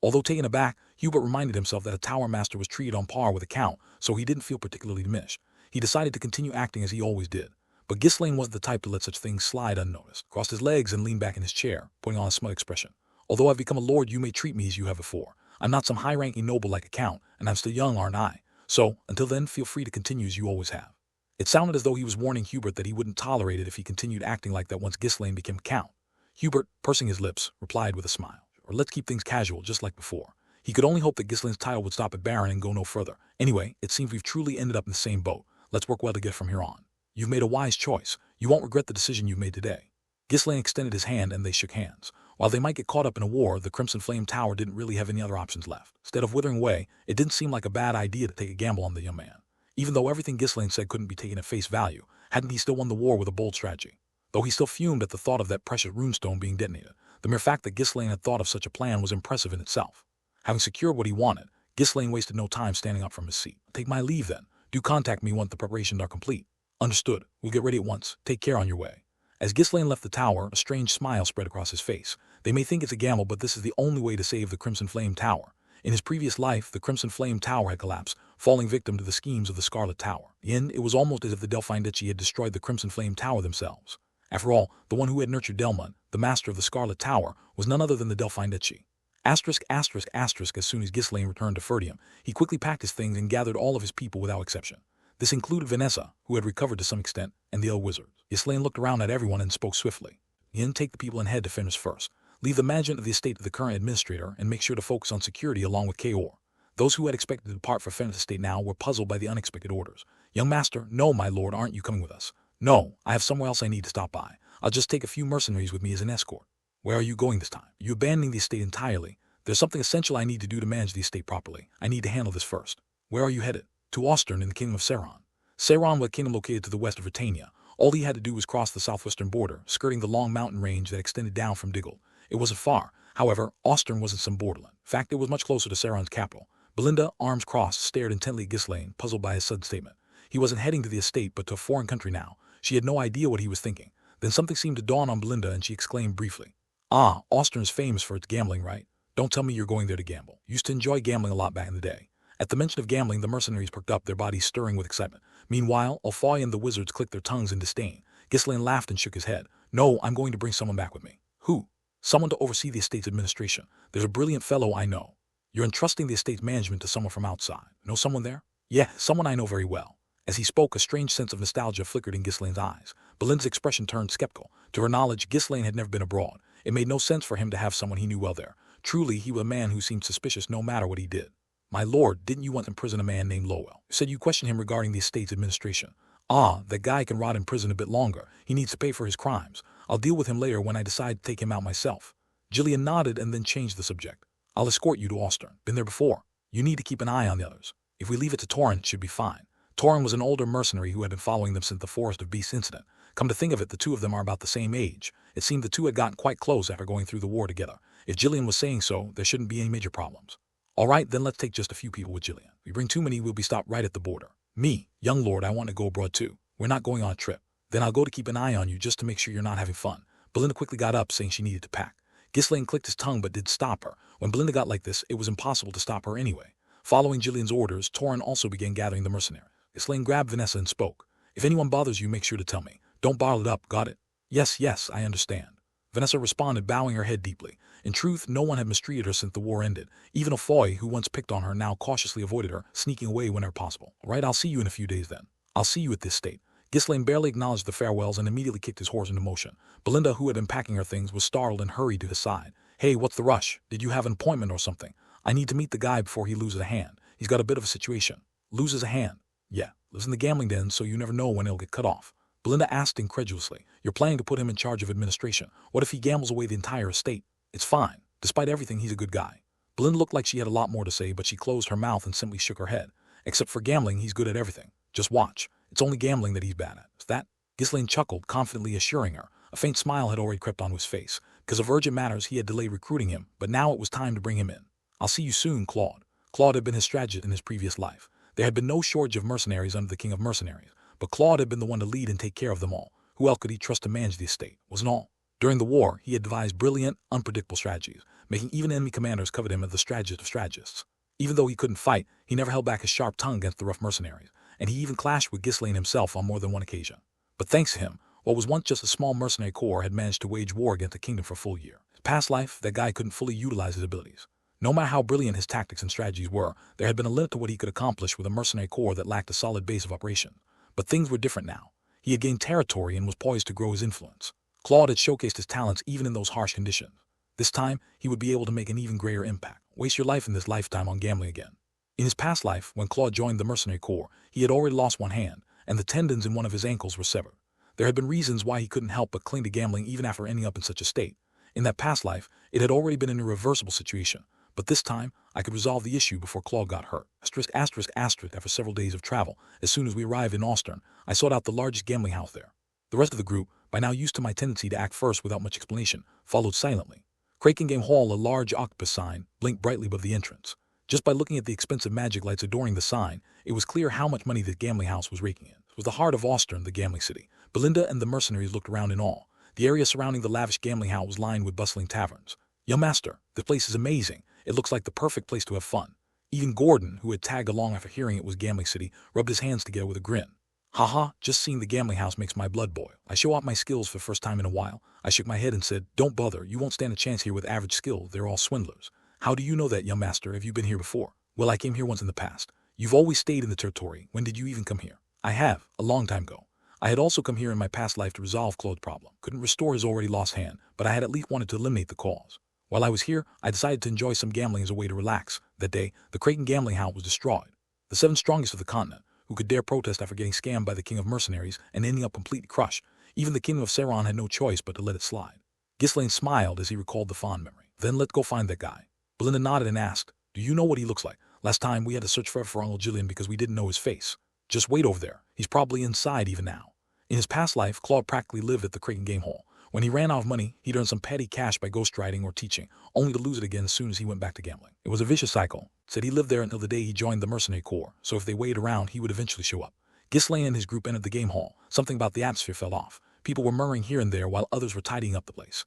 Although taken aback, Hubert reminded himself that a tower master was treated on par with a count, so he didn't feel particularly diminished. He decided to continue acting as he always did. But Ghislaine wasn't the type to let such things slide unnoticed. Crossed his legs and leaned back in his chair, putting on a smug expression. Although I've become a lord, you may treat me as you have before. I'm not some high-ranking noble like a count, and I'm still young, aren't I? So, until then, feel free to continue as you always have. It sounded as though he was warning Hubert that he wouldn't tolerate it if he continued acting like that once Ghislaine became count. Hubert, pursing his lips, replied with a smile. Or let's keep things casual, just like before. He could only hope that Ghislaine's title would stop at Baron and go no further. Anyway, it seems we've truly ended up in the same boat. Let's work well together from here on. You've made a wise choice. You won't regret the decision you've made today. Ghislaine extended his hand and they shook hands. While they might get caught up in a war, the Crimson Flame Tower didn't really have any other options left. Instead of withering away, it didn't seem like a bad idea to take a gamble on the young man. Even though everything Ghislaine said couldn't be taken at face value, hadn't he still won the war with a bold strategy? Though he still fumed at the thought of that precious runestone being detonated, the mere fact that Ghislaine had thought of such a plan was impressive in itself. Having secured what he wanted, Ghislaine wasted no time standing up from his seat. Take my leave then. Do contact me once the preparations are complete. Understood. We'll get ready at once. Take care on your way. As Ghislaine left the tower, a strange smile spread across his face. They may think it's a gamble, but this is the only way to save the Crimson Flame Tower. In his previous life, the Crimson Flame Tower had collapsed, falling victim to the schemes of the Scarlet Tower. In the end, it was almost as if the Delphine-Duchy had destroyed the Crimson Flame Tower themselves. After all, the one who had nurtured Delmont, the master of the Scarlet Tower, was none other than the Delphine-Duchy. Asterisk, asterisk, asterisk. As soon as Ghislaine returned to Ferdium, he quickly packed his things and gathered all of his people without exception. This included Vanessa, who had recovered to some extent, and the other wizards. Ghislaine looked around at everyone and spoke swiftly. He didn't take the people in head to finish first. Leave the management of the estate to the current administrator and make sure to focus on security along with Kaor. Those who had expected to depart for Fenris estate now were puzzled by the unexpected orders. Young master, no, my lord, aren't you coming with us? No, I have somewhere else I need to stop by. I'll just take a few mercenaries with me as an escort. Where are you going this time? You abandoning the estate entirely? There's something essential I need to do to manage the estate properly. I need to handle this first. Where are you headed? To Austern in the Kingdom of Seiron. Seiron was a kingdom located to the west of Britannia. All he had to do was cross the southwestern border, skirting the long mountain range that extended down from Diggle. It wasn't far. However, Austern wasn't some borderland. In fact, it was much closer to Seiron's capital. Belinda, arms crossed, stared intently at Ghislaine, puzzled by his sudden statement. He wasn't heading to the estate but to a foreign country now. She had no idea what he was thinking. Then something seemed to dawn on Belinda and she exclaimed briefly. Ah, Austern's famous for its gambling, right? Don't tell me you're going there to gamble. Used to enjoy gambling a lot back in the day. At the mention of gambling, the mercenaries perked up, their bodies stirring with excitement. Meanwhile, Alfoy and the wizards clicked their tongues in disdain. Ghislaine laughed and shook his head. No, I'm going to bring someone back with me. Who? Someone to oversee the estate's administration. There's a brilliant fellow I know. You're entrusting the estate's management to someone from outside. Know someone there? Yeah, someone I know very well. As he spoke, a strange sense of nostalgia flickered in Ghislaine's eyes. Belinda's expression turned skeptical. To her knowledge, Ghislaine had never been abroad. It made no sense for him to have someone he knew well there. Truly, he was a man who seemed suspicious no matter what he did. My lord, didn't you want to imprison a man named Lowell? You said you questioned him regarding the estate's administration. Ah, that guy can rot in prison a bit longer. He needs to pay for his crimes. I'll deal with him later when I decide to take him out myself. Gillian nodded and then changed the subject. I'll escort you to Austern. Been there before. You need to keep an eye on the others. If we leave it to Torrin, it should be fine. Torrin was an older mercenary who had been following them since the Forest of Beasts incident. Come to think of it, the two of them are about the same age. It seemed the two had gotten quite close after going through the war together. If Gillian was saying so, there shouldn't be any major problems. All right, then let's take just a few people with Gillian. If we bring too many, we'll be stopped right at the border. Me, young lord, I want to go abroad too. We're not going on a trip. Then I'll go to keep an eye on you just to make sure you're not having fun. Belinda quickly got up, saying she needed to pack. Ghislaine clicked his tongue but did stop her. When Belinda got like this, it was impossible to stop her anyway. Following Gillian's orders, Torrin also began gathering the mercenaries. Ghislaine grabbed Vanessa and spoke. If anyone bothers you, make sure to tell me. Don't bottle it up, got it? Yes, yes, I understand. Vanessa responded, bowing her head deeply. In truth, no one had mistreated her since the war ended. Even Alfoy, who once picked on her, now cautiously avoided her, sneaking away whenever possible. All right, I'll see you in a few days then. I'll see you at this state. Ghislaine barely acknowledged the farewells and immediately kicked his horse into motion. Belinda, who had been packing her things, was startled and hurried to his side. Hey, what's the rush? Did you have an appointment or something? I need to meet the guy before he loses a hand. He's got a bit of a situation. Loses a hand? Yeah, lives in the gambling den, so you never know when it'll get cut off. Belinda asked incredulously. You're planning to put him in charge of administration. What if he gambles away the entire estate? It's fine. Despite everything, he's a good guy. Belinda looked like she had a lot more to say, but she closed her mouth and simply shook her head. Except for gambling, he's good at everything. Just watch. It's only gambling that he's bad at. Is that? Ghislaine chuckled, confidently assuring her. A faint smile had already crept onto his face. Because of urgent matters, he had delayed recruiting him, but now it was time to bring him in. I'll see you soon, Claude. Claude had been his strategist in his previous life. There had been no shortage of mercenaries under the King of Mercenaries, but Claude had been the one to lead and take care of them all. Who else could he trust to manage the estate? Wasn't all. During the war, he had devised brilliant, unpredictable strategies, making even enemy commanders covet him as the strategist of strategists. Even though he couldn't fight, he never held back his sharp tongue against the rough mercenaries, and he even clashed with Ghislaine himself on more than one occasion. But thanks to him, what was once just a small mercenary corps had managed to wage war against the kingdom for a full year. His past life, that guy couldn't fully utilize his abilities. No matter how brilliant his tactics and strategies were, there had been a limit to what he could accomplish with a mercenary corps that lacked a solid base of operation. But things were different now. He had gained territory and was poised to grow his influence. Claude had showcased his talents even in those harsh conditions. This time, he would be able to make an even greater impact. Waste your life in this lifetime on gambling again. In his past life, when Claude joined the mercenary corps, he had already lost one hand, and the tendons in one of his ankles were severed. There had been reasons why he couldn't help but cling to gambling even after ending up in such a state. In that past life, it had already been an irreversible situation. But this time, I could resolve the issue before Claude got hurt. Asterisk, asterisk, asterisk. After several days of travel, as soon as we arrived in Austern, I sought out the largest gambling house there. The rest of the group, by now used to my tendency to act first without much explanation, followed silently. Kraken Game Hall, a large octopus sign, blinked brightly above the entrance. Just by looking at the expensive magic lights adorning the sign, it was clear how much money the gambling house was raking in. It was the heart of Austern, the gambling city. Belinda and the mercenaries looked around in awe. The area surrounding the lavish gambling house was lined with bustling taverns. Young master, this place is amazing. It looks like the perfect place to have fun. Even Gordon, who had tagged along after hearing it was gambling city, rubbed his hands together with a grin. Haha, just seeing the gambling house makes my blood boil. I show off my skills for the first time in a while. I shook my head and said, don't bother, you won't stand a chance here with average skill, they're all swindlers. How do you know that, young master? Have you been here before? Well, I came here once in the past. You've always stayed in the territory. When did you even come here? I have, a long time ago. I had also come here in my past life to resolve Claude's problem. Couldn't restore his already lost hand, but I had at least wanted to eliminate the cause. While I was here, I decided to enjoy some gambling as a way to relax. That day, the Kraken gambling house was destroyed. The 7 strongest of the continent, who could dare protest after getting scammed by the King of Mercenaries and ending up completely crushed. Even the King of Saron had no choice but to let it slide. Ghislaine smiled as he recalled the fond memory. Then let's go find that guy. Belinda nodded and asked, do you know what he looks like? Last time we had to search forever for Uncle Jillian because we didn't know his face. Just wait over there. He's probably inside even now. In his past life, Claude practically lived at the Kraken Game Hall. When he ran out of money, he'd earn some petty cash by ghostwriting or teaching, only to lose it again as soon as he went back to gambling. It was a vicious cycle. Said he lived there until the day he joined the Mercenary Corps, so if they waited around, he would eventually show up. Ghislaine and his group entered the game hall. Something about the atmosphere fell off. People were murmuring here and there while others were tidying up the place.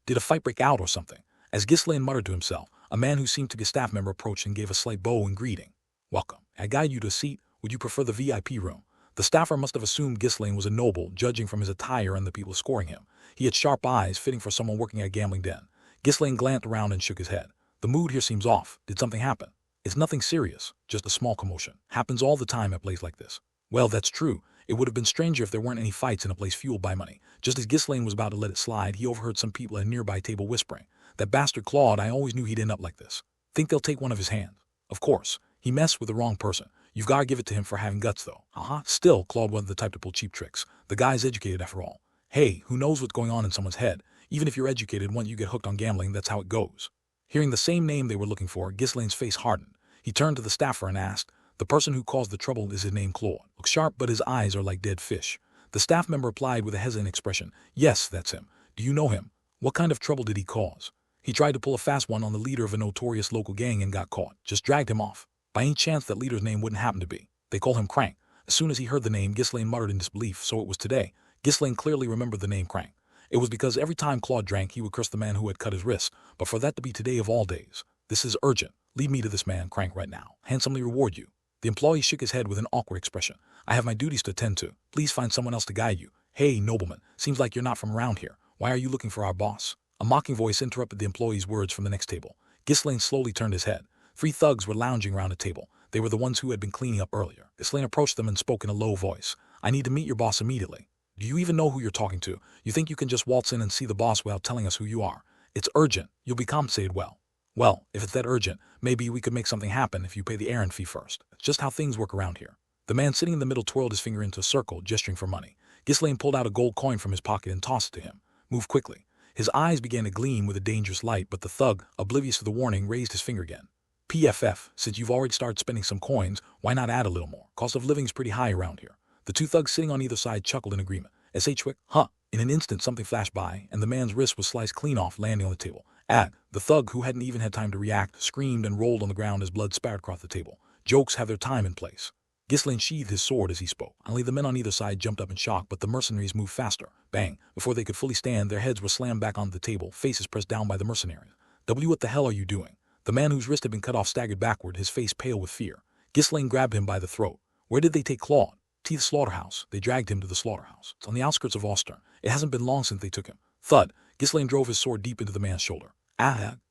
Did a fight break out or something? As Ghislaine muttered to himself, a man who seemed to be a staff member approached and gave a slight bow in greeting. Welcome. I guide you to a seat. Would you prefer the VIP room? The staffer must have assumed Ghislaine was a noble, judging from his attire and the people scoring him. He had sharp eyes, fitting for someone working at a gambling den. Ghislaine glanced around and shook his head. The mood here seems off. Did something happen? It's nothing serious, just a small commotion. Happens all the time at a place like this. Well, that's true. It would have been stranger if there weren't any fights in a place fueled by money. Just as Ghislaine was about to let it slide, he overheard some people at a nearby table whispering, that bastard Claude, I always knew he'd end up like this. Think they'll take one of his hands? Of course. He messed with the wrong person. You've got to give it to him for having guts, though. Still, Claude wasn't the type to pull cheap tricks. The guy's educated after all. Hey, who knows what's going on in someone's head? Even if you're educated, once you get hooked on gambling, that's how it goes. Hearing the same name they were looking for, Ghislaine's face hardened. He turned to the staffer and asked, the person who caused the trouble, is his name Claude? Looks sharp, but his eyes are like dead fish. The staff member replied with a hesitant expression, yes, that's him. Do you know him? What kind of trouble did he cause? He tried to pull a fast one on the leader of a notorious local gang and got caught. Just dragged him off. By any chance that leader's name wouldn't happen to be. They call him Crank. As soon as he heard the name, Ghislaine muttered in disbelief, so it was today. Ghislaine clearly remembered the name Crank. It was because every time Claude drank, he would curse the man who had cut his wrist, but for that to be today of all days. This is urgent. Lead me to this man, Crank, right now. Handsomely reward you. The employee shook his head with an awkward expression. I have my duties to attend to. Please find someone else to guide you. Hey, nobleman, seems like you're not from around here. Why are you looking for our boss? A mocking voice interrupted the employee's words from the next table. Ghislaine slowly turned his head. 3 thugs were lounging around a table. They were the ones who had been cleaning up earlier. Ghislaine approached them and spoke in a low voice. I need to meet your boss immediately. Do you even know who you're talking to? You think you can just waltz in and see the boss without telling us who you are? It's urgent. You'll be compensated well. Well, if it's that urgent, maybe we could make something happen if you pay the errand fee first. It's just how things work around here. The man sitting in the middle twirled his finger into a circle, gesturing for money. Ghislaine pulled out a gold coin from his pocket and tossed it to him. Move quickly. His eyes began to gleam with a dangerous light, but the thug, oblivious to the warning, raised his finger again. PFF, since you've already started spending some coins, why not add a little more? Cost of living's pretty high around here. The 2 thugs sitting on either side chuckled in agreement. S.H. Wick, huh? In an instant, something flashed by, and the man's wrist was sliced clean off, landing on the table. The thug, who hadn't even had time to react, screamed and rolled on the ground as blood spattered across the table. Jokes have their time and place. Ghislaine sheathed his sword as he spoke. Only the men on either side jumped up in shock, but the mercenaries moved faster. Bang! Before they could fully stand, their heads were slammed back onto the table, faces pressed down by the mercenaries. What the hell are you doing? The man whose wrist had been cut off staggered backward, his face pale with fear. Ghislaine grabbed him by the throat. Where did they take Claude? To the slaughterhouse. They dragged him to the slaughterhouse. It's on the outskirts of Austern. It hasn't been long since they took him. Thud! Ghislaine drove his sword deep into the man's shoulder.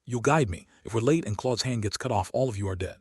You'll guide me. If we're late and Claude's hand gets cut off, all of you are dead.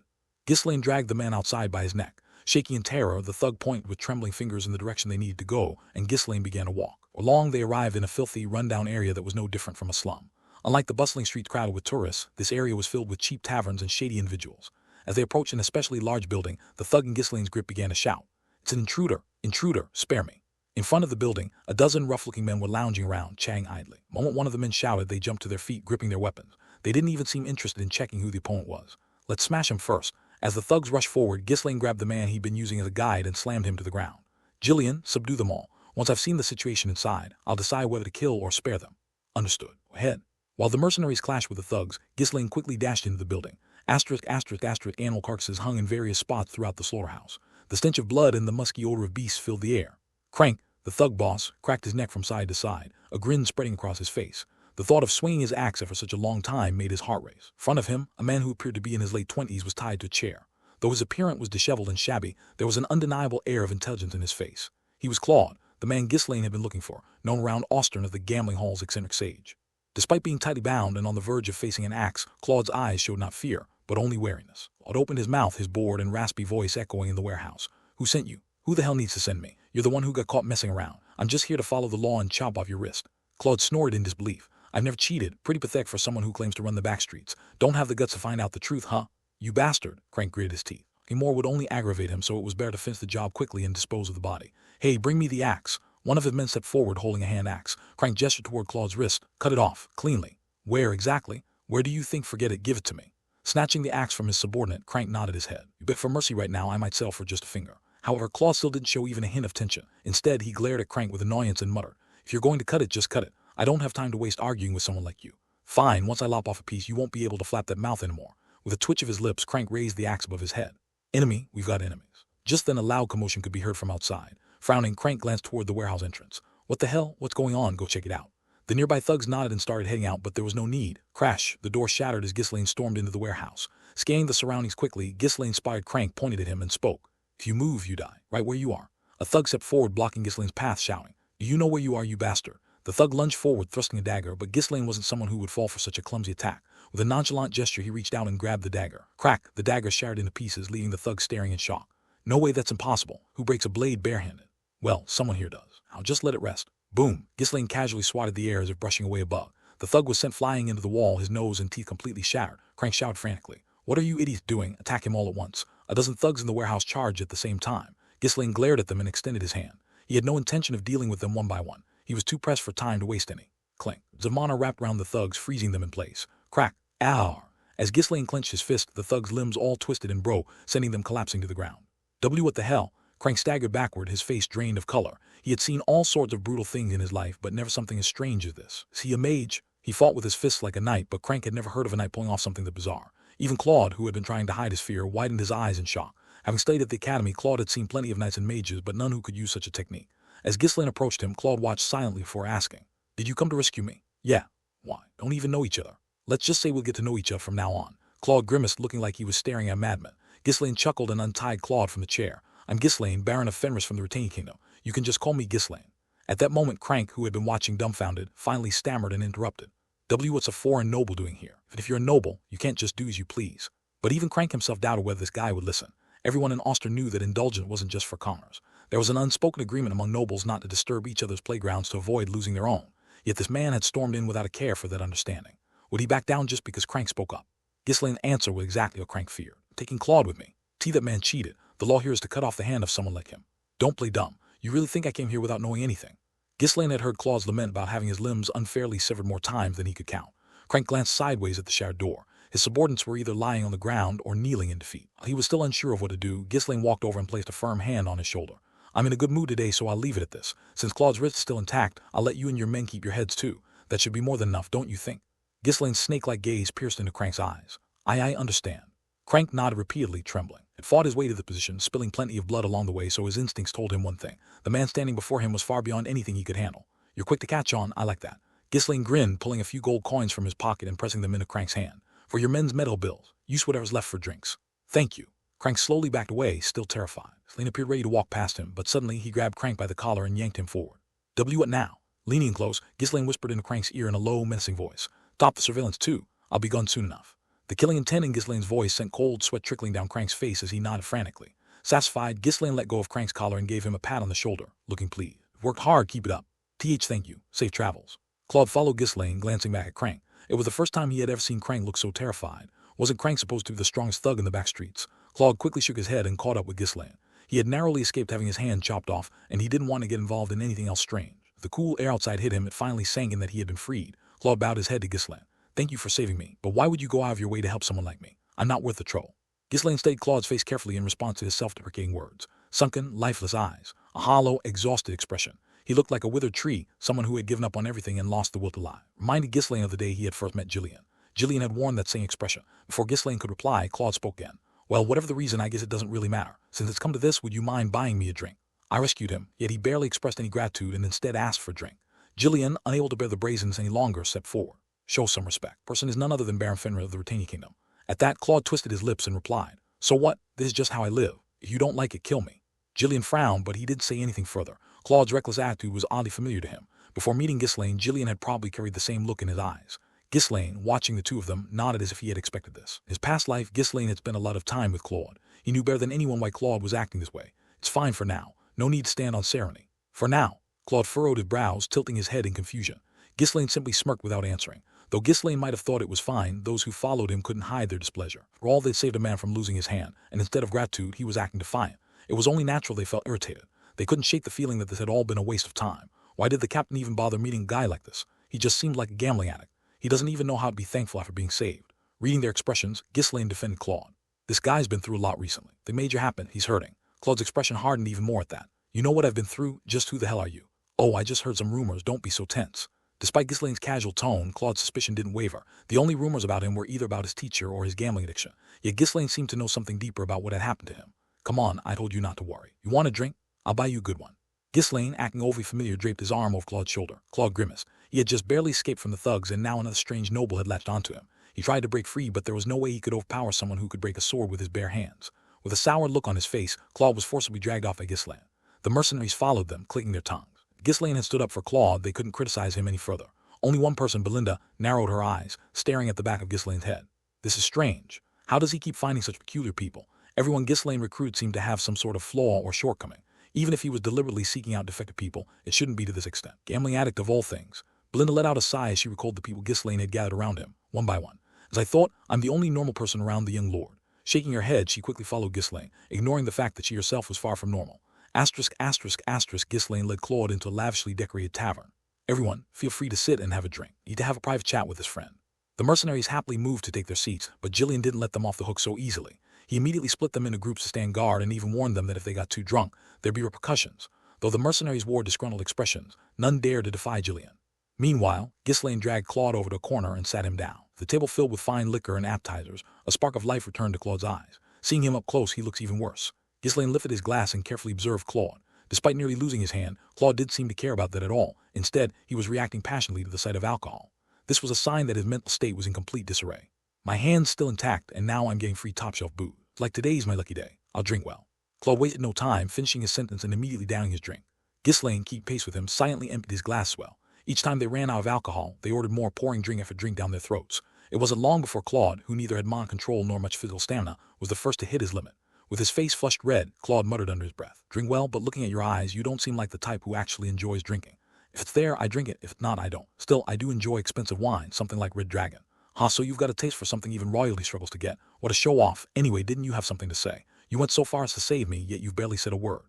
Ghislaine dragged the man outside by his neck. Shaking in terror, the thug pointed with trembling fingers in the direction they needed to go, and Ghislaine began to walk. Along they arrived in a filthy, run-down area that was no different from a slum. Unlike the bustling streets crowded with tourists, this area was filled with cheap taverns and shady individuals. As they approached an especially large building, the thug in Ghislaine's grip began to shout. It's an intruder! Intruder! Spare me! In front of the building, a dozen rough-looking men were lounging around, chatting idly. The moment one of the men shouted, they jumped to their feet, gripping their weapons. They didn't even seem interested in checking who the opponent was. Let's smash him first. As the thugs rushed forward, Ghislaine grabbed the man he'd been using as a guide and slammed him to the ground. Jillian, subdue them all. Once I've seen the situation inside, I'll decide whether to kill or spare them. Understood. Go ahead. While the mercenaries clashed with the thugs, Ghislaine quickly dashed into the building. Animal carcasses hung in various spots throughout the slaughterhouse. The stench of blood and the musky odor of beasts filled the air. Crank, the thug boss, cracked his neck from side to side, a grin spreading across his face. The thought of swinging his axe after such a long time made his heart race. In front of him, a man who appeared to be in his late 20s was tied to a chair. Though his appearance was disheveled and shabby, there was an undeniable air of intelligence in his face. He was Claude, the man Ghislaine had been looking for, known around Austern as the gambling hall's eccentric sage. Despite being tightly bound and on the verge of facing an axe, Claude's eyes showed not fear, but only wariness. Claude opened his mouth, his bored and raspy voice echoing in the warehouse. Who sent you? Who the hell needs to send me? You're the one who got caught messing around. I'm just here to follow the law and chop off your wrist. Claude snorted in disbelief. I've never cheated. Pretty pathetic for someone who claims to run the back streets. Don't have the guts to find out the truth, huh? You bastard, Crank gritted his teeth. More would only aggravate him, so it was better to finish the job quickly and dispose of the body. Hey, bring me the axe. One of his men stepped forward holding a hand axe. Crank gestured toward Claude's wrist. Cut it off, cleanly. Where exactly? Where do you think? Forget it, give it to me. Snatching the axe from his subordinate, Crank nodded his head. You bet for mercy right now I might sell for just a finger. However, Claude still didn't show even a hint of tension. Instead, he glared at Crank with annoyance and muttered, if you're going to cut it, just cut it. I don't have time to waste arguing with someone like you. Fine, once I lop off a piece, you won't be able to flap that mouth anymore. With a twitch of his lips, Crank raised the axe above his head. Enemy, we've got enemies. Just then a loud commotion could be heard from outside. Frowning, Crank glanced toward the warehouse entrance. What the hell? What's going on? Go check it out. The nearby thugs nodded and started heading out, but there was no need. Crash! The door shattered as Ghislaine stormed into the warehouse. Scanning the surroundings quickly, Ghislaine spied Crank, pointed at him, and spoke. If you move, you die. Right where you are. A thug stepped forward, blocking Ghislaine's path, shouting. Do you know where you are, you bastard? The thug lunged forward, thrusting a dagger, but Ghislaine wasn't someone who would fall for such a clumsy attack. With a nonchalant gesture, he reached out and grabbed the dagger. Crack! The dagger shattered into pieces, leaving the thug staring in shock. No way, that's impossible. Who breaks a blade barehanded? Well, someone here does. I'll just let it rest. Boom! Ghislaine casually swatted the air as if brushing away a bug. The thug was sent flying into the wall, his nose and teeth completely shattered. Crank shouted frantically. What are you idiots doing? Attack him all at once. A dozen thugs in the warehouse charged at the same time. Ghislaine glared at them and extended his hand. He had no intention of dealing with them one by one. He was too pressed for time to waste any. Clink. Zamana wrapped around the thugs, freezing them in place. Crack. Ow! As Ghislaine clenched his fist, the thugs' limbs all twisted and broke, sending them collapsing to the ground. What the hell? Crank staggered backward, his face drained of color. He had seen all sorts of brutal things in his life, but never something as strange as this. Is he a mage? He fought with his fists like a knight, but Crank had never heard of a knight pulling off something that bizarre. Even Claude, who had been trying to hide his fear, widened his eyes in shock. Having studied at the academy, Claude had seen plenty of knights and mages, but none who could use such a technique. As Ghislaine approached him, Claude watched silently before asking, Did you come to rescue me? Yeah. Why? Don't even know each other. Let's just say we'll get to know each other from now on. Claude grimaced, looking like he was staring at a madman. Ghislaine chuckled and untied Claude from the chair. I'm Ghislaine, Baron of Fenris from the Retaining Kingdom. You can just call me Ghislaine. At that moment, Crank, who had been watching dumbfounded, finally stammered and interrupted. What's a foreign noble doing here? And if you're a noble, you can't just do as you please. But even Crank himself doubted whether this guy would listen. Everyone in Auster knew that indulgence wasn't just for commoners. There was an unspoken agreement among nobles not to disturb each other's playgrounds to avoid losing their own. Yet this man had stormed in without a care for that understanding. Would he back down just because Crank spoke up? Ghislaine's answer was exactly what Crank feared. Taking Claude with me. That man cheated. The law here is to cut off the hand of someone like him. Don't play dumb. You really think I came here without knowing anything? Ghislaine had heard Claude's lament about having his limbs unfairly severed more times than he could count. Crank glanced sideways at the shattered door. His subordinates were either lying on the ground or kneeling in defeat. He was still unsure of what to do. Ghislaine walked over and placed a firm hand on his shoulder. I'm in a good mood today, so I'll leave it at this. Since Claude's wrist is still intact, I'll let you and your men keep your heads too. That should be more than enough, don't you think? Ghislaine's snake-like gaze pierced into Crank's eyes. I understand. Crank nodded repeatedly, trembling. Had fought his way to the position, spilling plenty of blood along the way, so his instincts told him one thing. The man standing before him was far beyond anything he could handle. You're quick to catch on, I like that. Ghislaine grinned, pulling a few gold coins from his pocket and pressing them into Crank's hand. For your men's medical bills, use whatever's left for drinks. Thank you. Crank slowly backed away, still terrified. Ghislaine appeared ready to walk past him, but suddenly he grabbed Crank by the collar and yanked him forward. What now? Leaning close, Ghislaine whispered into Crank's ear in a low, menacing voice. Stop the surveillance too. I'll be gone soon enough. The killing intent in Ghislaine's voice sent cold sweat trickling down Crank's face as he nodded frantically. Satisfied, Ghislaine let go of Crank's collar and gave him a pat on the shoulder, looking pleased. Worked hard, keep it up. Thank you. Safe travels. Claude followed Ghislaine, glancing back at Crank. It was the first time he had ever seen Crank look so terrified. Wasn't Crank supposed to be the strongest thug in the back streets? Claude quickly shook his head and caught up with Ghislaine. He had narrowly escaped having his hand chopped off, and he didn't want to get involved in anything else strange. The cool air outside hit him. It finally sank in that he had been freed. Claude bowed his head to Ghislaine. Thank you for saving me, but why would you go out of your way to help someone like me? I'm not worth the trouble. Ghislaine studied Claude's face carefully in response to his self-deprecating words. Sunken, lifeless eyes. A hollow, exhausted expression. He looked like a withered tree, someone who had given up on everything and lost the will to lie. Reminded Ghislaine of the day he had first met Jillian. Jillian had worn that same expression. Before Ghislaine could reply, Claude spoke again. Well, whatever the reason, I guess it doesn't really matter. Since it's come to this, would you mind buying me a drink? I rescued him, yet he barely expressed any gratitude and instead asked for a drink. Jillian, unable to bear the brazenness any longer, stepped forward. Show some respect. Person is none other than Baron Fenris of the Retaining Kingdom. At that, Claude twisted his lips and replied, So what? This is just how I live. If you don't like it, kill me. Jillian frowned, but he didn't say anything further. Claude's reckless attitude was oddly familiar to him. Before meeting Ghislaine, Gillian had probably carried the same look in his eyes. Ghislaine, watching the two of them, nodded as if he had expected this. His past life, Ghislaine had spent a lot of time with Claude. He knew better than anyone why Claude was acting this way. It's fine for now. No need to stand on ceremony. For now. Claude furrowed his brows, tilting his head in confusion. Ghislaine simply smirked without answering. Though Ghislaine might have thought it was fine, those who followed him couldn't hide their displeasure. For all, they'd saved a man from losing his hand, and instead of gratitude, he was acting defiant. It was only natural they felt irritated. They couldn't shake the feeling that this had all been a waste of time. Why did the captain even bother meeting a guy like this? He just seemed like a gambling addict. He doesn't even know how to be thankful after being saved. Reading their expressions, Ghislaine defended Claude. This guy's been through a lot recently. They made you happen. He's hurting. Claude's expression hardened even more at that. You know what I've been through? Just who the hell are you? Oh, I just heard some rumors. Don't be so tense. Despite Ghislaine's casual tone, Claude's suspicion didn't waver. The only rumors about him were either about his teacher or his gambling addiction. Yet Ghislaine seemed to know something deeper about what had happened to him. Come on, I told you not to worry. You want a drink? I'll buy you a good one. Ghislaine, acting overly familiar, draped his arm over Claude's shoulder. Claude grimaced. He had just barely escaped from the thugs, and now another strange noble had latched onto him. He tried to break free, but there was no way he could overpower someone who could break a sword with his bare hands. With a sour look on his face, Claude was forcibly dragged off by Ghislaine. The mercenaries followed them, clicking their tongues. Ghislaine had stood up for Claude. They couldn't criticize him any further. Only one person, Belinda, narrowed her eyes, staring at the back of Ghislaine's head. This is strange. How does he keep finding such peculiar people? Everyone Ghislaine recruited seemed to have some sort of flaw or shortcoming. Even if he was deliberately seeking out defective people, it shouldn't be to this extent. Gambling addict of all things. Belinda let out a sigh as she recalled the people Ghislaine had gathered around him, one by one. As I thought, I'm the only normal person around the young lord. Shaking her head, she quickly followed Ghislaine, ignoring the fact that she herself was far from normal. Ghislaine led Claude into a lavishly decorated tavern. Everyone, feel free to sit and have a drink. Need to have a private chat with his friend. The mercenaries happily moved to take their seats, but Gillian didn't let them off the hook so easily. He immediately split them into groups to stand guard and even warned them that if they got too drunk, there'd be repercussions. Though the mercenaries wore disgruntled expressions, none dared to defy Gillian. Meanwhile, Ghislaine dragged Claude over to a corner and sat him down. The table filled with fine liquor and appetizers, a spark of life returned to Claude's eyes. Seeing him up close, he looks even worse. Ghislaine lifted his glass and carefully observed Claude. Despite nearly losing his hand, Claude didn't seem to care about that at all. Instead, he was reacting passionately to the sight of alcohol. This was a sign that his mental state was in complete disarray. My hand's still intact, and now I'm getting free top-shelf booze. Like today's my lucky day. I'll drink well. Claude wasted no time, finishing his sentence and immediately downing his drink. Ghislaine, keeping pace with him, silently emptied his glass as well. Each time they ran out of alcohol, they ordered more, pouring drink after drink down their throats. It wasn't long before Claude, who neither had mind control nor much physical stamina, was the first to hit his limit. With his face flushed red, Claude muttered under his breath. Drink well, but looking at your eyes, you don't seem like the type who actually enjoys drinking. If it's there, I drink it. If not, I don't. Still, I do enjoy expensive wine, something like Red Dragon. Huh, so you've got a taste for something even royalty struggles to get. What a show-off. Anyway, didn't you have something to say? You went so far as to save me, yet you've barely said a word.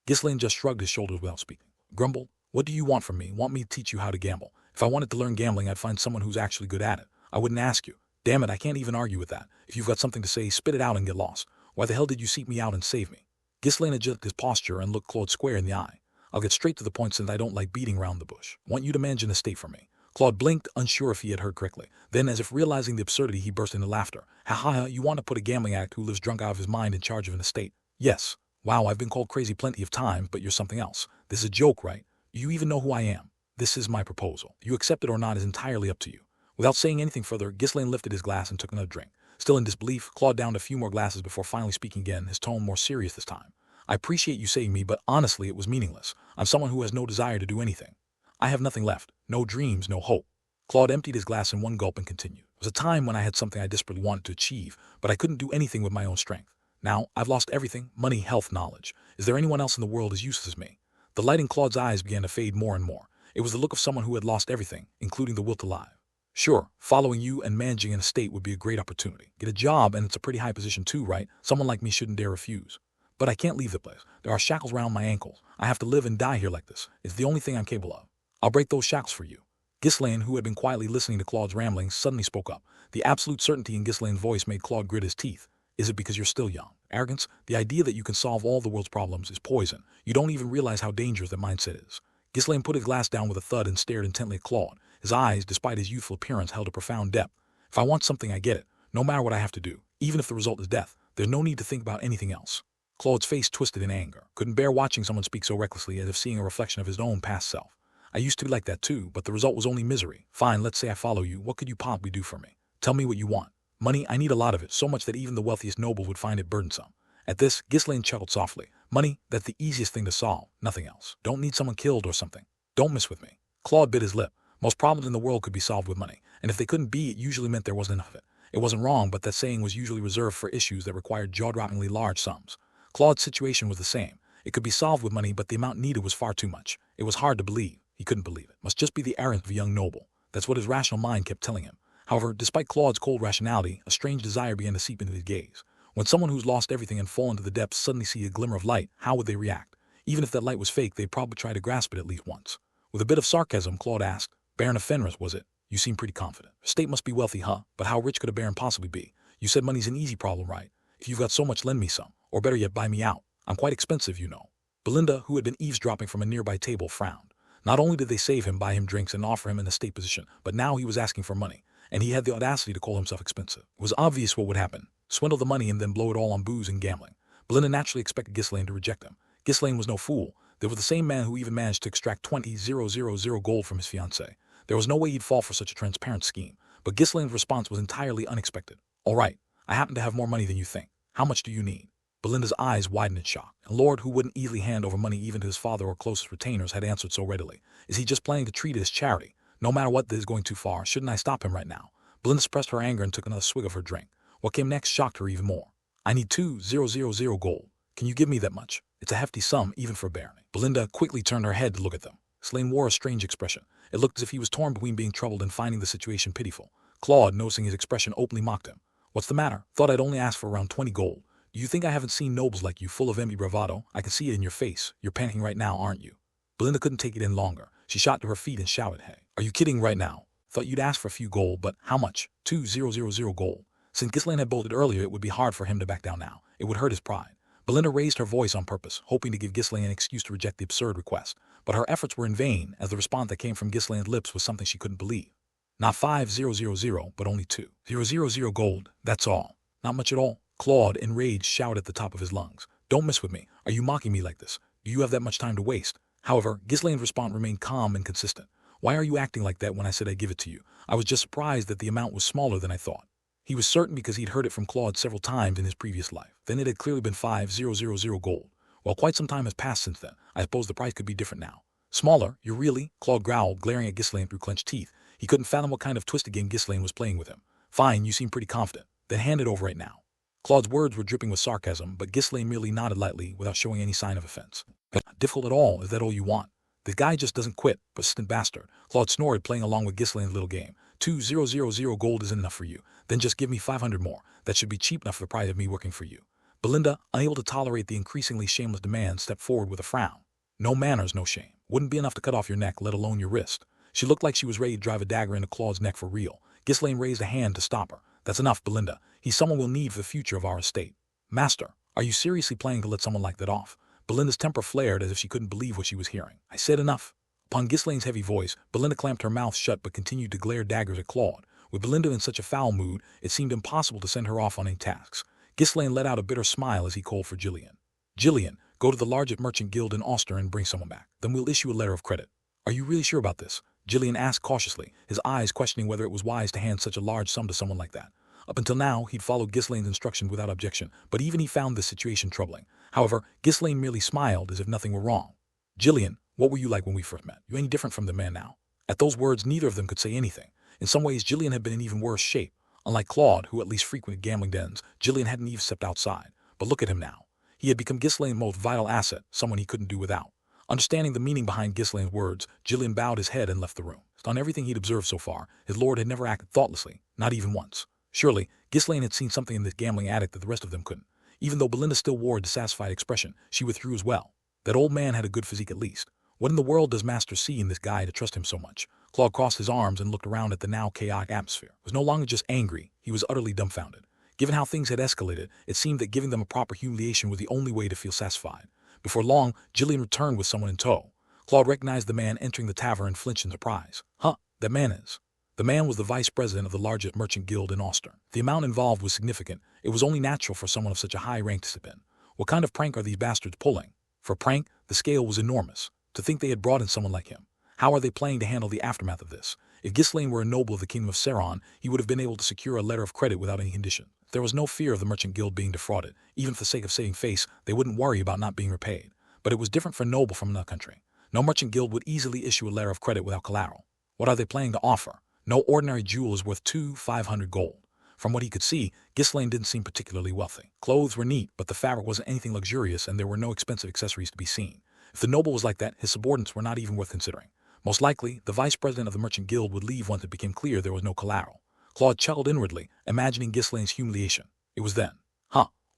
Ghislaine just shrugged his shoulders without speaking. Grumbled. What do you want from me? Want me to teach you how to gamble? If I wanted to learn gambling, I'd find someone who's actually good at it. I wouldn't ask you. Damn it, I can't even argue with that. If you've got something to say, spit it out and get lost. Why the hell did you seek me out and save me? Ghislaine adjusted his posture and looked Claude square in the eye. I'll get straight to the point since I don't like beating around the bush. Want you to manage an estate for me. Claude blinked, unsure if he had heard correctly. Then, as if realizing the absurdity, he burst into laughter. Ha ha ha, you want to put a gambling addict who lives drunk out of his mind in charge of an estate? Yes. Wow, I've been called crazy plenty of times, but you're something else. This is a joke, right? You even know who I am. This is my proposal. You accept it or not is entirely up to you. Without saying anything further, Ghislaine lifted his glass and took another drink. Still in disbelief, Claude downed a few more glasses before finally speaking again, his tone more serious this time. I appreciate you saving me, but honestly, it was meaningless. I'm someone who has no desire to do anything. I have nothing left. No dreams, no hope. Claude emptied his glass in one gulp and continued. It was a time when I had something I desperately wanted to achieve, but I couldn't do anything with my own strength. Now, I've lost everything, money, health, knowledge. Is there anyone else in the world as useless as me? The light in Claude's eyes began to fade more and more. It was the look of someone who had lost everything, including the will to live. Sure, following you and managing an estate would be a great opportunity. Get a job, and it's a pretty high position too, right? Someone like me shouldn't dare refuse. But I can't leave the place. There are shackles around my ankles. I have to live and die here like this. It's the only thing I'm capable of. I'll break those shackles for you. Ghislaine, who had been quietly listening to Claude's ramblings, suddenly spoke up. The absolute certainty in Ghislaine's voice made Claude grit his teeth. Is it because you're still young? Arrogance? The idea that you can solve all the world's problems is poison. You don't even realize how dangerous that mindset is. Ghislaine put his glass down with a thud and stared intently at Claude. His eyes, despite his youthful appearance, held a profound depth. If I want something, I get it, no matter what I have to do. Even if the result is death, there's no need to think about anything else. Claude's face twisted in anger. Couldn't bear watching someone speak so recklessly as if seeing a reflection of his own past self. I used to be like that too, but the result was only misery. Fine, let's say I follow you. What could you possibly do for me? Tell me what you want. Money, I need a lot of it, so much that even the wealthiest noble would find it burdensome. At this, Ghislaine chuckled softly. Money, that's the easiest thing to solve, nothing else. Don't need someone killed or something. Don't mess with me. Claude bit his lip. Most problems in the world could be solved with money, and if they couldn't be, it usually meant there wasn't enough of it. It wasn't wrong, but that saying was usually reserved for issues that required jaw-droppingly large sums. Claude's situation was the same. It could be solved with money, but the amount needed was far too much. It was hard to believe. He couldn't believe it. Must just be the errand of a young noble. That's what his rational mind kept telling him. However, despite Claude's cold rationality, a strange desire began to seep into his gaze. When someone who's lost everything and fallen to the depths suddenly see a glimmer of light, how would they react? Even if that light was fake, they'd probably try to grasp it at least once. With a bit of sarcasm, Claude asked, "Baron of Fenris, was it? You seem pretty confident. The state must be wealthy, huh? But how rich could a baron possibly be? You said money's an easy problem, right? If you've got so much, lend me some. Or better yet, buy me out. I'm quite expensive, you know." Belinda, who had been eavesdropping from a nearby table, frowned. Not only did they save him, buy him drinks, and offer him an estate position, but now he was asking for money, and he had the audacity to call himself expensive. It was obvious what would happen. Swindle the money and then blow it all on booze and gambling. Belinda naturally expected Ghislaine to reject him. Ghislaine was no fool. There was the same man who even managed to extract 20,000 gold from his fiancée. There was no way he'd fall for such a transparent scheme. But Ghislaine's response was entirely unexpected. "All right, I happen to have more money than you think. How much do you need?" Belinda's eyes widened in shock. A lord who wouldn't easily hand over money even to his father or closest retainers had answered so readily. Is he just planning to treat it as charity? No matter what, this is going too far. Shouldn't I stop him right now? Belinda suppressed her anger and took another swig of her drink. What came next shocked her even more. "I need 2,000 gold. Can you give me that much? It's a hefty sum, even for a barony." Belinda quickly turned her head to look at them. Ghislaine wore a strange expression. It looked as if he was torn between being troubled and finding the situation pitiful. Claude, noticing his expression, openly mocked him. "What's the matter? Thought I'd only ask for around 20 gold. Do you think I haven't seen nobles like you, full of envy bravado? I can see it in your face. You're panicking right now, aren't you?" Belinda couldn't take it in longer. She shot to her feet and shouted, "Hey, are you kidding right now? Thought you'd ask for a few gold, but how much? 2,000 gold." Since Ghislaine had bolted earlier, it would be hard for him to back down now. It would hurt his pride. Belinda raised her voice on purpose, hoping to give Ghislaine an excuse to reject the absurd request. But her efforts were in vain, as the response that came from Ghislaine's lips was something she couldn't believe. Not 5,000, but only 2,000 gold, that's all. Not much at all. Claude, enraged, shouted at the top of his lungs. "Don't mess with me. Are you mocking me like this? Do you have that much time to waste?" However, Ghislaine's response remained calm and consistent. "Why are you acting like that when I said I'd give it to you? I was just surprised that the amount was smaller than I thought." He was certain because he'd heard it from Claude several times in his previous life. Then it had clearly been 5,000 gold. Well, quite some time has passed since then. I suppose the price could be different now. "Smaller? You really?" Claude growled, glaring at Ghislaine through clenched teeth. He couldn't fathom what kind of twisted game Ghislaine was playing with him. "Fine, you seem pretty confident. Then hand it over right now." Claude's words were dripping with sarcasm, but Ghislaine merely nodded lightly without showing any sign of offense. "Not difficult at all. Is that all you want? The guy just doesn't quit, persistent bastard." Claude snored, playing along with Ghislaine's little game. 2,000 gold isn't enough for you. Then just give me 500 more. That should be cheap enough for the price of me working for you. Belinda, unable to tolerate the increasingly shameless demand, stepped forward with a frown. "No manners, no shame. Wouldn't be enough to cut off your neck, let alone your wrist." She looked like she was ready to drive a dagger into Claude's neck for real. Ghislaine raised a hand to stop her. "That's enough, Belinda. He's someone we'll need for the future of our estate." "Master, are you seriously planning to let someone like that off?" Belinda's temper flared as if she couldn't believe what she was hearing. "I said enough." Upon Ghislaine's heavy voice, Belinda clamped her mouth shut but continued to glare daggers at Claude. With Belinda in such a foul mood, it seemed impossible to send her off on any tasks. Ghislaine let out a bitter smile as he called for Gillian. "Gillian, go to the largest merchant guild in Auster and bring someone back. Then we'll issue a letter of credit." "Are you really sure about this?" Gillian asked cautiously, his eyes questioning whether it was wise to hand such a large sum to someone like that. Up until now, he'd followed Ghislaine's instructions without objection, but even he found this situation troubling. However, Ghislaine merely smiled as if nothing were wrong. "Gillian, what were you like when we first met? You ain't different from the man now." At those words, neither of them could say anything. In some ways, Gillian had been in even worse shape. Unlike Claude, who at least frequented gambling dens, Gillian hadn't even stepped outside. But look at him now. He had become Ghislaine's most vital asset, someone he couldn't do without. Understanding the meaning behind Ghislaine's words, Gillian bowed his head and left the room. On everything he'd observed so far, his lord had never acted thoughtlessly, not even once. Surely, Ghislaine had seen something in this gambling addict that the rest of them couldn't. Even though Belinda still wore a dissatisfied expression, she withdrew as well. That old man had a good physique at least. What in the world does Master see in this guy to trust him so much? Claude crossed his arms and looked around at the now chaotic atmosphere. He was no longer just angry, he was utterly dumbfounded. Given how things had escalated, it seemed that giving them a proper humiliation was the only way to feel satisfied. Before long, Gillian returned with someone in tow. Claude recognized the man entering the tavern and flinched in surprise. "Huh, that man is." The man was the vice president of the largest merchant guild in Auster. The amount involved was significant. It was only natural for someone of such a high rank to step in. What kind of prank are these bastards pulling? For a prank, the scale was enormous. To think they had brought in someone like him. How are they planning to handle the aftermath of this? If Ghislaine were a noble of the Kingdom of Seron, he would have been able to secure a letter of credit without any condition. There was no fear of the merchant guild being defrauded. Even for the sake of saving face, they wouldn't worry about not being repaid. But it was different for a noble from another country. No merchant guild would easily issue a letter of credit without collateral. What are they planning to offer? No ordinary jewel is worth 500 gold. From what he could see, Ghislaine didn't seem particularly wealthy. Clothes were neat, but the fabric wasn't anything luxurious and there were no expensive accessories to be seen. If the noble was like that, his subordinates were not even worth considering. Most likely, the vice president of the merchant guild would leave once it became clear there was no collateral. Claude chuckled inwardly, imagining Ghislaine's humiliation. It was then.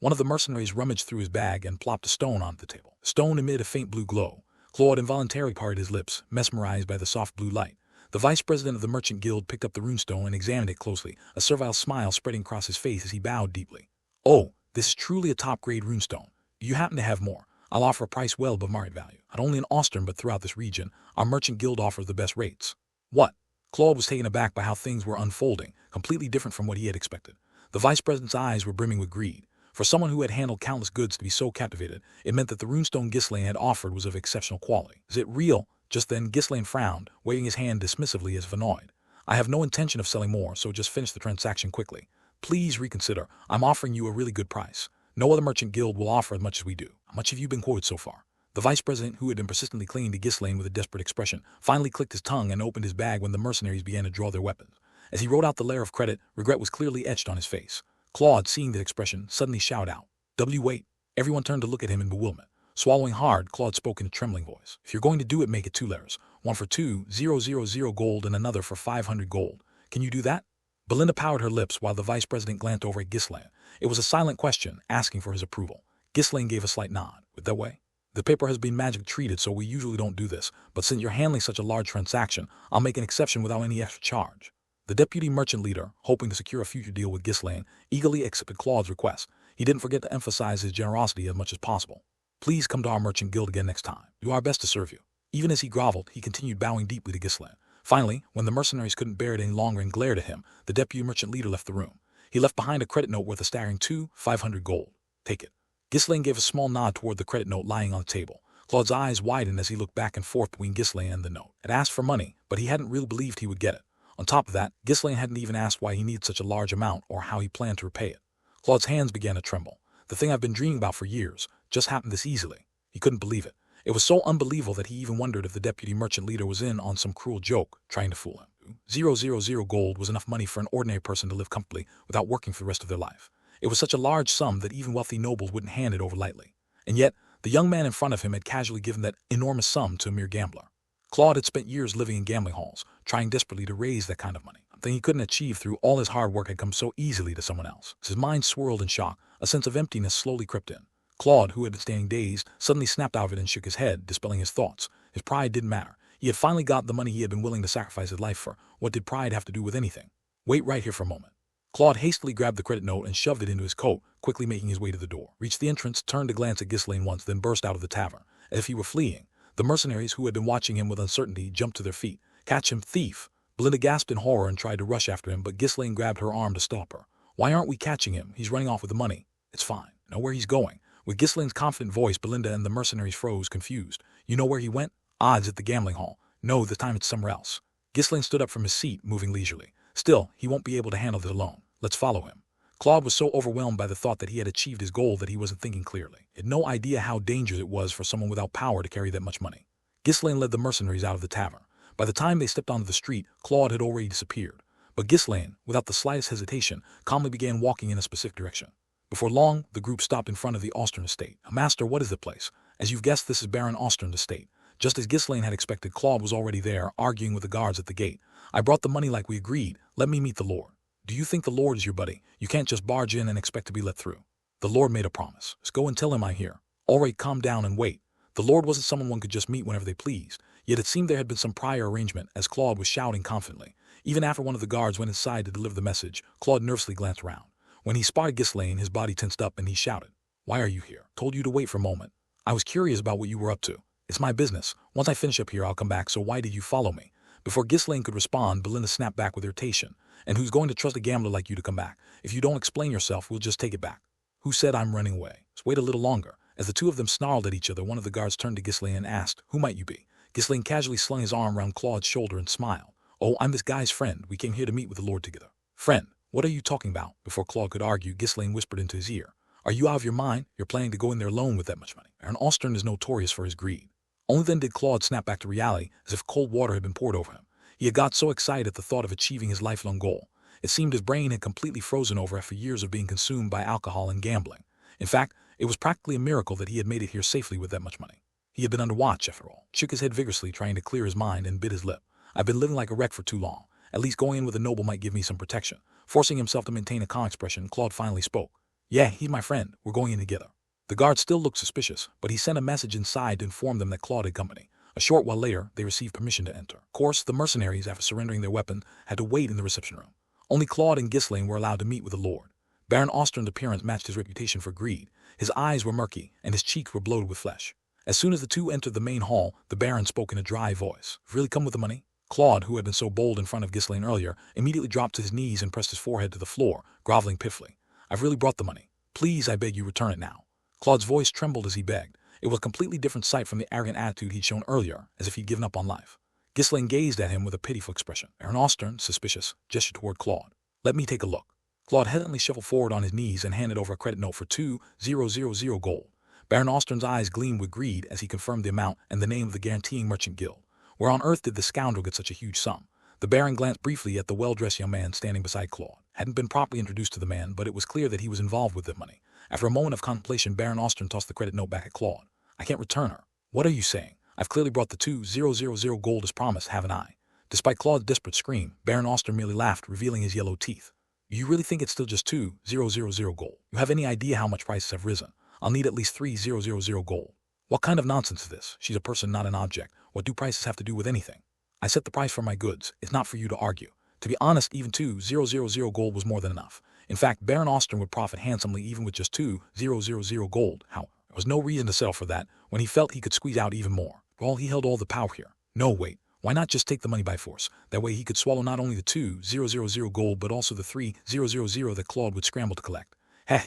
One of the mercenaries rummaged through his bag and plopped a stone onto the table. The stone emitted a faint blue glow. Claude involuntarily parted his lips, mesmerized by the soft blue light. The vice president of the merchant guild picked up the runestone and examined it closely, a servile smile spreading across his face as he bowed deeply. "Oh, this is truly a top-grade runestone. Do you happen to have more? I'll offer a price well above market value. Not only in Ostern but throughout this region, our merchant guild offers the best rates." "What?" Claude was taken aback by how things were unfolding, completely different from what he had expected. The vice president's eyes were brimming with greed. For someone who had handled countless goods to be so captivated, it meant that the runestone Ghislaine had offered was of exceptional quality. "Is it real?" Just then, Ghislaine frowned, waving his hand dismissively as if annoyed. "I have no intention of selling more, so just finish the transaction quickly. Please reconsider. I'm offering you a really good price. No other merchant guild will offer as much as we do. How much have you been quoted so far?" The vice president, who had been persistently clinging to Ghislaine with a desperate expression, finally clicked his tongue and opened his bag when the mercenaries began to draw their weapons. As he wrote out the letter of credit, regret was clearly etched on his face. Claude, seeing the expression, suddenly shouted out, "Wait." Everyone turned to look at him in bewilderment. Swallowing hard, Claude spoke in a trembling voice. "If you're going to do it, make it 2 letters. One for 2,000 gold and another for 500 gold. Can you do that?" Belinda pouted her lips while the vice president glanced over at Ghislaine. It was a silent question, asking for his approval. Ghislaine gave a slight nod. "With that way? The paper has been magic treated, so we usually don't do this, but since you're handling such a large transaction, I'll make an exception without any extra charge." The deputy merchant leader, hoping to secure a future deal with Ghislaine, eagerly accepted Claude's request. He didn't forget to emphasize his generosity as much as possible. "Please come to our merchant guild again next time. Do our best to serve you." Even as he groveled, he continued bowing deeply to Ghislaine. Finally, when the mercenaries couldn't bear it any longer and glared at him, the deputy merchant leader left the room. He left behind a credit note worth a staggering 500 gold. "Take it." Ghislaine gave a small nod toward the credit note lying on the table. Claude's eyes widened as he looked back and forth between Ghislaine and the note. It asked for money, but he hadn't really believed he would get it. On top of that, Ghislaine hadn't even asked why he needed such a large amount or how he planned to repay it. Claude's hands began to tremble. The thing I've been dreaming about for years just happened this easily. He couldn't believe it. It was so unbelievable that he even wondered if the deputy merchant leader was in on some cruel joke, trying to fool him. 000 gold was enough money for an ordinary person to live comfortably without working for the rest of their life. It was such a large sum that even wealthy nobles wouldn't hand it over lightly. And yet, the young man in front of him had casually given that enormous sum to a mere gambler. Claude had spent years living in gambling halls, trying desperately to raise that kind of money. Something he couldn't achieve through all his hard work had come so easily to someone else. As his mind swirled in shock, a sense of emptiness slowly crept in. Claude, who had been standing dazed, suddenly snapped out of it and shook his head, dispelling his thoughts. His pride didn't matter. He had finally got the money he had been willing to sacrifice his life for. What did pride have to do with anything? "Wait right here for a moment." Claude hastily grabbed the credit note and shoved it into his coat, quickly making his way to the door. Reached the entrance, turned to glance at Ghislaine once, then burst out of the tavern. As if he were fleeing, the mercenaries, who had been watching him with uncertainty, jumped to their feet. "Catch him, thief!" Belinda gasped in horror and tried to rush after him, but Ghislaine grabbed her arm to stop her. "Why aren't we catching him? He's running off with the money." "It's fine. I know where he's going." With Ghislaine's confident voice, Belinda and the mercenaries froze, confused. "You know where he went?" "Odds at the gambling hall." "No, this time it's somewhere else." Ghislaine stood up from his seat, moving leisurely. "Still, he won't be able to handle this alone. Let's follow him." Claude was so overwhelmed by the thought that he had achieved his goal that he wasn't thinking clearly. He had no idea how dangerous it was for someone without power to carry that much money. Ghislaine led the mercenaries out of the tavern. By the time they stepped onto the street, Claude had already disappeared. But Ghislaine, without the slightest hesitation, calmly began walking in a specific direction. Before long, the group stopped in front of the Ostern estate. "Master, what is the place?" "As you've guessed, this is Baron Ostern's estate." Just as Ghislaine had expected, Claude was already there, arguing with the guards at the gate. "I brought the money like we agreed. Let me meet the Lord." "Do you think the Lord is your buddy? You can't just barge in and expect to be let through." "The Lord made a promise. Just go and tell him I'm here." "All right, calm down and wait." The Lord wasn't someone one could just meet whenever they pleased. Yet it seemed there had been some prior arrangement, as Claude was shouting confidently. Even after one of the guards went inside to deliver the message, Claude nervously glanced around. When he spotted Ghislaine, his body tensed up and he shouted, "Why are you here? Told you to wait for a moment. I was curious about what you were up to. It's my business. Once I finish up here, I'll come back, so why did you follow me?" Before Ghislaine could respond, Belinda snapped back with irritation. "And who's going to trust a gambler like you to come back? If you don't explain yourself, we'll just take it back." "Who said I'm running away? Just wait a little longer." As the two of them snarled at each other, one of the guards turned to Ghislaine and asked, "Who might you be?" Ghislaine casually slung his arm around Claude's shoulder and smiled. "Oh, I'm this guy's friend. We came here to meet with the Lord together." "Friend? What are you talking about?" Before Claude could argue, Ghislaine whispered into his ear, "Are you out of your mind? You're planning to go in there alone with that much money. Baron Ostern is notorious for his greed." Only then did Claude snap back to reality, as if cold water had been poured over him. He had got so excited at the thought of achieving his lifelong goal. It seemed his brain had completely frozen over after years of being consumed by alcohol and gambling. In fact, it was practically a miracle that he had made it here safely with that much money. He had been under watch, after all. Shook his head vigorously, trying to clear his mind, and bit his lip. I've been living like a wreck for too long. At least going in with a noble might give me some protection. Forcing himself to maintain a calm expression, Claude finally spoke. Yeah, he's my friend. We're going in together. The guard still looked suspicious, but he sent a message inside to inform them that Claude had company. A short while later, they received permission to enter. Of course, the mercenaries, after surrendering their weapon, had to wait in the reception room. Only Claude and Ghislaine were allowed to meet with the Lord. Baron Austern's appearance matched his reputation for greed. His eyes were murky, and his cheeks were bloated with flesh. As soon as the two entered the main hall, the Baron spoke in a dry voice. Really come with the money? Claude, who had been so bold in front of Ghislaine earlier, immediately dropped to his knees and pressed his forehead to the floor, groveling pitifully. I've really brought the money. Please, I beg you, return it now. Claude's voice trembled as he begged. It was a completely different sight from the arrogant attitude he'd shown earlier, as if he'd given up on life. Ghislaine gazed at him with a pitiful expression. Baron Austern, suspicious, gestured toward Claude. Let me take a look. Claude hesitantly shuffled forward on his knees and handed over a credit note for 2,000 gold. Baron Austern's eyes gleamed with greed as he confirmed the amount and the name of the guaranteeing merchant guild. Where on earth did the scoundrel get such a huge sum? The Baron glanced briefly at the well-dressed young man standing beside Claude. Hadn't been properly introduced to the man, but it was clear that he was involved with the money. After a moment of contemplation, Baron Austern tossed the credit note back at Claude. I can't return her. What are you saying? I've clearly brought the 2,000 gold as promised, haven't I? Despite Claude's desperate scream, Baron Austern merely laughed, revealing his yellow teeth. You really think it's still just 2,000 gold? You have any idea how much prices have risen? I'll need at least 3,000 gold. What kind of nonsense is this? She's a person, not an object. What do prices have to do with anything? I set the price for my goods. It's not for you to argue. To be honest, even 2,000 gold was more than enough. In fact, Baron Austern would profit handsomely even with just 2,000 gold. How? There was no reason to settle for that when he felt he could squeeze out even more. Well, he held all the power here. No, wait. Why not just take the money by force? That way he could swallow not only the 2,000 gold, but also the 3,000 that Claude would scramble to collect.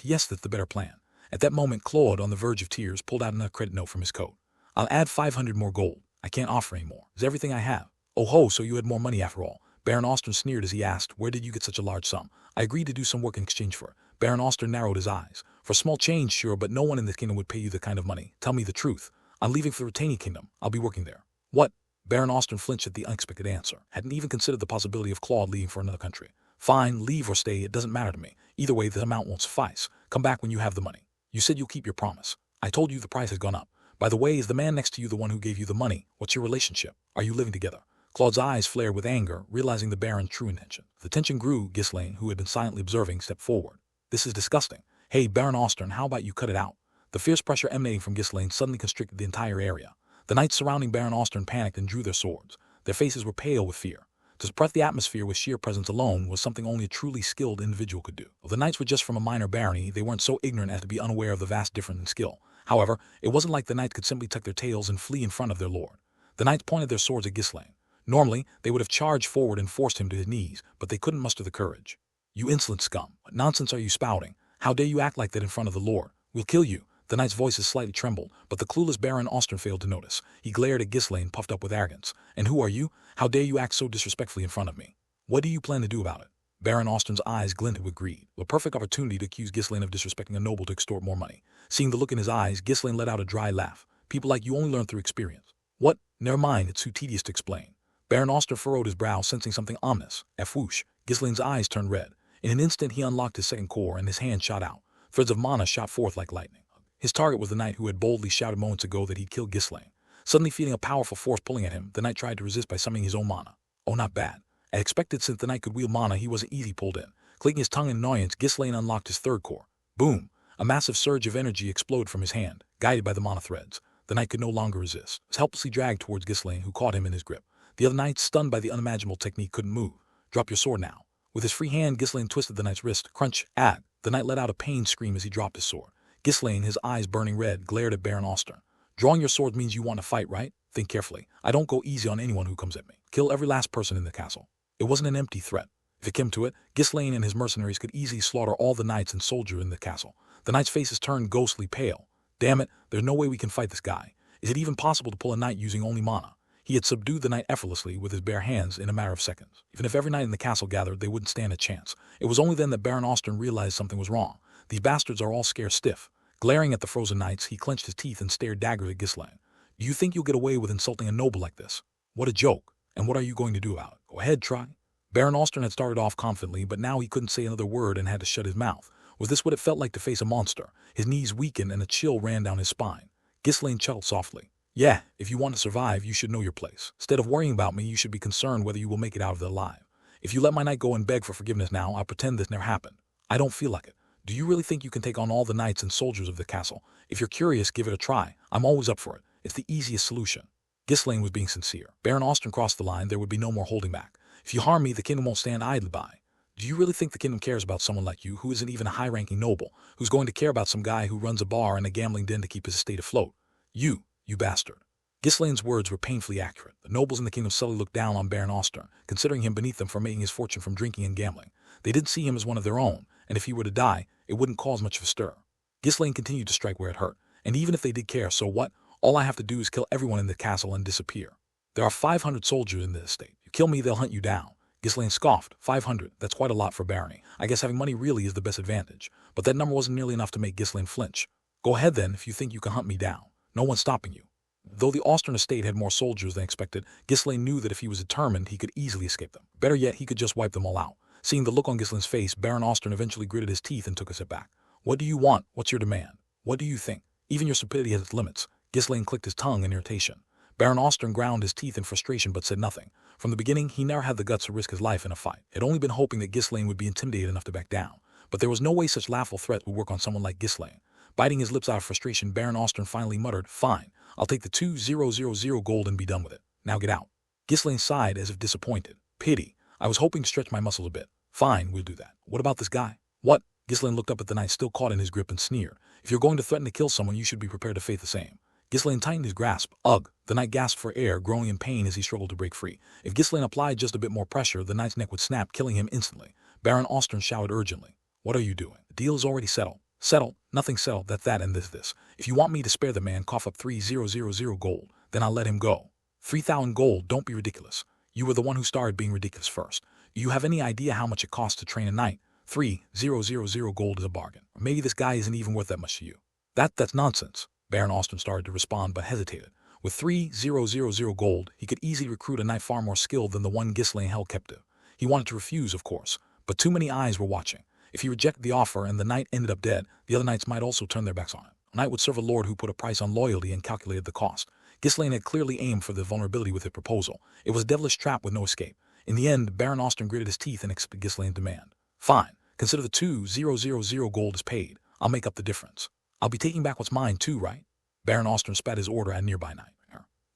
Yes, that's the better plan. At that moment, Claude, on the verge of tears, pulled out another credit note from his coat. I'll add 500 more gold. I can't offer any more. It's everything I have. Oh ho, so you had more money after all. Baron Austern sneered as he asked, where did you get such a large sum? I agreed to do some work in exchange for it. Baron Austern narrowed his eyes. For small change, sure, but no one in this kingdom would pay you the kind of money. Tell me the truth. I'm leaving for the retaining kingdom. I'll be working there. What? Baron Austern flinched at the unexpected answer. Hadn't even considered the possibility of Claude leaving for another country. Fine, leave or stay, it doesn't matter to me. Either way, the amount won't suffice. Come back when you have the money. You said you'll keep your promise. I told you the price has gone up. By the way, is the man next to you the one who gave you the money? What's your relationship? Are you living together? Claude's eyes flared with anger, realizing the Baron's true intention. The tension grew. Ghislaine, who had been silently observing, stepped forward. This is disgusting. Hey, Baron Austern, how about you cut it out? The fierce pressure emanating from Ghislaine suddenly constricted the entire area. The knights surrounding Baron Austern panicked and drew their swords. Their faces were pale with fear. To suppress the atmosphere with sheer presence alone was something only a truly skilled individual could do. Though the knights were just from a minor barony, they weren't so ignorant as to be unaware of the vast difference in skill. However, it wasn't like the knights could simply tuck their tails and flee in front of their lord. The knights pointed their swords at Ghislaine. Normally, they would have charged forward and forced him to his knees, but they couldn't muster the courage. You insolent scum! What nonsense are you spouting? How dare you act like that in front of the lord? We'll kill you. The knight's voices slightly trembled, but the clueless Baron Austern failed to notice. He glared at Ghislaine, puffed up with arrogance. And who are you? How dare you act so disrespectfully in front of me? What do you plan to do about it? Baron Austern's eyes glinted with greed. A perfect opportunity to accuse Ghislaine of disrespecting a noble to extort more money. Seeing the look in his eyes, Ghislaine let out a dry laugh. People like you only learn through experience. What? Never mind, it's too tedious to explain. Baron Austern furrowed his brow, sensing something ominous. Whoosh! Ghislaine's eyes turned red. In an instant, he unlocked his second core, and his hand shot out. Threads of mana shot forth like lightning. His target was the knight who had boldly shouted moments ago that he'd killed Ghislaine. Suddenly feeling a powerful force pulling at him, the knight tried to resist by summoning his own mana. Oh, not bad. As expected, since the knight could wield mana, he wasn't easy pulled in. Clicking his tongue in annoyance, Ghislaine unlocked his third core. Boom! A massive surge of energy exploded from his hand, guided by the mana threads. The knight could no longer resist. He was helplessly dragged towards Ghislaine, who caught him in his grip. The other knights, stunned by the unimaginable technique, couldn't move. Drop your sword now. With his free hand, Ghislaine twisted the knight's wrist. Crunch! Ag! The knight let out a pained scream as he dropped his sword. Ghislaine, his eyes burning red, glared at Baron Austern. Drawing your sword means you want to fight, right? Think carefully. I don't go easy on anyone who comes at me. Kill every last person in the castle. It wasn't an empty threat. If it came to it, Ghislaine and his mercenaries could easily slaughter all the knights and soldiers in the castle. The knights' faces turned ghostly pale. Damn it, there's no way we can fight this guy. Is it even possible to pull a knight using only mana? He had subdued the knight effortlessly with his bare hands in a matter of seconds. Even if every knight in the castle gathered, they wouldn't stand a chance. It was only then that Baron Austern realized something was wrong. These bastards are all scared stiff. Glaring at the frozen knights, he clenched his teeth and stared daggers at Ghislaine. Do you think you'll get away with insulting a noble like this? What a joke. And what are you going to do about it? Go ahead, try. Baron Austin had started off confidently, but now he couldn't say another word and had to shut his mouth. Was this what it felt like to face a monster? His knees weakened and a chill ran down his spine. Ghislaine chuckled softly. Yeah, if you want to survive, you should know your place. Instead of worrying about me, you should be concerned whether you will make it out of it alive. If you let my knight go and beg for forgiveness now, I'll pretend this never happened. I don't feel like it. Do you really think you can take on all the knights and soldiers of the castle? If you're curious, give it a try. I'm always up for it. It's the easiest solution. Ghislaine was being sincere. Baron Austin crossed the line. There would be no more holding back. If you harm me, the kingdom won't stand idly by. Do you really think the kingdom cares about someone like you, who isn't even a high-ranking noble, who's going to care about some guy who runs a bar and a gambling den to keep his estate afloat? You bastard. Ghislaine's words were painfully accurate. The nobles in the kingdom subtly looked down on Baron Austin, considering him beneath them for making his fortune from drinking and gambling. They didn't see him as one of their own, and if he were to die, it wouldn't cause much of a stir. Ghislaine continued to strike where it hurt, and even if they did care, so what? All I have to do is kill everyone in the castle and disappear. There are 500 soldiers in this estate. You kill me, they'll hunt you down. Ghislaine scoffed. 500, that's quite a lot for barony. I guess having money really is the best advantage. But that number wasn't nearly enough to make Ghislaine flinch. Go ahead then if you think you can hunt me down. No one's stopping you. Though the Austin estate had more soldiers than expected, Ghislaine knew that if he was determined, he could easily escape them. Better yet, he could just wipe them all out. Seeing the look on Ghislaine's face, Baron Austin eventually gritted his teeth and took a step back. What do you want? What's your demand? What do you think? Even your stupidity has its limits. Ghislaine clicked his tongue in irritation. Baron Austin ground his teeth in frustration but said nothing. From the beginning, he never had the guts to risk his life in a fight. He had only been hoping that Ghislaine would be intimidated enough to back down. But there was no way such laughable threat would work on someone like Ghislaine. Biting his lips out of frustration, Baron Austin finally muttered, "Fine, I'll take the 2,000 gold and be done with it. Now get out." Ghislaine sighed as if disappointed. Pity. I was hoping to stretch my muscles a bit. Fine, we'll do that. What about this guy? What? Ghislaine looked up at the knight still caught in his grip and sneered. If you're going to threaten to kill someone, you should be prepared to face the same. Ghislaine tightened his grasp. Ugh. The knight gasped for air, growing in pain as he struggled to break free. If Ghislaine applied just a bit more pressure, the knight's neck would snap, killing him instantly. Baron Austin shouted urgently. What are you doing? The deal is already settled. Settled? Nothing settled. That and this. If you want me to spare the man, cough up 3,000 gold. Then I'll let him go. 3,000 gold? Don't be ridiculous. You were the one who started being ridiculous first. Do you have any idea how much it costs to train a knight? 3,000 gold is a bargain. Or maybe this guy isn't even worth that much to you. That's nonsense. Baron Austin started to respond but hesitated. With 3,000 gold, he could easily recruit a knight far more skilled than the one Ghislaine held captive. He wanted to refuse, of course, but too many eyes were watching. If he rejected the offer and the knight ended up dead, the other knights might also turn their backs on him. A knight would serve a lord who put a price on loyalty and calculated the cost. Ghislaine had clearly aimed for the vulnerability with his proposal. It was a devilish trap with no escape. In the end, Baron Austin gritted his teeth and accepted Ghislaine's demand. Fine. Consider the 2,000 gold is paid. I'll make up the difference. I'll be taking back what's mine too, right? Baron Austin spat his order at a nearby knight.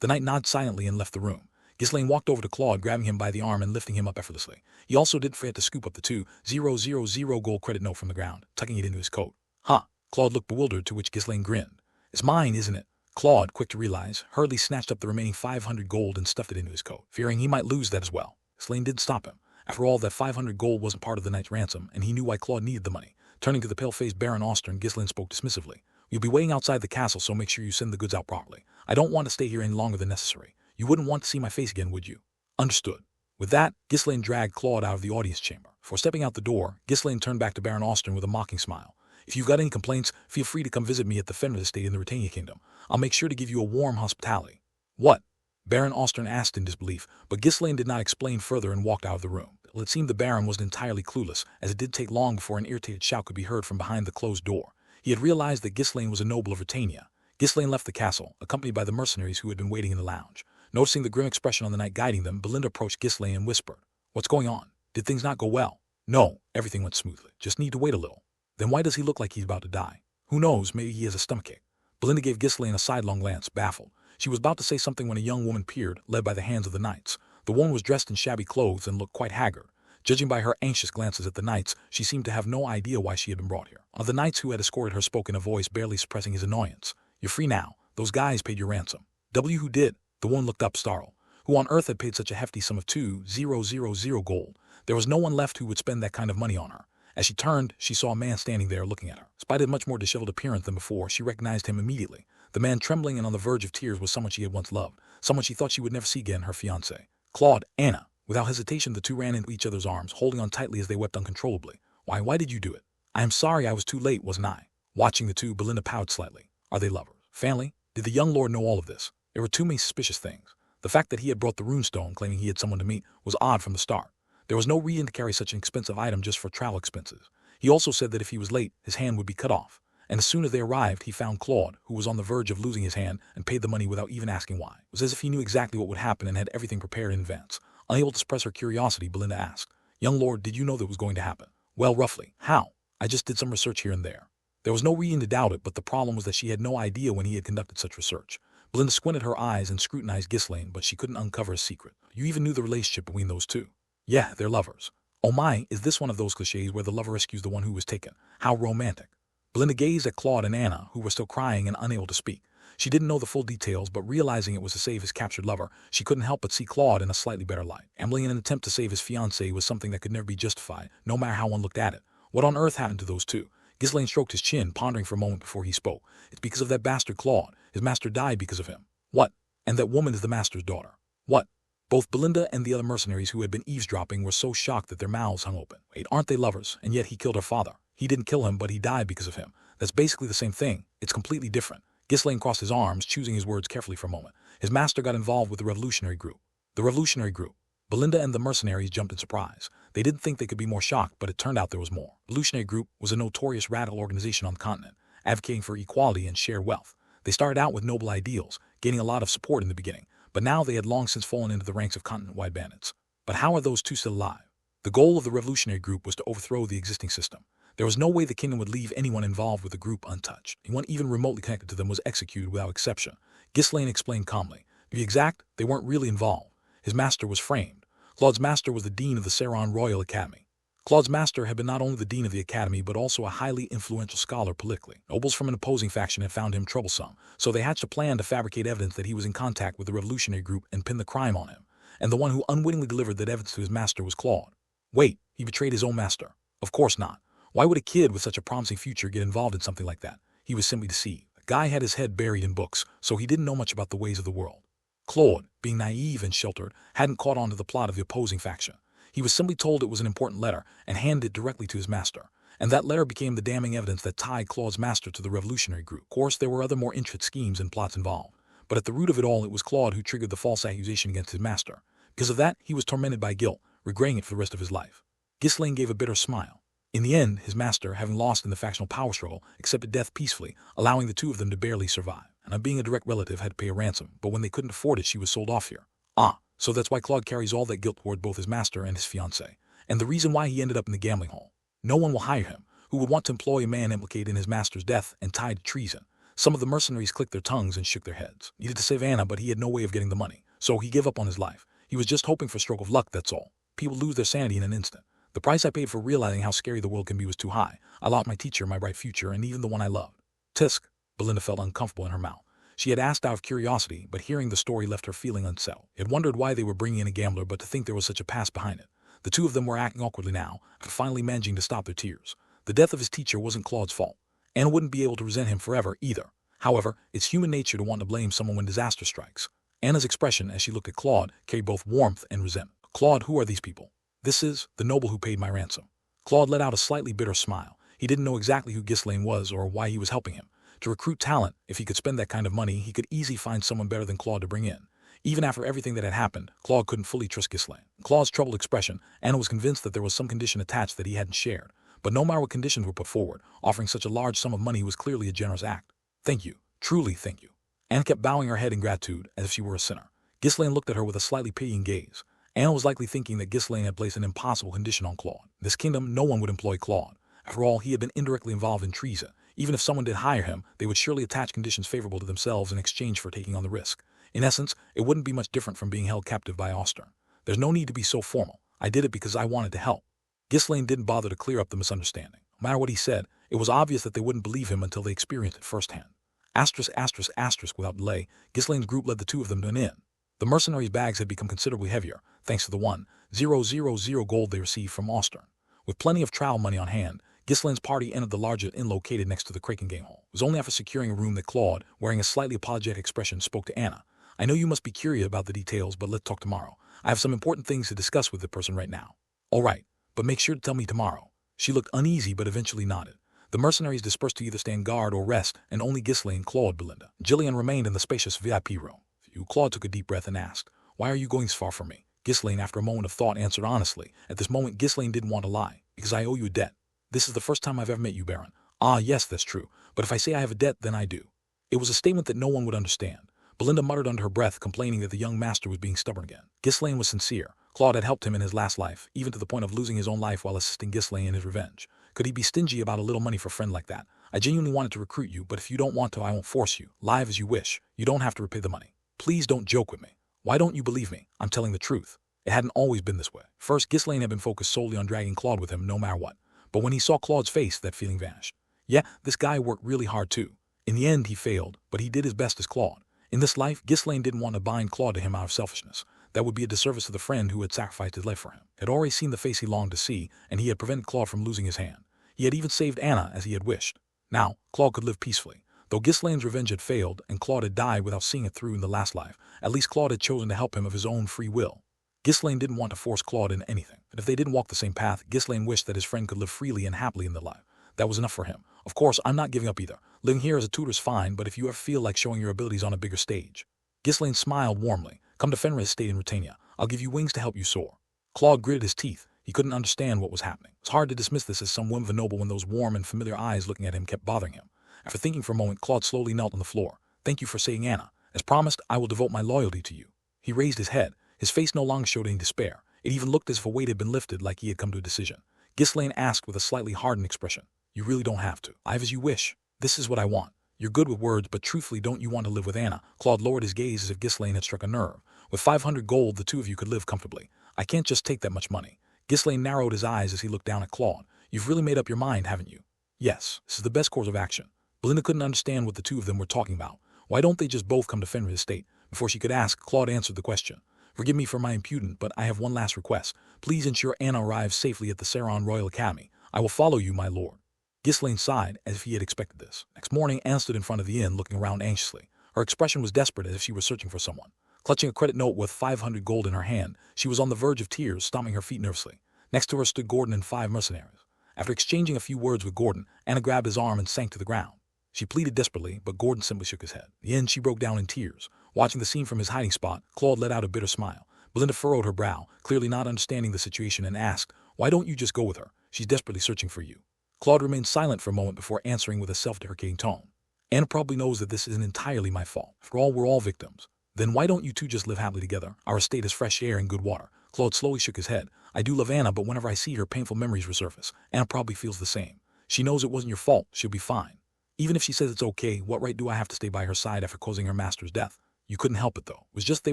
The knight nodded silently and left the room. Ghislaine walked over to Claude, grabbing him by the arm and lifting him up effortlessly. He also didn't forget to scoop up the 2,000 gold credit note from the ground, tucking it into his coat. Huh. Claude looked bewildered, to which Ghislaine grinned. It's mine, isn't it? Claude, quick to realize, hurriedly snatched up the remaining 500 gold and stuffed it into his coat, fearing he might lose that as well. Ghislaine didn't stop him. After all, that 500 gold wasn't part of the knight's ransom, and he knew why Claude needed the money. Turning to the pale-faced Baron Austin, Ghislaine spoke dismissively. You'll be waiting outside the castle, so make sure you send the goods out properly. I don't want to stay here any longer than necessary. You wouldn't want to see my face again, would you? Understood. With that, Ghislaine dragged Claude out of the audience chamber. Before stepping out the door, Ghislaine turned back to Baron Austin with a mocking smile. If you've got any complaints, feel free to come visit me at the Fenris estate in the Britannia Kingdom. I'll make sure to give you a warm hospitality. What? Baron Austin asked in disbelief, but Ghislaine did not explain further and walked out of the room. It seemed the Baron wasn't entirely clueless, as it did take long before an irritated shout could be heard from behind the closed door. He had realized that Ghislaine was a noble of Britannia. Ghislaine left the castle, accompanied by the mercenaries who had been waiting in the lounge. Noticing the grim expression on the knight guiding them, Belinda approached Ghislaine and whispered, What's going on? Did things not go well? No, everything went smoothly. Just need to wait a little. Then why does he look like he's about to die? Who knows, maybe he has a stomachache. Belinda gave Ghislaine a sidelong glance, baffled. She was about to say something when a young woman appeared, led by the hands of the knights. The woman was dressed in shabby clothes and looked quite haggard. Judging by her anxious glances at the knights, she seemed to have no idea why she had been brought here. One of the knights who had escorted her spoke in a voice barely suppressing his annoyance. You're free now. Those guys paid your ransom. Who did? The woman looked up, startled. Who on earth had paid such a hefty sum of 2,000 gold? There was no one left who would spend that kind of money on her. As she turned, she saw a man standing there looking at her. Despite his much more disheveled appearance than before, she recognized him immediately. The man, trembling and on the verge of tears, was someone she had once loved, someone she thought she would never see again, her fiancé. Claude, Anna. Without hesitation, the two ran into each other's arms, holding on tightly as they wept uncontrollably. Why did you do it? I am sorry I was too late, wasn't I? Watching the two, Belinda pouted slightly. Are they lovers? Family? Did the young lord know all of this? There were too many suspicious things. The fact that he had brought the runestone claiming he had someone to meet was odd from the start. There was no reason to carry such an expensive item just for travel expenses. He also said that if he was late, his hand would be cut off. And as soon as they arrived, he found Claude, who was on the verge of losing his hand, and paid the money without even asking why. It was as if he knew exactly what would happen and had everything prepared in advance. Unable to suppress her curiosity, Belinda asked, "Young lord, did you know that was going to happen?" "Well, roughly. How?" "I just did some research here and there." There was no reason to doubt it, but the problem was that she had no idea when he had conducted such research. Belinda squinted her eyes and scrutinized Ghislaine, but she couldn't uncover a secret. "You even knew the relationship between those two?" "Yeah, they're lovers." "Oh my, is this one of those cliches where the lover rescues the one who was taken? How romantic." Belinda gazed at Claude and Anna, who were still crying and unable to speak. She didn't know the full details, but realizing it was to save his captured lover, she couldn't help but see Claude in a slightly better light. Gambling in an attempt to save his fiancée was something that could never be justified, no matter how one looked at it. What on earth happened to those two? Ghislaine stroked his chin, pondering for a moment before he spoke. "It's because of that bastard Claude. His master died because of him." "What?" "And that woman is the master's daughter." "What?" Both Belinda and the other mercenaries who had been eavesdropping were so shocked that their mouths hung open. "Wait, aren't they lovers? And yet he killed her father. He didn't kill him, but he died because of him. That's basically the same thing. It's completely different." Ghislaine crossed his arms, choosing his words carefully for a moment. "His master got involved with the revolutionary group." "The revolutionary group?" Belinda and the mercenaries jumped in surprise. They didn't think they could be more shocked, but it turned out there was more. The revolutionary group was a notorious radical organization on the continent, advocating for equality and shared wealth. They started out with noble ideals, gaining a lot of support in the beginning, but now they had long since fallen into the ranks of continent-wide bandits. But how are those two still alive? The goal of the revolutionary group was to overthrow the existing system. There was no way the kingdom would leave anyone involved with the group untouched. Anyone even remotely connected to them was executed without exception. Ghislaine explained calmly. To be exact, they weren't really involved. His master was framed. Claude's master was the dean of the Saron Royal Academy. Claude's master had been not only the dean of the academy, but also a highly influential scholar politically. Nobles from an opposing faction had found him troublesome, so they hatched a plan to fabricate evidence that he was in contact with the revolutionary group and pin the crime on him. And the one who unwittingly delivered that evidence to his master was Claude. Wait, he betrayed his own master? Of course not. Why would a kid with such a promising future get involved in something like that? He was simply deceived. The guy had his head buried in books, so he didn't know much about the ways of the world. Claude, being naive and sheltered, hadn't caught on to the plot of the opposing faction. He was simply told it was an important letter and handed it directly to his master. And that letter became the damning evidence that tied Claude's master to the revolutionary group. Of course, there were other more intricate schemes and plots involved. But at the root of it all, it was Claude who triggered the false accusation against his master. Because of that, he was tormented by guilt, regretting it for the rest of his life. Ghislaine gave a bitter smile. In the end, his master, having lost in the factional power struggle, accepted death peacefully, allowing the two of them to barely survive. And being a direct relative, had to pay a ransom, but when they couldn't afford it, she was sold off here. Ah, so that's why Claude carries all that guilt toward both his master and his fiancée. And the reason why he ended up in the gambling hall. No one will hire him. Who would want to employ a man implicated in his master's death and tied to treason? Some of the mercenaries clicked their tongues and shook their heads. Needed to save Anna, but he had no way of getting the money, so he gave up on his life. He was just hoping for a stroke of luck, that's all. People lose their sanity in an instant. The price I paid for realizing how scary the world can be was too high. I lost my teacher, my bright future, and even the one I loved. Tisk. Belinda felt uncomfortable in her mouth. She had asked out of curiosity, but hearing the story left her feeling unsettled. Had wondered why they were bringing in a gambler, but to think there was such a past behind it. The two of them were acting awkwardly now, after finally managing to stop their tears. The death of his teacher wasn't Claude's fault. Anna wouldn't be able to resent him forever, either. However, it's human nature to want to blame someone when disaster strikes. Anna's expression as she looked at Claude carried both warmth and resentment. "Claude, who are these people?" "This is the noble who paid my ransom." Claude let out a slightly bitter smile. He didn't know exactly who Ghislaine was or why he was helping him. To recruit talent, if he could spend that kind of money, he could easily find someone better than Claude to bring in. Even after everything that had happened, Claude couldn't fully trust Ghislaine. In Claude's troubled expression, Anna was convinced that there was some condition attached that he hadn't shared. But no matter what conditions were put forward, offering such a large sum of money was clearly a generous act. "Thank you. Truly thank you." Anna kept bowing her head in gratitude, as if she were a sinner. Ghislaine looked at her with a slightly pitying gaze. Anna was likely thinking that Ghislaine had placed an impossible condition on Claude. In this kingdom, no one would employ Claude. After all, he had been indirectly involved in treason. Even if someone did hire him, they would surely attach conditions favorable to themselves in exchange for taking on the risk. In essence, it wouldn't be much different from being held captive by Austern. "There's no need to be so formal. I did it because I wanted to help." Ghislaine didn't bother to clear up the misunderstanding. No matter what he said, it was obvious that they wouldn't believe him until they experienced it firsthand. Without delay, Ghislaine's group led the two of them to an inn. The mercenaries' bags had become considerably heavier, thanks to the 1,000 gold they received from Austern. With plenty of travel money on hand, Ghislaine's party entered the larger inn located next to the Kraken game hall. It was only after securing a room that Claude, wearing a slightly apologetic expression, spoke to Anna. "I know you must be curious about the details, but let's talk tomorrow. I have some important things to discuss with the person right now." "All right, but make sure to tell me tomorrow." She looked uneasy but eventually nodded. The mercenaries dispersed to either stand guard or rest, and only Ghislaine, Claude, Belinda, and Jillian remained in the spacious VIP room. you. Claude took a deep breath and asked, why are you going so far from me? Ghislaine, after a moment of thought, answered honestly. At this moment, Ghislaine didn't want to lie. Because I owe you a debt. This is the first time I've ever met you, Baron. Ah, yes, that's true. But if I say I have a debt, then I do. It was a statement that no one would understand. Belinda muttered under her breath, complaining that the young master was being stubborn again. Ghislaine was sincere. Claude had helped him in his last life, even to the point of losing his own life while assisting Ghislaine in his revenge. Could he be stingy about a little money for a friend like that? I genuinely wanted to recruit you, but if you don't want to, I won't force you. Live as you wish. You don't have to repay the money. Please don't joke with me. Why don't you believe me? I'm telling the truth. It hadn't always been this way. First, Ghislaine had been focused solely on dragging Claude with him no matter what. But when he saw Claude's face, that feeling vanished. Yeah, this guy worked really hard too. In the end, he failed, but he did his best as Claude. In this life, Ghislaine didn't want to bind Claude to him out of selfishness. That would be a disservice to the friend who had sacrificed his life for him. He had already seen the face he longed to see, and he had prevented Claude from losing his hand. He had even saved Anna as he had wished. Now, Claude could live peacefully. Though Ghislaine's revenge had failed, and Claude had died without seeing it through in the last life, at least Claude had chosen to help him of his own free will. Ghislaine didn't want to force Claude into anything, and if they didn't walk the same path, Ghislaine wished that his friend could live freely and happily in their life. That was enough for him. Of course, I'm not giving up either. Living here as a tutor's fine, but if you ever feel like showing your abilities on a bigger stage. Ghislaine smiled warmly. Come to Fenris Estate in Britannia. I'll give you wings to help you soar. Claude gritted his teeth. He couldn't understand what was happening. It was hard to dismiss this as some whim of a noble when those warm and familiar eyes looking at him kept bothering him. After thinking for a moment, Claude slowly knelt on the floor. Thank you for saying Anna. As promised, I will devote my loyalty to you. He raised his head. His face no longer showed any despair. It even looked as if a weight had been lifted, like he had come to a decision. Ghislaine asked with a slightly hardened expression. You really don't have to. Live as you wish. This is what I want. You're good with words, but truthfully, don't you want to live with Anna? Claude lowered his gaze as if Ghislaine had struck a nerve. With 500 gold, the two of you could live comfortably. I can't just take that much money. Ghislaine narrowed his eyes as he looked down at Claude. You've really made up your mind, haven't you? Yes, this is the best course of action. Belinda couldn't understand what the two of them were talking about. Why don't they just both come to Fenris Estate? Before she could ask, Claude answered the question. Forgive me for my impudence, but I have one last request. Please ensure Anna arrives safely at the Saron Royal Academy. I will follow you, my lord. Ghislaine sighed, as if he had expected this. Next morning, Anne stood in front of the inn, looking around anxiously. Her expression was desperate, as if she were searching for someone. Clutching a credit note worth 500 gold in her hand, she was on the verge of tears, stomping her feet nervously. Next to her stood Gordon and 5 mercenaries. After exchanging a few words with Gordon, Anna grabbed his arm and sank to the ground. She pleaded desperately, but Gordon simply shook his head. In the end, she broke down in tears. Watching the scene from his hiding spot, Claude let out a bitter smile. Belinda furrowed her brow, clearly not understanding the situation, and asked, Why don't you just go with her? She's desperately searching for you. Claude remained silent for a moment before answering with a self-deprecating tone. Anna probably knows that this isn't entirely my fault. After all, we're all victims. Then why don't you two just live happily together? Our estate is fresh air and good water. Claude slowly shook his head. I do love Anna, but whenever I see her, painful memories resurface. Anna probably feels the same. She knows it wasn't your fault. She'll be fine. Even if she says it's okay, what right do I have to stay by her side after causing her master's death? You couldn't help it, though. It was just they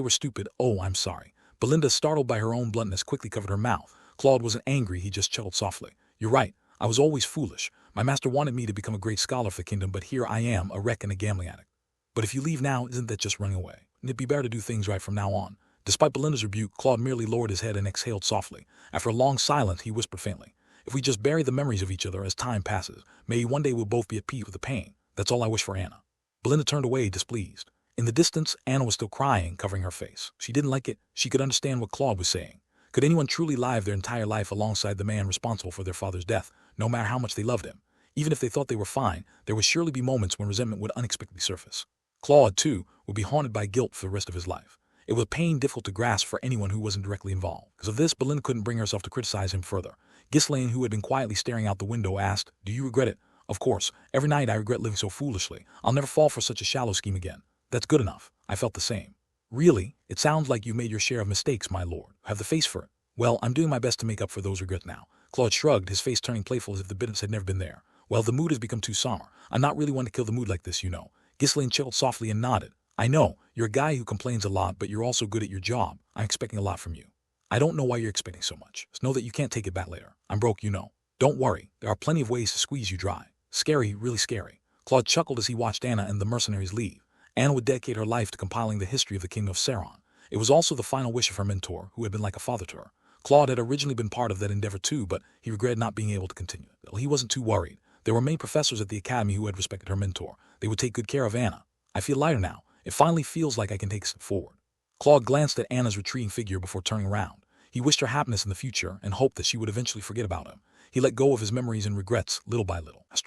were stupid. Oh, I'm sorry. Belinda, startled by her own bluntness, quickly covered her mouth. Claude wasn't angry. He just chuckled softly. You're right. I was always foolish. My master wanted me to become a great scholar for the kingdom, but here I am, a wreck and a gambling addict. But if you leave now, isn't that just running away? And it'd be better to do things right from now on. Despite Belinda's rebuke, Claude merely lowered his head and exhaled softly. After a long silence, he whispered faintly, If we just bury the memories of each other as time passes, maybe one day we'll both be at peace with the pain. That's all I wish for Anna. Belinda turned away, displeased. In the distance, Anna was still crying, covering her face. She didn't like it. She could understand what Claude was saying. Could anyone truly live their entire life alongside the man responsible for their father's death, no matter how much they loved him? Even if they thought they were fine, there would surely be moments when resentment would unexpectedly surface. Claude, too, would be haunted by guilt for the rest of his life. It was a pain difficult to grasp for anyone who wasn't directly involved. Because of this, Belinda couldn't bring herself to criticize him further. Ghislaine, who had been quietly staring out the window, asked, Do you regret it? Of course. Every night I regret living so foolishly. I'll never fall for such a shallow scheme again. That's good enough. I felt the same. Really? It sounds like you've made your share of mistakes, my lord. Have the face for it. Well, I'm doing my best to make up for those regrets now. Claude shrugged, his face turning playful as if the bitterness had never been there. Well, the mood has become too somber. I'm not really one to kill the mood like this, you know. Ghislaine chuckled softly and nodded. I know, you're a guy who complains a lot, but you're also good at your job. I'm expecting a lot from you. I don't know why you're expecting so much. Just know that you can't take it back later. I'm broke, you know. Don't worry, there are plenty of ways to squeeze you dry. Scary, really scary. Claude chuckled as he watched Anna and the mercenaries leave. Anna would dedicate her life to compiling the history of the King of Saron. It was also the final wish of her mentor, who had been like a father to her. Claude had originally been part of that endeavor too, but he regretted not being able to continue it. Well, he wasn't too worried. There were many professors at the academy who had respected her mentor. They would take good care of Anna. I feel lighter now. It finally feels like I can take a step forward. Claude glanced at Anna's retreating figure before turning around. He wished her happiness in the future and hoped that she would eventually forget about him. He let go of his memories and regrets little by little. As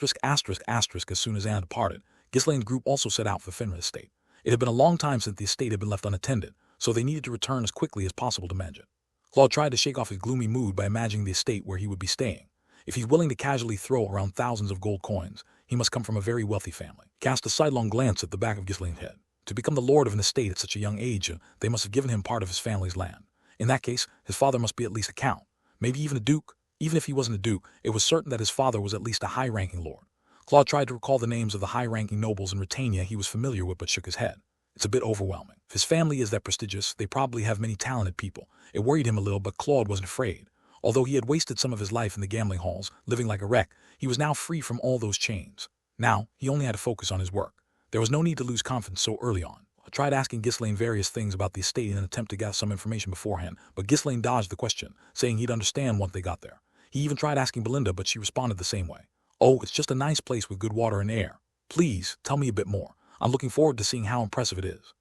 soon as Anna departed, Ghislaine's group also set out for Fenris Estate. It had been a long time since the estate had been left unattended, so they needed to return as quickly as possible to manage it. Claude tried to shake off his gloomy mood by imagining the estate where he would be staying. If he's willing to casually throw around thousands of gold coins, he must come from a very wealthy family. Cast a sidelong glance at the back of Ghislaine's head. To become the lord of an estate at such a young age, they must have given him part of his family's land. In that case, his father must be at least a count, maybe even a duke. Even if he wasn't a duke, it was certain that his father was at least a high-ranking lord. Claude tried to recall the names of the high-ranking nobles in Britannia he was familiar with, but shook his head. It's a bit overwhelming. If his family is that prestigious, they probably have many talented people. It worried him a little, but Claude wasn't afraid. Although he had wasted some of his life in the gambling halls, living like a wreck, he was now free from all those chains. Now, he only had to focus on his work. There was no need to lose confidence so early on. I tried asking Ghislaine various things about the estate in an attempt to gather some information beforehand, but Ghislaine dodged the question, saying he'd understand once they got there. He even tried asking Belinda, but she responded the same way. Oh, it's just a nice place with good water and air. Please, tell me a bit more. I'm looking forward to seeing how impressive it is.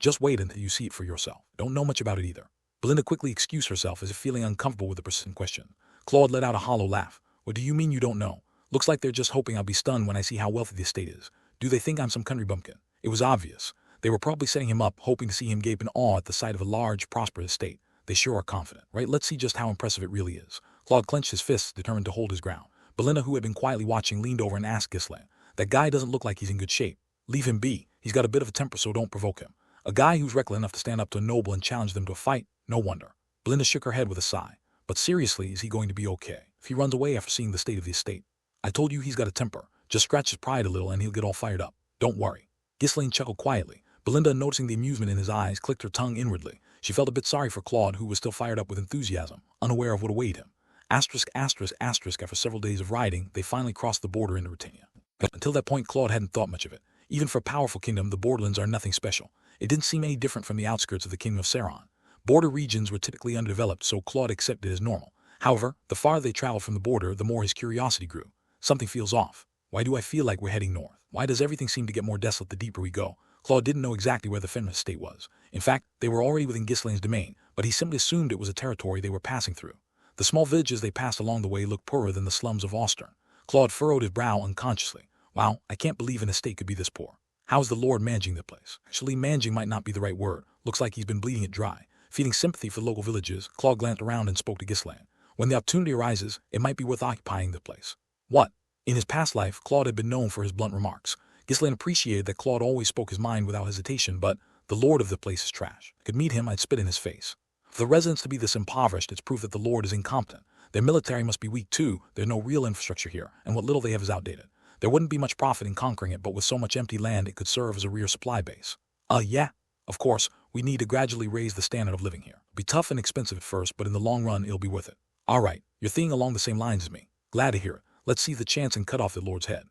Just wait until you see it for yourself. Don't know much about it either. Belinda quickly excused herself as if feeling uncomfortable with the persistent question. Claude let out a hollow laugh. What do you mean you don't know? Looks like they're just hoping I'll be stunned when I see how wealthy the estate is. Do they think I'm some country bumpkin? It was obvious. They were probably setting him up, hoping to see him gape in awe at the sight of a large, prosperous estate. They sure are confident, right? Let's see just how impressive it really is. Claude clenched his fists, determined to hold his ground. Belinda, who had been quietly watching, leaned over and asked Ghislaine, "That guy doesn't look like he's in good shape. Leave him be. He's got a bit of a temper, so don't provoke him. A guy who's reckless enough to stand up to a noble and challenge them to a fight? No wonder." Belinda shook her head with a sigh. But seriously, is he going to be okay if he runs away after seeing the state of the estate? I told you he's got a temper. Just scratch his pride a little and he'll get all fired up. Don't worry. Ghislaine chuckled quietly. Belinda, noticing the amusement in his eyes, clicked her tongue inwardly. She felt a bit sorry for Claude, who was still fired up with enthusiasm, unaware of what awaited him. After several days of riding, they finally crossed the border into Britannia. Until that point, Claude hadn't thought much of it. Even for a powerful kingdom, the borderlands are nothing special. It didn't seem any different from the outskirts of the Kingdom of Saron. Border regions were typically undeveloped, so Claude accepted it as normal. However, the farther they traveled from the border, the more his curiosity grew. Something feels off. Why do I feel like we're heading north? Why does everything seem to get more desolate the deeper we go? Claude didn't know exactly where the Fenris estate was. In fact, they were already within Ghislaine's domain, but he simply assumed it was a territory they were passing through. The small villages they passed along the way looked poorer than the slums of Austern. Claude furrowed his brow unconsciously. Wow, I can't believe an estate could be this poor. How's the Lord managing the place? Actually, managing might not be the right word. Looks like he's been bleeding it dry. Feeling sympathy for the local villages, Claude glanced around and spoke to Ghislaine. When the opportunity arises, it might be worth occupying the place. What? In his past life, Claude had been known for his blunt remarks. Ghislaine appreciated that Claude always spoke his mind without hesitation, but the lord of the place is trash. I could meet him, I'd spit in his face. For the residents to be this impoverished, it's proof that the lord is incompetent. Their military must be weak too. There's no real infrastructure here, and what little they have is outdated. There wouldn't be much profit in conquering it, but with so much empty land, it could serve as a rear supply base. Yeah. Of course, we need to gradually raise the standard of living here. It'll be tough and expensive at first, but in the long run, it'll be worth it. All right, you're thinking along the same lines as me. Glad to hear it. Let's see the chance and cut off the lord's head.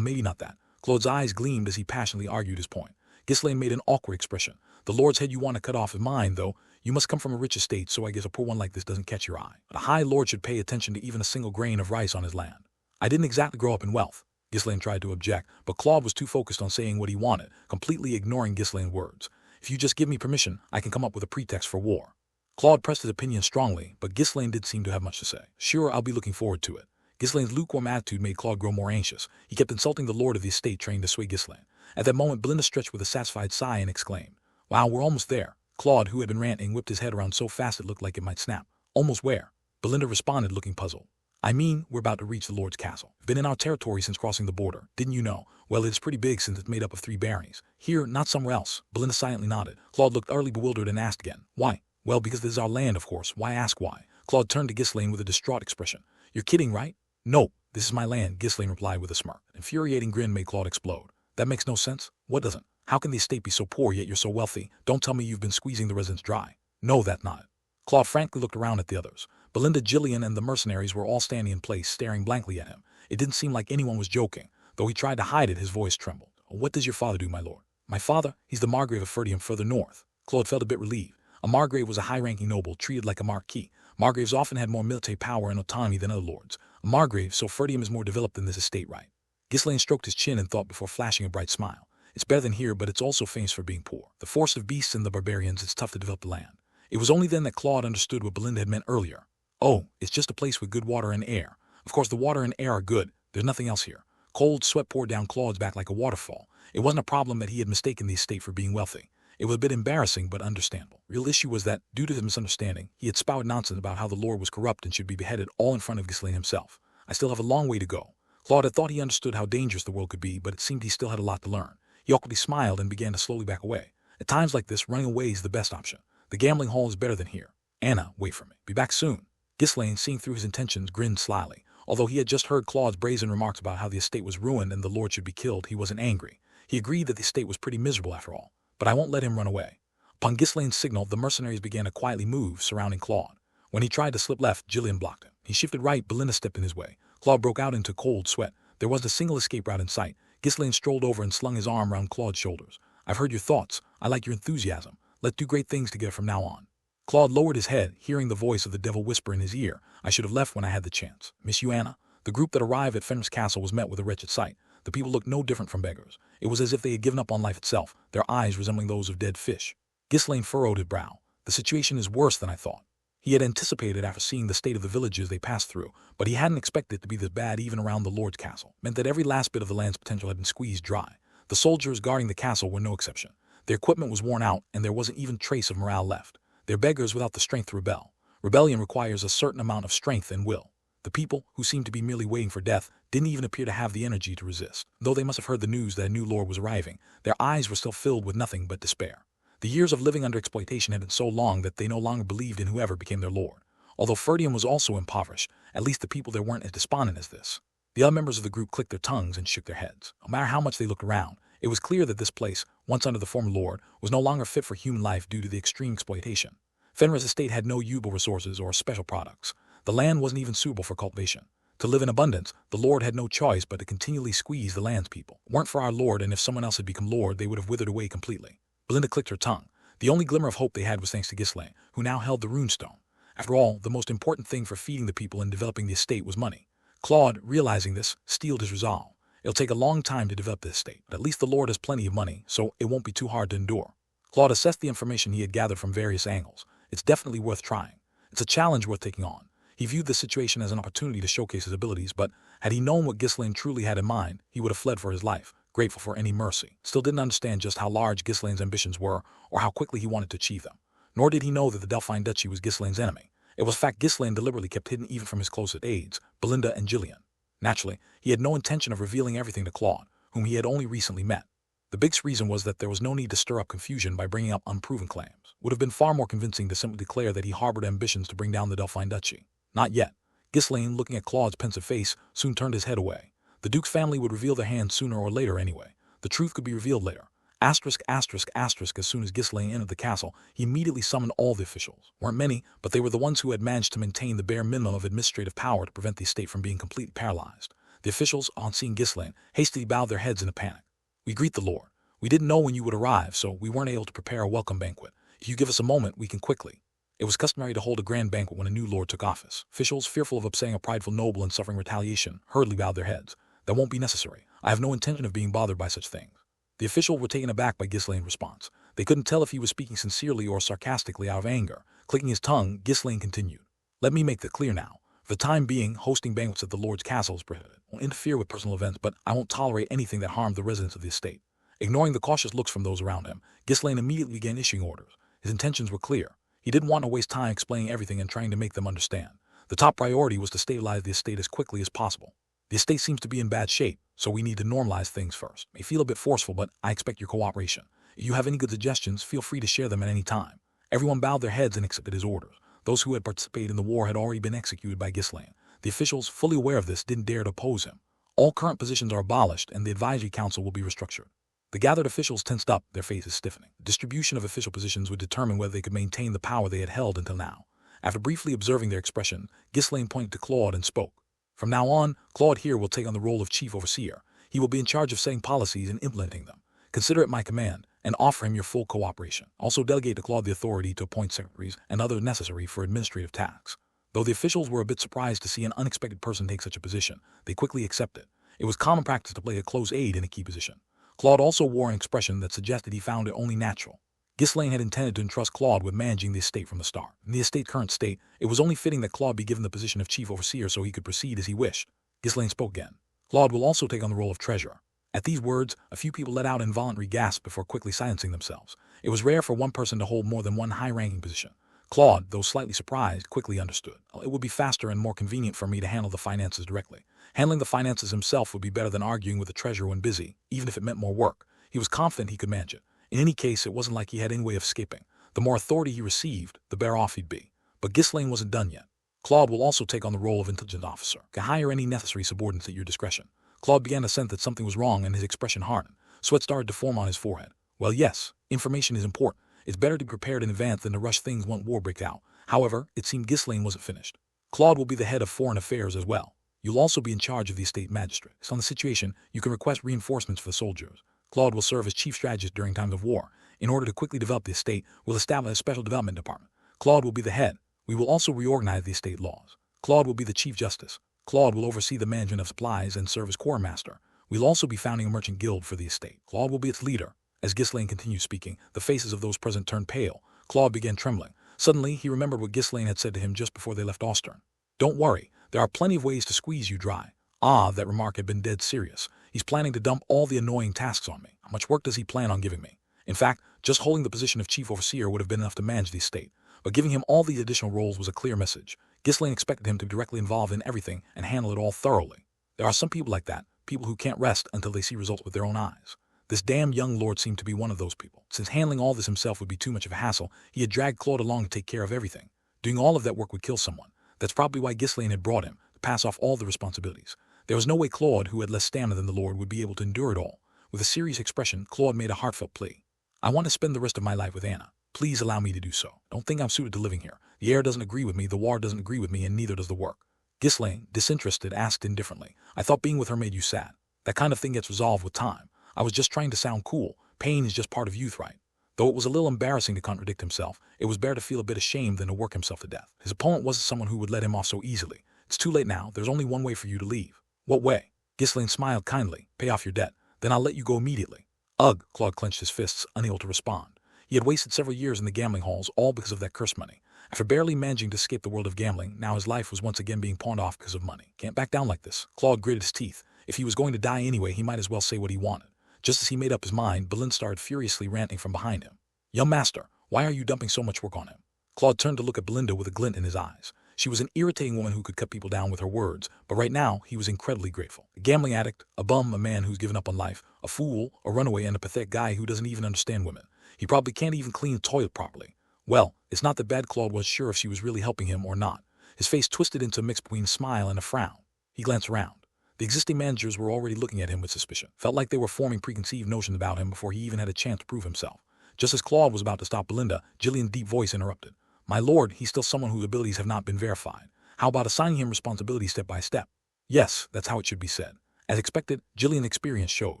Maybe not that. Claude's eyes gleamed as he passionately argued his point. Ghislaine made an awkward expression. The lord's head you want to cut off is mine, though. You must come from a rich estate, so I guess a poor one like this doesn't catch your eye. But a high lord should pay attention to even a single grain of rice on his land. I didn't exactly grow up in wealth. Ghislaine tried to object, but Claude was too focused on saying what he wanted, completely ignoring Ghislaine's words. If you just give me permission, I can come up with a pretext for war. Claude pressed his opinion strongly, but Ghislaine did seem to have much to say. Sure, I'll be looking forward to it. Ghislaine's lukewarm attitude made Claude grow more anxious. He kept insulting the lord of the estate, trying to sway Ghislaine. At that moment, Belinda stretched with a satisfied sigh and exclaimed, "Wow, we're almost there." Claude, who had been ranting, whipped his head around so fast it looked like it might snap. "Almost where?" Belinda responded, looking puzzled. "I mean, we're about to reach the lord's castle. We've been in our territory since crossing the border. Didn't you know? Well, it's pretty big since it's made up of 3 baronies. Here, not somewhere else." Belinda silently nodded. Claude looked utterly bewildered and asked again, "Why?" "Well, because this is our land, of course. Why ask why?" Claude turned to Ghislaine with a distraught expression. "You're kidding, right?" "No, this is my land," Ghislaine replied with a smirk. An infuriating grin made Claude explode. "That makes no sense." "What doesn't? How can the estate be so poor yet you're so wealthy? Don't tell me you've been squeezing the residents dry." "No, that's not it." Claude frankly looked around at the others. Belinda, Jillian, and the mercenaries were all standing in place, staring blankly at him. It didn't seem like anyone was joking. Though he tried to hide it, his voice trembled. "What does your father do, my lord?" "My father? He's the Margrave of Ferdium further north." Claude felt a bit relieved. A Margrave was a high-ranking noble, treated like a marquis. Margraves often had more military power and autonomy than other lords. A Margrave, so Ferdium is more developed than this estate, right? Ghislaine stroked his chin and thought before flashing a bright smile. "It's better than here, but it's also famous for being poor. The force of beasts and the barbarians, it's tough to develop the land." It was only then that Claude understood what Belinda had meant earlier. "Oh, it's just a place with good water and air. Of course, the water and air are good. There's nothing else here." Cold sweat poured down Claude's back like a waterfall. It wasn't a problem that he had mistaken the estate for being wealthy. It was a bit embarrassing but understandable. The real issue was that, due to his misunderstanding, he had spouted nonsense about how the Lord was corrupt and should be beheaded all in front of Ghislaine himself. I still have a long way to go. Claude had thought he understood how dangerous the world could be, but it seemed he still had a lot to learn. He awkwardly smiled and began to slowly back away. At times like this, running away is the best option. The gambling hall is better than here. Anna, wait for me. Be back soon. Ghislaine, seeing through his intentions, grinned slyly. Although he had just heard Claude's brazen remarks about how the estate was ruined and the Lord should be killed, he wasn't angry. He agreed that the estate was pretty miserable after all. But I won't let him run away. Upon Ghislaine's signal, the mercenaries began to quietly move, surrounding Claude. When he tried to slip left, Gillian blocked him. He shifted right, Belinda stepped in his way. Claude broke out into cold sweat. There wasn't a single escape route in sight. Ghislaine strolled over and slung his arm around Claude's shoulders. I've heard your thoughts. I like your enthusiasm. Let's do great things together from now on. Claude lowered his head, hearing the voice of the devil whisper in his ear. I should have left when I had the chance. Miss you, Anna? The group that arrived at Fenris Castle was met with a wretched sight. The people looked no different from beggars. It was as if they had given up on life itself, their eyes resembling those of dead fish. Ghislaine furrowed his brow. The situation is worse than I thought. He had anticipated after seeing the state of the villages they passed through, but he hadn't expected it to be this bad even around the Lord's castle. It meant that every last bit of the land's potential had been squeezed dry. The soldiers guarding the castle were no exception. Their equipment was worn out, and there wasn't even trace of morale left. They're beggars without the strength to rebel. Rebellion requires a certain amount of strength and will. The people, who seemed to be merely waiting for death, didn't even appear to have the energy to resist. Though they must have heard the news that a new lord was arriving, their eyes were still filled with nothing but despair. The years of living under exploitation had been so long that they no longer believed in whoever became their lord. Although Ferdium was also impoverished, at least the people there weren't as despondent as this. The other members of the group clicked their tongues and shook their heads. No matter how much they looked around, it was clear that this place, once under the former lord, was no longer fit for human life due to the extreme exploitation. Fenris estate had no usable resources or special products. The land wasn't even suitable for cultivation. To live in abundance, the lord had no choice but to continually squeeze the land's people. Weren't for our lord, and if someone else had become lord, they would have withered away completely. Belinda clicked her tongue. The only glimmer of hope they had was thanks to Ghislaine, who now held the runestone. After all, the most important thing for feeding the people and developing the estate was money. Claude, realizing this, steeled his resolve. It'll take a long time to develop the estate, but at least the Lord has plenty of money, so it won't be too hard to endure. Claude assessed the information he had gathered from various angles. It's definitely worth trying. It's a challenge worth taking on. He viewed the situation as an opportunity to showcase his abilities, but had he known what Ghislaine truly had in mind, he would have fled for his life, grateful for any mercy. Still didn't understand just how large Ghislaine's ambitions were, or how quickly he wanted to achieve them. Nor did he know that the Delphine Duchy was Ghislaine's enemy. It was a fact Ghislaine deliberately kept hidden even from his closest aides, Belinda and Gillian. Naturally, he had no intention of revealing everything to Claude, whom he had only recently met. The biggest reason was that there was no need to stir up confusion by bringing up unproven claims. It would have been far more convincing to simply declare that he harbored ambitions to bring down the Delphine Duchy. Not yet. Ghislaine, looking at Claude's pensive face, soon turned his head away. The Duke's family would reveal their hand sooner or later anyway. The truth could be revealed later. Asterisk, asterisk, asterisk. As soon as Ghislaine entered the castle, he immediately summoned all the officials. Weren't many, but they were the ones who had managed to maintain the bare minimum of administrative power to prevent the estate from being completely paralyzed. The officials, on seeing Ghislaine, hastily bowed their heads in a panic. We greet the Lord. We didn't know when you would arrive, so we weren't able to prepare a welcome banquet. If you give us a moment, we can quickly. It was customary to hold a grand banquet when a new lord took office. Officials, fearful of upsetting a prideful noble and suffering retaliation, hurriedly bowed their heads. That won't be necessary. I have no intention of being bothered by such things. The officials were taken aback by Ghislaine's response. They couldn't tell if he was speaking sincerely or sarcastically out of anger. Clicking his tongue, Ghislaine continued. Let me make that clear now. For the time being, hosting banquets at the Lord's castle is prohibited. I won't interfere with personal events, but I won't tolerate anything that harms the residents of the estate. Ignoring the cautious looks from those around him, Ghislaine immediately began issuing orders. His intentions were clear. He didn't want to waste time explaining everything and trying to make them understand. The top priority was to stabilize the estate as quickly as possible. The estate seems to be in bad shape, so we need to normalize things first. It may feel a bit forceful, but I expect your cooperation. If you have any good suggestions, feel free to share them at any time. Everyone bowed their heads and accepted his orders. Those who had participated in the war had already been executed by Ghislaine. The officials, fully aware of this, didn't dare to oppose him. All current positions are abolished, and the advisory council will be restructured. The gathered officials tensed up, their faces stiffening. The distribution of official positions would determine whether they could maintain the power they had held until now. After briefly observing their expression, Ghislaine pointed to Claude and spoke. From now on, Claude here will take on the role of chief overseer. He will be in charge of setting policies and implementing them. Consider it my command, and offer him your full cooperation. Also delegate to Claude the authority to appoint secretaries and others necessary for administrative tasks. Though the officials were a bit surprised to see an unexpected person take such a position, they quickly accepted. It was common practice to play a close aide in a key position. Claude also wore an expression that suggested he found it only natural. Ghislaine had intended to entrust Claude with managing the estate from the start. In the estate's current state, it was only fitting that Claude be given the position of chief overseer so he could proceed as he wished. Ghislaine spoke again. Claude will also take on the role of treasurer. At these words, a few people let out involuntary gasps before quickly silencing themselves. It was rare for one person to hold more than one high-ranking position. Claude, though slightly surprised, quickly understood. It would be faster and more convenient for me to handle the finances directly. Handling the finances himself would be better than arguing with the treasurer when busy, even if it meant more work. He was confident he could manage it. In any case, it wasn't like he had any way of escaping. The more authority he received, the better off he'd be. But Ghislaine wasn't done yet. Claude will also take on the role of intelligence officer. Can hire any necessary subordinates at your discretion. Claude began to sense that something was wrong and his expression hardened. Sweat started to form on his forehead. Well, yes, information is important. It's better to be prepared in advance than to rush things when war breaks out. However, it seemed Ghislaine wasn't finished. Claude will be the head of foreign affairs as well. You'll also be in charge of the estate magistrate. So on the situation, you can request reinforcements for the soldiers. Claude will serve as chief strategist during times of war. In order to quickly develop the estate, we'll establish a special development department. Claude will be the head. We will also reorganize the estate laws. Claude will be the chief justice. Claude will oversee the management of supplies and serve as quartermaster. We'll also be founding a merchant guild for the estate. Claude will be its leader. As Ghislaine continued speaking, the faces of those present turned pale. Claude began trembling. Suddenly, he remembered what Ghislaine had said to him just before they left Austern. Don't worry, there are plenty of ways to squeeze you dry. Ah, that remark had been dead serious. He's planning to dump all the annoying tasks on me. How much work does he plan on giving me? In fact, just holding the position of chief overseer would have been enough to manage the estate. But giving him all these additional roles was a clear message. Ghislaine expected him to be directly involved in everything and handle it all thoroughly. There are some people like that, people who can't rest until they see results with their own eyes. This damn young lord seemed to be one of those people. Since handling all this himself would be too much of a hassle, he had dragged Claude along to take care of everything. Doing all of that work would kill someone. That's probably why Ghislaine had brought him, to pass off all the responsibilities. There was no way Claude, who had less stamina than the lord, would be able to endure it all. With a serious expression, Claude made a heartfelt plea. I want to spend the rest of my life with Anna. Please allow me to do so. Don't think I'm suited to living here. The air doesn't agree with me, the war doesn't agree with me, and neither does the work. Ghislaine, disinterested, asked indifferently. I thought being with her made you sad. That kind of thing gets resolved with time. I was just trying to sound cool. Pain is just part of youth, right? Though it was a little embarrassing to contradict himself, it was better to feel a bit ashamed than to work himself to death. His opponent wasn't someone who would let him off so easily. It's too late now. There's only one way for you to leave. What way? Ghislaine smiled kindly. Pay off your debt. Then I'll let you go immediately. Ugh, Claude clenched his fists, unable to respond. He had wasted several years in the gambling halls, all because of that cursed money. After barely managing to escape the world of gambling, now his life was once again being pawned off because of money. Can't back down like this. Claude gritted his teeth. If he was going to die anyway, he might as well say what he wanted. Just as he made up his mind, Belinda started furiously ranting from behind him. Young master, why are you dumping so much work on him? Claude turned to look at Belinda with a glint in his eyes. She was an irritating woman who could cut people down with her words, but right now he was incredibly grateful. A gambling addict, a bum, a man who's given up on life, a fool, a runaway, and a pathetic guy who doesn't even understand women. He probably can't even clean the toilet properly. Well, it's not that bad. Claude was sure if she was really helping him or not. His face twisted into a mix between a smile and a frown. He glanced around. The existing managers were already looking at him with suspicion. Felt like they were forming preconceived notions about him before he even had a chance to prove himself. Just as Claude was about to stop Belinda, Jillian's deep voice interrupted. My lord, he's still someone whose abilities have not been verified. How about assigning him responsibilities step by step? Yes, that's how it should be said. As expected, Jillian's experience showed.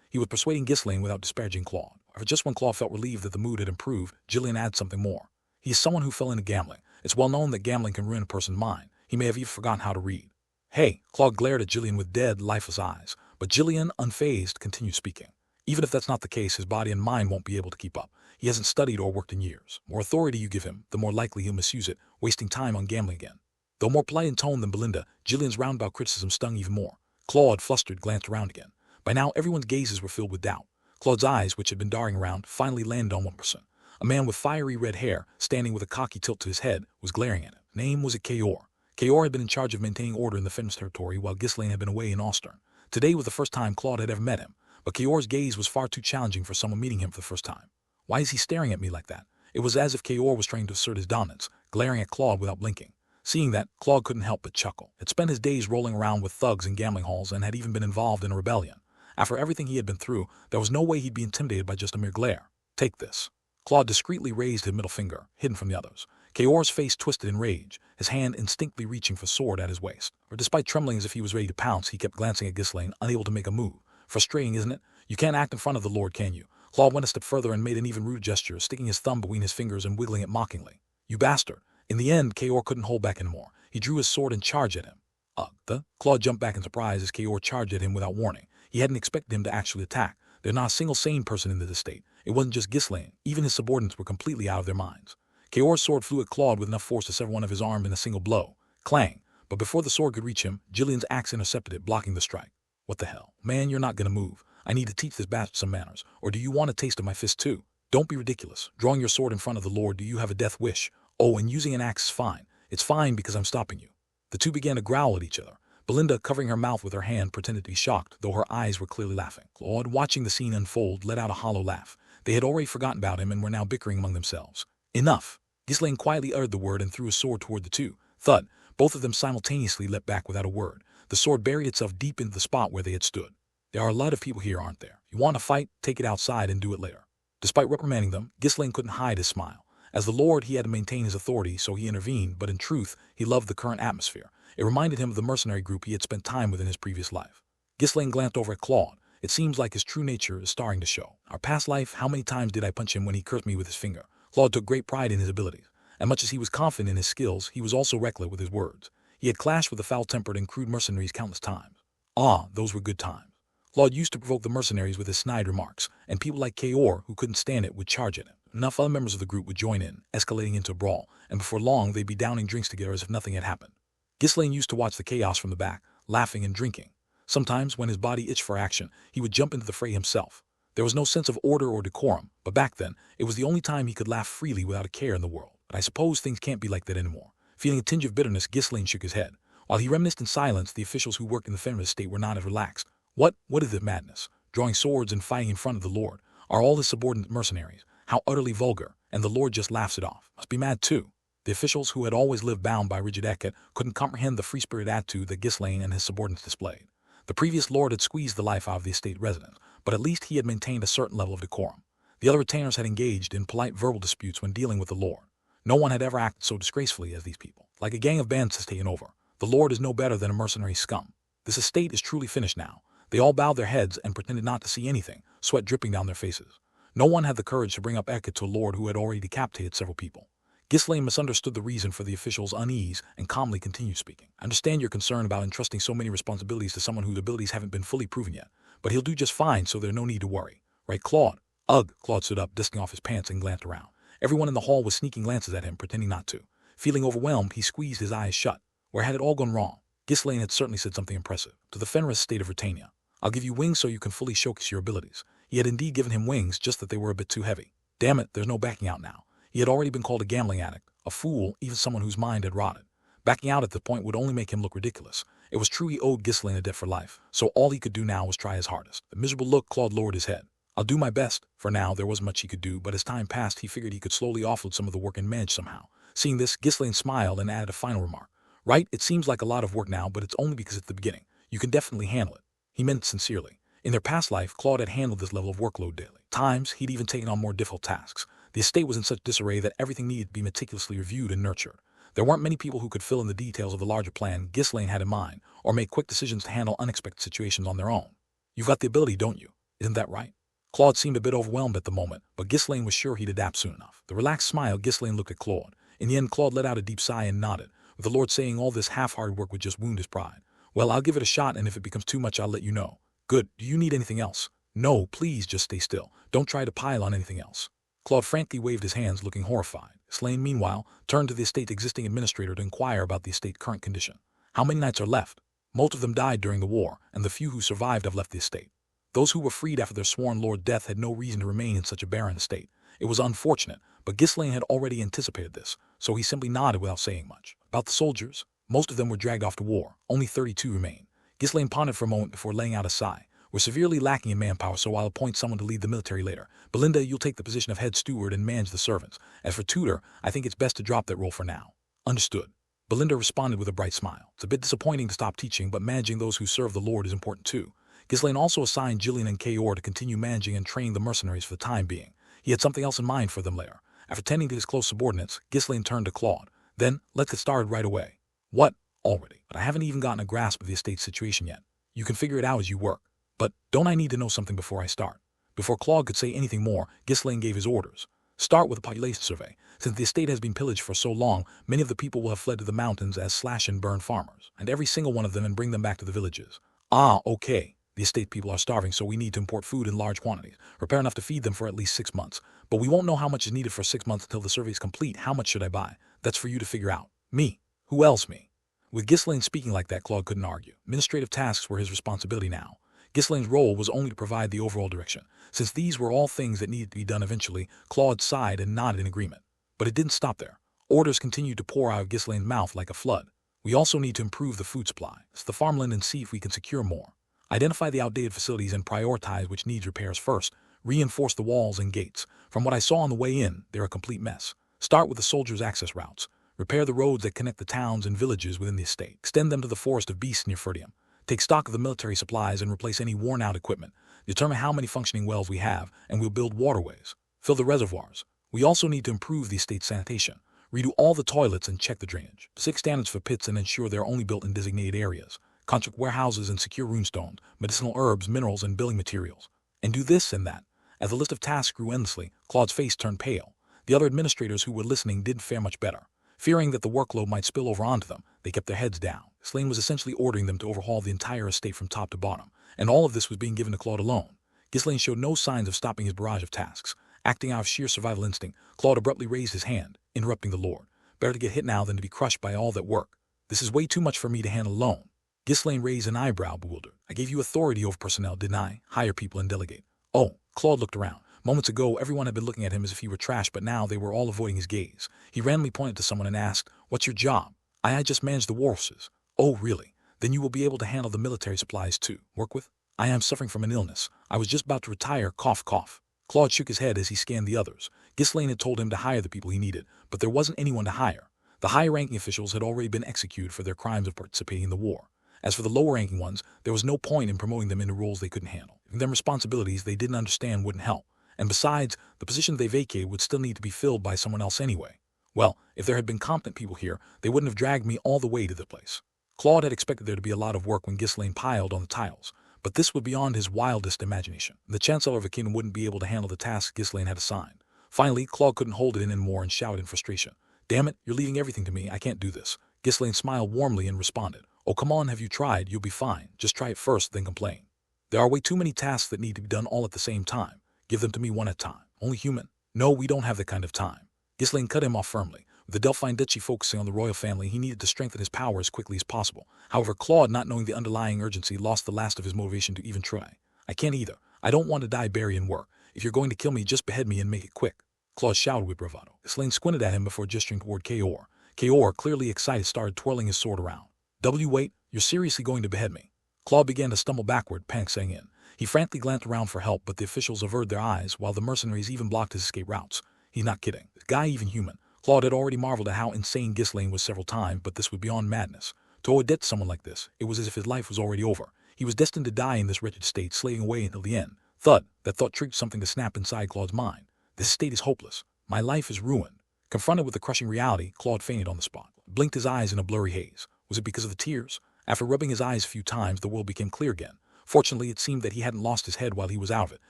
He was persuading Ghislaine without disparaging Claude. However, just when Claude felt relieved that the mood had improved, Jillian added something more. He is someone who fell into gambling. It's well known that gambling can ruin a person's mind. He may have even forgotten how to read. Hey, Claude glared at Jillian with dead, lifeless eyes. But Jillian, unfazed, continued speaking. Even if that's not the case, his body and mind won't be able to keep up. He hasn't studied or worked in years. More authority you give him, the more likely he'll misuse it, wasting time on gambling again. Though more polite in tone than Belinda, Jillian's roundabout criticism stung even more. Claude, flustered, glanced around again. By now, everyone's gazes were filled with doubt. Claude's eyes, which had been darting around, finally landed on one person. A man with fiery red hair, standing with a cocky tilt to his head, was glaring at him. Name was Kaor. Kaor had been in charge of maintaining order in the Fenris territory while Ghislaine had been away in Austern. Today was the first time Claude had ever met him, but Kaor's gaze was far too challenging for someone meeting him for the first time. Why is he staring at me like that? It was as if Kaor was trying to assert his dominance, glaring at Claude without blinking. Seeing that, Claude couldn't help but chuckle. Had spent his days rolling around with thugs in gambling halls and had even been involved in a rebellion. After everything he had been through, there was no way he'd be intimidated by just a mere glare. Take this. Claude discreetly raised his middle finger, hidden from the others. Kaor's face twisted in rage, his hand instinctively reaching for sword at his waist. Or despite trembling as if he was ready to pounce, he kept glancing at Ghislaine, unable to make a move. Frustrating, isn't it? You can't act in front of the Lord, can you? Claude went a step further and made an even rude gesture, sticking his thumb between his fingers and wiggling it mockingly. You bastard. In the end, Kaor couldn't hold back anymore. He drew his sword and charged at him. Claude jumped back in surprise as Kaor charged at him without warning. He hadn't expected him to actually attack. There's not a single sane person in this estate. It wasn't just Ghislaine. Even his subordinates were completely out of their minds. Kaor's sword flew at Claude with enough force to sever one of his arms in a single blow. Clang! But before the sword could reach him, Jillian's axe intercepted it, blocking the strike. What the hell? Man, you're not gonna move. I need to teach this bastard some manners. Or do you want a taste of my fist too? Don't be ridiculous. Drawing your sword in front of the Lord, do you have a death wish? Oh, and using an axe is fine. It's fine because I'm stopping you. The two began to growl at each other. Belinda, covering her mouth with her hand, pretended to be shocked, though her eyes were clearly laughing. Claude, watching the scene unfold, let out a hollow laugh. They had already forgotten about him and were now bickering among themselves. Enough. Ghislaine quietly uttered the word and threw a sword toward the two. Thud. Both of them simultaneously leapt back without a word. The sword buried itself deep into the spot where they had stood. There are a lot of people here, aren't there? You want to fight? Take it outside and do it later. Despite reprimanding them, Ghislaine couldn't hide his smile. As the Lord, he had to maintain his authority, so he intervened, but in truth, he loved the current atmosphere. It reminded him of the mercenary group he had spent time with in his previous life. Ghislaine glanced over at Claude. It seems like his true nature is starting to show. Our past life, how many times did I punch him when he cursed me with his finger? Claude took great pride in his abilities. As much as he was confident in his skills, he was also reckless with his words. He had clashed with the foul-tempered and crude mercenaries countless times. Ah, those were good times. Claude used to provoke the mercenaries with his snide remarks, and people like Kaor, who couldn't stand it, would charge at him. Enough other members of the group would join in, escalating into a brawl, and before long they'd be downing drinks together as if nothing had happened. Ghislaine used to watch the chaos from the back, laughing and drinking. Sometimes, when his body itched for action, he would jump into the fray himself. There was no sense of order or decorum, but back then, it was the only time he could laugh freely without a care in the world. But I suppose things can't be like that anymore. Feeling a tinge of bitterness, Ghislaine shook his head. While he reminisced in silence, the officials who worked in the Fenris estate were not as relaxed. What is this madness? Drawing swords and fighting in front of the Lord. Are all his subordinate mercenaries? How utterly vulgar. And the Lord just laughs it off. Must be mad too. The officials, who had always lived bound by rigid etiquette, couldn't comprehend the free-spirited attitude that Ghislaine and his subordinates displayed. The previous Lord had squeezed the life out of the estate residents, but at least he had maintained a certain level of decorum. The other retainers had engaged in polite verbal disputes when dealing with the Lord. No one had ever acted so disgracefully as these people. Like a gang of bandits has taken over. The Lord is no better than a mercenary scum. This estate is truly finished now. They all bowed their heads and pretended not to see anything, sweat dripping down their faces. No one had the courage to bring up etiquette to a Lord who had already decapitated several people. Ghislaine misunderstood the reason for the official's unease and calmly continued speaking. I understand your concern about entrusting so many responsibilities to someone whose abilities haven't been fully proven yet, but he'll do just fine, so there's no need to worry. Right, Claude? Ugh. Claude stood up, dusting off his pants, and glanced around. Everyone in the hall was sneaking glances at him, pretending not to. Feeling overwhelmed, he squeezed his eyes shut. Where had it all gone wrong? Ghislaine had certainly said something impressive. To the Fenris state of Britannia. I'll give you wings so you can fully showcase your abilities. He had indeed given him wings, just that they were a bit too heavy. Damn it, there's no backing out now. He had already been called a gambling addict, a fool, even someone whose mind had rotted. Backing out at this point would only make him look ridiculous. It was true he owed Ghislaine a debt for life, so all he could do now was try his hardest. The miserable look, Claude lowered his head. I'll do my best. For now, there wasn't much he could do, but as time passed, he figured he could slowly offload some of the work and manage somehow. Seeing this, Ghislaine smiled and added a final remark. Right, it seems like a lot of work now, but it's only because it's the beginning. You can definitely handle it. He meant it sincerely. In their past life, Claude had handled this level of workload daily. Times, he'd even taken on more difficult tasks. The estate was in such disarray that everything needed to be meticulously reviewed and nurtured. There weren't many people who could fill in the details of the larger plan Ghislaine had in mind, or make quick decisions to handle unexpected situations on their own. You've got the ability, don't you? Isn't that right? Claude seemed a bit overwhelmed at the moment, but Ghislaine was sure he'd adapt soon enough. The relaxed smile, Ghislaine looked at Claude. In the end, Claude let out a deep sigh and nodded, with the Lord saying all this half-hearted work would just wound his pride. Well, I'll give it a shot, and if it becomes too much, I'll let you know. Good. Do you need anything else? No, please just stay still. Don't try to pile on anything else. Claude frankly waved his hands, looking horrified. Ghislaine, meanwhile, turned to the estate's existing administrator to inquire about the estate's current condition. How many knights are left? Most of them died during the war, and the few who survived have left the estate. Those who were freed after their sworn lord's death had no reason to remain in such a barren estate. It was unfortunate, but Ghislaine had already anticipated this, so he simply nodded without saying much. About the soldiers, most of them were dragged off to war. Only 32 remain. Ghislaine pondered for a moment before laying out a sigh. We're severely lacking in manpower, so I'll appoint someone to lead the military later. Belinda, you'll take the position of head steward and manage the servants. As for tutor, I think it's best to drop that role for now. Understood. Belinda responded with a bright smile. It's a bit disappointing to stop teaching, but managing those who serve the Lord is important too. Ghislaine also assigned Jillian and Kaor to continue managing and training the mercenaries for the time being. He had something else in mind for them later. After tending to his close subordinates, Ghislaine turned to Claude. Then, let's get started right away. What? Already? But I haven't even gotten a grasp of the estate's situation yet. You can figure it out as you work. But don't I need to know something before I start? Before Claude could say anything more, Ghislaine gave his orders. Start with a population survey. Since the estate has been pillaged for so long, many of the people will have fled to the mountains as slash-and-burn farmers, and every single one of them, and bring them back to the villages. Ah, okay. The estate people are starving, so we need to import food in large quantities. Prepare enough to feed them for at least 6 months. But we won't know how much is needed for 6 months until the survey is complete. How much should I buy? That's for you to figure out. Me. Who else me? With Ghislaine speaking like that, Claude couldn't argue. Administrative tasks were his responsibility now. Ghislaine's role was only to provide the overall direction. Since these were all things that needed to be done eventually, Claude sighed and nodded in agreement. But it didn't stop there. Orders continued to pour out of Ghislaine's mouth like a flood. We also need to improve the food supply, the farmland, and see if we can secure more. Identify the outdated facilities and prioritize which needs repairs first. Reinforce the walls and gates. From what I saw on the way in, they're a complete mess. Start with the soldiers' access routes. Repair the roads that connect the towns and villages within the estate. Extend them to the forest of beasts near Ferdium. Take stock of the military supplies and replace any worn-out equipment. Determine how many functioning wells we have, and we'll build waterways. Fill the reservoirs. We also need to improve the estate's sanitation. Redo all the toilets and check the drainage. Set standards for pits and ensure they're only built in designated areas. Construct warehouses and secure runestones, medicinal herbs, minerals, and building materials. And do this and that. As the list of tasks grew endlessly, Claude's face turned pale. The other administrators who were listening didn't fare much better. Fearing that the workload might spill over onto them, they kept their heads down. Ghislaine was essentially ordering them to overhaul the entire estate from top to bottom, and all of this was being given to Claude alone. Ghislaine showed no signs of stopping his barrage of tasks. Acting out of sheer survival instinct, Claude abruptly raised his hand, interrupting the Lord. Better to get hit now than to be crushed by all that work. This is way too much for me to handle alone. Ghislaine raised an eyebrow, bewildered. I gave you authority over personnel, didn't I? Hire people and delegate. Oh, Claude looked around. Moments ago, everyone had been looking at him as if he were trash, but now they were all avoiding his gaze. He randomly pointed to someone and asked, "What's your job?" I just manage the war horses." "Oh, really? Then you will be able to handle the military supplies too. Work with?" "I am suffering from an illness. I was just about to retire, cough, cough." Claude shook his head as he scanned the others. Ghislaine had told him to hire the people he needed, but there wasn't anyone to hire. The high-ranking officials had already been executed for their crimes of participating in the war. As for the lower-ranking ones, there was no point in promoting them into roles they couldn't handle. Giving them responsibilities they didn't understand wouldn't help. And besides, the position they vacated would still need to be filled by someone else anyway. Well, if there had been competent people here, they wouldn't have dragged me all the way to the place. Claude had expected there to be a lot of work when Ghislaine piled on the tiles, but this was beyond his wildest imagination. The Chancellor of a kingdom wouldn't be able to handle the tasks Ghislaine had assigned. Finally, Claude couldn't hold it in anymore and shouted in frustration. "Damn it, you're leaving everything to me. I can't do this." Ghislaine smiled warmly and responded, "Oh, come on, have you tried? You'll be fine. Just try it first, then complain. There are way too many tasks that need to be done all at the same time. Give them to me one at a time. Only human. No, we don't have that kind of time." Ghislaine cut him off firmly. With the Delphine Duchy focusing on the royal family, he needed to strengthen his power as quickly as possible. However, Claude, not knowing the underlying urgency, lost the last of his motivation to even try. "I can't either. I don't want to die burying work. If you're going to kill me, just behead me and make it quick," Claude shouted with bravado. Ghislaine squinted at him before gesturing toward Kaor. Kaor, clearly excited, started twirling his sword around. Wait, you're seriously going to behead me?" Claude began to stumble backward, panic setting in. He frantically glanced around for help, but the officials averted their eyes, while the mercenaries even blocked his escape routes. He's not kidding. This guy even human? Claude had already marveled at how insane Ghislaine was several times, but this was beyond madness. To owe a debt to someone like this, it was as if his life was already over. He was destined to die in this wretched state, slaving away until the end. Thud, that thought triggered something to snap inside Claude's mind. This state is hopeless. My life is ruined. Confronted with the crushing reality, Claude fainted on the spot. Blinked his eyes in a blurry haze. Was it because of the tears? After rubbing his eyes a few times, the world became clear again. Fortunately, it seemed that he hadn't lost his head while he was out of it.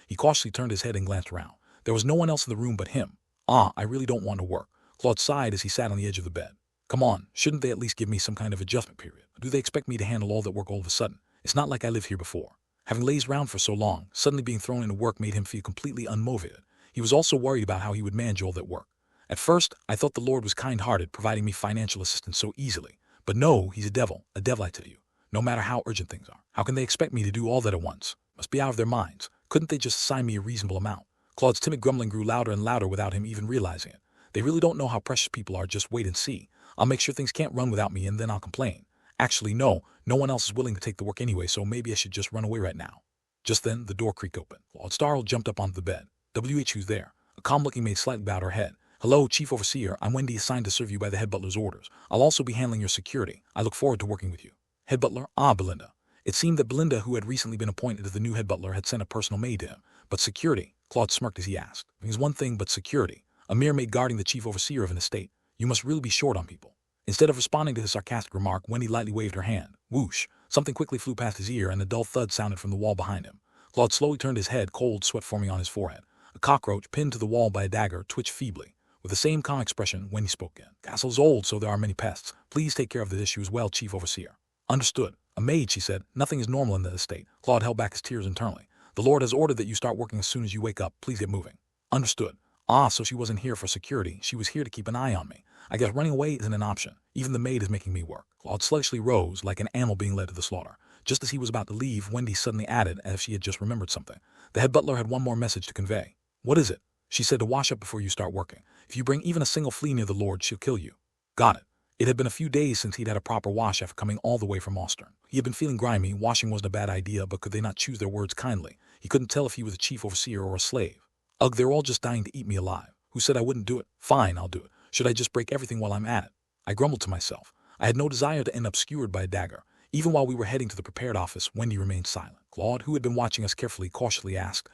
He cautiously turned his head and glanced around. There was no one else in the room but him. I really don't want to work." Claude sighed as he sat on the edge of the bed. "Come on, shouldn't they at least give me some kind of adjustment period? Do they expect me to handle all that work all of a sudden? It's not like I lived here before." Having lazed around for so long, suddenly being thrown into work made him feel completely unmotivated. He was also worried about how he would manage all that work. "At first, I thought the Lord was kind-hearted, providing me financial assistance so easily. But no, he's a devil I tell you. No matter how urgent things are. How can they expect me to do all that at once? Must be out of their minds. Couldn't they just assign me a reasonable amount?" Claude's timid grumbling grew louder and louder without him even realizing it. "They really don't know how precious people are. Just wait and see. I'll make sure things can't run without me, and then I'll complain. Actually, no one else is willing to take the work anyway, so maybe I should just run away right now." Just then, the door creaked open. Claude startled, jumped up onto the bed. Who's there?" A calm-looking maid slightly bowed her head. "Hello, Chief Overseer. I'm Wendy, assigned to serve you by the head butler's orders. I'll also be handling your security. I look forward to working with you." "Head butler?" Belinda. It seemed that Belinda, who had recently been appointed as the new head butler, had sent a personal maid to him. But security? Claude smirked as he asked. "There's one thing, but security. A mere maid guarding the chief overseer of an estate. You must really be short on people." Instead of responding to his sarcastic remark, Wendy lightly waved her hand. Whoosh! Something quickly flew past his ear, and a dull thud sounded from the wall behind him. Claude slowly turned his head, cold sweat forming on his forehead. A cockroach, pinned to the wall by a dagger, twitched feebly. With the same calm expression, Wendy spoke again. "Castle is old, so there are many pests. Please take care of this issue as well, Chief Overseer." "Understood." A maid, she said. "Nothing is normal in the estate." Claude held back his tears internally. "The Lord has ordered that you start working as soon as you wake up. Please get moving." "Understood." So she wasn't here for security. She was here to keep an eye on me. I guess running away isn't an option. Even the maid is making me work. Claude sluggishly rose, like an animal being led to the slaughter. Just as he was about to leave, Wendy suddenly added, as if she had just remembered something. The head butler had one more message to convey. What is it? She said to wash up before you start working. If you bring even a single flea near the Lord, she'll kill you. Got it. It had been a few days since he'd had a proper wash after coming all the way from Austern. He had been feeling grimy. Washing wasn't a bad idea, but could they not choose their words kindly? He couldn't tell if he was a chief overseer or a slave. Ugh, they're all just dying to eat me alive. Who said I wouldn't do it? Fine, I'll do it. Should I just break everything while I'm at it? I grumbled to myself. I had no desire to end up skewered by a dagger. Even while we were heading to the prepared office, Wendy remained silent. Claude, who had been watching us carefully, cautiously asked,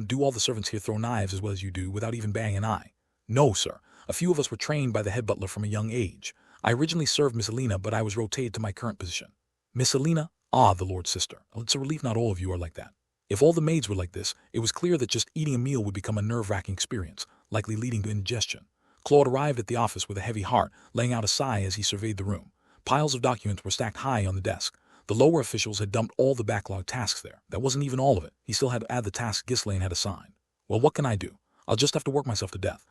do all the servants here throw knives as well as you do without even batting an eye? No, sir. A few of us were trained by the head butler from a young age. I originally served Miss Alina, but I was rotated to my current position. Miss Alina? Ah, the Lord's sister. Well, it's a relief not all of you are like that. If all the maids were like this, it was clear that just eating a meal would become a nerve-wracking experience, likely leading to indigestion. Claude arrived at the office with a heavy heart, laying out a sigh as he surveyed the room. Piles of documents were stacked high on the desk. The lower officials had dumped all the backlog tasks there. That wasn't even all of it. He still had to add the tasks Ghislaine had assigned. Well, what can I do? I'll just have to work myself to death.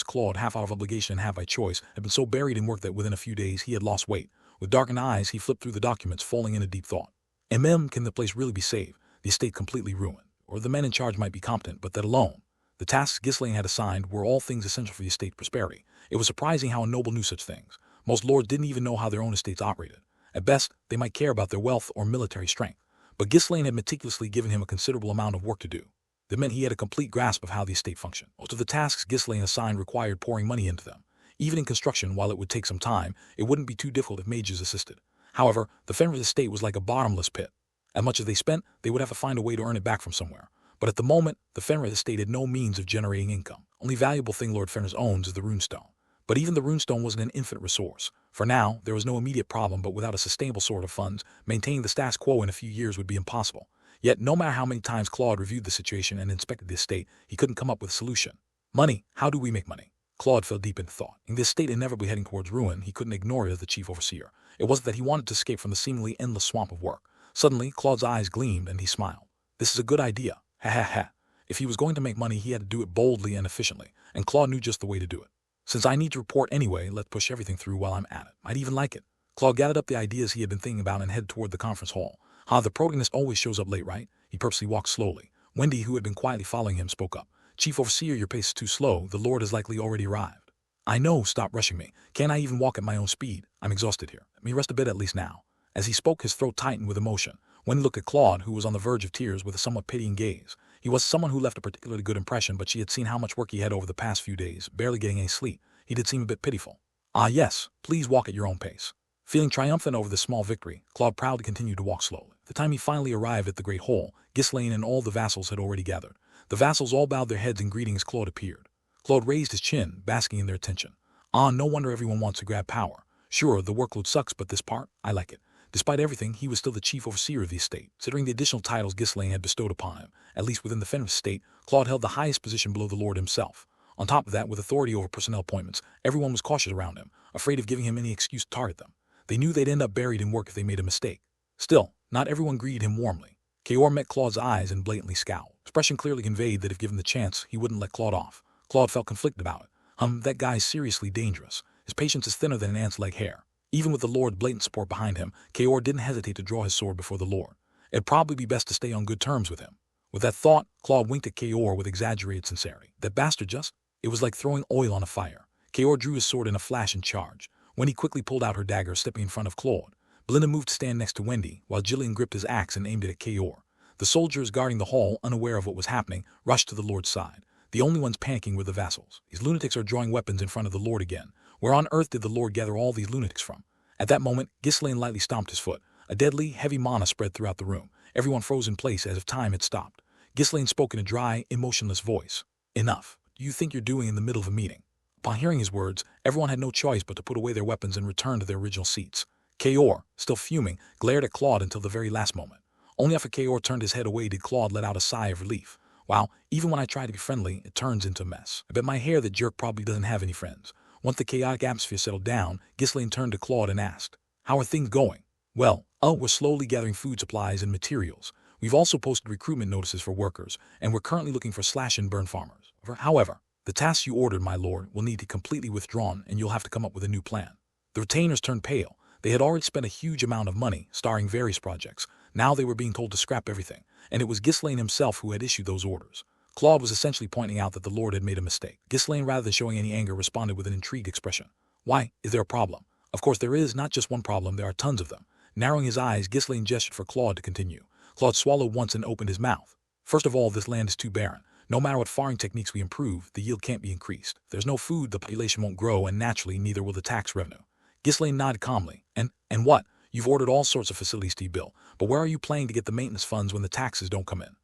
Claude, half out of obligation and half by choice, had been so buried in work that within a few days he had lost weight. With darkened eyes, he flipped through the documents, falling into deep thought. Can the place really be saved? The estate completely ruined? Or the men in charge might be competent, but that alone? The tasks Ghislaine had assigned were all things essential for the estate's prosperity. It was surprising how a noble knew such things. Most lords didn't even know how their own estates operated. At best, they might care about their wealth or military strength. But Ghislaine had meticulously given him a considerable amount of work to do. That meant he had a complete grasp of how the estate functioned. Most of the tasks Ghislaine assigned required pouring money into them. Even in construction, while it would take some time, it wouldn't be too difficult if mages assisted. However, the Fenris estate was like a bottomless pit. As much as they spent, they would have to find a way to earn it back from somewhere. But at the moment, the Fenris estate had no means of generating income. Only valuable thing Lord Fenris owns is the runestone. But even the runestone wasn't an infinite resource. For now, there was no immediate problem, but without a sustainable source of funds, maintaining the status quo in a few years would be impossible. Yet, no matter how many times Claude reviewed the situation and inspected the estate, he couldn't come up with a solution. Money. How do we make money? Claude fell deep into thought. In this state inevitably heading towards ruin, he couldn't ignore it as the chief overseer. It wasn't that he wanted to escape from the seemingly endless swamp of work. Suddenly, Claude's eyes gleamed and he smiled. This is a good idea. Ha ha ha. If he was going to make money, he had to do it boldly and efficiently, and Claude knew just the way to do it. Since I need to report anyway, let's push everything through while I'm at it. I'd even like it. Claude gathered up the ideas he had been thinking about and headed toward the conference hall. The protagonist always shows up late, right? He purposely walked slowly. Wendy, who had been quietly following him, spoke up. Chief Overseer, your pace is too slow. The Lord has likely already arrived. I know, stop rushing me. Can't I even walk at my own speed? I'm exhausted here. Let me rest a bit at least now. As he spoke, his throat tightened with emotion. Wendy looked at Claude, who was on the verge of tears, with a somewhat pitying gaze. He was someone who left a particularly good impression, but she had seen how much work he had over the past few days, barely getting any sleep. He did seem a bit pitiful. Ah yes, please walk at your own pace. Feeling triumphant over this small victory, Claude proudly continued to walk slowly. The time he finally arrived at the great hall, Ghislaine and all the vassals had already gathered. The vassals all bowed their heads in greeting as Claude appeared. Claude raised his chin, basking in their attention. No wonder everyone wants to grab power. Sure, the workload sucks, but this part, I like it. Despite everything, he was still the chief overseer of the estate. Considering the additional titles Ghislaine had bestowed upon him, at least within the Fenris estate, Claude held the highest position below the Lord himself. On top of that, with authority over personnel appointments, everyone was cautious around him, afraid of giving him any excuse to target them. They knew they'd end up buried in work if they made a mistake. Still, not everyone greeted him warmly. Kaor met Claude's eyes and blatantly scowled. Expression clearly conveyed that if given the chance, he wouldn't let Claude off. Claude felt conflicted about it. That guy's seriously dangerous. His patience is thinner than an ant's leg hair. Even with the Lord's blatant support behind him, Kaor didn't hesitate to draw his sword before the Lord. It'd probably be best to stay on good terms with him. With that thought, Claude winked at Kaor with exaggerated sincerity. That bastard just... It was like throwing oil on a fire. Kaor drew his sword in a flash and charged. Wendy quickly pulled out her dagger, stepping in front of Claude. Belinda moved to stand next to Wendy, while Jillian gripped his axe and aimed it at Kaor. The soldiers guarding the hall, unaware of what was happening, rushed to the Lord's side. The only ones panicking were the vassals. These lunatics are drawing weapons in front of the Lord again. Where on earth did the Lord gather all these lunatics from? At that moment, Ghislaine lightly stomped his foot. A deadly, heavy mana spread throughout the room. Everyone froze in place as if time had stopped. Ghislaine spoke in a dry, emotionless voice. Enough. What do you think you're doing in the middle of a meeting? Upon hearing his words, everyone had no choice but to put away their weapons and return to their original seats. Kaor, still fuming, glared at Claude until the very last moment. Only after Kaor turned his head away did Claude let out a sigh of relief. Wow, even when I try to be friendly, it turns into a mess. I bet my hair that jerk probably doesn't have any friends. Once the chaotic atmosphere settled down, Ghislaine turned to Claude and asked, "How are things going?" "Well, we're slowly gathering food supplies and materials. We've also posted recruitment notices for workers, and we're currently looking for slash-and-burn farmers. However, the tasks you ordered, my lord, will need to be completely withdrawn, and you'll have to come up with a new plan." The retainers turned pale. They had already spent a huge amount of money, starring various projects. Now they were being told to scrap everything, and it was Ghislaine himself who had issued those orders. Claude was essentially pointing out that the Lord had made a mistake. Ghislaine, rather than showing any anger, responded with an intrigued expression. Why? Is there a problem? Of course there is, not just one problem, there are tons of them. Narrowing his eyes, Ghislaine gestured for Claude to continue. Claude swallowed once and opened his mouth. First of all, this land is too barren. No matter what farming techniques we improve, the yield can't be increased. If there's no food, the population won't grow, and naturally, neither will the tax revenue. Ghislaine nodded calmly. And what? You've ordered all sorts of facilities to be built, but where are you planning to get the maintenance funds when the taxes don't come in?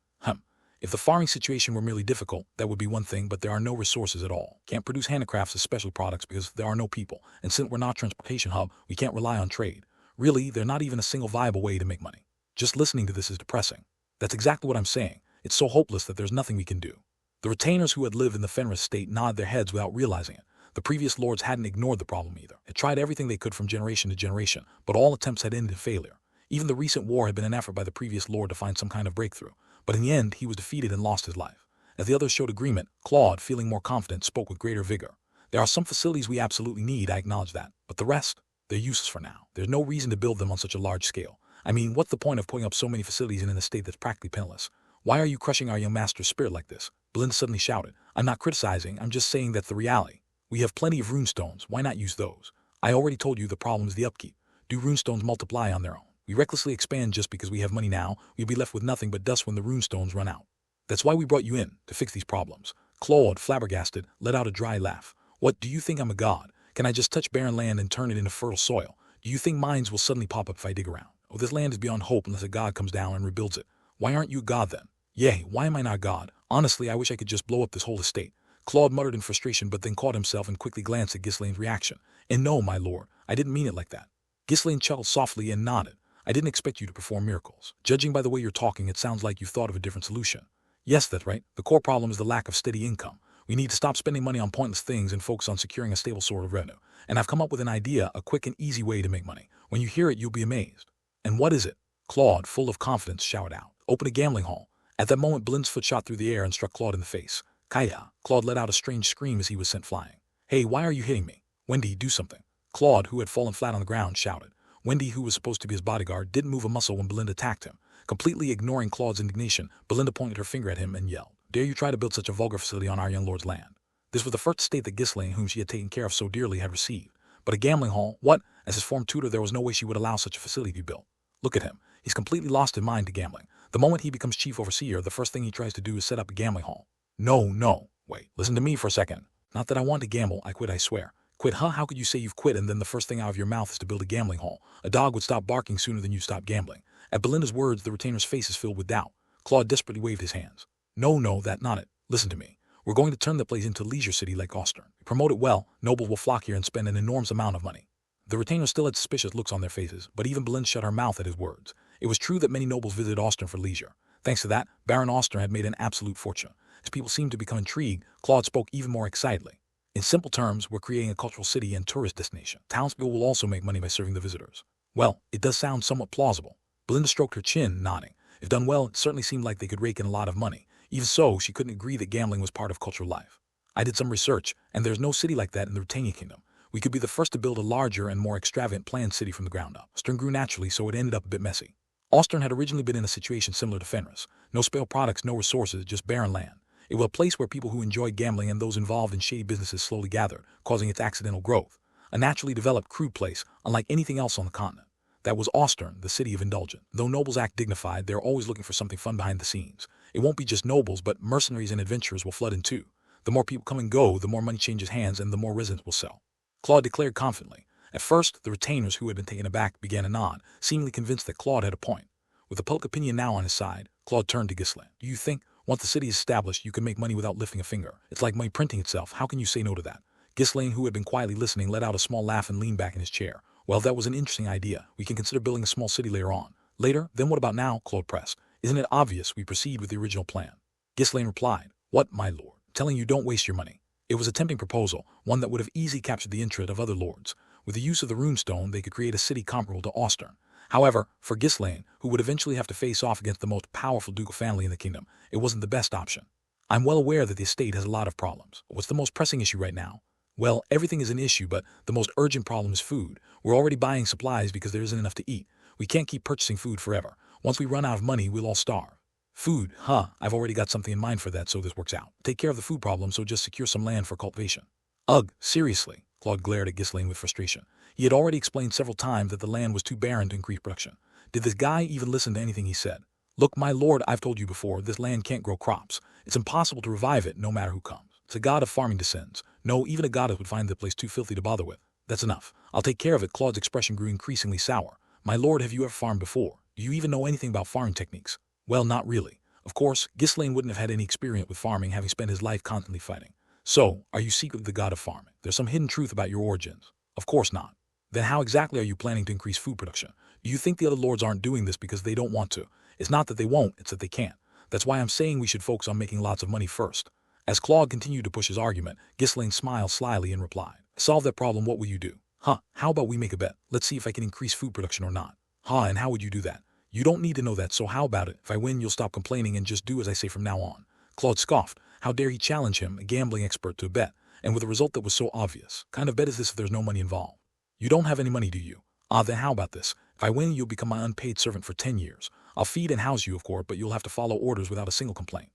If the farming situation were merely difficult, that would be one thing, but there are no resources at all. Can't produce handicrafts as special products because there are no people, and since we're not a transportation hub, we can't rely on trade. Really, there's not even a single viable way to make money. Just listening to this is depressing. That's exactly what I'm saying. It's so hopeless that there's nothing we can do. The retainers who had lived in the Fenris state nodded their heads without realizing it. The previous lords hadn't ignored the problem either. They tried everything they could from generation to generation, but all attempts had ended in failure. Even the recent war had been an effort by the previous lord to find some kind of breakthrough, but in the end he was defeated and lost his life. As the others showed agreement, Claude, feeling more confident, spoke with greater vigor. There are some facilities we absolutely need, I acknowledge that, but the rest, they're useless for now. There's no reason to build them on such a large scale. I mean, what's the point of putting up so many facilities in an estate that's practically penniless? Why are you crushing our young master's spirit like this? Belinda suddenly shouted. I'm not criticizing, I'm just saying that's the reality. We have plenty of runestones, why not use those? I already told you the problem is the upkeep. Do runestones multiply on their own? We recklessly expand just because we have money now, we'll be left with nothing but dust when the runestones run out. That's why we brought you in, to fix these problems. Claude, flabbergasted, let out a dry laugh. What, do you think I'm a god? Can I just touch barren land and turn it into fertile soil? Do you think mines will suddenly pop up if I dig around? Oh, this land is beyond hope unless a god comes down and rebuilds it. Why aren't you a god then? Yay, why am I not God? Honestly, I wish I could just blow up this whole estate. Claude muttered in frustration but then caught himself and quickly glanced at Ghislaine's reaction. And no, my lord, I didn't mean it like that. Ghislaine chuckled softly and nodded. I didn't expect you to perform miracles. Judging by the way you're talking, it sounds like you've thought of a different solution. Yes, that's right. The core problem is the lack of steady income. We need to stop spending money on pointless things and focus on securing a stable sort of revenue. And I've come up with an idea, a quick and easy way to make money. When you hear it, you'll be amazed. And what is it? Claude, full of confidence, shouted out. Open a gambling hall. At that moment, Belinda's foot shot through the air and struck Claude in the face. Kaya! Claude let out a strange scream as he was sent flying. Hey, why are you hitting me? Wendy, do something. Claude, who had fallen flat on the ground, shouted. Wendy, who was supposed to be his bodyguard, didn't move a muscle when Belinda attacked him. Completely ignoring Claude's indignation, Belinda pointed her finger at him and yelled, Dare you try to build such a vulgar facility on our young lord's land? This was the first estate that Ghislaine, whom she had taken care of so dearly, had received. But a gambling hall? What? As his former tutor, there was no way she would allow such a facility to be built. Look at him. He's completely lost his mind to gambling. The moment he becomes chief overseer, the first thing he tries to do is set up a gambling hall. No. Wait, listen to me for a second. Not that I want to gamble, I quit, I swear. Quit, huh? How could you say you've quit and then the first thing out of your mouth is to build a gambling hall? A dog would stop barking sooner than you stop gambling. At Belinda's words, the retainer's faces filled with doubt. Claude desperately waved his hands. No, that's not it. Listen to me. We're going to turn the place into a leisure city like Ostern. Promote it well, nobles will flock here and spend an enormous amount of money. The retainers still had suspicious looks on their faces, but even Belinda shut her mouth at his words. It was true that many nobles visited Ostern for leisure. Thanks to that, Baron Ostern had made an absolute fortune. As people seemed to become intrigued, Claude spoke even more excitedly. In simple terms, we're creating a cultural city and tourist destination. Townspeople will also make money by serving the visitors. Well, it does sound somewhat plausible. Belinda stroked her chin, nodding. If done well, it certainly seemed like they could rake in a lot of money. Even so, she couldn't agree that gambling was part of cultural life. I did some research, and there's no city like that in the Britannia Kingdom. We could be the first to build a larger and more extravagant planned city from the ground up. Ostern grew naturally, so it ended up a bit messy. Ostern had originally been in a situation similar to Fenris. No spare products, no resources, just barren land. It was a place where people who enjoyed gambling and those involved in shady businesses slowly gathered, causing its accidental growth. A naturally developed, crude place, unlike anything else on the continent. That was Ostern, the city of indulgence. Though nobles act dignified, they're always looking for something fun behind the scenes. It won't be just nobles, but mercenaries and adventurers will flood in too. The more people come and go, the more money changes hands and the more residents will sell. Claude declared confidently. At first, the retainers, who had been taken aback, began to nod, seemingly convinced that Claude had a point. With the public opinion now on his side, Claude turned to Ghislaine. Do you think, once the city is established, you can make money without lifting a finger? It's like money printing itself. How can you say no to that? Ghislaine, who had been quietly listening, let out a small laugh and leaned back in his chair. Well, that was an interesting idea. We can consider building a small city later on. Later? Then what about now? Claude pressed. Isn't it obvious we proceed with the original plan? Ghislaine replied. What, my lord? Telling you don't waste your money. It was a tempting proposal, one that would have easily captured the interest of other lords. With the use of the runestone, they could create a city comparable to Ostern. However, for Ghislaine, who would eventually have to face off against the most powerful ducal family in the kingdom, it wasn't the best option. I'm well aware that the estate has a lot of problems. What's the most pressing issue right now? Well, everything is an issue, but the most urgent problem is food. We're already buying supplies because there isn't enough to eat. We can't keep purchasing food forever. Once we run out of money, we'll all starve. Food, huh? I've already got something in mind for that, so this works out. Take care of the food problem, so just secure some land for cultivation. Ugh, seriously? Claude glared at Ghislaine with frustration. He had already explained several times that the land was too barren to increase production. Did this guy even listen to anything he said? Look, my lord, I've told you before, this land can't grow crops. It's impossible to revive it, no matter who comes. It's a god of farming descends. No, even a goddess would find the place too filthy to bother with. That's enough. I'll take care of it. Claude's expression grew increasingly sour. My lord, have you ever farmed before? Do you even know anything about farming techniques? Well, not really. Of course, Ghislaine wouldn't have had any experience with farming, having spent his life constantly fighting. So, are you secretly the god of farming? There's some hidden truth about your origins. Of course not. Then how exactly are you planning to increase food production? Do you think the other lords aren't doing this because they don't want to? It's not that they won't, it's that they can't. That's why I'm saying we should focus on making lots of money first. As Claude continued to push his argument, Ghislaine smiled slyly and replied, solve that problem, what will you do? Huh, how about we make a bet? Let's see if I can increase food production or not. Huh, and how would you do that? You don't need to know that, so how about it? If I win, you'll stop complaining and just do as I say from now on. Claude scoffed. How dare he challenge him, a gambling expert, to a bet, and with a result that was so obvious. Kind of bet is this if there's no money involved? You don't have any money, do you? Ah, then how about this? If I win, you'll become my unpaid servant for 10 years. I'll feed and house you, of course, but you'll have to follow orders without a single complaint.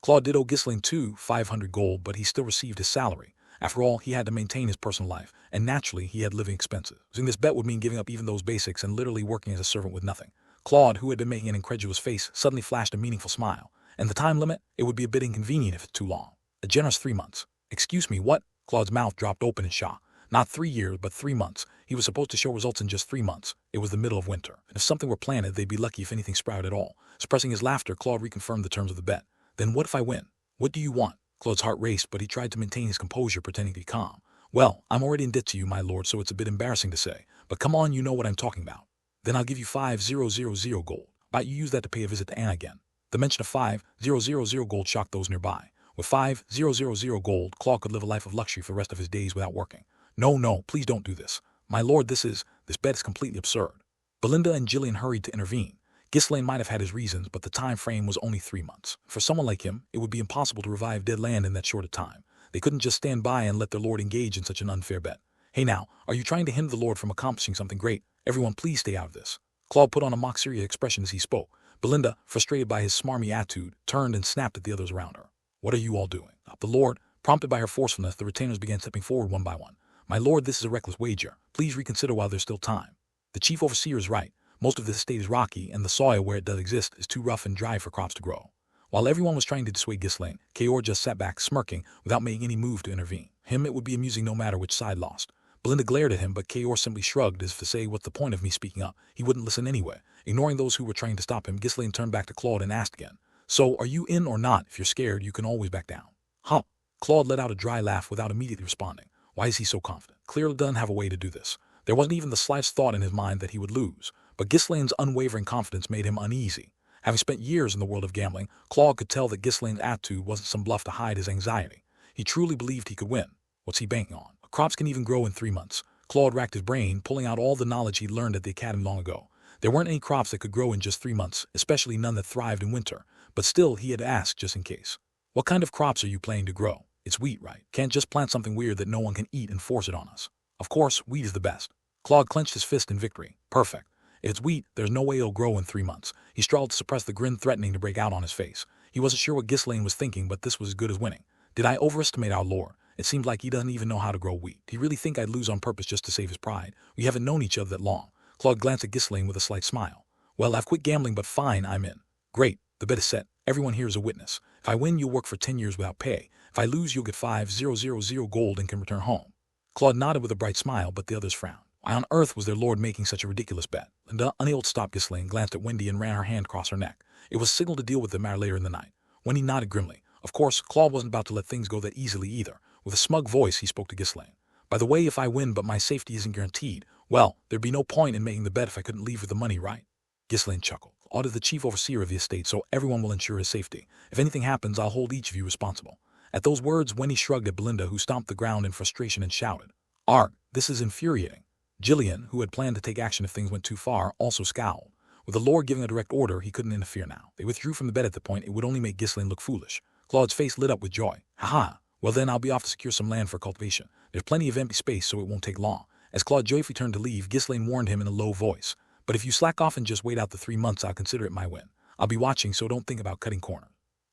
Claude did owe Ghislaine too, 500 gold, but he still received his salary. After all, he had to maintain his personal life, and naturally, he had living expenses. Using this bet would mean giving up even those basics and literally working as a servant with nothing. Claude, who had been making an incredulous face, suddenly flashed a meaningful smile. And the time limit? It would be a bit inconvenient if it's too long. A generous 3 months. Excuse me, what? Claude's mouth dropped open in shock. Not 3 years, but 3 months. He was supposed to show results in just 3 months. It was the middle of winter. And if something were planted, they'd be lucky if anything sprouted at all. Suppressing his laughter, Claude reconfirmed the terms of the bet. Then what if I win? What do you want? Claude's heart raced, but he tried to maintain his composure, pretending to be calm. Well, I'm already in debt to you, my lord, so it's a bit embarrassing to say. But come on, you know what I'm talking about. Then I'll give you 5,000 gold. But you use that to pay a visit to Anna again. The mention of 5,000 gold shocked those nearby. With 5,000 gold, Claude could live a life of luxury for the rest of his days without working. No, please don't do this. My lord, this bet is completely absurd. Belinda and Gillian hurried to intervene. Ghislaine might have had his reasons, but the time frame was only 3 months. For someone like him, it would be impossible to revive dead land in that short a time. They couldn't just stand by and let their lord engage in such an unfair bet. Hey now, are you trying to hinder the lord from accomplishing something great? Everyone please stay out of this. Claude put on a mock serious expression as he spoke. Belinda, frustrated by his smarmy attitude, turned and snapped at the others around her. What are you all doing? The lord, prompted by her forcefulness, the retainers began stepping forward one by one. My lord, this is a reckless wager. Please reconsider while there's still time. The chief overseer is right. Most of this estate is rocky, and the soil where it does exist is too rough and dry for crops to grow. While everyone was trying to dissuade Ghislaine, Kaor just sat back, smirking, without making any move to intervene. Him, it would be amusing no matter which side lost. Belinda glared at him, but Kaor simply shrugged as if to say, what's the point of me speaking up? He wouldn't listen anyway. Ignoring those who were trying to stop him, Ghislaine turned back to Claude and asked again, so, are you in or not? If you're scared, you can always back down. Huh? Claude let out a dry laugh without immediately responding. Why is he so confident? Clearly doesn't have a way to do this. There wasn't even the slightest thought in his mind that he would lose. But Ghislaine's unwavering confidence made him uneasy. Having spent years in the world of gambling, Claude could tell that Ghislaine's attitude wasn't some bluff to hide his anxiety. He truly believed he could win. What's he banking on? Crops can even grow in 3 months. Claude racked his brain, pulling out all the knowledge he'd learned at the academy long ago. There weren't any crops that could grow in just 3 months, especially none that thrived in winter. But still, he had asked just in case. What kind of crops are you planning to grow? It's wheat, right? Can't just plant something weird that no one can eat and force it on us. Of course, wheat is the best. Claude clenched his fist in victory. Perfect. If it's wheat, there's no way it'll grow in 3 months. He struggled to suppress the grin threatening to break out on his face. He wasn't sure what Ghislaine was thinking, but this was as good as winning. Did I overestimate our lord? It seemed like he doesn't even know how to grow wheat. Did he really think I'd lose on purpose just to save his pride? We haven't known each other that long. Claude glanced at Ghislaine with a slight smile. Well, I've quit gambling, but fine, I'm in. Great. The bet is set. Everyone here is a witness. If I win, you'll work for 10 years without pay. If I lose, you'll get 5,000 gold and can return home. Claude nodded with a bright smile, but the others frowned. Why on earth was their lord making such a ridiculous bet? Linda, unable to stop Ghislaine, glanced at Wendy and ran her hand across her neck. It was signaled to deal with the matter later in the night. Wendy nodded grimly. Of course, Claude wasn't about to let things go that easily either. With a smug voice, he spoke to Ghislaine. By the way, if I win but my safety isn't guaranteed, well, there'd be no point in making the bet if I couldn't leave with the money, right? Ghislaine chuckled. Claude is the chief overseer of the estate, so everyone will ensure his safety. If anything happens, I'll hold each of you responsible. At those words, Wendy shrugged at Belinda, who stomped the ground in frustration and shouted, Art, this is infuriating. Gillian, who had planned to take action if things went too far, also scowled. With the lord giving a direct order, he couldn't interfere now. They withdrew from the bet at the point it would only make Ghislaine look foolish. Claude's face lit up with joy. Ha! Well, then I'll be off to secure some land for cultivation. There's plenty of empty space, so it won't take long. As Claude joyfully turned to leave, Ghislaine warned him in a low voice. But if you slack off and just wait out the 3 months, I'll consider it my win. I'll be watching, so don't think about cutting corners.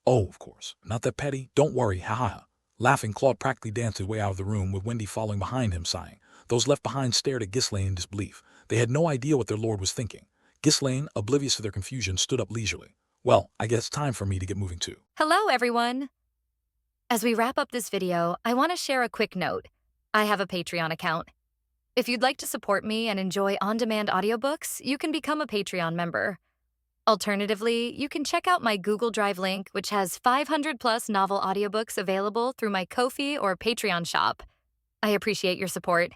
Oh, of course. Not that petty. Don't worry. Ha ha ha. Laughing, Claude practically danced his way out of the room, with Wendy following behind him, sighing. Those left behind stared at Ghislaine in disbelief. They had no idea what their lord was thinking. Ghislaine, oblivious to their confusion, stood up leisurely. Well, I guess it's time for me to get moving too. Hello, everyone. As we wrap up this video, I want to share a quick note. I have a Patreon account. If you'd like to support me and enjoy on-demand audiobooks, you can become a Patreon member. Alternatively, you can check out my Google Drive link, which has 500-plus novel audiobooks available through my Ko-fi or Patreon shop. I appreciate your support.